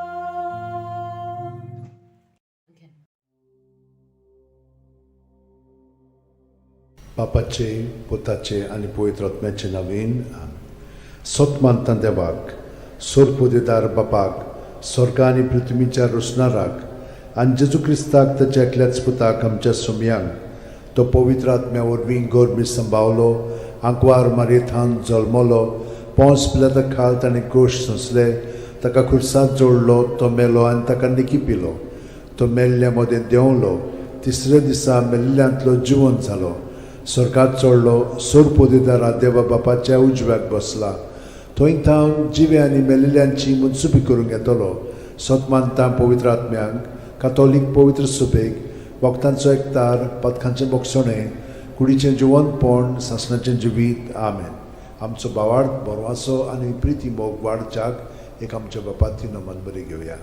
Speaker 2: बापाचे पुताचे आणि पवित्र आत्म्याचे नवीन सोतमांतान देवाक सोरपोदेदार बापाक स्वर्गा आनी पृथ्वीच्या रुसणाराक आनी जेजू क्रिस्ताक ताच्या एकल्याच पुताक आमच्या सुमयांक तो पवित्र आत्म्या वरवीं गोरमी संभावलो आंकवार मारयेंत जल्मलो पोंस पिलाता खाल ताणें गोश सोंसले ताका खुर्सांत जोडलो तो मेलो आनी ताका निकी पिलो तो मेल्ल्या मदें देंवलो तिसऱ्या दिसा मेल्ल्यांतलो जिवंत जालो स्वर्गात चडलो सोरपोदेदारा देवा बापाच्या उजव्याक बसला थंय थावन जिवे आनी मेलिल्ल्यांची मुनसुबी करूंक येतलो सोतमांतां पवित्र आत्म्यांक कातोलीक पवित्र सुबेक वखदांचो एकतार पथकांचें बोगसणें कुडीचें जिवंतपण सासणाचें जिवीत आमेन आमचो भावार्थ बरो आसो आनी प्रिती मोग वाडच्याक एक आमच्या बापाची नमन बरी घेवया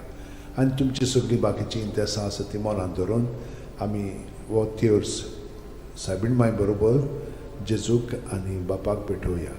Speaker 2: आनी तुमची सगळीं बाकीची इंतेसां आसा ती मनांत धरून आमी हो तिर्स सायबीण माय बरोबर जेजूक आनी बापाक पेटोवया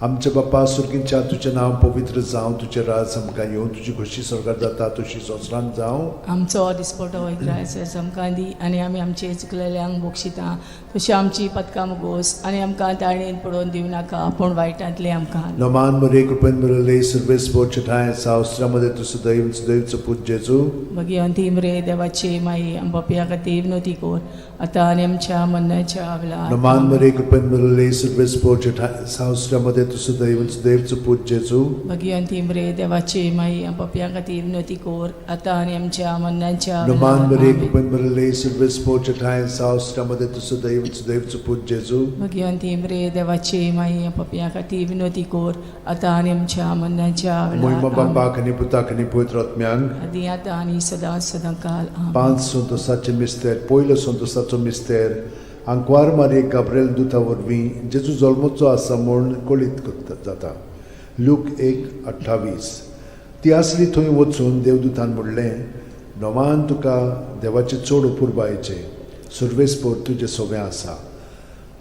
Speaker 2: आमचे बापा सुर्गींच्या तुजें नांव पवित्र जावं तुजें राज आमकां येवं तुजी खोशी स्वर्गांत जाता तशी संवसारांत जावं
Speaker 1: आमचो दिसपटो वैग्रायस आमकां दी आनी आमी आमचे चुकलेल्यांक बोगशिता तशी आमची पदकां मुगोस आनी आमकां ताळणेन पडोवन दिवं नाका पूण वायटांतले आमकां
Speaker 2: नमान मरे कृपेन मिळाले सर्वेस पोचठाय सावस्त्रामध्ये तुझं दैवचं पूज जेजू
Speaker 1: भगवंती मरे देवाचे माई आंबापिया खातीर नोती कोर आतां आनी आमच्या मन्नाच्या वेळार
Speaker 2: नमान मरे कृपेन मिळाले सर्वेस पोचठाय सावस्त्रामध्ये तुझं दैवचं पूज जेजू
Speaker 1: भगवंती मरे देवाचे माई आंबापिया खातीर नोती कोर आतां आनी आमच्या मन्नाच्या
Speaker 2: नमान मरे
Speaker 1: वेळार
Speaker 2: कृपेन मिळाले सर्वेस पोचठाय सावस्त्रामध्ये तुझं दैवचं पूज जेजू
Speaker 1: भगवंती मरे देवाचे माई आंबापिया खातीर नोती कोर आतां आनी आमच्या मन्नाच्या
Speaker 2: मोहिमा
Speaker 1: वेळार
Speaker 2: बापाक आनी पुताक आनी पवित्र आत्म्यांक
Speaker 1: आदी आतां आनी सदां सदांकाल आमेन.
Speaker 2: 5 संतोसाचे मिस्तेर पयलो संतोसाचो मिस्तेर आंकवार मारी गाब्रिएल दुता वरवीं जेजू जल्मोचो आसा म्हूण कळीत जाता लूक 1:28 ती आसली थंय वचून देवदूतान म्हणलें नोमान तुका देवाचे चड अपुरबायेचें सर्वेस्पोर तुजें सगळें आसा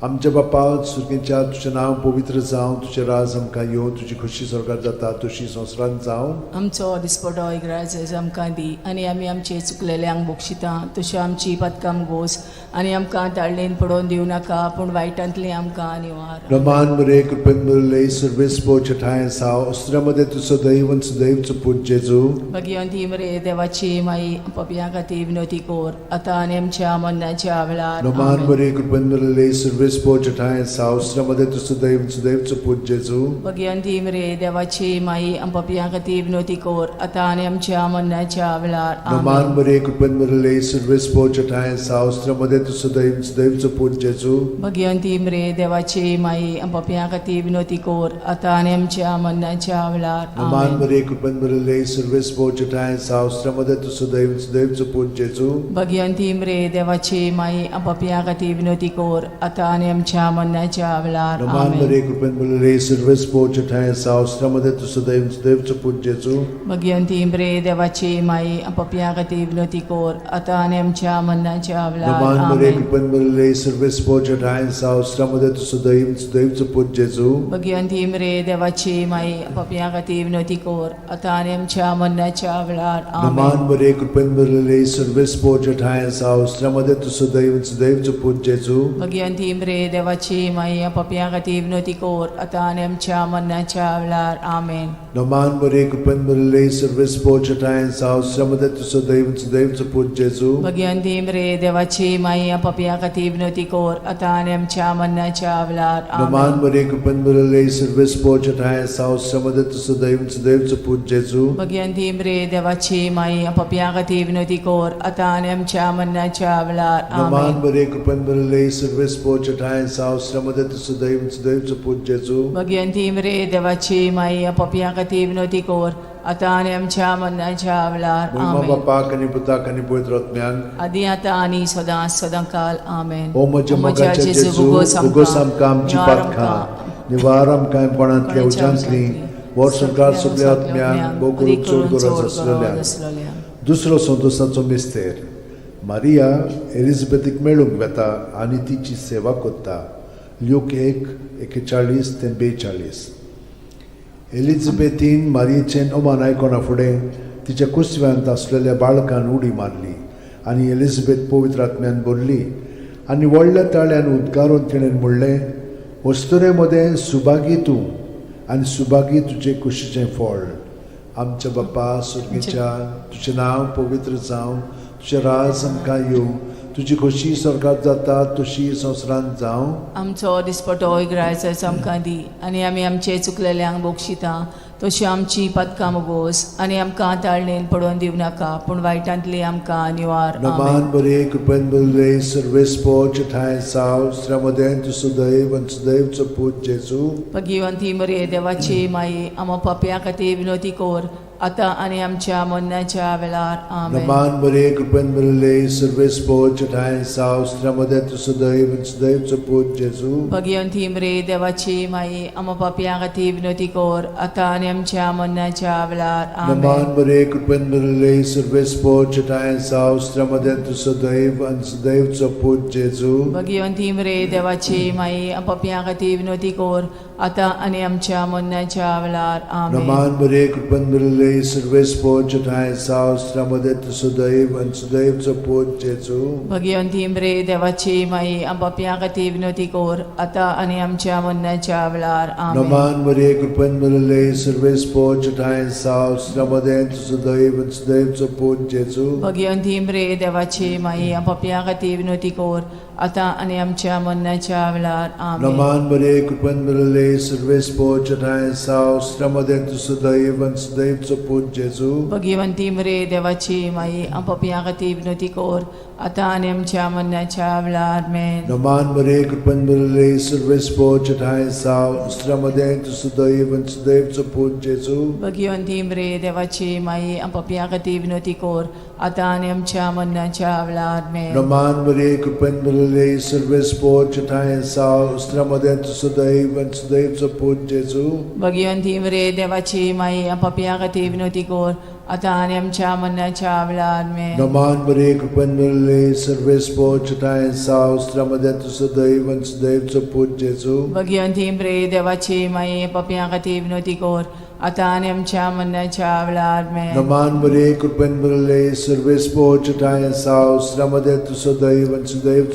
Speaker 2: आमच्या बापा सुर्गेच्या तुजें नांव पवित्र जावं तुजें राज आमकां येवं तुजी खोशी स्वर्गांत जाता तशी संवसारांत जावं
Speaker 1: आमचो दिसपटो इग्रायज आमकां दी आनी आमी आमचे चुकलेल्यांक बोगशिता तशें आमची पदकां मुगोस आनी आमकां ताळणेन पडोवन दिवं नाका पूण वायटांतली आमकां निवार
Speaker 2: नमान मरे कृपेन मिळाले सर्वेस्पोर चठाय साव अस्त्रामध्ये तुझं दैवचं पूज जेजू
Speaker 1: भगवंती मरे देवाची माई पपिया खातीर विनोती कोर आतां आनी आमच्या मन्नाच्या वेळार
Speaker 2: नमान
Speaker 1: आमेन.
Speaker 2: मरे कृपेन मिळाले सर्वेस्पोर चठाय साव अस्त्रामध्ये तुझं दैवचं पूज जेजू
Speaker 1: भगवंती मरे देवाची माई पपिया खातीर विनोती कोर आतां आनी आमच्या मन्नाच्या वेळार
Speaker 2: नमान
Speaker 1: आमेन.
Speaker 2: मरे कृपेन मिळाले सर्वेस्पोर चठाय साव अस्त्रामध्ये तुझं दैवचं पूज जेजू
Speaker 1: भगवंती मरे देवाची माई पपिया खातीर विनोती कोर आतां आनी आमच्या मन्नाच्या वेळार
Speaker 2: नमान
Speaker 1: आमेन.
Speaker 2: मरे कृपेन मिळाले सर्वेस्पोर चठाय साव अस्त्रामध्ये तुझं दैवचं पूज जेजू
Speaker 1: भगवंती मरे देवाची माई पपिया खातीर विनोती कोर आतां आनी आमच्या मन्नाच्या वेळार
Speaker 2: नमान
Speaker 1: आमेन.
Speaker 2: मरे कृपेन मिळाले सर्वेस्पोर चठाय साव अस्त्रामध्ये तुझं दैवचं पूज जेजू
Speaker 1: भगवंती मरे देवाची माई पपिया खातीर विनोती कोर आतां आनी आमच्या मन्नाच्या वेळार
Speaker 2: नमान मरे
Speaker 1: आमेन.
Speaker 2: कृपेन मिळाले सर्वेस्पोर चठाय साव अस्त्रामध्ये तुझं दैवचं पूज जेजू
Speaker 1: भगवंती मरे देवाची माई पपिया खातीर विनोती कोर आतां आनी आमच्या मन्नाच्या वेळार
Speaker 2: नमान
Speaker 1: आमेन.
Speaker 2: मरे कृपेन मिळाले सर्वेस्पोर चठाय साव अस्त्रामध्ये तुझं दैवचं पूज जेजू
Speaker 1: भगवंती मरे देवाची माई पपिया खातीर विनोदी कोर आतां आनी आमच्या मरणाच्या वेळार आमेन.
Speaker 2: Naman Maria Kupen Maria Service Pochatayan South Sramadet Sudaiv Saput Jesu.
Speaker 1: Bhagwanti मरे देवाची माई पपिया खातीर विनोदी कोर आतां आनी आमच्या मरणाच्या वेळार
Speaker 2: Naman
Speaker 1: आमेन.
Speaker 2: Maria Kupen Maria Service Pochatayan South Sramadet Sudaiv Saput Jesu.
Speaker 1: Bhagwanti मरे देवाची माई पपिया खातीर विनोदी कोर आतां आनी आमच्या मरणाच्या वेळार
Speaker 2: Naman
Speaker 1: आमेन.
Speaker 2: Maria Kupen Maria Service Pochatayan South Sramadet Sudaiv Saput Jesu.
Speaker 1: Bhagwanti मरे देवाची माई पपिया खातीर विनोदी कोर आतां आनी आमच्या मरणाच्या वेळार
Speaker 2: Mama
Speaker 1: आमेन.
Speaker 2: Bapa Kani Puta Kani Poitratmyan.
Speaker 1: आदी आतां आनी सदां सदांकाल आमेन.
Speaker 2: O Maja Mogacha Jesu Bugosam Kam Chipatka Nivaram Kam Panatlia Ujantli Vorsankar Subliatmyan Boguruk Chorgoras Aslalyan. Dusro Santosacho Mister Maria Elizabethik मेळूंक वेता आनी तिची सेवा कोत्ता. ल्यूक 1:41-42. एलिझाबेथीन मारयेचें ओमान आयकोना फुडें तिच्या कुसव्यांत आसलेल्या बाळकान उडी मारली आनी एलिझाबेथ पवित्र आत्म्यान भरली आनी व्हडल्या ताळ्यान उद्गारून तिणें म्हणलें, वस्तुरे मदें सुभागी तूं आनी सुभागी तुजे कुशीचें फळ. आमच्या बापा सुर्गेच्या तुजें नांव पवित्र जावं, तुजें राज आमकां येवं, तुजी खोशी स्वर्गांत जाता तशी संवसारांत जावं.
Speaker 1: आमचो दिसपटो इग्रायचो आमकां दी आनी आमी आमचे चुकलेल्यांक बोगशिता तशी आमची पदकां मोगोस आनी आमकां ताळणेन पडोवन दिवं नाका पूण वायटांतली आमकां निवार.
Speaker 2: Naman Maria Kupen Maria Service Pochatayan South Sramadet Sudaiv Saput Jesu.
Speaker 1: Bhagwanti मरे देवाची माई आमो पप्या खातीर विनोदी कोर आतां आनी आमच्या मरणाच्या वेळार आमेन.
Speaker 2: Naman Maria Kupen Maria Service Pochatayan South Sramadet Sudaiv Saput Jesu.
Speaker 1: Bhagwanti मरे देवाची माई आमो पप्या खातीर विनोदी कोर आतां आनी आमच्या मरणाच्या वेळार आमेन.
Speaker 2: Naman Maria Kupen Maria Service Pochatayan South Sramadet Sudaiv Saput Jesu.
Speaker 1: Bhagwanti मरे देवाची माई आमो पप्या खातीर विनोदी कोर आतां आनी आमच्या मरणाच्या वेळार आमेन.
Speaker 2: Naman Maria Kupen Maria Service Pochatayan South Sramadet Sudaiv Saput Jesu.
Speaker 1: Bhagwanti मरे देवाची माई आमो पप्या खातीर विनोदी कोर आतां आनी आमच्या मरणाच्या वेळार आमेन.
Speaker 2: Naman Maria Kupen Maria Service Pochatayan South Sramadet Sudaiv Saput Jesu.
Speaker 1: Bhagwanti मरे देवाची माई आमो पप्या खातीर विनोदी कोर आतां आनी आमच्या मरणाच्या वेळार आमेन.
Speaker 2: Naman Maria Kupen Maria Service Pochatayan South Sramadet Sudaiv Saput Jesu.
Speaker 1: Bhagwanti मरे देवाची माई आमो पप्या खातीर विनोदी कोर आतां आनी आमच्या मरणाच्या वेळार आमेन.
Speaker 2: Naman Maria Kupen Maria Service Pochatayan South Sramadet Sudaiv Saput Jesu.
Speaker 1: Bhagwanti मरे देवाची माई आमो पप्या खातीर विनोदी कोर आतां आनी आमच्या मरणाच्या वेळार आमेन.
Speaker 2: Naman Maria Kupen Maria Service Pochatayan South Sramadet Sudaiv Saput Jesu.
Speaker 1: Bhagwanti मरे देवाची माई आमो पप्या खातीर विनोदी कोर आतां आनी आमच्या मरणाच्या वेळार आमेन.
Speaker 2: Naman Maria Kupen Maria Service Pochatayan South Sramadet Sudaiv Saput Jesu.
Speaker 1: Bhagwanti मरे देवाची माई आमो पप्या खातीर विनोदी कोर आतां आनी आमच्या मरणाच्या वेळार आमेन.
Speaker 2: Naman Maria Kupen Maria Service Pochatayan South Sramadet Sudaiv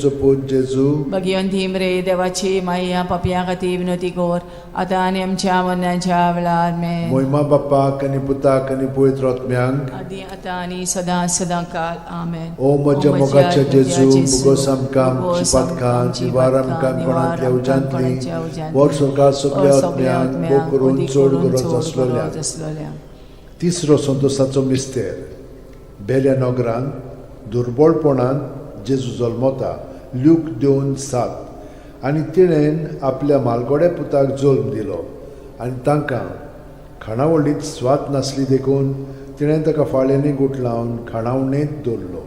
Speaker 2: Saput Jesu.
Speaker 1: Bhagwanti मरे देवाची माई आमो पप्या खातीर विनोदी कोर आतां आनी आमच्या मरणाच्या वेळार आमेन.
Speaker 2: Moima Bapa Kani Puta Kani Poitratmyan.
Speaker 1: आदी आतां आनी सदां सदांकाल आमेन.
Speaker 2: O Maja Mogacha Jesu Bugosam Kam Chipatka Nivaram Kam Panatlia Ujantli Vorsankar Subliatmyan Boguruk Chorgoras Aslalyan. तिसरो संतोसाचो मिस्तेर बेल्या नगरान दुर्बळपणान जेजू जल्मता. ल्यूक 2:7. आनी तिणेन आपल्या मालगोड्या पुताक जल्म दिलो आनी तांकां खाणावळींत स्वात नासली देखून तिणें ताका फाळ्यांनी गुठलावन खाणावळेंत दवरलो.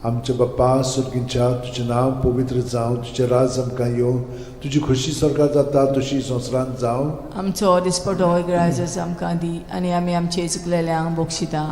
Speaker 2: आमचे बापा सुर्गीच्या तुजें नांव पवित्र जावं, तुजें राज आमकां येवं, तुजी खोशी स्वर्गांत जाता तशी संवसारांत जावं.
Speaker 1: आमचो दिसपटो इग्रायचो आमकां दी आनी आमी आमचे चुकलेल्यांक बोगशिता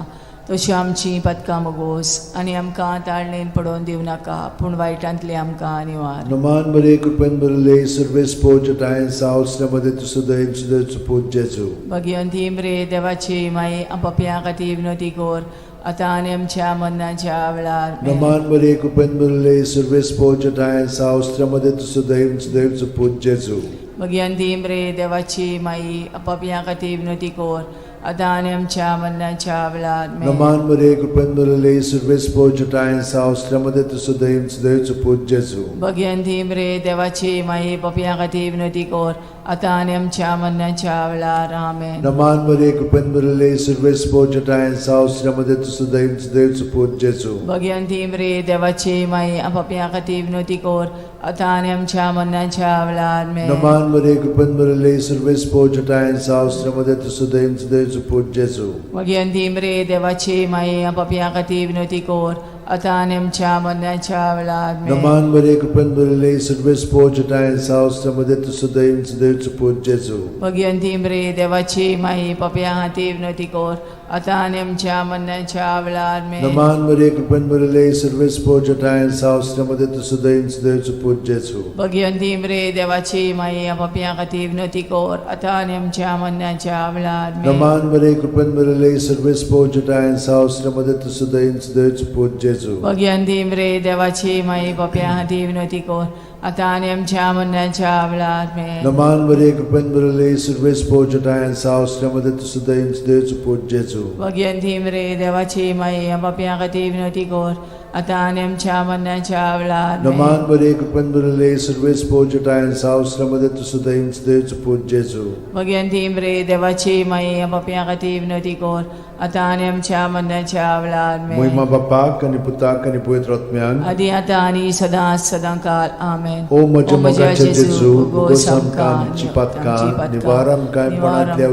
Speaker 1: तशी आमची पदकां मोगोस आनी आमकां ताळणेन पडोवन दिवं नाका पूण वायटांतली आमकां निवार.
Speaker 2: Naman Maria Kupen Maria Service Pochatayan South Sramadet Sudaiv Saput Jesu.
Speaker 1: Bhagwanti मरे देवाची माई आमो पप्या खातीर विनोदी कोर आता आणि आमच्या मरणाच्या वेळार
Speaker 2: नमान मरे कुपेंद्रले सर्वेस्पोच्या टायन्स आउस्ट्रामध्ये तुझं दैवचं पूज जेजू
Speaker 1: भगवंती रे देवाची माई आपापल्या खातीर विनंती कर आता आणि आमच्या मरणाच्या वेळार
Speaker 2: नमान मरे कुपेंद्रले सर्वेस्पोच्या टायन्स आउस्ट्रामध्ये तुझं दैवचं पूज जेजू
Speaker 1: भगवंती रे देवाची माई आपापल्या खातीर विनंती कर आता आणि आमच्या मरणाच्या वेळार आमेन
Speaker 2: नमान मरे कुपेंद्रले सर्वेस्पोच्या टायन्स आउस्ट्रामध्ये तुझं दैवचं पूज जेजू
Speaker 1: भगवंती रे देवाची माई आपापल्या खातीर विनंती कर आता आणि आमच्या मरणाच्या वेळार
Speaker 2: नमान मरे कुपेंद्रले सर्वेस्पोच्या टायन्स आउस्ट्रामध्ये तुझं दैवचं पूज जेजू
Speaker 1: भगवंती रे देवाची माई आपापल्या खातीर विनंती कर आता आणि आमच्या मरणाच्या वेळार
Speaker 2: नमान मरे कुपेंद्रले सर्वेस्पोच्या टायन्स आउस्ट्रामध्ये तुझं दैवचं पूज जेजू
Speaker 1: भगवंती रे देवाची माई आपापल्या खातीर विनंती कर आता आणि आमच्या मरणाच्या वेळार
Speaker 2: नमान मरे कुपेंद्रले सर्वेस्पोच्या टायन्स आउस्ट्रामध्ये तुझं दैवचं पूज जेजू
Speaker 1: भगवंती रे देवाची माई आपापल्या खातीर विनंती कर आता आणि आमच्या मरणाच्या वेळार
Speaker 2: नमान मरे कुपेंद्रले सर्वेस्पोच्या टायन्स आउस्ट्रामध्ये तुझं दैवचं पूज जेजू
Speaker 1: भगवंती रे देवाची माई आपापल्या खातीर विनंती कर आता आणि आमच्या मरणाच्या वेळार
Speaker 2: नमान मरे कुपेंद्रले सर्वेस्पोच्या टायन्स आउस्ट्रामध्ये तुझं दैवचं पूज जेजू
Speaker 1: भगवंती रे देवाची माई आपापल्या खातीर विनंती कर आता आणि आमच्या मरणाच्या वेळार
Speaker 2: नमान मरे कुपेंद्रले सर्वेस्पोच्या टायन्स आउस्ट्रामध्ये तुझं दैवचं पूज जेजू
Speaker 1: भगवंती रे देवाची माई आपापल्या खातीर विनंती कर आता आणि आमच्या मरणाच्या वेळार
Speaker 2: महिमा बापाक आणि पुताक आणि पवित्र आत्म्याक
Speaker 1: आदी आता आणि सदां काल आमेन
Speaker 2: ओ म्हज्या मोगाचें जेजू उगोस आमकां आमची पातकां निवार आमकां कोणांतल्या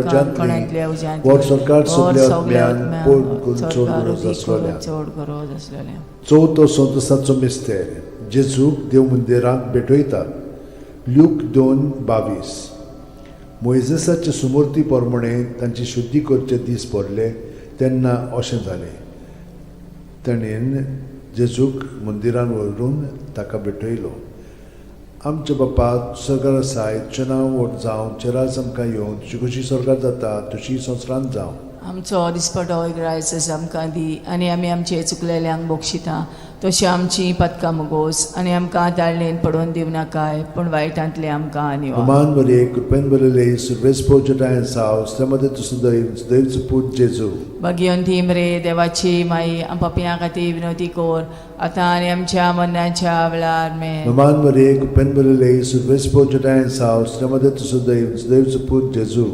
Speaker 2: उज्यांतली वर सरकार सगल्या आत्म्यान पोट चोड
Speaker 1: गरज आसलेल्या
Speaker 2: चवथो संतसाचो मिस्तेर जेजूक देव मंदिरांत भेटयतात लूक 2:22 मोइजेसाचे सुमूर्ती प्रमाणे तांची शुद्धी करचे दीस पडले तेन्ना अशें जालें ताणेन जेजूक मंदिरान व्हरून ताका भेटयलो आमच्या बापा सगळं आसाय तुजें नांव व्हड जावं चेरास आमकां येवं तुजी कशी स्वर्गांत जाता तशी संवसारांत जावं
Speaker 1: आमचो दिसपटो रायस आमकां दी आनी आमी आमचे चुकलेल्यांक बोगशिता तशी आमची पदकां मुगोस आनी आमकां दाळणेन पडोवन दिव नाकाय पूण वायटांतले आमकां निवार
Speaker 2: नमान मरे कृपेन बरले सर्वेस्पोच्या टायन्स आउस्ट्रामध्ये तुझं दैवचं पूज जेजू
Speaker 1: भगवंती रे देवाची माई आपापल्या खातीर विनंती कर आता आनी आमच्या मरणाच्या वेळार
Speaker 2: नमान मरे कृपेन बरले सर्वेस्पोच्या टायन्स आउस्ट्रामध्ये तुझं दैवचं पूज जेजू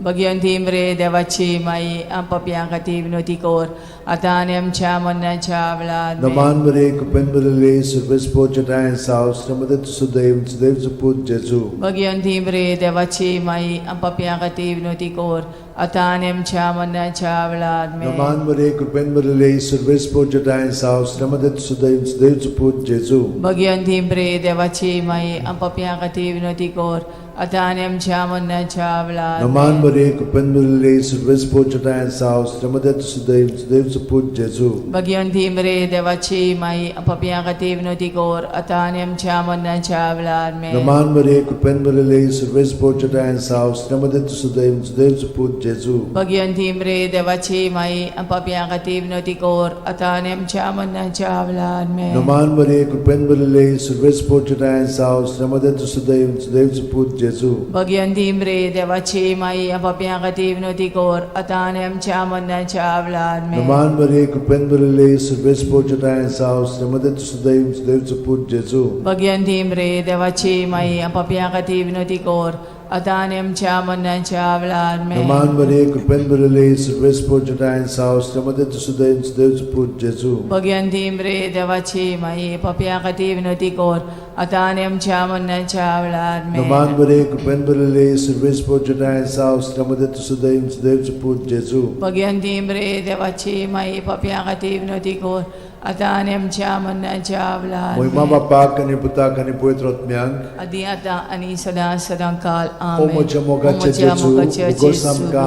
Speaker 1: भगवंती रे देवाची माई आपापल्या खातीर विनंती कर आता आनी आमच्या मरणाच्या वेळार
Speaker 2: नमान मरे कृपेन बरले सर्वेस्पोच्या टायन्स आउस्ट्रामध्ये तुझं दैवचं पूज जेजू
Speaker 1: भगवंती रे देवाची माई आपापल्या खातीर विनंती कर आता आनी आमच्या मरणाच्या वेळार
Speaker 2: नमान मरे कृपेन बरले सर्वेस्पोच्या टायन्स आउस्ट्रामध्ये तुझं दैवचं पूज जेजू
Speaker 1: भगवंती रे देवाची माई आपापल्या खातीर विनंती कर आता आनी आमच्या मरणाच्या वेळार
Speaker 2: नमान मरे कृपेन बरले सर्वेस्पोच्या टायन्स आउस्ट्रामध्ये तुझं दैवचं पूज जेजू
Speaker 1: भगवंती रे देवाची माई आपापल्या खातीर विनंती कर आता आनी आमच्या मरणाच्या वेळार
Speaker 2: नमान मरे कृपेन बरले सर्वेस्पोच्या टायन्स आउस्ट्रामध्ये तुझं दैवचं पूज जेजू
Speaker 1: भगवंती रे देवाची माई आपापल्या खातीर विनंती कर आता आनी आमच्या मरणाच्या वेळार
Speaker 2: नमान मरे कृपेन बरले सर्वेस्पोच्या टायन्स आउस्ट्रामध्ये तुझं दैवचं पूज जेजू
Speaker 1: भगवंती रे देवाची माई आपापल्या खातीर विनंती कर आता आनी आमच्या मरणाच्या वेळार
Speaker 2: नमान मरे कृपेन बरले सर्वेस्पोच्या टायन्स आउस्ट्रामध्ये तुझं दैवचं पूज जेजू
Speaker 1: भगवंती रे देवाची माई आपापल्या खातीर विनंती कर आता आनी आमच्या मरणाच्या वेळार
Speaker 2: नमान मरे कृपेन बरले सर्वेस्पोच्या टायन्स आउस्ट्रामध्ये तुझं दैवचं पूज जेजू
Speaker 1: भगवंती रे देवाची माई आपापल्या खातीर विनंती कर आता आनी आमच्या मरणाच्या वेळार
Speaker 2: नमान मरे कृपेन बरले सर्वेस्पोच्या टायन्स आउस्ट्रामध्ये तुझं दैवचं पूज जेजू
Speaker 1: भगवंती रे देवाची माई आपापल्या खातीर विनंती कर आता आनी आमच्या मरणाच्या वेळार
Speaker 2: महिमा बापाक आणि पुताक आणि पवित्र आत्म्याक
Speaker 1: आदी आता आनी सदां काल
Speaker 2: ओ म्हज्या मोगाचें जेजू उगोस आमकां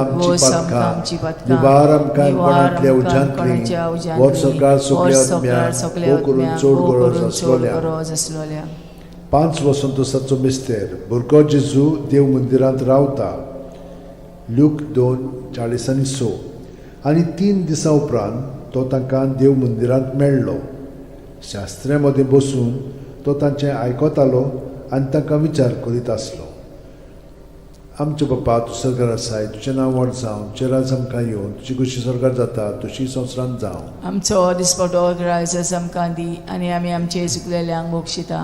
Speaker 2: आमची पातकां निवार आमकां कोणांतल्या उज्यांतली वर सरकार सगल्या आत्म्याक करून चड गरज आसलोल्या 5 वसंतोसाचो मिस्तेर भुरगो जेजू देव मंदिरांत रावता लूक 2:40-6 आनी 3 दिसां उपरांत तो तांकां देव मंदिरांत मेळ्ळो. शास्त्र्यां मदीं बसून तो तांचें आयकतालो आनी तांकां विचार करीत आसलो. आमचे बापा तूं सर्गार आसाय, तुजें नांव व्हड जावं, तुजें राज आमकां येवं, तुजी कशी सर्गार जाता तशी संवसारांत जावं.
Speaker 1: आमचो दिसपटो रायज आयज आमकां दी आनी आमी आमचे चुकलेल्यांक बक्षिता.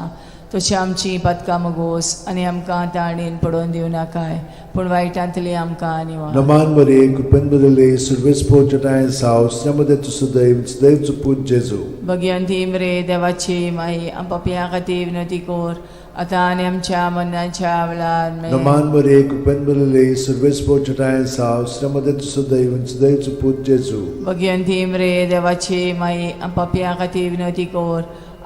Speaker 1: तशी आमची पदकां मोगोस आनी आमकां ताळणेन पडोवन दिवं नाकाय, पूण वायटांतली आमकां निवार.
Speaker 2: नमान बरे कृपेन बदले सुरवेस पोचटाय साव श्रमदे तुसो दैवचो पूज जेजू.
Speaker 1: भगवंती मरे देवाची माई आमच्या खातीर विनंती कोर, आतां आनी आमच्या मरणाच्या वेळार.
Speaker 2: नमान बरे कृपेन बदले सुरवेस पोचटाय साव श्रमदे तुसो दैवचो पूज जेजू.
Speaker 1: भगवंती मरे देवाची माई आमच्या खातीर विनंती कोर,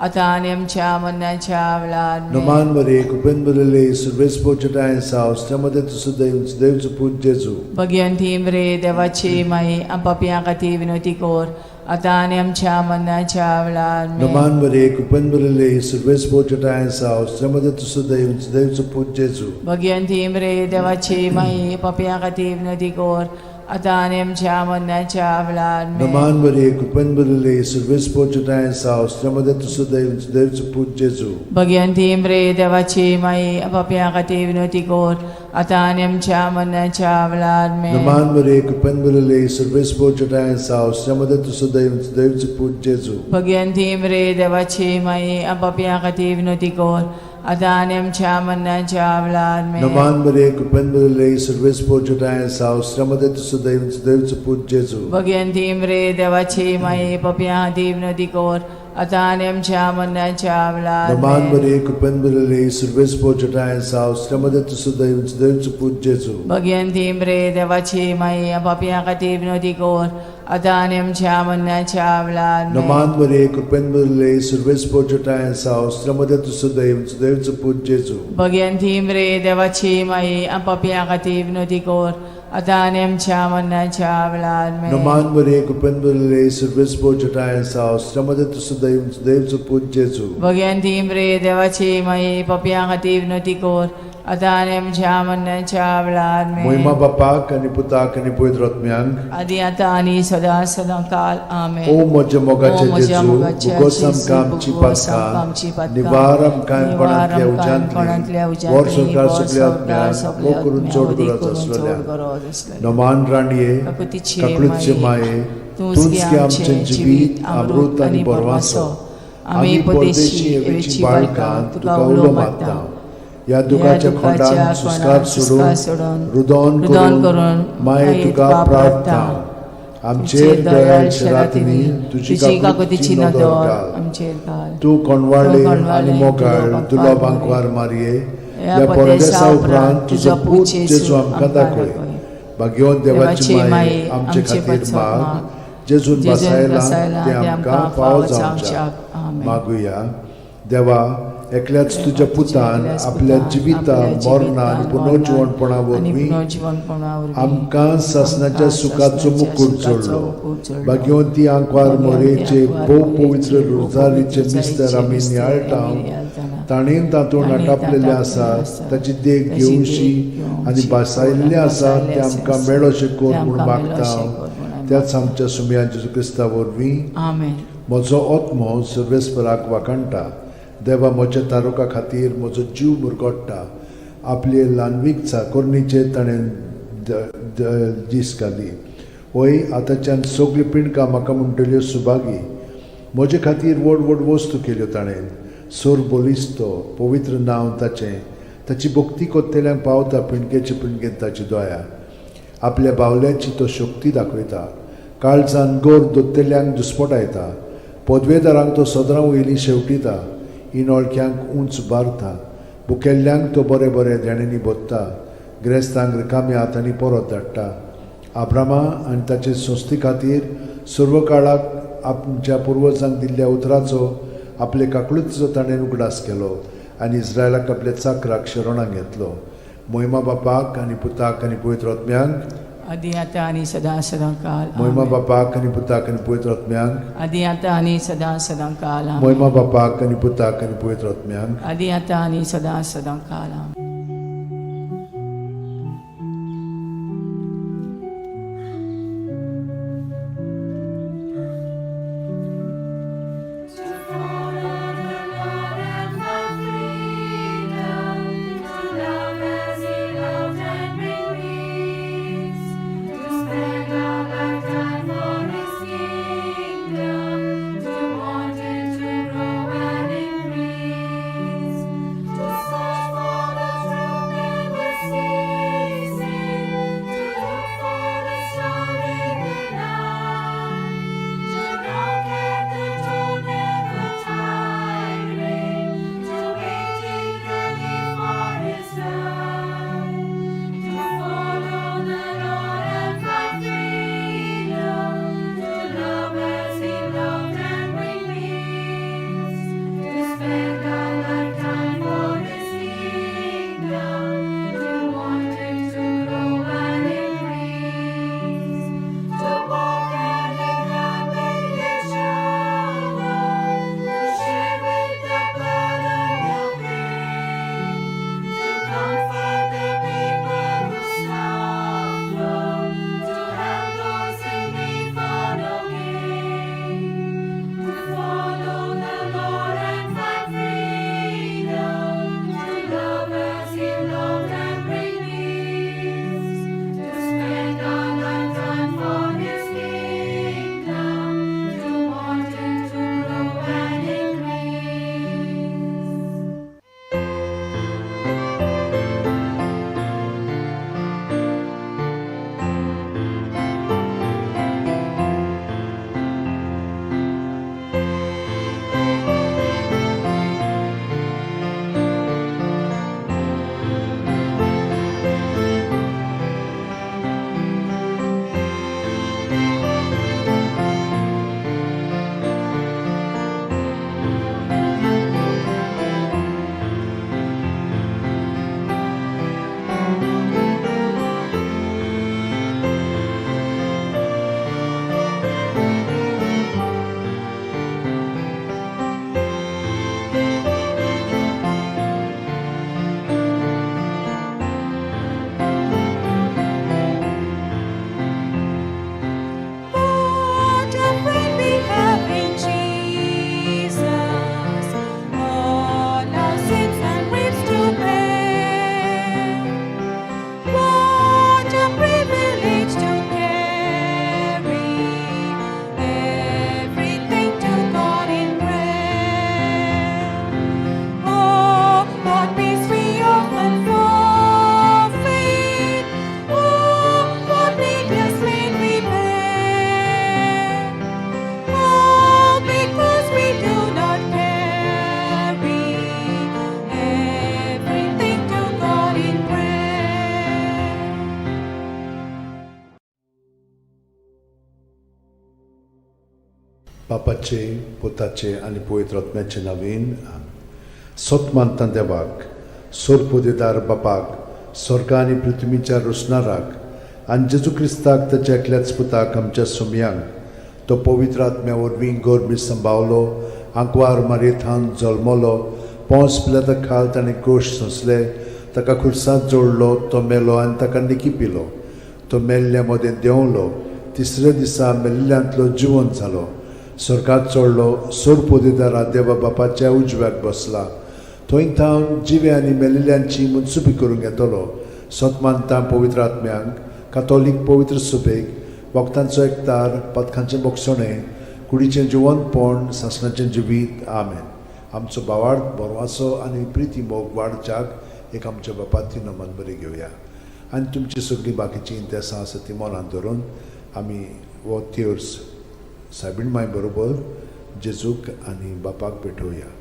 Speaker 1: आतां आनी आमच्या मरणाच्या वेळार.
Speaker 2: नमान बरे कृपेन बदले सुरवेस पोचटाय साव श्रमदे तुसो दैवचो पूज जेजू.
Speaker 1: भगवंती मरे देवाची माई आमच्या खातीर विनंती कोर, आतां आनी आमच्या मरणाच्या वेळार.
Speaker 2: नमान बरे कृपेन बदले सुरवेस पोचटाय साव श्रमदे तुसो दैवचो पूज जेजू.
Speaker 1: भगवंती मरे देवाची माई आमच्या खातीर विनंती कोर, आतां आनी आमच्या मरणाच्या वेळार.
Speaker 2: नमान बरे कृपेन बदले सुरवेस पोचटाय साव श्रमदे तुसो दैवचो पूज जेजू.
Speaker 1: भगवंती मरे देवाची माई आमच्या खातीर विनंती कोर, आतां आनी आमच्या मरणाच्या वेळार.
Speaker 2: नमान बरे कृपेन बदले सुरवेस पोचटाय साव श्रमदे तुसो दैवचो पूज जेजू.
Speaker 1: भगवंती मरे देवाची माई आमच्या खातीर विनंती कोर, आतां आनी आमच्या मरणाच्या वेळार.
Speaker 2: नमान बरे कृपेन बदले सुरवेस पोचटाय साव श्रमदे तुसो दैवचो पूज जेजू.
Speaker 1: भगवंती मरे देवाची माई आमच्या खातीर विनंती कोर, आतां आनी आमच्या मरणाच्या वेळार.
Speaker 2: नमान बरे कृपेन बदले सुरवेस पोचटाय साव श्रमदे तुसो दैवचो पूज जेजू.
Speaker 1: भगवंती मरे देवाची माई आमच्या खातीर विनंती कोर, आतां आनी आमच्या मरणाच्या वेळार.
Speaker 2: नमान बरे कृपेन बदले सुरवेस पोचटाय साव श्रमदे तुसो दैवचो पूज जेजू.
Speaker 1: भगवंती मरे देवाची माई आमच्या खातीर विनंती कोर, आतां आनी आमच्या मरणाच्या वेळार.
Speaker 2: नमान बरे कृपेन बदले सुरवेस पोचटाय साव श्रमदे तुसो दैवचो पूज जेजू.
Speaker 1: भगवंती मरे देवाची माई आमच्या खातीर विनंती कोर, आतां आनी आमच्या मरणाच्या वेळार.
Speaker 2: महिमा बापाक आनी पुताक आनी पवित्र आत्म्यांक
Speaker 1: आदी आतां आनी सदां सदां काल. आमेन.
Speaker 2: ओ म्हज्या मोगाचे
Speaker 1: ओ म्हज्या
Speaker 2: जेजू,
Speaker 1: मोगाचे
Speaker 2: भुगोस
Speaker 1: जेजू,
Speaker 2: आमकां आमची
Speaker 1: भुगोस आमकां आमची
Speaker 2: पदकां,
Speaker 1: पदकां,
Speaker 2: निवार आमकां
Speaker 1: निवार
Speaker 2: कोणांतल्या
Speaker 1: आमकां कोणांतल्या
Speaker 2: उज्यांतली, वर
Speaker 1: उज्यांतली,
Speaker 2: सरकार
Speaker 1: वर
Speaker 2: सगल्या
Speaker 1: सरकार
Speaker 2: आत्म्यांक,
Speaker 1: सगल्या
Speaker 2: वो करून
Speaker 1: आत्म्यांक,
Speaker 2: चड
Speaker 1: उदी
Speaker 2: गरज
Speaker 1: करून
Speaker 2: आसलेल्या.
Speaker 1: चड गरज आसलेल्या.
Speaker 2: नमान राणये,
Speaker 1: काकुतीचे
Speaker 2: काकुळीचे माये, तूंच गे आमचें जिवीत, अमृत आनी बोरवांसो. आमी परदेशी येवेची बाळकां तुका उलो मारता. या दुखाच्या खोंडान सुस्कार सोडून रुदोन करून माये तुका प्रार्थना. आमचेर दयाळ शरातीनी तुजी काकुतीची नदर घाल.
Speaker 1: आमचेर घाल.
Speaker 2: तूं कोणवाळे आनी मोगाळ दुलोबांक वार मारये. या परदेसा उपरांत तुजो पूत जेजू आमकां दाखय. भाग्यवंत देवाची माये आमचे खातीर माग. जेजून बसायला ते आमकां फावो जावंच्या. मागुया. देवा, एकल्याच तुज्या पुतान आपल्या जिविता मरणा आनी पुनर्जीवनपणा वरवीं आमकां सासणाच्या सुखाचो मुकूट जोडलो. भाग्यवंती आंकवार मोरेचे भोव पवित्र रोजारीचे मिस्तर आमी नियाळटाव. ताणेन तातूंत आटापलेले आसा ताची देख घेवशी आनी बसायल्ले आसा ते आमकां मेळोशे कोर म्हूण मागता. त्याच आमच्या सुम्या जेजू क्रिस्ता वरवीं.
Speaker 1: आमेन.
Speaker 2: म्हजो आत्मो सर्वेस्पराक वाकणटा. देवा, म्हज्या तारुका खातीर म्हजो जीव मुरगोडटा. आपले ल्हानवीक चाकोरणीचे ताणें दीस घाली. वय आतांच्यान सगळी पिणकां म्हाका म्हणटल्यो सुभागी. म्हजे खातीर व्हड व्हड वस्तू केल्यो ताणें. सोर बोलिस्तो, पवित्र नांव ताचें. ताची भक्ती कोत्तेल्यांक पावता पिणकेचे पिणकेंत ताची दोया. आपल्या बावल्याची तो शक्ती दाखयता. काळजान गोर दोत्तेल्यांक दुस्पटायता. पदवेदारांक तो सदरां वयली शेवटिता. इनोळख्यांक उंच बारता. भुकेल्ल्यांक तो बरे बरे देणेनी बोदता. गिरेस्तांक रिकाम्या हातांनी परत धाडटा. आब्रामा आनी ताचे संस्थे खातीर सर्व काळाक आमच्या पुर्वजांक दिल्ल्या उतराचो आपले काकळुचो ताणें उगडास केलो आनी इस्रायलाक आपल्या चाकराक शरणांत घेतलो. महिमा बापाक आनी पुताक आनी पवित्र आत्म्यांक.
Speaker 1: आदी आतां आनी सदां सदां काल.
Speaker 2: महिमा बापाक आनी पुताक आनी पवित्र आत्म्यांक.
Speaker 1: आदी आतां आनी सदां सदां काल.
Speaker 2: महिमा बापाक आनी पुताक आनी पवित्र आत्म्यांक.
Speaker 1: आदी आतां आनी सदां सदां काल.
Speaker 2: बापाचे पुताचे आनी पवित्र आत्म्याचे नांवेन सोतमानता देवाक सोरपोदेदार बापाक स्वर्गा आनी पृथ्वीच्या रोसणाराक आनी जेजू क्रिस्ताक ताच्या एकल्याच पुताक आमच्या सोमयांक तो पवित्र आत्म्या वरवीं गोरबी सांबावलो आंकवार मारयेंत जल्मलो पोंस पिलाता खाल ताणें गोश सोंसले ताका खुर्सांत जोडलो तो मेलो आनी ताका निकी पिलो तो मेल्ल्या मदें देंवलो तिसऱ्या दिसा मेल्ल्यांतलो जिवंत जालो स्वर्गांत चडलो सोरपोदेदारा देवा बापाच्या उजव्याक बसला थंय थावन जिवे आनी मेल्लेल्यांची मुनसुबी करूंक येतलो सोतमानता पवित्र आत्म्यांक कातोलीक पवित्र सुबेक वक्तांचो एकतार पथकांचें मोगसणें कुडीचें जिवंतपण सासणाचें जिवीत आमेन आमचो बावार्थ बरवासो आनी प्रिती मोग वाडच्याक एक आमच्या बापाची नमन बरी घेवया आनी तुमची सगळीं बाकीची इंतेसां आसा ती मनांत धरून आमी हो तिर्स सायबीण माय बरोबर जेजूक आनी बापाक भेटोवया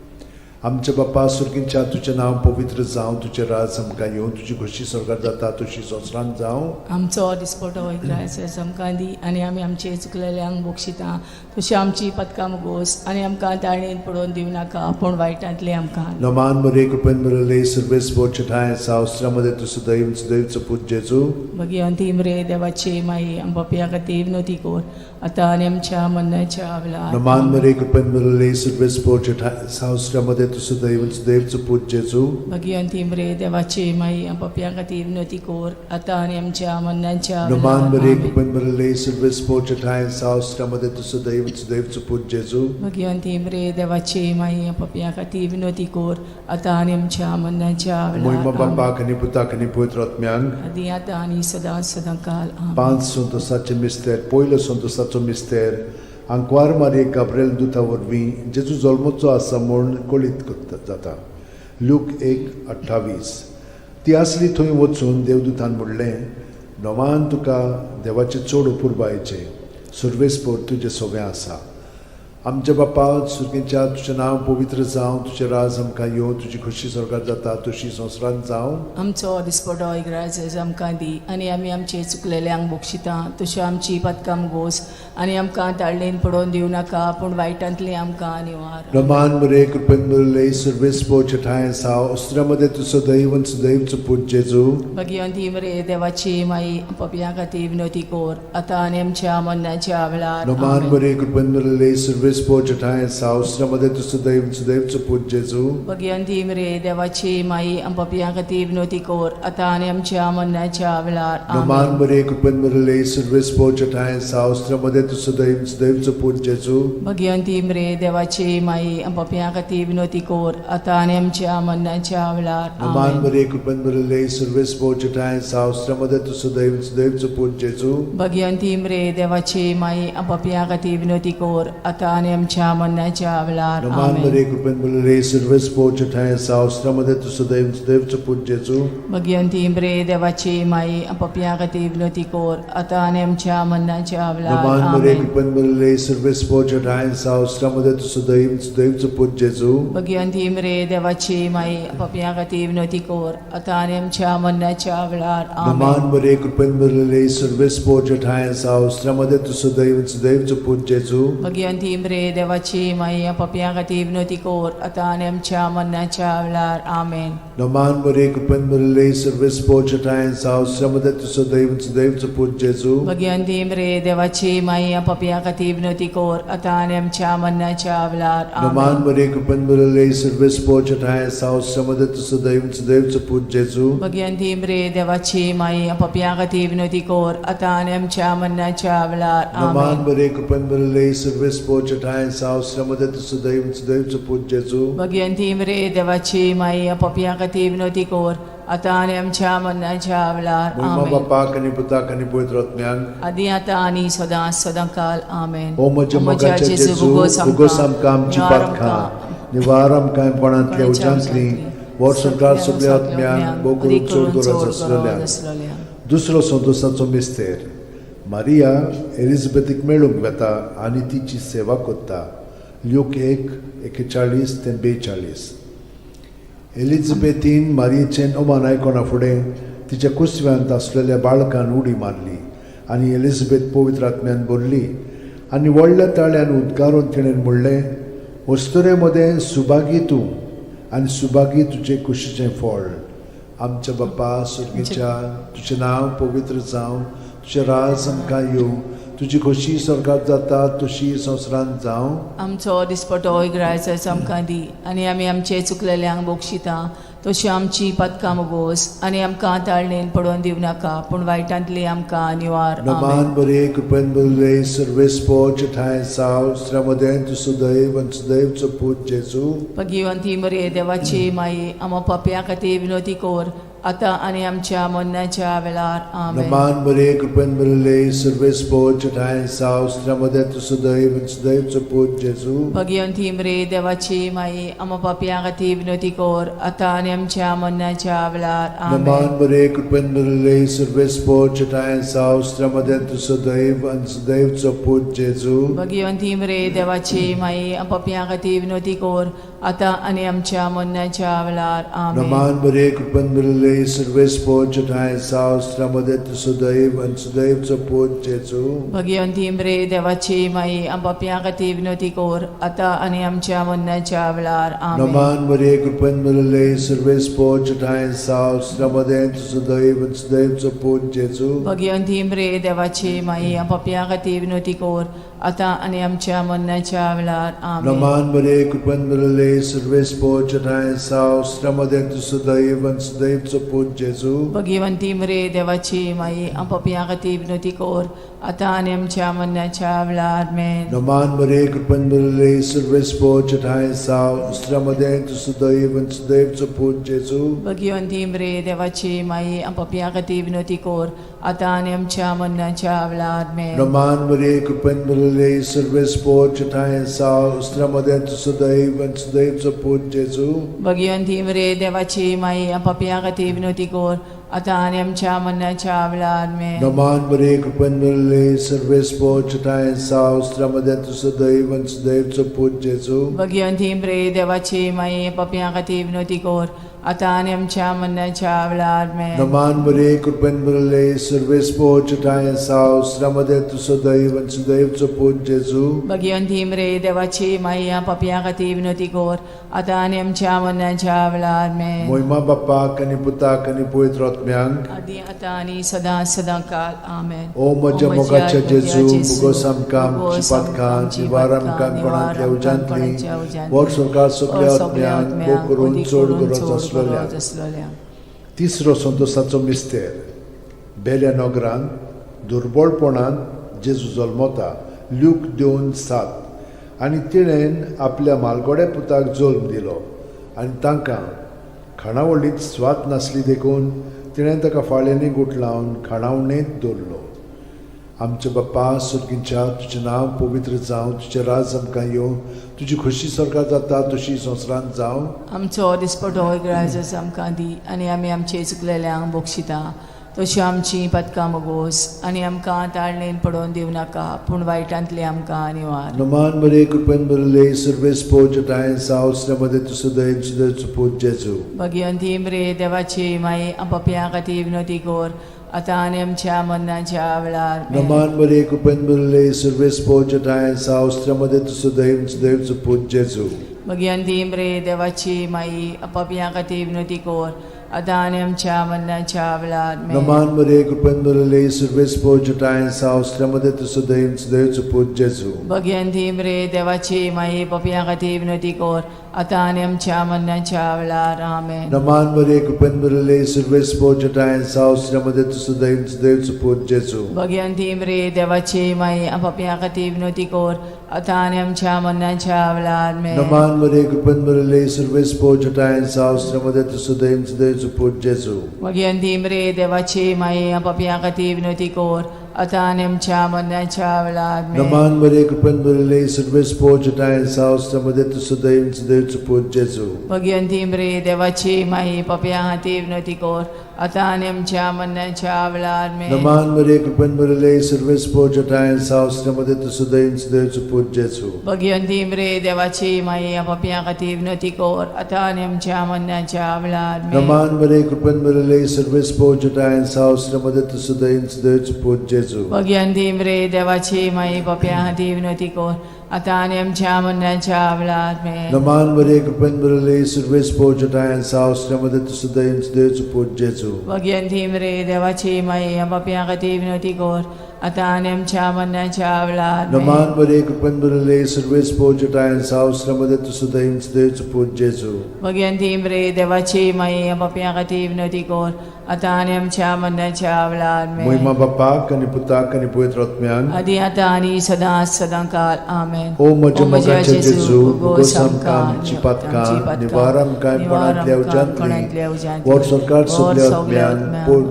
Speaker 2: आमचे बापा सुर्गींच्या तुजें नांव पवित्र जावं तुजें राज आमकां येवं तुजी खोशी स्वर्गांत जाता तशी संवसारांत जावं
Speaker 1: आमचो दिसपटो वयता आमकां दी आनी आमी आमचे चुकलेल्यांक बोक्षिता तशी आमची पदकां मुगोस आनी आमकां ताळणेन पडोवन दिवं नाका पूण वायटांतले आमकां
Speaker 2: नमान मरे कृपेन मरले सर्वेस बोचठाय सावस्त्रामध्ये तुझं दैवचं पूज जेजू
Speaker 1: भगवंती मरे देवाचे माई आम पप्या खातीर विनोती कोर आतां आनी आमच्या मरणाच्या वेळार
Speaker 2: नमान मरे कृपेन मरले सर्वेस बोचठाय सावस्त्रामध्ये तुझं दैवचं पूज जेजू
Speaker 1: भगवंती मरे देवाचे माई आम पप्या खातीर विनोती कोर आतां आनी आमच्या मरणाच्या
Speaker 2: नमान मरे
Speaker 1: वेळार
Speaker 2: कृपेन मरले सर्वेस बोचठाय सावस्त्रामध्ये तुझं दैवचं पूज जेजू
Speaker 1: भगवंती मरे देवाचे माई आम पप्या खातीर विनोती कोर आतां आनी आमच्या मरणाच्या
Speaker 2: मोहिमा
Speaker 1: वेळार
Speaker 2: बापाक आनी पुताक आनी पवित्र आत्म्यांक
Speaker 1: आदी आतां आनी सदां सदांकाल आमेन.
Speaker 2: 5 संतोसाचे मिस्तेर पयलो संतोसाचो मिस्तेर आंकवार मारये गाब्रिएल दुता वरवीं जेजू जल्मोचो आसा म्हूण कळीत जाता लूक 1:28 ती आसली थंय वचून देवदूतान म्हणलें नोमान तुका देवाचे चड अपुरबायेचें सुर्वेस्पोर तुजें सगळें आसा आमच्या बापा सुर्गेच्या तुजें नांव पवित्र जावं तुजें राज आमकां येवं तुजी खोशी स्वर्गांत जाता तशी संवसारांत जावं
Speaker 1: आमचो दिसपटो इग्रायज आमकां दी आनी आमी आमचे चुकलेल्यांक बोक्षिता तशें आमची पदकां मुगोस आनी आमकां ताळणेन पडोवन दिवं नाका पूण वायटांतले आमकां निवार
Speaker 2: नमान मरे कृपेन मरले सर्वेस्पो चठाय साव अस्त्रामध्ये तुझं दैवचं पूज जेजू
Speaker 1: भगवंती मरे देवाची माई पप्या खातीर विनोती कोर आतां आनी आमच्या मरणाच्या वेळार
Speaker 2: नमान
Speaker 1: आमेन.
Speaker 2: मरे कृपेन मरले सर्वेस्पो चठाय साव अस्त्रामध्ये तुझं दैवचं पूज जेजू
Speaker 1: भगवंती मरे देवाची माई पप्या खातीर विनोती कोर आतां आनी आमच्या मरणाच्या वेळार
Speaker 2: नमान
Speaker 1: आमेन.
Speaker 2: मरे कृपेन मरले सर्वेस्पो चठाय साव अस्त्रामध्ये तुझं दैवचं पूज जेजू
Speaker 1: भगवंती मरे देवाची माई पप्या खातीर विनोती कोर आतां आनी आमच्या मरणाच्या वेळार
Speaker 2: नमान
Speaker 1: आमेन.
Speaker 2: मरे कृपेन मरले सर्वेस्पो चठाय साव अस्त्रामध्ये तुझं दैवचं पूज जेजू
Speaker 1: भगवंती मरे देवाची माई पप्या खातीर विनोती कोर आतां आनी आमच्या मरणाच्या वेळार
Speaker 2: नमान
Speaker 1: आमेन.
Speaker 2: मरे कृपेन मरले सर्वेस्पो चठाय साव अस्त्रामध्ये तुझं दैवचं पूज जेजू
Speaker 1: भगवंती मरे देवाची माई पप्या खातीर विनोती कोर आतां आनी आमच्या मरणाच्या वेळार
Speaker 2: नमान मरे
Speaker 1: आमेन.
Speaker 2: कृपेन मरले सर्वेस्पो चठाय साव अस्त्रामध्ये तुझं दैवचं पूज जेजू
Speaker 1: भगवंती मरे देवाची माई पप्या खातीर विनोती कोर आतां आनी आमच्या मरणाच्या वेळार
Speaker 2: नमान
Speaker 1: आमेन.
Speaker 2: मरे कृपेन मरले सर्वेस्पो चठाय साव अस्त्रामध्ये तुझं दैवचं पूज जेजू
Speaker 1: भगवंती मरे देवाची माई पप्या खातीर विनोती कोर आतां आनी आमच्या मरणाच्या वेळार आमेन.
Speaker 2: नमान मरे कृपेन मरले सर्वेस्पो चठाय साव अस्त्रामध्ये तुझं दैवचं पूज जेजू
Speaker 1: भगवंती मरे देवाची माई पप्या खातीर विनोती कोर आतां आनी आमच्या मरणाच्या वेळार
Speaker 2: नमान
Speaker 1: आमेन.
Speaker 2: मरे कृपेन मरले सर्वेस्पो चठाय साव अस्त्रामध्ये तुझं दैवचं पूज जेजू
Speaker 1: भगवंती मरे देवाची माई पप्या खातीर विनोती कोर आतां आनी आमच्या मरणाच्या वेळार
Speaker 2: नमान
Speaker 1: आमेन.
Speaker 2: मरे कृपेन मरले सर्वेस्पो चठाय साव अस्त्रामध्ये तुझं दैवचं पूज जेजू
Speaker 1: भगवंती मरे देवाची माई पप्या खातीर विनोती कोर आतां आनी आमच्या मरणाच्या वेळार
Speaker 2: मोहिमा
Speaker 1: आमेन.
Speaker 2: बापाक आनी पुताक आनी पवित्र आत्म्यांक
Speaker 1: आदी आतां आनी सदां सदांकाल आमेन.
Speaker 2: ओ म्हज्या मोगाच्या जेजू उगोस आमकां आमची पातखां निवार आमकां पणांतल्या उज्यांतली वर सरकार सगळ्या आत्म्यांक भोव करून चड गरज आसलेल्या दुसरो संतोसाचो मिस्तेर मारिया एलिझाबेथीक मेळूंक वेता आनी तिची सेवा कोत्ता लूक 1:41-42 एलिझाबेथीन मारयेचें ओमान आयकोना फुडें तिच्या कुसव्यांत आसलेल्या बाळकान उडी मारली आनी एलिझाबेथ पवित्र आत्म्यान बोल्ली आनी व्हडल्या ताळ्यान उद्गारून तिणें म्हणलें, वस्तुरे मदें सुभागी तूं आनी सुभागी तुजें कुशीचें फळ. आमच्या बाप्पा सुर्गीच्या, तुजें नांव पवित्र जावं, तुजें राज आमकां येवं, तुजी खोशी स्वर्गांत जाता तशी संवसारांत जावं.
Speaker 1: आमचो दिसपटो इग्रायचो आमकां दी, आनी आमी आमचे चुकलेल्यांक बोगशिता तशी आमची पदकां मोगोस, आनी आमकां ताळणेन पडोवन दिवं नाका, पूण वायटांतली आमकां निवार.
Speaker 2: नमान बरे कृपेन भरले सर्वेस्पो ठाय साव श्रमदेन तू सुदैव आनी सुदैवचो पूत जेजू.
Speaker 1: भगिवंती मरे देवाची माई, आमो पापयां खातीर विनोदी कोर, आतां आनी आमच्या मरणाच्या वेळार. आमेन.
Speaker 2: नमान बरे कृपेन भरले सर्वेस्पो ठाय साव श्रमदेन तू सुदैव आनी सुदैवचो पूत जेजू.
Speaker 1: भगिवंती मरे देवाची माई, आमो पापयां खातीर विनोदी कोर, आतां आनी आमच्या मरणाच्या वेळार. आमेन.
Speaker 2: नमान बरे कृपेन भरले सर्वेस्पो ठाय साव श्रमदेन तू सुदैव आनी सुदैवचो पूत जेजू.
Speaker 1: भगिवंती मरे देवाची माई, आमो पापयां खातीर विनोदी कोर, आतां आनी आमच्या मरणाच्या वेळार. आमेन.
Speaker 2: नमान बरे कृपेन भरले सर्वेस्पो ठाय साव श्रमदेन तू सुदैव आनी सुदैवचो पूत जेजू.
Speaker 1: भगिवंती मरे देवाची माई, आमो पापयां खातीर विनोदी कोर, आतां आनी आमच्या मरणाच्या वेळार. आमेन.
Speaker 2: नमान बरे कृपेन भरले सर्वेस्पो ठाय साव श्रमदेन तू सुदैव आनी सुदैवचो पूत जेजू.
Speaker 1: भगिवंती मरे देवाची माई, आमो पापयां खातीर विनोदी कोर, आतां आनी आमच्या मरणाच्या वेळार. आमेन.
Speaker 2: नमान बरे कृपेन भरले सर्वेस्पो ठाय साव श्रमदेन तू सुदैव आनी सुदैवचो पूत जेजू.
Speaker 1: भगिवंती मरे देवाची माई, आमो पापयां खातीर विनोदी कोर, आतां आनी आमच्या मरणाच्या वेळार. आमेन.
Speaker 2: नमान बरे कृपेन भरले सर्वेस्पो ठाय साव श्रमदेन तू सुदैव आनी सुदैवचो पूत जेजू.
Speaker 1: भगिवंती मरे देवाची माई, आमो पापयां खातीर विनोदी कोर, आतां आनी आमच्या मरणाच्या वेळार. आमेन.
Speaker 2: नमान बरे कृपेन भरले सर्वेस्पो ठाय साव श्रमदेन तू सुदैव आनी सुदैवचो पूत जेजू.
Speaker 1: भगिवंती मरे देवाची माई, आमो पापयां खातीर विनोदी कोर, आतां आनी आमच्या मरणाच्या वेळार. आमेन.
Speaker 2: नमान बरे कृपेन भरले सर्वेस्पो ठाय साव श्रमदेन तू सुदैव आनी सुदैवचो पूत जेजू.
Speaker 1: भगिवंती मरे देवाची माई, पापयां खातीर विनोदी कोर, आतां आनी आमच्या मरणाच्या वेळार. आमेन.
Speaker 2: नमान बरे कृपेन भरले सर्वेस्पो ठाय साव श्रमदेन तू सुदैव आनी सुदैवचो पूत जेजू.
Speaker 1: भगिवंती मरे देवाची माई, पापयां खातीर विनोदी कोर, आतां आनी आमच्या मरणाच्या वेळार. आमेन.
Speaker 2: मोहिमा बापाक आनी पुताक आनी पवित्र आत्म्यांक.
Speaker 1: आदी आतां आनी सदां काल. आमेन.
Speaker 2: ओ म्हज्या मोगाच्या जेजू, मुगोस आमकां आमची पातकां, निवार आमकां कोणांतल्या उज्यांतली, वर स्वर्गांत सगळ्या आत्म्यांक भोग करून चड गरज आसलेल्या. तिसरो संतोशाचो मिस्तेर. बेल्या नगरांत दुर्बळपणान जेजू जल्मता. ल्यूक 2:7. आनी तिणेन आपल्या मालगोड्या पुताक जल्म दिलो, आनी तांकां खाणावळींत स्वात नासली देखून तिणें ताका फाळेंनी गुटलावन खाणावणेंत दवरलो. आमचे बाप्पा सुर्गीच्या, तुजें नांव पवित्र जावं, तुजें राज आमकां येवं, तुजी खोशी स्वर्गांत जाता तशी संवसारांत जावं.
Speaker 1: आमचो दिसपटो इग्रायजो आमकां दी, आनी आमी आमचे चुकलेल्यांक बोगशिता तशी आमची पदकां मोगोस, आनी आमकां ताळणेन पडोवन दिवं नाका, पूण वायटांतली आमकां निवार.
Speaker 2: नमान बरे कृपेन भरले सर्वेस्पो ठाय साव श्रमदेन तू सुदैव सुदैवचो पूत जेजू.
Speaker 1: भगिवंती मरे देवाची माई, आमो पापयां खातीर विनोदी कोर, आतां आनी आमच्या मरणाच्या वेळार. आमेन.
Speaker 2: नमान बरे कृपेन भरले सर्वेस्पो ठाय साव श्रमदेन तू सुदैव सुदैवचो पूत जेजू.
Speaker 1: भगिवंती मरे देवाची माई, आमो पापयां खातीर विनोदी कोर, आतां आनी आमच्या मरणाच्या वेळार. आमेन.
Speaker 2: नमान बरे कृपेन भरले सर्वेस्पो ठाय साव श्रमदेन तू सुदैव सुदैवचो पूत जेजू.
Speaker 1: भगिवंती मरे देवाची माई, पापयां खातीर विनोदी कोर, आतां आनी आमच्या मरणाच्या वेळार. आमेन.
Speaker 2: नमान बरे कृपेन भरले सर्वेस्पो ठाय साव श्रमदेन तू सुदैव सुदैवचो पूत जेजू.
Speaker 1: भगिवंती मरे देवाची माई, आमो पापयां खातीर विनोदी कोर, आतां आनी आमच्या मरणाच्या वेळार. आमेन.
Speaker 2: नमान बरे कृपेन भरले सर्वेस्पो ठाय साव श्रमदेन तू सुदैव सुदैवचो पूत जेजू.
Speaker 1: भगिवंती मरे देवाची माई, आमो पापयां खातीर विनोदी कोर, आतां आनी आमच्या मरणाच्या वेळार. आमेन.
Speaker 2: नमान बरे कृपेन भरले सर्वेस्पो ठाय साव श्रमदेन तू सुदैव सुदैवचो पूत जेजू.
Speaker 1: भगिवंती मरे देवाची माई, पापयां खातीर विनोदी कोर, आतां आनी आमच्या मरणाच्या वेळार. आमेन.
Speaker 2: नमान बरे कृपेन भरले सर्वेस्पो ठाय साव श्रमदेन तू सुदैव सुदैवचो पूत जेजू.
Speaker 1: भगिवंती मरे देवाची माई, आमो पापयां खातीर विनोदी कोर, आतां आनी आमच्या मरणाच्या वेळार. आमेन.
Speaker 2: नमान बरे कृपेन भरले सर्वेस्पो ठाय साव श्रमदेन तू सुदैव सुदैवचो पूत जेजू. जेजू
Speaker 1: भगवंती रे देवाची माई पप्या हाती विनोती कोर आता आणि आमच्या मरणाच्या वेळात में
Speaker 2: नमान बरे कृपेन बरले सर्वेस पोजटायन सावस्त्रमध्ये तुसुदयन देवच पूज जेजू
Speaker 1: भगवंती रे देवाची माई पप्या हाती विनोती कोर आता आणि आमच्या मरणाच्या वेळात में
Speaker 2: नमान बरे कृपेन बरले सर्वेस पोजटायन सावस्त्रमध्ये तुसुदयन देवच पूज जेजू
Speaker 1: भगवंती रे देवाची माई पप्या हाती विनोती कोर आता आणि आमच्या मरणाच्या वेळात में
Speaker 2: महिमा बापाक आणि पुताक आणि पवित्र आत्म्यान
Speaker 1: आधी आता आणि सदा सदांकाल आमेन
Speaker 2: ओ म्हज्या मोगाचे जेजू उगोस आमकां आमची पातकां निवार आमकां कोणांतल्या उज्यांतली वर सरकार सगळ्या आत्म्यान पोट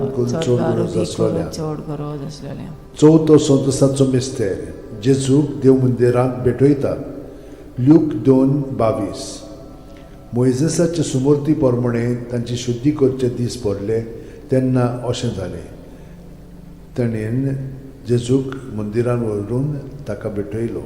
Speaker 2: चोड
Speaker 1: गरज असलेल्या
Speaker 2: चवथो संतसाचो मिस्तेर जेजूक देव मंदिरांत भेटयतात लूक 2:22 मोइजेसाचे सुमूर्ती प्रमाणे तांची शुद्धी करचे दीस पडले तेन्ना अशें जालें ताणेन जेजूक मंदिरान व्हरून ताका भेटयलो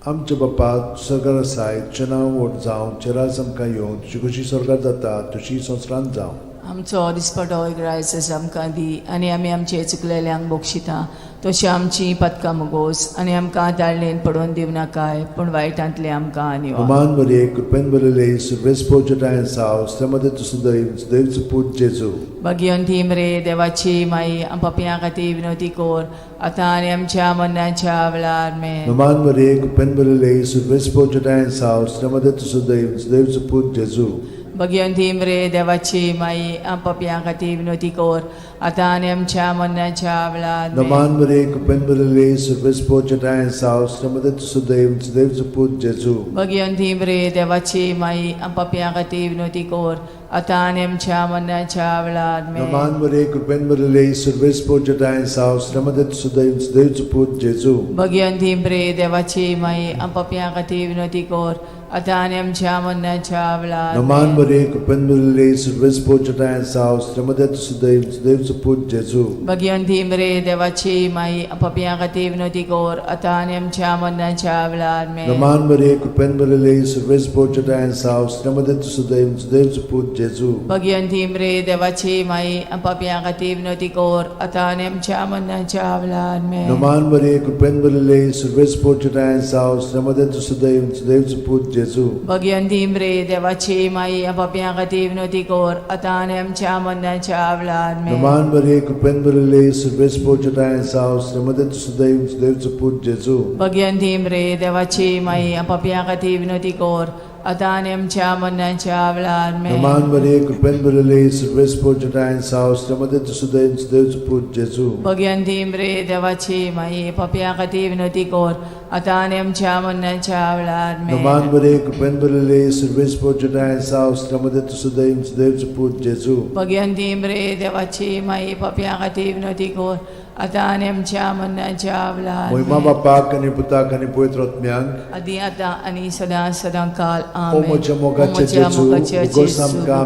Speaker 2: आमच्या बापा स्वर्गार आसाय तुजें नांव व्हड जावं चेरास आमकां येवं तुजी कशी स्वर्गार जाता तशी संवसारांत जावं
Speaker 1: आमचो दिसपटो रायस आमकां दी आनी आमी आमचे चुकलेल्यांक बक्षिता तशी आमची पदकां मोगोस आनी आमकां दाळणेन पडोवन दिव नाकाय पूण वायटांतले आमकां निवार
Speaker 2: मान बरे कृपेन बरले सर्वेस पोजटायन सावस्त्रमध्ये तुसुदयच पूज जेजू
Speaker 1: भगवंती रे देवाची माई पप्या खातीर विनोती कोर आता आनी आमच्या मरणाच्या वेळार में
Speaker 2: नमान बरे कृपेन बरले सर्वेस पोजटायन सावस्त्रमध्ये तुसुदयच पूज जेजू
Speaker 1: भगवंती रे देवाची माई पप्या खातीर विनोती कोर आता आनी आमच्या मरणाच्या वेळार में
Speaker 2: नमान बरे कृपेन बरले सर्वेस पोजटायन सावस्त्रमध्ये तुसुदयच पूज जेजू
Speaker 1: भगवंती रे देवाची माई पप्या खातीर विनोती कोर आता आनी आमच्या मरणाच्या वेळार में
Speaker 2: नमान बरे कृपेन बरले सर्वेस पोजटायन सावस्त्रमध्ये तुसुदयच पूज जेजू
Speaker 1: भगवंती रे देवाची माई पप्या खातीर विनोती कोर आता आनी आमच्या मरणाच्या वेळार
Speaker 2: नमान बरे कृपेन बरले सर्वेस पोजटायन सावस्त्रमध्ये तुसुदयच पूज जेजू
Speaker 1: भगवंती रे देवाची माई पप्या खातीर विनोती कोर आता आनी आमच्या मरणाच्या वेळार में
Speaker 2: नमान बरे कृपेन बरले सर्वेस पोजटायन सावस्त्रमध्ये तुसुदयच पूज जेजू
Speaker 1: भगवंती रे देवाची माई पप्या खातीर विनोती कोर आता आनी आमच्या मरणाच्या वेळार में
Speaker 2: नमान बरे कृपेन बरले सर्वेस पोजटायन सावस्त्रमध्ये तुसुदयच पूज जेजू
Speaker 1: भगवंती रे देवाची माई पप्या खातीर विनोती कोर आता आनी आमच्या मरणाच्या वेळार में
Speaker 2: नमान बरे कृपेन बरले सर्वेस पोजटायन सावस्त्रमध्ये तुसुदयच पूज जेजू
Speaker 1: भगवंती रे देवाची माई पप्या खातीर विनोती कोर आता आनी आमच्या मरणाच्या वेळार में
Speaker 2: नमान बरे कृपेन बरले सर्वेस पोजटायन सावस्त्रमध्ये तुसुदयच पूज जेजू
Speaker 1: भगवंती रे देवाची माई पप्या खातीर विनोती कोर आता आनी आमच्या मरणाच्या वेळार में
Speaker 2: नमान बरे कृपेन बरले सर्वेस पोजटायन सावस्त्रमध्ये तुसुदयच पूज जेजू
Speaker 1: भगवंती रे देवाची माई पप्या खातीर विनोती कोर आता आनी आमच्या मरणाच्या वेळार
Speaker 2: महिमा बापाक आणि पुताक आणि पवित्र आत्म्यांक
Speaker 1: आदी आता आनी सदा सदांकाल
Speaker 2: ओ
Speaker 1: आमेन
Speaker 2: म्हज्या मोगाचे जेजू उगोस आमकां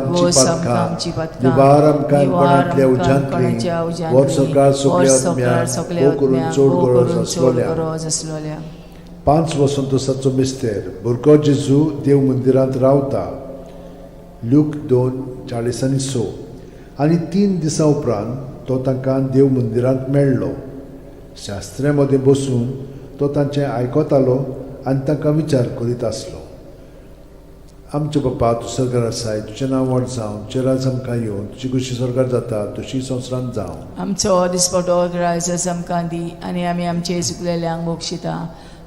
Speaker 2: आमची पातकां निवार आमकां कोणांतल्या उज्यांतली वर सरकार सगळ्या आत्म्याक ओ करून चोड गरज असलोल्या 5 संतोसाचो मिस्तेर भुरगो जेजू देव मंदिरांत रावता लूक 2:40-6 आनी 3 दिसां उपरांत तो तांकां देव मंदिरांत मेळ्ळो शास्त्र्यां मदें बसून तो तांचें आयकतालो आनी तांकां विचार करीत आसलो आमचे बापा तूं स्वर्गार आसाय तुजें नांव व्हड जावं तुजें राज आमकां येवं तुजी कशी स्वर्गार जाता तशी संवसारांत जावं
Speaker 1: आमचो दिसपटो रायस आमकां दी आनी आमी आमचे चुकलेल्यांक बक्षिता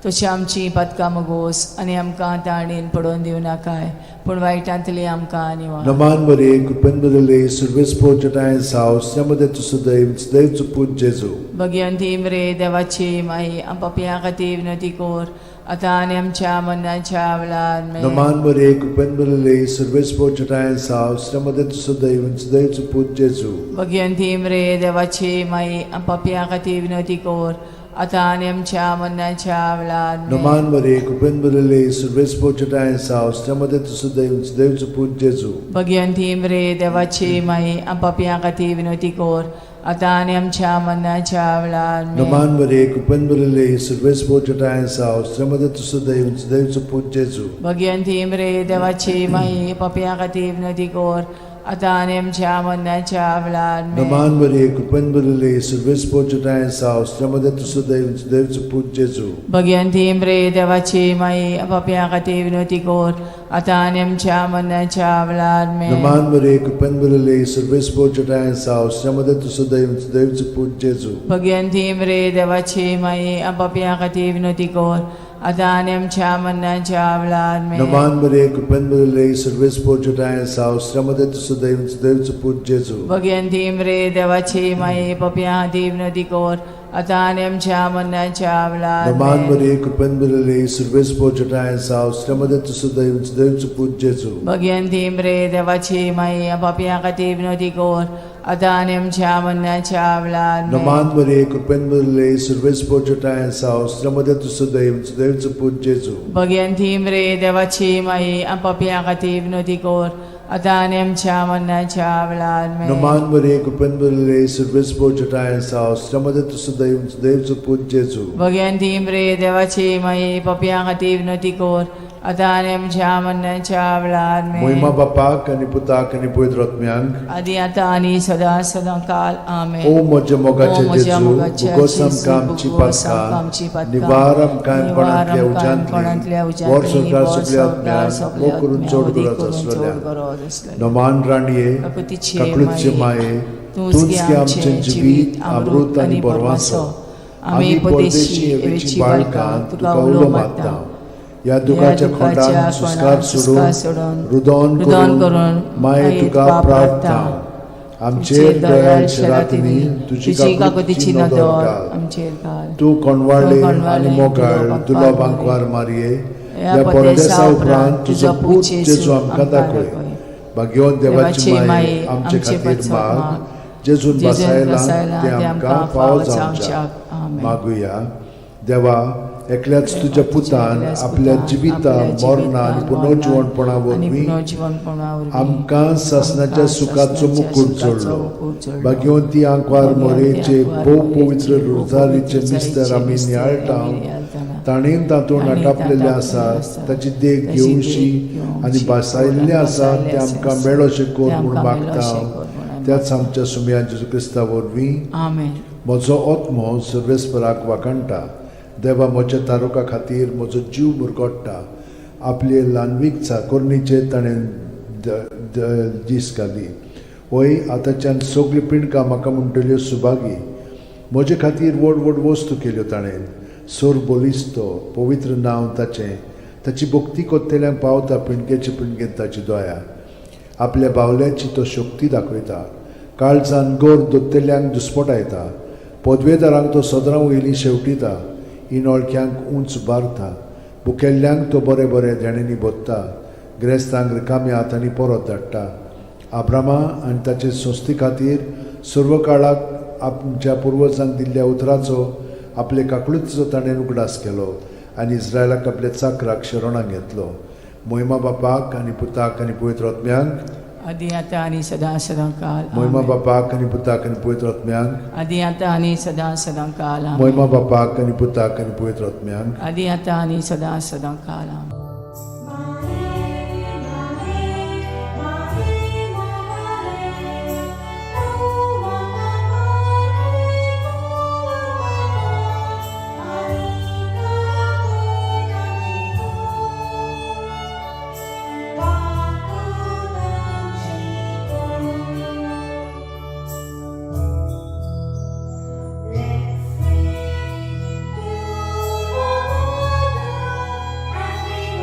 Speaker 1: तशी आमची पदकां मोगोस आनी आमकां ताळणेन पडोवन दिव नाकाय पूण वायटांतली आमकां निवार
Speaker 2: नमान बरे कृपेन बरले सर्वेस पोजटायन सावस्त्रमध्ये तुसुदयच पूज जेजू
Speaker 1: भगवंती रे देवाची माई पप्या खातीर विनोती कोर आता आनी आमच्या मरणाच्या वेळार में
Speaker 2: नमान बरे कृपेन बरले सर्वेस पोजटायन सावस्त्रमध्ये तुसुदयच पूज जेजू
Speaker 1: भगवंती रे देवाची माई पप्या खातीर विनोती कोर आता आनी आमच्या मरणाच्या वेळार में
Speaker 2: नमान बरे कृपेन बरले सर्वेस पोजटायन सावस्त्रमध्ये तुसुदयच पूज जेजू
Speaker 1: भगवंती रे देवाची माई पप्या खातीर विनोती कोर आता आनी आमच्या मरणाच्या वेळार में
Speaker 2: नमान बरे कृपेन बरले सर्वेस पोजटायन सावस्त्रमध्ये तुसुदयच पूज जेजू
Speaker 1: भगवंती रे देवाची माई पप्या खातीर विनोती कोर आता आणि आमच्या मरणाच्या वेळार
Speaker 2: Naman Maria, Kupan Maria, Service Portuguese South, Stramada to Sudev, Dev to put Jesu.
Speaker 1: Bhagwanti म्रे देवाची माई आपापल्या खातीर विनवती कोर आता आणि आमच्या मरणाच्या वेळार
Speaker 2: Naman Maria, Kupan Maria, Service Portuguese South, Stramada to Sudev, Dev to put Jesu.
Speaker 1: Bhagwanti म्रे देवाची माई आपापल्या खातीर विनवती कोर आता आणि आमच्या मरणाच्या वेळार
Speaker 2: Naman Maria, Kupan Maria, Service Portuguese South, Stramada to Sudev, Dev to put Jesu.
Speaker 1: Bhagwanti म्रे देवाची माई आपापल्या खातीर विनवती कोर आता आणि आमच्या मरणाच्या वेळार
Speaker 2: Naman Maria, Kupan Maria, Service Portuguese South, Stramada to Sudev, Dev to put Jesu.
Speaker 1: Bhagwanti म्रे देवाची माई आपापल्या खातीर विनवती कोर आता आणि आमच्या मरणाच्या वेळार
Speaker 2: Naman Maria, Kupan Maria, Service Portuguese South, Stramada to Sudev, Dev to put Jesu.
Speaker 1: Bhagwanti म्रे देवाची माई आपापल्या खातीर विनवती कोर आता आणि आमच्या मरणाच्या वेळार
Speaker 2: Naman Maria, Kupan Maria, Service Portuguese South, Stramada to Sudev, Dev to put Jesu.
Speaker 1: Bhagwanti म्रे देवाची माई आपापल्या खातीर विनवती कोर आता आणि आमच्या मरणाच्या वेळार
Speaker 2: Moima Bapak आणि Putak आणि Pavitr Atmyank.
Speaker 1: आदी आता आणि सदा सदा काल आमेन.
Speaker 2: O moja mogache
Speaker 1: O moja
Speaker 2: Jesu,
Speaker 1: mogache
Speaker 2: bugosam
Speaker 1: Jesu,
Speaker 2: kamchi
Speaker 1: bugosam
Speaker 2: patka,
Speaker 1: kamchi patka,
Speaker 2: nivaram kain panatlia
Speaker 1: nivaram kain panatlia
Speaker 2: ujantli,
Speaker 1: ujantli,
Speaker 2: vor sorkar
Speaker 1: vor
Speaker 2: sugli
Speaker 1: sorkar
Speaker 2: atmyan,
Speaker 1: sugli
Speaker 2: o kurun
Speaker 1: atmyan,
Speaker 2: chod
Speaker 1: odi
Speaker 2: gurat
Speaker 1: kurun
Speaker 2: aslalya.
Speaker 1: chod gurat aslalya.
Speaker 2: Naman raniye,
Speaker 1: Kakutiche
Speaker 2: kaklutche
Speaker 1: maye,
Speaker 2: maye,
Speaker 1: तुझके
Speaker 2: tunske
Speaker 1: आमचे
Speaker 2: amche jivit, amrut आणि borwaso.
Speaker 1: आम्ही परदेशी एवेची बाळकां तुका उलो मागता.
Speaker 2: या दुखाच्या खोंडान सुस्कार सोडून रुदोन करून माये तुका प्रार्थना आमचेर दयाळ शरातीनी तुझी काकुतीची नदर घाल.
Speaker 1: आमचेर घाल.
Speaker 2: तू कोणवाळे आणि मोगाळ तुला बांकवार मारये या परदेसा उपरांत तुझो पूत जेजू आमकां दाखय. भाग्यवान देवाची माय आमचे खातीर माग जेजून बसायला ते आमकां फावो जावच्याक मागुया. देवा एकल्याच तुझ्या पुतान आपल्या जिविता मरणा आणि पुनर्जीवनपणा वरवीं आमकां सासणाच्या सुखाचो मुकुट जोडलो. भाग्यवंती आंकवार मोरेचे भोव पवित्र रोजारीचे मिस्तर आमी नियाळटाव ताणेन तातूंत आटापलेले आसात ताची देख घेवशी आनी बसायल्ले आसात ते आमकां मेळोशे कोर म्हूण मागता. त्याच आमच्या सुमया जेजू क्रिस्ता वरवीं म्हजो आत्मो सर्वेस्पराक वाकणटा. देवा म्हज्या तारुका खातीर म्हजो जीव मुरगोडटा. आपले ल्हानवीक चाकोरणीचे ताणें दीस घाली. होय आतांच्यान सगळी पिणकां म्हाका म्हणटल्यो सुभागी. म्हजे खातीर व्हड व्हड वस्तू केल्यो ताणें. सोर बोलिस्तो पवित्र नांव ताचें. ताची भक्ती कोत्तेल्यांक पावता पिणकेचे पिणकेंत ताची दया. आपल्या बावल्याची तो शक्ती दाखयता. काळजान गोर दोत्तेल्यांक दुस्पटायता. पदवेदारांक तो सदरां वयलीं शेवटिता. इनोळख्यांक उंच बारता. भुकेल्ल्यांक तो बरे बरे देणेनी बोदता. गिरेस्तांक रिकाम्या हातांनी परत धाडटा. आब्रामा आनी ताचे संस्थे खातीर सर्व काळाक आमच्या पुर्वजांक दिल्ल्या उतराचो आपले काकळुचो ताणें उगडास केलो आनी इस्रायलाक आपल्या चाकराक शरणांत घेतलो. मोहिमा बापाक आनी पुताक आनी पवित्र आत्म्यांक
Speaker 1: आदी आता आणि सदा सदा काल
Speaker 2: मोहिमा बापाक आनी पुताक आनी पवित्र आत्म्यांक
Speaker 1: आदी आता आणि सदा सदा काल
Speaker 2: मोहिमा बापाक आनी पुताक आनी पवित्र आत्म्यांक
Speaker 1: आदी आता आणि सदा सदा काल
Speaker 4: Let's sing to the Lord as we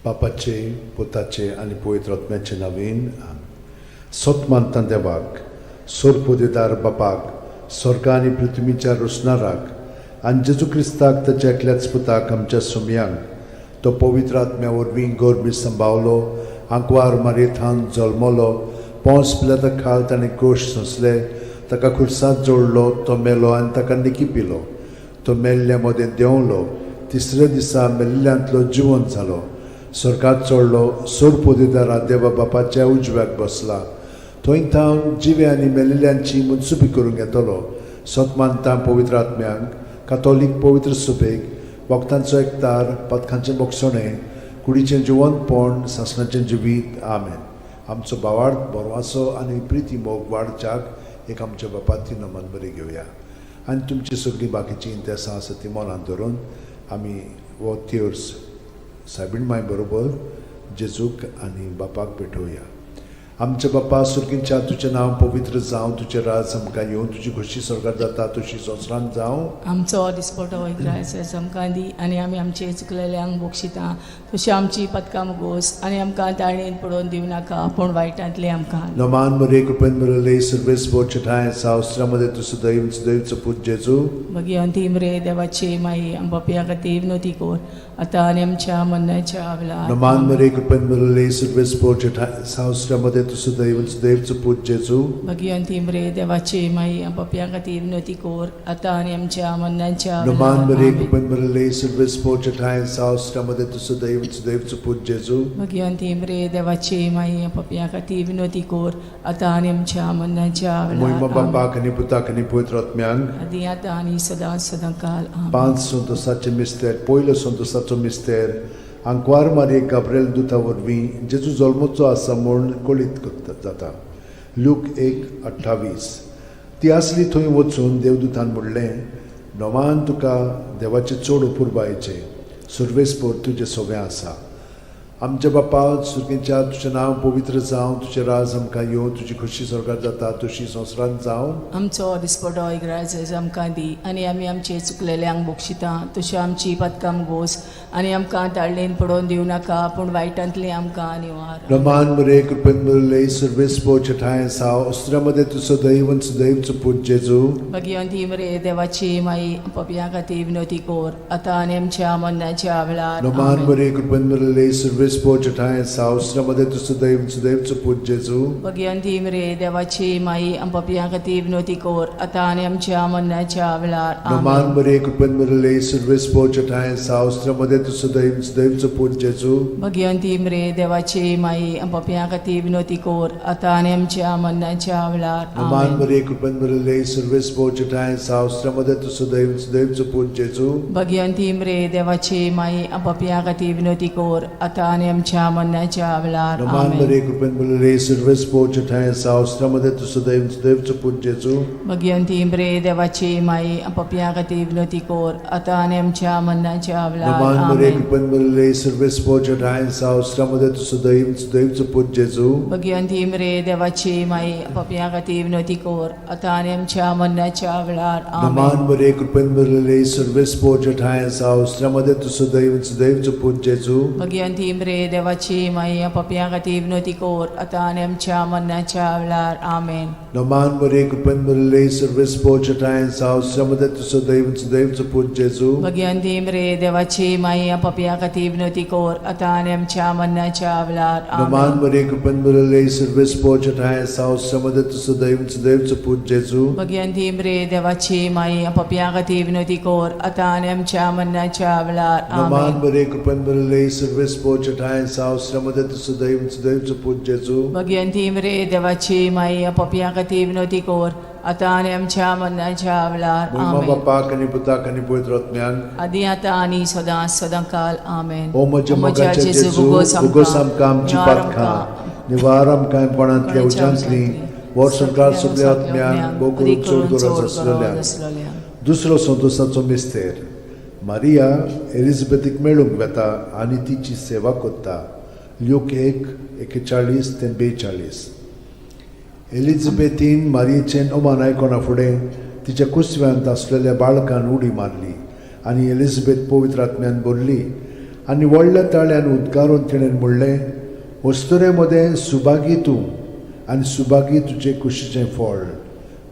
Speaker 2: बापाचे पुताचे आनी पवित्र आत्म्याचे नांवेन सोतमानता देवाक सोरपोदेदार बापाक स्वर्ग आनी पृथ्वीच्या रुसणाराक आनी जेजू क्रिस्ताक ताच्या एकल्याच पुताक आमच्या सुमयांक तो पवित्र आत्म्या वरवीं गोरबी सांबावलो आंकवार मारयेंत जल्मलो पोंस पिलाता खाल ताणें क्रूश सोंसले ताका खुर्सांत जोडलो तो मेलो आनी ताका निकी पिलो तो मेल्ल्या मदें देंवलो तिसऱ्या दिसा मेल्ल्यांतलो जिवंत जालो स्वर्गांत चडलो सोरपोदेदारा देवा बापाच्या उजव्याक बसला थंय थावन जिवे आनी मेल्लेल्यांची मुनसुबी करूंक येतलो सोतमानता पवित्र आत्म्यांक कातोलीक पवित्र सुबेक वखदांचो एकतार पथकांचें मोगसणें कुडीचें जिवंतपण सासणाचें जिवीत आमेन आमचो भावार्थ बरवासो आनी प्रिती मोग वाडच्याक एक आमच्या बापाची नमन बरी घेवया आनी तुमची सगळीं बाकीची इंतेसां आसा ती मनांत धरून आमी वो तिर्स सायबीण माय बरोबर जेजूक आनी बापाक भेटोवया आमच्या बापा सुर्गींच्या तुजें नांव पवित्र जावं तुजें राज आमकां येवं तुजी खोशी स्वर्गांत जाता तशी संवसारांत जावं
Speaker 1: आमचो दिसपटो वैग्रायस आमकां दी आनी आमी आमचे चुकलेल्यांक बोक्षिता तशी आमची पदकां मुगोस आनी आमकां ताळणेन पडोवन दिवं नाका पूण वायटांतले आमकां
Speaker 2: नमान मरे कृपेन मरले सर्वेस बोचठाय सावस्त्रामध्ये तुझं दैवचं पूज जेजू
Speaker 1: मगी अंतिम रे देवाची माई आंबापिया खातीर विनोती कोर आतां आनी आमच्या मरणाच्या वेळार
Speaker 2: नमान मरे कृपेन मरले सर्वेस बोचठाय सावस्त्रामध्ये तुझं दैवचं पूज जेजू
Speaker 1: मगी अंतिम रे देवाची माई आंबापिया खातीर विनोती कोर आतां आनी आमच्या मरणाच्या
Speaker 2: नमान मरे
Speaker 1: वेळार
Speaker 2: कृपेन मरले सर्वेस बोचठाय सावस्त्रामध्ये तुझं दैवचं पूज जेजू
Speaker 1: मगी अंतिम रे देवाची माई आंबापिया खातीर विनोती कोर आतां आनी आमच्या मरणाच्या
Speaker 2: मोहिमा
Speaker 1: वेळार
Speaker 2: बापाक आनी पुताक आनी पवित्र आत्म्यांक
Speaker 1: आदी आतां आनी सदां सदांकाल आमेन.
Speaker 2: 5 संतोसाचे मिस्तेर पयलो संतोसाचो मिस्तेर आंकवार मारये गाब्रिएल दुता वरवीं जेजू जल्मोचो आसा म्हूण कळीत जाता लूक 1:28 ती आसली थंय वचून देवदूतान म्हणलें नोमान तुका देवाचे चड उपुरबायेचें सुर्वेस्पोर तुजें सगळें आसा आमच्या बापा सुर्गींच्या तुजें नांव पवित्र जावं तुजें राज आमकां येवं तुजी खोशी स्वर्गांत जाता तशी संवसारांत जावं
Speaker 1: आमचो दिसपटो इग्रायज आमकां दी आनी आमी आमचे चुकलेल्यांक बोक्षिता तशें आमची पदकां मुगोस आनी आमकां ताळणेन पडोवन दिवं नाका पूण वायटांतले आमकां निवार
Speaker 2: नमान मरे कृपेन मरले सर्वेस्पोर चठाय साव अस्त्रामध्ये तुझं दैवचं पूज जेजू
Speaker 1: भगवंती मरे देवाची माई पपिया खातीर विनोती कोर आतां आनी आमच्या मरणाच्या वेळार
Speaker 2: नमान
Speaker 1: आमेन.
Speaker 2: मरे कृपेन मरले सर्वेस्पोर चठाय साव अस्त्रामध्ये तुझं दैवचं पूज जेजू
Speaker 1: भगवंती मरे देवाची माई पपिया खातीर विनोती कोर आतां आनी आमच्या मरणाच्या वेळार
Speaker 2: नमान
Speaker 1: आमेन.
Speaker 2: मरे कृपेन मरले सर्वेस्पोर चठाय साव अस्त्रामध्ये तुझं दैवचं पूज जेजू
Speaker 1: भगवंती मरे देवाची माई पपिया खातीर विनोती कोर आतां आनी आमच्या मरणाच्या वेळार
Speaker 2: नमान
Speaker 1: आमेन.
Speaker 2: मरे कृपेन मरले सर्वेस्पोर चठाय साव अस्त्रामध्ये तुझं दैवचं पूज जेजू
Speaker 1: भगवंती मरे देवाची माई पपिया खातीर विनोती कोर आतां आनी आमच्या मरणाच्या वेळार
Speaker 2: नमान
Speaker 1: आमेन.
Speaker 2: मरे कृपेन मरले सर्वेस्पोर चठाय साव अस्त्रामध्ये तुझं दैवचं पूज जेजू
Speaker 1: भगवंती मरे देवाची माई पपिया खातीर विनोती कोर आतां आनी आमच्या मरणाच्या वेळार
Speaker 2: नमान मरे
Speaker 1: आमेन.
Speaker 2: कृपेन मरले सर्वेस्पोर चठाय साव अस्त्रामध्ये तुझं दैवचं पूज जेजू
Speaker 1: भगवंती मरे देवाची माई पपिया खातीर विनोती कोर आतां आनी आमच्या मरणाच्या वेळार
Speaker 2: नमान
Speaker 1: आमेन.
Speaker 2: मरे कृपेन मरले सर्वेस्पोर चठाय साव अस्त्रामध्ये तुझं दैवचं पूज जेजू
Speaker 1: भगवंती मरे देवाची माई पपिया खातीर विनोती कोर आतां आनी आमच्या मरणाच्या वेळार आमेन.
Speaker 2: नमान मरे कृपेन मरले सर्वेस्पोर चठाय साव अस्त्रामध्ये तुझं दैवचं पूज जेजू
Speaker 1: भगवंती मरे देवाची माई पपिया खातीर विनोती कोर आतां आनी आमच्या मरणाच्या वेळार
Speaker 2: नमान
Speaker 1: आमेन.
Speaker 2: मरे कृपेन मरले सर्वेस्पोर चठाय साव अस्त्रामध्ये तुझं दैवचं पूज जेजू
Speaker 1: भगवंती मरे देवाची माई पपिया खातीर विनोती कोर आतां आनी आमच्या मरणाच्या वेळार
Speaker 2: नमान
Speaker 1: आमेन.
Speaker 2: मरे कृपेन मरले सर्वेस्पोर चठाय साव अस्त्रामध्ये तुझं दैवचं पूज जेजू
Speaker 1: भगवंती मरे देवाची माई पपिया खातीर विनोती कोर आतां आनी आमच्या मरणाच्या वेळार
Speaker 2: मोहिमा
Speaker 1: आमेन.
Speaker 2: बापाक आनी पुताक आनी पवित्र आत्म्यांक
Speaker 1: आदी आतां आनी सदां सदांकाल आमेन.
Speaker 2: ओ म्हजे मोगाचे जेजू उगोस आमकां आमची पातकां निवार आमकां कोणांतल्या उज्यांतली वर सरकार सगळ्या आत्म्यांक बोकून चड गरज आसलेल्या दुसरो संतोसाचो मिस्तेर मारिया एलिझाबेथीक मेळूंक वेता आनी तिची सेवा कोत्ता लूक 1:41-42 एलिझाबेथीन मारयेचें ओमान आयकोना फुडें तिच्या कुसव्यांत आसलेल्या बाळकान उडी मारली आनी एलिझाबेथ पवित्र आत्म्यान बोल्ली आनी व्हडल्या ताळ्यान उद्गारून तिणें म्हणलें, वस्तुरे मदें सुभागी तूं आनी सुभागी तुजें कुशीचें फळ.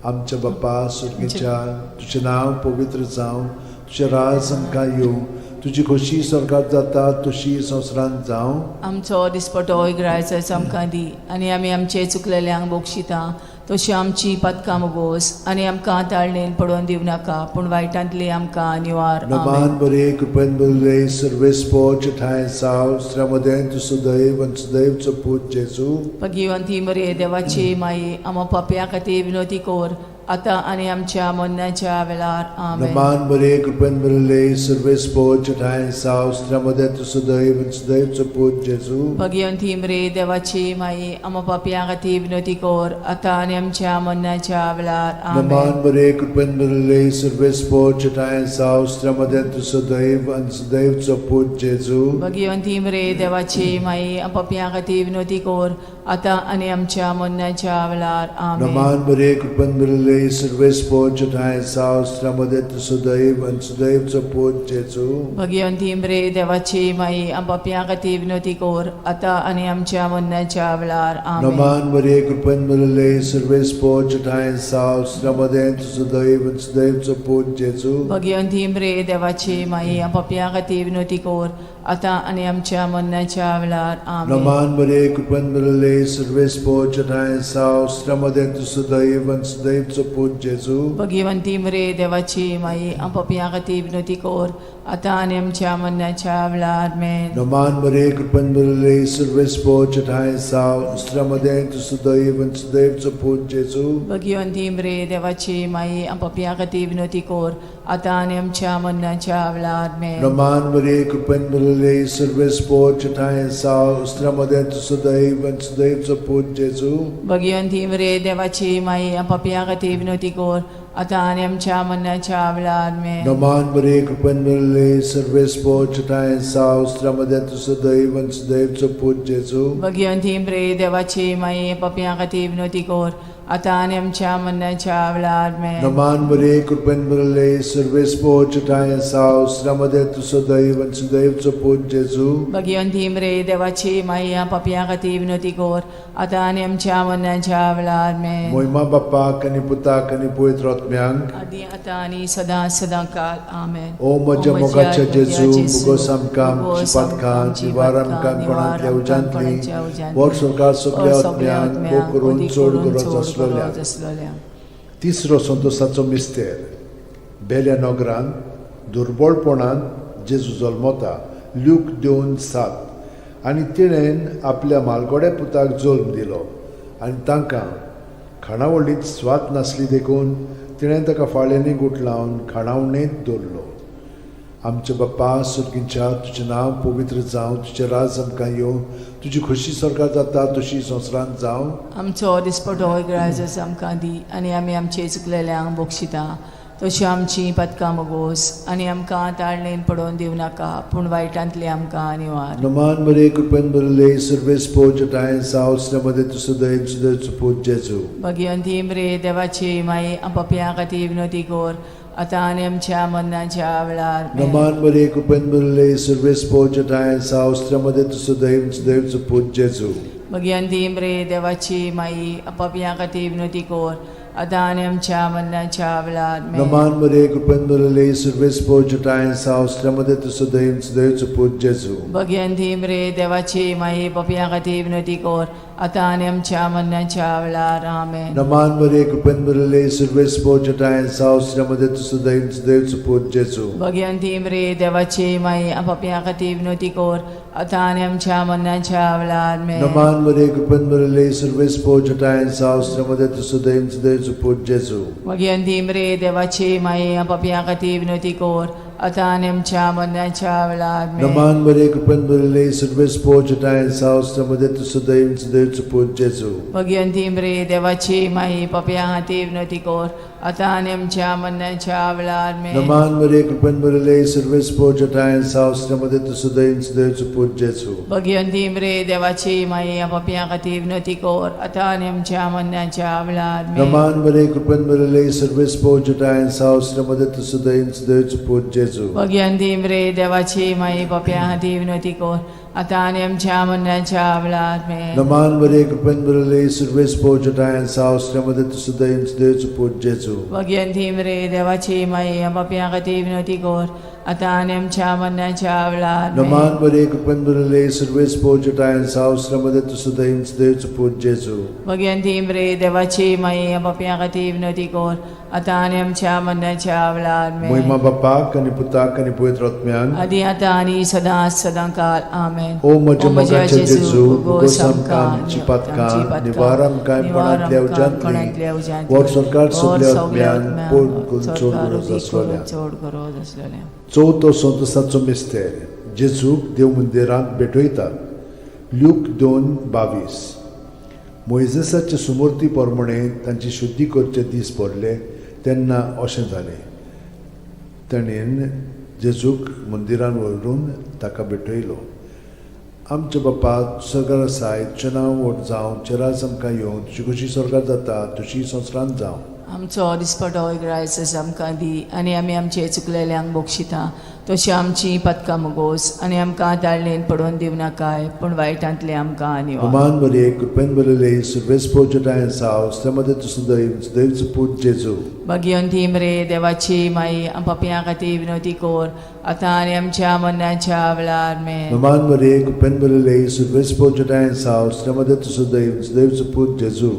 Speaker 2: आमच्या बापा सुर्गेच्या, तुजें नांव पवित्र जावं, तुजें राज आमकां येवं, तुजी खोशी स्वर्गांत जाता तशी संवसारांत जावं.
Speaker 1: आमचो दिसपटो इग्रायज आयज आमकां दी, आनी आमी आमचे चुकलेल्यांक बोगशिता तशी आमची पदकां मोगोस, आनी आमकां ताळणेन पडोवन दिवं नाका, पूण वायटांतली आमकां निवार.
Speaker 2: नमान बरे कृपेन बरले सर्वेस्पो ठाय साव श्रमदेन तु सुदैव आनी सुदैवचो पूत जेजू.
Speaker 1: भगिवंती मरे देवाची माई, आमो पापया खातीर विनोदी कोर, आतां आनी आमच्या मरणाच्या वेळार. आमेन.
Speaker 2: नमान बरे कृपेन बरले सर्वेस्पो ठाय साव श्रमदेन तु सुदैव आनी सुदैवचो पूत जेजू.
Speaker 1: भगिवंती मरे देवाची माई, आमो पापया खातीर विनोदी कोर, आतां आनी आमच्या मरणाच्या वेळार. आमेन.
Speaker 2: नमान बरे कृपेन बरले सर्वेस्पो ठाय साव श्रमदेन तु सुदैव आनी सुदैवचो पूत जेजू.
Speaker 1: भगिवंती मरे देवाची माई, आमो पापया खातीर विनोदी कोर, आतां आनी आमच्या मरणाच्या वेळार. आमेन.
Speaker 2: नमान बरे कृपेन बरले सर्वेस्पो ठाय साव श्रमदेन तु सुदैव आनी सुदैवचो पूत जेजू.
Speaker 1: भगिवंती मरे देवाची माई, आमो पापया खातीर विनोदी कोर, आतां आनी आमच्या मरणाच्या वेळार. आमेन.
Speaker 2: नमान बरे कृपेन बरले सर्वेस्पो ठाय साव श्रमदेन तु सुदैव आनी सुदैवचो पूत जेजू.
Speaker 1: भगिवंती मरे देवाची माई, आमो पापया खातीर विनोदी कोर, आतां आनी आमच्या मरणाच्या वेळार. आमेन.
Speaker 2: नमान बरे कृपेन बरले सर्वेस्पो ठाय साव श्रमदेन तु सुदैव आनी सुदैवचो पूत जेजू.
Speaker 1: भगिवंती मरे देवाची माई, आमो पापया खातीर विनोदी कोर, आतां आनी आमच्या मरणाच्या वेळार. आमेन.
Speaker 2: नमान बरे कृपेन बरले सर्वेस्पो ठाय साव श्रमदेन तु सुदैव आनी सुदैवचो पूत जेजू.
Speaker 1: भगिवंती मरे देवाची माई, आमो पापया खातीर विनोदी कोर, आतां आनी आमच्या मरणाच्या वेळार. आमेन.
Speaker 2: नमान बरे कृपेन बरले सर्वेस्पो ठाय साव श्रमदेन तु सुदैव आनी सुदैवचो पूत जेजू.
Speaker 1: भगिवंती मरे देवाची माई, आमो पापया खातीर विनोदी कोर, आतां आनी आमच्या मरणाच्या वेळार. आमेन.
Speaker 2: नमान बरे कृपेन बरले सर्वेस्पो ठाय साव श्रमदेन तु सुदैव आनी सुदैवचो पूत जेजू.
Speaker 1: भगिवंती मरे देवाची माई, पापया खातीर विनोदी कोर, आतां आनी आमच्या मरणाच्या वेळार. आमेन.
Speaker 2: नमान बरे कृपेन बरले सर्वेस्पो ठाय साव श्रमदेन तु सुदैव आनी सुदैवचो पूत जेजू.
Speaker 1: भगिवंती मरे देवाची माई, पापया खातीर विनोदी कोर, आतां आनी आमच्या मरणाच्या वेळार. आमेन.
Speaker 2: मोहिमा बापाक आनी पुताक आनी पवित्र आत्म्यांक.
Speaker 1: आदी आतां आनी सदां सदांकाळ. आमेन.
Speaker 2: ओ म्हज्या मोगाच्या जेजू, मुगोस आमकां आमची पातकां, निवार आमकां कोणांतल्या उज्यांतली, वर सरकार सगळ्या आत्म्यांक भोव करून चड गरज आसलोल्या. तिसरो संतोसाचो मिस्तेर. बेल्या नगरान दुर्बळपणान जेजू जल्मता. ल्यूक 2:7. आनी तिणेन आपल्या मालगोड्या पुताक जल्म दिलो, आनी तांकां खाणावळींत स्वात नासली देखून तिणें ताका फाळ्यांनी गुटलावन खाणावळेंत दवरलो. आमचे बापा सुर्गीच्या, तुजें नांव पवित्र जावं, तुजें राज आमकां येवं, तुजी खोशी स्वर्गांत जाता तशी संवसारांत जावं.
Speaker 1: आमचो दिसपटो इग्रायज आमकां दी, आनी आमी आमचे चुकलेल्यांक बोगशिता तशी आमची पदकां मोगोस, आनी आमकां ताळणेन पडोवन दिवं नाका, पूण वायटांतली आमकां निवार.
Speaker 2: नमान बरे कृपेन बरले सर्वेस्पो ठाय साव श्रमदेन तु सुदैव सुदैवचो पूत जेजू.
Speaker 1: भगिवंती मरे देवाची माई, आमो पापया खातीर विनोदी कोर, आतां आनी आमच्या मरणाच्या वेळार. आमेन.
Speaker 2: नमान बरे कृपेन बरले सर्वेस्पो ठाय साव श्रमदेन तु सुदैव सुदैवचो पूत जेजू.
Speaker 1: भगिवंती मरे देवाची माई, आमो पापया खातीर विनोदी कोर, आतां आनी आमच्या मरणाच्या वेळार. आमेन.
Speaker 2: नमान बरे कृपेन बरले सर्वेस्पो ठाय साव श्रमदेन तु सुदैव सुदैवचो पूत जेजू.
Speaker 1: भगिवंती मरे देवाची माई, पापया खातीर विनोदी कोर, आतां आनी आमच्या मरणाच्या वेळार. आमेन.
Speaker 2: नमान बरे कृपेन बरले सर्वेस्पो ठाय साव श्रमदेन तु सुदैव सुदैवचो पूत जेजू.
Speaker 1: भगिवंती मरे देवाची माई, आमो पापया खातीर विनोदी कोर, आतां आनी आमच्या मरणाच्या वेळार. आमेन.
Speaker 2: नमान बरे कृपेन बरले सर्वेस्पो ठाय साव श्रमदेन तु सुदैव सुदैवचो पूत जेजू.
Speaker 1: भगिवंती मरे देवाची माई, आमो पापया खातीर विनोदी कोर, आतां आनी आमच्या मरणाच्या वेळार. आमेन.
Speaker 2: नमान बरे कृपेन बरले सर्वेस्पो ठाय साव श्रमदेन तु सुदैव सुदैवचो पूत जेजू.
Speaker 1: भगिवंती मरे देवाची माई, पापया खातीर विनोदी कोर, आतां आनी आमच्या मरणाच्या वेळार. आमेन.
Speaker 2: नमान बरे कृपेन बरले सर्वेस्पो ठाय साव श्रमदेन तु सुदैव सुदैवचो पूत जेजू.
Speaker 1: भगिवंती मरे देवाची माई, आमो पापया खातीर विनोदी कोर, आतां आनी आमच्या मरणाच्या वेळार. आमेन.
Speaker 2: नमान बरे कृपेन बरले सर्वेस्पो ठाय साव श्रमदेन तु सुदैव सुदैवचो पूत जेजू. जेजू
Speaker 1: भगवंती मरे देवाची माई पप्या हाती विनोदी कोर आता आणि आमच्या मरणाच्या वेळात मेन
Speaker 2: नमान बरे कृपेन बरले सर्वेस पोचटायन सावस्त्र्यामध्ये तुझं देवचं पूज जेजू
Speaker 1: भगवंती मरे देवाची माई पप्या हाती विनोदी कोर आता आणि आमच्या मरणाच्या वेळात
Speaker 2: नमान बरे कृपेन बरले सर्वेस पोचटायन सावस्त्र्यामध्ये तुझं देवचं पूज जेजू
Speaker 1: भगवंती मरे देवाची माई पप्या हाती विनोदी कोर आता आणि आमच्या मरणाच्या वेळात मेन
Speaker 2: महिमा बापाक आणि पुताक आणि पवित्र आत्म्यान
Speaker 1: आधी आता आणि सदा सदांकाल आमेन
Speaker 2: ओ म्हज्या मोगाचे जेजू उगोस आमकां आमची पातकां निवार आमकां पणांतल्या उज्यांतली वर सरकार सगल्या आत्म्यान पोट चोड गरज आसलोल्या
Speaker 1: चोड गरज आसलोल्या
Speaker 2: चवथो संतसाचो मिस्तेर जेजूक देव मंदिरांत भेटयतात ल्यूक 2:22 मोइजेसाचे सुमूर्ती प्रमाणे तांची शुद्धी करचे दीस पडले तेन्ना अशें जालें ताणेन जेजूक मंदिरान व्हरून ताका भेटयलो आमच्या बापा स्वर्गार आसाय तुजें नांव व्हड जावं चेरास आमकां येवं तुजी कशी स्वर्गार जाता तशी संवसारांत जावं
Speaker 1: आमचो दिसपटो रायस आमकां दी आनी आमी आमचे चुकलेल्यांक बोगशिता तशी आमची पदकां मोगोस आनी आमकां दाळणेन पडोवन दिव नाकाय पूण वायटांतले आमकां निवार
Speaker 2: नमान बरे कृपेन बरले सर्वेस पोचटायन सावस्त्र्यामध्ये तुझं देवचं पूज जेजू
Speaker 1: भगवंती मरे देवाची माई पप्या खातीर विनोदी कोर आता आनी आमच्या मरणाच्या वेळार मेन
Speaker 2: नमान बरे कृपेन बरले सर्वेस पोचटायन सावस्त्र्यामध्ये तुझं देवचं पूज जेजू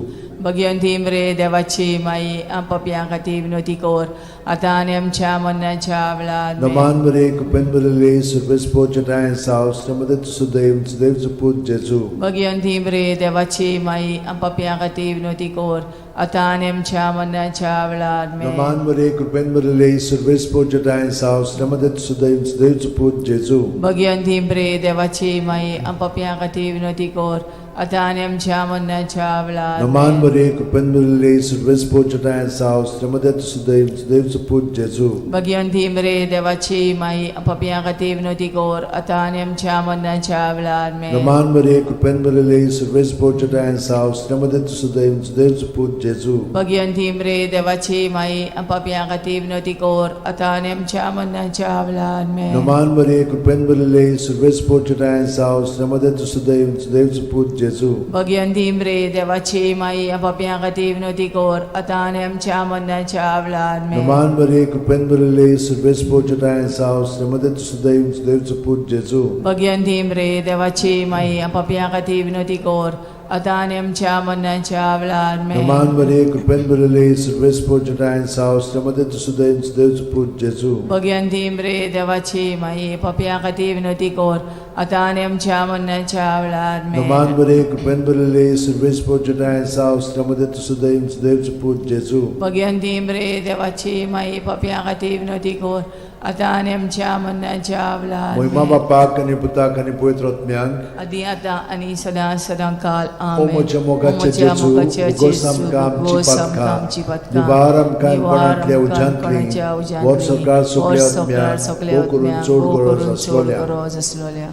Speaker 1: भगवंती मरे देवाची माई पप्या खातीर विनोदी कोर आता आनी आमच्या मरणाच्या वेळार मेन
Speaker 2: नमान बरे कृपेन बरले सर्वेस पोचटायन सावस्त्र्यामध्ये तुझं देवचं पूज जेजू
Speaker 1: भगवंती मरे देवाची माई पप्या खातीर विनोदी कोर आता आनी आमच्या मरणाच्या वेळार मेन
Speaker 2: नमान बरे कृपेन बरले सर्वेस पोचटायन सावस्त्र्यामध्ये तुझं देवचं पूज जेजू
Speaker 1: भगवंती मरे देवाची माई पप्या खातीर विनोदी कोर आता आनी आमच्या मरणाच्या वेळार
Speaker 2: नमान बरे कृपेन बरले सर्वेस पोचटायन सावस्त्र्यामध्ये तुझं देवचं पूज जेजू
Speaker 1: भगवंती मरे देवाची माई पप्या खातीर विनोदी कोर आता आनी आमच्या मरणाच्या वेळार मेन
Speaker 2: नमान बरे कृपेन बरले सर्वेस पोचटायन सावस्त्र्यामध्ये तुझं देवचं पूज जेजू
Speaker 1: भगवंती मरे देवाची माई पप्या खातीर विनोदी कोर आता आनी आमच्या मरणाच्या वेळार मेन
Speaker 2: नमान बरे कृपेन बरले सर्वेस पोचटायन सावस्त्र्यामध्ये तुझं देवचं पूज जेजू
Speaker 1: भगवंती मरे देवाची माई पप्या खातीर विनोदी कोर आता आनी आमच्या मरणाच्या वेळार मेन
Speaker 2: नमान बरे कृपेन बरले सर्वेस पोचटायन सावस्त्र्यामध्ये तुझं देवचं पूज जेजू
Speaker 1: भगवंती मरे देवाची माई पप्या खातीर विनोदी कोर आता आनी आमच्या मरणाच्या वेळार मेन
Speaker 2: नमान बरे कृपेन बरले सर्वेस पोचटायन सावस्त्र्यामध्ये तुझं देवचं पूज जेजू
Speaker 1: भगवंती मरे देवाची माई पप्या खातीर विनोदी कोर आता आनी आमच्या मरणाच्या वेळार मेन
Speaker 2: नमान बरे कृपेन बरले सर्वेस पोचटायन सावस्त्र्यामध्ये तुझं देवचं पूज जेजू
Speaker 1: भगवंती मरे देवाची माई पप्या खातीर विनोदी कोर आता आनी आमच्या मरणाच्या वेळार
Speaker 2: महिमा
Speaker 1: मेन
Speaker 2: बापाक आणि पुताक आणि पवित्र आत्म्यांक
Speaker 1: आदी आता आनी सदा सदांकाल
Speaker 2: ओ
Speaker 1: आमेन
Speaker 2: म्हज्या मोगाचे जेजू उगोस आमकां आमची पातकां निवार आमकां पणांतल्या उज्यांतली वर सरकार सगल्या आत्म्याक ओ करून चोड गरज आसलोल्या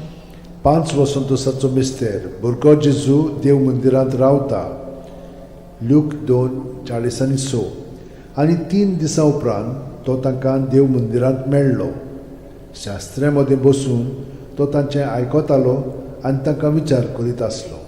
Speaker 2: 5 वसंतोसाचो मिस्तेर भुरगो जेजू देव मंदिरांत रावता ल्यूक 2:40-6 आनी 3 दिसां उपरांत तो तांकां देव मंदिरांत मेळ्ळो शास्त्र्यां मदें बसून तो तांचें आयकतालो आनी तांकां विचार करीत आसलो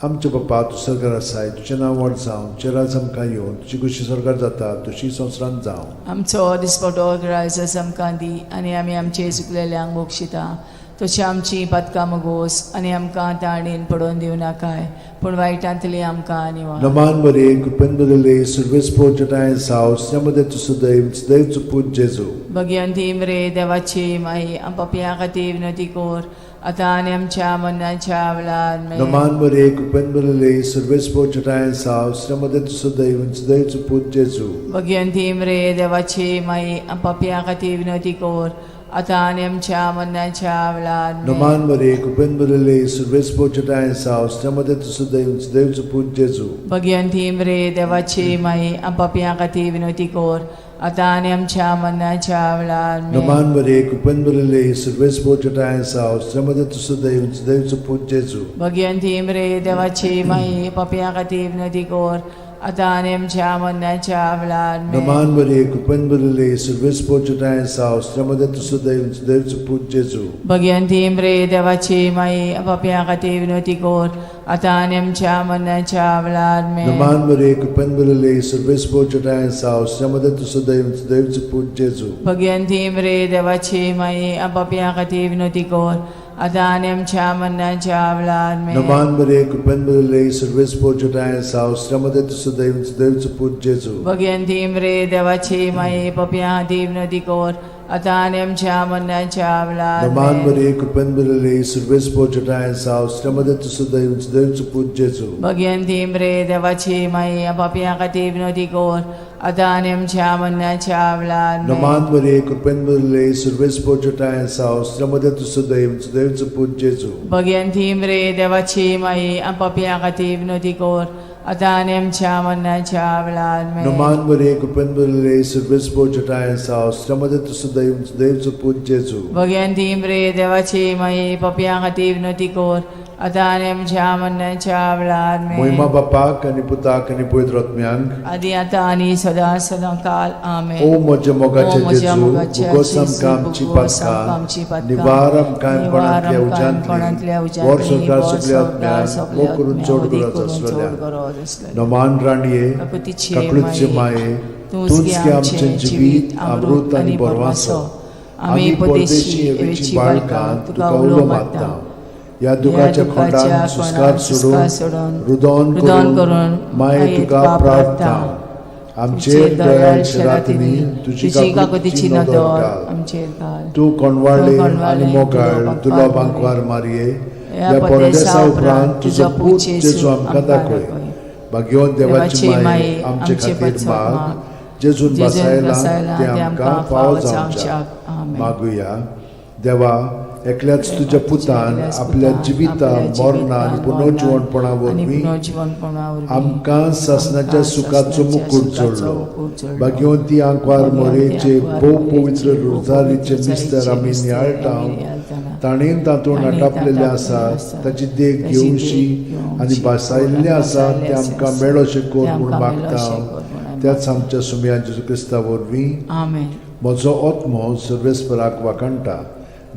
Speaker 2: आमचे बापा तूं स्वर्गार आसाय तुजें नांव व्हड जावं चेरास आमकां येवं तुजी कशी स्वर्गार जाता तशी संवसारांत जावं
Speaker 1: आमचो दिसपटो रायस आमकां दी आनी आमी आमचे चुकलेल्यांक बोगशिता तशी आमची पदकां मोगोस आनी आमकां ताणेन पडोवन दिव नाकाय पूण वायटांतली आमकां निवार
Speaker 2: नमान बरे कृपेन बरले सर्वेस पोचटायन सावस्त्र्यामध्ये तुझं देवचं पूज जेजू
Speaker 1: भगवंती मरे देवाची माई पप्या खातीर विनोदी कोर आता आनी आमच्या मरणाच्या वेळार मेन
Speaker 2: नमान बरे कृपेन बरले सर्वेस पोचटायन सावस्त्र्यामध्ये तुझं देवचं पूज जेजू
Speaker 1: भगवंती मरे देवाची माई पप्या खातीर विनोदी कोर आता आनी आमच्या मरणाच्या वेळार मेन
Speaker 2: नमान बरे कृपेन बरले सर्वेस पोचटायन सावस्त्र्यामध्ये तुझं देवचं पूज जेजू
Speaker 1: भगवंती मरे देवाची माई पप्या खातीर विनोदी कोर आता आनी आमच्या मरणाच्या वेळार मेन
Speaker 2: नमान बरे कृपेन बरले सर्वेस पोचटायन सावस्त्र्यामध्ये तुझं देवचं पूज जेजू
Speaker 1: भगवंती मरे देवाची माई पप्या खातीर विनोदी कोर आता आणि आमच्या मरणाच्या वेळार
Speaker 2: Naman Maria, Kupanbalile, Silvespo Jutayan Saus, Tramadatu Sudaim, Sudevsu Put Jesu.
Speaker 1: Bhagwanti मरे देवाची माई आपापल्या खातीर विनवती कोर आता आणि आमच्या मरणाच्या वेळार
Speaker 2: Naman Maria, Kupanbalile, Silvespo Jutayan Saus, Tramadatu Sudaim, Sudevsu Put Jesu.
Speaker 1: Bhagwanti मरे देवाची माई आपापल्या खातीर विनवती कोर आता आणि आमच्या मरणाच्या वेळार
Speaker 2: Naman Maria, Kupanbalile, Silvespo Jutayan Saus, Tramadatu Sudaim, Sudevsu Put Jesu.
Speaker 1: Bhagwanti मरे देवाची माई आपापल्या खातीर विनवती कोर आता आणि आमच्या मरणाच्या वेळार
Speaker 2: Naman Maria, Kupanbalile, Silvespo Jutayan Saus, Tramadatu Sudaim, Sudevsu Put Jesu.
Speaker 1: Bhagwanti मरे देवाची माई आपापल्या खातीर विनवती कोर आता आणि आमच्या मरणाच्या वेळार
Speaker 2: Naman Maria, Kupanbalile, Silvespo Jutayan Saus, Tramadatu Sudaim, Sudevsu Put Jesu.
Speaker 1: Bhagwanti मरे देवाची माई आपापल्या खातीर विनवती कोर आता आणि आमच्या मरणाच्या वेळार
Speaker 2: Naman Maria, Kupanbalile, Silvespo Jutayan Saus, Tramadatu Sudaim, Sudevsu Put Jesu.
Speaker 1: Bhagwanti मरे देवाची माई आपापल्या खातीर विनवती कोर आता आणि आमच्या मरणाच्या वेळार
Speaker 2: Moima Bapak आणि Putak आणि Pavitr Atmयांक.
Speaker 1: आदी आता आणि सदा सदांकाळ आमेन.
Speaker 2: O म्हज्या मोगाचे
Speaker 1: O म्हज्या
Speaker 2: जेजू,
Speaker 1: मोगाच्या
Speaker 2: भुगोसम
Speaker 1: जेजू,
Speaker 2: कामची
Speaker 1: भुगोसम
Speaker 2: पातकां,
Speaker 1: कामची पातकां,
Speaker 2: निवारम काणपणांतल्या
Speaker 1: निवारम
Speaker 2: उज्यांतली,
Speaker 1: काणपणांतल्या
Speaker 2: वर
Speaker 1: उज्यांतली,
Speaker 2: सरकार
Speaker 1: वर
Speaker 2: सगळ्या
Speaker 1: सरकार
Speaker 2: आत्म्यांक,
Speaker 1: सगळ्या
Speaker 2: मोग करून
Speaker 1: आत्म्यांक,
Speaker 2: चोड
Speaker 1: उदीक
Speaker 2: गरज
Speaker 1: करून
Speaker 2: आसलेल्या.
Speaker 1: चोड गरज आसलेल्या.
Speaker 2: नमान राणये,
Speaker 1: प्रकृतीचे
Speaker 2: काकुळीचे माये, तूंच की आमचें जिवीत, अमृत आनी बोरवासो. आमी परदेशी येवेची बाळकां तुका उलो मारता. ह्या दुखाच्या खोंडान सुस्कार सोडून, रुदोन करून, माये तुका प्रार्थना. आमचेर दयाळशे रातनी तुजी काकुतीची नदर घाल.
Speaker 1: आमचेर घाल.
Speaker 2: तूं कोणवाळे आनी मोगाळ तुला बांकवार मारये. ह्या परदेसा उपरांत तुजो पूत जेजू आमकां दाखय. भाग्यवान देवाची माये आमचे खातीर माग. जेजून बसायला ते आमकां फावो जावच्याक मागुया. देवा, एकल्याच तुज्या पुतान आपल्या जिविता मरणा आनी पुनर्जीवनपणा वरवीं आमकां सासणाच्या सुखाचो मुकूट जोडलो. भाग्यवंती आंकवार मोरेचे भोव पवित्र रुजारीचे मिस्तर आमी नियाळटां. ताणेन तातूंत आटापलेले आसा ताची देख घेवशी आनी बसायल्ले आसा ते आमकां मेळो अशें कोर म्हूण मागता हांव. त्याच आमच्या सुमया जेजू क्रिस्ता वरवीं
Speaker 1: आमेन.
Speaker 2: म्हजो आत्मो सर्वेस्पराक वाकणटा.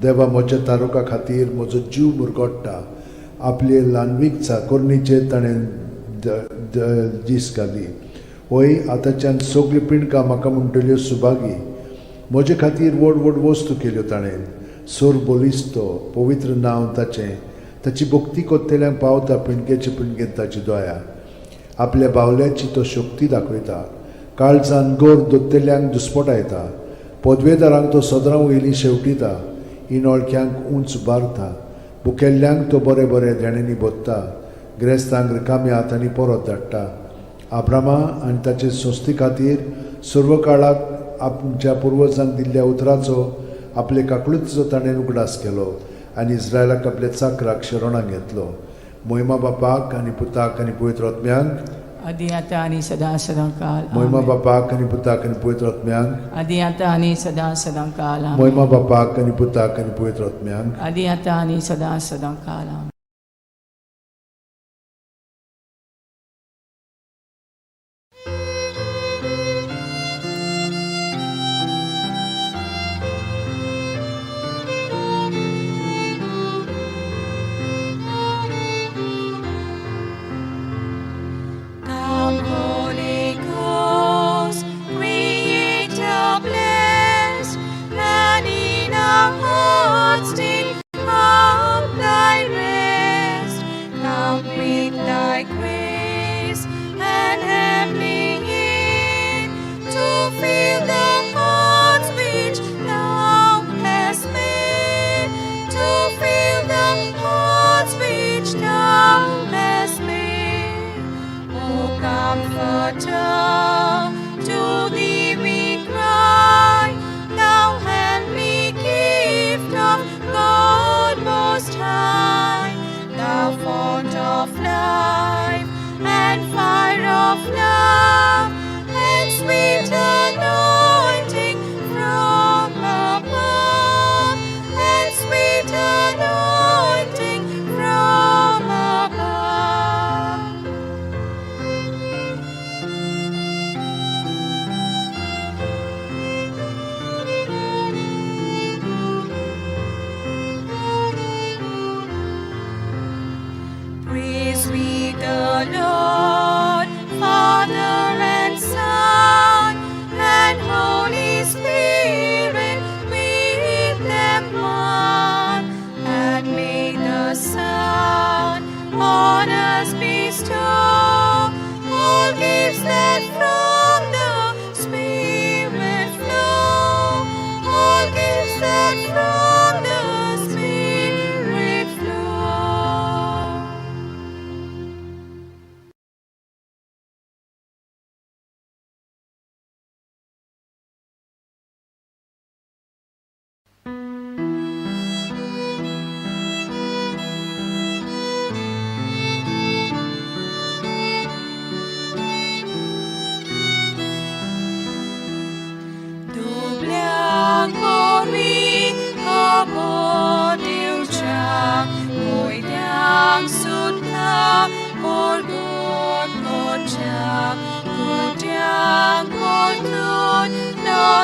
Speaker 2: देवा, म्हज्या तारुका खातीर म्हजो जीव मुरगोडटा. आपले ल्हानवीक चाकोरणीचे ताणें दीस घाली. होय, आतांच्यान सगळी पिणकां म्हाका म्हणटल्यो सुभागी. म्हजे खातीर व्हड व्हड वस्तू केल्यो ताणें. सोर बोलिस्तो, पवित्र नांव ताचें. ताची भक्ती कोत्तेल्यांक पावता पिणकेचे पिणकेन ताची दोया. आपल्या बावल्याची तो शक्ती दाखयता. काळजान गोर दोत्तेल्यांक दुस्पटायता. पदवेदारांक तो सदरां वयलीं शेवटिता. इनोळख्यांक उंच उबारता. भुकेल्ल्यांक तो बरे बरे देणेनी बोत्ता. गिरेस्तांक रिकाम्या हातांनी परत धाडटा. आब्रामा आनी ताचे संस्थे खातीर सर्व काळाक आमच्या पुर्वजांक दिल्ल्या उतराचो आपले काकुळीचो ताणें उगडास केलो आनी इस्रायलाक आपल्या चाकराक शरणांत घेतलो. मोहिमा बापाक आनी पुताक आनी पवित्र आत्म्यांक.
Speaker 1: आदी आता आणि सदा सदांकाळ
Speaker 2: मोहिमा बापाक आनी पुताक आनी पवित्र आत्म्यांक.
Speaker 1: आदी आता आणि सदा सदांकाळ
Speaker 2: मोहिमा बापाक आनी पुताक आनी पवित्र आत्म्यांक.
Speaker 1: आदी आता आणि सदा सदांकाळ.
Speaker 4: Come, Holy Ghost, Creator blessed, and in our hearts take up thy rest.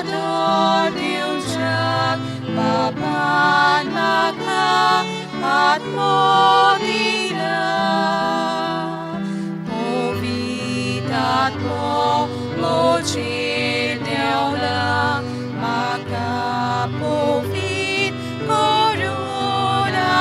Speaker 4: ador Diu siya papan maka at mo dila mo vitat mo chir đeo lang maka po vit corona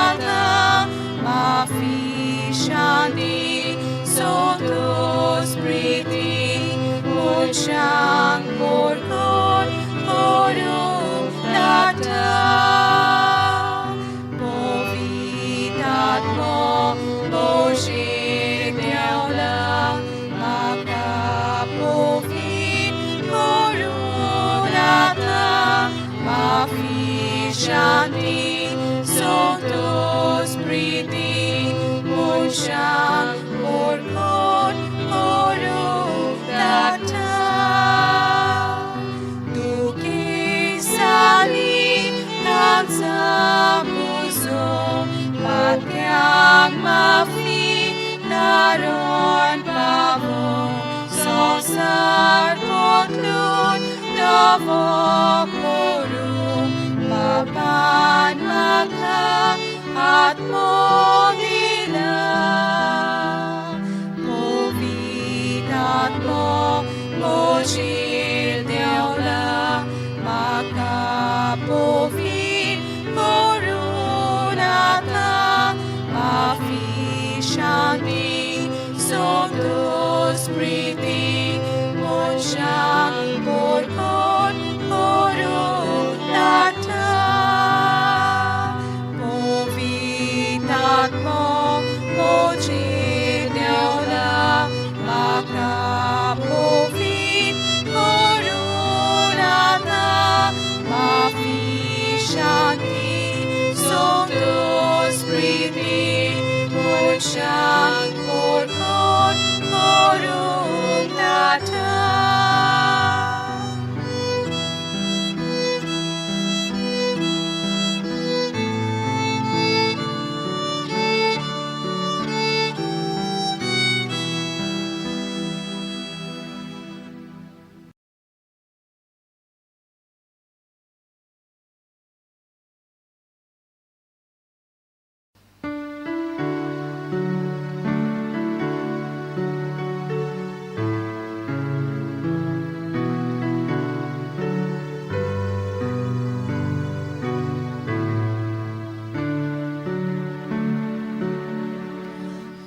Speaker 4: ma fi shanti sotos priti mo siyang porkon korum nata mo vitat mo shir đeo lang maka po vit corona ma fi shanti sotos priti mo siyang porkon korum nata duki sali ng sa puso pagkang mafi naroon pa mo so sar potlun davo korum papan maka at mo dila mo vitat mo shir đeo lang maka po vit corona ma fi shanti sotos priti mo siyang porkon korum nata mo vitat mo shir đeo lang maka po vit corona ma fi shanti sotos priti mo siyang porkon korum nata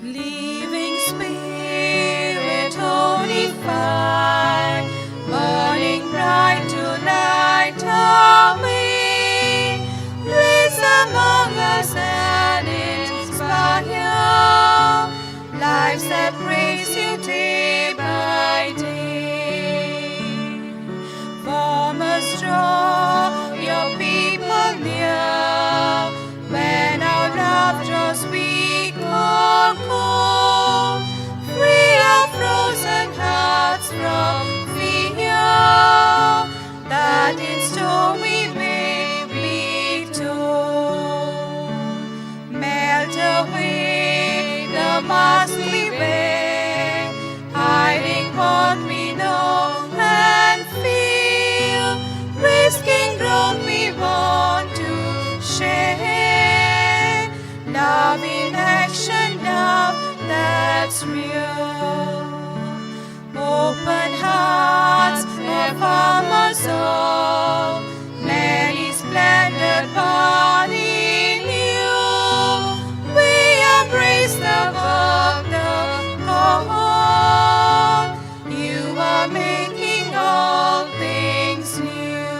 Speaker 4: Living Spirit, holy fire, burning bright to light our way, lives among us and inspire lives that praise you day by day. Farmers draw your people near when our love draws weak or cold. Free our frozen hearts from fear, that in storm we may be told. Melt away the mask we wear, hiding what we know and feel, risking growth we want to share. Love in action, love that's real. Open hearts of our soul, many splendid body new. We embrace the work, the call. You are making all things new.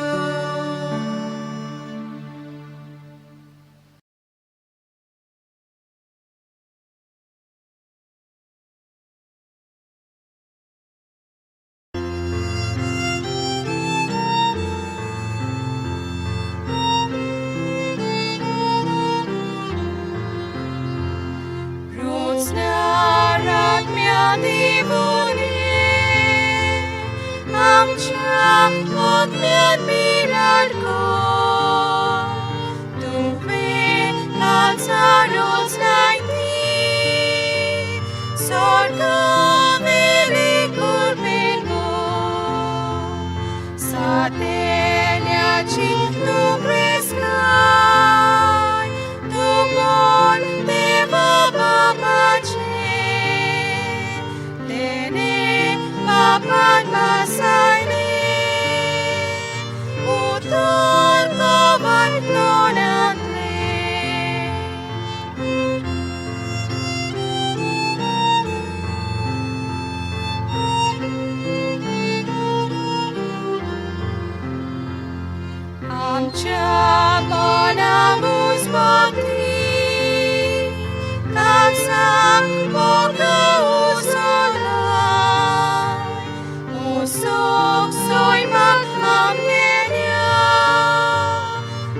Speaker 4: Usok so'y maghamye niya,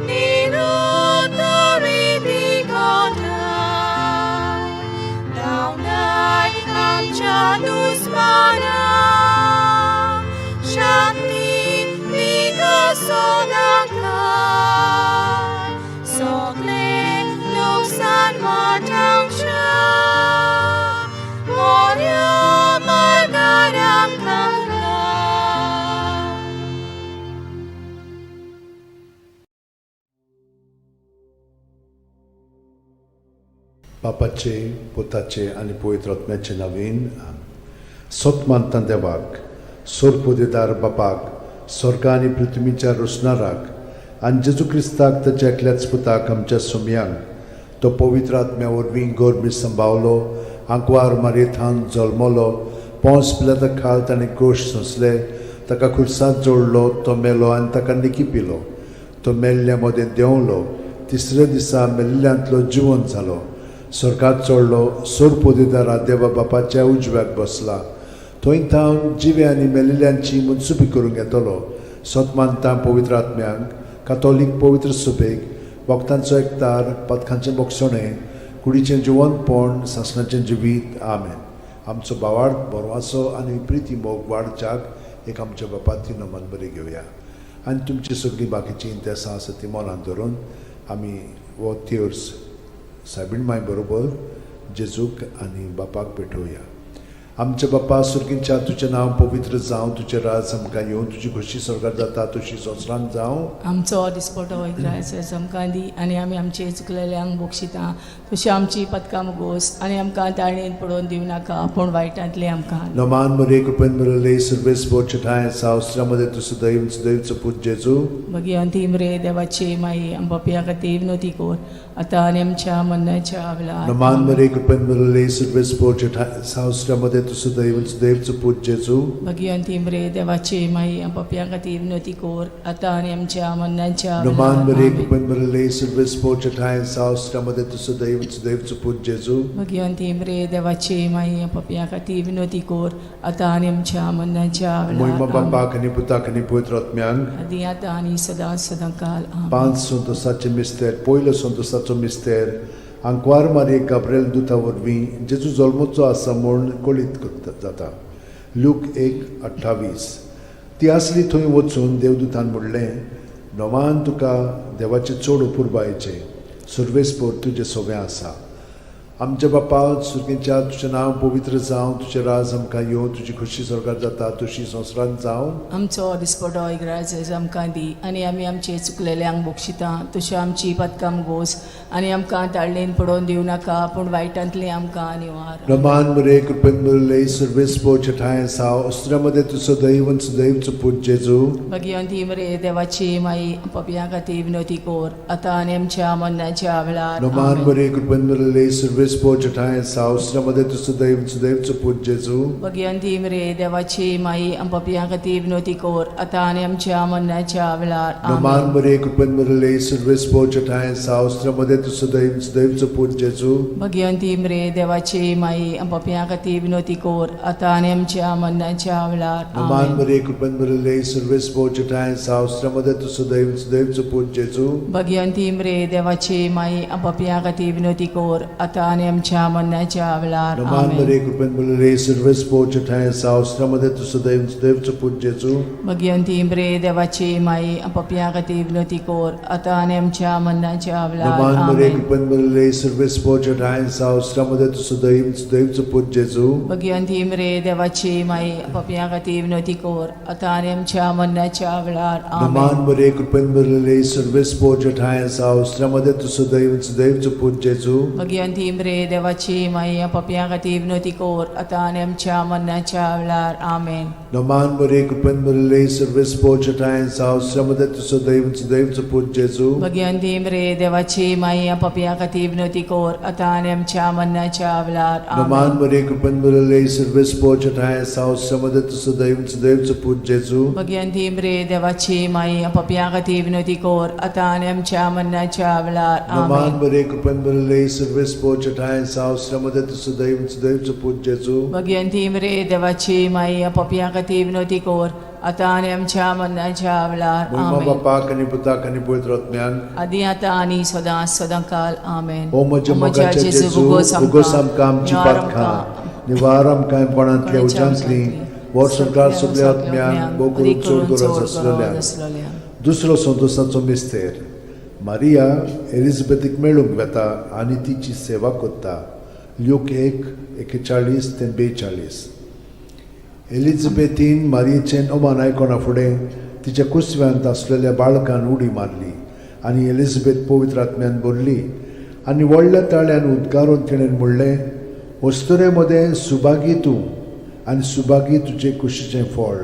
Speaker 4: ninuturiti ko na. Daunay ang Janus mana, Shakti Vigasodangkai, Sokle luksan matang siya, Moria margarang langka.
Speaker 2: बापाचे, पुताचे आणि पवित्र आत्म्याचे नवीन सोतमानता देवाक, सोरपोदेदार बापाक, स्वर्ग आणि पृथ्वीच्या रुसणाराक आणि जेजू क्रिस्ताक ताच्या एकल्याच पुताक आमच्या सुमयांक तो पवित्र आत्म्या वरवीं गोरमी सांबावलो, आंकवार मारयेंत जल्मलो, पोंस पिलाता खाल ताणें गोश सोंसले, ताका खुर्सांत जोडलो, तो मेलो आनी ताका निकी पिलो, तो मेल्ल्या मदें देंवलो, तिसऱ्या दिसा मेल्ल्यांतलो जिवंत जालो, स्वर्गात चडलो, सोरपोदेदारा देवा बापाच्या उजव्याक बसला, थंय थावन जिवे आनी मेलिल्ल्यांची मनसुबी करूंक येतलो, सोतमानता पवित्र आत्म्यांक, कातोलीक पवित्र सुबेक, वखदांचो एकतार, पथकांचें मोक्षणें, कुडीचें जिवंतपण, सासणाचें जिवीत, आमेन. आमचो भावार्थ बरवासो आनी प्रिती मोग वाडच्याक एक आमच्या बापाची नमन बरी घेवया आनी तुमची सगळीं बाकीची इंतेसां आसा ती मनांत धरून आमी वो तिर्स सायबीण माय बरोबर जेजूक आनी बापाक पेटोवया. आमच्या बापा सुर्गींच्या तुजें नांव पवित्र जावं, तुजें राज आमकां येवं, तुजी खोशी स्वर्गात जाता तशी संवसारांत जावं.
Speaker 1: आमचो दिसपटो वैग्रायस आमकां दी आनी आमी आमचे चुकलेल्यांक बोक्षिता, तशी आमची पदकां मुगोस आनी आमकां ताळणेन पडोवन दिवं नाका, पूण वायटांतले आमकां.
Speaker 2: नमान मरे कृपेन मरले सर्वेस बोचठाय सावस्त्रामध्ये तुझं दैवचं पूज जेजू.
Speaker 1: मगी अंतिम रे देवाची माई आंबापिया खातीर विनोती कोर, आतां आनी आमच्या मरणाच्या वेळार.
Speaker 2: नमान मरे कृपेन मरले सर्वेस बोचठाय सावस्त्रामध्ये तुझं दैवचं पूज जेजू.
Speaker 1: मगी अंतिम रे देवाची माई आंबापिया खातीर विनोती कोर, आतां आनी आमच्या मरणाच्या
Speaker 2: नमान मरे
Speaker 1: वेळार.
Speaker 2: कृपेन मरले सर्वेस बोचठाय सावस्त्रामध्ये तुझं दैवचं पूज जेजू.
Speaker 1: मगी अंतिम रे देवाची माई आंबापिया खातीर विनोती कोर, आतां आनी आमच्या मरणाच्या
Speaker 2: मोहिमा
Speaker 1: वेळार.
Speaker 2: बापाक आनी पुताक आनी पवित्र आत्म्यांक.
Speaker 1: आदी आतां आनी सदां सदांकाल. आमेन.
Speaker 2: 5 संतोसाचे मिस्तेर, पयलो संतोसाचो मिस्तेर, आंकवार मारी गाब्रिएल दुता वरवीं जेजू जल्मोचो आसा म्हूण कळीत जाता. लूक 1:28. ती आसली थंय वचून देवदूतान म्हणलें, नोवान तुका देवाचे चड उपुरबायेचें, सर्वेस्पोर तुजें सगळें आसा. आमच्या बापा सुर्गींच्या तुजें नांव पवित्र जावं, तुजें राज आमकां येवं, तुजी खोशी स्वर्गात जाता तशी संवसारांत जावं.
Speaker 1: आमचो दिसपटो इग्रायज आमकां दी आनी आमी आमचे चुकलेल्यांक बोक्षिता, तशें आमची पदकां मुगोस आनी आमकां ताळणेन पडोवन दिवं नाका, पूण वायटांतले आमकां निवार.
Speaker 2: नमान मरे कृपेन मरले सर्वेस्पोर चठाय साव अस्त्रामध्ये तुझं दैवचं पूज जेजू.
Speaker 1: मगी अंतिम रे देवाची माई पपिया खातीर विनोती कोर, आतां आनी आमच्या मरणाच्या वेळार.
Speaker 2: नमान मरे कृपेन मरले सर्वेस्पोर चठाय साव अस्त्रामध्ये तुझं दैवचं पूज जेजू.
Speaker 1: मगी अंतिम रे देवाची माई पपिया खातीर विनोती कोर, आतां आनी आमच्या मरणाच्या वेळार.
Speaker 2: नमान मरे कृपेन मरले सर्वेस्पोर चठाय साव अस्त्रामध्ये तुझं दैवचं पूज जेजू.
Speaker 1: मगी अंतिम रे देवाची माई पपिया खातीर विनोती कोर, आतां आनी आमच्या मरणाच्या वेळार.
Speaker 2: नमान मरे कृपेन मरले सर्वेस्पोर चठाय साव अस्त्रामध्ये तुझं दैवचं पूज जेजू.
Speaker 1: मगी अंतिम रे देवाची माई पपिया खातीर विनोती कोर, आतां आनी आमच्या मरणाच्या वेळार.
Speaker 2: नमान मरे कृपेन मरले सर्वेस्पोर चठाय साव अस्त्रामध्ये तुझं दैवचं पूज जेजू.
Speaker 1: मगी अंतिम रे देवाची माई पपिया खातीर विनोती कोर, आतां आनी आमच्या मरणाच्या वेळार.
Speaker 2: नमान मरे कृपेन मरले सर्वेस्पोर चठाय साव अस्त्रामध्ये तुझं दैवचं पूज जेजू.
Speaker 1: मगी अंतिम रे देवाची माई पपिया खातीर विनोती कोर, आतां आनी आमच्या मरणाच्या वेळार.
Speaker 2: नमान मरे कृपेन मरले सर्वेस्पोर चठाय साव अस्त्रामध्ये तुझं दैवचं पूज जेजू.
Speaker 1: मगी अंतिम रे देवाची माई पपिया खातीर विनोती कोर, आतां आनी आमच्या मरणाच्या वेळार. आमेन.
Speaker 2: नमान मरे कृपेन मरले सर्वेस्पोर चठाय साव अस्त्रामध्ये तुझं दैवचं पूज जेजू.
Speaker 1: मगी अंतिम रे देवाची माई पपिया खातीर विनोती कोर, आतां आनी आमच्या मरणाच्या वेळार.
Speaker 2: नमान मरे कृपेन मरले सर्वेस्पोर चठाय साव अस्त्रामध्ये तुझं दैवचं पूज जेजू.
Speaker 1: मगी अंतिम रे देवाची माई पपिया खातीर विनोती कोर, आतां आनी आमच्या मरणाच्या वेळार.
Speaker 2: नमान मरे कृपेन मरले सर्वेस्पोर चटाय सावस्रामध्ये तू सदैवचं पूज जेजू
Speaker 1: भगवंती मरे देवाची माई आपापल्या खातीर विनोदी कोर आता आणि आमच्या मरणाच्या वेळार
Speaker 2: महिमा
Speaker 1: आमेन.
Speaker 2: बापाक आनी पुताक आनी पवित्र आत्म्यांक
Speaker 1: आदी आता आणि सदां काल आमेन.
Speaker 2: ओ म्हज्या मोगाचे जेजू उगोस आमकां आमची पातकां निवार आमकां कोणांतल्या उजांतली वर सरकार सगळ्या आत्म्यांक बो करून चड गरज आसलेल्या दुसरो संतोशाचो मिस्तेर मारिया एलिझाबेथीक मेळूंक वेता आनी तिची सेवा करता. ल्यूक 1:41-42. एलिझाबेथीन मारियेचें अमान आयकोना फुडें तिच्या कुसव्यांत आसलेल्या बाळकान उडी मारली आनी एलिझाबेथ पवित्र आत्म्यान भरली आनी व्हडल्या ताळ्यान उद्गारून तिणें म्हणलें, वस्तुरे मदें सुभागी तूं आनी सुभागी तुजे कुशीचें फळ.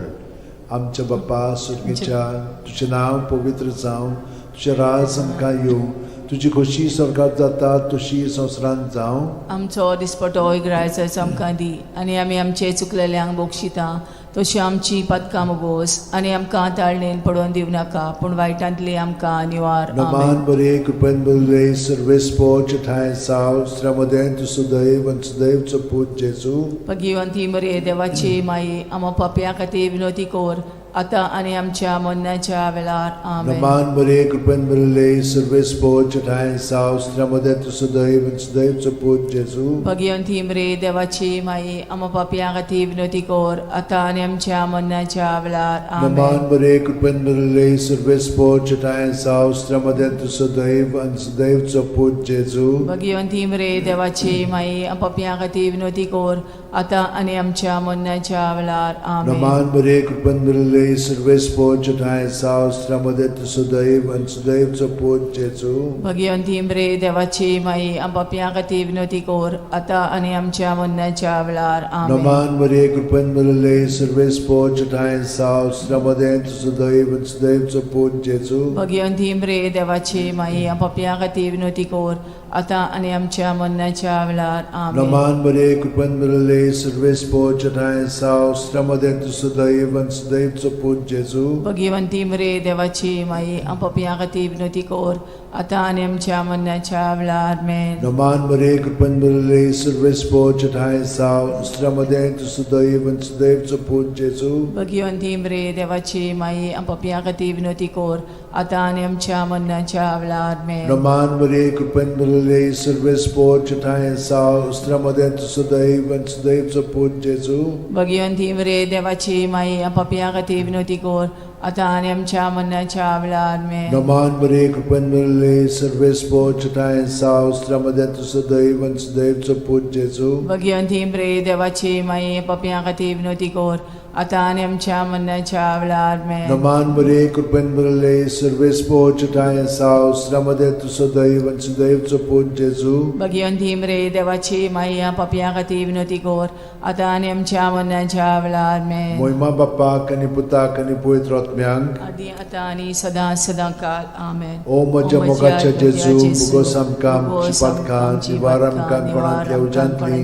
Speaker 2: आमच्या बाप्पा सुर्गेच्या तुजें नांव पवित्र जावं, तुजें राज आमकां येवं, तुजी खोशी स्वर्गांत जाता तशी संवसारांत जावं.
Speaker 1: आमचो दिसपटो इग्रायचो आमकां दी आनी आमी आमचे चुकलेल्यांक बोगशिता तशी आमची पदकां मोगोस आनी आमकां ताळणेन पडोवन दिवं नाका पूण वायटांतली आमकां निवार. आमेन.
Speaker 2: नमान बरे कृपेन बरे सर्वेस्पो चठाय साव श्रमदें तू सदैव आनी सदैवचो पूज जेजू
Speaker 1: भगवंती मरे देवाची माई आमा पाप्या खातीर विनोदी कोर आता आणि आमच्या मरणाच्या वेळार आमेन.
Speaker 2: नमान बरे कृपेन बरे सर्वेस्पो चठाय साव श्रमदें तू सदैव आनी सदैवचो पूज जेजू
Speaker 1: भगवंती मरे देवाची माई आमा पाप्या खातीर विनोदी कोर आता आणि आमच्या मरणाच्या वेळार आमेन.
Speaker 2: नमान बरे कृपेन बरे सर्वेस्पो चठाय साव श्रमदें तू सदैव आनी सदैवचो पूज जेजू
Speaker 1: भगवंती मरे देवाची माई आमा पाप्या खातीर विनोदी कोर आता आणि आमच्या मरणाच्या वेळार आमेन.
Speaker 2: नमान बरे कृपेन बरे सर्वेस्पो चठाय साव श्रमदें तू सदैव आनी सदैवचो पूज जेजू
Speaker 1: भगवंती मरे देवाची माई आमा पाप्या खातीर विनोदी कोर आता आणि आमच्या मरणाच्या वेळार आमेन.
Speaker 2: नमान बरे कृपेन बरे सर्वेस्पो चठाय साव श्रमदें तू सदैव आनी सदैवचो पूज जेजू
Speaker 1: भगवंती मरे देवाची माई आमा पाप्या खातीर विनोदी कोर आता आणि आमच्या मरणाच्या वेळार आमेन.
Speaker 2: नमान बरे कृपेन बरे सर्वेस्पो चठाय साव श्रमदें तू सदैव आनी सदैवचो पूज जेजू
Speaker 1: भगवंती मरे देवाची माई आमा पाप्या खातीर विनोदी कोर आता आणि आमच्या मरणाच्या वेळार आमेन.
Speaker 2: नमान बरे कृपेन बरे सर्वेस्पो चठाय साव श्रमदें तू सदैव आनी सदैवचो पूज जेजू
Speaker 1: भगवंती मरे देवाची माई आमा पाप्या खातीर विनोदी कोर आता आणि आमच्या मरणाच्या वेळार आमेन.
Speaker 2: नमान बरे कृपेन बरे सर्वेस्पो चठाय साव श्रमदें तू सदैव आनी सदैवचो पूज जेजू
Speaker 1: भगवंती मरे देवाची माई आमा पाप्या खातीर विनोदी कोर आता आणि आमच्या मरणाच्या वेळार आमेन.
Speaker 2: नमान बरे कृपेन बरे सर्वेस्पो चठाय साव श्रमदें तू सदैव आनी सदैवचो पूज जेजू
Speaker 1: भगवंती मरे देवाची माई आमा पाप्या खातीर विनोदी कोर आता आणि आमच्या मरणाच्या वेळार आमेन.
Speaker 2: नमान बरे कृपेन बरे सर्वेस्पो चठाय साव श्रमदें तू सदैव आनी सदैवचो पूज जेजू
Speaker 1: भगवंती मरे देवाची माई आमा पाप्या खातीर विनोदी कोर आता आणि आमच्या मरणाच्या वेळार आमेन.
Speaker 2: महिमा बापाक आनी पुताक आनी पवित्र आत्म्यांक
Speaker 1: आदी आता आणि सदां काल आमेन.
Speaker 2: ओ म्हज्या मोगाच्या जेजू मुगोस आमकां आमची पातकां निवार आमकां कोणांतल्या उजांतली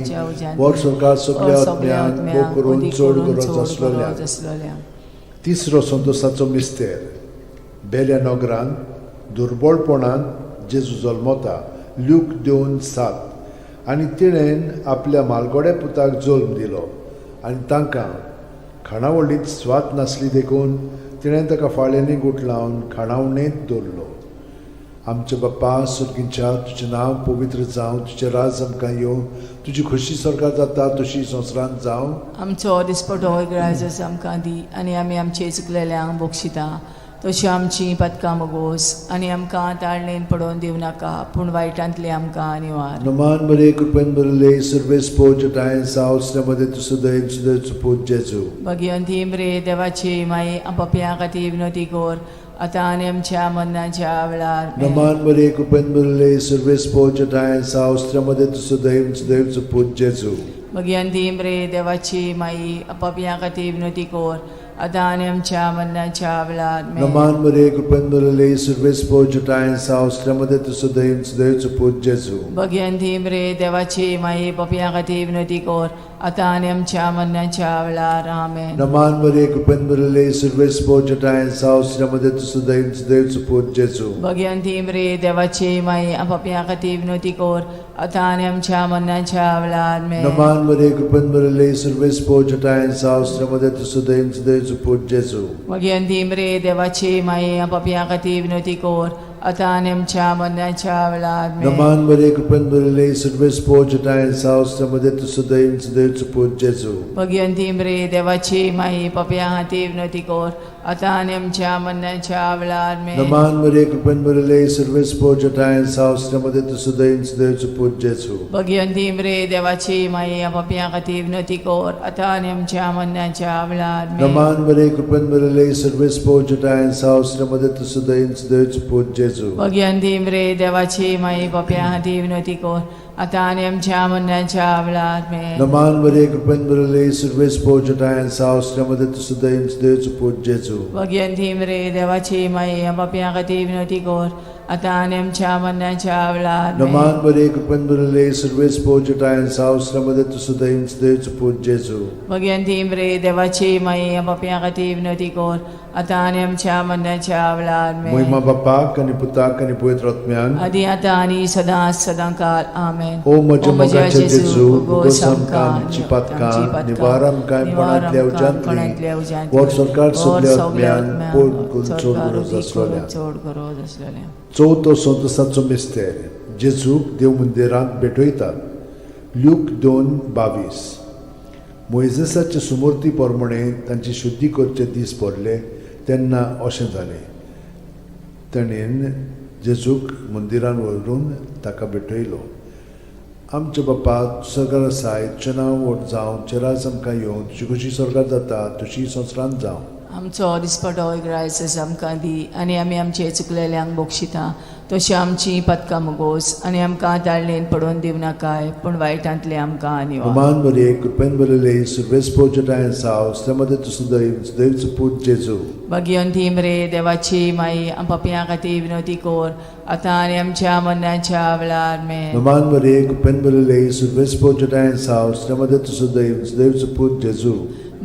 Speaker 2: वर सरकार सगळ्या आत्म्यांक बो करून चड गरज आसलेल्या. तिसरो संतोशाचो मिस्तेर बेल्या नगरांत दुर्बळपणान जेजू जल्मता. ल्यूक 2:7. आनी तिणेन आपल्या मालगोड्या पुताक जल्म दिलो आनी तांकां खाणावळींत स्वात नासली देखून तिणें ताका फाळ्यांनी गुट लावन खाणावळेंत दवरलो. आमचे बाप्पा सुर्गीच्या तुजें नांव पवित्र जावं, तुजें राज आमकां येवं, तुजी खोशी स्वर्गांत जाता तशी संवसारांत जावं.
Speaker 1: आमचो दिसपटो इग्रायज आमकां दी आनी आमी आमचे चुकलेल्यांक बोगशिता तशी आमची पदकां मोगोस आनी आमकां ताळणेन पडोवन दिवं नाका पूण वायटांतली आमकां निवार.
Speaker 2: नमान बरे कृपेन बरे सर्वेस्पो चठाय साव श्रमदें तू सदैव सदैवचो पूज जेजू
Speaker 1: भगवंती मरे देवाची माई आमा पाप्या खातीर विनोदी कोर आता आणि आमच्या मरणाच्या वेळार आमेन.
Speaker 2: नमान बरे कृपेन बरे सर्वेस्पो चठाय साव श्रमदें तू सदैव सदैवचो पूज जेजू
Speaker 1: भगवंती मरे देवाची माई आमा पाप्या खातीर विनोदी कोर आतां आनी आमच्या मरणाच्या वेळार आमेन.
Speaker 2: नमान मरे कृपेन बरले सर्वेस पोजटायन सावस्त्रमध्ये तुझं दैव सुदैवचं पूज जेजू.
Speaker 1: भगवंती मरे देवाची माई पपियां खातीर विनवती कर आतां आनी आमच्या मरणाच्या वेळार आमेन.
Speaker 2: नमान मरे कृपेन बरले सर्वेस पोजटायन सावस्त्रमध्ये तुझं दैव सुदैवचं पूज जेजू.
Speaker 1: भगवंती मरे देवाची माई पपियां खातीर विनवती कर आतां आनी आमच्या मरणाच्या वेळार आमेन.
Speaker 2: नमान मरे कृपेन बरले सर्वेस पोजटायन सावस्त्रमध्ये तुझं दैव सुदैवचं पूज जेजू.
Speaker 1: भगवंती मरे देवाची माई पपियां खातीर विनवती कर आतां आनी आमच्या मरणाच्या वेळार आमेन.
Speaker 2: नमान मरे कृपेन बरले सर्वेस पोजटायन सावस्त्रमध्ये तुझं दैव सुदैवचं पूज जेजू.
Speaker 1: भगवंती मरे देवाची माई पपियां खातीर विनवती कर आतां आनी आमच्या मरणाच्या वेळार आमेन.
Speaker 2: नमान मरे कृपेन बरले सर्वेस पोजटायन सावस्त्रमध्ये तुझं दैव सुदैवचं पूज जेजू.
Speaker 1: भगवंती मरे देवाची माई पपियां खातीर विनवती कर आतां आनी आमच्या मरणाच्या वेळार आमेन.
Speaker 2: नमान मरे कृपेन बरले सर्वेस पोजटायन सावस्त्रमध्ये तुझं दैव सुदैवचं पूज जेजू.
Speaker 1: भगवंती मरे देवाची माई पपियां खातीर विनवती कर आतां आनी आमच्या मरणाच्या वेळार आमेन.
Speaker 2: नमान मरे कृपेन बरले सर्वेस पोजटायन सावस्त्रमध्ये तुझं दैव सुदैवचं पूज जेजू.
Speaker 1: भगवंती मरे देवाची माई पपियां खातीर विनवती कर आतां आनी आमच्या मरणाच्या वेळार आमेन.
Speaker 2: नमान मरे कृपेन बरले सर्वेस पोजटायन सावस्त्रमध्ये तुझं दैव सुदैवचं पूज जेजू.
Speaker 1: भगवंती मरे देवाची माई पपियां खातीर विनवती कर आतां आनी आमच्या मरणाच्या वेळार आमेन.
Speaker 2: महिमा बापाक आनी पुताक आनी पवित्र आत्म्यान
Speaker 1: आदी आतां आनी सदांच सदांकाळ आमेन.
Speaker 2: ओ म्हज्या मोगाचे जेजू उगोस आमकां आमची पातकां निवार आमकां कोणांतल्या उज्यांतली वर सरकार सगल्या आत्म्यान पोट करून चोड गरज आसलोल्या.
Speaker 1: चोड गरज आसलोल्या.
Speaker 2: चवथो संतसाचो मिस्तेर जेजूक देव मंदिरांत भेटयतात. ल्यूक 2:22. मोइजेसाचे सुमूर्ती प्रमाणे तांची शुद्धी करचे दीस पडले तेन्ना अशें जालें. ताणेन जेजूक मंदिरान व्हरून ताका भेटयलो. आमच्या बापा सगळ्या आसाय तुजें नांव व्हड जावं चेरास आमकां येवं तुजी कशी स्वर्गांत जाता तशी संवसारांत जावं.
Speaker 1: आमचो दिसपटो इग्रायस आमकां दी आनी आमी आमचे चुकलेल्यांक बोक्षिता तशी आमची पदकां मोगोस आनी आमकां दाळणेन पडोवन दिव नाकाय पूण वायटांतले आमकां आनी
Speaker 2: नमान मरे कृपेन बरले सर्वेस पोजटायन सावस्त्रमध्ये तुझं दैव सुदैवचं पूज जेजू.
Speaker 1: भगवंती मरे देवाची माई पपियां खातीर विनवती कर आतां आनी आमच्या मरणाच्या वेळार आमेन.
Speaker 2: नमान मरे कृपेन बरले सर्वेस पोजटायन सावस्त्रमध्ये तुझं दैव सुदैवचं पूज जेजू.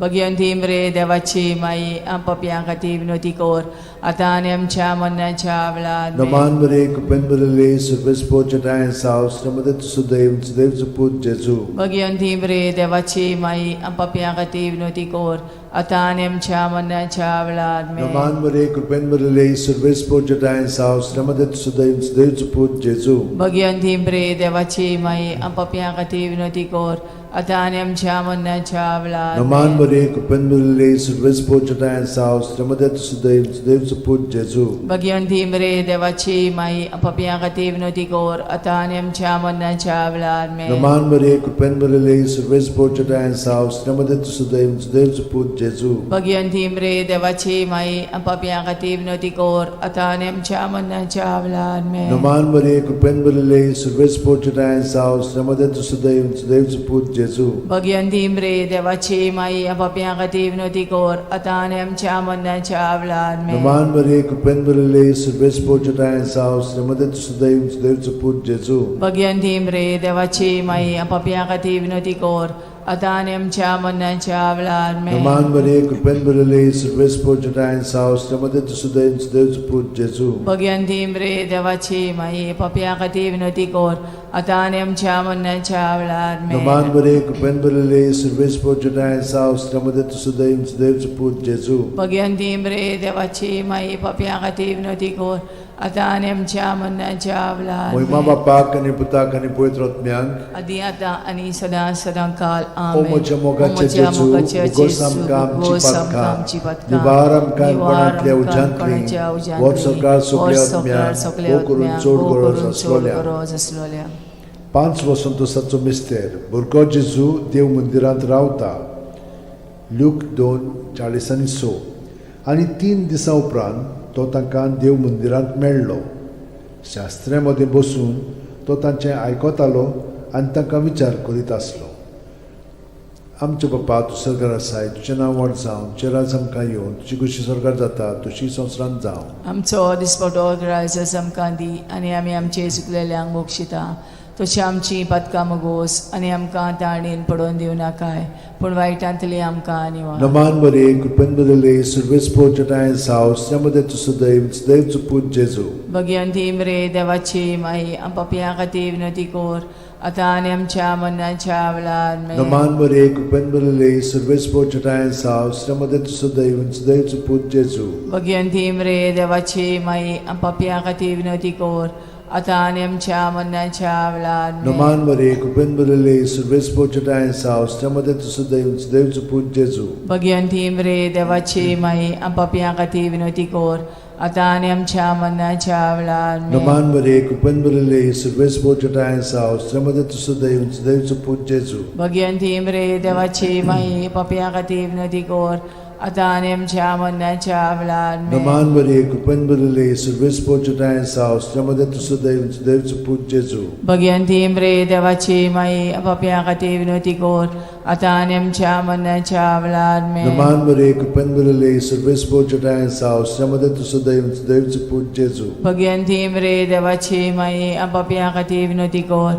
Speaker 1: भगवंती मरे देवाची माई पपियां खातीर विनवती कर आतां आनी आमच्या मरणाच्या वेळार आमेन.
Speaker 2: नमान मरे कृपेन बरले सर्वेस पोजटायन सावस्त्रमध्ये तुझं दैव सुदैवचं पूज जेजू.
Speaker 1: भगवंती मरे देवाची माई पपियां खातीर विनवती कर आतां आनी आमच्या मरणाच्या वेळार आमेन.
Speaker 2: नमान मरे कृपेन बरले सर्वेस पोजटायन सावस्त्रमध्ये तुझं दैव सुदैवचं पूज जेजू.
Speaker 1: भगवंती मरे देवाची माई पपियां खातीर विनवती कर आतां आनी आमच्या मरणाच्या वेळार
Speaker 2: नमान मरे कृपेन बरले सर्वेस पोजटायन सावस्त्रमध्ये तुझं दैव सुदैवचं पूज जेजू.
Speaker 1: भगवंती मरे देवाची माई पपियां खातीर विनवती कर आतां आनी आमच्या मरणाच्या वेळार आमेन.
Speaker 2: नमान मरे कृपेन बरले सर्वेस पोजटायन सावस्त्रमध्ये तुझं दैव सुदैवचं पूज जेजू.
Speaker 1: भगवंती मरे देवाची माई पपियां खातीर विनवती कर आतां आनी आमच्या मरणाच्या वेळार आमेन.
Speaker 2: नमान मरे कृपेन बरले सर्वेस पोजटायन सावस्त्रमध्ये तुझं दैव सुदैवचं पूज जेजू.
Speaker 1: भगवंती मरे देवाची माई पपियां खातीर विनवती कर आतां आनी आमच्या मरणाच्या वेळार आमेन.
Speaker 2: नमान मरे कृपेन बरले सर्वेस पोजटायन सावस्त्रमध्ये तुझं दैव सुदैवचं पूज जेजू.
Speaker 1: भगवंती मरे देवाची माई पपियां खातीर विनवती कर आतां आनी आमच्या मरणाच्या वेळार आमेन.
Speaker 2: नमान मरे कृपेन बरले सर्वेस पोजटायन सावस्त्रमध्ये तुझं दैव सुदैवचं पूज जेजू.
Speaker 1: भगवंती मरे देवाची माई पपियां खातीर विनवती कर आतां आनी आमच्या मरणाच्या वेळार आमेन.
Speaker 2: नमान मरे कृपेन बरले सर्वेस पोजटायन सावस्त्रमध्ये तुझं दैव सुदैवचं पूज जेजू.
Speaker 1: भगवंती मरे देवाची माई पपियां खातीर विनवती कर आतां आनी आमच्या मरणाच्या वेळार
Speaker 2: महिमा
Speaker 1: आमेन.
Speaker 2: बापाक आनी पुताक आनी पवित्र आत्म्याक
Speaker 1: आदी आतां आनी सदां सदांकाळ
Speaker 2: ओ
Speaker 1: आमेन.
Speaker 2: म्हज्या मोगाचे
Speaker 1: ओ म्हज्या
Speaker 2: जेजू
Speaker 1: मोगाचे
Speaker 2: उगोस
Speaker 1: जेजू,
Speaker 2: आमकां आमची
Speaker 1: उगोस आमकां आमची
Speaker 2: पातकां
Speaker 1: पातकां
Speaker 2: निवार आमकां
Speaker 1: निवार
Speaker 2: कोणांतल्या
Speaker 1: आमकां
Speaker 2: उज्यांतली
Speaker 1: कोणाच्या उज्यांतली
Speaker 2: वर सरकार सगल्या
Speaker 1: वर सरकार
Speaker 2: आत्म्यान
Speaker 1: सगल्या
Speaker 2: ओ करून
Speaker 1: आत्म्यान
Speaker 2: चोड
Speaker 1: ओ
Speaker 2: गरज
Speaker 1: करून चोड
Speaker 2: आसलोल्या.
Speaker 1: गरज आसलोल्या.
Speaker 2: 5 वसंतोसाचो मिस्तेर भुरगो जेजू देव मंदिरांत रावता. ल्यूक 2:40-6. आनी 3 दिसां उपरांत तो तांकां देव मंदिरांत मेळ्ळो. शास्त्र्यां मदें बसून तो तांचें आयकतालो आनी तांकां विचार करीत आसलो. आमचे बापा तूं स्वर्गार आसाय तुजें नांव व्हड जावं तुजें राज आमकां येवं तुजी कुशी स्वर्गार जाता तशी संवसारांत जावं
Speaker 1: आमचो दिसपटो रायस आमकां दी आनी आमी आमचे चुकलेल्यांक बक्षिता तशी आमची पदकां मोगोस आनी आमकां ताळणेन पडोवन दिवं नाकाय पूण वायटांतली आमकां निवार
Speaker 2: नमान बरे कृपेन बदले सर्वेस पोचटाय साव श्रमदे तुसो दैव चुपूत जेजू
Speaker 1: भगवंती मरे देवाची माई आम पापयां खातीर विनंती कोर आतां आनी आमच्या मरणाच्या वेळार
Speaker 2: नमान बरे कृपेन बदले सर्वेस पोचटाय साव श्रमदे तुसो दैव चुपूत जेजू
Speaker 1: भगवंती मरे देवाची माई आम पापयां खातीर विनंती कोर आतां आनी आमच्या मरणाच्या वेळार
Speaker 2: नमान बरे कृपेन बदले सर्वेस पोचटाय साव श्रमदे तुसो दैव चुपूत जेजू
Speaker 1: भगवंती मरे देवाची माई आम पापयां खातीर विनंती कोर आतां आनी आमच्या मरणाच्या वेळार
Speaker 2: नमान बरे कृपेन बदले सर्वेस पोचटाय साव श्रमदे तुसो दैव चुपूत जेजू
Speaker 1: भगवंती मरे देवाची माई पापयां खातीर विनंती कोर आतां आनी आमच्या मरणाच्या वेळार
Speaker 2: नमान बरे कृपेन बदले सर्वेस पोचटाय साव श्रमदे तुसो दैव चुपूत जेजू
Speaker 1: भगवंती मरे देवाची माई पापयां खातीर विनंती कोर आतां आनी आमच्या मरणाच्या वेळार
Speaker 2: नमान बरे कृपेन बदले सर्वेस पोचटाय साव श्रमदे तुसो दैव चुपूत जेजू
Speaker 1: भगवंती मरे देवाची माई पापयां खातीर विनंती कोर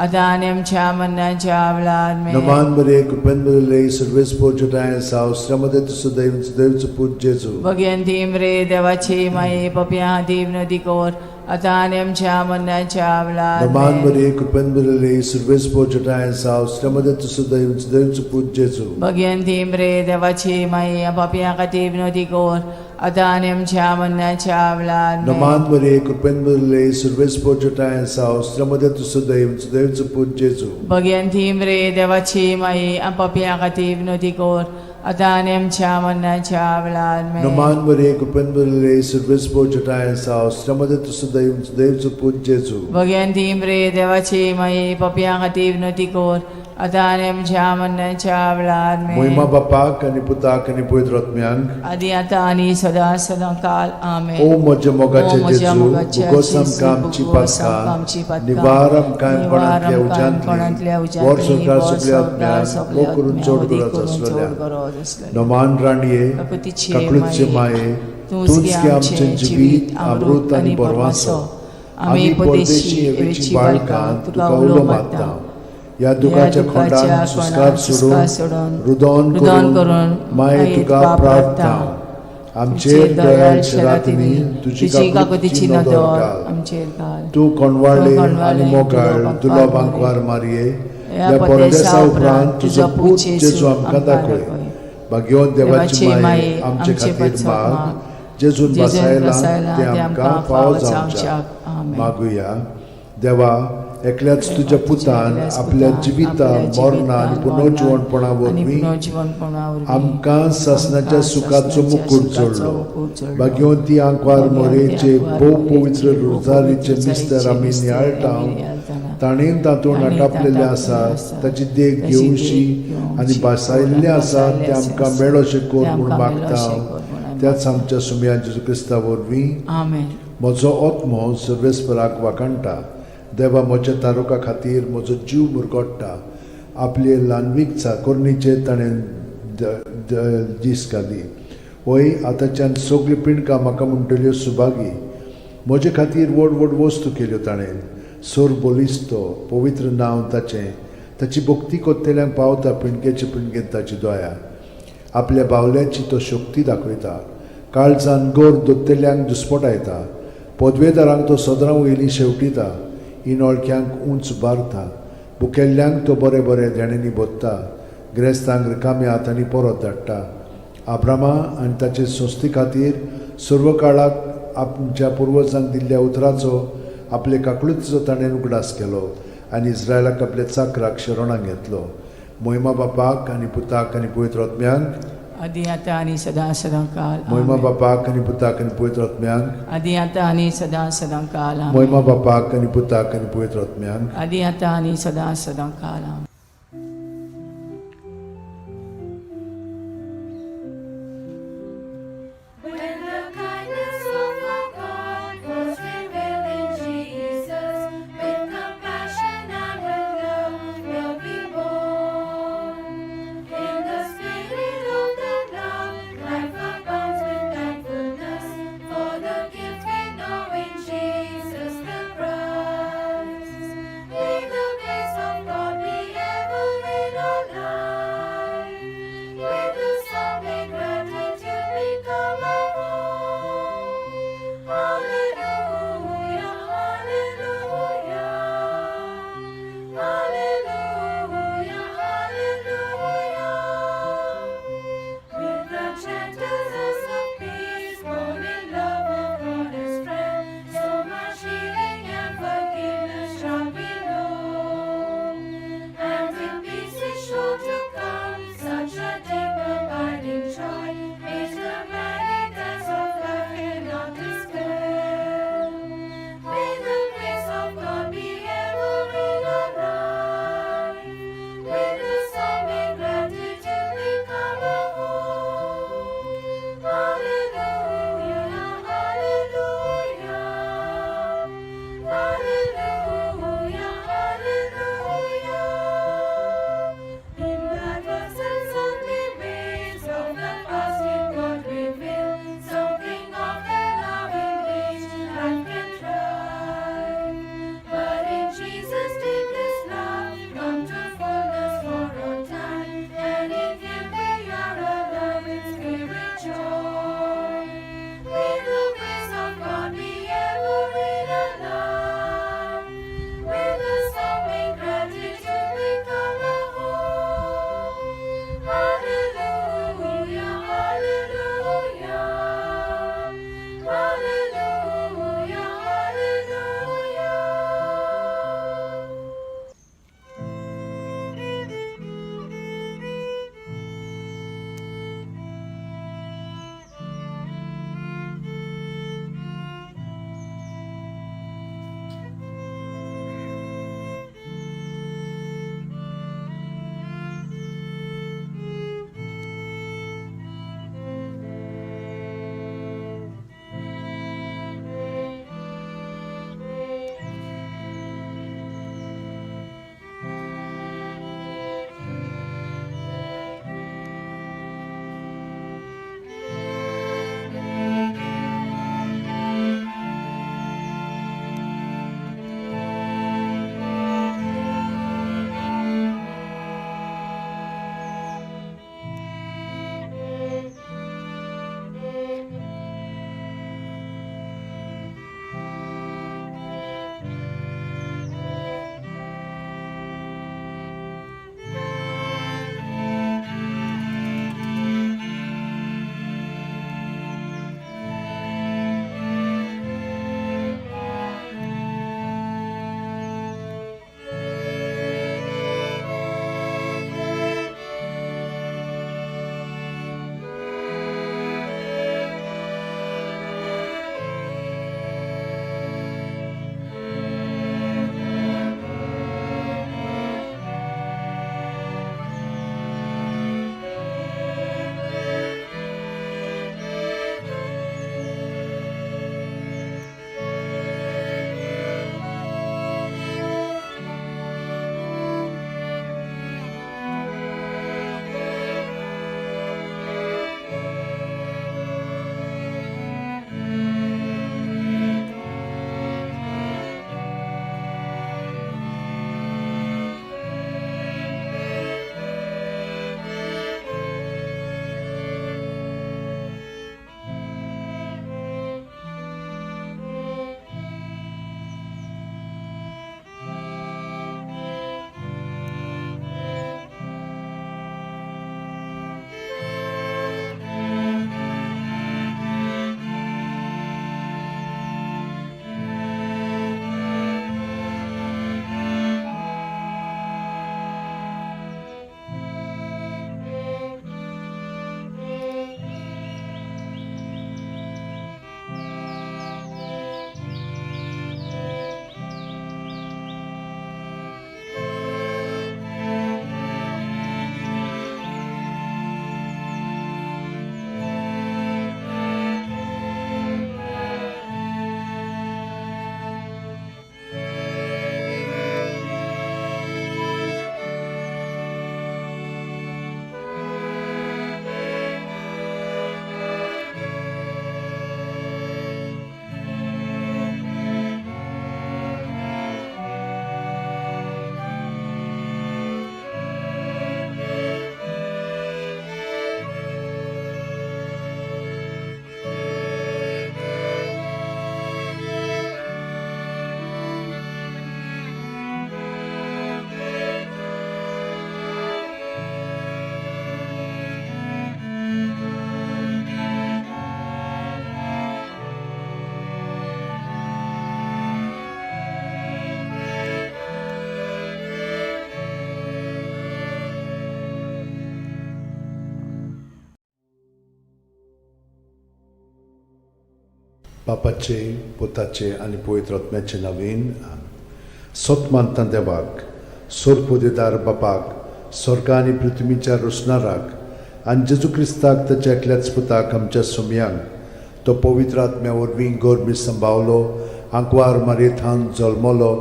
Speaker 1: आतां आनी आमच्या मरणाच्या वेळार
Speaker 2: नमान बरे कृपेन बदले सर्वेस पोचटाय साव श्रमदे तुसो दैव चुपूत जेजू
Speaker 1: भगवंती मरे देवाची माई पापयां खातीर विनंती कोर आतां आनी आमच्या मरणाच्या वेळार
Speaker 2: नमान बरे कृपेन बदले सर्वेस पोचटाय साव श्रमदे तुसो दैव चुपूत जेजू
Speaker 1: भगवंती मरे देवाची माई पापयां खातीर विनंती कोर आतां आनी आमच्या मरणाच्या वेळार
Speaker 2: नमान बरे कृपेन बदले सर्वेस पोचटाय साव श्रमदे तुसो दैव चुपूत जेजू
Speaker 1: भगवंती मरे देवाची माई पापयां खातीर विनंती कोर आतां आनी आमच्या मरणाच्या वेळार
Speaker 2: नमान बरे कृपेन बदले सर्वेस पोचटाय साव श्रमदे तुसो दैव चुपूत जेजू
Speaker 1: भगवंती मरे देवाची माई पापयां खातीर विनंती कोर आतां आनी आमच्या मरणाच्या वेळार
Speaker 2: महिमा बापाक आनी पुताक आनी पवित्र आत्म्यांक
Speaker 1: आदी आतां आनी सदां सदां काल आमेन
Speaker 2: ओ म्हजे मोगाचे
Speaker 1: ओ म्हज्या
Speaker 2: जेजू
Speaker 1: मोगाच्या
Speaker 2: भुगोस
Speaker 1: जेजू,
Speaker 2: आमकां आमची
Speaker 1: भुगोस आमकां आमची
Speaker 2: पदकां
Speaker 1: पदकां,
Speaker 2: निवार आमकां
Speaker 1: निवार
Speaker 2: कोणांतल्या
Speaker 1: आमकां
Speaker 2: उज्यांतली
Speaker 1: कोणांतल्या उज्यांतली,
Speaker 2: वर सरकार
Speaker 1: वर
Speaker 2: सगळ्या
Speaker 1: सरकार
Speaker 2: आत्म्यांक
Speaker 1: सगळ्या
Speaker 2: वो करून
Speaker 1: आत्म्यांक
Speaker 2: चड
Speaker 1: उदीक
Speaker 2: गरज
Speaker 1: करून
Speaker 2: आसलेल्या
Speaker 1: चड गरज आसलेल्या.
Speaker 2: नमान राणये
Speaker 1: काकुतीचे
Speaker 2: काकुळीचे माये तूंच गे आमचें जिवीत अमृत आनी परवासो आमी परदेशी येवेची बाळकां तुका उलो मारता ह्या दुखाच्या खोंडान सुस्कार सोडून रुदोन करून माये तुका प्रार्थना आमचेर दयाळच्या रातींनी तुजी काकुतीची नदर घाल.
Speaker 1: आमचेर घाल.
Speaker 2: तूं कोणवाळे आनी मोगाळ दुलोबांक वार मारये ह्या परदेसा उपरांत तुजो पूत जेजू आमकां दाखय भाग्यवंत देवाची माये आमचे खातीर माग जेजून बसायला ते आमकां फावो जावच्याक मागुया देवा एकल्याच तुज्या पुतान आपल्या जिविता मरणा आनी पुनर्जीवनपणा वरवीं आमकां सासणाच्या सुखाचो मुकूट जोडलो भाग्यवंती आंकवार मोरेचे भोव पवित्र रोजारीचे मिस्तर आमी नियाळटाव ताणें तातूंत आटापलेले आसा ताची देख घेवशी आनी बसायल्ले आसा ते आमकां मेळोशे कोर म्हूण मागता त्याच आमच्या सुमया जेजू क्रिस्ता वरवीं
Speaker 1: आमेन.
Speaker 2: म्हजो आत्मो सर्वेस्पराक वाकणटा देवा म्हज्या तारुका खातीर म्हजो जीव मुरगोडटा आपले ल्हानवीक चाकोरणीचे ताणें दीस घाली वय आतांच्यान सगळी पिणकां म्हाका म्हणटल्यो सुभागी म्हजे खातीर व्हड व्हड वस्तू केल्यो ताणें सोर बोलिस्तो पवित्र नांव ताचें ताची भक्ती कोत्तेल्यांक पावता पिणकेचे पिणकेन ताची दोया आपल्या बावल्याची तो शक्ती दाखयता काळजान गोर दोत्तेल्यांक दुस्पटायता पदवेदारांक तो सदरां वयली शेवटिता इनोळख्यांक उंच बारता बुकेल्ल्यांक तो बरे बरे देणेनी बोत्ता गिरेस्तांक रिकाम्या हातांनी परत धाडटा आब्रामा आनी ताचे संस्थे खातीर सर्व काळाक आमच्या पुर्वजांक दिल्ल्या उतराचो आपले काकळूचो ताणें उगडास केलो आनी इस्रायलाक आपल्या चाकराक शरणांत घेतलो महिमा बापाक आनी पुताक आनी पवित्र आत्म्यांक
Speaker 1: आदी आतां आनी सदां सदां काल
Speaker 2: महिमा बापाक आनी पुताक आनी पवित्र आत्म्यांक
Speaker 1: आदी आतां आनी सदां सदां काल
Speaker 2: महिमा बापाक आनी पुताक आनी पवित्र आत्म्यांक
Speaker 1: आदी आतां आनी सदां सदां काल
Speaker 4: When the kindness of our God was revealed in Jesus, with compassion and with love will be born.
Speaker 2: बापाचे पुताचे आनी पवित्र आत्म्याचे नांवेन सोतमानता देवाक सोरपोदेदार बापाक स्वर्गा आनी पृथ्वीच्या रोसणाराक आनी जेजू क्रिस्ताक ताच्या एकल्याच पुताक आमच्या सोमयांक तो पवित्र आत्म्या वरवीं गोरमी सांबावलो आंकवार मारयेंत जल्मलो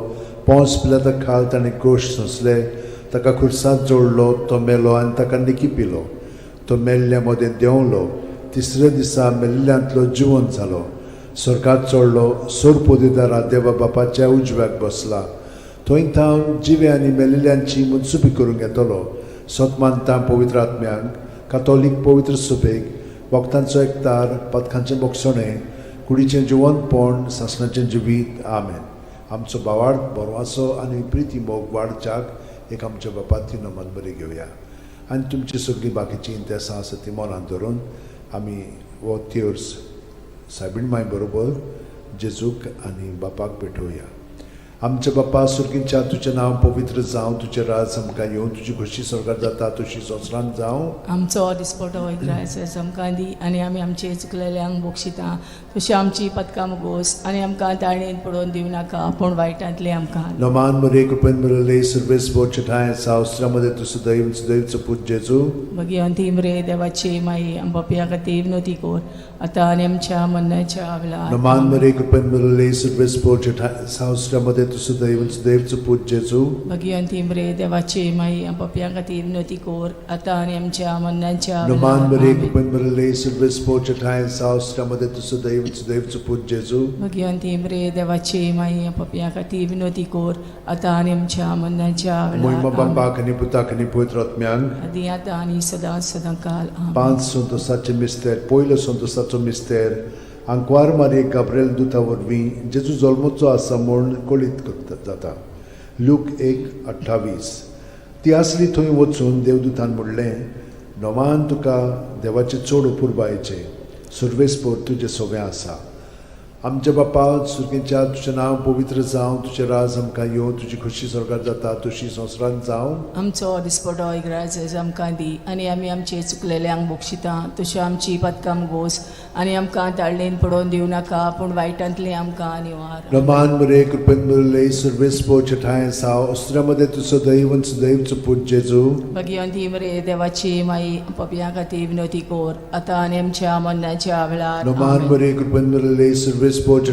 Speaker 2: पोंस पिलाता खाल ताणें गोश सोंसले ताका खुर्सांत जोडलो तो मेलो आनी ताका निकिपिलो तो मेल्ल्या मदें देंवलो तिसऱ्या दिसा मेल्ल्यांतलो जिवंत जालो स्वर्गात चडलो सोरपोदेदारा देवा बापाच्या उजव्याक बसला थंय थावन जिवे आनी मेल्लेल्यांची मुनसुबी करूंक येतलो सोतमानता पवित्र आत्म्यांक कातोलीक पवित्र सुबेक वखदांचो एकतार पथकांचें मोगसणें कुडीचें जिवंतपण सासणाचें जिवीत आमेन आमचो बावार्थ बरो आसो आनी प्रिती मोग वाडच्याक एक आमच्या बापाची नमन बरी घेवया आनी तुमची सगळीं बाकीची इंतेसां आसा ती मनांत धरून आमी हो तिर्स सायबीण माय बरोबर जेजूक आनी बापाक पेटोवया आमचे बापा सुर्गींच्या तुजें नांव पवित्र जावं तुजें राज आमकां येवं तुजी खुशी स्वर्गांत जाता तशी संवसारांत जावं
Speaker 1: आमचो दिसपटो वैग्रायस आमकां दी आनी आमी आमचे चुकलेल्यांक बक्षिता तशी आमची पदकां मुगोस आनी आमकां ताळणेन पडोवन दिवं नाका पूण वायटांतले आमकां
Speaker 2: नमान मरे कृपेन मिळाले सर्वेस बोचठाय सावस्त्रामध्ये तुझं दैवचं पूज जेजू
Speaker 1: मगी अंतिम रे देवाची माई आंबापिया खातीर विनोती कोर आतां आनी आमच्या मरणाच्या वेळार
Speaker 2: नमान मरे कृपेन मिळाले सर्वेस बोचठाय सावस्त्रामध्ये तुझं दैवचं पूज जेजू
Speaker 1: मगी अंतिम रे देवाची माई आंबापिया खातीर विनोती कोर आतां आनी आमच्या मरणाच्या
Speaker 2: नमान मरे
Speaker 1: वेळार
Speaker 2: कृपेन मिळाले सर्वेस बोचठाय सावस्त्रामध्ये तुझं दैवचं पूज जेजू
Speaker 1: मगी अंतिम रे देवाची माई आंबापिया खातीर विनोती कोर आतां आनी आमच्या मरणाच्या
Speaker 2: महिमा
Speaker 1: वेळार
Speaker 2: बापाक आनी पुताक आनी पवित्र आत्म्यांक
Speaker 1: आदी आतां आनी सदां सदांकाल आमेन.
Speaker 2: 5 संतोसाचे मिस्तेर पयलो संतोसाचो मिस्तेर आंकवार मारये गाब्रिएल दुता वरवीं जेजू जल्मोचो आसा म्हूण कळीत जाता लूक 1:28 ती आसली थंय वचून देवदूतान म्हणलें नोमान तुका देवाचे चड अपुरबायेचें सुर्वेस्पोर तुजें सगळें आसा आमच्या बापा सुर्गेच्या तुजें नांव पवित्र जावं तुजें राज आमकां येवं तुजी खुशी स्वर्गांत जाता तशी संवसारांत जावं
Speaker 1: आमचो दिसपटो इग्रायज आमकां दी आनी आमी आमचे चुकलेल्यांक बक्षिता तशें आमची पदकां मुगोस आनी आमकां ताळणेन पडोवन दिवं नाका पूण वायटांतले आमकां निवार
Speaker 2: नमान मरे कृपेन मिळाले सर्वेस्पोर ठाय साव अस्त्रामध्ये तुझं दैवचं पूज जेजू
Speaker 1: भगवंती मरे देवाची माई पपिया खातीर विनोती कोर आतां आनी आमच्या मरणाच्या वेळार
Speaker 2: नमान
Speaker 1: आमेन.
Speaker 2: मरे कृपेन मिळाले सर्वेस्पोर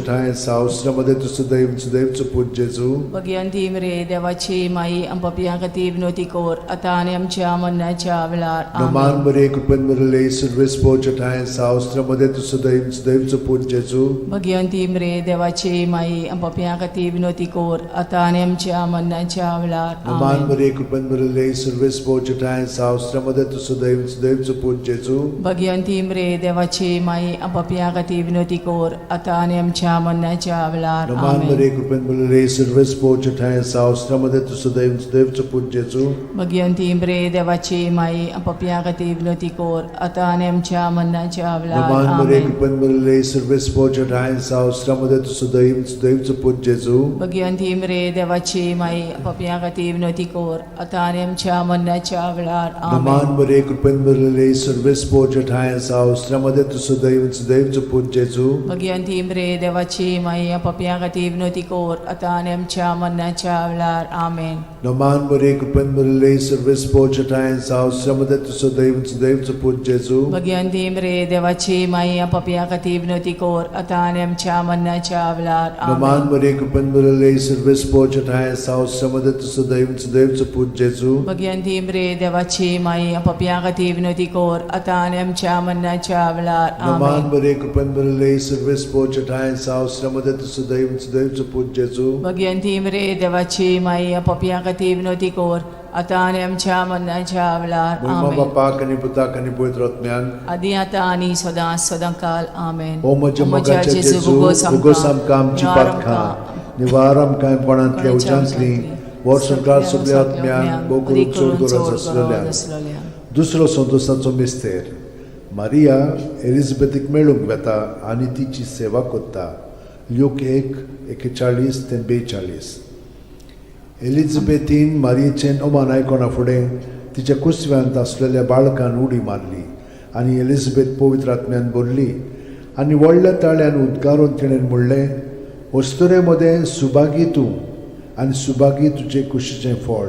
Speaker 2: ठाय साव अस्त्रामध्ये तुझं दैवचं पूज जेजू
Speaker 1: भगवंती मरे देवाची माई पपिया खातीर विनोती कोर आतां आनी आमच्या मरणाच्या वेळार
Speaker 2: नमान
Speaker 1: आमेन.
Speaker 2: मरे कृपेन मिळाले सर्वेस्पोर ठाय साव अस्त्रामध्ये तुझं दैवचं पूज जेजू
Speaker 1: भगवंती मरे देवाची माई पपिया खातीर विनोती कोर आतां आनी आमच्या मरणाच्या वेळार
Speaker 2: नमान
Speaker 1: आमेन.
Speaker 2: मरे कृपेन मिळाले सर्वेस्पोर ठाय साव अस्त्रामध्ये तुझं दैवचं पूज जेजू
Speaker 1: भगवंती मरे देवाची माई पपिया खातीर विनोती कोर आतां आनी आमच्या मरणाच्या वेळार
Speaker 2: नमान
Speaker 1: आमेन.
Speaker 2: मरे कृपेन मिळाले सर्वेस्पोर ठाय साव अस्त्रामध्ये तुझं दैवचं पूज जेजू
Speaker 1: भगवंती मरे देवाची माई पपिया खातीर विनोती कोर आतां आनी आमच्या मरणाच्या वेळार
Speaker 2: नमान मरे
Speaker 1: आमेन.
Speaker 2: कृपेन मिळाले सर्वेस्पोर ठाय साव अस्त्रामध्ये तुझं दैवचं पूज जेजू
Speaker 1: भगवंती मरे देवाची माई पपिया खातीर विनोती कोर आतां आनी आमच्या मरणाच्या वेळार
Speaker 2: नमान
Speaker 1: आमेन.
Speaker 2: मरे कृपेन मिळाले सर्वेस्पोर ठाय साव अस्त्रामध्ये तुझं दैवचं पूज जेजू
Speaker 1: भगवंती मरे देवाची माई पपिया खातीर विनोती कोर आतां आनी आमच्या मरणाच्या वेळार आमेन.
Speaker 2: नमान मरे कृपेन मिळाले सर्वेस्पोर ठाय साव अस्त्रामध्ये तुझं दैवचं पूज जेजू
Speaker 1: भगवंती मरे देवाची माई पपिया खातीर विनोती कोर आतां आनी आमच्या मरणाच्या वेळार
Speaker 2: नमान
Speaker 1: आमेन.
Speaker 2: मरे कृपेन मिळाले सर्वेस्पोर ठाय साव अस्त्रामध्ये तुझं दैवचं पूज जेजू
Speaker 1: भगवंती मरे देवाची माई पपिया खातीर विनोती कोर आतां आनी आमच्या मरणाच्या वेळार
Speaker 2: नमान
Speaker 1: आमेन.
Speaker 2: मरे कृपेन मिळाले सर्वेस्पोर ठाय साव अस्त्रामध्ये तुझं दैवचं पूज जेजू
Speaker 1: भगवंती मरे देवाची माई पपिया खातीर विनोती कोर आतां आनी आमच्या मरणाच्या वेळार
Speaker 2: महिमा
Speaker 1: आमेन.
Speaker 2: बापाक आनी पुताक आनी पवित्र आत्म्यांक
Speaker 1: आदी आतां आनी सदां सदांकाल आमेन.
Speaker 2: ओ म्हज्या मोगाच्या जेजू उगोस आमकां आमची पातखां निवार आमकां पणांतल्या उज्यांतली वर सरकार सगळ्या आत्म्यांक भोव करून चड गरज आसलेल्या दुसरो संतोसाचो मिस्तेर मारिया एलिझाबेथीक मेळूंक वेता आनी तिची सेवा कोत्ता लूक 1:41-42 एलिझाबेथीन मारयेचें ओमान आयकोना फुडें तिच्या कुसव्यांत आसलेल्या बाळकान उडी मारली आनी एलिझाबेथ पवित्र आत्म्यान बोल्ली आनी व्हडल्या ताळ्यान उद्गारून तिणें म्हणलें, वस्तुरे मदें सुभागी तूं आनी सुभागी तुजें कुशीचें फळ.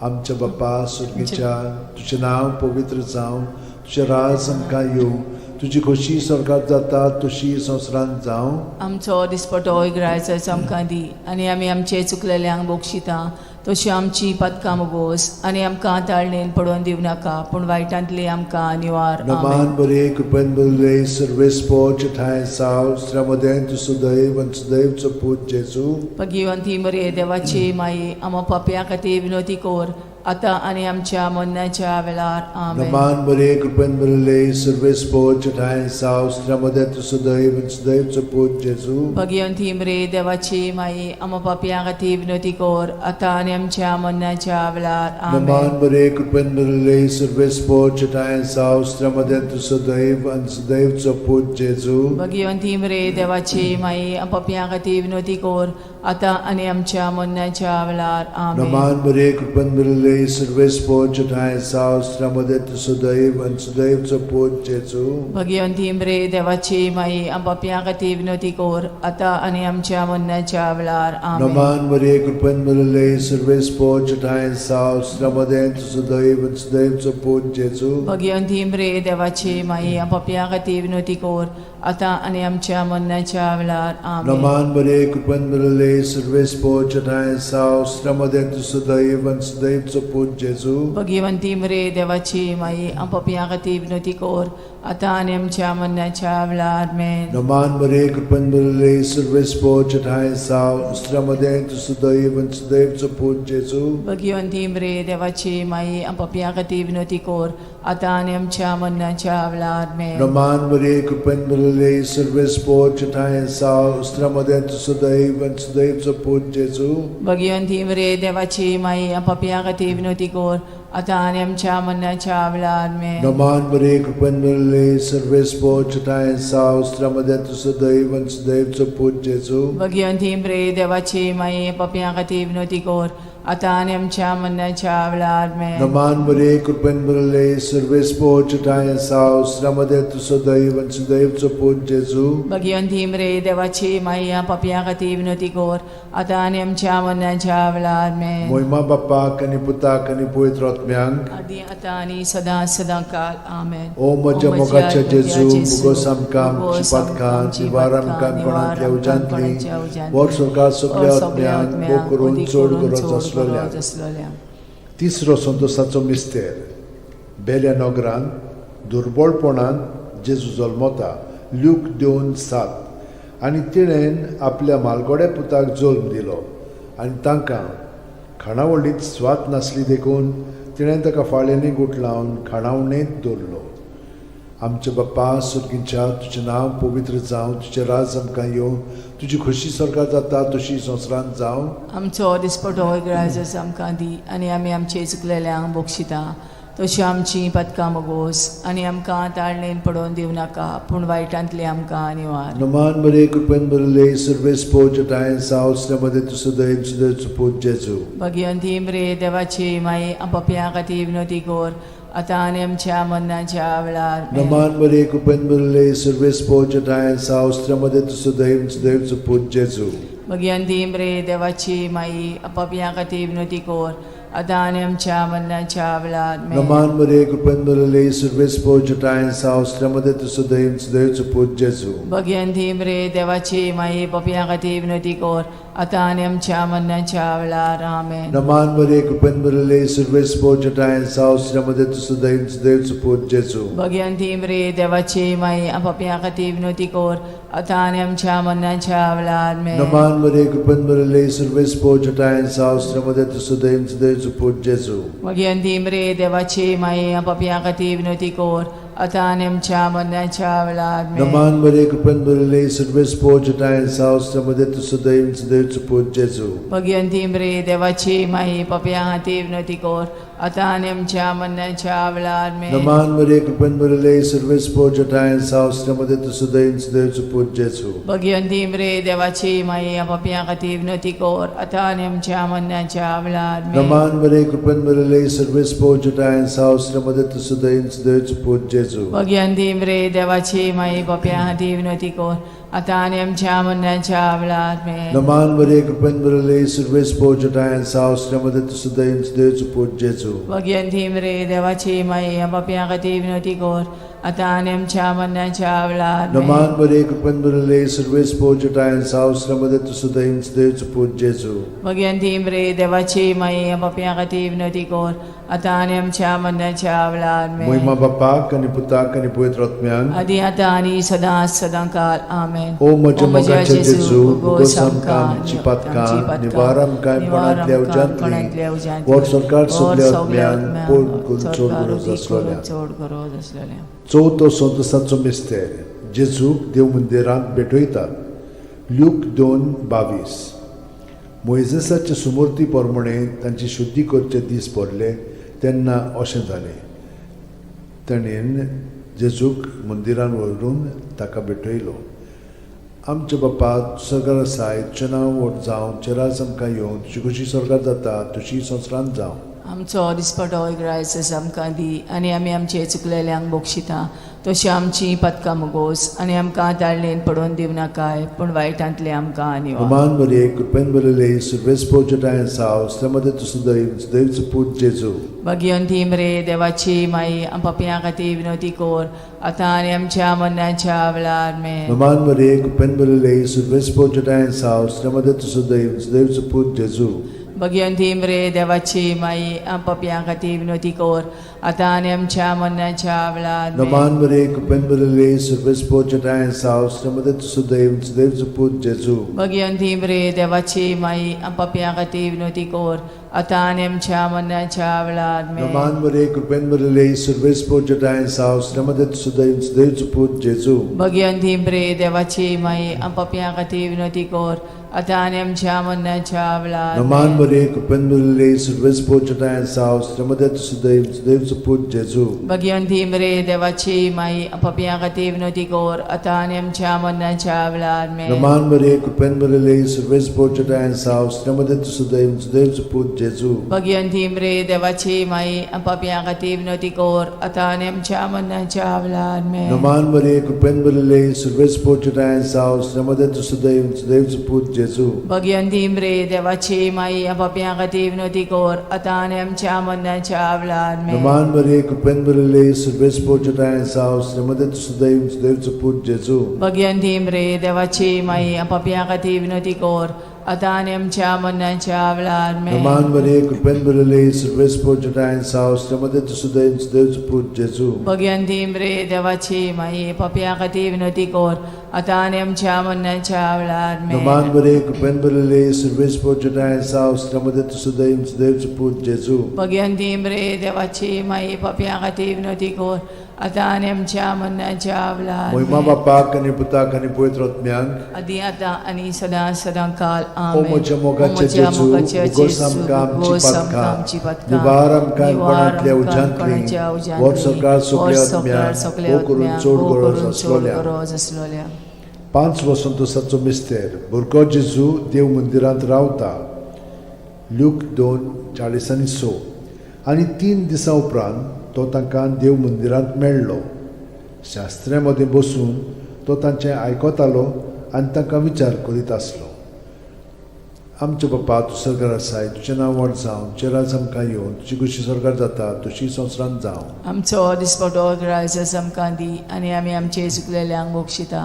Speaker 2: आमच्या बापा सुर्गीच्या, तुजें नांव पवित्र जावं, तुजें राज आमकां येवं, तुजी खोशी स्वर्गांत जाता तशी संवसारांत जावं.
Speaker 1: आमचो दिसपटो इग्रायचो आमकां दी, आनी आमी आमचे चुकलेल्यांक बोगशिता तशी आमची पदकां मोगोस, आनी आमकां ताळणेन पडोवन दिवं नाका, पूण वायटांतली आमकां निवार.
Speaker 2: नमान बरे कृपेन भरले सर्वेस्पो ठाय साव श्रमदेन तु सुदैव आनी सुदैवचो पूत जेजू.
Speaker 1: भगिवंती मरे देवाची माई, आमो पापयां खातीर विनोदी कोर, आतां आनी आमच्या मरणाच्या वेळार. आमेन.
Speaker 2: नमान बरे कृपेन भरले सर्वेस्पो ठाय साव श्रमदेन तु सुदैव आनी सुदैवचो पूत जेजू.
Speaker 1: भगिवंती मरे देवाची माई, आमो पापयां खातीर विनोदी कोर, आतां आनी आमच्या मरणाच्या वेळार. आमेन.
Speaker 2: नमान बरे कृपेन भरले सर्वेस्पो ठाय साव श्रमदेन तु सुदैव आनी सुदैवचो पूत जेजू.
Speaker 1: भगिवंती मरे देवाची माई, आमो पापयां खातीर विनोदी कोर, आतां आनी आमच्या मरणाच्या वेळार. आमेन.
Speaker 2: नमान बरे कृपेन भरले सर्वेस्पो ठाय साव श्रमदेन तु सुदैव आनी सुदैवचो पूत जेजू.
Speaker 1: भगिवंती मरे देवाची माई, आमो पापयां खातीर विनोदी कोर, आतां आनी आमच्या मरणाच्या वेळार. आमेन.
Speaker 2: नमान बरे कृपेन भरले सर्वेस्पो ठाय साव श्रमदेन तु सुदैव आनी सुदैवचो पूत जेजू.
Speaker 1: भगिवंती मरे देवाची माई, आमो पापयां खातीर विनोदी कोर, आतां आनी आमच्या मरणाच्या वेळार. आमेन.
Speaker 2: नमान बरे कृपेन भरले सर्वेस्पो ठाय साव श्रमदेन तु सुदैव आनी सुदैवचो पूत जेजू.
Speaker 1: भगिवंती मरे देवाची माई, आमो पापयां खातीर विनोदी कोर, आतां आनी आमच्या मरणाच्या वेळार. आमेन.
Speaker 2: नमान बरे कृपेन भरले सर्वेस्पो ठाय साव श्रमदेन तु सुदैव आनी सुदैवचो पूत जेजू.
Speaker 1: भगिवंती मरे देवाची माई, आमो पापयां खातीर विनोदी कोर, आतां आनी आमच्या मरणाच्या वेळार. आमेन.
Speaker 2: नमान बरे कृपेन भरले सर्वेस्पो ठाय साव श्रमदेन तु सुदैव आनी सुदैवचो पूत जेजू.
Speaker 1: भगिवंती मरे देवाची माई, आमो पापयां खातीर विनोदी कोर, आतां आनी आमच्या मरणाच्या वेळार. आमेन.
Speaker 2: नमान बरे कृपेन भरले सर्वेस्पो ठाय साव श्रमदेन तु सुदैव आनी सुदैवचो पूत जेजू.
Speaker 1: भगिवंती मरे देवाची माई, आमो पापयां खातीर विनोदी कोर, आतां आनी आमच्या मरणाच्या वेळार. आमेन.
Speaker 2: नमान बरे कृपेन भरले सर्वेस्पो ठाय साव श्रमदेन तु सुदैव आनी सुदैवचो पूत जेजू.
Speaker 1: भगिवंती मरे देवाची माई, आमो पापयां खातीर विनोदी कोर, आतां आनी आमच्या मरणाच्या वेळार. आमेन.
Speaker 2: मोहिमा बापाक आनी पुताक आनी पवित्र आत्म्यांक.
Speaker 1: आदी आतां आनी सदां काल. आमेन.
Speaker 2: ओ म्हज्या मोगाच्या जेजू, मुगोस आमकां आमची पदकां, निवार आमकां कोणांतल्या उज्यांतली, वर स्वर्गांत सगळ्या आत्म्यांक, भोव करून चड गरज आसलेल्या. तिसरो संतोशाचो मिस्तेर. बेल्या नगरांत दुर्बळपणान जेजू जल्मता. ल्यूक 2:7. आनी तिणेन आपल्या मालगोड्या पुताक जल्म दिलो, आनी तांकां खाणावळींत स्वात नासली देखून तिणें ताका फाळेंनी गुट लावन खाणावळेंत दवरलो. आमचे बापा सुर्गीच्या, तुजें नांव पवित्र जावं, तुजें राज आमकां येवं, तुजी खोशी स्वर्गांत जाता तशी संवसारांत जावं.
Speaker 1: आमचो दिसपटो इग्रायज आमकां दी, आनी आमी आमचे चुकलेल्यांक बोगशिता तशी आमची पदकां मोगोस, आनी आमकां ताळणेन पडोवन दिवं नाका, पूण वायटांतली आमकां निवार.
Speaker 2: नमान बरे कृपेन भरले सर्वेस्पो ठाय साव श्रमदेन तु सुदैव सुदैवचो पूत जेजू.
Speaker 1: भगिवंती मरे देवाची माई, आमो पापयां खातीर विनोदी कोर, आतां आनी आमच्या मरणाच्या वेळार. आमेन.
Speaker 2: नमान बरे कृपेन भरले सर्वेस्पो ठाय साव श्रमदेन तु सुदैव सुदैवचो पूत जेजू.
Speaker 1: भगिवंती मरे देवाची माई, आमो पापयां खातीर विनोदी कोर, आतां आनी आमच्या मरणाच्या वेळार. आमेन.
Speaker 2: नमान बरे कृपेन भरले सर्वेस्पो ठाय साव श्रमदेन तु सुदैव सुदैवचो पूत जेजू.
Speaker 1: भगिवंती मरे देवाची माई, पापयां खातीर विनोदी कोर, आतां आनी आमच्या मरणाच्या वेळार. आमेन.
Speaker 2: नमान बरे कृपेन भरले सर्वेस्पो ठाय साव श्रमदेन तु सुदैव सुदैवचो पूत जेजू.
Speaker 1: भगिवंती मरे देवाची माई, आमो पापयां खातीर विनोदी कोर, आतां आनी आमच्या मरणाच्या वेळार. आमेन.
Speaker 2: नमान बरे कृपेन भरले सर्वेस्पो ठाय साव श्रमदेन तु सुदैव सुदैवचो पूत जेजू.
Speaker 1: भगिवंती मरे देवाची माई, आमो पापयां खातीर विनोदी कोर, आतां आनी आमच्या मरणाच्या वेळार. आमेन.
Speaker 2: नमान बरे कृपेन भरले सर्वेस्पो ठाय साव श्रमदेन तु सुदैव सुदैवचो पूत जेजू.
Speaker 1: भगिवंती मरे देवाची माई, पापयां खातीर विनोदी कोर, आता आणि आमच्या मरणाच्या वेळार आमेन.
Speaker 2: नमान मरे कृपेन भरले सर्व स्पोर्जटायन सावस्त्रमध्ये तू सुद्धा इंच देवचं पूज जेजू.
Speaker 1: भगवंती मरे देवाची माई पापियां खातीर विनवती कर आता आणि आमच्या मरणाच्या वेळार आमेन.
Speaker 2: नमान मरे कृपेन भरले सर्व स्पोर्जटायन सावस्त्रमध्ये तू सुद्धा इंच देवचं पूज जेजू.
Speaker 1: भगवंती मरे देवाची माई पापियां खातीर विनवती कर आता आणि आमच्या मरणाच्या वेळार आमेन.
Speaker 2: नमान मरे कृपेन भरले सर्व स्पोर्जटायन सावस्त्रमध्ये तू सुद्धा इंच देवचं पूज जेजू.
Speaker 1: भगवंती मरे देवाची माई पापियां खातीर विनवती कर आता आणि आमच्या मरणाच्या वेळार आमेन.
Speaker 2: नमान मरे कृपेन भरले सर्व स्पोर्जटायन सावस्त्रमध्ये तू सुद्धा इंच देवचं पूज जेजू.
Speaker 1: भगवंती मरे देवाची माई पापियां खातीर विनवती कर आता आणि आमच्या मरणाच्या वेळार आमेन.
Speaker 2: महिमा बापाक आणि पुताक आणि पवित्र आत्म्यांक
Speaker 1: आदी आता आणि सदांकाळ आमेन.
Speaker 2: ओ म्हज्या मोगाचे जेजू उगोस आमकां आमची पातकां निवार आमकां कोणांतल्या उज्यांतली वर सरकार सगल्या आत्म्यांक पोट चोड गरज आसलोल्या.
Speaker 1: चोड गरज आसलोल्या.
Speaker 2: चवथो संतसाचो मिस्तेर जेजूक देव मंदिरांत भेटयतात. ल्यूक 2:22. मोइजेसाचे सुमूर्ती प्रमाणे तांची शुद्धी करचे दीस पडले तेन्ना अशें जालें. ताणेन जेजूक मंदिरान व्हरून ताका भेटयलो. आमचे बापा स्वर्गार आसाय तुजें नांव व्हड जावं तुजें राज आमकां येवं तुजी कशी स्वर्गार जाता तशी संवसारांत जावं.
Speaker 1: आमचो दिसपटो रायस आमकां दी आनी आमी आमचे चुकलेल्यांक बोगशिता तशी आमची पदकां मुगोस आनी आमकां ताळणेन पडोवन दिव नाकाय पूण वायटांतले आमकां आनिवार.
Speaker 2: नमान मरे कृपेन भरले सर्व स्पोर्जटायन सावस्त्रमध्ये तू सुद्धा देवचं पूज जेजू.
Speaker 1: भगवंती मरे देवाची माई पापियां खातीर विनवती कर आता आनी आमच्या मरणाच्या वेळार आमेन.
Speaker 2: नमान मरे कृपेन भरले सर्व स्पोर्जटायन सावस्त्रमध्ये तू सुद्धा देवचं पूज जेजू.
Speaker 1: भगवंती मरे देवाची माई पापियां खातीर विनवती कर आता आनी आमच्या मरणाच्या वेळार आमेन.
Speaker 2: नमान मरे कृपेन भरले सर्व स्पोर्जटायन सावस्त्रमध्ये तू सुद्धा देवचं पूज जेजू.
Speaker 1: भगवंती मरे देवाची माई पापियां खातीर विनवती कर आता आनी आमच्या मरणाच्या वेळार आमेन.
Speaker 2: नमान मरे कृपेन भरले सर्व स्पोर्जटायन सावस्त्रमध्ये तू सुद्धा देवचं पूज जेजू.
Speaker 1: भगवंती मरे देवाची माई पापियां खातीर विनवती कर आता आनी आमच्या मरणाच्या वेळार
Speaker 2: नमान
Speaker 1: आमेन.
Speaker 2: मरे कृपेन भरले सर्व स्पोर्जटायन सावस्त्रमध्ये तू सुद्धा देवचं पूज जेजू.
Speaker 1: भगवंती मरे देवाची माई पापियां खातीर विनवती कर आता आनी आमच्या मरणाच्या वेळार आमेन.
Speaker 2: नमान मरे कृपेन भरले सर्व स्पोर्जटायन सावस्त्रमध्ये तू सुद्धा देवचं पूज जेजू.
Speaker 1: भगवंती मरे देवाची माई पापियां खातीर विनवती कर आता आनी आमच्या मरणाच्या वेळार आमेन.
Speaker 2: नमान मरे कृपेन भरले सर्व स्पोर्जटायन सावस्त्रमध्ये तू सुद्धा देवचं पूज जेजू.
Speaker 1: भगवंती मरे देवाची माई पापियां खातीर विनवती कर आता आनी आमच्या मरणाच्या वेळार आमेन.
Speaker 2: नमान मरे कृपेन भरले सर्व स्पोर्जटायन सावस्त्रमध्ये तू सुद्धा देवचं पूज जेजू.
Speaker 1: भगवंती मरे देवाची माई पापियां खातीर विनवती कर आता आनी आमच्या मरणाच्या वेळार आमेन.
Speaker 2: नमान मरे कृपेन भरले सर्व स्पोर्जटायन सावस्त्रमध्ये तू सुद्धा देवचं पूज जेजू.
Speaker 1: भगवंती मरे देवाची माई पापियां खातीर विनवती कर आता आनी आमच्या मरणाच्या वेळार आमेन.
Speaker 2: नमान मरे कृपेन भरले सर्व स्पोर्जटायन सावस्त्रमध्ये तू सुद्धा देवचं पूज जेजू.
Speaker 1: भगवंती मरे देवाची माई पापियां खातीर विनवती कर आता आनी आमच्या मरणाच्या वेळार
Speaker 2: महिमा
Speaker 1: आमेन.
Speaker 2: बापाक आणि पुताक आणि पवित्र आत्म्यांक
Speaker 1: आदी आता आणि सदांकाळ
Speaker 2: ओ
Speaker 1: आमेन.
Speaker 2: म्हज्या मोगाचे
Speaker 1: ओ
Speaker 2: जेजू
Speaker 1: मोगाचे
Speaker 2: उगोस
Speaker 1: जेजू,
Speaker 2: आमकां आमची
Speaker 1: उगोस आमकां
Speaker 2: पातकां
Speaker 1: आमची पातकां
Speaker 2: निवार आमकां
Speaker 1: निवार
Speaker 2: कोणांतल्या
Speaker 1: आमकां
Speaker 2: उज्यांतली
Speaker 1: कोणाच्या उज्यांतली
Speaker 2: वर सरकार सगल्या
Speaker 1: वर सरकार
Speaker 2: आत्म्यांक
Speaker 1: सगल्या
Speaker 2: ओ करून
Speaker 1: आत्म्यांक
Speaker 2: चोड
Speaker 1: ओ
Speaker 2: गरज
Speaker 1: करून चोड
Speaker 2: आसलोल्या.
Speaker 1: गरज आसलोल्या.
Speaker 2: 5 वसंतोसाचो मिस्तेर भुरगो जेजू देव मंदिरांत रावता. ल्यूक 2:40-6. आनी 3 दिसां उपरांत तो तांकां देव मंदिरांत मेळ्ळो. शास्त्र्यां मदीं बसून तो तांचें आयकतालो आनी तांकां विचार करीत आसलो. आमचे बापा तूं स्वर्गार आसाय तुजें नांव व्हड जावं तुजें राज आमकां येवं तुजी कशी स्वर्गार जाता तशी संवसारांत जावं.
Speaker 1: आमचो दिसपटो रायस आमकां दी आनी आमी आमचे चुकलेल्यांक बोगशिता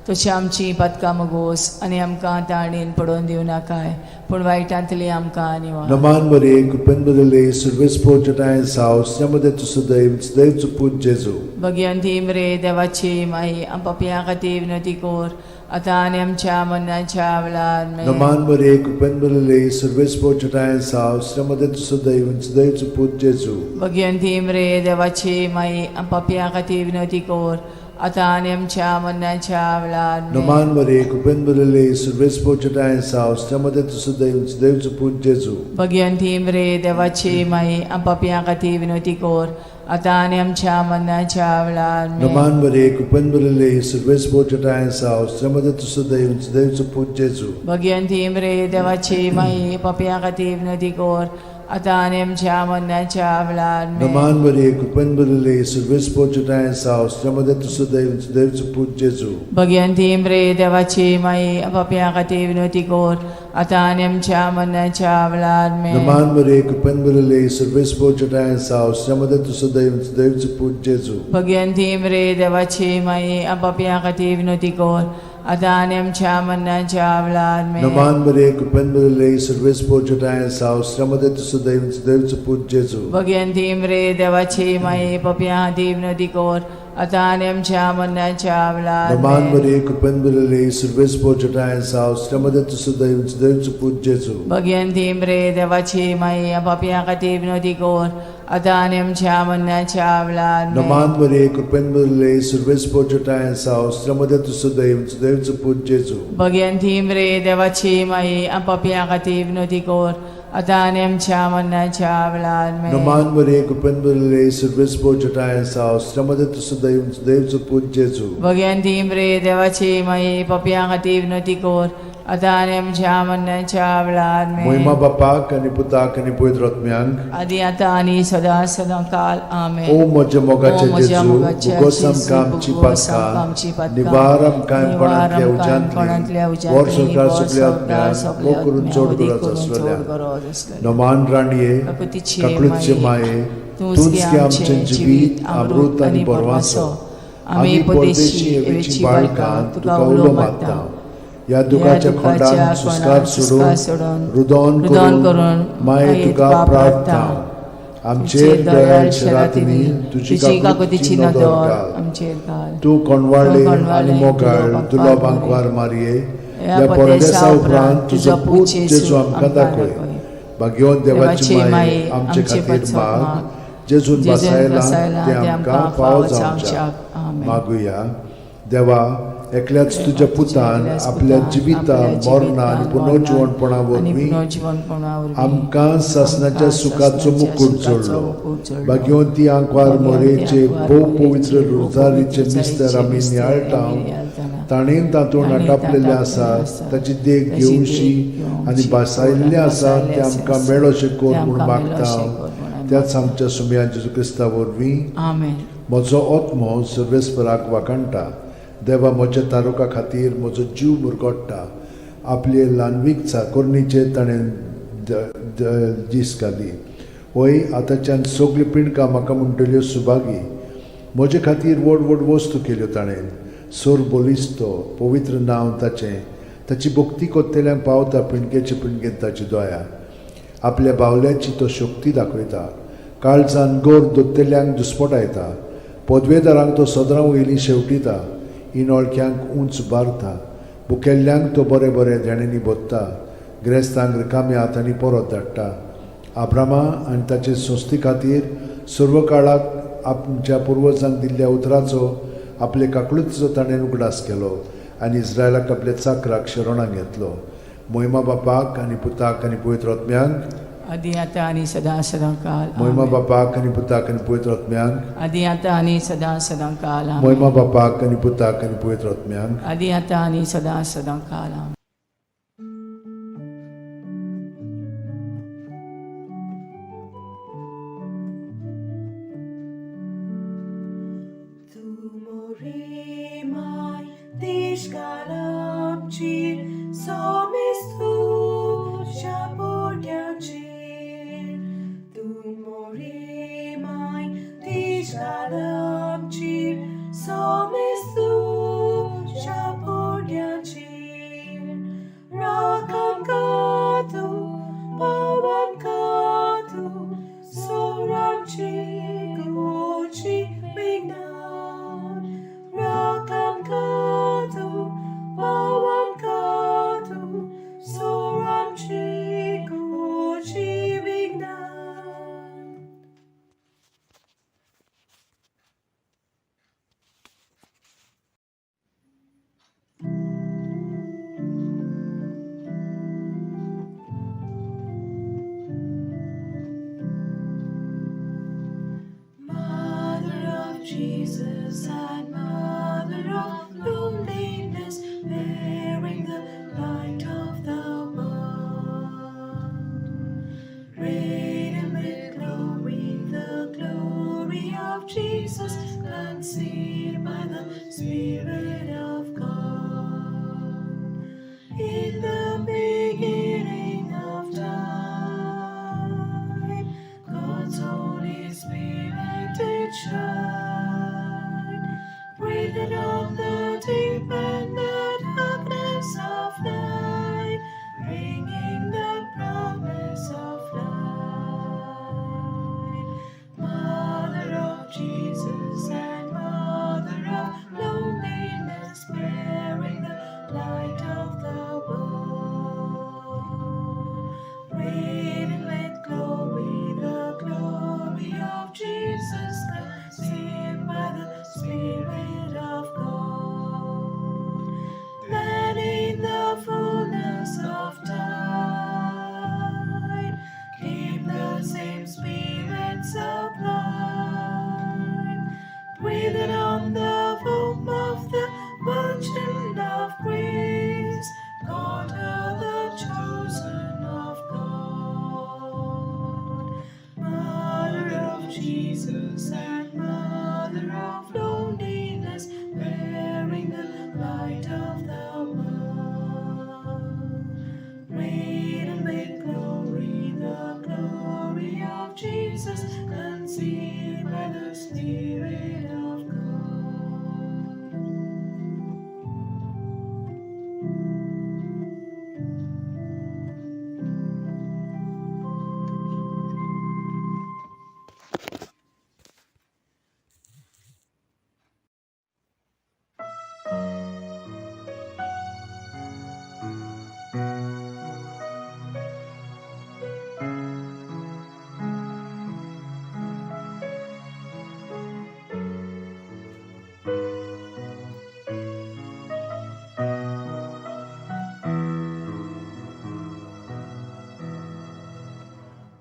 Speaker 1: तशी आमची पदकां मुगोस आनी आमकां ताळणेन पडोवन दिव नाकाय पूण वायटांतली आमकां आनिवार.
Speaker 2: नमान मरे कृपेन भरले सर्व स्पोर्जटायन सावस्त्रमध्ये तू सुद्धा देवचं पूज जेजू.
Speaker 1: भगवंती मरे देवाची माई पापियां खातीर विनवती कर आता आनी आमच्या मरणाच्या वेळार आमेन.
Speaker 2: नमान मरे कृपेन भरले सर्व स्पोर्जटायन सावस्त्रमध्ये तू सुद्धा देवचं पूज जेजू.
Speaker 1: भगवंती मरे देवाची माई पापियां खातीर विनवती कर आता आणि आमच्या मरणाच्या वेळार
Speaker 2: Naman Maria, Kupen Bulele, Surves Pochata and South, Stamade to Sudaim, Dev Put Jesu.
Speaker 1: Bhagwanti मरे देवाची माई आपापया खातीर विनवती कोर आता आणि आमच्या मरणाच्या वेळार
Speaker 2: Naman Maria, Kupen Bulele, Surves Pochata and South, Stamade to Sudaim, Dev Put Jesu.
Speaker 1: Bhagwanti मरे देवाची माई आपापया खातीर विनवती कोर आता आणि आमच्या मरणाच्या वेळार
Speaker 2: Naman Maria, Kupen Bulele, Surves Pochata and South, Stamade to Sudaim, Dev Put Jesu.
Speaker 1: Bhagwanti मरे देवाची माई आपापया खातीर विनवती कोर आता आणि आमच्या मरणाच्या वेळार
Speaker 2: Naman Maria, Kupen Bulele, Surves Pochata and South, Stamade to Sudaim, Dev Put Jesu.
Speaker 1: Bhagwanti मरे देवाची माई आपापया खातीर विनवती कोर आता आणि आमच्या मरणाच्या वेळार
Speaker 2: Naman Maria, Kupen Bulele, Surves Pochata and South, Stamade to Sudaim, Dev Put Jesu.
Speaker 1: Bhagwanti मरे देवाची माई आपापया खातीर विनवती कोर आता आणि आमच्या मरणाच्या वेळार
Speaker 2: Naman Maria, Kupen Bulele, Surves Pochata and South, Stamade to Sudaim, Dev Put Jesu.
Speaker 1: Bhagwanti मरे देवाची माई आपापया खातीर विनवती कोर आता आणि आमच्या मरणाच्या वेळार
Speaker 2: Naman Maria, Kupen Bulele, Surves Pochata and South, Stamade to Sudaim, Dev Put Jesu.
Speaker 1: Bhagwanti मरे देवाची माई आपापया खातीर विनवती कोर आता आणि आमच्या मरणाच्या वेळार
Speaker 2: Naman Maria, Kupen Bulele, Surves Pochata and South, Stamade to Sudaim, Dev Put Jesu.
Speaker 1: Bhagwanti मरे देवाची माई आपापया खातीर विनवती कोर आता आणि आमच्या मरणाच्या वेळार
Speaker 2: Moima Bapak and Putak and Puitratmiang.
Speaker 1: आदी आता आणि सदा सदा काल आमेन.
Speaker 2: O Moja Mogacha
Speaker 1: O Moja
Speaker 2: Jesu,
Speaker 1: Mogacha
Speaker 2: Bugosam
Speaker 1: Jesu,
Speaker 2: Kam
Speaker 1: Bugosam
Speaker 2: Chipatka,
Speaker 1: Kam Chipatka,
Speaker 2: Nivaram Kam Panatlia
Speaker 1: Nivaram Kam Panatlia
Speaker 2: Ujantli,
Speaker 1: Ujantli,
Speaker 2: Warsokar
Speaker 1: Warsokar
Speaker 2: Subliatmiang,
Speaker 1: Subliatmiang,
Speaker 2: Okurun Chodgura
Speaker 1: Okurun
Speaker 2: Zaslalya.
Speaker 1: Chodgura Zaslalya.
Speaker 2: Naman Raniye,
Speaker 1: Kakutiche
Speaker 2: Kaklutche Maye, Tunski Amchen Jivit, Amrut आणि Borwaso. आम्ही परदेशी एवेची बाळकां तुका उलो मागता. या दुखाच्या खोंडान सुस्कार सोडून रुदोन करून माये तुका प्रार्थना. आमचेर दयाळ शरातीनी तुझी काकुतीची नदर घाल.
Speaker 1: आमचेर घाल.
Speaker 2: तू कोणवाळले आणि मोगाळ तुला बांकवार मारये. या परदेसा उपरांत तुझो पूत जेजू आमकां दाखय. भाग्यवान देवाची माये आमचे खातीर माग. जेजून बसायला ते आमकां फावो जावच्याक मागुया. देवा, एकल्याच तुझ्या पुतान आपल्या जिविता मरणा आणि पुनर्जीवनपणा वरवीं आमकां सासणाच्या सुखाचो मुकुट जोडलो. भाग्यवंती आंकवार मोरेचे भोव पवित्र रोजारीचे मिस्तर आमी नियाळटाव. ताणेन तातूंत आटापलेले आसा ताची देख घेवशी आनी बसायल्ले आसा ते आमकां मेळोशे कोर म्हूण मागता. त्याच आमच्या सुमया जेजू क्रिस्ता वरवीं
Speaker 1: आमेन.
Speaker 2: म्हजो आत्मो सर्वेस्पराक वाकणटा. देवा, म्हज्या तारुका खातीर म्हजो जीव मुरगोडटा. आपले ल्हानवीक चाकोरणीचे ताणें दीस घाली. होय, आतांच्यान सगळ्यो पिणकां म्हाका म्हणटल्यो सुभागी. म्हजे खातीर व्हड व्हड वस्तू केल्यो ताणें. सोर बोलिस्तो, पवित्र नांव ताचें. ताची भक्ती कोत्तेल्यांक पावता पिणकेचे पिणकेन ताची दोया. आपल्या बावल्याची तो शक्ती दाखयता. काळजान गोर दोत्तेल्यांक दुस्पटायता. पदवेदारांक तो सदरां वयलीं शेवटिता. इनोळख्यांक उंच बारता. भुकेल्ल्यांक तो बरे बरे धेणेंनी बोदता. गिरेस्तांक रिकाम्या हातांनी परत धाडटा. आब्रामा आनी ताचे संस्थे खातीर सर्व काळाक आमच्या पुर्वजांक दिल्ल्या उतराचो आपले काकळुतीचो ताणें उगडास केलो आनी इस्रायलाक आपल्या चाकराक शरणां घेतलो. मोहिमा बापाक आनी पुताक आनी पवित्र आत्म्यांक.
Speaker 1: आदी आता आणि सदा सदा काल
Speaker 2: मोहिमा बापाक आनी पुताक आनी पवित्र आत्म्यांक.
Speaker 1: आदी आता आणि सदा सदा काल
Speaker 2: मोहिमा बापाक आनी पुताक आनी पवित्र आत्म्यांक.
Speaker 1: आदी आता आणि सदा सदा काल
Speaker 5: Tu mori mai dishkalamchir somistu shaborgachir. Tu mori mai dishkalamchir somistu shaborgachir. Jesus and Mother of loneliness, bearing the light of the world. Radiant with glory, the glory of Jesus, conceived by the Spirit of God. In the beginning of time, God's Holy Spirit did shine, breathed on the deep and the darkness of night, bringing the promise of light. Mother of Jesus and Mother of loneliness, bearing the light of the world. Radiant with glory, the glory of Jesus, conceived by the Spirit of God. Then in the fullness of time came the same Spirit sublime, breathed on the womb of the Virgin of grace, called her the chosen of God. Mother of Jesus and Mother of loneliness, bearing the light of the world. Radiant with glory, the glory of Jesus, conceived by the Spirit of God.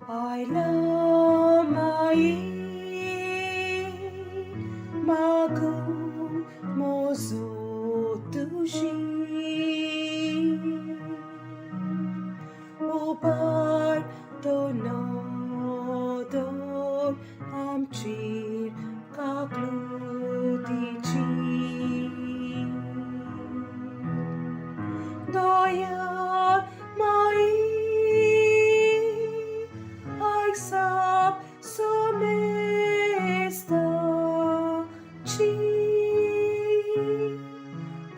Speaker 5: Ailamai magum mozutushi obar donodor amchir kaklutichi doya mai Aisap somesta chi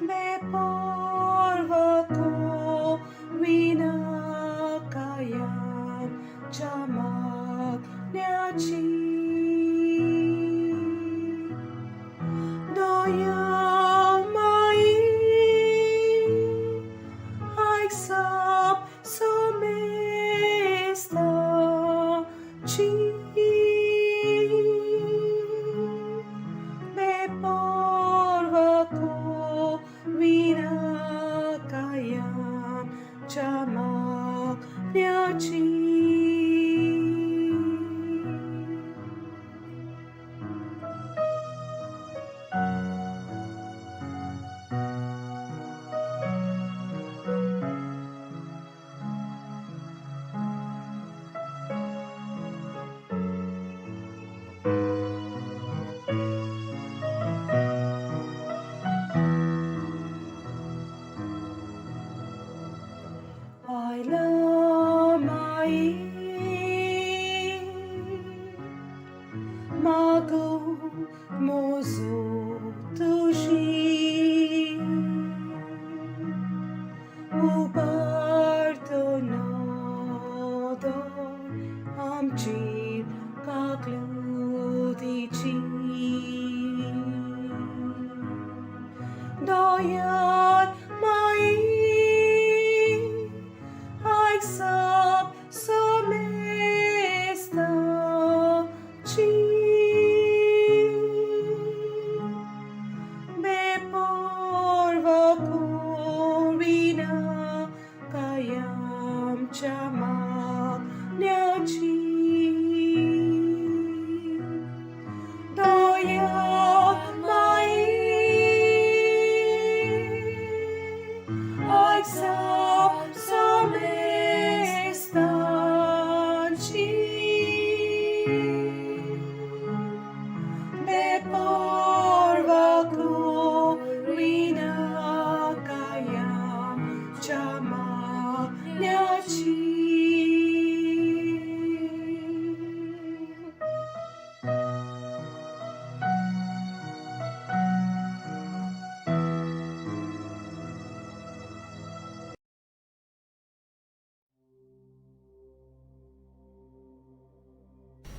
Speaker 5: me porvako winakayam jamak nyachi doyang mai Aisap somesta chi me porvako winakayam jamak nyachi. Ailamai magum mozutushi ubartonodor amchir kaklutichi doyan mai Aisap somesta chi me porvako winakayam jamak nyachi.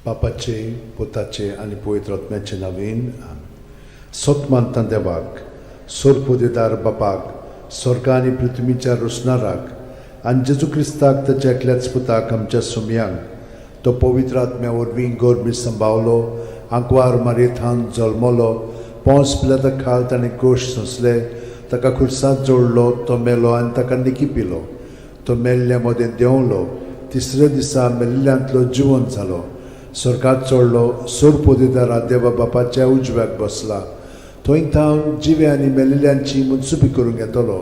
Speaker 2: बापाचे पुताचे आनी पवित्र आत्म्याचे नांवेन सोतमानता देवाक सोरपोदेदार बापाक स्वर्ग आनी पृथ्वीच्या रुसणाराक आनी जेजू क्रिस्ताक ताच्या एकल्याच पुताक आमच्या सुमयांक तो पवित्र आत्म्या वरवीं गोरबी सांबावलो आंकवार मारयेंत जल्मलो पोंस पिलाता खाल ताणें गोश सोंसले ताका खुर्सांत जोडलो तो मेलो आनी ताका निकी पिलो तो मेल्ल्या मदें देंवलो तिसऱ्या दिसा मेल्ल्यांतलो जिवंत जालो स्वर्गांत चडलो सोरपोदेदारा देवा बापाच्या उजव्याक बसला थंय थावन जिवे आनी मेलिल्ल्यांची मुनसुबी करूंक येतलो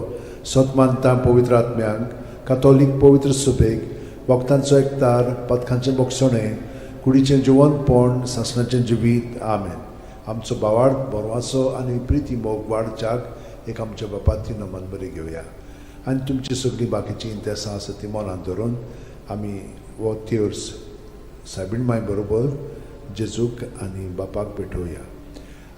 Speaker 2: सोतमानता पवित्र आत्म्यांक कातोलीक पवित्र सुबेक वखदांचो एकतार पथकांचें मोक्षणें कुडीचें जिवंतपण सासणाचें जिवीत आमेन आमचो बावार्थ बरवासो आनी प्रिती मोग वाडच्याक एक आमच्या बापाची नमन बरी घेवया आनी तुमची सगळीं बाकीची इंतेसां आसा ती मनांत धरून आमी वो थियोर्स सायबीण माय बरोबर जेजूक आनी बापाक भेटोवया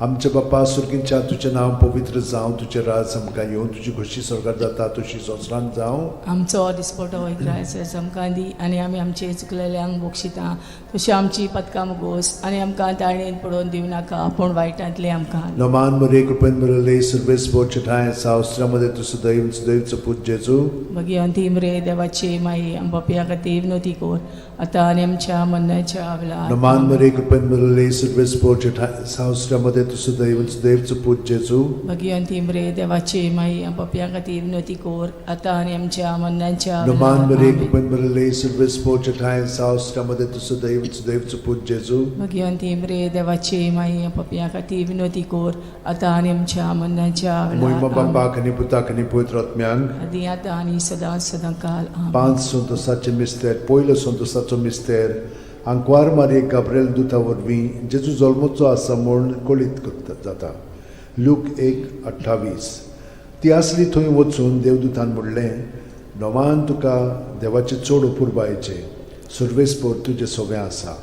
Speaker 2: आमचे बापा सुर्गींच्या तुजें नांव पवित्र जावं तुजें राज आमकां येवं तुजी खोशी स्वर्गांत जाता तशी संवसारांत जावं
Speaker 1: आमचो दिसपटो वैग्रायस आमकां दी आनी आमी आमचे चुकलेल्यांक बक्षिता तशी आमची पदकां मुगोस आनी आमकां ताळणेन पडोवन दिवं नाका पूण वायटांतले आमकां
Speaker 2: नमान मरे कृपेन मरले सर्वेस पोरचे ठाय सावस्त्रामध्ये तुझं दैवचं पूज जेजू
Speaker 1: मगी अंतिम रे देवाची माई आमच्या खातीर विनोती कोर आतां आनी आमच्या मरणाच्या वेळार
Speaker 2: नमान मरे कृपेन मरले सर्वेस पोरचे ठाय सावस्त्रामध्ये तुझं दैवचं पूज जेजू
Speaker 1: मगी अंतिम रे देवाची माई आमच्या खातीर विनोती कोर आतां आनी आमच्या मरणाच्या
Speaker 2: नमान मरे
Speaker 1: वेळार
Speaker 2: कृपेन मरले सर्वेस पोरचे ठाय सावस्त्रामध्ये तुझं दैवचं पूज जेजू
Speaker 1: मगी अंतिम रे देवाची माई आमच्या खातीर विनोती कोर आतां आनी आमच्या मरणाच्या
Speaker 2: मोहिमा
Speaker 1: वेळार
Speaker 2: बापाक आनी पुताक आनी पवित्र आत्म्यांक
Speaker 1: आदी आतां आनी सदां काल आमेन.
Speaker 2: 5 संतोसाचे मिस्तेर पयलो संतोसाचो मिस्तेर आंकवार मारये गाब्रिएल दुता वरवीं जेजू जल्मोचो आसा म्हूण कळीत जाता लूक 1:28 ती आसली थंय वचून देवदूतान म्हणलें नोमान तुका देवाचे चड अपुर्बायेचें सर्वेस्पोर तुजें सगळें आसा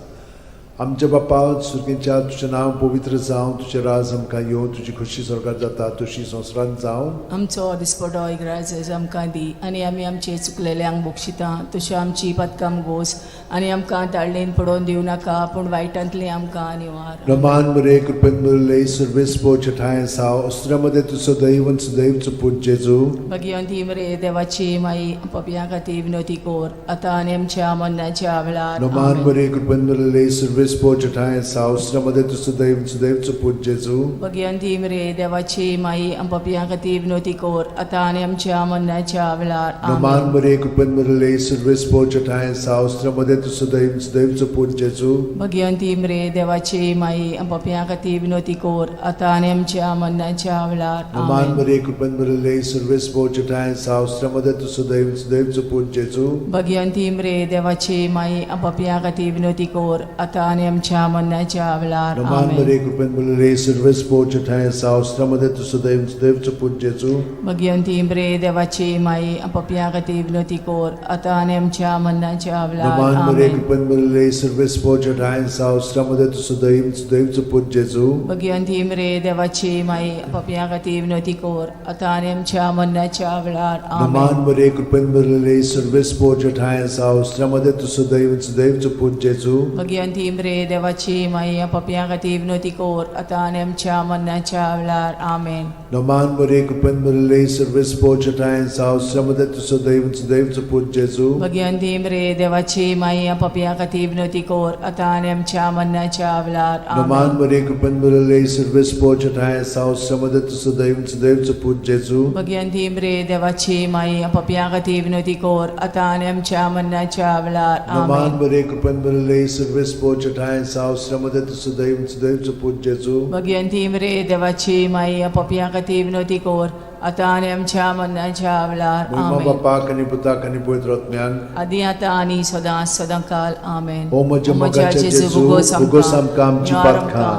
Speaker 2: आमच्या बापा सुर्गींच्या तुजें नांव पवित्र जावं तुजें राज आमकां येवं तुजी खोशी स्वर्गांत जाता तशी संवसारांत जावं
Speaker 1: आमचो दिसपटो इग्रायज आमकां दी आनी आमी आमचे चुकलेल्यांक बक्षिता तशें आमची पदकां मुगोस आनी आमकां ताळणेन पडोवन दिवं नाका पूण वायटांतले आमकां निवार
Speaker 2: नमान मरे कृपेन मरले सर्वेस्पोर ठाय साव अस्त्रामध्ये तुझं दैवचं पूज जेजू
Speaker 1: मगी अंतिम रे देवाची माई आमच्या खातीर विनोती कोर आतां आनी आमच्या मरणाच्या वेळार
Speaker 2: नमान
Speaker 1: आमेन.
Speaker 2: मरे कृपेन मरले सर्वेस्पोर ठाय साव अस्त्रामध्ये तुझं दैवचं पूज जेजू
Speaker 1: मगी अंतिम रे देवाची माई आमच्या खातीर विनोती कोर आतां आनी आमच्या मरणाच्या वेळार
Speaker 2: नमान
Speaker 1: आमेन.
Speaker 2: मरे कृपेन मरले सर्वेस्पोर ठाय साव अस्त्रामध्ये तुझं दैवचं पूज जेजू
Speaker 1: मगी अंतिम रे देवाची माई आमच्या खातीर विनोती कोर आतां आनी आमच्या मरणाच्या वेळार
Speaker 2: नमान
Speaker 1: आमेन.
Speaker 2: मरे कृपेन मरले सर्वेस्पोर ठाय साव अस्त्रामध्ये तुझं दैवचं पूज जेजू
Speaker 1: मगी अंतिम रे देवाची माई आमच्या खातीर विनोती कोर आतां आनी आमच्या मरणाच्या वेळार
Speaker 2: नमान
Speaker 1: आमेन.
Speaker 2: मरे कृपेन मरले सर्वेस्पोर ठाय साव अस्त्रामध्ये तुझं दैवचं पूज जेजू
Speaker 1: मगी अंतिम रे देवाची माई आमच्या खातीर विनोती कोर आतां आनी आमच्या मरणाच्या वेळार
Speaker 2: नमान मरे
Speaker 1: आमेन.
Speaker 2: कृपेन मरले सर्वेस्पोर ठाय साव अस्त्रामध्ये तुझं दैवचं पूज जेजू
Speaker 1: मगी अंतिम रे देवाची माई आमच्या खातीर विनोती कोर आतां आनी आमच्या मरणाच्या वेळार
Speaker 2: नमान
Speaker 1: आमेन.
Speaker 2: मरे कृपेन मरले सर्वेस्पोर ठाय साव अस्त्रामध्ये तुझं दैवचं पूज जेजू
Speaker 1: मगी अंतिम रे देवाची माई आमच्या खातीर विनोती कोर आतां आनी आमच्या मरणाच्या वेळार आमेन.
Speaker 2: नमान मरे कृपेन मरले सर्वेस्पोर ठाय साव अस्त्रामध्ये तुझं दैवचं पूज जेजू
Speaker 1: मगी अंतिम रे देवाची माई आमच्या खातीर विनोती कोर आतां आनी आमच्या मरणाच्या वेळार
Speaker 2: नमान
Speaker 1: आमेन.
Speaker 2: मरे कृपेन मरले सर्वेस्पोर ठाय साव अस्त्रामध्ये तुझं दैवचं पूज जेजू
Speaker 1: मगी अंतिम रे देवाची माई आमच्या खातीर विनोती कोर आतां आनी आमच्या मरणाच्या वेळार
Speaker 2: नमान
Speaker 1: आमेन.
Speaker 2: मरे कृपेन मरले सर्वेस्पोर ठाय साव अस्त्रामध्ये तुझं दैवचं पूज जेजू
Speaker 1: मगी अंतिम रे देवाची माई आमच्या खातीर विनोती कोर आतां आनी आमच्या मरणाच्या वेळार
Speaker 2: मोहिमा
Speaker 1: आमेन.
Speaker 2: बापाक आनी पुताक आनी पवित्र आत्म्यांक
Speaker 1: आदी आतां आनी सदां काल आमेन.
Speaker 2: ओ म्हज्या मोगाचे जेजू
Speaker 1: भुगोस
Speaker 2: भुगोस आमकां आमची
Speaker 1: निवार
Speaker 2: पातखां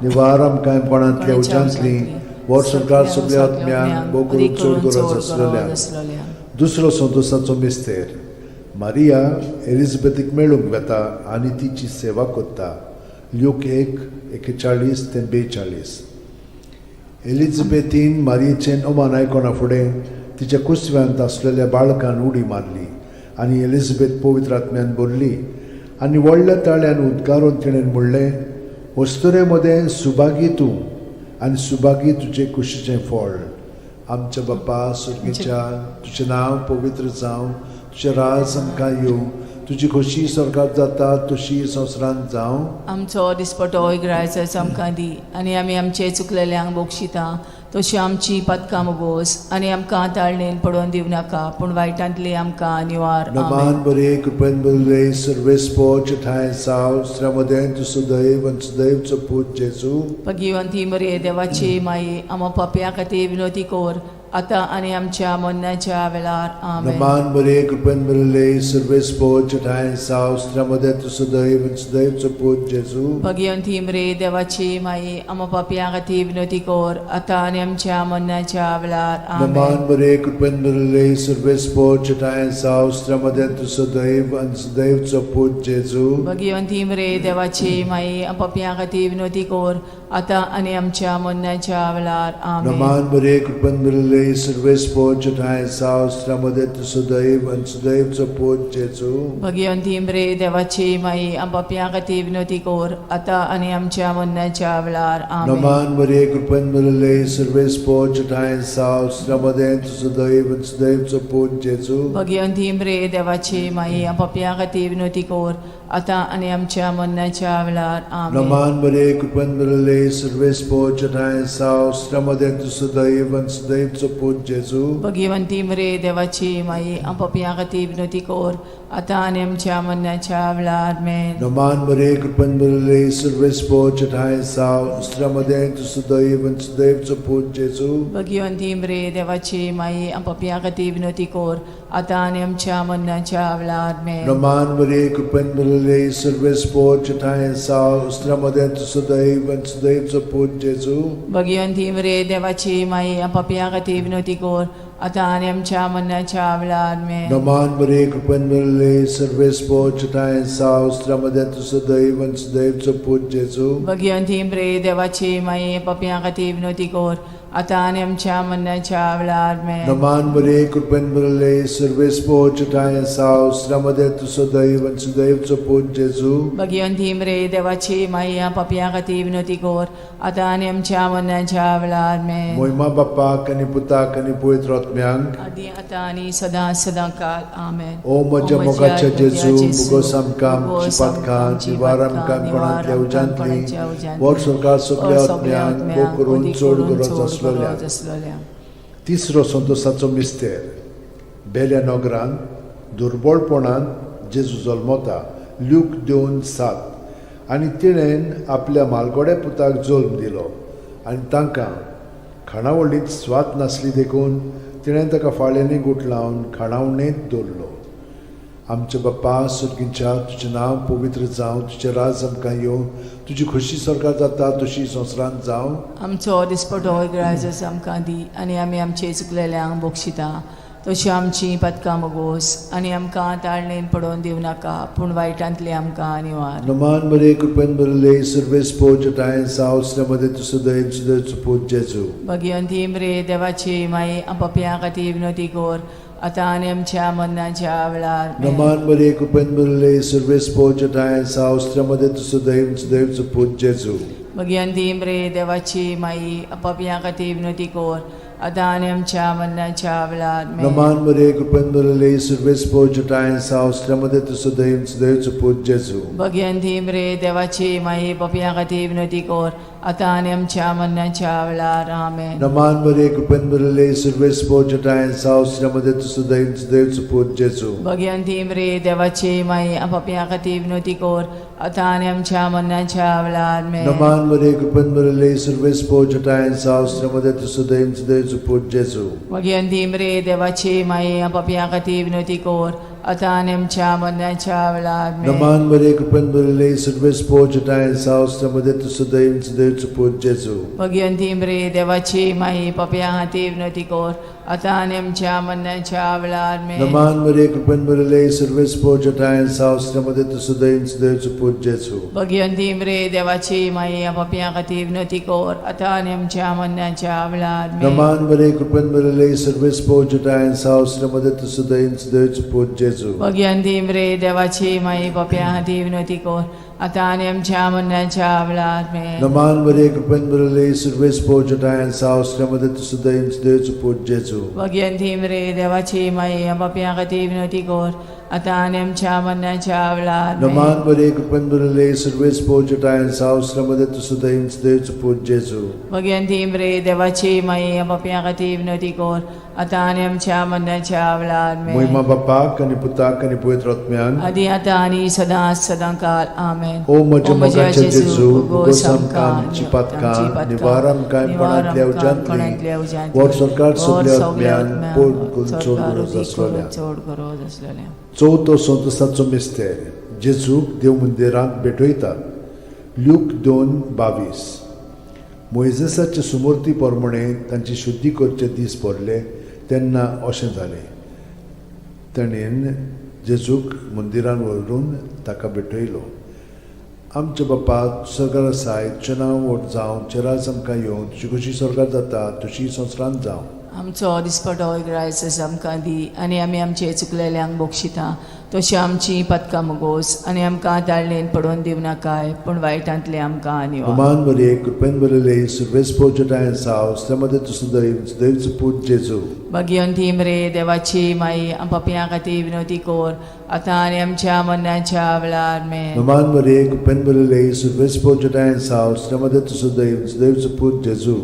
Speaker 2: निवार आमकां कोणांतल्या उज्यांतली वर सरकार सगळ्या आत्म्यांक बोगून चड गरज आसलेल्या दुसरो संतोसाचो मिस्तेर मारिया एलिझाबेथीक मेळूंक वेता आनी तिची सेवा कोत्ता लूक 1:41-42 एलिझाबेथीन मारयेचें ओमान आयकोना फुडें तिच्या कुसव्यांत आसलेल्या बाळकान उडी मारली आनी एलिझाबेथ पवित्र आत्म्यान बोल्ली आनी व्हडल्या ताळ्यान उद्गारून तिणें म्हणलें, वस्तुरे मदें सुभागी तूं आनी सुभागी तुजें कुशीचें फळ. आमच्या बाप्पा सुर्गेच्या, तुजें नांव पवित्र जावं, तुजें राज आमकां येवं, तुजी खोशी स्वर्गांत जाता तशी संवसारांत जावं.
Speaker 1: आमचो दिसपटो इग्रायचो आमकां दी, आनी आमी आमचे चुकलेल्यांक बोगशिता तशी आमची पदकां मोगोस, आनी आमकां ताळणेन पडोवन दिवं नाका, पूण वायटांतली आमकां निवार.
Speaker 2: नमान बरे कृपेन बरले सर्वेस्पो ठाय साव श्रमदेन तु सदैव आनी सदैवचो पूत जेजू.
Speaker 1: भगिवंती मरे देवाची माई, आमो पापया खातीर विनोदी कोर, आतां आनी आमच्या मरणाच्या वेळार. आमेन.
Speaker 2: नमान बरे कृपेन बरले सर्वेस्पो ठाय साव श्रमदेन तु सदैव आनी सदैवचो पूत जेजू.
Speaker 1: भगिवंती मरे देवाची माई, आमो पापया खातीर विनोदी कोर, आतां आनी आमच्या मरणाच्या वेळार. आमेन.
Speaker 2: नमान बरे कृपेन बरले सर्वेस्पो ठाय साव श्रमदेन तु सदैव आनी सदैवचो पूत जेजू.
Speaker 1: भगिवंती मरे देवाची माई, आमो पापया खातीर विनोदी कोर, आतां आनी आमच्या मरणाच्या वेळार. आमेन.
Speaker 2: नमान बरे कृपेन बरले सर्वेस्पो ठाय साव श्रमदेन तु सदैव आनी सदैवचो पूत जेजू.
Speaker 1: भगिवंती मरे देवाची माई, आमो पापया खातीर विनोदी कोर, आतां आनी आमच्या मरणाच्या वेळार. आमेन.
Speaker 2: नमान बरे कृपेन बरले सर्वेस्पो ठाय साव श्रमदेन तु सदैव आनी सदैवचो पूत जेजू.
Speaker 1: भगिवंती मरे देवाची माई, आमो पापया खातीर विनोदी कोर, आतां आनी आमच्या मरणाच्या वेळार. आमेन.
Speaker 2: नमान बरे कृपेन बरले सर्वेस्पो ठाय साव श्रमदेन तु सदैव आनी सदैवचो पूत जेजू.
Speaker 1: भगिवंती मरे देवाची माई, आमो पापया खातीर विनोदी कोर, आतां आनी आमच्या मरणाच्या वेळार. आमेन.
Speaker 2: नमान बरे कृपेन बरले सर्वेस्पो ठाय साव श्रमदेन तु सदैव आनी सदैवचो पूत जेजू.
Speaker 1: भगिवंती मरे देवाची माई, आमो पापया खातीर विनोदी कोर, आतां आनी आमच्या मरणाच्या वेळार. आमेन.
Speaker 2: नमान बरे कृपेन बरले सर्वेस्पो ठाय साव श्रमदेन तु सदैव आनी सदैवचो पूत जेजू.
Speaker 1: भगिवंती मरे देवाची माई, आमो पापया खातीर विनोदी कोर, आतां आनी आमच्या मरणाच्या वेळार. आमेन.
Speaker 2: नमान बरे कृपेन बरले सर्वेस्पो ठाय साव श्रमदेन तु सदैव आनी सदैवचो पूत जेजू.
Speaker 1: भगिवंती मरे देवाची माई, आमो पापया खातीर विनोदी कोर, आतां आनी आमच्या मरणाच्या वेळार. आमेन.
Speaker 2: नमान बरे कृपेन बरले सर्वेस्पो ठाय साव श्रमदेन तु सदैव आनी सदैवचो पूत जेजू.
Speaker 1: भगिवंती मरे देवाची माई, आमो पापया खातीर विनोदी कोर, आतां आनी आमच्या मरणाच्या वेळार. आमेन.
Speaker 2: मोहिमा बापाक आनी पुताक आनी पवित्र आत्म्यांक.
Speaker 1: आदी आतां आनी सदां सदांकाळ. आमेन.
Speaker 2: ओ म्हज्या मोगाच्या जेजू, मुगोस आमकां आमची पातकां, निवार आमकां कोणांतल्या उजांतली, वर स्वर्गांत सगळ्या आत्म्यांक भोव करून चड गरज आसलेल्या. तिसरो संतोसाचो मिस्तेर. बेल्या नगरान दुर्बळपणान जेजू जल्मता. ल्यूक 2:7. आनी तिणेन आपल्या मालगोड्या पुताक जल्म दिलो, आनी तांकां खाणावळींत स्वात नासली देखून तिणें ताका फाळ्यांनी गुट लावन खाणावळेंत दवरलो. आमचे बाप्पा सुर्गीच्या, तुजें नांव पवित्र जावं, तुजें राज आमकां येवं, तुजी खोशी स्वर्गांत जाता तशी संवसारांत जावं.
Speaker 1: आमचो दिसपटो इग्रायज आमकां दी, आनी आमी आमचे चुकलेल्यांक बोगशिता तशी आमची पदकां मोगोस, आनी आमकां ताळणेन पडोवन दिवं नाका, पूण वायटांतली आमकां निवार.
Speaker 2: नमान बरे कृपेन बरले सर्वेस्पो ठाय साव श्रमदेन तु सदैव सदैवचो पूत जेजू.
Speaker 1: भगिवंती मरे देवाची माई, आमो पापया खातीर विनोदी कोर, आतां आनी आमच्या मरणाच्या वेळार. आमेन.
Speaker 2: नमान बरे कृपेन बरले सर्वेस्पो ठाय साव श्रमदेन तु सदैव सदैवचो पूत जेजू.
Speaker 1: भगिवंती मरे देवाची माई, आमो पापया खातीर विनोदी कोर, आतां आनी आमच्या मरणाच्या वेळार. आमेन.
Speaker 2: नमान बरे कृपेन बरले सर्वेस्पो ठाय साव श्रमदेन तु सदैव सदैवचो पूत जेजू.
Speaker 1: भगिवंती मरे देवाची माई, पापया खातीर विनोदी कोर, आतां आनी आमच्या मरणाच्या वेळार. आमेन.
Speaker 2: नमान बरे कृपेन बरले सर्वेस्पो ठाय साव श्रमदेन तु सदैव सदैवचो पूत जेजू.
Speaker 1: भगिवंती मरे देवाची माई, आमो पापया खातीर विनोदी कोर, आतां आनी आमच्या मरणाच्या वेळार. आमेन.
Speaker 2: नमान बरे कृपेन बरले सर्वेस्पो ठाय साव श्रमदेन तु सदैव सदैवचो पूत जेजू.
Speaker 1: भगिवंती मरे देवाची माई, आमो पापया खातीर विनोदी कोर, आतां आनी आमच्या मरणाच्या वेळार. आमेन.
Speaker 2: नमान बरे कृपेन बरले सर्वेस्पो ठाय साव श्रमदेन तु सदैव सदैवचो पूत जेजू.
Speaker 1: भगिवंती मरे देवाची माई, पापया खातीर विनोदी कोर, आता आणि आमच्या मरणाच्या वेळा आमेन.
Speaker 2: Naman Maria, कृपेन भरले, सर्व स्पोर्ट आहे सावस्त्रामध्ये तुझं दैन देवचं पूज जेजू.
Speaker 1: भगवंती मरे देवाची माई पापियां खातीर विनवती कर आता आणि आमच्या मरणाच्या वेळा आमेन.
Speaker 2: Naman Maria, कृपेन भरले, सर्व स्पोर्ट आहे सावस्त्रामध्ये तुझं दैन देवचं पूज जेजू.
Speaker 1: भगवंती मरे देवाची माई पापियां खातीर विनवती कर आता आणि आमच्या मरणाच्या वेळा आमेन.
Speaker 2: Naman Maria, कृपेन भरले, सर्व स्पोर्ट आहे सावस्त्रामध्ये तुझं दैन देवचं पूज जेजू.
Speaker 1: भगवंती मरे देवाची माई पापियां खातीर विनवती कर आता आणि आमच्या मरणाच्या वेळा आमेन.
Speaker 2: Naman Maria, कृपेन भरले, सर्व स्पोर्ट आहे सावस्त्रामध्ये तुझं दैन देवचं पूज जेजू.
Speaker 1: भगवंती मरे देवाची माई पापियां खातीर विनवती कर आता आणि आमच्या मरणाच्या वेळा आमेन.
Speaker 2: महिमा बापाक आणि पुताक आणि पवित्र आत्म्यान
Speaker 1: आदी आता आणि सदां काल आमेन.
Speaker 2: ओ म्हज्या मोगाचें जेजू, उगोस आमकां आमची पातकां, निवार आमकां कोणांतल्या उज्यांतली, वर सरकार सगल्या आत्म्यान पोट करून चोड गरज आसलोल्या.
Speaker 1: चोड गरज आसलोल्या.
Speaker 2: चवथो संतसाचो मिस्तेर जेजूक देव मंदिरांत भेटयतात. लूक 2:22. मोइजेसाचे सुमूर्ती प्रमाणे तांची शुद्धी करचे दीस पडले तेन्ना अशें जालें. ताणेन जेजूक मंदिरान व्हरून ताका भेटयलो. आमच्या बापा स्वर्गार आसाय, तुजें नांव व्हड जावं, तुजें राज आमकां येवं, तुजी कशी स्वर्गार जाता तशी संवसारांत जावं.
Speaker 1: आमचो दिसपटो रायस आमकां दी आनी आमी आमचे चुकलेल्यांक बक्षिता तशी आमची पदकां मोगोस आनी आमकां दाळणेन पडोवन दिव नाकाय पूण वायटांतले आमकां आनी
Speaker 2: Roman Maria, कृपेन भरले, सर्व स्पोर्ट आहे सावस्त्रामध्ये तुझं देवचं पूज जेजू.
Speaker 1: भगवंती मरे देवाची माई पापियां खातीर विनवती कर आता आनी आमच्या मरणाच्या वेळा आमेन.
Speaker 2: Roman Maria, कृपेन भरले, सर्व स्पोर्ट आहे सावस्त्रामध्ये तुझं देवचं पूज जेजू.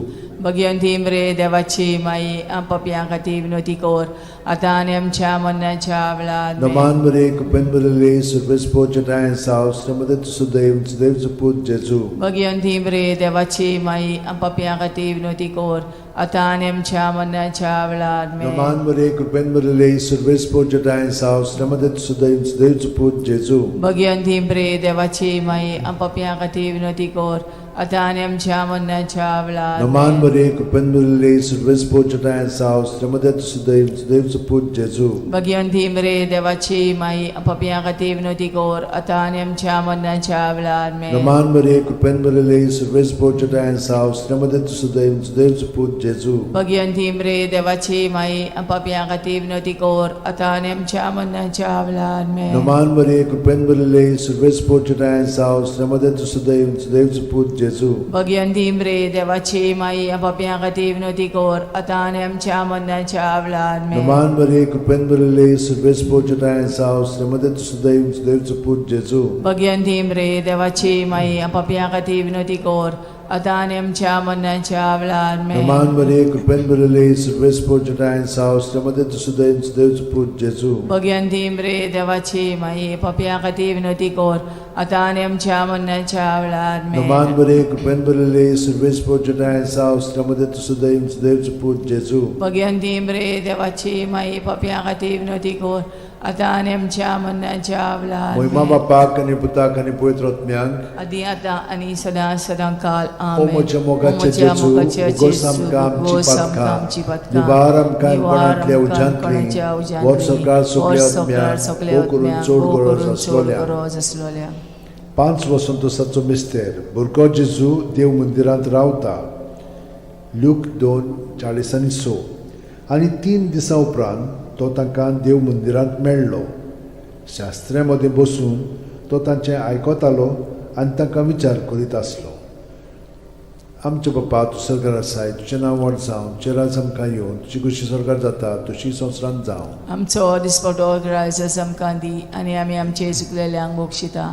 Speaker 1: भगवंती मरे देवाची माई पापियां खातीर विनवती कर आता आनी आमच्या मरणाच्या वेळा आमेन.
Speaker 2: Roman Maria, कृपेन भरले, सर्व स्पोर्ट आहे सावस्त्रामध्ये तुझं देवचं पूज जेजू.
Speaker 1: भगवंती मरे देवाची माई पापियां खातीर विनवती कर आता आनी आमच्या मरणाच्या वेळा आमेन.
Speaker 2: Roman Maria, कृपेन भरले, सर्व स्पोर्ट आहे सावस्त्रामध्ये तुझं देवचं पूज जेजू.
Speaker 1: भगवंती मरे देवाची माई पापियां खातीर विनवती कर आता आनी आमच्या मरणाच्या वेळा
Speaker 2: Roman Maria, कृपेन भरले, सर्व स्पोर्ट आहे सावस्त्रामध्ये तुझं देवचं पूज जेजू.
Speaker 1: भगवंती मरे देवाची माई पापियां खातीर विनवती कर आता आनी आमच्या मरणाच्या वेळा आमेन.
Speaker 2: Roman Maria, कृपेन भरले, सर्व स्पोर्ट आहे सावस्त्रामध्ये तुझं देवचं पूज जेजू.
Speaker 1: भगवंती मरे देवाची माई पापियां खातीर विनवती कर आता आनी आमच्या मरणाच्या वेळा आमेन.
Speaker 2: Roman Maria, कृपेन भरले, सर्व स्पोर्ट आहे सावस्त्रामध्ये तुझं देवचं पूज जेजू.
Speaker 1: भगवंती मरे देवाची माई पापियां खातीर विनवती कर आता आनी आमच्या मरणाच्या वेळा आमेन.
Speaker 2: Roman Maria, कृपेन भरले, सर्व स्पोर्ट आहे सावस्त्रामध्ये तुझं देवचं पूज जेजू.
Speaker 1: भगवंती मरे देवाची माई पापियां खातीर विनवती कर आता आनी आमच्या मरणाच्या वेळा आमेन.
Speaker 2: Roman Maria, कृपेन भरले, सर्व स्पोर्ट आहे सावस्त्रामध्ये तुझं देवचं पूज जेजू.
Speaker 1: भगवंती मरे देवाची माई पापियां खातीर विनवती कर आता आनी आमच्या मरणाच्या वेळा आमेन.
Speaker 2: Roman Maria, कृपेन भरले, सर्व स्पोर्ट आहे सावस्त्रामध्ये तुझं देवचं पूज जेजू.
Speaker 1: भगवंती मरे देवाची माई पापियां खातीर विनवती कर आता आनी आमच्या मरणाच्या वेळा
Speaker 2: महिमा
Speaker 1: आमेन.
Speaker 2: बापाक आणि पुताक आणि पवित्र आत्म्यांक
Speaker 1: आदी आता आणि सदां काल
Speaker 2: ओ
Speaker 1: आमेन.
Speaker 2: म्हज्या मोगाचें जेजू, उगोस आमकां आमची पातकां, निवार आमकां कोणांतल्या उज्यांतली, वर सरकार सगल्या आत्म्यान ओ करून चोड गरज आसलोल्या. 5 वसंतोसाचो मिस्तेर भुरगो जेजू देव मंदिरांत रावता. लूक 2:40-6. आनी 3 दिसां उपरांत तो तांकां देव मंदिरांत मेळ्ळो. शास्त्र्यां मदें बसून तो तांचें आयकतालो आनी तांकां विचार करीत आसलो. आमचे बापा तूं स्वर्गार आसाय, तुजें नांव व्हड जावं, तुजें राज आमकां येवं, तुजी कशी स्वर्गार जाता तशी संवसारांत जावं.
Speaker 1: आमचो दिसपटो रायस आमकां दी आनी आमी आमचे चुकलेल्यांक बक्षिता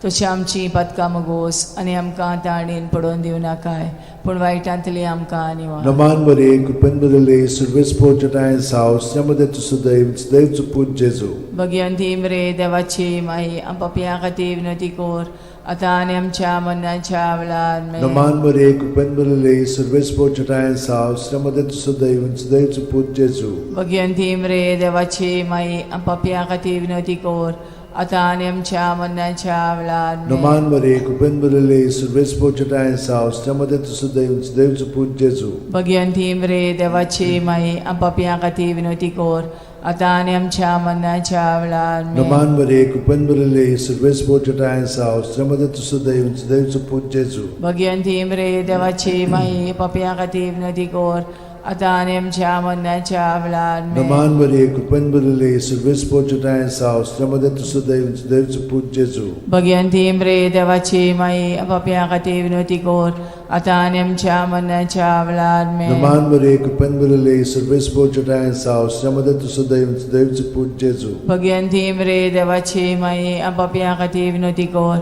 Speaker 1: तशी आमची पदकां मोगोस आनी आमकां ताळणेन पडोवन दिव नाकाय पूण वायटांतली आमकां आनी
Speaker 2: Roman Maria, कृपेन भरले, सर्व स्पोर्ट आहे सावस्त्रामध्ये तुझं देवचं पूज जेजू.
Speaker 1: भगवंती मरे देवाची माई पापियां खातीर विनवती कर आता आनी आमच्या मरणाच्या वेळा आमेन.
Speaker 2: Roman Maria, कृपेन भरले, सर्व स्पोर्ट आहे सावस्त्रामध्ये तुझं देवचं पूज जेजू.
Speaker 1: भगवंती मरे देवाची माई पापियां खातीर विनवती कर आता आणि आमच्या मरणाच्या वेळार
Speaker 2: Naman Maria, cupen Maria, surves poceta en saus, chamade tu Deus, Deus put Jesu.
Speaker 1: Bhagwanti मरे देवाची माई आपापिया खातीर विनवती कोर आता आणि आमच्या मरणाच्या वेळार
Speaker 2: Naman Maria, cupen Maria, surves poceta en saus, chamade tu Deus, Deus put Jesu.
Speaker 1: Bhagwanti मरे देवाची माई आपापिया खातीर विनवती कोर आता आणि आमच्या मरणाच्या वेळार
Speaker 2: Naman Maria, cupen Maria, surves poceta en saus, chamade tu Deus, Deus put Jesu.
Speaker 1: Bhagwanti मरे देवाची माई आपापिया खातीर विनवती कोर आता आणि आमच्या मरणाच्या वेळार
Speaker 2: Naman Maria, cupen Maria, surves poceta en saus, chamade tu Deus, Deus put Jesu.
Speaker 1: Bhagwanti मरे देवाची माई आपापिया खातीर विनवती कोर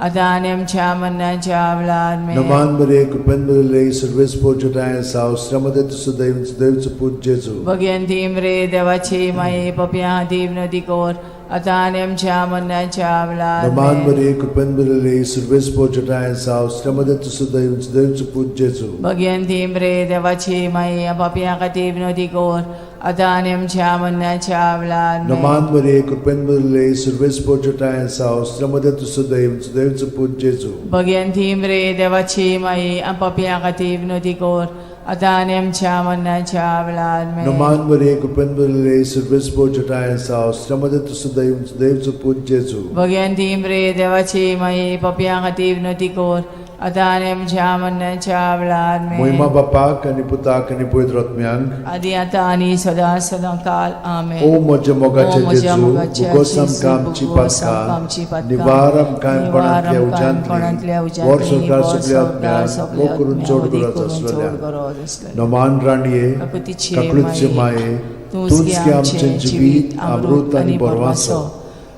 Speaker 1: आता आणि आमच्या मरणाच्या वेळार
Speaker 2: Naman Maria, cupen Maria, surves poceta en saus, chamade tu Deus, Deus put Jesu.
Speaker 1: Bhagwanti मरे देवाची माई आपापिया खातीर विनवती कोर आता आणि आमच्या मरणाच्या वेळार
Speaker 2: Naman Maria, cupen Maria, surves poceta en saus, chamade tu Deus, Deus put Jesu.
Speaker 1: Bhagwanti मरे देवाची माई आपापिया खातीर विनवती कोर आता आणि आमच्या मरणाच्या वेळार
Speaker 2: Naman Maria, cupen Maria, surves poceta en saus, chamade tu Deus, Deus put Jesu.
Speaker 1: Bhagwanti मरे देवाची माई आपापिया खातीर विनवती कोर आता आणि आमच्या मरणाच्या वेळार
Speaker 2: Naman Maria, cupen Maria, surves poceta en saus, chamade tu Deus, Deus put Jesu.
Speaker 1: Bhagwanti मरे देवाची माई आपापिया खातीर विनवती कोर आता आणि आमच्या मरणाच्या वेळार
Speaker 2: Moima Bapak ani Putak ani Pavitra Atmyank.
Speaker 1: आदी आता आणि सदा सदा काल आमेन.
Speaker 2: O moja mogache
Speaker 1: O moja
Speaker 2: Jesu,
Speaker 1: mogache
Speaker 2: bugosam
Speaker 1: Jesu,
Speaker 2: kamchi
Speaker 1: bugosam
Speaker 2: patka,
Speaker 1: kamchi patka,
Speaker 2: nivaram kaim panatlia
Speaker 1: nivaram kaim
Speaker 2: ujantli,
Speaker 1: panatlia ujantli,
Speaker 2: vor sorkar
Speaker 1: vor
Speaker 2: suple
Speaker 1: sorkar
Speaker 2: atmyan,
Speaker 1: suple
Speaker 2: o kurun
Speaker 1: atmyan,
Speaker 2: chod
Speaker 1: odi
Speaker 2: gurat
Speaker 1: kurun
Speaker 2: aslalya.
Speaker 1: chod gurat aslalya.
Speaker 2: Naman raniye,
Speaker 1: Kakutiche
Speaker 2: kaklutsche
Speaker 1: maye,
Speaker 2: maye,
Speaker 1: तुझके
Speaker 2: tunske
Speaker 1: आमचे
Speaker 2: amchen
Speaker 1: जीवित
Speaker 2: jivit, amrut ani borvaso.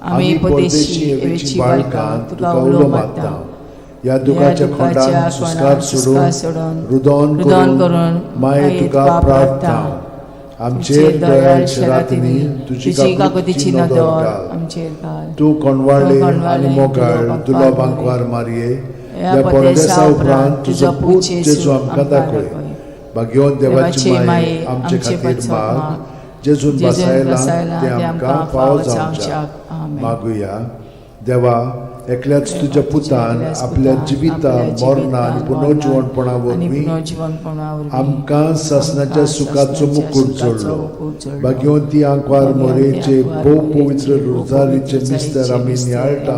Speaker 1: आम्ही परदेशी एवेची बाळका तुका उलो मागता.
Speaker 2: या दुखाच्या खोंडान सुस्कार सोडून रुदन करून माये तुका प्रार्थना. आमचेर दयाळ शरातनी तुझी काकुतीची नदर घाल.
Speaker 1: आमचेर घाल.
Speaker 2: तू कोणवाळे आणि मोगाळ तुला बांकवार मारये या परदेसा उपरांत तुझो पूत जेजू आमकां दाखय. भाग्यवान देवाची माये आमचे खातीर माग जेजून बसायला ते आमकां फावो जावच्याक मागुया. देवा एकल्याच तुझ्या पुतान आपल्या जिविता मरणा आणि पुनर्जीवनपणा वरवीं आमकां सासणाच्या सुखाचो मुकुट जोडलो. भाग्यवंती आंकवार मोरेचे भोव पवित्र रोजारीचे मिस्तर आमी नियाळटा.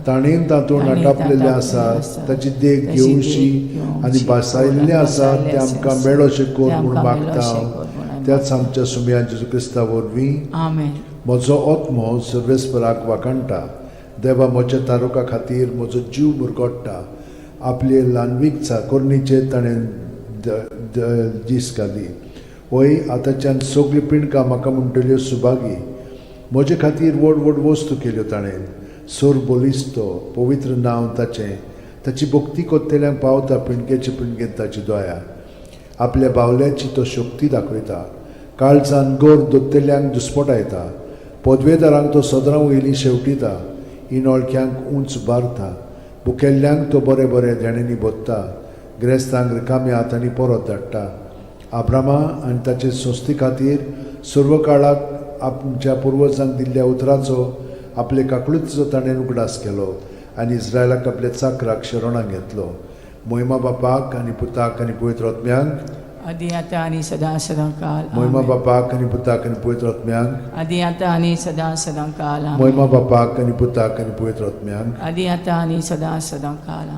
Speaker 2: ताणें तातूंत आटापलेले आसा ताची देख घेवशी आनी बसायल्ले आसा ते आमकां मेळोशे कोर म्हूण मागता. त्याच आमच्या सुमया जेजू क्रिस्ता वरवीं
Speaker 1: आमेन.
Speaker 2: म्हजो आत्मो सर्वेस्पराक वाकणटा. देवा म्हज्या तारुका खातीर म्हजो जीव मुरगोडटा. आपले ल्हानवीक चाकोरणीचे ताणें दीस घाली. वय आतांच्यान सगळी पिणकां म्हाका म्हणटल्यो सुभागी. म्हजे खातीर व्हड व्हड वस्तू केल्यो ताणें. सोर बोलिस्तो पवित्र नांव ताचें. ताची भक्ती कोत्तेल्यांक पावता पिणकेचे पिणकेन ताची दोया. आपल्या बावल्याची तो शक्ती दाखयता. काळजान गोर दोत्तेल्यांक दुस्पटायता. पदवेदारांक तो सदरां वयली शेवटिता. इनोळख्यांक उंच उबारता. भुकेल्ल्यांक तो बरें बरें देणेनी बोत्ता. गिरेस्तांक रिकाम्या हातांनी परत धाडटा. आब्रामा आनी ताचे संस्थे खातीर सर्व काळाक आमच्या पुर्वजांक दिल्ल्या उतराचो आपले काकळुचो ताणें उगडास केलो आनी इस्रायलाक आपल्या चाकराक शरणांत घेतलो. मोहिमा बापाक आनी पुताक आनी पवित्र आत्म्यांक
Speaker 1: आदी आता आणि सदा सदा काल
Speaker 2: मोहिमा बापाक आनी पुताक आनी पवित्र आत्म्यांक
Speaker 1: आदी आता आणि सदा सदा काल
Speaker 2: मोहिमा बापाक आनी पुताक आनी पवित्र आत्म्यांक
Speaker 1: आदी आता आणि सदा सदा काल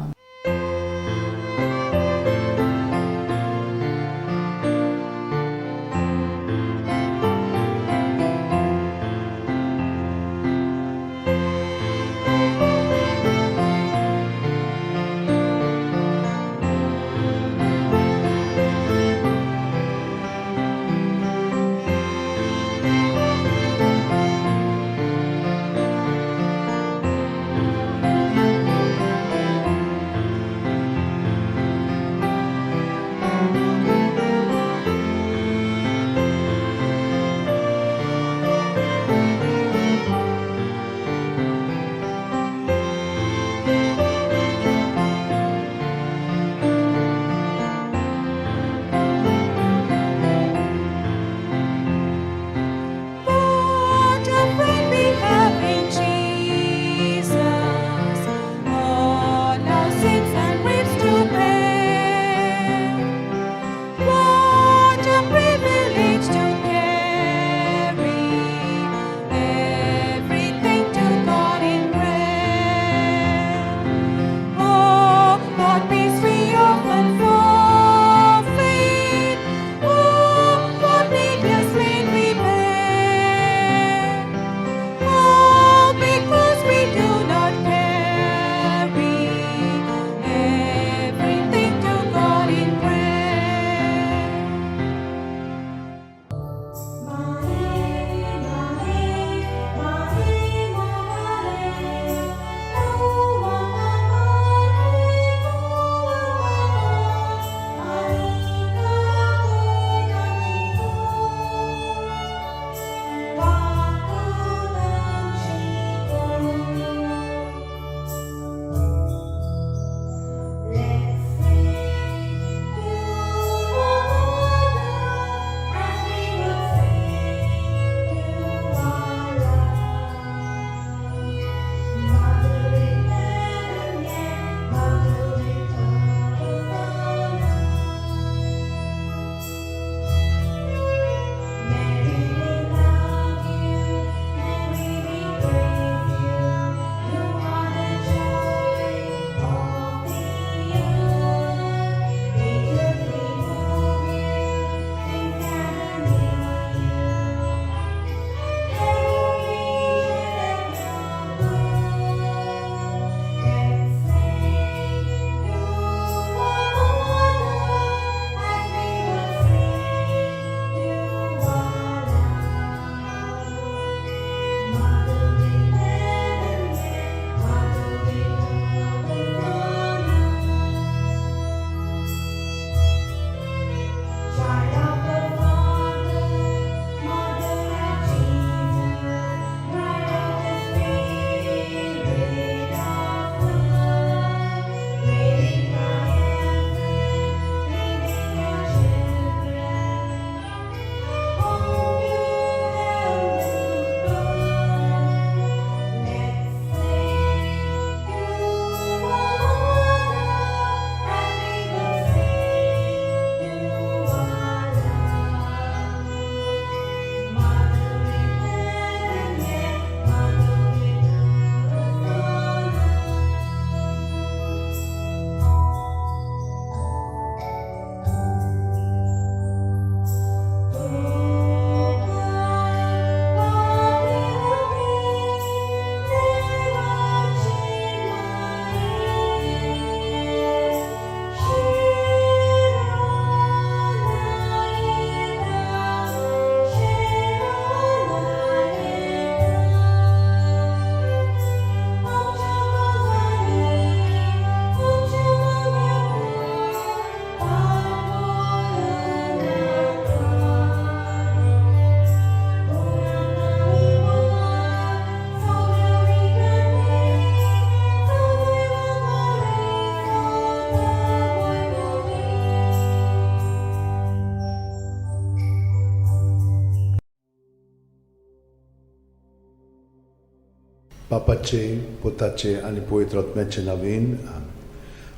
Speaker 2: बापाचे पुताचे आनी पवित्र आत्म्याचे नांवेन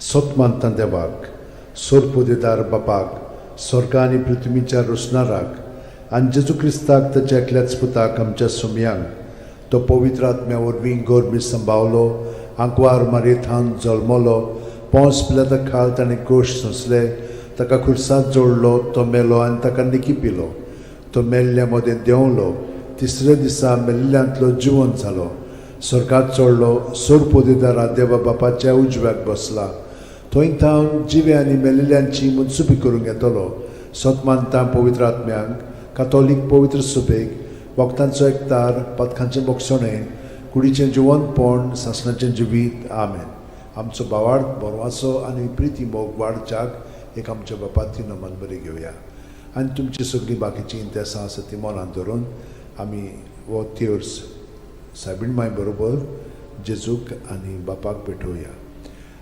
Speaker 2: सोतमानता देवाक सोरपोदेदार बापाक स्वर्गा आनी पृथ्वीच्या रोसणाराक आनी जेजू क्रिस्ताक ताच्या एकल्याच पुताक आमच्या सुमयांक तो पवित्र आत्म्या वरवीं गोरबी सांबावलो आंकवार मारयेंत जल्मलो पोंस पिलाता खाल ताणें कोश सोंसले ताका खुर्सांत जोडलो तो मेलो आनी ताका निकी पिलो तो मेल्ल्या मदें देंवलो तिसऱ्या दिसा मेल्ल्यांतलो जिवंत जालो स्वर्गांत चडलो सोरपोदेदारा देवा बापाच्या उजव्याक बसला थंय थावन जिवे आनी मेल्लेल्यांची मुनसुबी करूंक येतलो सोतमानता पवित्र आत्म्यांक कातोलीक पवित्र सुबेक वखदांचो एकतार पथकांचें मोक्षणें कुडीचें जिवंतपण सासणाचें जिवीत आमेन आमचो बावार्थ बोरवासो आनी प्रिती मोग वाडच्याक एक आमच्या बापाती नमन बरी घेवया आनी तुमची सगळीं बाकीची इंतेसां आसा ती मनांत धरून आमी हो तिर्स सायबीण माय बरोबर जेजूक आनी बापाक भेटोवया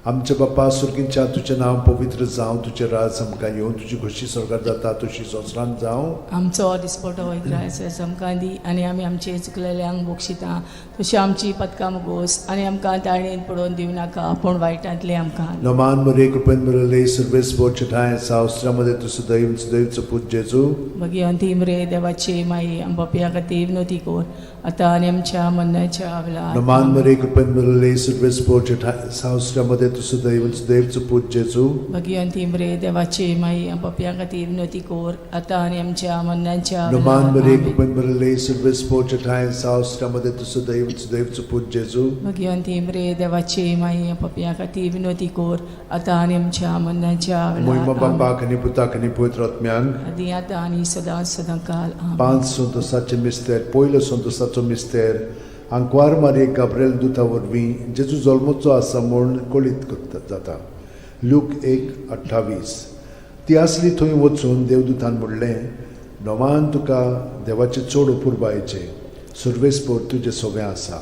Speaker 2: आमचे बापा सुर्गींच्या तुजें नांव पवित्र जावं तुजें राज आमकां येवं तुजी खोशी स्वर्गांत जाता तशी संवसारांत जावं
Speaker 1: आमचो दिसपटो वैग्रायस आमकां दी आनी आमी आमचे चुकलेल्यांक बोक्षिता तशी आमची पदकां मुगोस आनी आमकां ताळणेन पडोवन दिवं नाका पूण वायटांतले आमकां
Speaker 2: नमान मरे कृपेन मरले सर्वेस बोचठाय सावस्त्रामध्ये तुझं दैवचं पूज जेजू
Speaker 1: भगवंती मरे देवाचे माई आंबापिया खातीर विनोती कोर आतां आनी आमच्या मरणाच्या वेळार
Speaker 2: नमान मरे कृपेन मरले सर्वेस बोचठाय सावस्त्रामध्ये तुझं दैवचं पूज जेजू
Speaker 1: भगवंती मरे देवाचे माई आंबापिया खातीर विनोती कोर आतां आनी आमच्या मरणाच्या
Speaker 2: नमान मरे
Speaker 1: वेळार
Speaker 2: कृपेन मरले सर्वेस बोचठाय सावस्त्रामध्ये तुझं दैवचं पूज जेजू
Speaker 1: भगवंती मरे देवाचे माई आंबापिया खातीर विनोती कोर आतां आनी आमच्या मरणाच्या
Speaker 2: मोहिमा
Speaker 1: वेळार
Speaker 2: बापाक आनी पुताक आनी पवित्र आत्म्यांक
Speaker 1: आदी आतां आनी सदां सदांकाल आमेन.
Speaker 2: 5 संतोसाचे मिस्तेर पयलो संतोसाचो मिस्तेर आंकवार मारये गाब्रिएल दुता वरवीं जेजू जल्मोचो आसा म्हूण कळीत करता जाता लूक 1:28 ती आसली थंय वचून देवदूतान म्हणलें नोमान तुका देवाचे चड अपुरबायेचें सुर्वेस्पोर तुजें सगळें आसा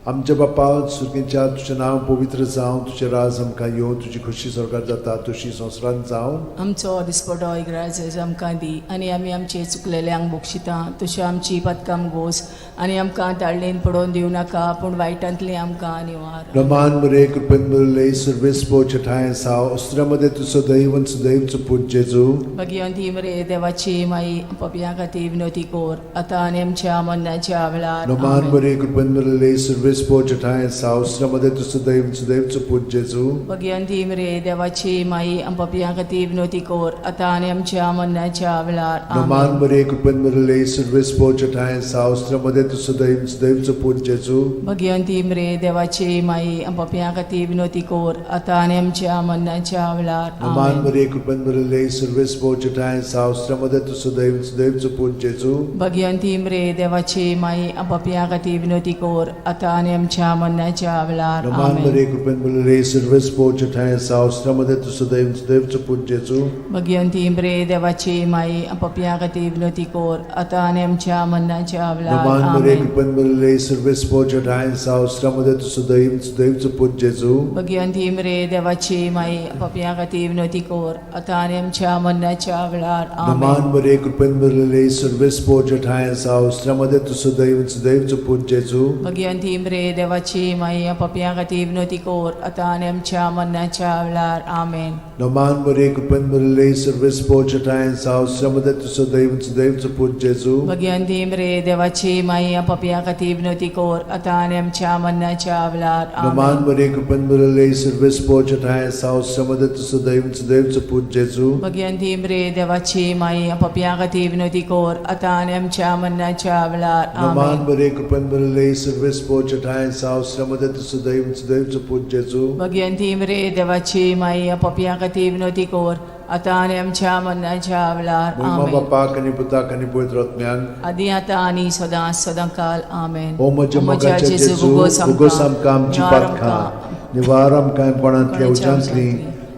Speaker 2: आमच्या बापा सुर्गेच्या तुजें नांव पवित्र जावं तुजें राज आमकां येवं तुजी खोशी स्वर्गांत जाता तशी संवसारांत जावं
Speaker 1: आमचो दिसपटो इग्रायज आमकां दी आनी आमी आमचे चुकलेल्यांक बोक्षिता तशें आमची पदकां मुगोस आनी आमकां ताळणेन पडोवन दिवं नाका पूण वायटांतले आमकां निवार
Speaker 2: नमान मरे कृपेन मरले सर्वेस्पो चठाय साव अस्त्रामध्ये तुझं दैवचं पूज जेजू
Speaker 1: भगवंती मरे देवाची माई पपिया खातीर विनोती कोर आतां आनी आमच्या मरणाच्या वेळार
Speaker 2: नमान
Speaker 1: आमेन.
Speaker 2: मरे कृपेन मरले सर्वेस्पो चठाय साव अस्त्रामध्ये तुझं दैवचं पूज जेजू
Speaker 1: भगवंती मरे देवाची माई पपिया खातीर विनोती कोर आतां आनी आमच्या मरणाच्या वेळार
Speaker 2: नमान
Speaker 1: आमेन.
Speaker 2: मरे कृपेन मरले सर्वेस्पो चठाय साव अस्त्रामध्ये तुझं दैवचं पूज जेजू
Speaker 1: भगवंती मरे देवाची माई पपिया खातीर विनोती कोर आतां आनी आमच्या मरणाच्या वेळार
Speaker 2: नमान
Speaker 1: आमेन.
Speaker 2: मरे कृपेन मरले सर्वेस्पो चठाय साव अस्त्रामध्ये तुझं दैवचं पूज जेजू
Speaker 1: भगवंती मरे देवाची माई पपिया खातीर विनोती कोर आतां आनी आमच्या मरणाच्या वेळार
Speaker 2: नमान
Speaker 1: आमेन.
Speaker 2: मरे कृपेन मरले सर्वेस्पो चठाय साव अस्त्रामध्ये तुझं दैवचं पूज जेजू
Speaker 1: भगवंती मरे देवाची माई पपिया खातीर विनोती कोर आतां आनी आमच्या मरणाच्या वेळार
Speaker 2: नमान मरे
Speaker 1: आमेन.
Speaker 2: कृपेन मरले सर्वेस्पो चठाय साव अस्त्रामध्ये तुझं दैवचं पूज जेजू
Speaker 1: भगवंती मरे देवाची माई पपिया खातीर विनोती कोर आतां आनी आमच्या मरणाच्या वेळार
Speaker 2: नमान
Speaker 1: आमेन.
Speaker 2: मरे कृपेन मरले सर्वेस्पो चठाय साव अस्त्रामध्ये तुझं दैवचं पूज जेजू
Speaker 1: भगवंती मरे देवाची माई पपिया खातीर विनोती कोर आतां आनी आमच्या मरणाच्या वेळार आमेन.
Speaker 2: नमान मरे कृपेन मरले सर्वेस्पो चठाय साव अस्त्रामध्ये तुझं दैवचं पूज जेजू
Speaker 1: भगवंती मरे देवाची माई पपिया खातीर विनोती कोर आतां आनी आमच्या मरणाच्या वेळार
Speaker 2: नमान
Speaker 1: आमेन.
Speaker 2: मरे कृपेन मरले सर्वेस्पो चठाय साव अस्त्रामध्ये तुझं दैवचं पूज जेजू
Speaker 1: भगवंती मरे देवाची माई पपिया खातीर विनोती कोर आतां आनी आमच्या मरणाच्या वेळार
Speaker 2: नमान
Speaker 1: आमेन.
Speaker 2: मरे कृपेन मरले सर्वेस्पो चठाय साव अस्त्रामध्ये तुझं दैवचं पूज जेजू
Speaker 1: भगवंती मरे देवाची माई पपिया खातीर विनोती कोर आतां आनी आमच्या मरणाच्या वेळार
Speaker 2: मोहिमा
Speaker 1: आमेन.
Speaker 2: बापाक आनी पुताक आनी पवित्र आत्म्यांक
Speaker 1: आदी आतां आनी सदां सदांकाल आमेन.
Speaker 2: ओ म्हज्या मोगाचे जेजू उगोस आमकां आमची पातखां निवार आमकां पणांतल्या उज्यांतली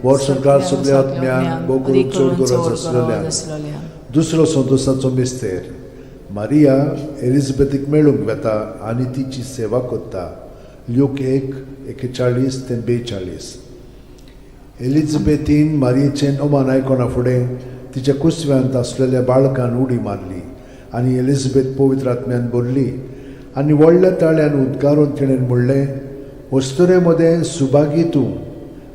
Speaker 2: वर सरकार सगळ्या आत्म्यांक भोव करून चड गरज आसलेल्या दुसरो संतोसाचो मिस्तेर मारिया एलिझाबेथीक मेळूंक वेता आनी तिची सेवा करता लूक 1:41-42 एलिझाबेथीन मारियेचें ओमान आयकोना फुडें तिच्या कुसव्यांत आसलेल्या बाळकान उडी मारली आनी एलिझाबेथ पवित्र आत्म्यान बोल्ली आनी व्हडल्या ताळ्यान उद्गारून तिणें म्हणलें, वस्तुरे मदें सुभागी तूं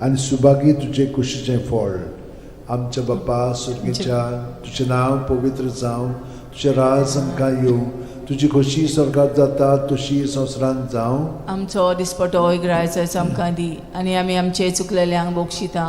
Speaker 2: आनी सुभागी तुजें कुशीचें फळ. आमच्या बापा सुर्गीच्या, तुजें नांव पवित्र जावं, तुजें राज आमकां येवं, तुजी खोशी स्वर्गांत जाता तशी संवसारांत जावं.
Speaker 1: आमचो दिसपटो इग्रायचो आमकां दी, आनी आमी आमचे चुकलेल्यांक बोगशिता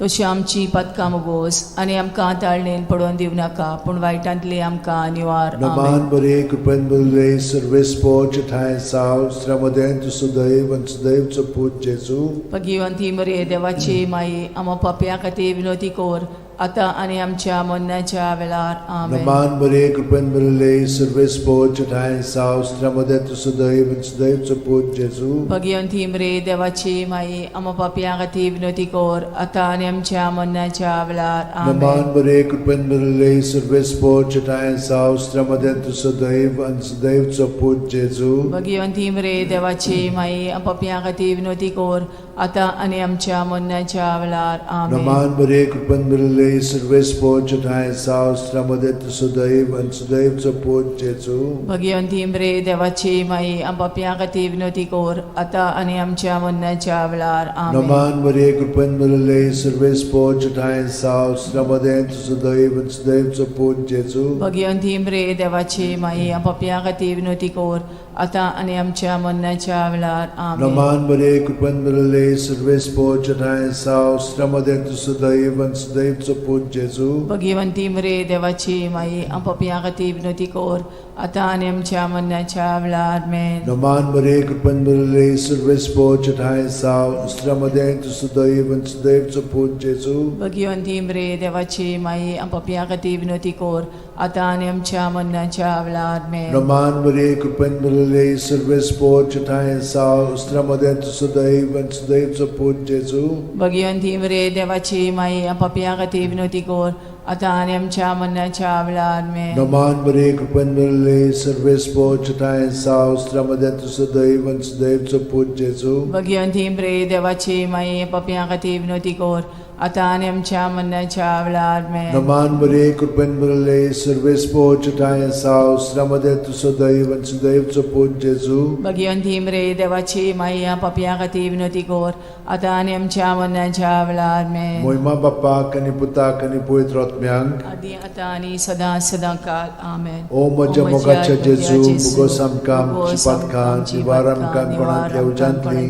Speaker 1: तशी आमची पदकां मोगोस, आनी आमकां ताळणेन पडोवन दिवं नाका, पूण वायटांतली आमकां निवार.
Speaker 2: नमान बरे कृपेन भरले सर्वेस्पो ठाय साव श्रमदेन तू सदैव आनी सदैवचो पूत जेजू.
Speaker 1: भगिवंती मरे देवाची माई, आमो पापया खातीर विनोदी कोर, आतां आनी आमच्या मरणाच्या वेळार. आमेन.
Speaker 2: नमान बरे कृपेन भरले सर्वेस्पो ठाय साव श्रमदेन तू सदैव आनी सदैवचो पूत जेजू.
Speaker 1: भगिवंती मरे देवाची माई, आमो पापया खातीर विनोदी कोर, आतां आनी आमच्या मरणाच्या वेळार. आमेन.
Speaker 2: नमान बरे कृपेन भरले सर्वेस्पो ठाय साव श्रमदेन तू सदैव आनी सदैवचो पूत जेजू.
Speaker 1: भगिवंती मरे देवाची माई, आमो पापया खातीर विनोदी कोर, आतां आनी आमच्या मरणाच्या वेळार. आमेन.
Speaker 2: नमान बरे कृपेन भरले सर्वेस्पो ठाय साव श्रमदेन तू सदैव आनी सदैवचो पूत जेजू.
Speaker 1: भगिवंती मरे देवाची माई, आमो पापया खातीर विनोदी कोर, आतां आनी आमच्या मरणाच्या वेळार. आमेन.
Speaker 2: नमान बरे कृपेन भरले सर्वेस्पो ठाय साव श्रमदेन तू सदैव आनी सदैवचो पूत जेजू.
Speaker 1: भगिवंती मरे देवाची माई, आमो पापया खातीर विनोदी कोर, आतां आनी आमच्या मरणाच्या वेळार. आमेन.
Speaker 2: नमान बरे कृपेन भरले सर्वेस्पो ठाय साव श्रमदेन तू सदैव आनी सदैवचो पूत जेजू.
Speaker 1: भगिवंती मरे देवाची माई, आमो पापया खातीर विनोदी कोर, आतां आनी आमच्या मरणाच्या वेळार. आमेन.
Speaker 2: नमान बरे कृपेन भरले सर्वेस्पो ठाय साव श्रमदेन तू सदैव आनी सदैवचो पूत जेजू.
Speaker 1: भगिवंती मरे देवाची माई, आमो पापया खातीर विनोदी कोर, आतां आनी आमच्या मरणाच्या वेळार. आमेन.
Speaker 2: नमान बरे कृपेन भरले सर्वेस्पो ठाय साव श्रमदेन तू सदैव आनी सदैवचो पूत जेजू.
Speaker 1: भगिवंती मरे देवाची माई, आमो पापया खातीर विनोदी कोर, आतां आनी आमच्या मरणाच्या वेळार. आमेन.
Speaker 2: नमान बरे कृपेन भरले सर्वेस्पो ठाय साव श्रमदेन तू सदैव आनी सदैवचो पूत जेजू.
Speaker 1: भगिवंती मरे देवाची माई, आमो पापया खातीर विनोदी कोर, आतां आनी आमच्या मरणाच्या वेळार. आमेन.
Speaker 2: नमान बरे कृपेन भरले सर्वेस्पो ठाय साव श्रमदेन तू सदैव आनी सदैवचो पूत जेजू.
Speaker 1: भगिवंती मरे देवाची माई, आमो पापया खातीर विनोदी कोर, आतां आनी आमच्या मरणाच्या वेळार. आमेन.
Speaker 2: मोहिमा बापाक आनी पुताक आनी पवित्र आत्म्यांक.
Speaker 1: आदी आतां आनी सदां सदां काल. आमेन.
Speaker 2: ओ म्हज्या मोगाच्या जेजू, मुगोस आमकां आमची पातकां, जिवार आमकां कोणांतल्या उज्यांतली,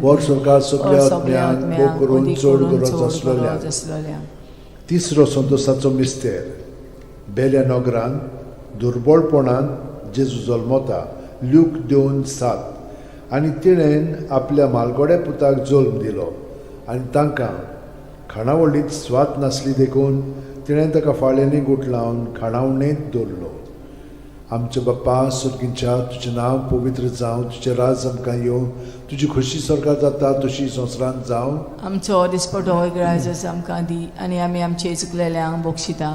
Speaker 2: वर सरकार सगळ्या आत्म्यांक भोव करून चड गरज आसलेल्या. तिसरो संतोशाचो मिस्तेर. बेल्या नगरान दुर्बळपणान जेजू जल्मता. ल्यूक 2:7. आनी तिणेन आपल्या मालगोड्या पुताक जल्म दिलो, आनी तांकां खाणावळींत स्वात नासली देखून तिणें ताका फाळ्यांनी गुटलावन खाणावळींत दवरलो. आमच्या बापा सुर्गीच्या, तुजें नांव पवित्र जावं, तुजें राज आमकां येवं, तुजी खोशी स्वर्गांत जाता तशी संवसारांत जावं.
Speaker 1: आमचो दिसपटो इग्रायज आमकां दी, आनी आमी आमचे चुकलेल्यांक बोगशिता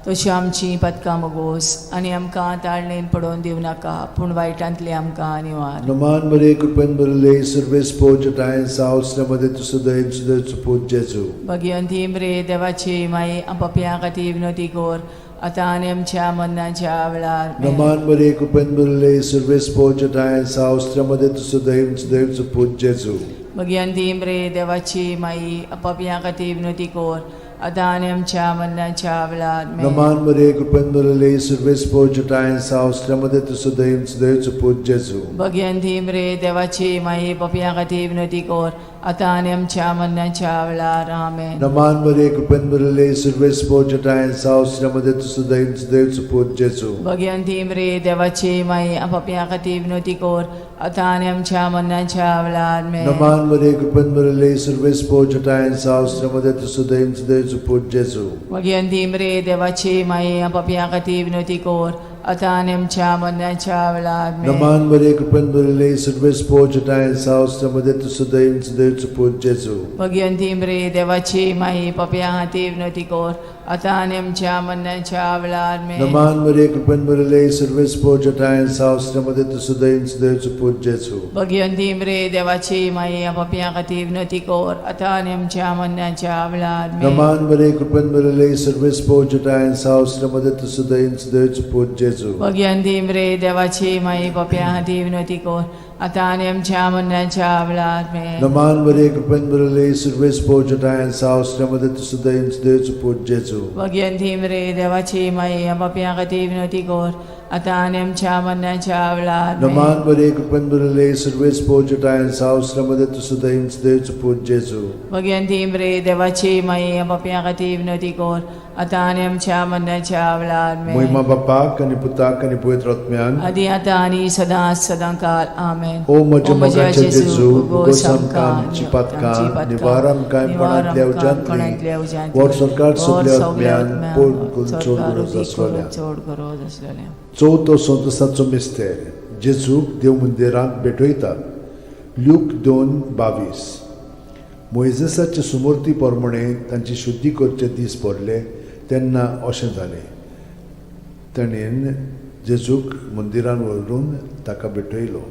Speaker 1: तशी आमची पदकां मोगोस, आनी आमकां ताळणेन पडोवन दिवं नाका, पूण वायटांतली आमकां निवार.
Speaker 2: नमान बरे कृपेन भरले सर्वेस्पो ठाय साव श्रमदेन तू सदैव सदैवचो पूत जेजू.
Speaker 1: भगिवंती मरे देवाची माई, आमो पापया खातीर विनोदी कोर, आतां आनी आमच्या मरणाच्या वेळार.
Speaker 2: नमान बरे कृपेन भरले सर्वेस्पो ठाय साव श्रमदेन तू सदैव सदैवचो पूत जेजू.
Speaker 1: भगिवंती मरे देवाची माई, आमो पापया खातीर विनोदी कोर, आतां आनी आमच्या मरणाच्या वेळार.
Speaker 2: नमान बरे कृपेन भरले सर्वेस्पो ठाय साव श्रमदेन तू सदैव सदैवचो पूत जेजू.
Speaker 1: भगिवंती मरे देवाची माई, पापया खातीर विनोदी कोर, आतां आनी आमच्या मरणाच्या वेळार. आमेन.
Speaker 2: नमान बरे कृपेन भरले सर्वेस्पो ठाय साव श्रमदेन तू सदैव सदैवचो पूत जेजू.
Speaker 1: भगिवंती मरे देवाची माई, आमो पापया खातीर विनोदी कोर, आतां आनी आमच्या मरणाच्या वेळार. आमेन.
Speaker 2: नमान बरे कृपेन भरले सर्वेस्पो ठाय साव श्रमदेन तू सदैव सदैवचो पूत जेजू.
Speaker 1: भगिवंती मरे देवाची माई, आमो पापया खातीर विनोदी कोर, आतां आनी आमच्या मरणाच्या वेळार. आमेन.
Speaker 2: नमान बरे कृपेन भरले सर्वेस्पो ठाय साव श्रमदेन तू सदैव सदैवचो पूत जेजू.
Speaker 1: भगिवंती मरे देवाची माई, पापया खातीर विनोदी कोर, आता आणि आमच्या मरणाच्या वेळार आमेन.
Speaker 2: नमान मरे कृपन बरले सर्व स्पोर्जटायन सावस्त्रमध्ये तू सुदैन सुदैवचं पूज जेजू.
Speaker 1: भगवंती मरे देवाची माई आपापल्या खातीर विनंती कर आता आणि आमच्या मरणाच्या वेळार आमेन.
Speaker 2: नमान मरे कृपन बरले सर्व स्पोर्जटायन सावस्त्रमध्ये तू सुदैन सुदैवचं पूज जेजू.
Speaker 1: भगवंती मरे देवाची माई आपापल्या खातीर विनंती कर आता आणि आमच्या मरणाच्या वेळार आमेन.
Speaker 2: नमान मरे कृपन बरले सर्व स्पोर्जटायन सावस्त्रमध्ये तू सुदैन सुदैवचं पूज जेजू.
Speaker 1: भगवंती मरे देवाची माई आपापल्या खातीर विनंती कर आता आणि आमच्या मरणाच्या वेळार आमेन.
Speaker 2: नमान मरे कृपन बरले सर्व स्पोर्जटायन सावस्त्रमध्ये तू सुदैन सुदैवचं पूज जेजू.
Speaker 1: भगवंती मरे देवाची माई आपापल्या खातीर विनंती कर आता आणि आमच्या मरणाच्या वेळार आमेन.
Speaker 2: महिमा बापाक आणि पुताक आणि पवित्र आत्म्यान
Speaker 1: आदी आता आणि सदांच सदांकाळ आमेन.
Speaker 2: ओ म्हज्या मोगाचे जेजू उगोस आमकां आमची पातकां निवार आमकां कोणांतल्या उज्यांतली वर सरकार सगल्या आत्म्यान पोट चोड गरज आसलोल्या.
Speaker 1: चोड गरज आसलोल्या.
Speaker 2: चवथो संतसाचो मिस्तेर जेजूक देव मंदिरांत भेटयतात. लूक 2:22. मोइजेसाचे सुमूर्ती प्रमाणे तांची शुद्धी करचे दीस पडले तेन्ना अशें जालें. ताणेन जेजूक मंदिरान व्हरून ताका भेटयलो.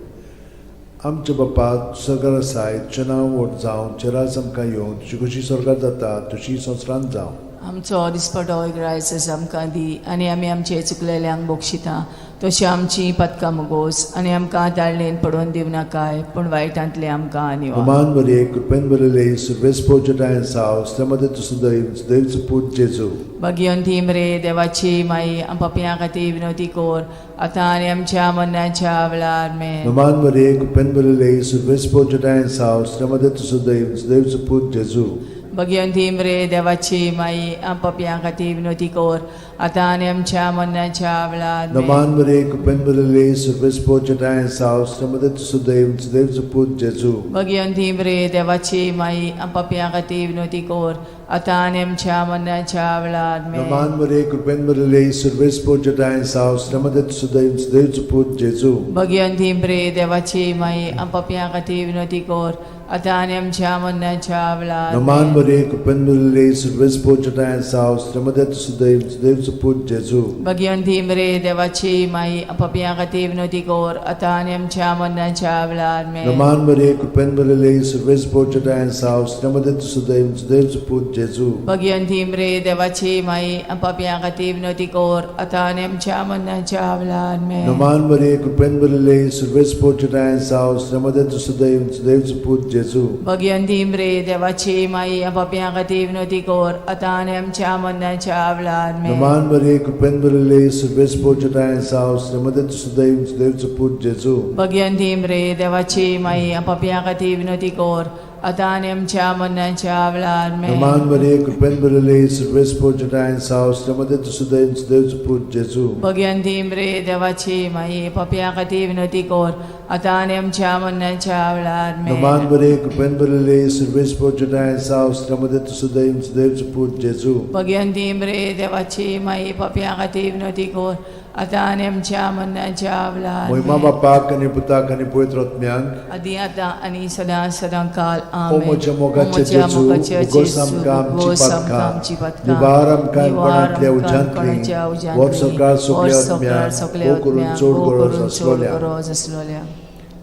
Speaker 2: आमच्या बापा स्वर्गार आसाय तुजें नांव व्हड जावं तुजें राज आमकां येवं तुजी कशी स्वर्गार जाता तशी संवसारांत जावं.
Speaker 1: आमचो दिसपटो रायस आमकां दी आनी आमी आमचे चुकलेल्यांक बक्षिता तशी आमची पदकां मोगोस आनी आमकां दाळणेन पडोवन दिव नाकाय पूण वायटांतले आमकां निवार.
Speaker 2: नमान मरे कृपेन बरले सर्व स्पोर्जटायन सावस्त्रमध्ये तू सुदैवचं पूज जेजू.
Speaker 1: भगवंती मरे देवाची माई आपापल्या खातीर विनंती कर आता आनी आमच्या मरणाच्या वेळार आमेन.
Speaker 2: नमान मरे कृपेन बरले सर्व स्पोर्जटायन सावस्त्रमध्ये तू सुदैवचं पूज जेजू.
Speaker 1: भगवंती मरे देवाची माई आपापल्या खातीर विनंती कर आता आनी आमच्या मरणाच्या वेळार आमेन.
Speaker 2: नमान मरे कृपेन बरले सर्व स्पोर्जटायन सावस्त्रमध्ये तू सुदैवचं पूज जेजू.
Speaker 1: भगवंती मरे देवाची माई आपापल्या खातीर विनंती कर आता आनी आमच्या मरणाच्या वेळार आमेन.
Speaker 2: नमान मरे कृपेन बरले सर्व स्पोर्जटायन सावस्त्रमध्ये तू सुदैवचं पूज जेजू.
Speaker 1: भगवंती मरे देवाची माई आपापल्या खातीर विनंती कर आता आनी आमच्या मरणाच्या वेळार
Speaker 2: नमान
Speaker 1: आमेन.
Speaker 2: मरे कृपेन बरले सर्व स्पोर्जटायन सावस्त्रमध्ये तू सुदैवचं पूज जेजू.
Speaker 1: भगवंती मरे देवाची माई आपापल्या खातीर विनंती कर आता आनी आमच्या मरणाच्या वेळार आमेन.
Speaker 2: नमान मरे कृपेन बरले सर्व स्पोर्जटायन सावस्त्रमध्ये तू सुदैवचं पूज जेजू.
Speaker 1: भगवंती मरे देवाची माई आपापल्या खातीर विनंती कर आता आनी आमच्या मरणाच्या वेळार आमेन.
Speaker 2: नमान मरे कृपेन बरले सर्व स्पोर्जटायन सावस्त्रमध्ये तू सुदैवचं पूज जेजू.
Speaker 1: भगवंती मरे देवाची माई आपापल्या खातीर विनंती कर आता आनी आमच्या मरणाच्या वेळार आमेन.
Speaker 2: नमान मरे कृपेन बरले सर्व स्पोर्जटायन सावस्त्रमध्ये तू सुदैवचं पूज जेजू.
Speaker 1: भगवंती मरे देवाची माई आपापल्या खातीर विनंती कर आता आनी आमच्या मरणाच्या वेळार आमेन.
Speaker 2: नमान मरे कृपेन बरले सर्व स्पोर्जटायन सावस्त्रमध्ये तू सुदैवचं पूज जेजू.
Speaker 1: भगवंती मरे देवाची माई आपापल्या खातीर विनंती कर आता आनी आमच्या मरणाच्या वेळार आमेन.
Speaker 2: नमान मरे कृपेन बरले सर्व स्पोर्जटायन सावस्त्रमध्ये तू सुदैवचं पूज जेजू.
Speaker 1: भगवंती मरे देवाची माई आपापल्या खातीर विनंती कर आता आनी आमच्या मरणाच्या वेळार
Speaker 2: महिमा
Speaker 1: आमेन.
Speaker 2: बापाक आणि पुताक आणि पवित्र आत्म्यांक
Speaker 1: आदी आता आनी सदांकाळ
Speaker 2: ओ
Speaker 1: आमेन.
Speaker 2: म्हज्या मोगाचे
Speaker 1: ओ म्हज्या
Speaker 2: जेजू
Speaker 1: मोगाचे
Speaker 2: उगोस
Speaker 1: जेजू,
Speaker 2: आमकां आमची
Speaker 1: उगोस आमकां
Speaker 2: पातकां
Speaker 1: आमची पातकां
Speaker 2: निवार आमकां
Speaker 1: निवार
Speaker 2: कोणांतल्या
Speaker 1: आमकां कोणाच्या
Speaker 2: उज्यांतली
Speaker 1: उज्यांतली
Speaker 2: वर सरकार सगल्या
Speaker 1: वर सरकार सगल्या
Speaker 2: आत्म्यांक करून
Speaker 1: आत्म्यांक
Speaker 2: चोड
Speaker 1: हो
Speaker 2: गरज
Speaker 1: करून चोड
Speaker 2: आसलोल्या.
Speaker 1: गरज आसलोल्या.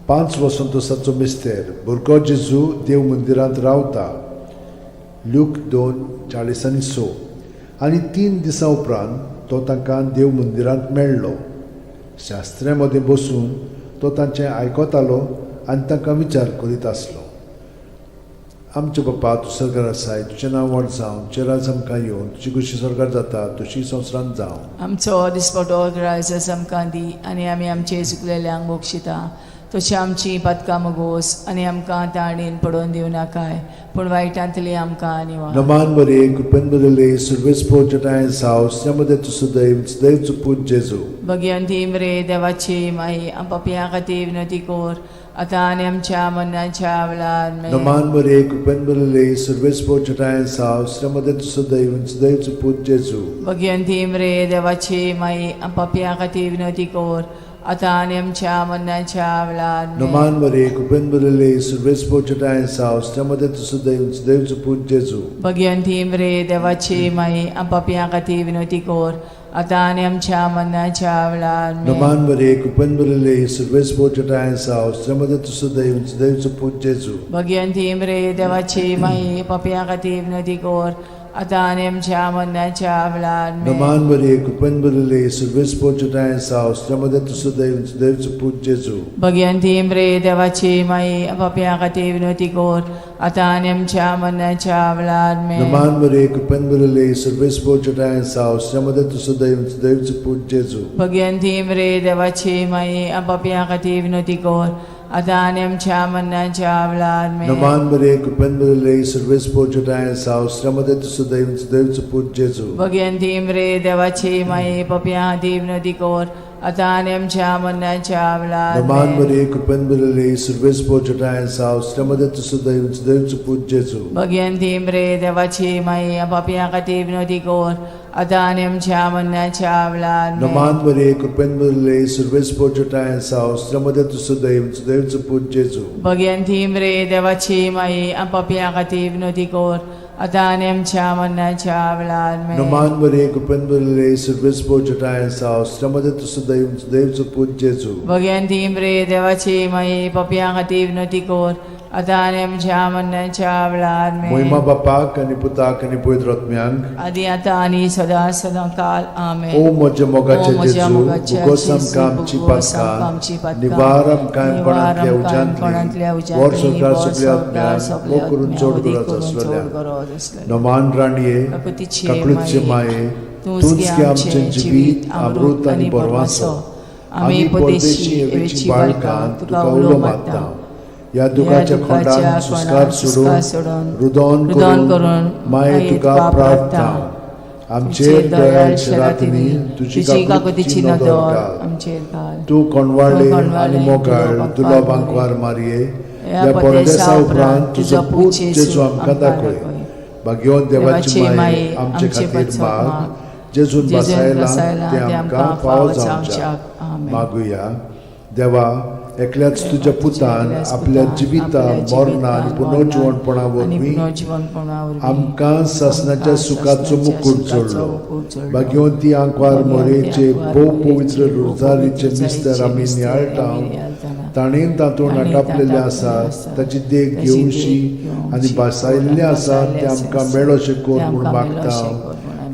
Speaker 2: 5 वसंतोसाचो मिस्तेर भुरगो जेजू देव मंदिरांत रावता. लूक 2:40-6. आनी 3 दिसां उपरांत तो तांकां देव मंदिरांत मेळ्ळो. शास्त्र्यां मदें बसून तो तांचें आयकतालो आनी तांकां विचार करीत आसलो. आमचे बापा तूं स्वर्गार आसाय तुजें नांव व्हड जावं तुजें राज आमकां येवं तुजी कशी स्वर्गार जाता तशी संवसारांत जावं.
Speaker 1: आमचो दिसपटो रायस आमकां दी आनी आमी आमचे चुकलेल्यांक बक्षिता तशी आमची पदकां मोगोस आनी आमकां ताळणेन पडोवन दिव नाकाय पूण वायटांतली आमकां निवार.
Speaker 2: नमान मरे कृपेन बरले सर्व स्पोर्जटायन सावस्त्रमध्ये तू सुदैवचं पूज जेजू. भगवंती
Speaker 1: मरे देवाची माई आपापल्या खातीर विनंती कर आता आनी आमच्या मरणाच्या वेळार आमेन.
Speaker 2: नमान मरे कृपेन बरले सर्व स्पोर्जटायन सावस्त्रमध्ये तू सुदैवचं पूज जेजू.
Speaker 1: भगवंती मरे देवाची माई आपापल्या खातीर विनंती कर आता आणि आमच्या मरणाच्या वेळार
Speaker 2: Naman Maria, Kupenburale, Survespo Chatayan Saus, Tamadatu Sudayun, Sudayun Put Jesu.
Speaker 1: Bhagwanti मरे देवाची माई आपापिया खातीर विनवती कोर आता आणि आमच्या मरणाच्या वेळार
Speaker 2: Naman Maria, Kupenburale, Survespo Chatayan Saus, Tamadatu Sudayun, Sudayun Put Jesu.
Speaker 1: Bhagwanti मरे देवाची माई आपापिया खातीर विनवती कोर आता आणि आमच्या मरणाच्या वेळार
Speaker 2: Naman Maria, Kupenburale, Survespo Chatayan Saus, Tamadatu Sudayun, Sudayun Put Jesu.
Speaker 1: Bhagwanti मरे देवाची माई आपापिया खातीर विनवती कोर आता आणि आमच्या मरणाच्या वेळार
Speaker 2: Naman Maria, Kupenburale, Survespo Chatayan Saus, Tamadatu Sudayun, Sudayun Put Jesu.
Speaker 1: Bhagwanti मरे देवाची माई आपापिया खातीर विनवती कोर आता आणि आमच्या मरणाच्या वेळार
Speaker 2: Naman Maria, Kupenburale, Survespo Chatayan Saus, Tamadatu Sudayun, Sudayun Put Jesu.
Speaker 1: Bhagwanti मरे देवाची माई आपापिया खातीर विनवती कोर आता आणि आमच्या मरणाच्या वेळार
Speaker 2: Naman Maria, Kupenburale, Survespo Chatayan Saus, Tamadatu Sudayun, Sudayun Put Jesu.
Speaker 1: Bhagwanti मरे देवाची माई आपापिया खातीर विनवती कोर आता आणि आमच्या मरणाच्या वेळार
Speaker 2: Naman Maria, Kupenburale, Survespo Chatayan Saus, Tamadatu Sudayun, Sudayun Put Jesu.
Speaker 1: Bhagwanti मरे देवाची माई आपापिया खातीर विनवती कोर आता आणि आमच्या मरणाच्या वेळार
Speaker 2: Naman Maria, Kupenburale, Survespo Chatayan Saus, Tamadatu Sudayun, Sudayun Put Jesu.
Speaker 1: Bhagwanti मरे देवाची माई आपापिया खातीर विनवती कोर आता आणि आमच्या मरणाच्या वेळार
Speaker 2: Moima Bapak, ani Putak, ani Pavitr Atmyank.
Speaker 1: आदी आता आणि सदा सदा काल आमेन
Speaker 2: O moja mogacha
Speaker 1: O moja
Speaker 2: Jesu,
Speaker 1: mogacha
Speaker 2: bugosam
Speaker 1: Jesu,
Speaker 2: kamci
Speaker 1: bugosam
Speaker 2: patkan,
Speaker 1: kamci patkan,
Speaker 2: nivaram kaim
Speaker 1: nivaram
Speaker 2: panantlia
Speaker 1: kaim panantlia
Speaker 2: ujantli,
Speaker 1: ujantli,
Speaker 2: vor sorkar
Speaker 1: vor
Speaker 2: subliatmyan,
Speaker 1: sorkar
Speaker 2: o kurun
Speaker 1: subliatmyan,
Speaker 2: chod
Speaker 1: odi
Speaker 2: gurat
Speaker 1: kurun chod
Speaker 2: aslalyan.
Speaker 1: gurat aslalyan.
Speaker 2: Naman raniye,
Speaker 1: Kakutiche
Speaker 2: kaklutche
Speaker 1: maye,
Speaker 2: maye,
Speaker 1: tunski amche jivit, amrut ani bormaso, आम्ही परदेशी एवेची बाळकां तुका उलो मागता
Speaker 2: या दुखाच्या खोंडान सुस्कार सोडून रुदोन करून माये तुका प्रार्थना आमचेर दयाळ शरातनी तुझी काकुतीची नदर घाल
Speaker 1: आमचेर घाल
Speaker 2: तू कोणवाळे आणि मोगाळ तुला बांकवार मारये या परदेसा उपरांत तुझो पूत जेजू आमकां दाखय भाग्यवन देवाची माये आमचे खातीर माग जेजून बसायला ते आमकां फावो जावच्याक मागुया देवा एकल्याच तुझ्या पुतान आपल्या जिविता मरणा आणि पुनर्जीवनपणा वरवीं आमकां सासणाच्या सुखाचो मुकुट जोडलो भाग्यवंती आंकवार मोरेचे भोव पवित्र रुजारीचे मिस्तर आमी नियाळटाव ताणेन तातूंत आटापलेले आसात ताची देख घेवशी आनी बसायल्ले आसात ते आमकां मेळोशे कोर म्हूण मागता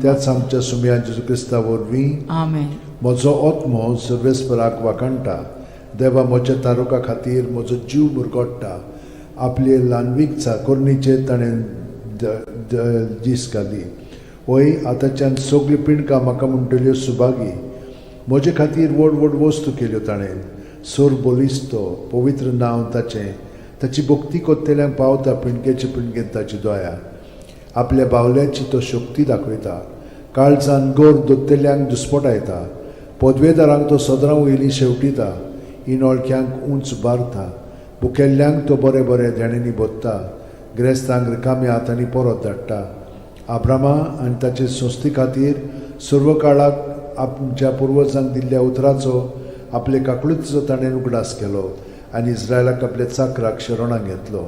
Speaker 2: त्याच आमच्या सुमया जेजू क्रिस्ता वरवीं
Speaker 1: आमेन
Speaker 2: म्हजो आत्मो सर्वेस्पराक वाकणटा देवा म्हज्या तारुका खातीर म्हजो जीव मुरगोडटा आपले ल्हानवीक चाकोरणीचे ताणें दीस घाली वय आतांच्यान सगळी पिणकां म्हाका म्हणटल्यो सुभागी म्हजे खातीर व्हड व्हड वस्तू केल्यो ताणें सोर बोलिस्तो पवित्र नांव ताचें ताची भक्ती कोत्तेल्यांक पावता पिणकेचे पिणकेंत ताची दोया आपल्या बावल्याची तो शक्ती दाखयता काळजान गोर दोत्तेल्यांक दुस्पटायता पदवेदारांक तो सदरां वयली शेवटिता इनोळख्यांक उंच बारता भुकेल्ल्यांक तो बरे बरे देणेनी बोत्ता गिरेस्तांक रिकाम्या हातांनी परत धाडटा आब्रामा आनी ताचे संस्थे खातीर सर्व काळाक आमच्या पुर्वजांक दिल्ल्या उतराचो आपले काकळुचो ताणें उगडास केलो आनी इस्रायलाक आपल्या चाकराक शरणाक घेतलो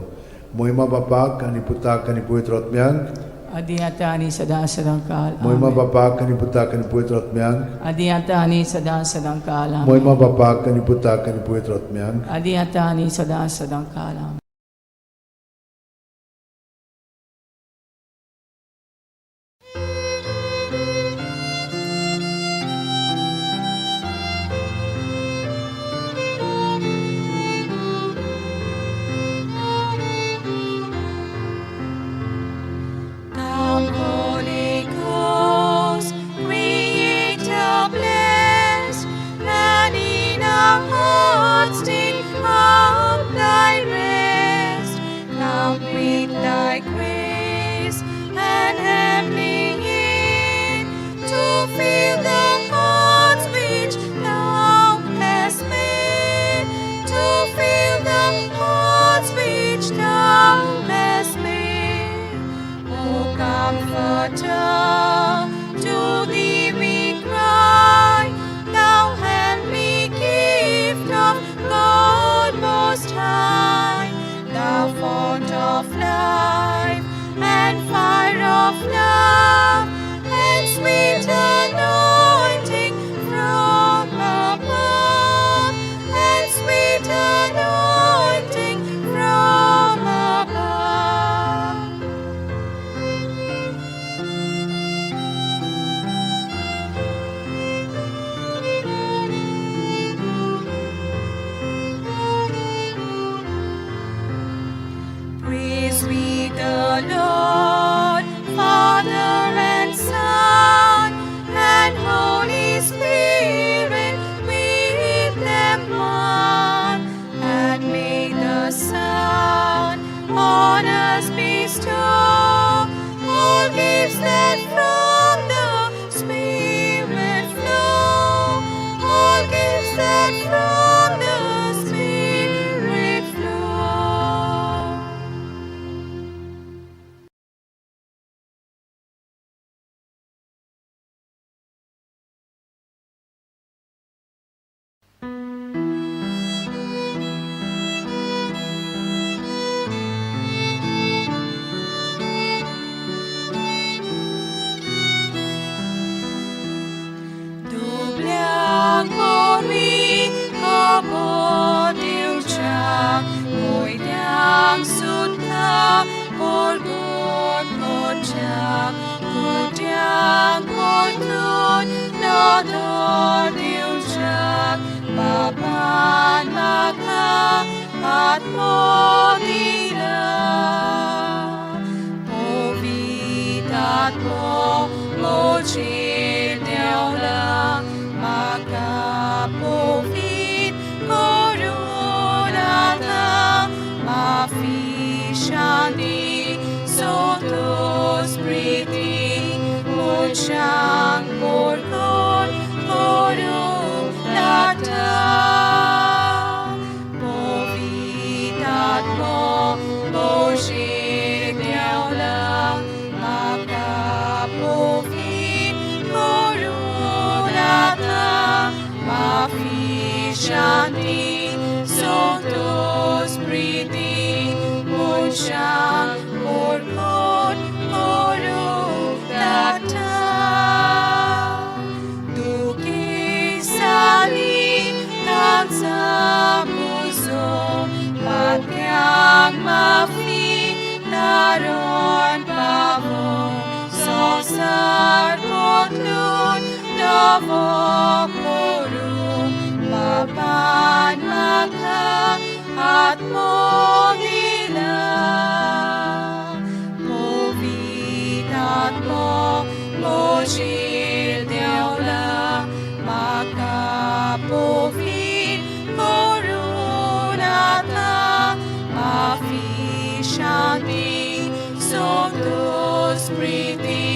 Speaker 2: मोहिमा बापाक आनी पुताक आनी पवित्र आत्म्यांक
Speaker 1: आदी आता आणि सदा सदा काल
Speaker 2: मोहिमा बापाक आनी पुताक आनी पवित्र आत्म्यांक
Speaker 1: आदी आता आणि सदा सदा काल
Speaker 2: मोहिमा बापाक आनी पुताक आनी पवित्र आत्म्यांक
Speaker 1: आदी आता आणि सदा सदा काल
Speaker 4: Come, Holy Ghost, Creator blessed, and in our hearts take up Thy rest. Come with Thy grace and heavenly aid to fill the hearts which Thou hast made, to fill the hearts which Thou hast made. O Comforter, to Thee we cry, Thou hand we give. love and sweet anointing from above, and sweet anointing from above. Praise we the Lord, Father and Son, and Holy Spirit, with them one. And may the Son on us bestow all gifts that from the Spirit flow, all gifts that from the Spirit flow. Doblang pori kapot ilcha, ngồi đang sút tha porgot kocha, kutiang portun na dor ilcha, papan maka at modila, povitat mo mochil deola, maka povit korunata, mafishani sotos priti, mochang porkon korunata, povitat mo mochil deola, maka povit korunata, mafishani sotos priti, mochang porkon korunata. Duki sali tansa muso, patyang mafi naron pavo, sosar potlun davo korum, papan maka at mogila, povitat mo mochil deola, maka povit korunata, mafishani sotos priti,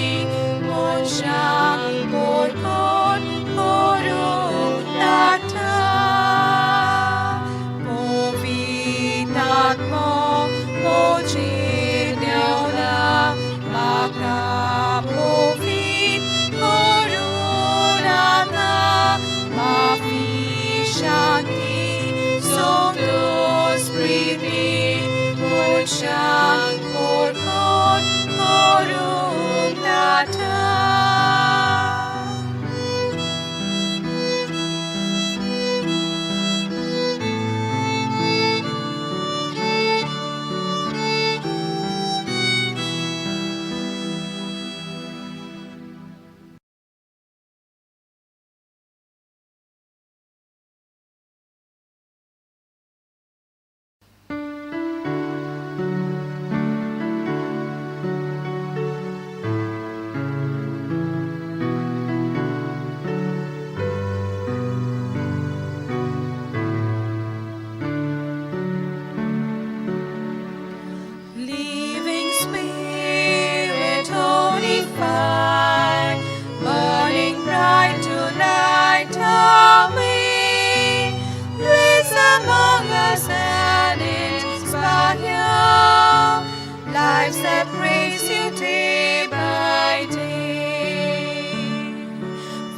Speaker 4: mochang porkon korunata, povitat mo mochil deola, maka povit korunata, mafishani sotos priti, mochang porkon korunata. Living Spirit, holy fire, burning bright to light our way, place among us and inspire lives that praise you day by day.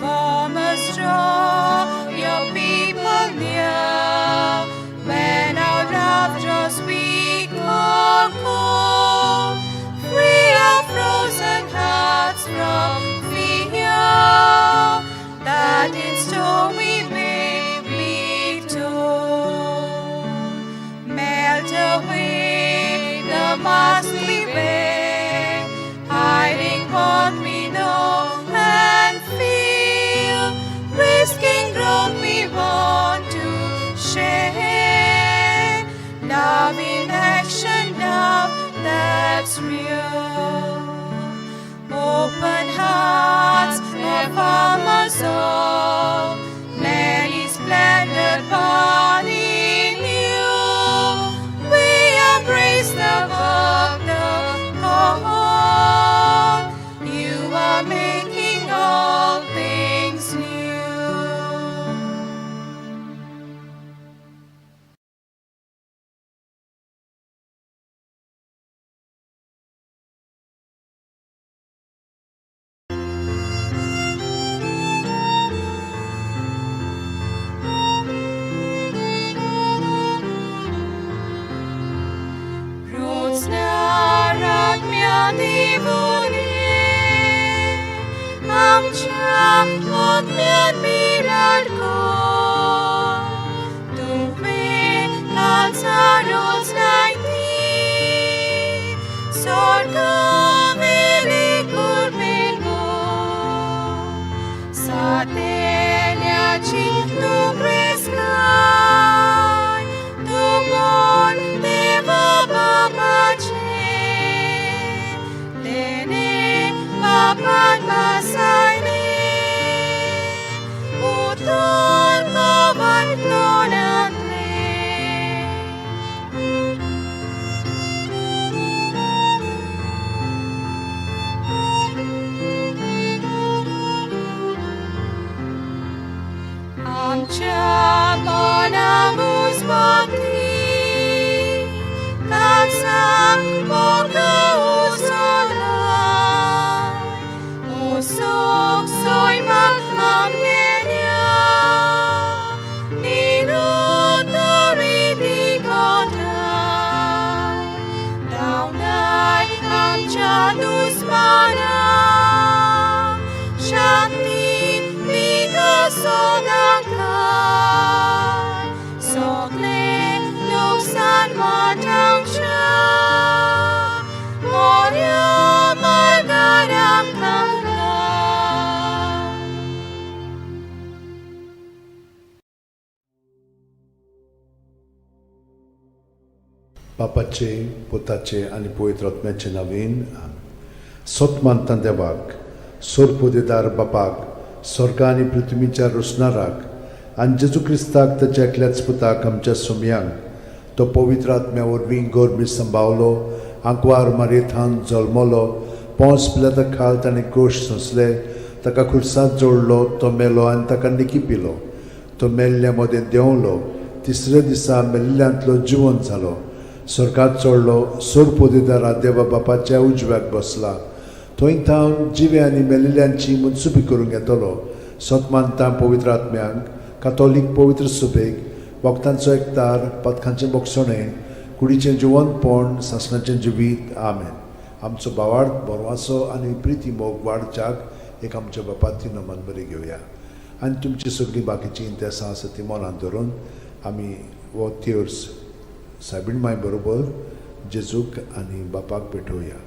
Speaker 4: Farmers draw your people near, when our love draws weak or cold, free our frozen hearts. Pagmian mirad ko, tuwing kansaros na iti, sorga velikur mo, sa tenya cintu preskai, tumon deva babace, tene bapan masayni, utol kawan tonatli. Amca monamus bakti, kansang moga usolai, usok soy makamnya, ninutori kotai, daunai amca dusmana, shakti Sodangkai, sokle luksan matang siya, Moria margarang tanggal.
Speaker 2: बापाचे पुताचे आणि पवित्र आत्म्याचे नावीन सोतमानता देवाक सोरपोदेदार बापाक स्वर्ग आणि पृथ्वीच्या रोसणाराक आणि जेजू क्रिस्ताक ताच्या एकल्याच पुताक आमच्या सोम्यांक तो पवित्र आत्म्या वरवीं गोरबी सांबावलो आंकवार मारयेंत जल्मलो पोंस पिलाता खाल ताणें गोश सोंसले ताका खुर्सांत जोडलो तो मेलो आनी ताका निकिपिलो तो मेल्ल्या मदें देंवलो तिसऱ्या दिसा मेल्ल्यांतलो जिवंत जालो स्वर्गात चडलो सोरपोदेदारा देवा बापाच्या उजव्याक बसला थंय थावन जिवे आनी मेलिल्ल्यांची मुनसुबी करूंक येतलो सोतमानता पवित्र आत्म्यांक कातोलीक पवित्र सुबेक वखदांचो एकतार पथकांचें बोगसणें कुडीचें जिवंतपण सासणाचें जिवीत आमेन आमचो भावार्थ बरवासो आनी प्रिती मोग वाडच्याक एक आमच्या बापाची नमन बरी घेवया आनी तुमची सगळीं बाकीची इंतेसां आसा ती मनांत धरून आमी हो तिर्स सायबीण माय बरोबर जेजूक आनी बापाक भेटोवया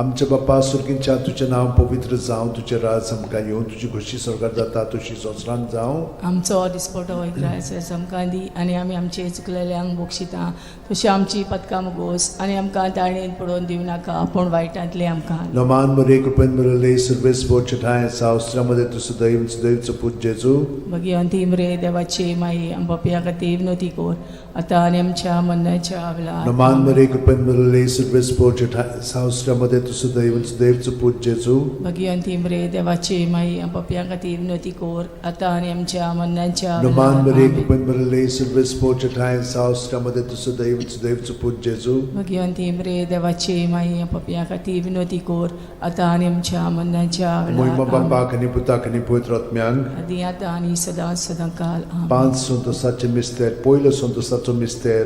Speaker 2: आमचे बापा सुर्गींच्या तुजें नांव पवित्र जावं तुजें राज आमकां येवं तुजी खुशी स्वर्गांत जाता तशी संवसारांत जावं
Speaker 1: आमचो दिसपटो वैग्रायस आमकां दी आनी आमी आमचे चुकलेल्यांक बोगशिता तशी आमची पदकां मुगोस आनी आमकां ताळणेन पडोवन दिवं नाका पूण वायटांतले आमकां
Speaker 2: नमान मरे कृपेन मरले सर्वेस बोचे ठाय सावस्त्रामध्ये तुझं दैवचं पूज जेजू
Speaker 1: भगवंती मरे देवाची माई आमच्या खातीर विनोती कोर आतां आनी आमच्या मरणाच्या वेळार
Speaker 2: नमान मरे कृपेन मरले सर्वेस बोचे ठाय सावस्त्रामध्ये तुझं दैवचं पूज जेजू
Speaker 1: भगवंती मरे देवाची माई आमच्या खातीर विनोती कोर आतां आनी आमच्या मरणाच्या
Speaker 2: नमान मरे
Speaker 1: वेळार
Speaker 2: कृपेन मरले सर्वेस बोचे ठाय सावस्त्रामध्ये तुझं दैवचं पूज जेजू
Speaker 1: भगवंती मरे देवाची माई आमच्या खातीर विनोती कोर आतां आनी आमच्या मरणाच्या
Speaker 2: मोहिमा
Speaker 1: वेळार
Speaker 2: बापाक आनी पुताक आनी पवित्र आत्म्यांक
Speaker 1: आदी आतां आनी सदां सदांकाल आमेन.
Speaker 2: 5 संतोसाचे मिस्तेर पयलो संतोसाचो मिस्तेर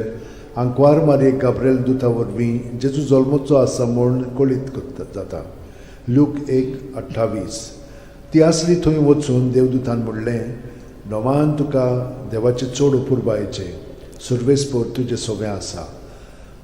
Speaker 2: आंकवार मारये गाब्रिएल दुता वरवीं जेजू जल्मोचो आसा म्हूण कळीत जाता लूक 1:28 ती आसली थंय वचून देवदूतान म्हणलें नोमान तुका देवाचे चड अपुर्बायेचें सर्वेस्पर तुजें सगळें आसा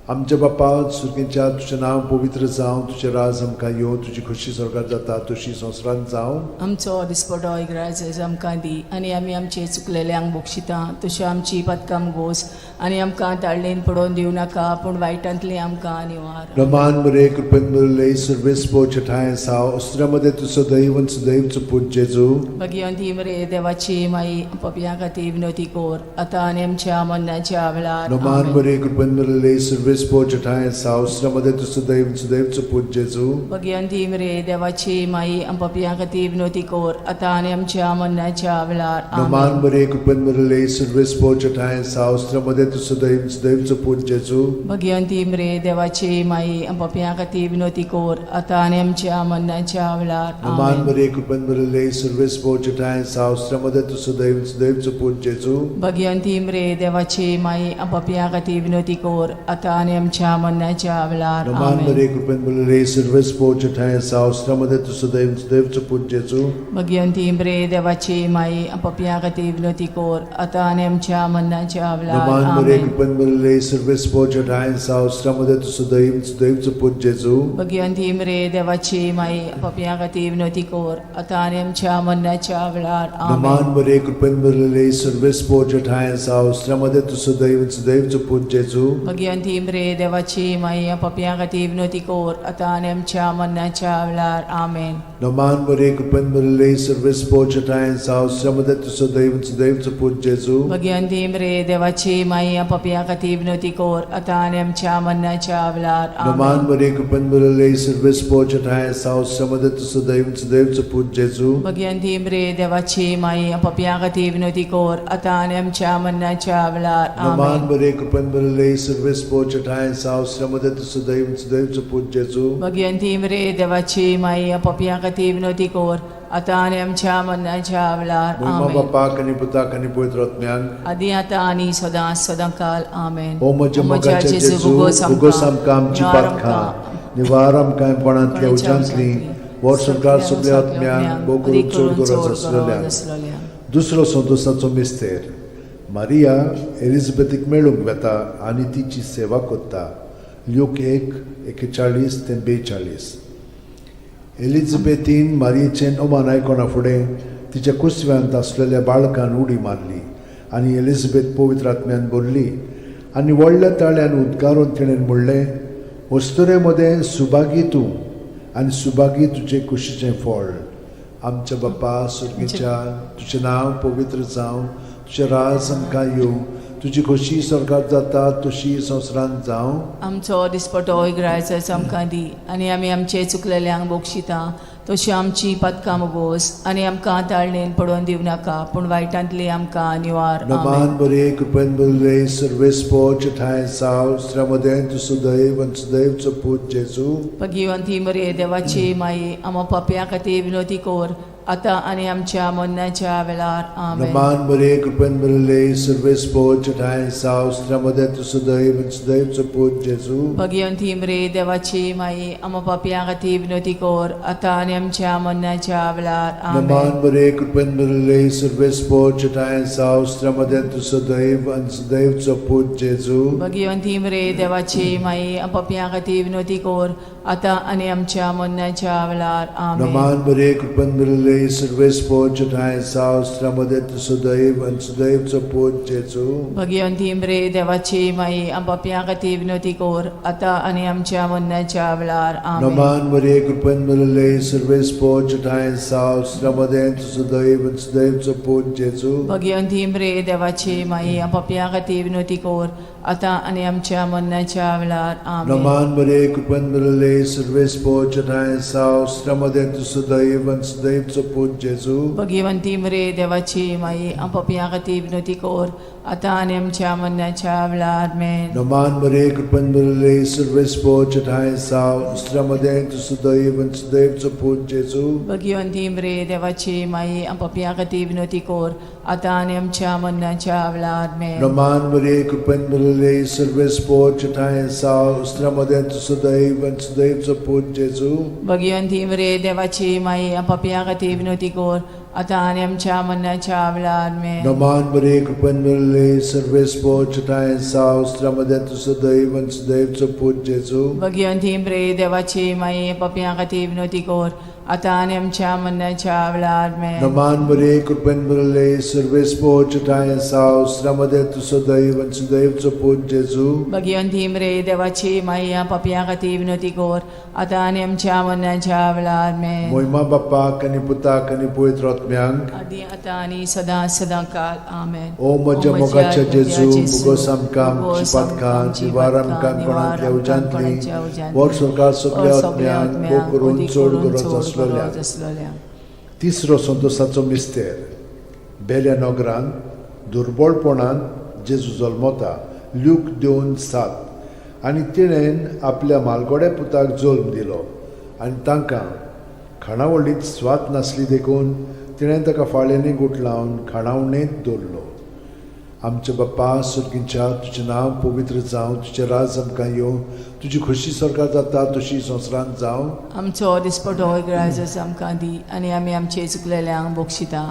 Speaker 2: आमच्या बापा सुर्गींच्या तुजें नांव पवित्र जावं तुजें राज आमकां येवं तुजी खुशी स्वर्गांत जाता तशी संवसारांत जावं
Speaker 1: आमचो दिसपटो इग्रायज आमकां दी आनी आमी आमचे चुकलेल्यांक बोगशिता तशें आमची पदकां मुगोस आनी आमकां ताळणेन पडोवन दिवं नाका पूण वायटांतली आमकां निवार
Speaker 2: नमान मरे कृपेन मरले सर्वेस्पर ठाय साव अस्त्रामध्ये तुझं दैवचं पूज जेजू
Speaker 1: भगवंती मरे देवाची माई आमच्या खातीर विनोती कोर आतां आनी आमच्या मरणाच्या वेळार
Speaker 2: नमान
Speaker 1: आमेन.
Speaker 2: मरे कृपेन मरले सर्वेस्पर ठाय सावस्त्रामध्ये तुझं दैवचं पूज जेजू
Speaker 1: भगवंती मरे देवाची माई आमच्या खातीर विनोती कोर आतां आनी आमच्या मरणाच्या वेळार
Speaker 2: नमान
Speaker 1: आमेन.
Speaker 2: मरे कृपेन मरले सर्वेस्पर ठाय सावस्त्रामध्ये तुझं दैवचं पूज जेजू
Speaker 1: भगवंती मरे देवाची माई आमच्या खातीर विनोती कोर आतां आनी आमच्या मरणाच्या वेळार
Speaker 2: नमान
Speaker 1: आमेन.
Speaker 2: मरे कृपेन मरले सर्वेस्पर ठाय सावस्त्रामध्ये तुझं दैवचं पूज जेजू
Speaker 1: भगवंती मरे देवाची माई आमच्या खातीर विनोती कोर आतां आनी आमच्या मरणाच्या वेळार
Speaker 2: Naman
Speaker 1: आमेन.
Speaker 2: Maria कृपेन भरलेली सर्व स्पोर्च ठाय सावस्त्रामध्ये तू सदैव सदैवचं पूज जेजू
Speaker 1: भगवंती बरे देवाची माई पपिया खातीर विनंती कर आता आनी आमच्या मरणाच्या वेळार
Speaker 2: Naman Maria
Speaker 1: आमेन.
Speaker 2: कृपेन भरलेली सर्व स्पोर्च ठाय सावस्त्रामध्ये तू सदैव सदैवचं पूज जेजू
Speaker 1: भगवंती बरे देवाची माई पपिया खातीर विनंती कर आता आनी आमच्या मरणाच्या वेळार आमेन.
Speaker 2: Naman Maria कृपेन भरलेली सर्व स्पोर्च ठाय सावस्त्रामध्ये तू सदैव सदैवचं पूज जेजू
Speaker 1: भगवंती बरे देवाची माई पपिया खातीर विनंती कर आता आनी आमच्या मरणाच्या वेळार आमेन.
Speaker 2: Naman Maria कृपेन भरलेली सर्व स्पोर्च ठाय सावस्त्रामध्ये तू सदैव सदैवचं पूज जेजू
Speaker 1: भगवंती बरे देवाची माई पपिया खातीर विनंती कर आता आनी आमच्या मरणाच्या वेळार
Speaker 2: Naman
Speaker 1: आमेन.
Speaker 2: Maria कृपेन भरलेली सर्व स्पोर्च ठाय सावस्त्रामध्ये तू सदैव सदैवचं पूज जेजू
Speaker 1: भगवंती बरे देवाची माई पपिया खातीर विनंती कर आता आनी आमच्या मरणाच्या वेळार
Speaker 2: Naman
Speaker 1: आमेन.
Speaker 2: Maria कृपेन भरलेली सर्व स्पोर्च ठाय सावस्त्रामध्ये तू सदैव सदैवचं पूज जेजू
Speaker 1: भगवंती बरे देवाची माई पपिया खातीर विनंती कर आता आनी आमच्या मरणाच्या वेळार
Speaker 2: महिमा
Speaker 1: आमेन.
Speaker 2: बापाक आणि पुताक आणि पवित्र आत्म्यांक
Speaker 1: आदी आता आनी सदां सदांकाल आमेन.
Speaker 2: ओ म्हज्या मोगाचे जेजू भुगोस आमकां आमची पातखां निवार आमकां पणांतल्या उज्यांतली वर सरकार सगळ्या आत्म्यांक भोग करून चड गरज आसलेल्या दुसरो संतोशाचो मिस्तेर मारिया एलिझाबेथीक मेळूंक वेता आनी तिची सेवा करता. ल्यूक 1:41-42. एलिझाबेथीन मारियेचें ओमान आयकोना फुडें तिच्या कुसव्यांत आसलेल्या बाळकान उडी मारली आनी एलिझाबेथ पवित्र आत्म्यान भरली आनी व्हडल्या ताळ्यान उद्गारून तिणें म्हणलें, वस्तुरे मदें सुभागी तूं आनी सुभागी तुजे कुशीचें फळ. आमच्या बापा सुर्गीच्या तुजें नांव पवित्र जावं, तुजें राज आमकां येवं, तुजी खोशी स्वर्गांत जाता तशी संवसारांत जावं.
Speaker 1: आमचो दिसपटो इग्रायचो आमकां दी आनी आमी आमचे चुकलेल्यांक बोगशिता तशी आमची पदकां मोगोस आनी आमकां ताळणेन पडोवन दिवं नाका पूण वायटांतली आमकां निवार. आमेन.
Speaker 2: नमान बरे कृपेन भरले सर्वे स्पोर्च ठाय सावस्त्रामध्ये तू सदैव आनी सदैवचो पूज जेजू
Speaker 1: भगवंती बरे देवाची माई आमो पप्या खातीर विनंती कर आता आनी आमच्या मरणाच्या वेळार आमेन.
Speaker 2: नमान बरे कृपेन भरले सर्वे स्पोर्च ठाय सावस्त्रामध्ये तू सदैव आनी सदैवचो पूज जेजू
Speaker 1: भगवंती बरे देवाची माई आमो पप्या खातीर विनंती कर आता आनी आमच्या मरणाच्या वेळार आमेन.
Speaker 2: नमान बरे कृपेन भरले सर्वे स्पोर्च ठाय सावस्त्रामध्ये तू सदैव आनी सदैवचो पूज जेजू
Speaker 1: भगवंती बरे देवाची माई आमो पप्या खातीर विनंती कर आता आनी आमच्या मरणाच्या वेळार आमेन.
Speaker 2: नमान बरे कृपेन भरले सर्वे स्पोर्च ठाय सावस्त्रामध्ये तू सदैव आनी सदैवचो पूज जेजू
Speaker 1: भगवंती बरे देवाची माई आमो पप्या खातीर विनंती कर आता आनी आमच्या मरणाच्या वेळार आमेन.
Speaker 2: नमान बरे कृपेन भरले सर्वे स्पोर्च ठाय सावस्त्रामध्ये तू सदैव आनी सदैवचो पूज जेजू
Speaker 1: भगवंती बरे देवाची माई आमो पप्या खातीर विनंती कर आता आनी आमच्या मरणाच्या वेळार आमेन.
Speaker 2: नमान बरे कृपेन भरले सर्वे स्पोर्च ठाय सावस्त्रामध्ये तू सदैव आनी सदैवचो पूज जेजू
Speaker 1: भगवंती बरे देवाची माई आमो पप्या खातीर विनंती कर आता आनी आमच्या मरणाच्या वेळार आमेन.
Speaker 2: नमान बरे कृपेन भरले सर्वे स्पोर्च ठाय सावस्त्रामध्ये तू सदैव आनी सदैवचो पूज जेजू
Speaker 1: भगवंती बरे देवाची माई आमो पप्या खातीर विनंती कर आता आनी आमच्या मरणाच्या वेळार आमेन.
Speaker 2: नमान बरे कृपेन भरले सर्वे स्पोर्च ठाय सावस्त्रामध्ये तू सदैव आनी सदैवचो पूज जेजू
Speaker 1: भगवंती बरे देवाची माई आमो पप्या खातीर विनंती कर आता आनी आमच्या मरणाच्या वेळार आमेन.
Speaker 2: नमान बरे कृपेन भरले सर्वे स्पोर्च ठाय सावस्त्रामध्ये तू सदैव आनी सदैवचो पूज जेजू
Speaker 1: भगवंती बरे देवाची माई पप्या खातीर विनंती कर आता आनी आमच्या मरणाच्या वेळार आमेन.
Speaker 2: नमान बरे कृपेन भरले सर्वे स्पोर्च ठाय सावस्त्रामध्ये तू सदैव आनी सदैवचो पूज जेजू
Speaker 1: भगवंती बरे देवाची माई पप्या खातीर विनंती कर आता आनी आमच्या मरणाच्या वेळार आमेन.
Speaker 2: महिमा बापाक आनी पुताक आनी पवित्र आत्म्यांक
Speaker 1: आदी आता आनी सदां सदांकाल आमेन.
Speaker 2: ओ म्हज्या मोगाच्या जेजू भुगोस आमकां आमची पातखां निवार आमकां कोणांतल्या उज्यांतली वर सरकार सगळ्या आत्म्यांक भोग करून चड गरज आसलेल्या. तिसरो संतोशाचो मिस्तेर बेल्या नगरांत दुर्बळपणान जेजू जल्मता. ल्यूक 2:7. आनी तिणेन आपल्या मालगोड्या पुताक जल्म दिलो आनी तांकां खाणावळींत स्वात नासली देखून तिणें ताका फाळेंनी गुठ लावन खाणावळेंत दवरलो आमचे बाप्पा सुर्गींच्या तुझें नांव पवित्र जावं तुझें राज आमकां येवं तुजी खुशी स्वर्गात जाता तशी संवसारांत जावं
Speaker 1: आमचो दिसपटो रायज आमकां दी आनी आमी आमचे चुकलेल्यांक बक्षिता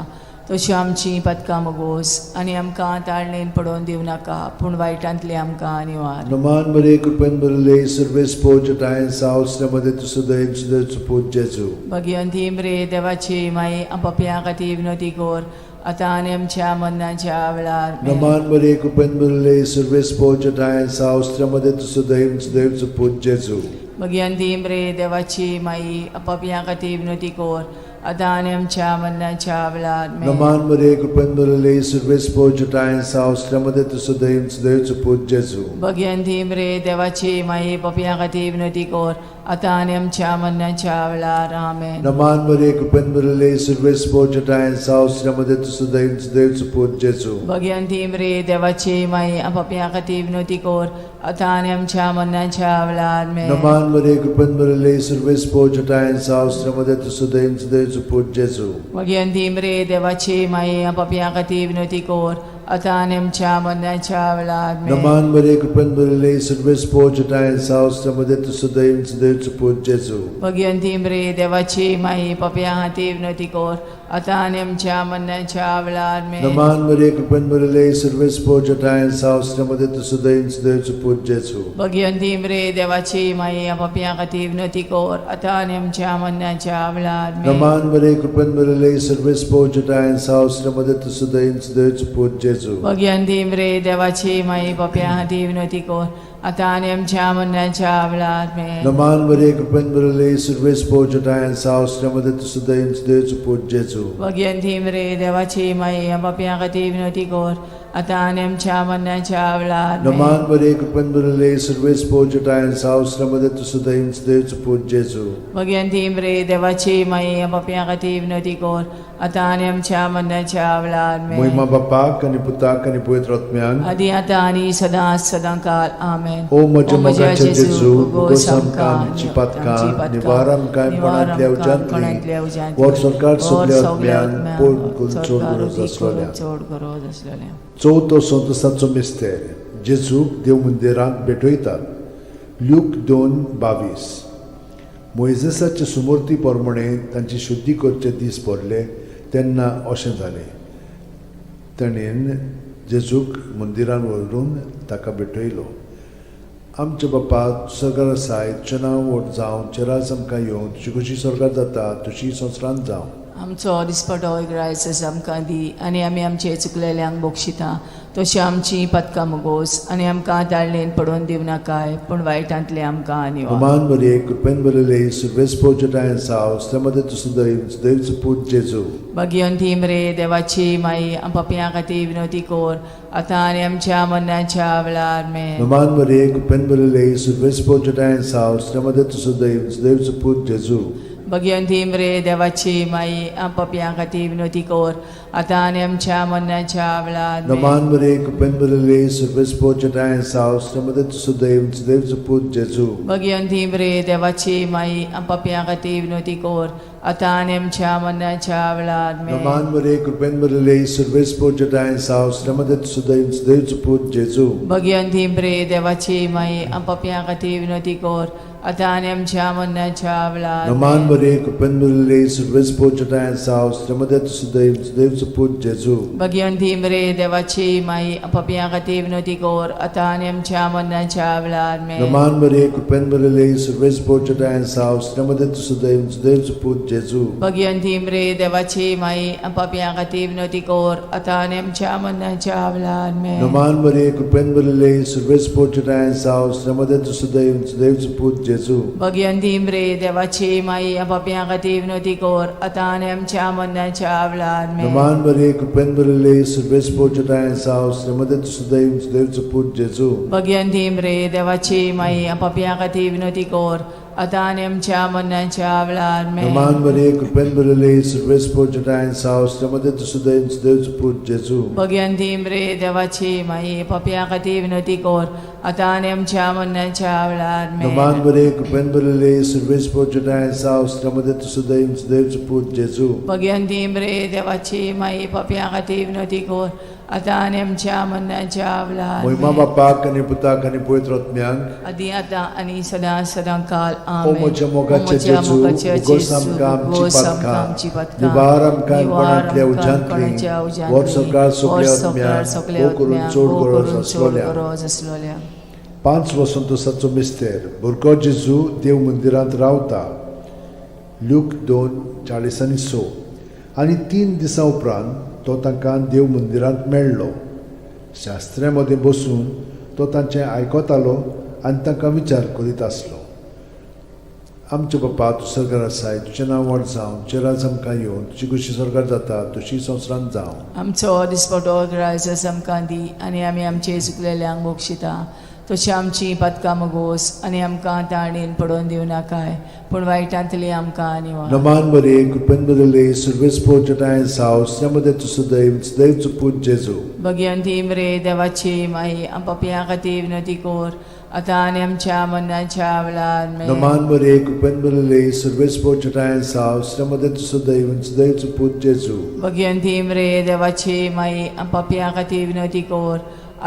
Speaker 1: तशी आमची पदकां मोगोस आनी आमकां ताळणेन पडोवन दिवं नाका पूण वायटांतली आमकां निवार
Speaker 2: नमान बरे कृपेन बरले सर्वेस पोज टायन सावस्त्रमध्ये तुझं दैन सुदैव पूज जेजू
Speaker 1: भगवंती रे देवाची माई आपापल्या खातीर विनोदी कोर आतां आनी आमच्या मरणाच्या वेळार
Speaker 2: नमान बरे कृपेन बरले सर्वेस पोज टायन सावस्त्रमध्ये तुझं दैन सुदैव पूज जेजू
Speaker 1: भगवंती रे देवाची माई आपापल्या खातीर विनोदी कोर आतां आनी आमच्या मरणाच्या वेळार
Speaker 2: नमान बरे कृपेन बरले सर्वेस पोज टायन सावस्त्रमध्ये तुझं दैन सुदैव पूज जेजू
Speaker 1: भगवंती रे देवाची माई आपापल्या खातीर विनोदी कोर आतां आनी आमच्या मरणाच्या वेळार आमेन
Speaker 2: नमान बरे कृपेन बरले सर्वेस पोज टायन सावस्त्रमध्ये तुझं दैन सुदैव पूज जेजू
Speaker 1: भगवंती रे देवाची माई आपापल्या खातीर विनोदी कोर आतां आनी आमच्या मरणाच्या वेळार
Speaker 2: नमान बरे कृपेन बरले सर्वेस पोज टायन सावस्त्रमध्ये तुझं दैन सुदैव पूज जेजू
Speaker 1: भगवंती रे देवाची माई आपापल्या खातीर विनोदी कोर आतां आनी आमच्या मरणाच्या वेळार
Speaker 2: नमान बरे कृपेन बरले सर्वेस पोज टायन सावस्त्रमध्ये तुझं दैन सुदैव पूज जेजू
Speaker 1: भगवंती रे देवाची माई आपापल्या खातीर विनोदी कोर आतां आनी आमच्या मरणाच्या वेळार
Speaker 2: नमान बरे कृपेन बरले सर्वेस पोज टायन सावस्त्रमध्ये तुझं दैन सुदैव पूज जेजू
Speaker 1: भगवंती रे देवाची माई आपापल्या खातीर विनोदी कोर आतां आनी आमच्या मरणाच्या वेळार
Speaker 2: नमान बरे कृपेन बरले सर्वेस पोज टायन सावस्त्रमध्ये तुझं दैन सुदैव पूज जेजू
Speaker 1: भगवंती रे देवाची माई आपापल्या खातीर विनोदी कोर आतां आनी आमच्या मरणाच्या वेळार
Speaker 2: नमान बरे कृपेन बरले सर्वेस पोज टायन सावस्त्रमध्ये तुझं दैन सुदैव पूज जेजू
Speaker 1: भगवंती रे देवाची माई आपापल्या खातीर विनोदी कोर आतां आनी आमच्या मरणाच्या वेळार
Speaker 2: नमान बरे कृपेन बरले सर्वेस पोज टायन सावस्त्रमध्ये तुझं दैन सुदैव पूज जेजू
Speaker 1: भगवंती रे देवाची माई आपापल्या खातीर विनोदी कोर आतां आनी आमच्या मरणाच्या वेळार
Speaker 2: महिमा बापाक आनी पुताक आनी पवित्र आत्म्याक
Speaker 1: आदी आतां आनी सदां काल आमेन
Speaker 2: ओ म्हज्या जेजू उगोस आमकां आमची पदकां निवार आमकां कोणांतल्या उज्यांतली वर सरकार सगल्या आत्म्यान पोट चोड गरज आसलोल्या
Speaker 1: चड गरज आसलेल्या
Speaker 2: चवथो संतसाचो मिस्तेर जेजूक देव मंदिरांत भेटयतात लूक 2:22 मोइजेसाचे सुमर्ती प्रमाणे तांची शुद्धी करचे दीस पडले तेन्ना अशें जालें ताणेन जेजूक मंदिरान व्हरून ताका भेटयलो आमचे बाप्पा स्वर्गार आसाय तुजें नांव व्हड जावं तुजें राज आमकां येवं तुजी खुशी स्वर्गात जाता तशी संवसारांत जावं
Speaker 1: आमचो दिसपटो रायज आमकां दी आनी आमी आमचे चुकलेल्यांक बक्षिता तशी आमची पदकां मोगोस आनी आमकां ताळणेन पडोवन दिवं नाकाय पूण वायटांतले आमकां निवार
Speaker 2: नमान बरे कृपेन बरले सर्वेस पोज टायन सावस्त्रमध्ये तुझं दैन सुदैव पूज जेजू
Speaker 1: भगवंती रे देवाची माई आपापल्या खातीर विनोदी कोर आतां आनी आमच्या मरणाच्या वेळार
Speaker 2: नमान बरे कृपेन बरले सर्वेस पोज टायन सावस्त्रमध्ये तुझं दैन सुदैव पूज जेजू
Speaker 1: भगवंती रे देवाची माई आपापल्या खातीर विनोदी कोर आतां आनी आमच्या मरणाच्या वेळार
Speaker 2: नमान बरे कृपेन बरले सर्वेस पोज टायन सावस्त्रमध्ये तुझं दैन सुदैव पूज जेजू
Speaker 1: भगवंती रे देवाची माई आपापल्या खातीर विनोदी कोर आतां आनी आमच्या मरणाच्या वेळार
Speaker 2: नमान बरे कृपेन बरले सर्वेस पोज टायन सावस्त्रमध्ये तुझं दैन सुदैव पूज जेजू
Speaker 1: भगवंती रे देवाची माई आपापल्या खातीर विनोदी कोर आतां आनी आमच्या मरणाच्या वेळार
Speaker 2: नमान बरे कृपेन बरले सर्वेस पोज टायन सावस्त्रमध्ये तुझं दैन सुदैव पूज जेजू
Speaker 1: भगवंती रे देवाची माई आपापल्या खातीर विनोदी कोर आतां आनी आमच्या मरणाच्या वेळार
Speaker 2: नमान बरे कृपेन बरले सर्वेस पोज टायन सावस्त्रमध्ये तुझं दैन सुदैव पूज जेजू
Speaker 1: भगवंती रे देवाची माई आपापल्या खातीर विनोदी कोर आतां आनी आमच्या मरणाच्या वेळार
Speaker 2: नमान बरे कृपेन बरले सर्वेस पोज टायन सावस्त्रमध्ये तुझं दैन सुदैव पूज जेजू
Speaker 1: भगवंती रे देवाची माई आपापल्या खातीर विनोदी कोर आतां आनी आमच्या मरणाच्या वेळार
Speaker 2: नमान बरे कृपेन बरले सर्वेस पोज टायन सावस्त्रमध्ये तुझं दैन सुदैव पूज जेजू
Speaker 1: भगवंती रे देवाची माई आपापल्या खातीर विनोदी कोर आतां आनी आमच्या मरणाच्या वेळार
Speaker 2: नमान बरे कृपेन बरले सर्वेस पोज टायन सावस्त्रमध्ये तुझं दैन सुदैव पूज जेजू
Speaker 1: भगवंती रे देवाची माई आपापल्या खातीर विनोदी कोर आतां आनी आमच्या मरणाच्या वेळार
Speaker 2: नमान बरे कृपेन बरले सर्वेस पोज टायन सावस्त्रमध्ये तुझं दैन सुदैव पूज जेजू
Speaker 1: भगवंती रे देवाची माई आपापल्या खातीर विनोदी कोर आतां आनी आमच्या मरणाच्या वेळार
Speaker 2: महिमा बापाक आनी पुताक आनी पवित्र आत्म्यांक
Speaker 1: आदी आतां आनी सदां सदां काल
Speaker 2: ओ
Speaker 1: आमेन.
Speaker 2: म्हज्या मोगाचे
Speaker 1: ओ म्हज्या
Speaker 2: जेजू,
Speaker 1: मोगाचे
Speaker 2: उगोस
Speaker 1: जेजू,
Speaker 2: आमकां आमची
Speaker 1: उगोस आमकां
Speaker 2: पातकां,
Speaker 1: आमची पातकां,
Speaker 2: निवार आमकां
Speaker 1: निवार
Speaker 2: कोणांतल्या
Speaker 1: आमकां
Speaker 2: उज्यांतली,
Speaker 1: कोणाच्या उज्यांतली,
Speaker 2: वर सकाळ सगळ्या
Speaker 1: वर सकाळ
Speaker 2: आत्म्यांक,
Speaker 1: सगळ्या
Speaker 2: भोव करून
Speaker 1: आत्म्यांक,
Speaker 2: चड
Speaker 1: भोव
Speaker 2: गरज
Speaker 1: करून चड
Speaker 2: आसलोल्या.
Speaker 1: गरज आसलोल्या.
Speaker 2: 5 वसंतोसाचो मिस्तेर भुरगो जेजू देव मंदिरांत रावता. लूक 2:40-6. आनी 3 दिसां उपरांत तो तांकां देव मंदिरांत मेळ्ळो. शास्त्र्यां मदें बसून तो तांचें आयकतालो आनी तांकां विचार करीत आसलो. आमचे बापा तूं सर्गार आसाय, तुजें नांव व्हड जावं, तुजें राज आमकां येवं, तुजी कशी सर्गार जाता तशी संवसारांत जावं.
Speaker 1: आमचो दिसपटो रायज आमकां दी आनी आमी आमचे चुकलेल्यांक मोक्षिता. तशी आमची पदकां मोगोस आनी आमकां ताणीन पडोवन दिवं नाकाय, पूण वायटांतली आमकां निवार.
Speaker 2: नमान बरे कृपेन बदले सर्वेस पोचटाय साव श्यामदे तुसो दैवचो पूत जेजू.
Speaker 1: भगवंती मरे देवाची माई आमच्या खातीर विनंती कोर, आतां आनी आमच्या मरणाच्या वेळार आमेन.
Speaker 2: नमान बरे कृपेन बदले सर्वेस पोचटाय साव श्यामदे तुसो दैवचो पूत जेजू.
Speaker 1: भगवंती मरे देवाची माई आमच्या खातीर विनंती कोर,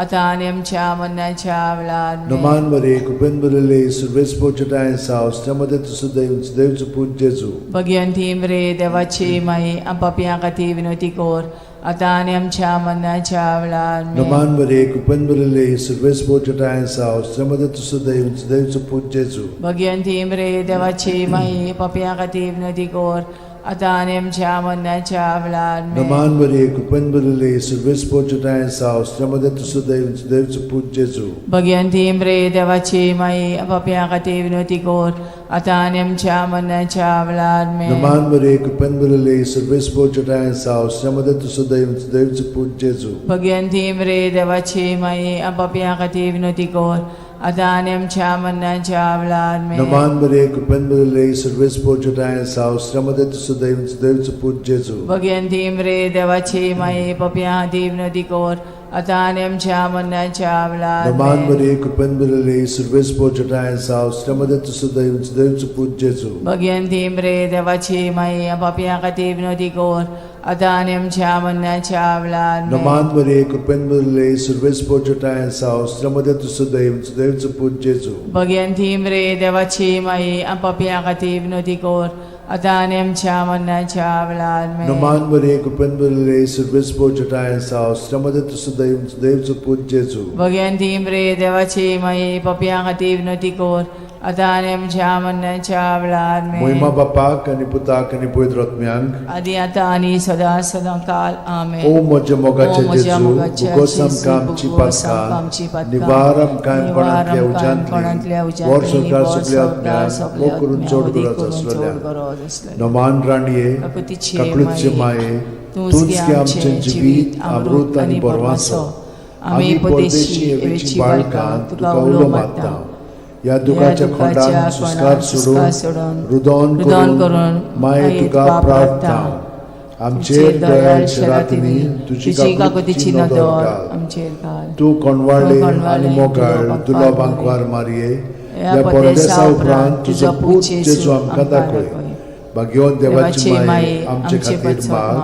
Speaker 1: आतां आनी आमच्या मरणाच्या वेळार आमेन.
Speaker 2: नमान बरे कृपेन बदले सर्वेस पोचटाय साव श्यामदे तुसो दैवचो पूत जेजू.
Speaker 1: भगवंती मरे देवाची माई आमच्या खातीर विनंती कोर, आतां आनी आमच्या मरणाच्या वेळार आमेन.
Speaker 2: नमान बरे कृपेन बदले सर्वेस पोचटाय साव श्यामदे तुसो दैवचो पूत जेजू.
Speaker 1: भगवंती मरे देवाची माई आमच्या खातीर विनंती कोर, आतां आनी आमच्या मरणाच्या वेळार आमेन.
Speaker 2: नमान बरे कृपेन बदले सर्वेस पोचटाय साव श्यामदे तुसो दैवचो पूत जेजू.
Speaker 1: भगवंती मरे देवाची माई आमच्या खातीर विनंती कोर, आतां आनी आमच्या मरणाच्या वेळार आमेन.
Speaker 2: नमान बरे कृपेन बदले सर्वेस पोचटाय साव श्यामदे तुसो दैवचो पूत जेजू.
Speaker 1: भगवंती मरे देवाची माई आमच्या खातीर विनंती कोर, आतां आनी आमच्या मरणाच्या वेळार आमेन.
Speaker 2: नमान बरे कृपेन बदले सर्वेस पोचटाय साव श्यामदे तुसो दैवचो पूत जेजू.
Speaker 1: भगवंती मरे देवाची माई आमच्या खातीर विनंती कोर, आतां आनी आमच्या मरणाच्या वेळार
Speaker 2: नमान
Speaker 1: आमेन.
Speaker 2: बरे कृपेन बदले सर्वेस पोचटाय साव श्यामदे तुसो दैवचो पूत जेजू.
Speaker 1: भगवंती मरे देवाची माई आमच्या खातीर विनंती कोर, आतां आनी आमच्या मरणाच्या वेळार आमेन.
Speaker 2: नमान बरे कृपेन बदले सर्वेस पोचटाय साव श्यामदे तुसो दैवचो पूत जेजू.
Speaker 1: भगवंती मरे देवाची माई आमच्या खातीर विनंती कोर, आतां आनी आमच्या मरणाच्या वेळार आमेन.
Speaker 2: नमान बरे कृपेन बदले सर्वेस पोचटाय साव श्यामदे तुसो दैवचो पूत जेजू.
Speaker 1: भगवंती मरे देवाची माई आमच्या खातीर विनंती कोर, आतां आनी आमच्या मरणाच्या वेळार आमेन.
Speaker 2: महिमा बापाक आनी पुताक आनी पवित्र आत्म्यांक.
Speaker 1: आदी आतां आनी सदां सदां काल आमेन.
Speaker 2: ओ म्हज्या मोगाचे
Speaker 1: ओ म्हज्या
Speaker 2: जेजू,
Speaker 1: मोगाचे
Speaker 2: उगोस
Speaker 1: जेजू,
Speaker 2: आमकां आमची
Speaker 1: उगोस आमकां आमची
Speaker 2: पातकां,
Speaker 1: पातकां,
Speaker 2: निवार आमकां
Speaker 1: निवार
Speaker 2: कोणांतल्या
Speaker 1: आमकां कोणांतल्या
Speaker 2: उज्यांतली, वर
Speaker 1: उज्यांतली,
Speaker 2: सरकार
Speaker 1: वर
Speaker 2: सगळ्या
Speaker 1: सरकार
Speaker 2: आत्म्यांक,
Speaker 1: सगळ्या
Speaker 2: भोव करून
Speaker 1: आत्म्यांक,
Speaker 2: चड
Speaker 1: उदीक
Speaker 2: गरज
Speaker 1: करून
Speaker 2: आसलेल्या.
Speaker 1: चड गरज आसलेल्या.
Speaker 2: नमान राणये,
Speaker 1: काकुतीचे
Speaker 2: काकुळीचे माये, तूंच घे आमचें जिवीत, अमृत आनी परवासो. आमी परदेशी एवेची बाळकां तुका उलो मारता. या दुखाच्या खोंडान सुस्कार सोडून रुदोन करून माये तुका प्रार्थना. आमचेर दयाळ शरातनी तुजी काकुतीची नदर घाल.
Speaker 1: आमचेर घाल.
Speaker 2: तूं कोणवाळे आनी मोगाळ दुलोबांक वार मारये. या परदेसा उपरांत तुजो पूत जेजू आमकां दाखय. भाग्यवान देवाची माये आमचे खातीर माग.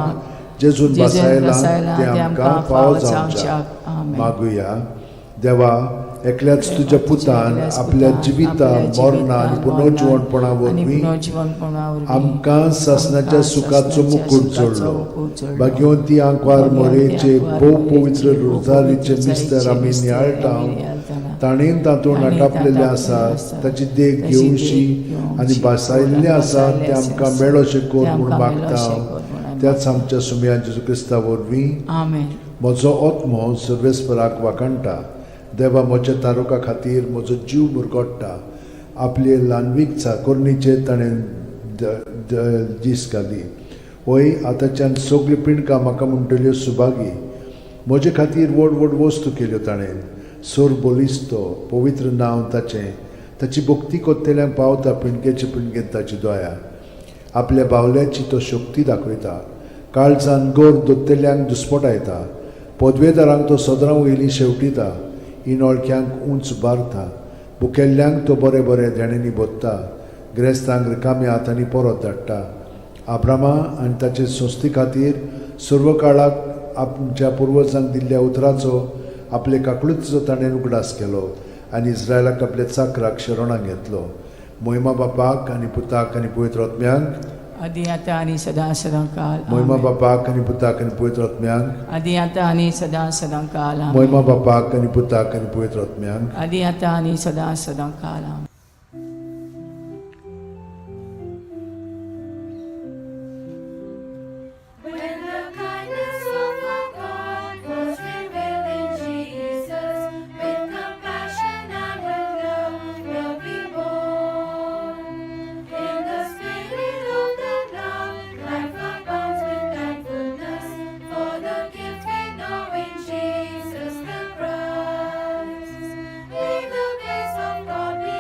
Speaker 2: जेजून बसायला ते आमकां फावो जावच्याक मागुया. देवा, एकल्याच तुज्या पुतान आपल्या जिविता मरणा आनी पुनर्जीवनपणा वरवीं आमकां सासणाच्या सुखाचो मुकुट जोडलो. भाग्यवंती आंकवार मोरेचे भोव पवित्र रोजारीचे मिस्तर आमी नियाळटाव. ताणेन तातूंत आटापलेले आसात, ताची देख घेवशी आनी बसायल्ले आसात ते आमकां मेळोशे कोर म्हूण मागता. त्याच आमच्या सुमया जेजू क्रिस्ता वरवीं.
Speaker 1: आमेन.
Speaker 2: म्हजो आत्मो सर्वेस्पराक वाकणटा. देवा, म्हज्या तारुका खातीर म्हजो जीव मुरगोडटा. आपले ल्हानवीक चाकोरणीचे ताणें दीस घाली. वय आतांच्यान सगळी पिणकां म्हाका म्हणटल्यो सुभागी. म्हजे खातीर व्हड व्हड वस्तू केल्यो ताणें. सोर बोलिस्तो, पवित्र नांव ताचें. ताची भक्ती कोत्तेल्यांक पावता पिणकेचे पिणकेंत ताची दोया. आपल्या बावल्याची तो शक्ती दाखयता. काळजान गोर दोत्तेल्यांक दुस्पटायता. पदवेदारांक तो सदरां वयली शेवटिता. इनोळख्यांक उंच बारता. बुकेल्ल्यांक तो बरे बरे देणेनी बोत्ता. गिरेस्तांक रिकाम्या हातांनी परत धाडटा. आब्रामा आनी ताचे संस्थे खातीर सर्व काळाक आमच्या पुर्वजांक दिल्ल्या उतराचो आपले काकूळीचो ताणें उगडास केलो आनी इस्रायलाक आपल्या चाकराक शरणांत घेतलो. महिमा बापाक आनी पुताक आनी पवित्र आत्म्यांक,
Speaker 1: आदी आतां आनी सदां सदां काल.
Speaker 2: महिमा बापाक आनी पुताक आनी पवित्र आत्म्यांक,
Speaker 1: आदी आतां आनी सदां सदां काल.
Speaker 2: महिमा बापाक आनी पुताक आनी पवित्र आत्म्यांक.
Speaker 1: आदी आतां आनी सदां सदां काल.
Speaker 4: When the kindness of our God was revealed in Jesus, with compassion and with love will be born. In the spirit of the love, life abounds with thankfulness for the gift we know in Jesus the Christ. May the grace of God be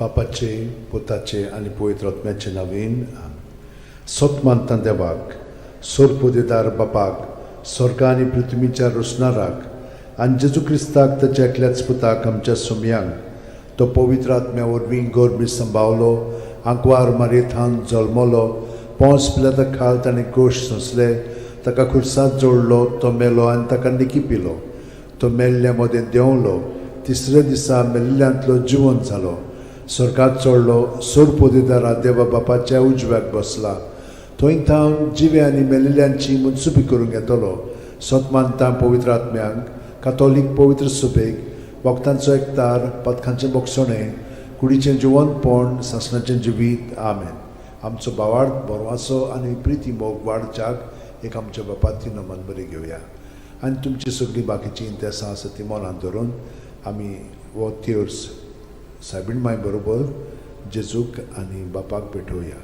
Speaker 2: बापाचे पुताचे आनी पवित्र आत्म्याचे नांवेन सोतमानता देवाक सोरपोदेदार बापाक स्वर्ग आनी पृथ्वीच्या रुसणाराक आनी जेजू क्रिस्ताक ताच्या एकल्याच पुताक आमच्या सुमयांक तो पवित्र आत्म्या वरवीं गोरबी सांबावलो आंकवार मारयेंत जल्मलो पोंस पिलाता खाल ताणें गोश सोंसले ताका खुर्सांत जोडलो तो मेलो आनी ताका निकी पिलो तो मेल्ल्या मदें देंवलो तिसऱ्या दिसा मेल्ल्यांतलो जिवंत जालो स्वर्गांत चडलो सोरपोदेदारा देवा बापाच्या उजव्याक बसला थंय थांव जिवे आनी मेलिल्ल्यांची मुनसुबी करूंक येतलो सोतमानता पवित्र आत्म्यांक कातोलीक पवित्र सुबेक वखदांचो एकतार पथकांचें बोगसणें कुडीचें जिवंतपण सासणाचें जिवीत आमेन आमचो बावार्थ बरवासो आनी प्रिती मोग वाडच्याक एक आमच्या बापाची नमन बरी घेवया आनी तुमची सगळीं बाकीची इंतेसां आसा ती मनांत धरून आमी वो तिर्स सायबीण माय बरोबर जेजूक आनी बापाक भेटोवया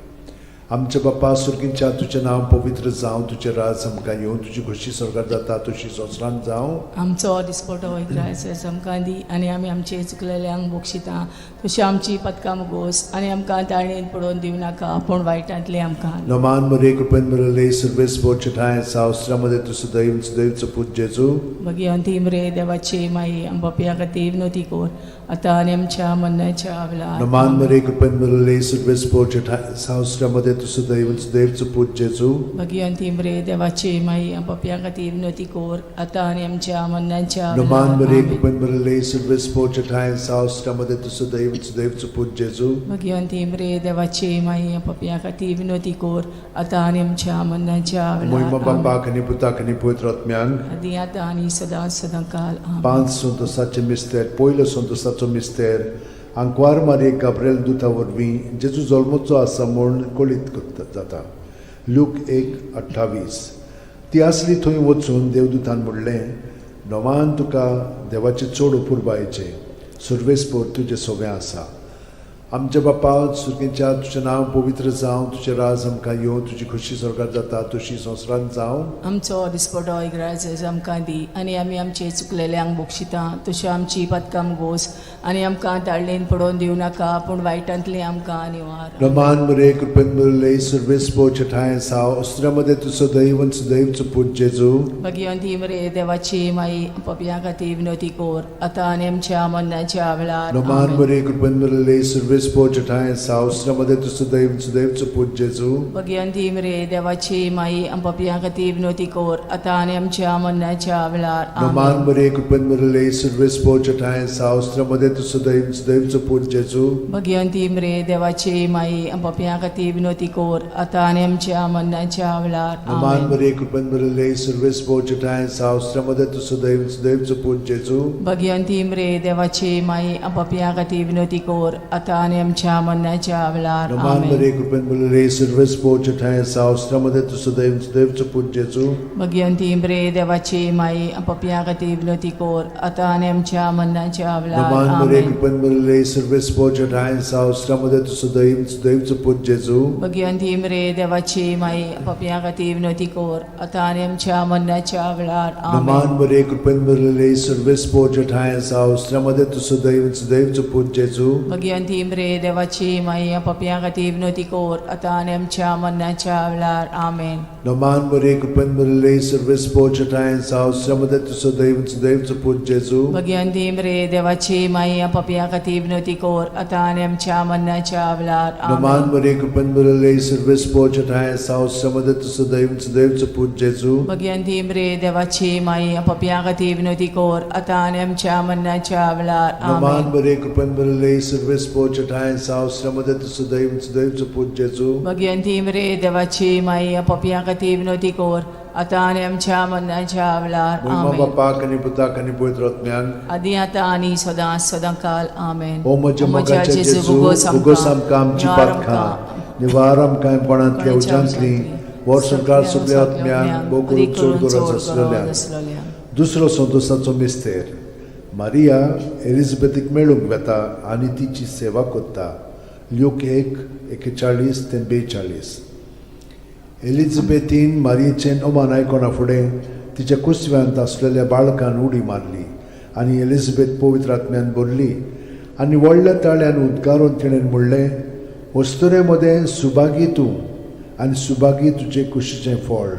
Speaker 2: आमच्या बापा सुर्गींच्या तुजें नांव पवित्र जावं तुजें राज आमकां येवं तुजी खोशी स्वर्गांत जाता तशी संवसारांत जावं
Speaker 1: आमचो दिसपटो वैग्रायस आमकां दी आनी आमी आमचे चुकलेल्यांक बोगशिता तशी आमची पदकां मुगोस आनी आमकां ताळणेन पडोवन दिवं नाका पूण वायटांतले आमकां
Speaker 2: नमान मरे कृपेन मरले सर्वेस पोचठाय सावस्त्रामध्ये तुझं दैवचं पूज जेजू
Speaker 1: मगी अंतिम रे देवाचे माई आंबापिया खातीर विनोती कोर आतां आनी आमच्या मरणाच्या वेळार
Speaker 2: नमान मरे कृपेन मरले सर्वेस पोचठाय सावस्त्रामध्ये तुझं दैवचं पूज जेजू
Speaker 1: मगी अंतिम रे देवाचे माई आंबापिया खातीर विनोती कोर आतां आनी आमच्या मरणाच्या
Speaker 2: नमान मरे
Speaker 1: वेळार
Speaker 2: कृपेन मरले सर्वेस पोचठाय सावस्त्रामध्ये तुझं दैवचं पूज जेजू
Speaker 1: मगी अंतिम रे देवाचे माई आंबापिया खातीर विनोती कोर आतां आनी आमच्या मरणाच्या
Speaker 2: मोहिमा
Speaker 1: वेळार
Speaker 2: बापाक आनी पुताक आनी पवित्र आत्म्यांक
Speaker 1: आदी आतां आनी सदां सदांकाल आमेन.
Speaker 2: 5 संतोसाचे मिस्तेर पयलो संतोसाचो मिस्तेर आंकवार मारये गाब्रिएल दुता वरवीं जेजू जल्मोचो आसा म्हूण कळीत जाता लूक 1:28 ती आसली थंय वचून देवदूतान म्हणलें नोवान तुका देवाचे चड उपुरबायेचें सर्वेस्पोर तुजें सगळें आसा आमच्या बापा सुर्गींच्या तुजें नांव पवित्र जावं तुजें राज आमकां येवं तुजी खोशी स्वर्गांत जाता तशी संवसारांत जावं
Speaker 1: आमचो दिसपटो इग्रायज आमकां दी आनी आमी आमचे चुकलेल्यांक बोगशिता तशें आमची पदकां मुगोस आनी आमकां ताळणेन पडोवन दिवं नाका पूण वायटांतले आमकां निवार
Speaker 2: नमान मरे कृपेन मरले सर्वेस्पोर चठाय साव अस्त्रामध्ये तुझं दैवचं पूज जेजू
Speaker 1: भगवंती मरे देवाची माई पपिया खातीर विनोती कोर आतां आनी आमच्या मरणाच्या वेळार
Speaker 2: नमान
Speaker 1: आमेन.
Speaker 2: मरे कृपेन मरले सर्वेस्पोर चठाय साव अस्त्रामध्ये तुझं दैवचं पूज जेजू
Speaker 1: भगवंती मरे देवाची माई पपिया खातीर विनोती कोर आतां आनी आमच्या मरणाच्या वेळार
Speaker 2: नमान
Speaker 1: आमेन.
Speaker 2: मरे कृपेन मरले सर्वेस्पोर चठाय साव अस्त्रामध्ये तुझं दैवचं पूज जेजू
Speaker 1: भगवंती मरे देवाची माई पपिया खातीर विनोती कोर आतां आनी आमच्या मरणाच्या वेळार
Speaker 2: नमान
Speaker 1: आमेन.
Speaker 2: मरे कृपेन मरले सर्वेस्पोर चठाय साव अस्त्रामध्ये तुझं दैवचं पूज जेजू
Speaker 1: भगवंती मरे देवाची माई पपिया खातीर विनोती कोर आतां आनी आमच्या मरणाच्या वेळार
Speaker 2: नमान
Speaker 1: आमेन.
Speaker 2: मरे कृपेन मरले सर्वेस्पोर चठाय साव अस्त्रामध्ये तुझं दैवचं पूज जेजू
Speaker 1: भगवंती मरे देवाची माई पपिया खातीर विनोती कोर आतां आनी आमच्या मरणाच्या वेळार
Speaker 2: नमान मरे
Speaker 1: आमेन.
Speaker 2: कृपेन मरले सर्वेस्पोर चठाय साव अस्त्रामध्ये तुझं दैवचं पूज जेजू
Speaker 1: भगवंती मरे देवाची माई पपिया खातीर विनोती कोर आतां आनी आमच्या मरणाच्या वेळार
Speaker 2: नमान
Speaker 1: आमेन.
Speaker 2: मरे कृपेन मरले सर्वेस्पोर चठाय साव अस्त्रामध्ये तुझं दैवचं पूज जेजू
Speaker 1: भगवंती मरे देवाची माई पपिया खातीर विनोती कोर आतां आनी आमच्या मरणाच्या वेळार आमेन.
Speaker 2: नमान मरे कृपेन मरले सर्वेस्पोर चठाय साव अस्त्रामध्ये तुझं दैवचं पूज जेजू
Speaker 1: भगवंती मरे देवाची माई पपिया खातीर विनोती कोर आतां आनी आमच्या मरणाच्या वेळार
Speaker 2: नमान
Speaker 1: आमेन.
Speaker 2: मरे कृपेन मरले सर्वेस्पोर चठाय साव अस्त्रामध्ये तुझं दैवचं पूज जेजू
Speaker 1: भगवंती मरे देवाची माई पपिया खातीर विनोती कोर आतां आनी आमच्या मरणाच्या वेळार
Speaker 2: नमान
Speaker 1: आमेन.
Speaker 2: मरे कृपेन मरले सर्वेस्पोर चठाय साव अस्त्रामध्ये तुझं दैवचं पूज जेजू
Speaker 1: भगवंती मरे देवाची माई पपिया खातीर विनोती कोर आतां आनी आमच्या मरणाच्या वेळार
Speaker 2: मोहिमा
Speaker 1: आमेन.
Speaker 2: बापाक आनी पुताक आनी पवित्र आत्म्यांक
Speaker 1: आदी आतां आनी सदां सदांकाल आमेन.
Speaker 2: ओ म्हज्या मोगाचे जेजू
Speaker 1: भुगोस
Speaker 2: भुगोस आमकां आमची
Speaker 1: निवार
Speaker 2: पातखां निवार आमकां कोणांतल्या उजांतली वर सरकार सगळ्या आत्म्यांक बोगून चड गरज आसलेल्या दुसरो संतोसाचो मिस्तेर मारिया एलिझाबेथीक मेळूंक वेता आनी तिची सेवा करता लूक 1:41-42 एलिझाबेथीन मारयेचें अमान आयकोना फुडें तिच्या कुसव्यांत आसलेल्या बाळकान उडी मारली आनी एलिझाबेथ पवित्र आत्म्यान बोल्ली आनी व्हडल्या ताळ्यान उद्गारून तिणें म्हणलें, वस्तुरे मदें सुभागी तूं आनी सुभागी तुजें कुशीचें फळ.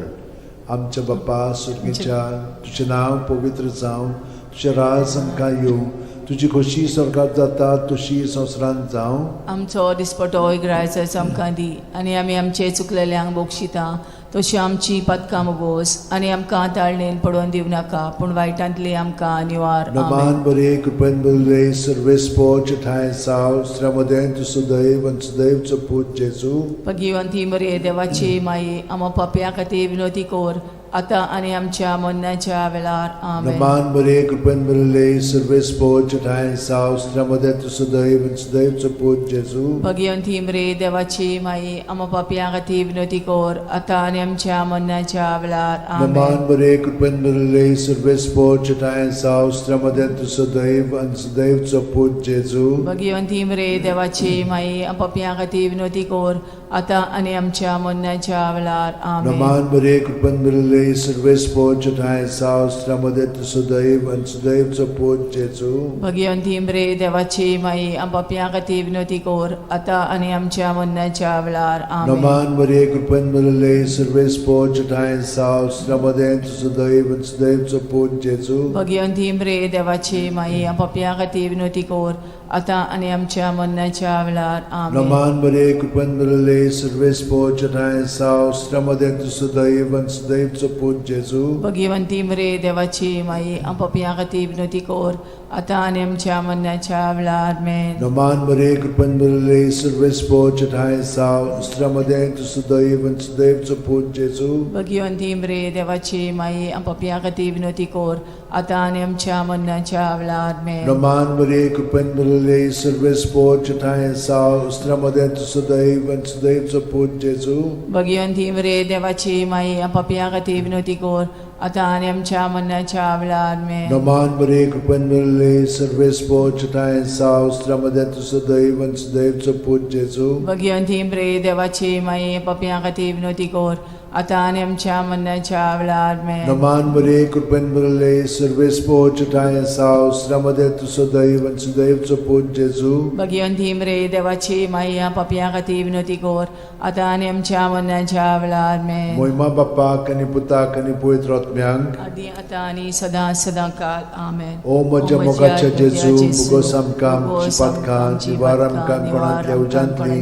Speaker 2: आमच्या बाप्पा सुर्गेच्या, तुजें नांव पवित्र जावं, तुजें राज आमकां येवं, तुजी खोशी स्वर्गांत जाता तशी संवसारांत जावं.
Speaker 1: आमचो दिसपटो इग्रायज आयज आमकां दी, आनी आमी आमचे चुकलेल्यांक बोगशिता तशी आमची पदकां मोगोस, आनी आमकां ताळणेन पडोवन दिवं नाका, पूण वायटांतली आमकां निवार. आमेन.
Speaker 2: नमान बरे कृपेन बरले सर्वेस्पोच ठाय साव श्रमदेन तु सदैव आनी सदैवचो पूत जेजू.
Speaker 1: भगवंती मरे देवाची माई, आमो पापया खातीर विनोदी कोर, आतां आनी आमच्या मरणाच्या वेळार. आमेन.
Speaker 2: नमान बरे कृपेन बरले सर्वेस्पोच ठाय साव श्रमदेन तु सदैव आनी सदैवचो पूत जेजू.
Speaker 1: भगवंती मरे देवाची माई, आमो पापया खातीर विनोदी कोर, आतां आनी आमच्या मरणाच्या वेळार. आमेन.
Speaker 2: नमान बरे कृपेन बरले सर्वेस्पोच ठाय साव श्रमदेन तु सदैव आनी सदैवचो पूत जेजू.
Speaker 1: भगवंती मरे देवाची माई, आमो पापया खातीर विनोदी कोर, आतां आनी आमच्या मरणाच्या वेळार. आमेन.
Speaker 2: नमान बरे कृपेन बरले सर्वेस्पोच ठाय साव श्रमदेन तु सदैव आनी सदैवचो पूत जेजू.
Speaker 1: भगवंती मरे देवाची माई, आमो पापया खातीर विनोदी कोर, आतां आनी आमच्या मरणाच्या वेळार. आमेन.
Speaker 2: नमान बरे कृपेन बरले सर्वेस्पोच ठाय साव श्रमदेन तु सदैव आनी सदैवचो पूत जेजू.
Speaker 1: भगवंती मरे देवाची माई, आमो पापया खातीर विनोदी कोर, आतां आनी आमच्या मरणाच्या वेळार. आमेन.
Speaker 2: नमान बरे कृपेन बरले सर्वेस्पोच ठाय साव श्रमदेन तु सदैव आनी सदैवचो पूत जेजू.
Speaker 1: भगवंती मरे देवाची माई, आमो पापया खातीर विनोदी कोर, आतां आनी आमच्या मरणाच्या वेळार. आमेन.
Speaker 2: नमान बरे कृपेन बरले सर्वेस्पोच ठाय साव श्रमदेन तु सदैव आनी सदैवचो पूत जेजू.
Speaker 1: भगवंती मरे देवाची माई, आमो पापया खातीर विनोदी कोर, आतां आनी आमच्या मरणाच्या वेळार. आमेन.
Speaker 2: नमान बरे कृपेन बरले सर्वेस्पोच ठाय साव श्रमदेन तु सदैव आनी सदैवचो पूत जेजू.
Speaker 1: भगवंती मरे देवाची माई, आमो पापया खातीर विनोदी कोर, आतां आनी आमच्या मरणाच्या वेळार. आमेन.
Speaker 2: नमान बरे कृपेन बरले सर्वेस्पोच ठाय साव श्रमदेन तु सदैव आनी सदैवचो पूत जेजू.
Speaker 1: भगवंती मरे देवाची माई, पापया खातीर विनोदी कोर, आतां आनी आमच्या मरणाच्या वेळार. आमेन.
Speaker 2: नमान बरे कृपेन बरले सर्वेस्पोच ठाय साव श्रमदेन तु सदैव आनी सदैवचो पूत जेजू.
Speaker 1: भगवंती मरे देवाची माई, पापया खातीर विनोदी कोर, आतां आनी आमच्या मरणाच्या वेळार. आमेन.
Speaker 2: मोहिमा बापाक आनी पुताक आनी पवित्र आत्म्यांक.
Speaker 1: आदी आतां आनी सदां सदांकाळ. आमेन.
Speaker 2: ओ म्हज्या मोगाच्या जेजू, मुगोस आमकां आमची पातकां, जिवार आमकां कोणांतल्या उज्यांतली,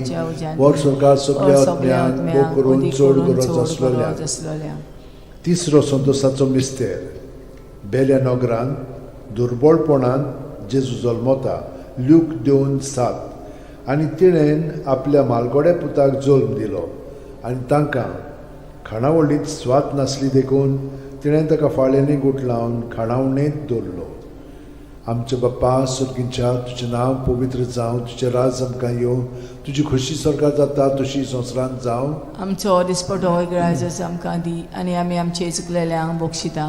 Speaker 2: वर सरकार सगळ्या आत्म्यांक भोव करून चड गरज आसलेल्या. तिसरो संतोसाचो मिस्तेर. बेल्या नगरान दुर्बळपणान जेजू जल्मता. ल्यूक 2:7. आनी तिणेन आपल्या मालगोड्या पुताक जल्म दिलो, आनी तांकां खाणावळींत स्वात नासली देखून तिणें ताका फाळ्यांनी गुट लावन खाणावळेंत दवरलो. आमचे बाप्पा सुर्गीच्या, तुजें नांव पवित्र जावं, तुजें राज आमकां येवं, तुजी खोशी स्वर्गांत जाता तशी संवसारांत जावं.
Speaker 1: आमचो दिसपटो इग्रायज आमकां दी, आनी आमी आमचे चुकलेल्यांक बोगशिता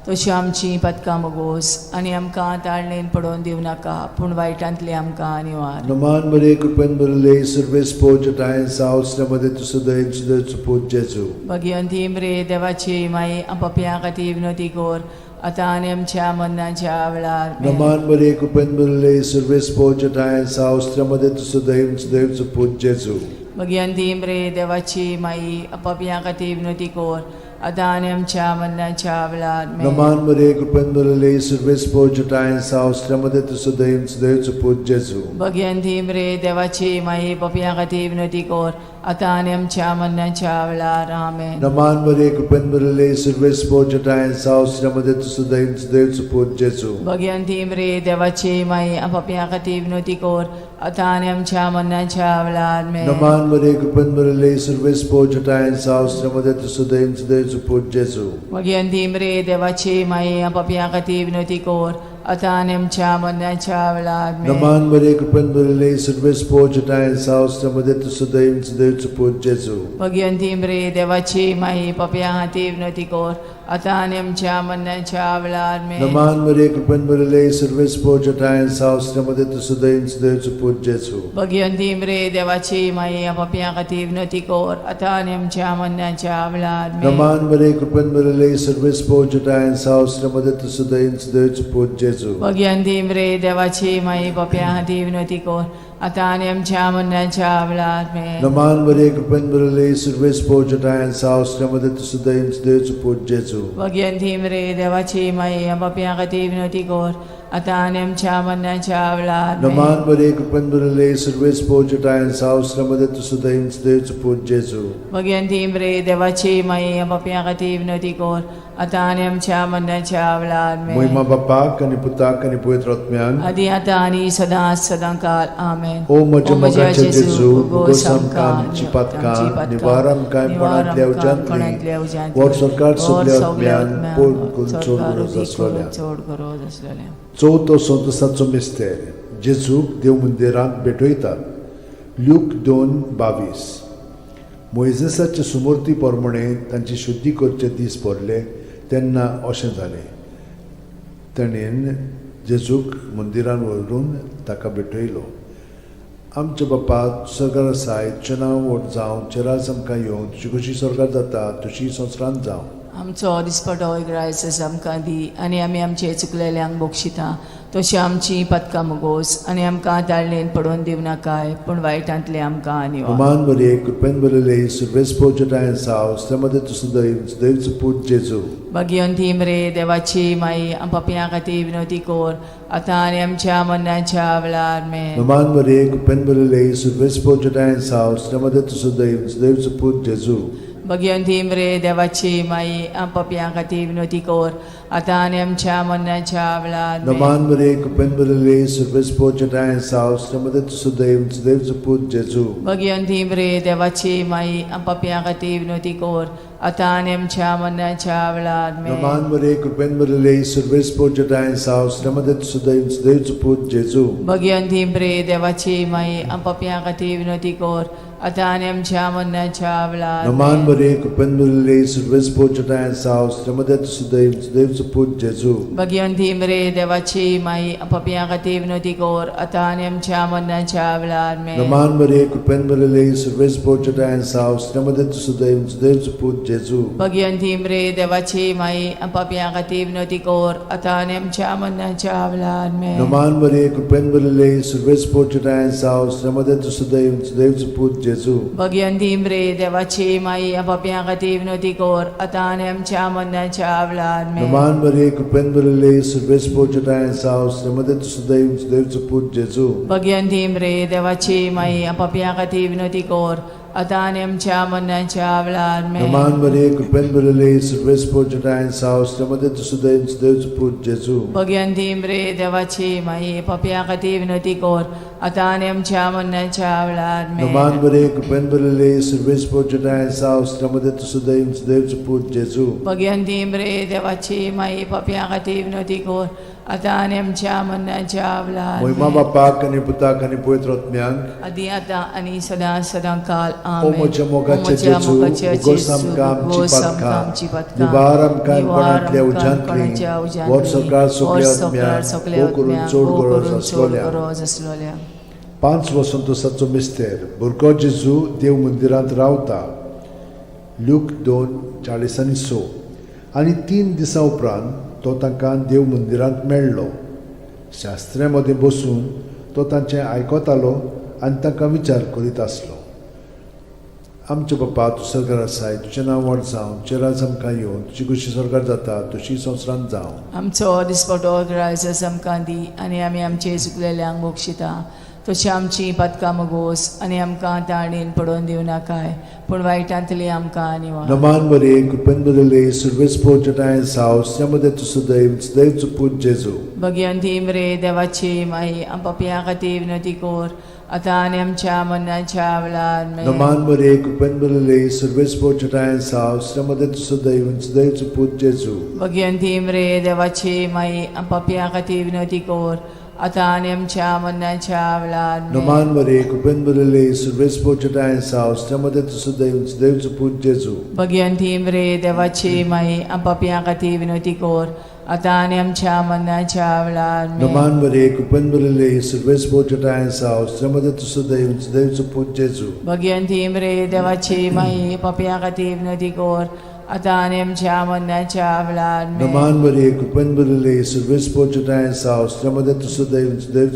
Speaker 1: तशी आमची पदकां मोगोस, आनी आमकां ताळणेन पडोवन दिवं नाका, पूण वायटांतली आमकां निवार.
Speaker 2: नमान बरे कृपेन बरले सर्वेस्पोच ठाय साव श्रमदेन तु सदैव सदैवचो पूत जेजू.
Speaker 1: भगवंती मरे देवाची माई, आमो पापया खातीर विनोदी कोर, आतां आनी आमच्या मरणाच्या वेळार. आमेन.
Speaker 2: नमान बरे कृपेन बरले सर्वेस्पोच ठाय साव श्रमदेन तु सदैव सदैवचो पूत जेजू.
Speaker 1: भगवंती मरे देवाची माई, आमो पापया खातीर विनोदी कोर, आतां आनी आमच्या मरणाच्या वेळार. आमेन.
Speaker 2: नमान बरे कृपेन बरले सर्वेस्पोच ठाय साव श्रमदेन तु सदैव सदैवचो पूत जेजू.
Speaker 1: भगवंती मरे देवाची माई, पापया खातीर विनोदी कोर, आतां आनी आमच्या मरणाच्या वेळार. आमेन.
Speaker 2: नमान बरे कृपेन बरले सर्वेस्पोच ठाय साव श्रमदेन तु सदैव सदैवचो पूत जेजू.
Speaker 1: भगवंती मरे देवाची माई, आमो पापया खातीर विनोदी कोर, आतां आनी आमच्या मरणाच्या वेळार. आमेन.
Speaker 2: नमान बरे कृपेन बरले सर्वेस्पोच ठाय साव श्रमदेन तु सदैव सदैवचो पूत जेजू.
Speaker 1: भगवंती मरे देवाची माई, आमो पापया खातीर विनोदी कोर, आतां आनी आमच्या मरणाच्या वेळार. आमेन.
Speaker 2: नमान बरे कृपेन बरले सर्वेस्पोच ठाय साव श्रमदेन तु सदैव सदैवचो पूत जेजू.
Speaker 1: भगवंती मरे देवाची माई, पापया खातीर विनोदी कोर, आता आणि आमच्या मरणाच्या वेळार आमेन.
Speaker 2: नमान मरे कृपन बरले सर्वेस पोजटायन सावस्त्रमध्ये तुसुदैन सुदैवचो पूज जेजू
Speaker 1: भगवंती मरे देवाची माई पापियां खातीर विनवती कर आता आणि आमच्या मरणाच्या वेळार आमेन.
Speaker 2: नमान मरे कृपन बरले सर्वेस पोजटायन सावस्त्रमध्ये तुसुदैन सुदैवचो पूज जेजू
Speaker 1: भगवंती मरे देवाची माई पापियां खातीर विनवती कर आता आणि आमच्या मरणाच्या वेळार आमेन.
Speaker 2: नमान मरे कृपन बरले सर्वेस पोजटायन सावस्त्रमध्ये तुसुदैन सुदैवचो पूज जेजू
Speaker 1: भगवंती मरे देवाची माई पापियां खातीर विनवती कर आता आणि आमच्या मरणाच्या वेळार आमेन.
Speaker 2: नमान मरे कृपन बरले सर्वेस पोजटायन सावस्त्रमध्ये तुसुदैन सुदैवचो पूज जेजू
Speaker 1: भगवंती मरे देवाची माई पापियां खातीर विनवती कर आता आणि आमच्या मरणाच्या वेळार आमेन.
Speaker 2: महिमा बापाक आणि पुताक आणि पवित्र आत्म्यान
Speaker 1: आदी आता आणि सदां काल आमेन.
Speaker 2: ओ म्हज्या जेजू उगोस आमकां आमची पातकां निवार आमकां पणांतल्या उज्यांतली वर सरकार सगल्या आत्म्यान
Speaker 1: चोड गरज आसलेल्या
Speaker 2: चवथो संतोसाचो मिस्तेर जेजूक देव मंदिरांत भेटयतात. ल्यूक 2:22 मोइजेसाचे सुमूर्ती प्रमाणे तांची शुद्धी करचे दीस पडले तेन्ना अशें जालें. ताणेन जेजूक मंदिरांत व्हरून ताका भेटयलो. आमच्या बापा स्वर्गार आसाय तुजें नांव व्हड जावं चेरास आमकां येवं तुजी कशी स्वर्गार जाता तशी संवसारांत जावं.
Speaker 1: आमचो दिसपटो इग्रायस आमकां दी आनी आमी आमचे चुकलेल्यांक बोगशिता तशी आमची पदकां मोगोस आनी आमकां दाळणेन पडोवन दिव नाकाय पूण वायटांतले आमकां निवार.
Speaker 2: नमान मरे कृपेन बरले सर्वेस पोजटायन सावस्त्रमध्ये सुदैवचो पूज जेजू
Speaker 1: भगवंती मरे देवाची माई पापियां खातीर विनवती कर आता आनी आमच्या मरणाच्या वेळार आमेन.
Speaker 2: नमान मरे कृपेन बरले सर्वेस पोजटायन सावस्त्रमध्ये सुदैवचो पूज जेजू
Speaker 1: भगवंती मरे देवाची माई पापियां खातीर विनवती कर आता आनी आमच्या मरणाच्या वेळार आमेन.
Speaker 2: नमान मरे कृपेन बरले सर्वेस पोजटायन सावस्त्रमध्ये सुदैवचो पूज जेजू
Speaker 1: भगवंती मरे देवाची माई पापियां खातीर विनवती कर आता आनी आमच्या मरणाच्या वेळार आमेन.
Speaker 2: नमान मरे कृपेन बरले सर्वेस पोजटायन सावस्त्रमध्ये सुदैवचो पूज जेजू
Speaker 1: भगवंती मरे देवाची माई पापियां खातीर विनवती कर आता आनी आमच्या मरणाच्या वेळार
Speaker 2: नमान
Speaker 1: आमेन.
Speaker 2: मरे कृपेन बरले सर्वेस पोजटायन सावस्त्रमध्ये सुदैवचो पूज जेजू
Speaker 1: भगवंती मरे देवाची माई पापियां खातीर विनवती कर आता आनी आमच्या मरणाच्या वेळार आमेन.
Speaker 2: नमान मरे कृपेन बरले सर्वेस पोजटायन सावस्त्रमध्ये सुदैवचो पूज जेजू
Speaker 1: भगवंती मरे देवाची माई पापियां खातीर विनवती कर आता आनी आमच्या मरणाच्या वेळार आमेन.
Speaker 2: नमान मरे कृपेन बरले सर्वेस पोजटायन सावस्त्रमध्ये सुदैवचो पूज जेजू
Speaker 1: भगवंती मरे देवाची माई पापियां खातीर विनवती कर आता आनी आमच्या मरणाच्या वेळार आमेन.
Speaker 2: नमान मरे कृपेन बरले सर्वेस पोजटायन सावस्त्रमध्ये सुदैवचो पूज जेजू
Speaker 1: भगवंती मरे देवाची माई पापियां खातीर विनवती कर आता आनी आमच्या मरणाच्या वेळार आमेन.
Speaker 2: नमान मरे कृपेन बरले सर्वेस पोजटायन सावस्त्रमध्ये सुदैवचो पूज जेजू
Speaker 1: भगवंती मरे देवाची माई पापियां खातीर विनवती कर आता आनी आमच्या मरणाच्या वेळार आमेन.
Speaker 2: नमान मरे कृपेन बरले सर्वेस पोजटायन सावस्त्रमध्ये सुदैवचो पूज जेजू
Speaker 1: भगवंती मरे देवाची माई पापियां खातीर विनवती कर आता आनी आमच्या मरणाच्या वेळार
Speaker 2: महिमा
Speaker 1: आमेन.
Speaker 2: बापाक आणि पुताक आणि पवित्र आत्म्याक
Speaker 1: आदी आता आणि सदां काल
Speaker 2: ओ
Speaker 1: आमेन.
Speaker 2: म्हज्या मोगाचे
Speaker 1: ओ म्हज्या
Speaker 2: जेजू
Speaker 1: मोगाचे
Speaker 2: उगोस
Speaker 1: जेजू,
Speaker 2: आमकां
Speaker 1: उगोस आमकां आमची
Speaker 2: आमची
Speaker 1: पदकां
Speaker 2: निवार आमकां
Speaker 1: निवार
Speaker 2: कोणांतल्या
Speaker 1: आमकां
Speaker 2: उज्यांतली
Speaker 1: कोणाच्या उज्यांतली,
Speaker 2: वर सरकार
Speaker 1: वर
Speaker 2: सगल्या
Speaker 1: सरकार सगल्या
Speaker 2: आत्म्याक करून
Speaker 1: आत्म्याक,
Speaker 2: चड
Speaker 1: भोव
Speaker 2: गरज
Speaker 1: करून चड
Speaker 2: आसलोल्या
Speaker 1: गरज आसलोल्या
Speaker 2: 5 वसंतोसाचो मिस्तेर भुरगो जेजू देव मंदिरांत रावता. ल्यूक 2:40-6 आनी 3 दिसां उपरांत तो तांकां देव मंदिरांत मेळ्ळो. शास्त्र्यां मदीं बसून तो तांचें आयकतालो आनी तांकां विचार करीत आसलो. आमचे बापा तूं स्वर्गार आसाय तुजें नांव व्हड जावं चेरास आमकां येवं तुजी कशी स्वर्गार जाता तशी संवसारांत जावं.
Speaker 1: आमचो दिसपटो ग्रायस आमकां दी आनी आमी आमचे चुकलेल्यांक बोगशिता तशी आमची पदकां मोगोस आनी आमकां दाळणेन पडोवन दिव नाकाय पूण वायटांतली आमकां निवार.
Speaker 2: नमान मरे कृपेन बरले सर्वेस पोजटायन सावस्त्रमध्ये सुदैवचो पूज जेजू
Speaker 1: भगवंती मरे देवाची माई पापियां खातीर विनवती कर आता आणि आमच्या मरणाच्या वेळार
Speaker 2: Naman Maria, cupen serves portatain saus, Ramade to Sudai to put Jesu.
Speaker 1: Bhagwanti मरे देवाची माई पापिया खातीर विनवती कोर आता आणि आमच्या मरणाच्या वेळार
Speaker 2: Naman Maria, cupen serves portatain saus, Ramade to Sudai to put Jesu.
Speaker 1: Bhagwanti मरे देवाची माई पापिया खातीर विनवती कोर आता आणि आमच्या मरणाच्या वेळार
Speaker 2: Naman Maria, cupen serves portatain saus, Ramade to Sudai to put Jesu.
Speaker 1: Bhagwanti मरे देवाची माई पापिया खातीर विनवती कोर आता आणि आमच्या मरणाच्या वेळार
Speaker 2: Naman Maria, cupen serves portatain saus, Ramade to Sudai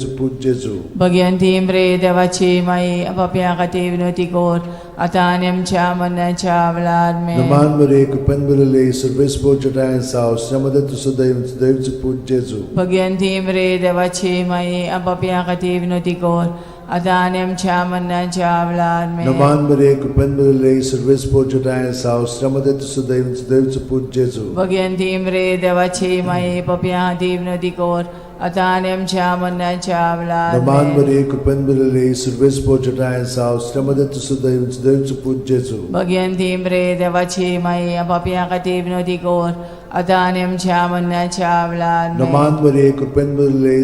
Speaker 2: to put Jesu.
Speaker 1: Bhagwanti मरे देवाची माई पापिया खातीर विनवती कोर आता आणि आमच्या मरणाच्या वेळार
Speaker 2: Naman Maria, cupen serves portatain saus, Ramade to Sudai to put Jesu.
Speaker 1: Bhagwanti मरे देवाची माई पापिया खातीर विनवती कोर आता आणि आमच्या मरणाच्या वेळार
Speaker 2: Naman Maria, cupen serves portatain saus, Ramade to Sudai to put Jesu.
Speaker 1: Bhagwanti मरे देवाची माई पापिया खातीर विनवती कोर आता आणि आमच्या मरणाच्या वेळार
Speaker 2: Naman Maria, cupen serves portatain saus, Ramade to Sudai to put Jesu.
Speaker 1: Bhagwanti मरे देवाची माई पापिया खातीर विनवती कोर आता आणि आमच्या मरणाच्या वेळार
Speaker 2: Naman Maria, cupen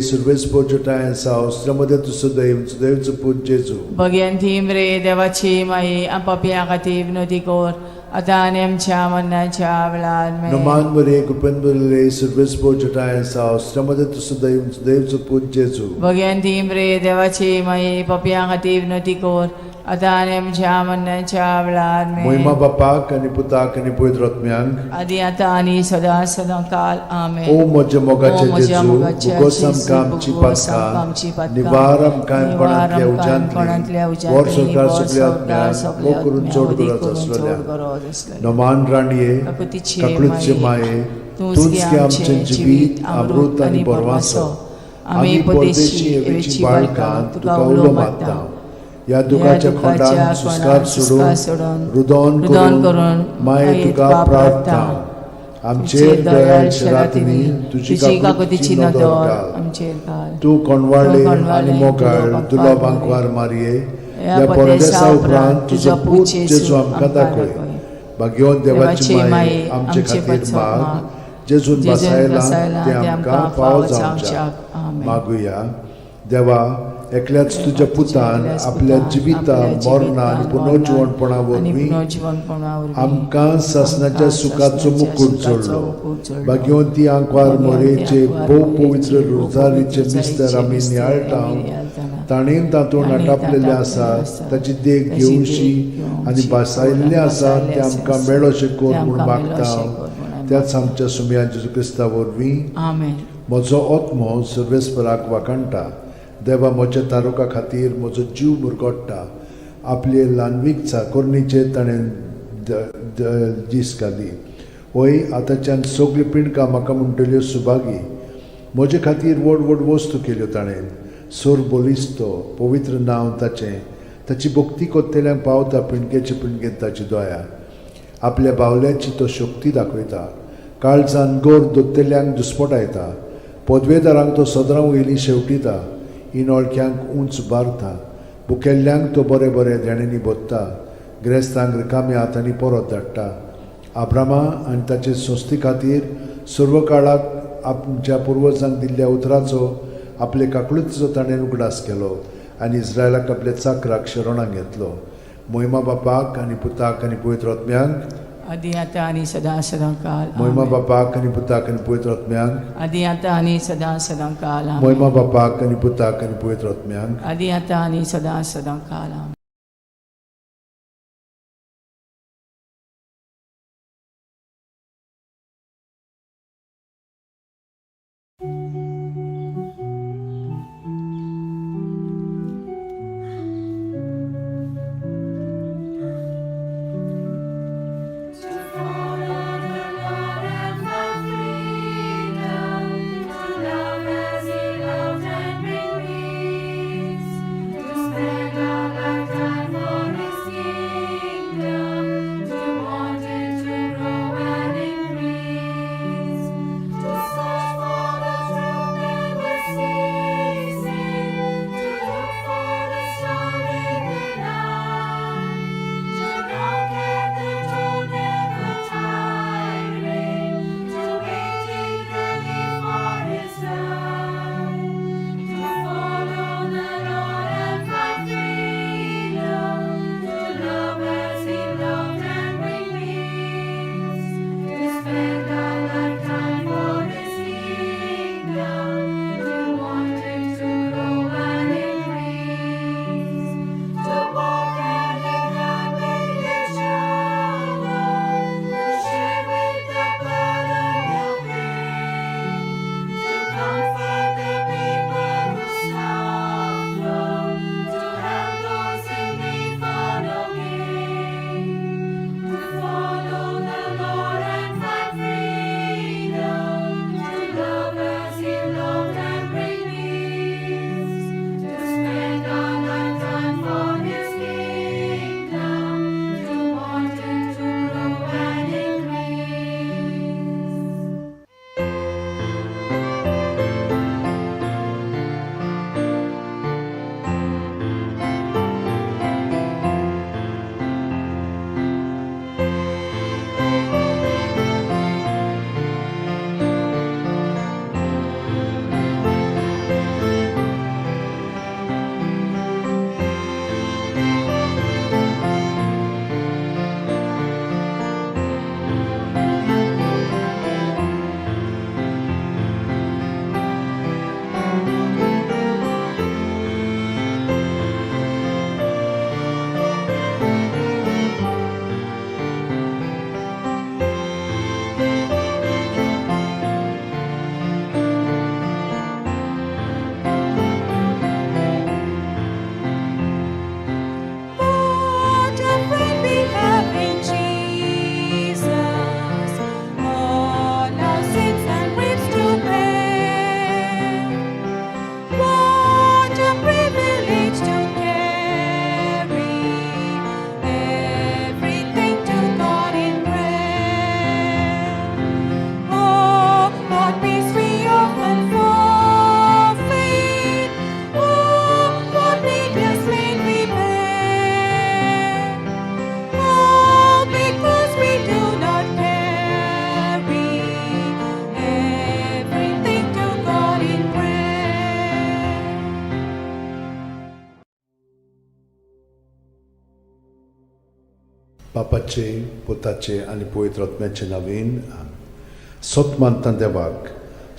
Speaker 2: serves portatain saus, Ramade to Sudai to put Jesu.
Speaker 1: Bhagwanti मरे देवाची माई पापिया खातीर विनवती कोर आता आणि आमच्या मरणाच्या वेळार
Speaker 2: Naman Maria, cupen serves portatain saus, Ramade to Sudai to put Jesu.
Speaker 1: Bhagwanti मरे देवाची माई पापिया खातीर विनवती कोर आता आणि आमच्या मरणाच्या वेळार
Speaker 2: Moima Bapak आणि Putak आणि पवित्र आत्म्यांक
Speaker 1: आदी आता आणि सदा सदा काल आमेन.
Speaker 2: O moje mogache
Speaker 1: O moje
Speaker 2: Jesu,
Speaker 1: mogache
Speaker 2: bugosam
Speaker 1: Jesu,
Speaker 2: kamci
Speaker 1: bugosam kamci
Speaker 2: patka,
Speaker 1: patka,
Speaker 2: nivaram kaim panantlia
Speaker 1: nivaram kaim panantlia
Speaker 2: ujantli, vor
Speaker 1: ujantli,
Speaker 2: sorkar
Speaker 1: vor
Speaker 2: suglia
Speaker 1: sorkar
Speaker 2: atmyan,
Speaker 1: suglia
Speaker 2: mokurun
Speaker 1: atmyan,
Speaker 2: chod
Speaker 1: odi
Speaker 2: gora
Speaker 1: kurun
Speaker 2: zaslolia.
Speaker 1: chod gora zaslolia.
Speaker 2: Naman raniye,
Speaker 1: Kakutiche
Speaker 2: kaklutsche maye, tunski amche jivit, amrut ani porvaso, ami pordeshi evici balkan, tuka ulo matam. या दुखाच्या खोंडान सुस्कार सोडून रुदोन करून माये तुका प्रार्थना आमचेर दयाळ शरातनी तुझी काकुतीची नदर
Speaker 1: आमचेर घाल.
Speaker 2: तू कोणवाडले आणि मोगाळ तुला बांकवार मारिये या परदेसा उपरांत तुझो पूत जेजू आमकां दाखय. भाग्यवान देवाची माये आमचे खातीर माग जेजून बसायला ते आमकां पाव जावच्याक मागुया. देवा एकल्याच तुझ्या पुतान आपल्या जिविता मरणा आणि पुनर्जीवनपणा वरवीं आमकां सासणाच्या सुखाचो मुकुट जोडलो. भाग्यवंती आंकवार मोरेचे भोव पवित्र रोजारीचे मिस्तर आमी नियाळटां ताणेन तातूंत आटापलेले आसा ताची देख घेवशी आनी बसायल्ले आसा ते आमकां मेळोशे कोर म्हूण मागता हांव. त्याच आमच्या सुमया जेजू क्रिस्ता वरवीं
Speaker 1: आमेन.
Speaker 2: म्हजो आत्मो सर्वेस्पराक वाकणटा. देवा म्हज्या तारुका खातीर म्हजो जीव मुरगोडटा. आपले ल्हानवीक चाकोरणीचे ताणें दीस घाली. होय आतांच्यान सगळी पिणकां म्हाका म्हणटल्यो सुभागी. म्हजे खातीर व्हड व्हड वस्तू केल्यो ताणें. सोर बोलिस्तो पवित्र नांव ताचें. ताची भक्ती कोत्तेल्यांक पावता पिणकेचे पिणकेन ताची दोया. आपल्या बावल्याची तो शक्ती दाखयता. काळजान गोर दोत्तेल्यांक दुस्पटायता. पदवेदारांक तो सदरां वयली शेवटिता. इनोळख्यांक उंच बारता. भुकेल्ल्यांक तो बरे बरे देणेनी बोत्ता. गिरेस्तांक रिकाम्या हातांनी परत धाडटा. आब्रामा आनी ताचे संस्थे खातीर सर्व काळाक आमच्या पुर्वजांक दिल्ल्या उतराचो आपले काकळुचो ताणें उगडास केलो आनी इस्रायलाक आपल्या चाकराक शरणांत घेतलो. मोहिमा बापाक आनी पुताक आनी पवित्र आत्म्यांक
Speaker 1: आदी आता आणि सदा सदा काल
Speaker 2: मोहिमा बापाक आनी पुताक आनी पवित्र आत्म्यांक
Speaker 1: आदी आता आणि सदा सदा काल
Speaker 2: मोहिमा बापाक आनी पुताक आनी पवित्र आत्म्यांक
Speaker 1: आदी आता आणि सदा सदा काल आमेन.
Speaker 4: To spend all our time
Speaker 2: बापाचे पुताचे आनी पवित्र आत्म्याचे नांवेन सोतमानता देवाक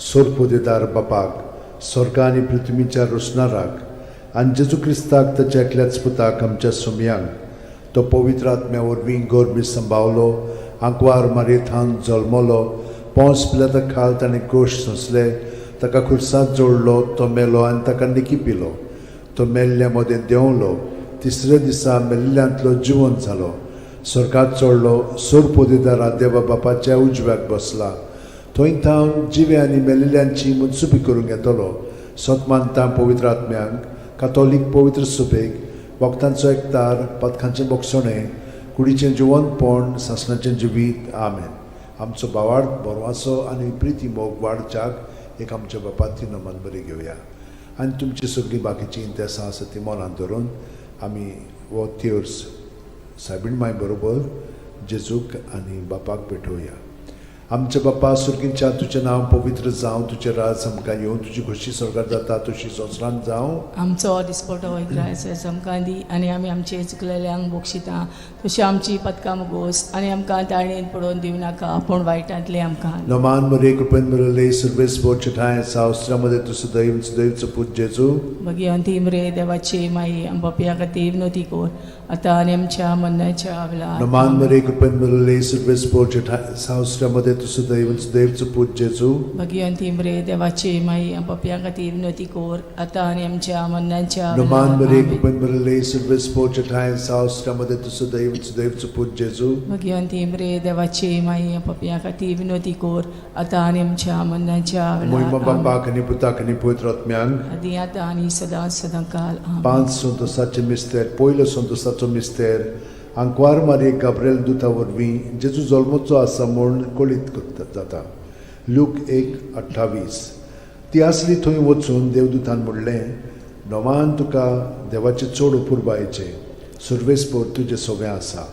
Speaker 2: सोरपोदेदार बापाक स्वर्गा आनी पृथ्वीच्या रोसणाराक आनी जेजू क्रिस्ताक ताच्या एकल्याच पुताक आमच्या सुमयांक तो पवित्र आत्म्या वरवीं गोरबी सांबावलो आंकवार मारयेंत जल्मलो पोंस पिलाता खाल ताणें गोश सोंसले ताका खुर्सांत जोडलो तो मेलो आनी ताका निकिपिलो तो मेल्ल्या मदें देंवलो तिसऱ्या दिसा मेल्ल्यांतलो जिवंत जालो स्वर्गांत चडलो सोरपोदेदारा देवा बापाच्या उजव्याक बसला थंय थावन जिवे आनी मेल्लेल्यांची मुनसुबी करूंक येतलो सोतमानता पवित्र आत्म्यांक कातोलीक पवित्र सुबेक वखदांचो एकतार पथकांचें बोगसणें कुडीचें जिवंतपण सासणाचें जिवीत आमेन आमचो बावार्थ बोरवासो आनी प्रिती मोग वाडच्याक एक आमच्या बापाची नमन बरी घेवया आनी तुमची सगळीं बाकीची इंतेसां आसा ती मनांत धरून आमी हो तिर्स सायबीण माय बरोबर जेजूक आनी बापाक भेटोवया आमचे बापा सुर्गींच्या तुजें नांव पवित्र जावं तुजें राज आमकां येवं तुजी खोशी स्वर्गांत जाता तशी संवसारांत जावं
Speaker 1: आमचो दिसपटो वैग्रायस आमकां दी आनी आमी आमचे चुकलेल्यांक बक्षिता तशी आमची पदकां मुगोस आनी आमकां ताळयेन पडोवन दिवं नाका पूण वायटांतले आमकां
Speaker 2: नमान मरे कृपेन मरले सर्वेस बोचठाय सावस्त्रामध्ये तुझं दैवचं पूज जेजू
Speaker 1: भगवंती मरे देवाचे माई आंबापिया खातीर विनोती कोर आतां आनी आमच्या मरणाच्या वेळार
Speaker 2: नमान मरे कृपेन मरले सर्वेस बोचठाय सावस्त्रामध्ये तुझं दैवचं पूज जेजू
Speaker 1: भगवंती मरे देवाचे माई आंबापिया खातीर विनोती कोर आतां आनी आमच्या मरणाच्या
Speaker 2: नमान मरे
Speaker 1: वेळार
Speaker 2: कृपेन मरले सर्वेस बोचठाय सावस्त्रामध्ये तुझं दैवचं पूज जेजू
Speaker 1: भगवंती मरे देवाचे माई आंबापिया खातीर विनोती कोर आतां आनी आमच्या मरणाच्या
Speaker 2: मोहिमा
Speaker 1: वेळार
Speaker 2: बापाक आनी पुताक आनी पवित्र आत्म्यांक
Speaker 1: आदी आतां आनी सदां काल आमेन.
Speaker 2: 5 संतोसाचे मिस्तेर पयलो संतोसाचो मिस्तेर आंकवार मारी गाब्रिएल दुता वरवीं जेजू जल्मोचो आसा म्हूण कळीत जाता लूक 1:28 ती आसली थंय वचून देवदूतान म्हणलें नोमान तुका देवाचे चड उपुरबायेचें सुर्वेस्पोर तुजें सगळें आसा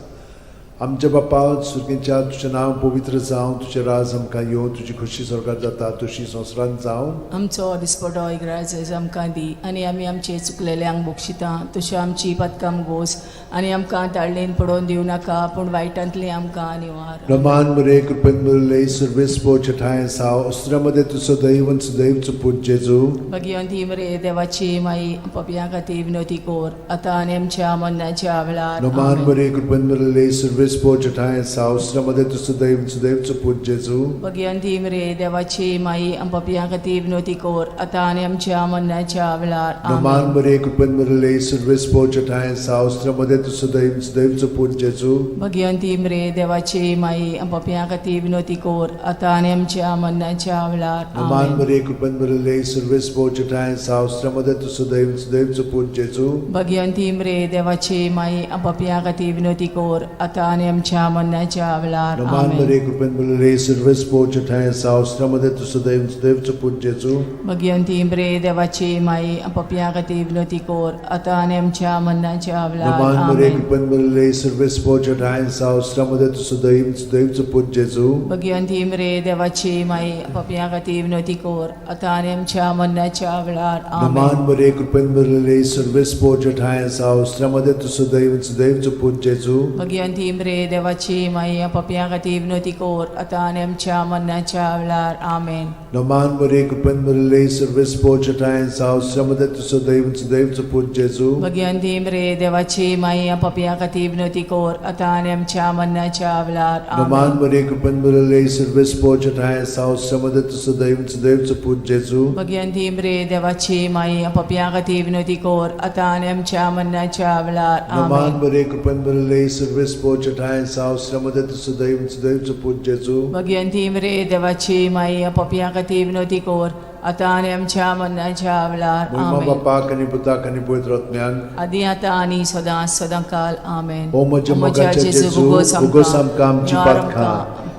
Speaker 2: आमच्या बापा सुर्गींच्या तुजें नांव पवित्र जावं तुजें राज आमकां येवं तुजी खोशी स्वर्गांत जाता तशी संवसारांत जावं
Speaker 1: आमचो दिसपटो इग्रायज आमकां दी आनी आमी आमचे चुकलेल्यांक बक्षिता तशें आमची पदकां मुगोस आनी आमकां ताळयेन पडोवन दिवं नाका पूण वायटांतले आमकां निवार
Speaker 2: नमान मरे कृपेन मरले सर्वेस्पोर ठाय सावस्त्रामध्ये तुझं दैवचं पूज जेजू
Speaker 1: भगवंती मरे देवाची माई पपिया खातीर विनोती कोर आतां आनी आमच्या मरणाच्या वेळार
Speaker 2: नमान
Speaker 1: आमेन.
Speaker 2: मरे कृपेन मरले सर्वेस्पोर ठाय सावस्त्रामध्ये तुझं दैवचं पूज जेजू
Speaker 1: भगवंती मरे देवाची माई पपिया खातीर विनोती कोर आतां आनी आमच्या मरणाच्या वेळार
Speaker 2: नमान
Speaker 1: आमेन.
Speaker 2: मरे कृपेन मरले सर्वेस्पोर ठाय सावस्त्रामध्ये तुझं दैवचं पूज जेजू
Speaker 1: भगवंती मरे देवाची माई पपिया खातीर विनोती कोर आतां आनी आमच्या मरणाच्या वेळार
Speaker 2: नमान
Speaker 1: आमेन.
Speaker 2: मरे कृपेन मरले सर्वेस्पोर ठाय सावस्त्रामध्ये तुझं दैवचं पूज जेजू
Speaker 1: भगवंती मरे देवाची माई पपिया खातीर विनोती कोर आतां आनी आमच्या मरणाच्या वेळार
Speaker 2: नमान
Speaker 1: आमेन.
Speaker 2: मरे कृपेन मरले सर्वेस्पोर ठाय सावस्त्रामध्ये तुझं दैवचं पूज जेजू
Speaker 1: भगवंती मरे देवाची माई पपिया खातीर विनोती कोर आतां आनी आमच्या मरणाच्या वेळार
Speaker 2: नमान मरे
Speaker 1: आमेन.
Speaker 2: कृपेन मरले सर्वेस्पोर ठाय सावस्त्रामध्ये तुझं दैवचं पूज जेजू
Speaker 1: भगवंती मरे देवाची माई पपिया खातीर विनोती कोर आतां आनी आमच्या मरणाच्या वेळार
Speaker 2: नमान
Speaker 1: आमेन.
Speaker 2: मरे कृपेन मरले सर्वेस्पोर ठाय सावस्त्रामध्ये तुझं दैवचं पूज जेजू
Speaker 1: भगवंती मरे देवाची माई पपिया खातीर विनोती कोर आतां आनी आमच्या मरणाच्या वेळार आमेन.
Speaker 2: नमान मरे कृपेन मरले सर्वेस्पोर ठाय सावस्त्रामध्ये तुझं दैवचं पूज जेजू
Speaker 1: भगवंती मरे देवाची माई पपिया खातीर विनोती कोर आतां आनी आमच्या मरणाच्या वेळार
Speaker 2: नमान
Speaker 1: आमेन.
Speaker 2: मरे कृपेन मरले सर्वेस्पोर ठाय सावस्त्रामध्ये तुझं दैवचं पूज जेजू
Speaker 1: भगवंती मरे देवाची माई पपिया खातीर विनोती कोर आतां आनी आमच्या मरणाच्या वेळार
Speaker 2: नमान
Speaker 1: आमेन.
Speaker 2: मरे कृपेन मरले सर्वेस्पोर ठाय सावस्त्रामध्ये तुझं दैवचं पूज जेजू
Speaker 1: भगवंती मरे देवाची माई पपिया खातीर विनोती कोर आतां आनी आमच्या मरणाच्या वेळार
Speaker 2: मोहिमा
Speaker 1: आमेन.
Speaker 2: बापाक आनी पुताक आनी पवित्र आत्म्यांक
Speaker 1: आदी आतां आनी सदां काल आमेन.
Speaker 2: ओ म्हज्या मोगाचे जेजू उगोस आमकां आमची पातखां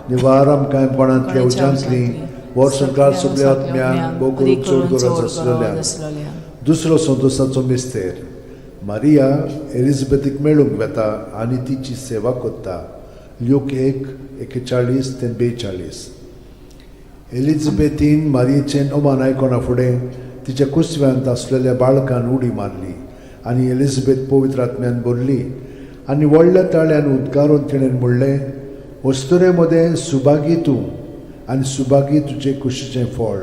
Speaker 2: निवार आमकां पणांतल्या उज्यांतली वर सरकार सगळ्या आत्म्यांक बो करून चड गरज आसलेल्या दुसरो संतोसाचो मिस्तेर मारिया एलिझाबेथीक मेळूंक वेता आनी तिची सेवा कोत्ता लूक 1:41-42 एलिझाबेथीन मारयेचें ओमान आयकोना फुडें तिच्या कुसव्यांत आसलेल्या बाळकान उडी मारली आनी एलिझाबेथ पवित्र आत्म्यान बोरली आनी व्हडल्या ताळ्यान उद्गारून तिणें म्हणलें, वस्तुरे मदें सुभागी तूं आनी सुभागी तुजें कुशीचें फळ.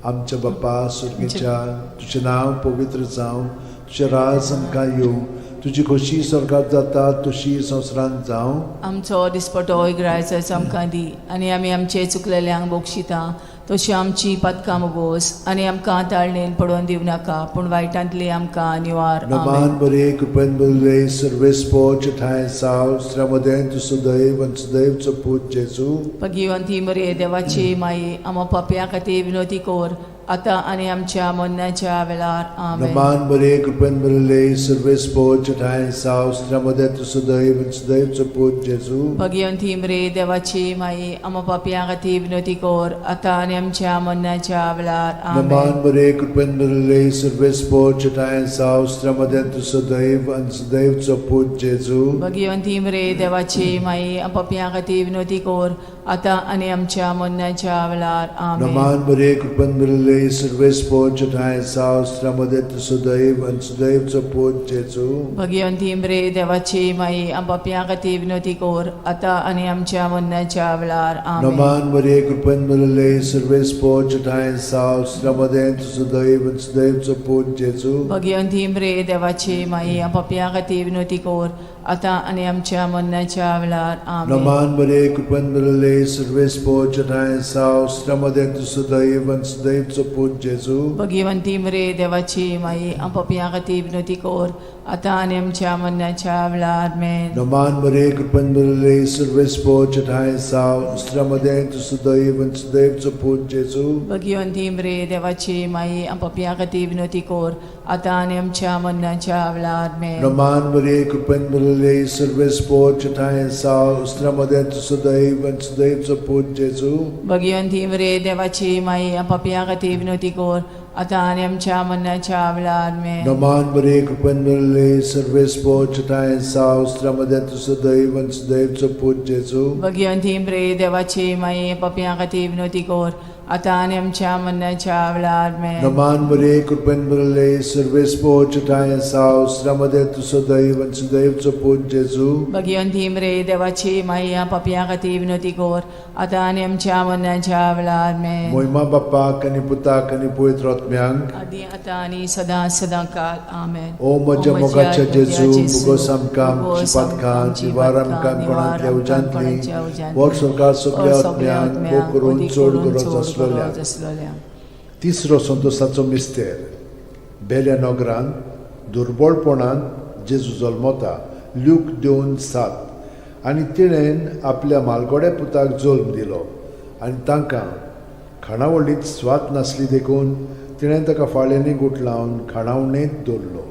Speaker 2: आमच्या बापा सुर्गेच्या, तुजें नांव पवित्र जावं, तुजें राज आमकां येवं, तुजी खोशी स्वर्गांत जाता तशी संवसारांत जावं.
Speaker 1: आमचो दिसपटो इग्रायचो आमकां दी, आनी आमी आमचे चुकलेल्यांक बोगशिता तशी आमची पदकां मोगोस, आनी आमकां ताळणेन पडोवन दिवं नाका, पूण वायटांतली आमकां निवार.
Speaker 2: नमान बरे कृपेन भरले सर्वेस्पो चठाय साव श्रमदेन तु सदैव आनी सदैवचो पूत जेजू.
Speaker 1: भगिवंती मरे देवाची माई, आमो पापयां खातीर विनोदी कोर, आतां आनी आमच्या मरणाच्या वेळार. आमेन.
Speaker 2: नमान बरे कृपेन भरले सर्वेस्पो चठाय साव श्रमदेन तु सदैव आनी सदैवचो पूत जेजू.
Speaker 1: भगिवंती मरे देवाची माई, आमो पापयां खातीर विनोदी कोर, आतां आनी आमच्या मरणाच्या वेळार. आमेन.
Speaker 2: नमान बरे कृपेन भरले सर्वेस्पो चठाय साव श्रमदेन तु सदैव आनी सदैवचो पूत जेजू.
Speaker 1: भगिवंती मरे देवाची माई, आमो पापयां खातीर विनोदी कोर, आतां आनी आमच्या मरणाच्या वेळार. आमेन.
Speaker 2: नमान बरे कृपेन भरले सर्वेस्पो चठाय साव श्रमदेन तु सदैव आनी सदैवचो पूत जेजू.
Speaker 1: भगिवंती मरे देवाची माई, आमो पापयां खातीर विनोदी कोर, आतां आनी आमच्या मरणाच्या वेळार. आमेन.
Speaker 2: नमान बरे कृपेन भरले सर्वेस्पो चठाय साव श्रमदेन तु सदैव आनी सदैवचो पूत जेजू.
Speaker 1: भगिवंती मरे देवाची माई, आमो पापयां खातीर विनोदी कोर, आतां आनी आमच्या मरणाच्या वेळार. आमेन.
Speaker 2: नमान बरे कृपेन भरले सर्वेस्पो चठाय साव श्रमदेन तु सदैव आनी सदैवचो पूत जेजू.
Speaker 1: भगिवंती मरे देवाची माई, आमो पापयां खातीर विनोदी कोर, आतां आनी आमच्या मरणाच्या वेळार. आमेन.
Speaker 2: नमान बरे कृपेन भरले सर्वेस्पो चठाय साव श्रमदेन तु सदैव आनी सदैवचो पूत जेजू.
Speaker 1: भगिवंती मरे देवाची माई, आमो पापयां खातीर विनोदी कोर, आतां आनी आमच्या मरणाच्या वेळार. आमेन.
Speaker 2: नमान बरे कृपेन भरले सर्वेस्पो चठाय साव श्रमदेन तु सदैव आनी सदैवचो पूत जेजू.
Speaker 1: भगिवंती मरे देवाची माई, आमो पापयां खातीर विनोदी कोर, आतां आनी आमच्या मरणाच्या वेळार. आमेन.
Speaker 2: नमान बरे कृपेन भरले सर्वेस्पो चठाय साव श्रमदेन तु सदैव आनी सदैवचो पूत जेजू.
Speaker 1: भगिवंती मरे देवाची माई, आमो पापयां खातीर विनोदी कोर, आतां आनी आमच्या मरणाच्या वेळार. आमेन.
Speaker 2: नमान बरे कृपेन भरले सर्वेस्पो चठाय साव श्रमदेन तु सदैव आनी सदैवचो पूत जेजू.
Speaker 1: भगिवंती मरे देवाची माई, आमो पापयां खातीर विनोदी कोर, आतां आनी आमच्या मरणाच्या वेळार. आमेन.
Speaker 2: मोहिमा बापाक आनी पुताक आनी पवित्र आत्म्यांक.
Speaker 1: आदी आतां आनी सदां काळ. आमेन.
Speaker 2: ओ म्हज्या मोगाच्या जेजू, मुगोस आमकां आमची पदकां, जिवार आमकां कोणांतल्या उज्यांतली, वर सरकार सगळ्या आत्म्यांक भोग करून चड गरज आसलेल्या. तिसरो संतोशाचो मिस्तेर. बेल्या नगरांत दुर्बळपणान जेजू जल्मता. ल्यूक 2:7. आनी तिणेन आपल्या मालगोड्या पुताक जल्म दिलो, आनी तांकां खाणावळींत स्वात नासली देखून तिणें ताका फाळेंनी गुट लावन खाणावळेंत दवरलो.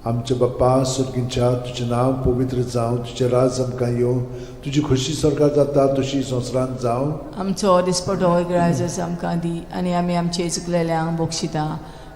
Speaker 2: आमचे बापा सुर्गीच्या, तुजें नांव पवित्र जावं, तुजें राज आमकां येवं, तुजी खोशी स्वर्गांत जाता तशी संवसारांत जावं.
Speaker 1: आमचो दिसपटो इग्रायज आमकां दी, आनी आमी आमचे चुकलेल्यांक बोगशिता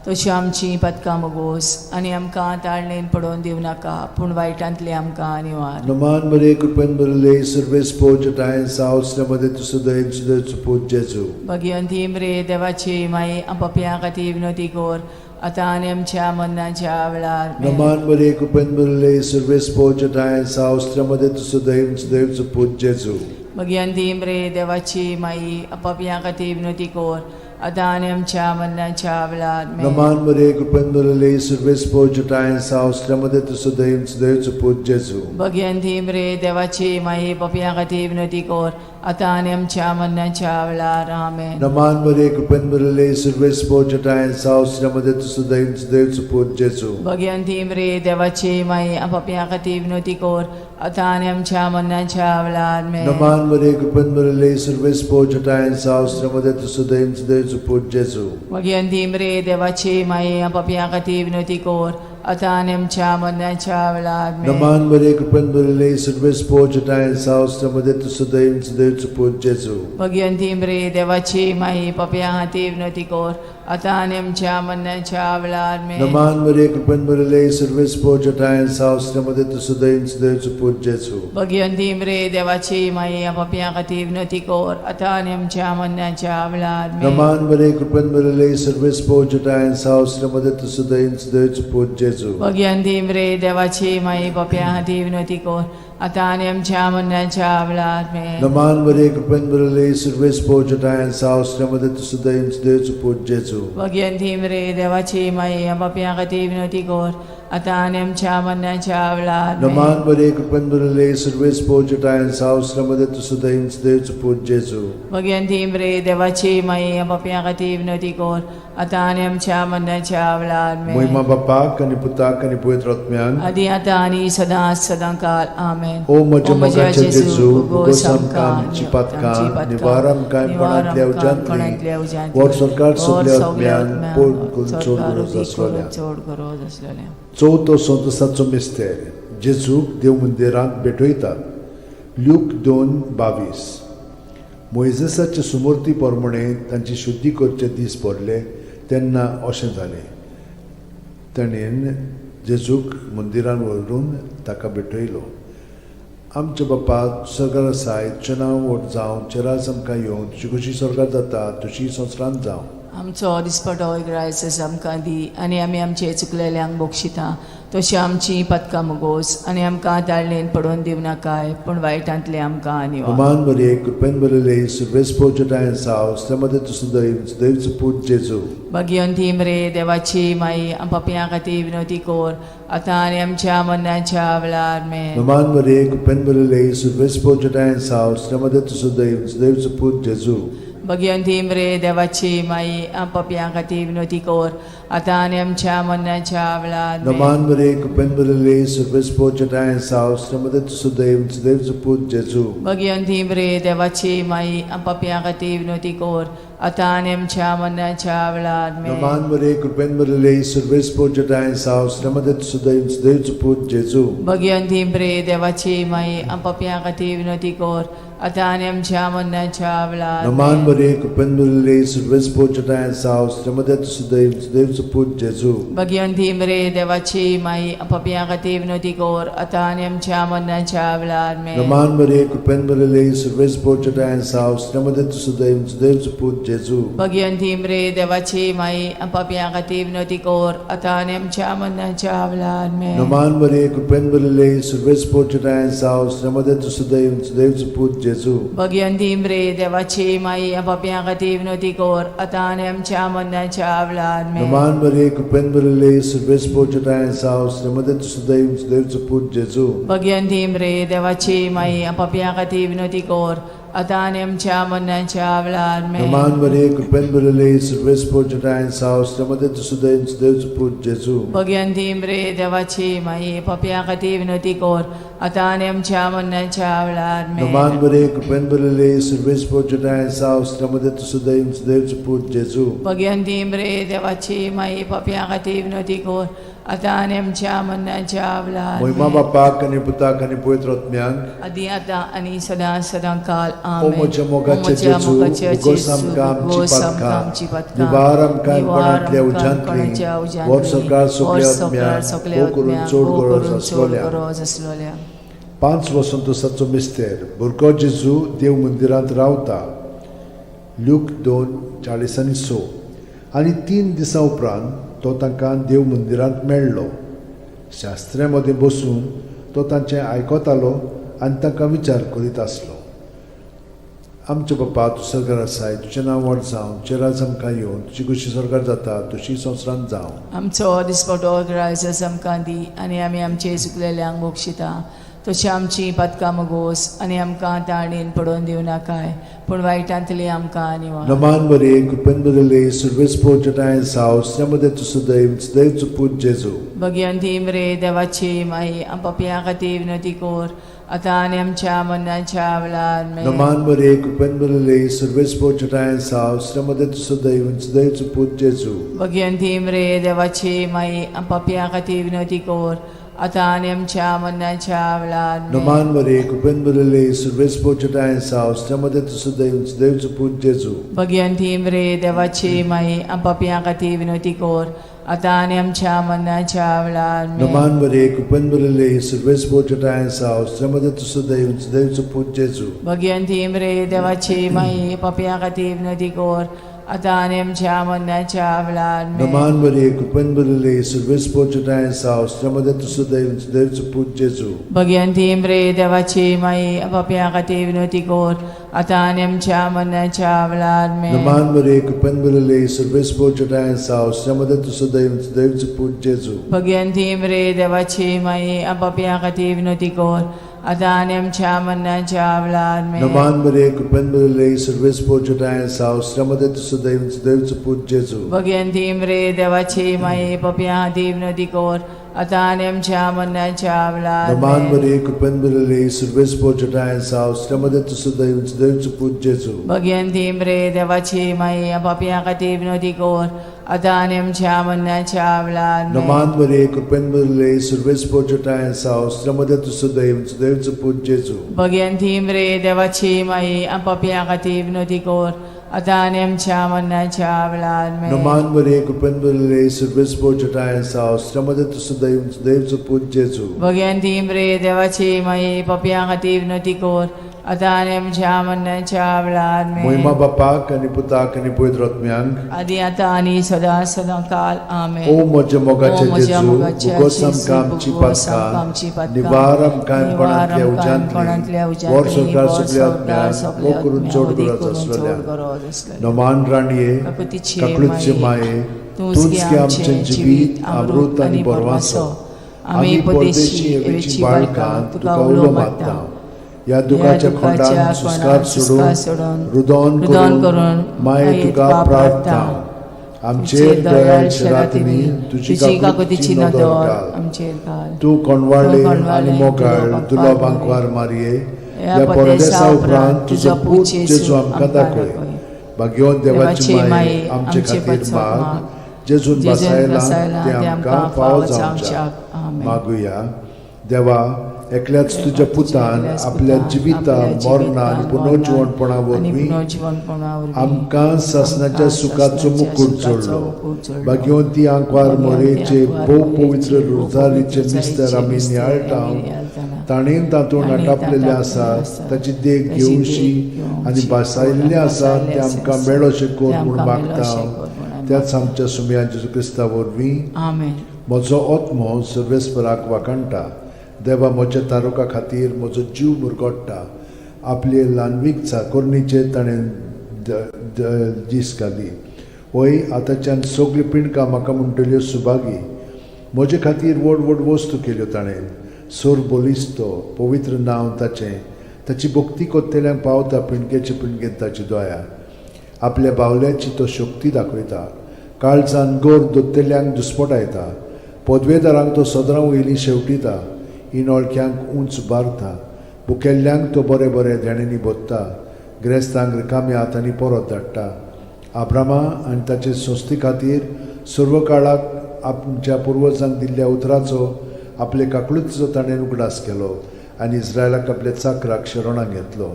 Speaker 1: तशी आमची पदकां मोगोस, आनी आमकां ताळणेन पडोवन दिवं नाका, पूण वायटांतली आमकां निवार.
Speaker 2: नमान बरे कृपेन भरले सर्वेस्पो चठाय साव श्रमदेन तु सदैव सदैवचो पूत जेजू.
Speaker 1: भगिवंती मरे देवाची माई, आमो पापयां खातीर विनोदी कोर, आतां आनी आमच्या मरणाच्या वेळार. आमेन.
Speaker 2: नमान बरे कृपेन भरले सर्वेस्पो चठाय साव श्रमदेन तु सदैव सदैवचो पूत जेजू.
Speaker 1: भगिवंती मरे देवाची माई, आमो पापयां खातीर विनोदी कोर, आतां आनी आमच्या मरणाच्या वेळार. आमेन.
Speaker 2: नमान बरे कृपेन भरले सर्वेस्पो चठाय साव श्रमदेन तु सदैव सदैवचो पूत जेजू.
Speaker 1: भगिवंती मरे देवाची माई, पापयां खातीर विनोदी कोर, आतां आनी आमच्या मरणाच्या वेळार. आमेन.
Speaker 2: नमान बरे कृपेन भरले सर्वेस्पो चठाय साव श्रमदेन तु सदैव सदैवचो पूत जेजू.
Speaker 1: भगिवंती मरे देवाची माई, आमो पापयां खातीर विनोदी कोर, आतां आनी आमच्या मरणाच्या वेळार. आमेन.
Speaker 2: नमान बरे कृपेन भरले सर्वेस्पो चठाय साव श्रमदेन तु सदैव सदैवचो पूत जेजू.
Speaker 1: भगिवंती मरे देवाची माई, आमो पापयां खातीर विनोदी कोर, आतां आनी आमच्या मरणाच्या वेळार. आमेन.
Speaker 2: नमान बरे कृपेन भरले सर्वेस्पो चठाय साव श्रमदेन तु सदैव सदैवचो पूत जेजू.
Speaker 1: भगिवंती मरे देवाची माई, पापयां खातीर विनोदी कोर, आता आणि आमच्या मरणाच्या वेळार आमेन.
Speaker 2: नमान मरिये कृपेन भरले सर्वे स्पोर्जटा सावस्त्रमध्ये तू सुदैव सुदैवच पूज जेजू.
Speaker 1: भगवंती मरे देवाची माई पापियां खातीर विनवती कर आता आणि आमच्या मरणाच्या वेळार आमेन.
Speaker 2: नमान मरिये कृपेन भरले सर्वे स्पोर्जटा सावस्त्रमध्ये तू सुदैव सुदैवच पूज जेजू.
Speaker 1: भगवंती मरे देवाची माई पापियां खातीर विनवती कर आता आणि आमच्या मरणाच्या वेळार आमेन.
Speaker 2: नमान मरिये कृपेन भरले सर्वे स्पोर्जटा सावस्त्रमध्ये तू सुदैव सुदैवच पूज जेजू.
Speaker 1: भगवंती मरे देवाची माई पापियां खातीर विनवती कर आता आणि आमच्या मरणाच्या वेळार आमेन.
Speaker 2: नमान मरिये कृपेन भरले सर्वे स्पोर्जटा सावस्त्रमध्ये तू सुदैव सुदैवच पूज जेजू.
Speaker 1: भगवंती मरे देवाची माई पापियां खातीर विनवती कर आता आणि आमच्या मरणाच्या वेळार आमेन.
Speaker 2: महिमा बापाक आणि पुताक आणि पवित्र आत्म्यान
Speaker 1: आदी आता आणि सदां काल आमेन.
Speaker 2: ओ म्हज्या मोगाचे जेजू
Speaker 1: उगोस आमकां
Speaker 2: आमची पातकां निवार आमकां कोणांतल्या उज्यांतली वर सरकार सगल्या आत्म्यान पोट चोड गरज आसलेल्या.
Speaker 1: चोड गरज आसलेल्या.
Speaker 2: चवथो संतसाचो मिस्तेर जेजूक देव मंदिरांत भेटयतात. ल्यूक 2:22. मोइजेसाचे सुमूर्ती प्रमाणे तांची शुद्धी करचे दीस पडले तेन्ना अशें जालें. ताणेन जेजूक मंदिरान व्हरून ताका भेटयलो. आमच्या बापा स्वर्गार आसाय तुजें नांव व्हड जावं चेरास आमकां येवं तुजी कशी स्वर्गार जाता तशी संवसारांत जावं.
Speaker 1: आमचो दिसपटो रायस आमकां दी आनी आमी आमचे चुकलेल्यांक बोगशिता तशी आमची पदकां मोगोस आनी आमकां ताळणेन पडोवन दिवं नाकाय पूण वायटांतले आमकां निवार.
Speaker 2: नमान मरिये कृपेन भरले सर्वे स्पोर्जटा सावस्त्रमध्ये तू सुदैव सुदैवच पूज जेजू.
Speaker 1: भगवंती मरे देवाची माई पापियां खातीर विनवती कर आता आनी आमच्या मरणाच्या वेळार आमेन.
Speaker 2: नमान मरिये कृपेन भरले सर्वे स्पोर्जटा सावस्त्रमध्ये तू सुदैव सुदैवच पूज जेजू.
Speaker 1: भगवंती मरे देवाची माई पापियां खातीर विनवती कर आता आनी आमच्या मरणाच्या वेळार आमेन.
Speaker 2: नमान मरिये कृपेन भरले सर्वे स्पोर्जटा सावस्त्रमध्ये तू सुदैव सुदैवच पूज जेजू.
Speaker 1: भगवंती मरे देवाची माई पापियां खातीर विनवती कर आता आनी आमच्या मरणाच्या वेळार आमेन.
Speaker 2: नमान मरिये कृपेन भरले सर्वे स्पोर्जटा सावस्त्रमध्ये तू सुदैव सुदैवच पूज जेजू.
Speaker 1: भगवंती मरे देवाची माई पापियां खातीर विनवती कर आता आनी आमच्या मरणाच्या वेळार
Speaker 2: नमान मरिये कृपेन भरले सर्वे स्पोर्जटा सावस्त्रमध्ये तू सुदैव सुदैवच पूज जेजू.
Speaker 1: भगवंती मरे देवाची माई पापियां खातीर विनवती कर आता आनी आमच्या मरणाच्या वेळार आमेन.
Speaker 2: नमान मरिये कृपेन भरले सर्वे स्पोर्जटा सावस्त्रमध्ये तू सुदैव सुदैवच पूज जेजू.
Speaker 1: भगवंती मरे देवाची माई पापियां खातीर विनवती कर आता आनी आमच्या मरणाच्या वेळार आमेन.
Speaker 2: नमान मरिये कृपेन भरले सर्वे स्पोर्जटा सावस्त्रमध्ये तू सुदैव सुदैवच पूज जेजू.
Speaker 1: भगवंती मरे देवाची माई पापियां खातीर विनवती कर आता आनी आमच्या मरणाच्या वेळार आमेन.
Speaker 2: नमान मरिये कृपेन भरले सर्वे स्पोर्जटा सावस्त्रमध्ये तू सुदैव सुदैवच पूज जेजू.
Speaker 1: भगवंती मरे देवाची माई पापियां खातीर विनवती कर आता आनी आमच्या मरणाच्या वेळार आमेन.
Speaker 2: नमान मरिये कृपेन भरले सर्वे स्पोर्जटा सावस्त्रमध्ये तू सुदैव सुदैवच पूज जेजू.
Speaker 1: भगवंती मरे देवाची माई पापियां खातीर विनवती कर आता आनी आमच्या मरणाच्या वेळार आमेन.
Speaker 2: नमान मरिये कृपेन भरले सर्वे स्पोर्जटा सावस्त्रमध्ये तू सुदैव सुदैवच पूज जेजू.
Speaker 1: भगवंती मरे देवाची माई पापियां खातीर विनवती कर आता आनी आमच्या मरणाच्या वेळार
Speaker 2: महिमा
Speaker 1: आमेन.
Speaker 2: बापाक आणि पुताक आणि पवित्र आत्म्याक
Speaker 1: आदी आता आनी सदां काल
Speaker 2: ओ
Speaker 1: आमेन.
Speaker 2: म्हज्या मोगाचे
Speaker 1: ओ म्हज्या
Speaker 2: जेजू
Speaker 1: मोगाचे
Speaker 2: उगोस
Speaker 1: जेजू,
Speaker 2: आमकां
Speaker 1: उगोस आमकां आमची
Speaker 2: आमची
Speaker 1: पदकां
Speaker 2: निवार आमकां
Speaker 1: निवार
Speaker 2: कोणांतल्या
Speaker 1: आमकां कोणाच्या
Speaker 2: उज्यांतली
Speaker 1: उज्यांतली,
Speaker 2: वर सरकार सगल्या
Speaker 1: वर सरकार सगल्या
Speaker 2: आत्म्याक करून
Speaker 1: आत्म्याक,
Speaker 2: चोड
Speaker 1: भोव
Speaker 2: गरज
Speaker 1: करून चोड
Speaker 2: आसलेल्या.
Speaker 1: गरज आसलेल्या.
Speaker 2: 5 संतोसाचो मिस्तेर भुरगो जेजू देव मंदिरांत रावता. ल्यूक 2:40-6. आनी 3 दिसां उपरांत तो तांकां देव मंदिरांत मेळ्ळो. शास्त्र्यां मदें बसून तो तांचें आयकतालो आनी तांकां विचार करीत आसलो. आमचे बापा तूं स्वर्गार आसाय तुजें नांव व्हड जावं तुजें राज आमकां येवं तुजी कशी स्वर्गार जाता तशी संवसारांत जावं.
Speaker 1: आमचो दिसपटो रायस आमकां दी आनी आमी आमचे चुकलेल्यांक बोगशिता तशी आमची पदकां मोगोस आनी आमकां ताळणेन पडोवन दिवं नाकाय पूण वायटांतली आमकां निवार.
Speaker 2: नमान मरिये कृपेन भरले सर्वे स्पोर्जटा सावस्त्रमध्ये तू सुदैव सुदैवच पूज जेजू.
Speaker 1: भगवंती मरे देवाची माई पापियां खातीर विनवती कर आता आनी आमच्या मरणाच्या वेळार आमेन.
Speaker 2: नमान मरिये कृपेन भरले सर्वे स्पोर्जटा सावस्त्रमध्ये तू सुदैव सुदैवच पूज जेजू.
Speaker 1: भगवंती मरे देवाची माई पापियां खातीर विनवती कर आता आणि आमच्या मरणाच्या वेळार
Speaker 2: Naman Maria, Kupenbulele, Survespo Chatayan Saus, Tamadatu Sudayun, Sudayun Put Jesu.
Speaker 1: Bhagwanti मरे देवाची माई आपापिया खातीर विनवती कोर आता आणि आमच्या मरणाच्या वेळार
Speaker 2: Naman Maria, Kupenbulele, Survespo Chatayan Saus, Tamadatu Sudayun, Sudayun Put Jesu.
Speaker 1: Bhagwanti मरे देवाची माई आपापिया खातीर विनवती कोर आता आणि आमच्या मरणाच्या वेळार
Speaker 2: Naman Maria, Kupenbulele, Survespo Chatayan Saus, Tamadatu Sudayun, Sudayun Put Jesu.
Speaker 1: Bhagwanti मरे देवाची माई आपापिया खातीर विनवती कोर आता आणि आमच्या मरणाच्या वेळार
Speaker 2: Naman Maria, Kupenbulele, Survespo Chatayan Saus, Tamadatu Sudayun, Sudayun Put Jesu.
Speaker 1: Bhagwanti मरे देवाची माई आपापिया खातीर विनवती कोर आता आणि आमच्या मरणाच्या वेळार
Speaker 2: Naman Maria, Kupenbulele, Survespo Chatayan Saus, Tamadatu Sudayun, Sudayun Put Jesu.
Speaker 1: Bhagwanti मरे देवाची माई आपापिया खातीर विनवती कोर आता आणि आमच्या मरणाच्या वेळार
Speaker 2: Naman Maria, Kupenbulele, Survespo Chatayan Saus, Tamadatu Sudayun, Sudayun Put Jesu.
Speaker 1: Bhagwanti मरे देवाची माई आपापिया खातीर विनवती कोर आता आणि आमच्या मरणाच्या वेळार
Speaker 2: Naman Maria, Kupenbulele, Survespo Chatayan Saus, Tamadatu Sudayun, Sudayun Put Jesu.
Speaker 1: Bhagwanti मरे देवाची माई आपापिया खातीर विनवती कोर आता आणि आमच्या मरणाच्या वेळार
Speaker 2: Naman Maria, Kupenbulele, Survespo Chatayan Saus, Tamadatu Sudayun, Sudayun Put Jesu.
Speaker 1: Bhagwanti मरे देवाची माई आपापिया खातीर विनवती कोर आता आणि आमच्या मरणाच्या वेळार
Speaker 2: Moima Bapak आणि Putak आणि Pavitr Atmyank.
Speaker 1: आदी आता आणि सदा सदा काल आमेन
Speaker 2: O moja mogache
Speaker 1: O moja
Speaker 2: Jesu,
Speaker 1: mogache
Speaker 2: ugosam
Speaker 1: Jesu,
Speaker 2: kamchi
Speaker 1: ugosam
Speaker 2: patka,
Speaker 1: kamchi patka,
Speaker 2: nivaram kaim
Speaker 1: nivaram
Speaker 2: panantlia
Speaker 1: panantlia
Speaker 2: ujantli,
Speaker 1: ujantli,
Speaker 2: vor sorkar
Speaker 1: vor
Speaker 2: sugli
Speaker 1: sorkar
Speaker 2: atmyan,
Speaker 1: sugli
Speaker 2: o kurun
Speaker 1: atmyan,
Speaker 2: chod
Speaker 1: odi
Speaker 2: gurat
Speaker 1: kurun chod
Speaker 2: aslalya.
Speaker 1: gurat aslalya.
Speaker 2: Naman raniye,
Speaker 1: Kakutiche
Speaker 2: kaklutche
Speaker 1: maye,
Speaker 2: maye,
Speaker 1: तुझ
Speaker 2: tunzki amchen jibit, amrut ani borwaso.
Speaker 1: आम्ही परदेशी एवेची बाळकां तुका उलो मागता
Speaker 2: या दुखाच्या खोंडान सुस्कार सोडून रुदोन करून माये तुका प्रार्थना आमचेर दयाळ शरातीनी तुझी काकुतीची नदर घाल.
Speaker 1: आमचेर घाल
Speaker 2: तू कोणवाडले आणि मोगाळ तुला बांकवार मारिये या परदेसा उपरांत तुझो पूत जेजू आमकां दाखय. भाग्यवान देवाची माय आमचे खातीर माग जेजून बसायला ते आमकां फावो जावच्याक मागुया. देवा एकल्याच तुझ्या पुतान आपल्या जिविता मरणा आणि पुनर्जीवनपणा वरवीं आमकां सासणाच्या सुखाचो मुकुट जोडलो. भाग्यवंती आंकवार मोरेचे भोव पवित्र रुजारीचे मिस्तर आमी नियाळटाव ताणेन तातूंत आटापलेले आसात ताची देख घेवशी आनी बसायल्ले आसात ते आमकां मेळोशे कोर म्हूण मागता. त्याच आमच्या सुम्या जेजू क्रिस्ता वरवीं
Speaker 1: आमेन.
Speaker 2: म्हजो आत्मो सर्वेस्पराक वाकणटा. देवा म्हज्या तारुका खातीर म्हजो जीव मुरगोडटा. आपले ल्हानवीक चाकोरणीचे ताणें दीस घाली. वय आतांच्यान सगळी पिणकां म्हाका म्हणटल्यो सुभागी. म्हजे खातीर व्हड व्हड वस्तू केल्यो ताणें. सोर बोलिस्तो पवित्र नांव ताचें. ताची भक्ती कोत्तेल्यांक पावता पिणकेचे पिणकेंत ताची दया. आपल्या बावल्याची तो शक्ती दाखयता. काळजान गोर दोत्तेल्यांक दुस्पटायता. पदवेदारांक तो सदां वयलीं शेवटिता. इनोळख्यांक उंच बारता. भुकेल्ल्यांक तो बरे बरे देणेनी बोदता. गिरेस्तांक रिकाम्या हातांनी परत धाडटा. आब्रामा आनी ताचे संस्थे खातीर सर्व काळाक आमच्या पुर्वजांक दिल्ल्या उतराचो आपले काकळुतीचो ताणें उगडास केलो आनी इस्रायलाक आपल्या चाकराक शरणां घेतलो.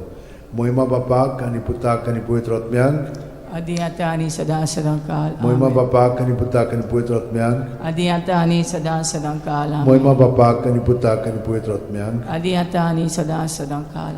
Speaker 2: मोहिमा बापाक आनी पुताक आनी पवित्र आत्म्यांक
Speaker 1: आदी आता आणि सदा सदा काल
Speaker 2: मोहिमा बापाक आनी पुताक आनी पवित्र आत्म्यांक
Speaker 1: आदी आता आणि सदा सदा काल
Speaker 2: मोहिमा बापाक आनी पुताक आनी पवित्र आत्म्यांक
Speaker 1: आदी आता आणि सदा सदा काल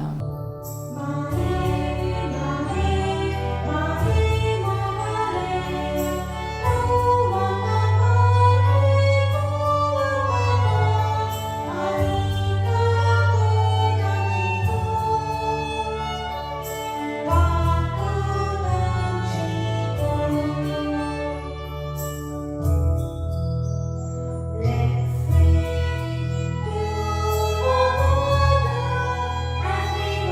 Speaker 4: Let's sing to one another as we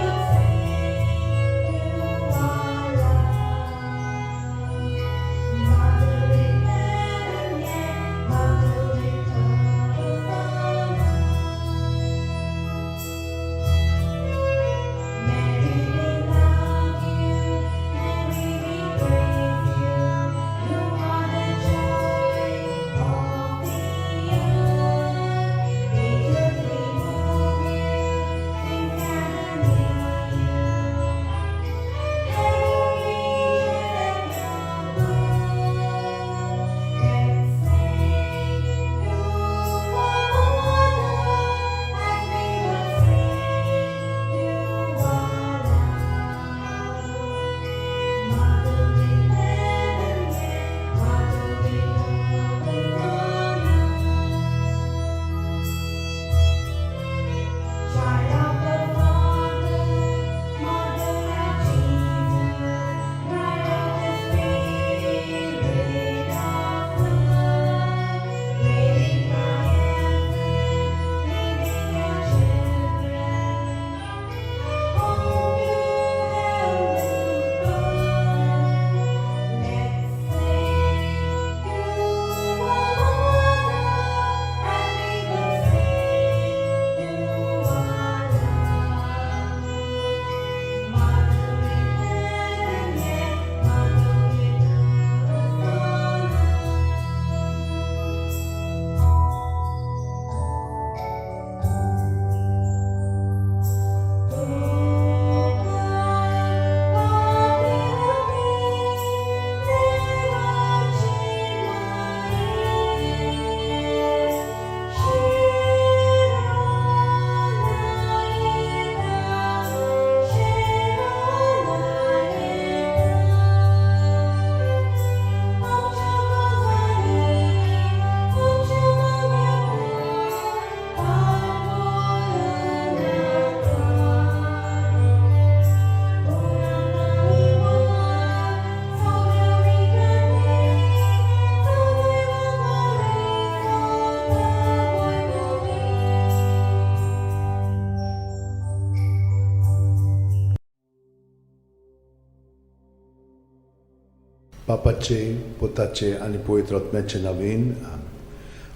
Speaker 2: बापाचे पुताचे आनी पवित्र आत्म्याचे नांवेन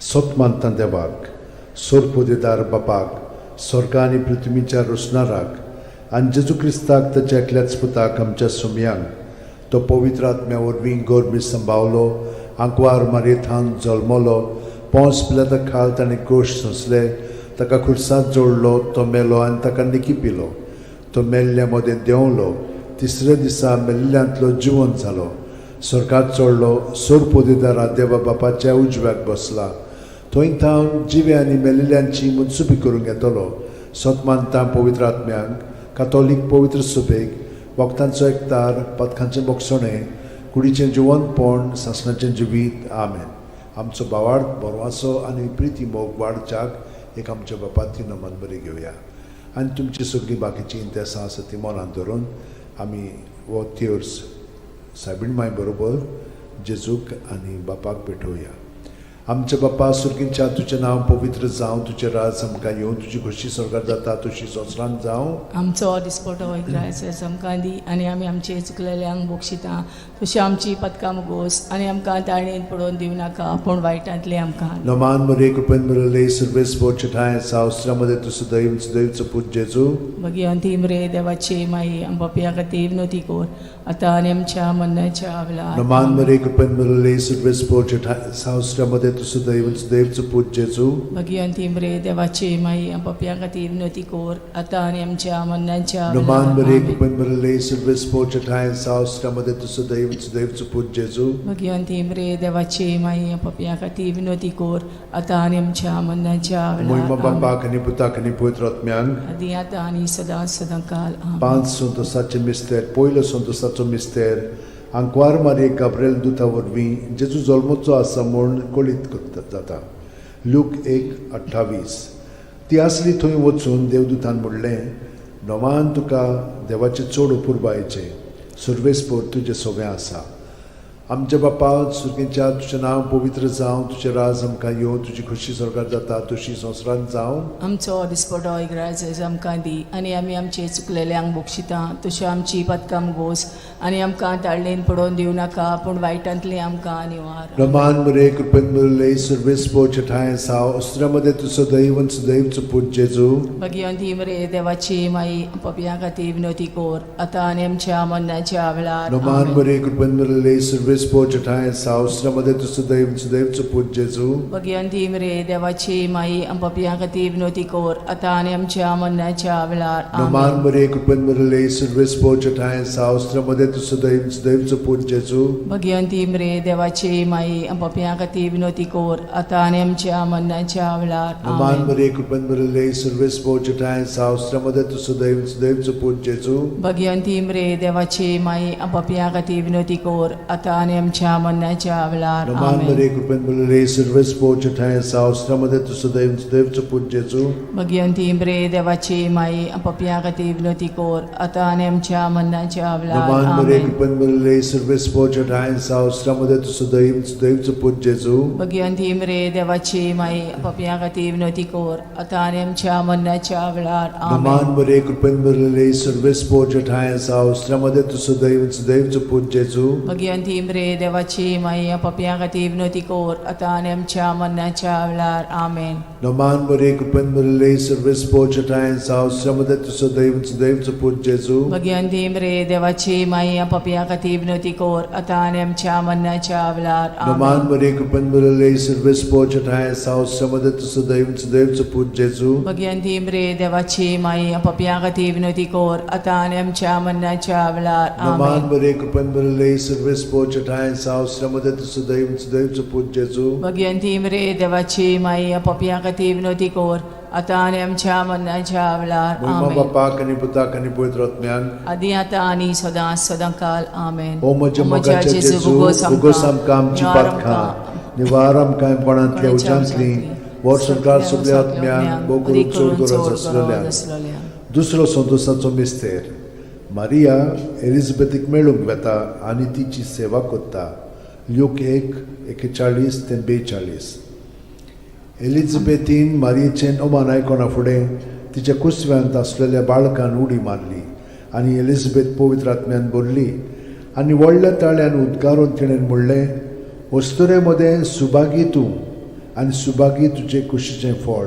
Speaker 2: सोतमानता देवाक सोरपोदेदार बापाक स्वर्ग आनी पृथ्वीच्या रुसणाराक आनी जेजू क्रिस्ताक ताच्या एकल्याच पुताक आमच्या सुमयांक तो पवित्र आत्म्या वरवीं गोरबी सांबावलो आंकवार मारयेंत जल्मलो पोंस पिलाता खाल ताणें गोश सोंसले ताका खुर्सांत जोडलो तो मेलो आनी ताका निकी पिलो तो मेल्ल्या मदें देंवलो तिसऱ्या दिसा मेल्ल्यांतलो जिवंत जालो स्वर्गांत चडलो सोरपोदेदारा देवा बापाच्या उजव्याक बसला थंय थावन जिवे आनी मेलिल्ल्यांची मनसुबी करूंक येतलो सोतमानता पवित्र आत्म्यांक कातोलीक पवित्र सुबेक वखदांचो एकतार पथकांचें मोगसणें कुडीचें जिवंतपण सासणाचें जिवीत आमेन आमचो बावार्थ बरवासो आनी प्रिती मोग वाडच्याक एक आमच्या बापाची नमन बरी घेवया आनी तुमची सगळीं बाकीची इंतेसां आसा ती मनांत धरून आमी हो तिर्स सायबीण माय बरोबर जेजूक आनी बापाक भेटोवया आमचे बापा सुर्गींच्या तुजें नांव पवित्र जावं तुजें राज आमकां येवं तुजी खोशी स्वर्गांत जाता तशी संवसारांत जावं
Speaker 1: आमचो दिसपटो वैग्रायस आमकां दी आनी आमी आमचे चुकलेल्यांक बक्षिता तशी आमची पदकां मुगोस आनी आमकां ताळणेन पडोवन दिवं नाका पूण वायटांतले आमकां
Speaker 2: नमान मरे कृपेन मरले सर्वेस पोरचे ठाय सावस्त्रामध्ये तुझं दैवचं पूज जेजू
Speaker 1: मगी अंतिम रे देवाची माई आंबापिया खातीर विनोती कोर आतां आनी आमच्या मरणाच्या वेळार
Speaker 2: नमान मरे कृपेन मरले सर्वेस पोरचे ठाय सावस्त्रामध्ये तुझं दैवचं पूज जेजू
Speaker 1: मगी अंतिम रे देवाची माई आंबापिया खातीर विनोती कोर आतां आनी आमच्या मरणाच्या
Speaker 2: नमान मरे
Speaker 1: वेळार
Speaker 2: कृपेन मरले सर्वेस पोरचे ठाय सावस्त्रामध्ये तुझं दैवचं पूज जेजू
Speaker 1: मगी अंतिम रे देवाची माई आंबापिया खातीर विनोती कोर आतां आनी आमच्या मरणाच्या
Speaker 2: मोहिमा
Speaker 1: वेळार
Speaker 2: बापाक आनी पुताक आनी पवित्र आत्म्यांक
Speaker 1: आदी आतां आनी सदां सदांकाल आमेन.
Speaker 2: 5 संतोसाचे मिस्तेर पयलो संतोसाचो मिस्तेर आंकवार मारये गाब्रिएल दुता वरवीं जेजू जल्मोचो आसा म्हूण कळीत जाता लूक 1:28 ती आसली थंय वचून देवदूतान म्हणलें नोमान तुका देवाचे चड उपुरबायेचें सर्वेस्पोर तुजें सगळें आसा आमच्या बापा सुर्गींच्या तुजें नांव पवित्र जावं तुजें राज आमकां येवं तुजी खोशी स्वर्गांत जाता तशी संवसारांत जावं
Speaker 1: आमचो दिसपटो इग्रायज आमकां दी आनी आमी आमचे चुकलेल्यांक बक्षिता तशें आमची पदकां मुगोस आनी आमकां ताळणेन पडोवन दिवं नाका पूण वायटांतले आमकां निवार
Speaker 2: नमान मरे कृपेन मरले सर्वेस्पोरचे ठाय साव अस्त्रामध्ये तुझं दैवचं पूज जेजू
Speaker 1: भगवंती मरे देवाची माई पपिया खातीर विनोती कोर आतां आनी आमच्या मरणाच्या वेळार
Speaker 2: नमान
Speaker 1: आमेन.
Speaker 2: मरे कृपेन मरले सर्वेस्पोरचे ठाय साव अस्त्रामध्ये तुझं दैवचं पूज जेजू
Speaker 1: भगवंती मरे देवाची माई पपिया खातीर विनोती कोर आतां आनी आमच्या मरणाच्या वेळार
Speaker 2: नमान
Speaker 1: आमेन.
Speaker 2: मरे कृपेन मरले सर्वेस्पोरचे ठाय साव अस्त्रामध्ये तुझं दैवचं पूज जेजू
Speaker 1: भगवंती मरे देवाची माई पपिया खातीर विनोती कोर आतां आनी आमच्या मरणाच्या वेळार
Speaker 2: नमान
Speaker 1: आमेन.
Speaker 2: मरे कृपेन मरले सर्वेस्पोरचे ठाय साव अस्त्रामध्ये तुझं दैवचं पूज जेजू
Speaker 1: भगवंती मरे देवाची माई पपिया खातीर विनोती कोर आतां आनी आमच्या मरणाच्या वेळार
Speaker 2: नमान
Speaker 1: आमेन.
Speaker 2: मरे कृपेन मरले सर्वेस्पोरचे ठाय साव अस्त्रामध्ये तुझं दैवचं पूज जेजू
Speaker 1: भगवंती मरे देवाची माई पपिया खातीर विनोती कोर आतां आनी आमच्या मरणाच्या वेळार
Speaker 2: नमान मरे
Speaker 1: आमेन.
Speaker 2: कृपेन मरले सर्वेस्पोरचे ठाय साव अस्त्रामध्ये तुझं दैवचं पूज जेजू
Speaker 1: भगवंती मरे देवाची माई पपिया खातीर विनोती कोर आतां आनी आमच्या मरणाच्या वेळार
Speaker 2: नमान
Speaker 1: आमेन.
Speaker 2: मरे कृपेन मरले सर्वेस्पोरचे ठाय साव अस्त्रामध्ये तुझं दैवचं पूज जेजू
Speaker 1: भगवंती मरे देवाची माई पपिया खातीर विनोती कोर आतां आनी आमच्या मरणाच्या वेळार आमेन.
Speaker 2: नमान मरे कृपेन मरले सर्वेस्पोरचे ठाय साव अस्त्रामध्ये तुझं दैवचं पूज जेजू
Speaker 1: भगवंती मरे देवाची माई पपिया खातीर विनोती कोर आतां आनी आमच्या मरणाच्या वेळार
Speaker 2: नमान
Speaker 1: आमेन.
Speaker 2: मरे कृपेन मरले सर्वेस्पोरचे ठाय साव अस्त्रामध्ये तुझं दैवचं पूज जेजू
Speaker 1: भगवंती मरे देवाची माई पपिया खातीर विनोती कोर आतां आनी आमच्या मरणाच्या वेळार
Speaker 2: नमान
Speaker 1: आमेन.
Speaker 2: मरे कृपेन मरले सर्वेस्पोरचे ठाय साव अस्त्रामध्ये तुझं दैवचं पूज जेजू
Speaker 1: भगवंती मरे देवाची माई पपिया खातीर विनोती कोर आतां आनी आमच्या मरणाच्या वेळार
Speaker 2: मोहिमा
Speaker 1: आमेन.
Speaker 2: बापाक आनी पुताक आनी पवित्र आत्म्यांक
Speaker 1: आदी आतां आनी सदां सदांकाल आमेन.
Speaker 2: ओ म्हज्या मोगाचे जेजू उगोस आमकां आमची पातखां निवार आमकां कोणांतल्या उज्यांतली वर सरकार सगळ्या आत्म्यांक बोगून चड गरज आसलेल्या दुसरो संतोसाचो मिस्तेर मारिया एलिझाबेथीक मेळूंक वेता आनी तिची सेवा कोत्ता लूक 1:41-42 एलिझाबेथीन मारयेचें ओमान आयकोना फुडें तिच्या कुसव्यांत आसलेल्या बाळकान उडी मारली आनी एलिझाबेथ पवित्र आत्म्यान बोल्ली आनी व्हडल्या ताळ्यान उद्गारून तिणेन म्हणलें, वस्तुरे मदें सुभागी तूं आनी सुभागी तुजें कुशीचें फळ.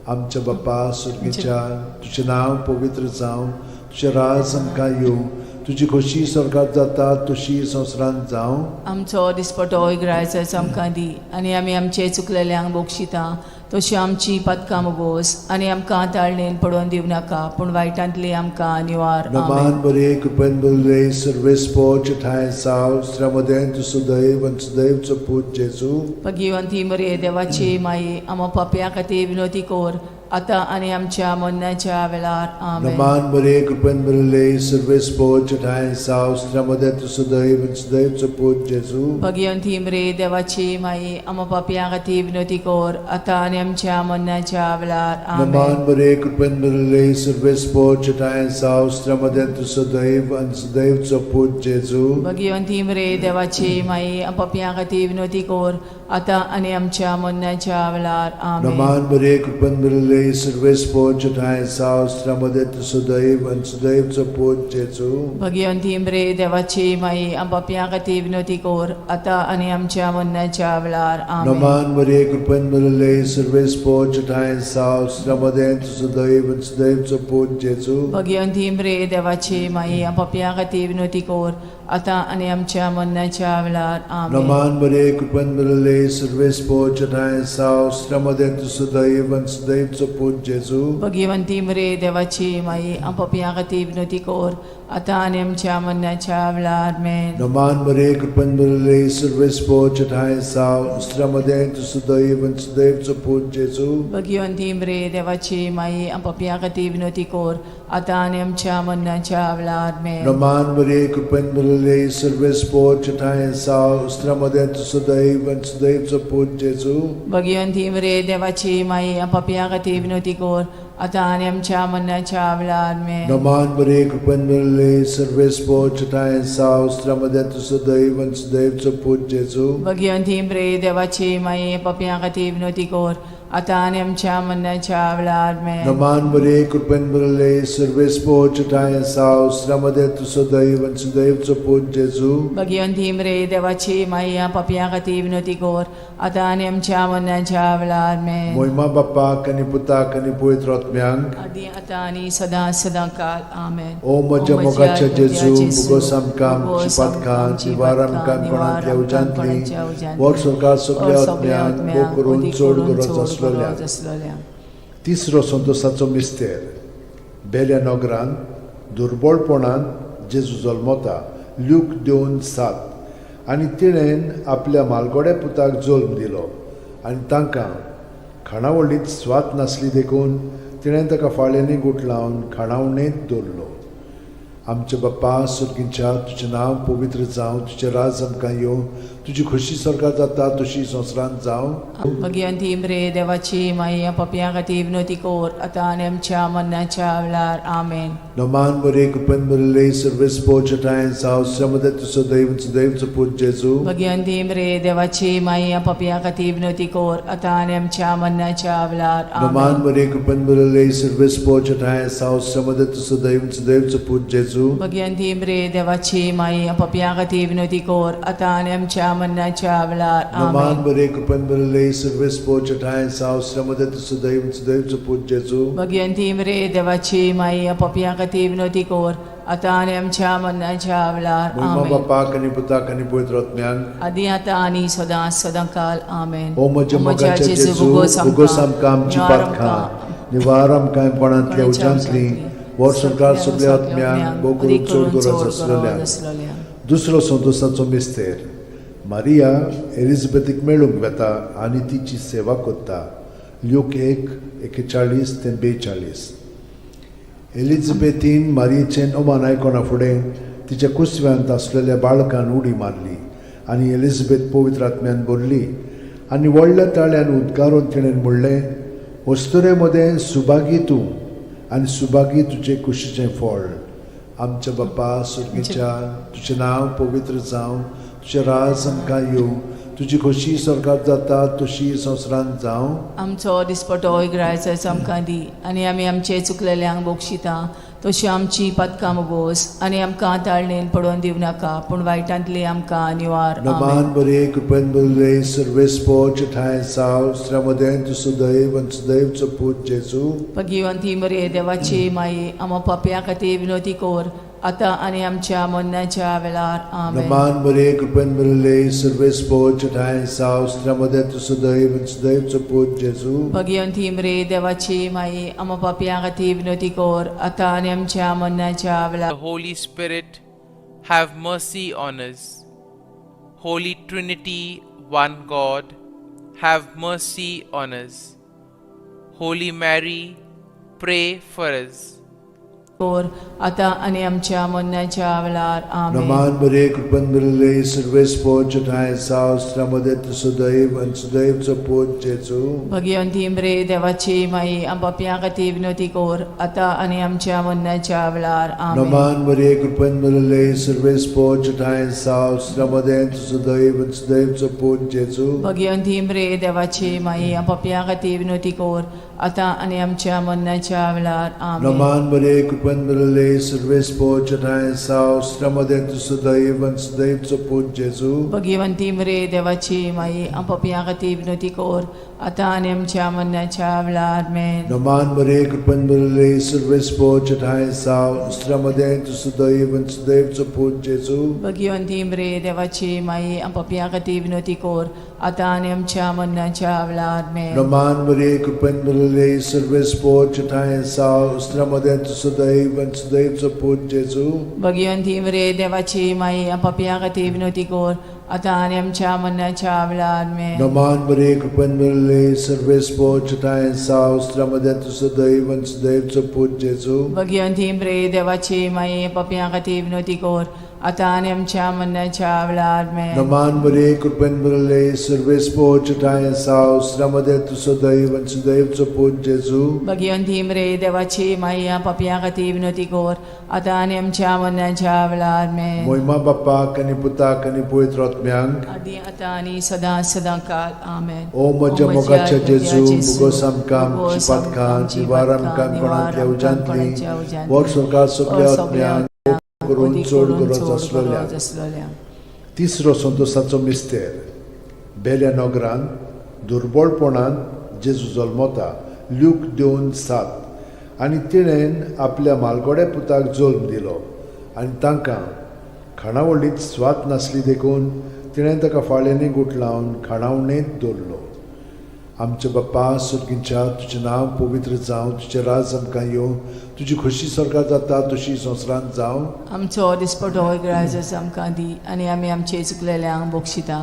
Speaker 2: आमच्या बाप्पा सुर्गेच्या, तुजें नांव पवित्र जावं, तुजें राज आमकां येवं, तुजी खोशी स्वर्गांत जाता तशी संवसारांत जावं.
Speaker 1: आमचो दिसपटो इग्रायचो आमकां दी, आनी आमी आमचे चुकलेल्यांक बोगशिता तशी आमची पदकां मुगोस, आनी आमकां ताळणेन पडोवन दिवं नाका, पूण वायटांतली आमकां निवार.
Speaker 2: नमान बरे कृपेन भरले सर्वेस्पो ठाय साव श्रमदेन तू सुदैव आनी सुदैवचो पूत जेजू.
Speaker 1: भगिवंती मरे देवाची माई, आमो पापयां खातीर विनोदी कोर, आतां आनी आमच्या मरणाच्या वेळार. आमेन.
Speaker 2: नमान बरे कृपेन भरले सर्वेस्पो ठाय साव श्रमदेन तू सुदैव आनी सुदैवचो पूत जेजू.
Speaker 1: भगिवंती मरे देवाची माई, आमो पापयां खातीर विनोदी कोर, आतां आनी आमच्या मरणाच्या वेळार. आमेन.
Speaker 2: नमान बरे कृपेन भरले सर्वेस्पो ठाय साव श्रमदेन तू सुदैव आनी सुदैवचो पूत जेजू.
Speaker 1: भगिवंती मरे देवाची माई, आमो पापयां खातीर विनोदी कोर, आतां आनी आमच्या मरणाच्या वेळार. आमेन.
Speaker 2: नमान बरे कृपेन भरले सर्वेस्पो ठाय साव श्रमदेन तू सुदैव आनी सुदैवचो पूत जेजू.
Speaker 1: भगिवंती मरे देवाची माई, आमो पापयां खातीर विनोदी कोर, आतां आनी आमच्या मरणाच्या वेळार. आमेन.
Speaker 2: नमान बरे कृपेन भरले सर्वेस्पो ठाय साव श्रमदेन तू सुदैव आनी सुदैवचो पूत जेजू.
Speaker 1: भगिवंती मरे देवाची माई, आमो पापयां खातीर विनोदी कोर, आतां आनी आमच्या मरणाच्या वेळार. आमेन.
Speaker 2: नमान बरे कृपेन भरले सर्वेस्पो ठाय साव श्रमदेन तू सुदैव आनी सुदैवचो पूत जेजू.
Speaker 1: भगिवंती मरे देवाची माई, आमो पापयां खातीर विनोदी कोर, आतां आनी आमच्या मरणाच्या वेळार. आमेन.
Speaker 2: नमान बरे कृपेन भरले सर्वेस्पो ठाय साव श्रमदेन तू सुदैव आनी सुदैवचो पूत जेजू.
Speaker 1: भगिवंती मरे देवाची माई, आमो पापयां खातीर विनोदी कोर, आतां आनी आमच्या मरणाच्या वेळार. आमेन.
Speaker 2: नमान बरे कृपेन भरले सर्वेस्पो ठाय साव श्रमदेन तू सुदैव आनी सुदैवचो पूत जेजू.
Speaker 1: भगिवंती मरे देवाची माई, आमो पापयां खातीर विनोदी कोर, आतां आनी आमच्या मरणाच्या वेळार. आमेन.
Speaker 2: नमान बरे कृपेन भरले सर्वेस्पो ठाय साव श्रमदेन तू सुदैव आनी सुदैवचो पूत जेजू.
Speaker 1: भगिवंती मरे देवाची माई, आमो पापयां खातीर विनोदी कोर, आतां आनी आमच्या मरणाच्या वेळार. आमेन.
Speaker 2: नमान बरे कृपेन भरले सर्वेस्पो ठाय साव श्रमदेन तू सुदैव आनी सुदैवचो पूत जेजू.
Speaker 1: भगिवंती मरे देवाची माई, आमो पापयां खातीर विनोदी कोर, आतां आनी आमच्या मरणाच्या वेळार. आमेन.
Speaker 2: मोहिमा बापाक आनी पुताक आनी पवित्र आत्म्यांक.
Speaker 1: आदी आतां आनी सदां सदां काल. आमेन.
Speaker 2: ओ म्हज्या मोगाच्या जेजू, मुगोस आमकां आमची पातकां, निवार आमकां कोणांतल्या उजांतली, वर स्वर्गांत सगळ्या आत्म्यांक भोव करून चड गरज आसलेल्या. तिसरो संतोशाचो मिस्तेर. बेल्या नगरांत दुर्बळपणान जेजू जल्मता. ल्यूक 2:7. आनी तिणेन आपल्या मालगोड्या पुताक जल्म दिलो, आनी तांकां खाणावळींत स्वात नासली देखून तिणें ताका फाळ्यांनी गुट लावन खाणावळेंत दवरलो. आमचे बाप्पा सुर्गीच्या, तुजें नांव पवित्र जावं, तुजें राज आमकां येवं, तुजी खोशी स्वर्गांत जाता तशी संवसारांत जावं.
Speaker 1: भगिवंती मरे देवाची माई, आमो पापयां खातीर विनोदी कोर, आतां आनी आमच्या मरणाच्या वेळार. आमेन.
Speaker 2: नमान बरे कृपेन भरले सर्वेस्पो ठाय साव श्रमदेन तू सुदैव आनी सुदैवचो पूत जेजू.
Speaker 1: भगिवंती मरे देवाची माई, आमो पापयां खातीर विनोदी कोर, आतां आनी आमच्या मरणाच्या वेळार.
Speaker 2: नमान
Speaker 1: आमेन.
Speaker 2: बरे कृपेन भरले सर्वेस्पो ठाय साव श्रमदेन तू सुदैव आनी सुदैवचो पूत जेजू.
Speaker 1: भगिवंती मरे देवाची माई, आमो पापयां खातीर विनोदी कोर, आतां आनी आमच्या मरणाच्या वेळार.
Speaker 2: नमान
Speaker 1: आमेन.
Speaker 2: बरे कृपेन भरले सर्वेस्पो ठाय साव श्रमदेन तू सुदैव आनी सुदैवचो पूत जेजू.
Speaker 1: भगिवंती मरे देवाची माई, आमो पापयां खातीर विनोदी कोर, आतां आनी आमच्या मरणाच्या वेळार.
Speaker 2: मोहिमा
Speaker 1: आमेन.
Speaker 2: बापाक आनी पुताक आनी पवित्र आत्म्यांक.
Speaker 1: आदी आतां आनी सदां सदां काल. आमेन.
Speaker 2: ओ म्हज्या मोगाच्या जेजू, मुगोस आमकां आमची पातकां, निवार आमकां कोणांतल्या उजांतली, वर स्वर्गांत सगळ्या आत्म्यांक भोव करून चड गरज आसलेल्या. दुसरो संतोशाचो मिस्तेर. मारिया एलिझाबेथीक मेळूंक वेता आनी तिची सेवा करता. ल्यूक 1:41-42. एलिझाबेथीन मारियेचें ओमान आयकोना फुडें तिच्या कुसव्यांत आसलेल्या बाळकान उडी मारली, आनी एलिझाबेथ पवित्र आत्म्यान भरली, आनी व्हडल्या ताळ्यान उद्गारून तिणेन म्हणलें, वस्तुरे मदें सुभागी तूं आनी सुभागी तुजें कुशीचें फळ. आमच्या बाप्पा सुर्गेच्या, तुजें नांव पवित्र जावं, तुजें राज आमकां येवं, तुजी खोशी स्वर्गांत जाता तशी संवसारांत जावं.
Speaker 1: आमचो दिसपटो इग्रायचो आमकां दी, आनी आमी आमचे चुकलेल्यांक बोगशिता तशी आमची पदकां मुगोस आनी आमकां ताळणेन पडोवन दिवं नाका पूण वायटांतली आमकां निवार
Speaker 2: Na
Speaker 1: amen.
Speaker 2: man Maria, cupen Maria, serves poce tai sau, stramodentu sudaiv, and sudaiv caput Jesu.
Speaker 1: Bhagwanti मरे देवाची माई आम्हा पाप्या खातीर विनोदी कोर आता आनी आमच्या मरणाच्या वेळार
Speaker 2: Na
Speaker 1: amen.
Speaker 2: man Maria, cupen Maria, serves poce tai sau, stramodentu sudaiv, and sudaiv caput Jesu.
Speaker 1: Bhagwanti मरे देवाची माई आम्हा पाप्या खातीर विनोदी कोर आता आनी आमच्या मरणाच्या वेळार
Speaker 6: The Holy Spirit, have mercy on us. Holy Trinity, one God, have mercy on us. Holy Mary, pray for us.
Speaker 1: Core आता आनी आमच्या मरणाच्या वेळार
Speaker 2: Na
Speaker 1: amen.
Speaker 2: man Maria, cupen Maria, serves poce tai sau, stramodentu sudaiv, and sudaiv caput Jesu.
Speaker 1: Bhagwanti मरे देवाची माई आम्हा पाप्या खातीर विनोदी कोर आता आनी आमच्या मरणाच्या वेळार
Speaker 2: Na
Speaker 1: amen.
Speaker 2: man Maria, cupen Maria, serves poce tai sau, stramodentu sudaiv, and sudaiv caput Jesu.
Speaker 1: Bhagwanti मरे देवाची माई आम्हा पाप्या खातीर विनोदी कोर आता आनी आमच्या मरणाच्या वेळार
Speaker 2: Na
Speaker 1: amen.
Speaker 2: man Maria, cupen Maria, serves poce tai sau, stramodentu sudaiv, and sudaiv caput Jesu.
Speaker 1: Bhagwanti मरे देवाची माई आम्हा पाप्या खातीर विनोदी कोर आता आनी आमच्या मरणाच्या वेळार आमेन.
Speaker 2: Na man Maria, cupen Maria, serves poce tai sau, stramodentu sudaiv, and sudaiv caput Jesu.
Speaker 1: Bhagwanti मरे देवाची माई आम्हा पाप्या खातीर विनोदी कोर आता आनी आमच्या मरणाच्या वेळार आमेन.
Speaker 2: Na man Maria, cupen Maria, serves poce tai sau, stramodentu sudaiv, and sudaiv caput Jesu.
Speaker 1: Bhagwanti मरे देवाची माई आम्हा पाप्या खातीर विनोदी कोर आता आनी आमच्या मरणाच्या वेळार आमेन.
Speaker 2: Na man Maria, cupen Maria, serves poce tai sau, stramodentu sudaiv, and sudaiv caput Jesu.
Speaker 1: Bhagwanti मरे देवाची माई पाप्या खातीर विनोदी कोर आता आनी आमच्या मरणाच्या वेळार आमेन.
Speaker 2: Na man Maria, cupen Maria, serves poce tai sau, stramodentu sudaiv, and sudaiv caput Jesu.
Speaker 1: Bhagwanti मरे देवाची माई पाप्या खातीर विनोदी कोर आता आनी आमच्या मरणाच्या वेळार आमेन.
Speaker 2: Moima Bapak, ani Putak, ani Pavitra Atmyank.
Speaker 1: आदी आता आनी सदा सदां काळ आमेन.
Speaker 2: O माझ्या मोगाच्या जेजू, मुगोस आमकां आमची पातकां, निवार आमकां कोणांतल्या उजांतली, वर स्वर्गांत सगळ्या आत्म्यांक करून चड गरज आसलेल्या. तिसरो संतोसाचो मिस्तेर. बेल्या नगरांत दुर्बळपणांत जेजू जल्मता. ल्यूक 2:7. आनी तिणेन आपल्या मालगोड्या पुताक जल्म दिलो आनी तांकां खाणावळींत स्वात नासली देखून तिणें ताका फाळ्यांनी गुटलावन खाणावणेंत दवरलो. आमचे बाप्पा सुर्गींच्या तुजें नांव पवित्र जावं, तुजें राज आमकां येवं, तुजी खोशी स्वर्गांत जाता तशी संवसारांत जावं.
Speaker 1: आमचो दिसपटो रायज आमकां दी आनी आमी आमचे चुकलेल्यांक बक्षिता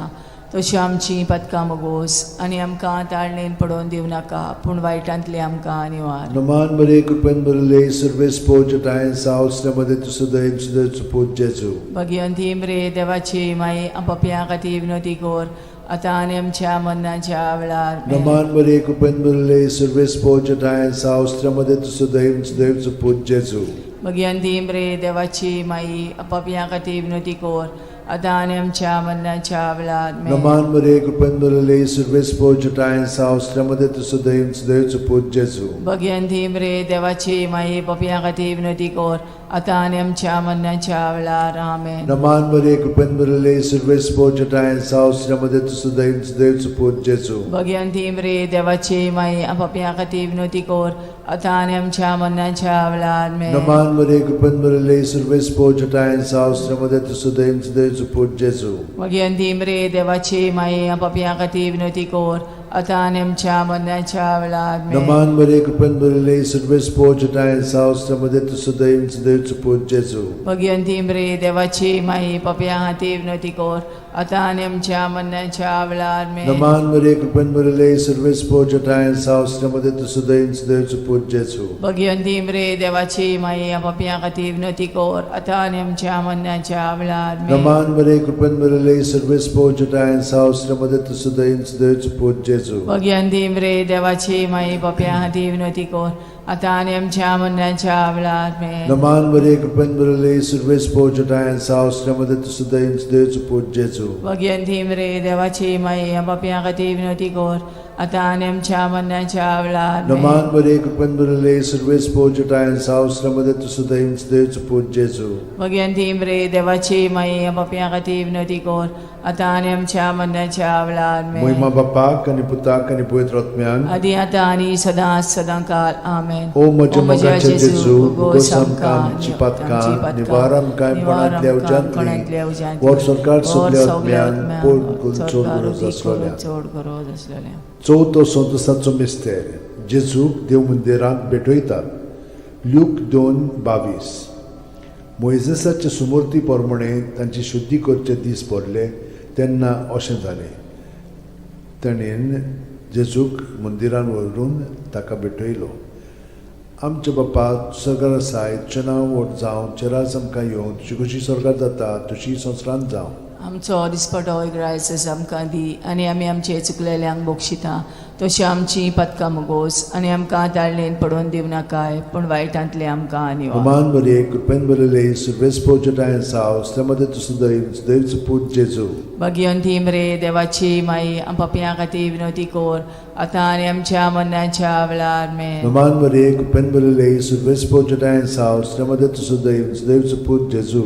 Speaker 1: तशी आमची पदकां मोगोस आनी आमकां ताळणेन पडोवन दिवं नाका पूण वायटांतली आमकां निवार.
Speaker 2: Na man Maria, cupen Maria, serves poce tai sau, stramodentu sudaiv, sudaiv caput Jesu.
Speaker 1: Bhagwanti मरे देवाची माई आम्हा पाप्या खातीर विनोदी कोर आता आनी आमच्या मरणाच्या वेळार
Speaker 2: Na
Speaker 1: आमेन.
Speaker 2: man Maria, cupen Maria, serves poce tai sau, stramodentu sudaiv, sudaiv caput Jesu.
Speaker 1: Bhagwanti मरे देवाची माई आम्हा पाप्या खातीर विनोदी कोर आता आनी आमच्या मरणाच्या वेळार
Speaker 2: Na
Speaker 1: आमेन.
Speaker 2: man Maria, cupen Maria, serves poce tai sau, stramodentu sudaiv, sudaiv caput Jesu.
Speaker 1: Bhagwanti मरे देवाची माई पाप्या खातीर विनोदी कोर आता आनी आमच्या मरणाच्या वेळार आमेन.
Speaker 2: Na man Maria, cupen Maria, serves poce tai sau, stramodentu sudaiv, sudaiv caput Jesu.
Speaker 1: Bhagwanti मरे देवाची माई आम्हा पाप्या खातीर विनोदी कोर आता आनी आमच्या मरणाच्या वेळार
Speaker 2: Na
Speaker 1: आमेन.
Speaker 2: man Maria, cupen Maria, serves poce tai sau, stramodentu sudaiv, sudaiv caput Jesu.
Speaker 1: Bhagwanti मरे देवाची माई आम्हा पाप्या खातीर विनोदी कोर आता आनी आमच्या मरणाच्या वेळार
Speaker 2: Na
Speaker 1: आमेन.
Speaker 2: man Maria, cupen Maria, serves poce tai sau, stramodentu sudaiv, sudaiv caput Jesu.
Speaker 1: Bhagwanti मरे देवाची माई पाप्या खातीर विनोदी कोर आता आनी आमच्या मरणाच्या वेळार
Speaker 2: Na
Speaker 1: आमेन.
Speaker 2: man Maria, cupen Maria, serves poce tai sau, stramodentu sudaiv, sudaiv caput Jesu.
Speaker 1: Bhagwanti मरे देवाची माई आम्हा पाप्या खातीर विनोदी कोर आता आनी आमच्या मरणाच्या वेळार
Speaker 2: Na
Speaker 1: आमेन.
Speaker 2: man Maria, cupen Maria, serves poce tai sau, stramodentu sudaiv, sudaiv caput Jesu.
Speaker 1: Bhagwanti मरे देवाची माई पाप्या खातीर विनोदी कोर आता आणि आमच्या मरणाच्या वेळात आमेन.
Speaker 2: Naman Maria, कृपेन भरले, सर्वेस पोचटायन सावस्त्रमध्ये तुझं दैवच देवच पूज जेजू.
Speaker 1: भगवंती मरे देवाची माई पापियां खातीर विनवती कर आता आणि आमच्या मरणाच्या वेळात आमेन.
Speaker 2: Naman Maria, कृपेन भरले, सर्वेस पोचटायन सावस्त्रमध्ये तुझं दैवच देवच पूज जेजू.
Speaker 1: भगवंती मरे देवाची माई पापियां खातीर विनवती कर आता आणि आमच्या मरणाच्या वेळात आमेन.
Speaker 2: Moima Bapak आणि Putak आणि Pavitra Atmyan.
Speaker 1: आदी आता आणि सदां काल आमेन.
Speaker 2: O माझ्या मोगाचे जेजू, उगोस आमकां आमची पातकां, निवार आमकां कोणांतल्या उज्यांतली, वर सरकार सगल्या आत्म्यान पोट चोड
Speaker 1: गरज आसलेल्या.
Speaker 2: चवथो संतोसाचो मिस्तेर जेजूक देव मंदिरांत भेटयतात. ल्यूक 2:22. मोइजेसाचे सुमूर्ती प्रमाणे तांची शुद्धी करचे दीस पडले तेन्ना अशें जालें. ताणेन जेजूक मंदिरान व्हरून ताका भेटयलो. आमचे बापा सगळ्या आसाय तुजें नांव व्हड जावं, चेरास आमकां येवं, तुजी कशी स्वर्गांत जाता तशी संवसारांत जावं.
Speaker 1: आमचो दिसपटो इग्रायस आमकां दी आनी आमी आमचे चुकलेल्यांक बोगशिता तशी आमची पदकां मोगोस आनी आमकां ताळणेन पडोवन दिव नाकाय पूण वायटांतले आमकां निवार.
Speaker 2: Roman Maria, कृपेन भरले, सर्वेस पोचटायन सावस्त्रमध्ये तुझं दैवच पूज जेजू.
Speaker 1: भगवंती मरे देवाची माई पापियां खातीर विनवती कर आता आनी आमच्या मरणाच्या वेळार आमेन.
Speaker 2: Roman Maria, कृपेन भरले, सर्वेस पोचटायन सावस्त्रमध्ये तुझं दैवच पूज जेजू.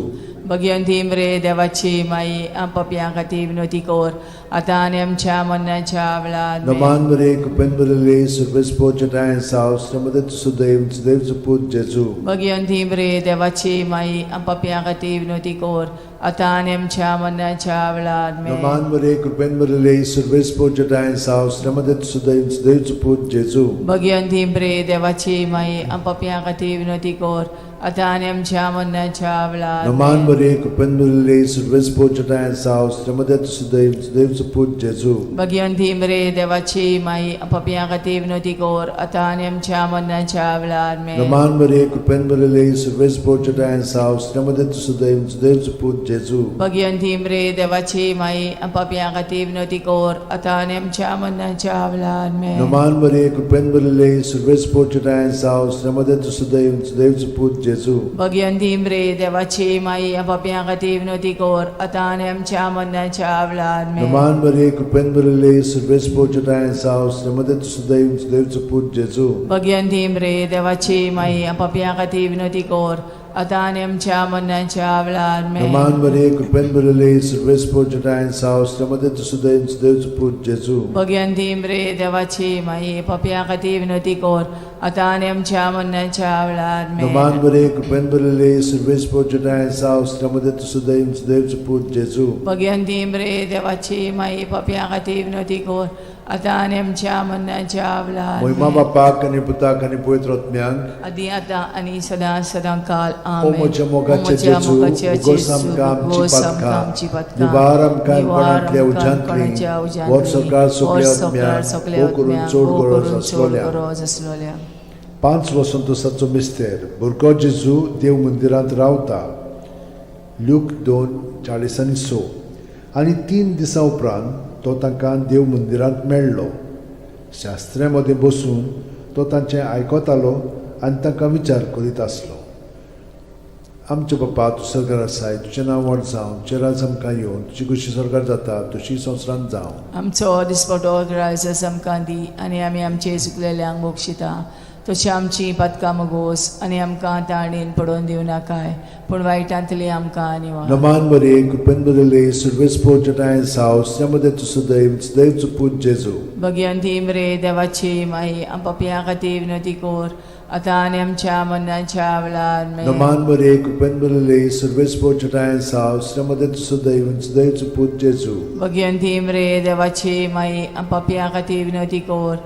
Speaker 1: भगवंती मरे देवाची माई पापियां खातीर विनवती कर आता आनी आमच्या मरणाच्या वेळार आमेन.
Speaker 2: Roman Maria, कृपेन भरले, सर्वेस पोचटायन सावस्त्रमध्ये तुझं दैवच पूज जेजू.
Speaker 1: भगवंती मरे देवाची माई पापियां खातीर विनवती कर आता आनी आमच्या मरणाच्या वेळार आमेन.
Speaker 2: Roman Maria, कृपेन भरले, सर्वेस पोचटायन सावस्त्रमध्ये तुझं दैवच पूज जेजू.
Speaker 1: भगवंती मरे देवाची माई पापियां खातीर विनवती कर आता आनी आमच्या मरणाच्या वेळार
Speaker 2: Roman
Speaker 1: आमेन.
Speaker 2: Maria, कृपेन भरले, सर्वेस पोचटायन सावस्त्रमध्ये तुझं दैवच पूज जेजू.
Speaker 1: भगवंती मरे देवाची माई पापियां खातीर विनवती कर आता आनी आमच्या मरणाच्या वेळार आमेन.
Speaker 2: Roman Maria, कृपेन भरले, सर्वेस पोचटायन सावस्त्रमध्ये तुझं दैवच पूज जेजू.
Speaker 1: भगवंती मरे देवाची माई पापियां खातीर विनवती कर आता आनी आमच्या मरणाच्या वेळार आमेन.
Speaker 2: Roman Maria, कृपेन भरले, सर्वेस पोचटायन सावस्त्रमध्ये तुझं दैवच पूज जेजू.
Speaker 1: भगवंती मरे देवाची माई पापियां खातीर विनवती कर आता आनी आमच्या मरणाच्या वेळार आमेन.
Speaker 2: Roman Maria, कृपेन भरले, सर्वेस पोचटायन सावस्त्रमध्ये तुझं दैवच पूज जेजू.
Speaker 1: भगवंती मरे देवाची माई पापियां खातीर विनवती कर आता आनी आमच्या मरणाच्या वेळार आमेन.
Speaker 2: Roman Maria, कृपेन भरले, सर्वेस पोचटायन सावस्त्रमध्ये तुझं दैवच पूज जेजू.
Speaker 1: भगवंती मरे देवाची माई पापियां खातीर विनवती कर आता आनी आमच्या मरणाच्या वेळार आमेन.
Speaker 2: Roman Maria, कृपेन भरले, सर्वेस पोचटायन सावस्त्रमध्ये तुझं दैवच पूज जेजू.
Speaker 1: भगवंती मरे देवाची माई पापियां खातीर विनवती कर आता आनी आमच्या मरणाच्या वेळार
Speaker 2: मोहिमा
Speaker 1: आमेन.
Speaker 2: बापाक आणि पुताक आणि पवित्र आत्म्यांक.
Speaker 1: आदी आता आणि सदां काल
Speaker 2: ओ
Speaker 1: आमेन.
Speaker 2: म्हज्या मोगाचे जेजू, उगोस आमकां आमची पातकां, निवार आमकां कोणांतल्या उज्यांतली, वर सरकार सगल्या आत्म्यांक, करून चोड गरज आसलोल्या. 5 वसंतोसाचो मिस्तेर भुरगो जेजू देव मंदिरांत रावता. ल्यूक 2:40-6. आनी 3 दिसां उपरांत तो तांकां देव मंदिरांत मेळ्ळो. शास्त्र्यां मदें बसून तो तांचें आयकतालो आनी तांकां विचार करीत आसलो. आमचे बापा तूं स्वर्गार आसाय, तुजें नांव व्हड जावं, तुजें राज आमकां येवं, तुजी कशी स्वर्गार जाता तशी संवसारांत जावं.
Speaker 1: आमचो दिसपटो रायस आमकां दी आनी आमी आमचे चुकलेल्यांक बोगशिता तशी आमची पदकां मोगोस आनी आमकां ताळणेन पडोवन दिव नाकाय पूण वायटांतली आमकां निवार.
Speaker 2: Roman Maria, कृपेन भरले, सर्वेस पोचटायन सावस्त्रमध्ये तुझं दैवच पूज जेजू.
Speaker 1: भगवंती मरे देवाची माई पापियां खातीर विनवती कर आता आनी आमच्या मरणाच्या वेळार आमेन.
Speaker 2: Roman Maria, कृपेन भरले, सर्वेस पोचटायन सावस्त्रमध्ये तुझं दैवच पूज जेजू.
Speaker 1: भगवंती मरे देवाची माई पापियां खातीर विनवती कर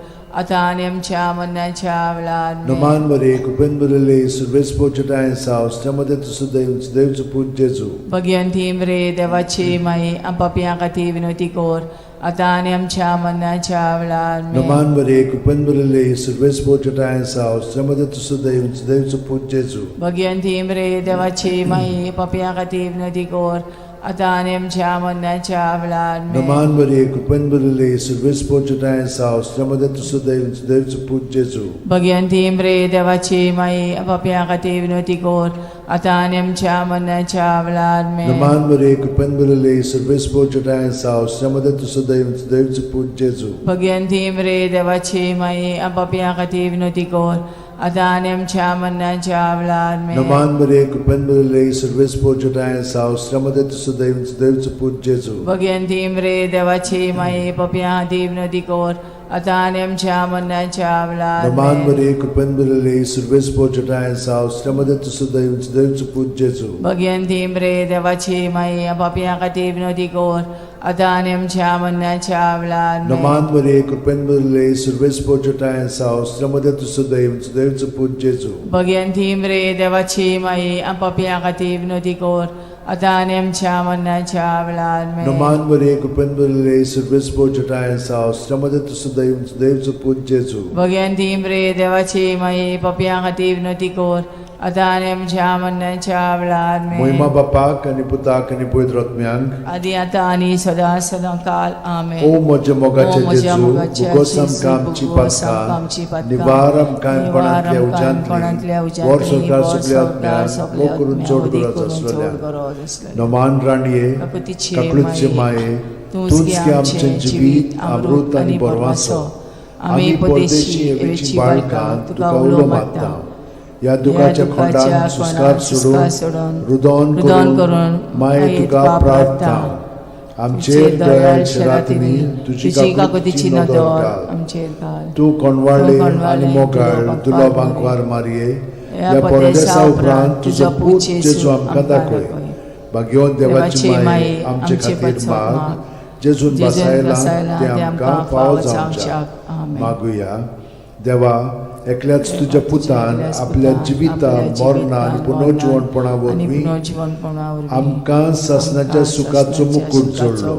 Speaker 1: आता आनी आमच्या मरणाच्या वेळार आमेन.
Speaker 2: Roman Maria, कृपेन भरले, सर्वेस पोचटायन सावस्त्रमध्ये तुझं दैवच पूज जेजू.
Speaker 1: भगवंती मरे देवाची माई पापियां खातीर विनवती कर आता आनी आमच्या मरणाच्या वेळार आमेन.
Speaker 2: Roman Maria, कृपेन भरले, सर्वेस पोचटायन सावस्त्रमध्ये तुझं दैवच पूज जेजू.
Speaker 1: भगवंती मरे देवाची माई पापियां खातीर विनवती कर आता आणि आमच्या मरणाच्या वेळार
Speaker 2: Naman Maria, Kupenbulile, Silvespo Judaian South, Ramadatu Sudev, Sudev Put Jesu.
Speaker 1: Bhagwanti म्रे देवाची माई पाप्या खातीर विनवती कोर आता आणि आमच्या मरणाच्या वेळार
Speaker 2: Naman Maria, Kupenbulile, Silvespo Judaian South, Ramadatu Sudev, Sudev Put Jesu.
Speaker 1: Bhagwanti म्रे देवाची माई पाप्या खातीर विनवती कोर आता आणि आमच्या मरणाच्या वेळार
Speaker 2: Naman Maria, Kupenbulile, Silvespo Judaian South, Ramadatu Sudev, Sudev Put Jesu.
Speaker 1: Bhagwanti म्रे देवाची माई पाप्या खातीर विनवती कोर आता आणि आमच्या मरणाच्या वेळार
Speaker 2: Naman Maria, Kupenbulile, Silvespo Judaian South, Ramadatu Sudev, Sudev Put Jesu.
Speaker 1: Bhagwanti म्रे देवाची माई पाप्या खातीर विनवती कोर आता आणि आमच्या मरणाच्या वेळार
Speaker 2: Naman Maria, Kupenbulile, Silvespo Judaian South, Ramadatu Sudev, Sudev Put Jesu.
Speaker 1: Bhagwanti म्रे देवाची माई पाप्या खातीर विनवती कोर आता आणि आमच्या मरणाच्या वेळार
Speaker 2: Naman Maria, Kupenbulile, Silvespo Judaian South, Ramadatu Sudev, Sudev Put Jesu.
Speaker 1: Bhagwanti म्रे देवाची माई पाप्या खातीर विनवती कोर आता आणि आमच्या मरणाच्या वेळार
Speaker 2: Moima Bapak आणि Putak आणि Pavitr Atmyank.
Speaker 1: आदी आता आणि सदा सदा काल आमेन
Speaker 2: O moja mogache
Speaker 1: O moja
Speaker 2: Jesu,
Speaker 1: mogache
Speaker 2: bugosam
Speaker 1: Jesu,
Speaker 2: kamchi
Speaker 1: bugosam
Speaker 2: patka,
Speaker 1: kamchi patka,
Speaker 2: nivaram kaim
Speaker 1: nivaram
Speaker 2: panantlia
Speaker 1: panantlia
Speaker 2: ujantli,
Speaker 1: ujantli,
Speaker 2: vor sorgar
Speaker 1: vor
Speaker 2: suglia
Speaker 1: sorgar
Speaker 2: atmyan,
Speaker 1: suglia
Speaker 2: mo kurun
Speaker 1: atmyan,
Speaker 2: chod
Speaker 1: odi
Speaker 2: gora
Speaker 1: kurun
Speaker 2: zaslolia.
Speaker 1: chod gora zaslolia.
Speaker 2: Noman raniye,
Speaker 1: Kakutiche
Speaker 2: kaklutsche
Speaker 1: maye,
Speaker 2: maye,
Speaker 1: तुझके
Speaker 2: tunske
Speaker 1: आमचे
Speaker 2: amchen
Speaker 1: जीवित
Speaker 2: jibit,
Speaker 1: अमृत
Speaker 2: amrut
Speaker 1: आणि
Speaker 2: आणि
Speaker 1: परमासो
Speaker 2: bormaso.
Speaker 1: आम्ही परदेशी एवेची बाळका तुका उलो मागता
Speaker 2: या दुखाच्या खोंडान सुस्कार सोडून रुदोन करून माये तुका प्रार्थना आमचेर दयाळ शरातनी तुझी काकुतीची नदर घाल.
Speaker 1: आमचेर घाल
Speaker 2: तू कोणवाळे आणि मोगाळ तुला बांकवार मारये या परदेसा उपरांत तुझो पूत जेजू आमकां दाखय. भाग्यवान देवाची माये आमचे खातीर माग जेजून बसायला ते आमकां फावो जावच्याक मागुया. देवा एकल्याच तुझ्या पुतान आपल्या जिविता मरणा आणि पुनर्जीवनपणा वरवीं आमकां सासणाच्या सुखाचो मुकुट जोडलो.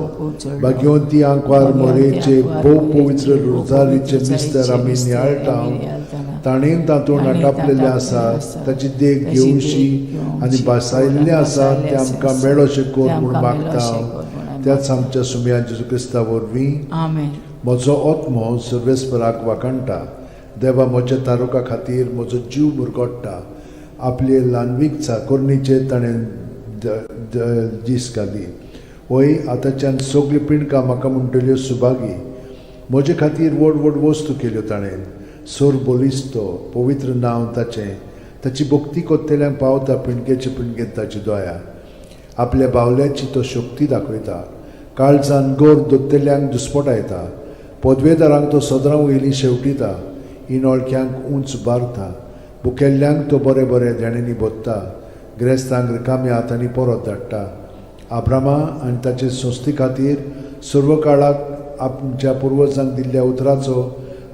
Speaker 2: भाग्यवंती आंकवार मोरेचे भोव पवित्र रोजारीचे मिस्तर आमी नियाळटाव ताणें तातूंत आटापलेले आसा ताची देख घेवशी आनी बसायल्ले आसा ते आमकां मेळोशे कोर म्हूण मागता. त्याच आमच्या सुम्या जेजू क्रिस्ता वरवीं
Speaker 1: आमेन.
Speaker 2: म्हजो आत्मो सर्वेस्पराक वाकणटा. देवा म्हज्या तारुका खातीर म्हजो जीव मुरगोडटा. आपले ल्हानवीक चाकोरणीचे ताणें दीस घाली. वय आतांच्यान सगळी पिणकां म्हाका म्हणटल्यो सुभागी. म्हजे खातीर व्हड व्हड वस्तू केल्यो ताणें. सोर बोलिस्तो पवित्र नांव ताचें. ताची भक्ती कोत्तेल्यांक पावता पिणकेचे पिणकेंत ताची दोया. आपल्या बावल्याची तो शक्ती दाखयता. काळजान गोर दोत्तेल्यांक दुस्पटायता. पदवेदारांक तो सदरां वयलीं शेवटिता. इनोळख्यांक उंच बारता. बुकेल्ल्यांक तो बरे बरे देणेनी बोत्ता. गिरेस्तांक रिकाम्या हातांनी परत धाडटा. आब्रामा आनी ताचे संस्थे खातीर सर्व काळाक आमच्या पुर्वजांक दिल्ल्या उतराचो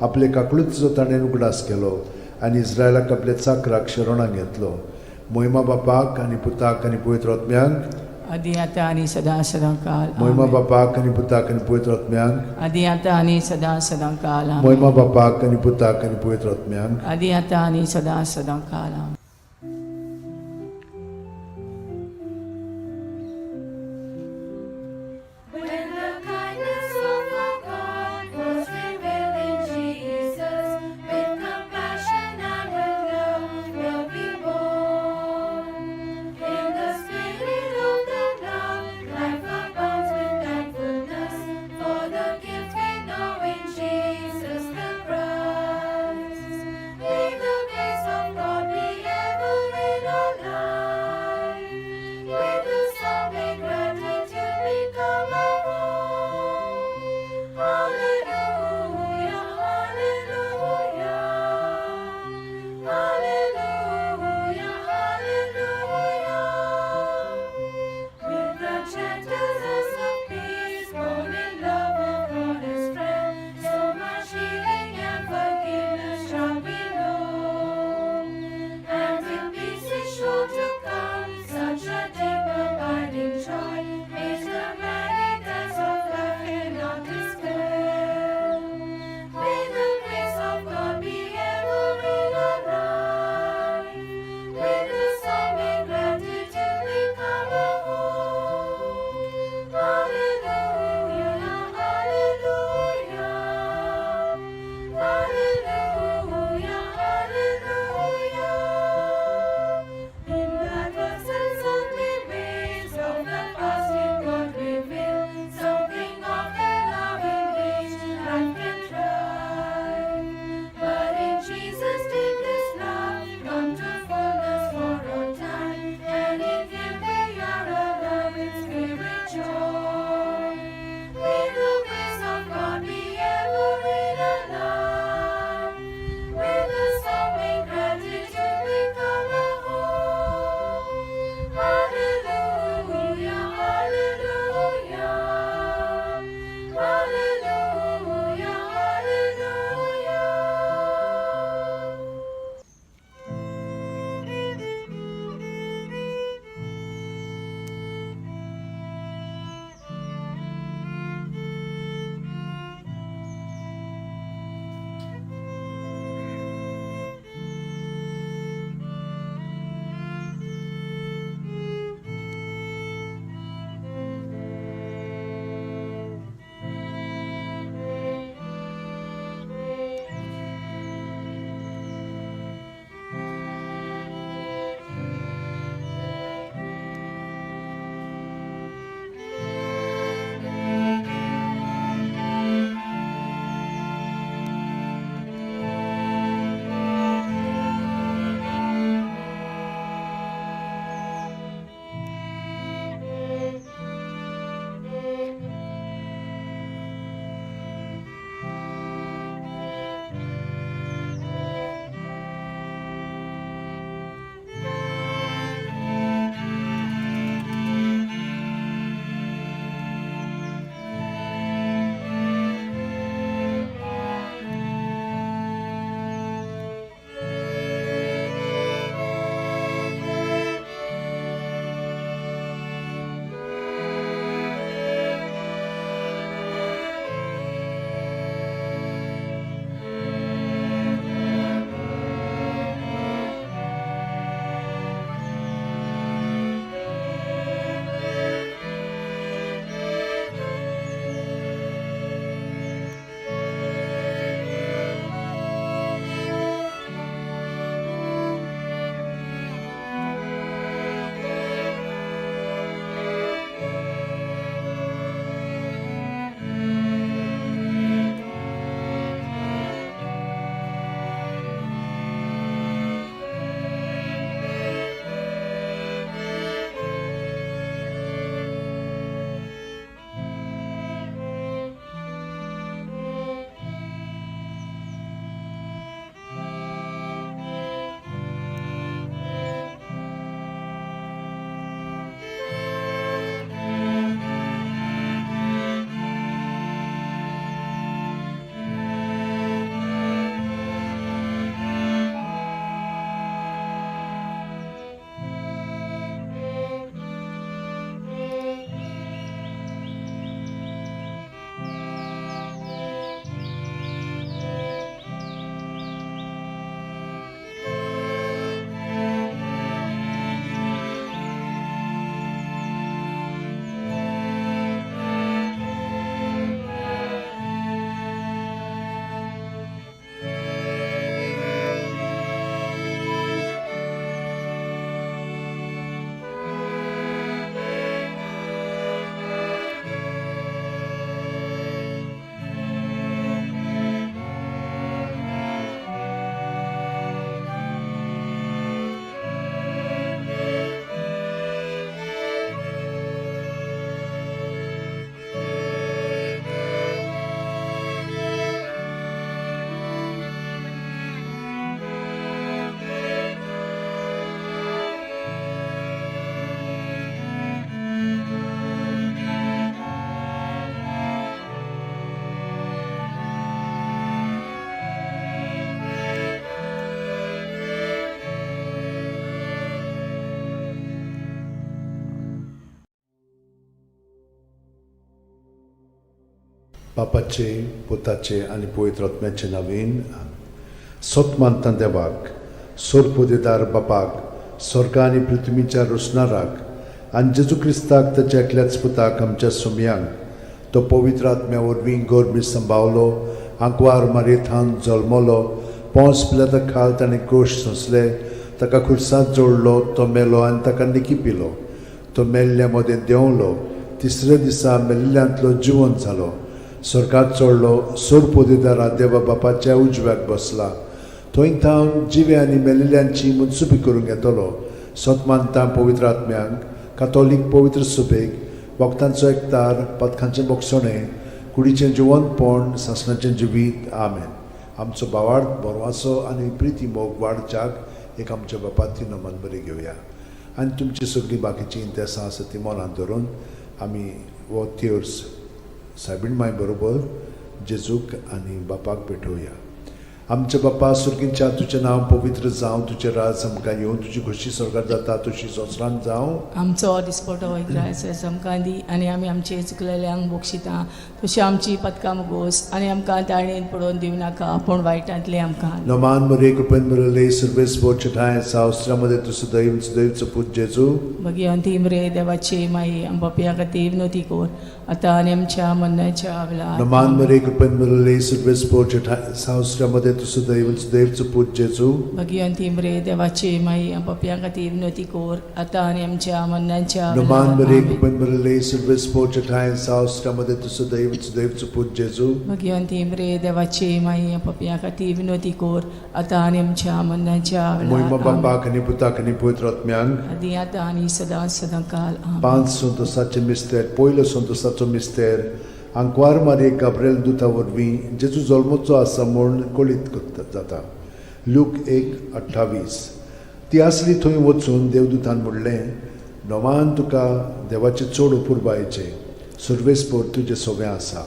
Speaker 2: आपले काकूळचो ताणें उगडास केलो आनी इस्रायलाक आपल्या चाकराक शरणां घेतलो. मोहिमा बापाक आनी पुताक आनी पवित्र आत्म्यांक
Speaker 1: आदी आता आणि सदा सदा काल
Speaker 2: मोहिमा बापाक आनी पुताक आनी पवित्र आत्म्यांक
Speaker 1: आदी आता आणि सदा सदा काल
Speaker 2: मोहिमा बापाक आनी पुताक आनी पवित्र आत्म्यांक
Speaker 1: आदी आता आणि सदा सदा काल
Speaker 4: When the kindness of our God was revealed in Jesus, with compassion and with love will be born. In the spirit of the love, life abounds with thankfulness for the gift we know in Jesus the Christ. May the grace of God be
Speaker 2: बापाचे पुताचे आनी पवित्र आत्म्याचे नांवेन सोतमान तंदेवाक सोरपोदेदार बापाक स्वर्गा आनी पृथ्वीच्या रोसणाराक आनी जेजू क्रिस्ताक ताच्या एकल्याच पुताक आमच्या सुमयांक तो पवित्र आत्म्या वरवीं गोरबी सांबावलो आंकवार मारयेंत जल्मलो पोंस पिलाता खाल ताणें कोश सोंसले ताका खुर्सांत जोडलो तो मेलो आनी ताका निकिपिलो तो मेल्ल्या मदें देंवलो तिसऱ्या दिसा मेल्ल्यांतलो जिवंत जालो स्वर्गांत चडलो सोरपोदेदारा देवा बापाच्या उजव्याक बसला थंय थावन जिवे आनी मेल्लेल्यांची मुनसुबी करूंक येतलो सोतमानता पवित्र आत्म्यांक कातोलीक पवित्र सुबेक वखदांचो एकतार पथकांचें बोगसणें कुडीचें जिवंतपण सासणाचें जिवीत आमेन आमचो बावार्थ बरवासो आनी प्रिती मोग वाडच्याक एक आमच्या बापाची नमन बरी घेवया आनी तुमची सगळीं बाकीची इंतेसां आसा ती मनांत धरून आमी वो तिर्स सायबीण माय बरोबर जेजूक आनी बापाक पेटोवया आमचे बापा सुर्गींच्या तुजें नांव पवित्र जावं तुजें राज आमकां येवं तुजी खुशी स्वर्गांत जाता तशी संवसारांत जावं
Speaker 1: आमचो दिसपटो वैग्रायस आमकां दी आनी आमी आमचे चुकलेल्यांक बोगशिता तशी आमची पदकां मुगोस आनी आमकां ताळणेन पडोवन दिवं नाका पूण वायटांतले आमकां
Speaker 2: नमान मरे कृपेन मरले सर्वेस बोचठाय सावस्त्रामध्ये तुझं दैवचं पूत जेजू
Speaker 1: भगवंती मरे देवाचे माई आमच्या खातीर विनोती कोर आतां आनी आमच्या मरणाच्या वेळार
Speaker 2: नमान मरे कृपेन मरले सर्वेस बोचठाय सावस्त्रामध्ये तुझं दैवचं पूत जेजू
Speaker 1: भगवंती मरे देवाचे माई आमच्या खातीर विनोती कोर आतां आनी आमच्या मरणाच्या
Speaker 2: नमान मरे
Speaker 1: वेळार
Speaker 2: कृपेन मरले सर्वेस बोचठाय सावस्त्रामध्ये तुझं दैवचं पूत जेजू
Speaker 1: भगवंती मरे देवाचे माई आमच्या खातीर विनोती कोर आतां आनी आमच्या मरणाच्या
Speaker 2: महिमा
Speaker 1: वेळार
Speaker 2: बापाक आनी पुताक आनी पवित्र आत्म्यांक
Speaker 1: आदी आतां आनी सदां सदांकाल आमेन.
Speaker 2: 5 संतोसाचे मिस्तेर पयलो संतोसाचो मिस्तेर आंकवार मारये गाब्रिएल दुता वरवीं जेजू जल्मोचो आसा म्हूण कळीत जाता लूक 1:28 ती आसली थंय वचून देवदूतान म्हणलें नोमान तुका देवाचे चड उपुरबायेचें सर्वेस्पोर तुजें सगळें आसा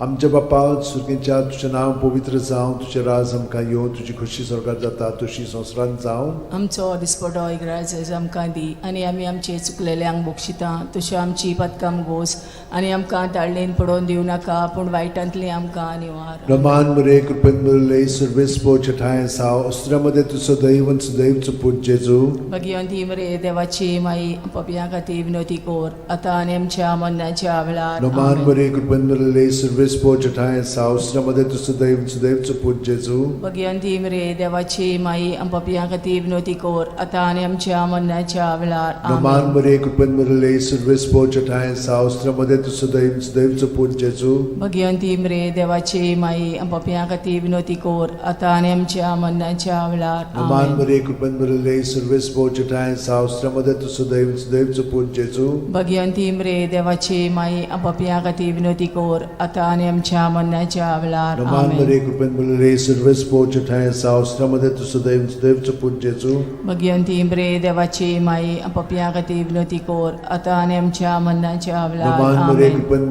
Speaker 2: आमच्या बापा सुर्गेच्या तुजें नांव पवित्र जावं तुजें राज आमकां येवं तुजी खुशी स्वर्गांत जाता तशी संवसारांत जावं
Speaker 1: आमचो दिसपटो इग्रायज आमकां दी आनी आमी आमचे चुकलेल्यांक बोगशिता तशें आमची पदकां मुगोस आनी आमकां ताळणेन पडोवन दिवं नाका पूण वायटांतले आमकां निवार
Speaker 2: नमान मरे कृपेन मरले सर्वेस्पोर चठाय साव अस्त्रामध्ये तुझं दैवचं पूत जेजू
Speaker 1: भगवंती मरे देवाची माई आमच्या खातीर विनोती कोर आतां आनी आमच्या मरणाच्या वेळार
Speaker 2: नमान
Speaker 1: आमेन.
Speaker 2: मरे कृपेन मरले सर्वेस्पोर चठाय साव अस्त्रामध्ये तुझं दैवचं पूत जेजू
Speaker 1: भगवंती मरे देवाची माई आमच्या खातीर विनोती कोर आतां आनी आमच्या मरणाच्या वेळार
Speaker 2: नमान
Speaker 1: आमेन.
Speaker 2: मरे कृपेन मरले सर्वेस्पोर चठाय साव अस्त्रामध्ये तुझं दैवचं पूत जेजू
Speaker 1: भगवंती मरे देवाची माई आमच्या खातीर विनोती कोर आतां आनी आमच्या मरणाच्या वेळार
Speaker 2: नमान
Speaker 1: आमेन.
Speaker 2: मरे कृपेन मरले सर्वेस्पोर चठाय साव अस्त्रामध्ये तुझं दैवचं पूत जेजू
Speaker 1: भगवंती मरे देवाची माई आमच्या खातीर विनोती कोर आतां आनी आमच्या मरणाच्या वेळार
Speaker 2: नमान
Speaker 1: आमेन.
Speaker 2: मरे कृपेन मरले सर्वेस्पोर चठाय साव अस्त्रामध्ये तुझं दैवचं पूत जेजू
Speaker 1: भगवंती मरे देवाची माई आमच्या खातीर विनोती कोर आतां आनी आमच्या मरणाच्या वेळार
Speaker 2: नमान मरे
Speaker 1: आमेन.
Speaker 2: कृपेन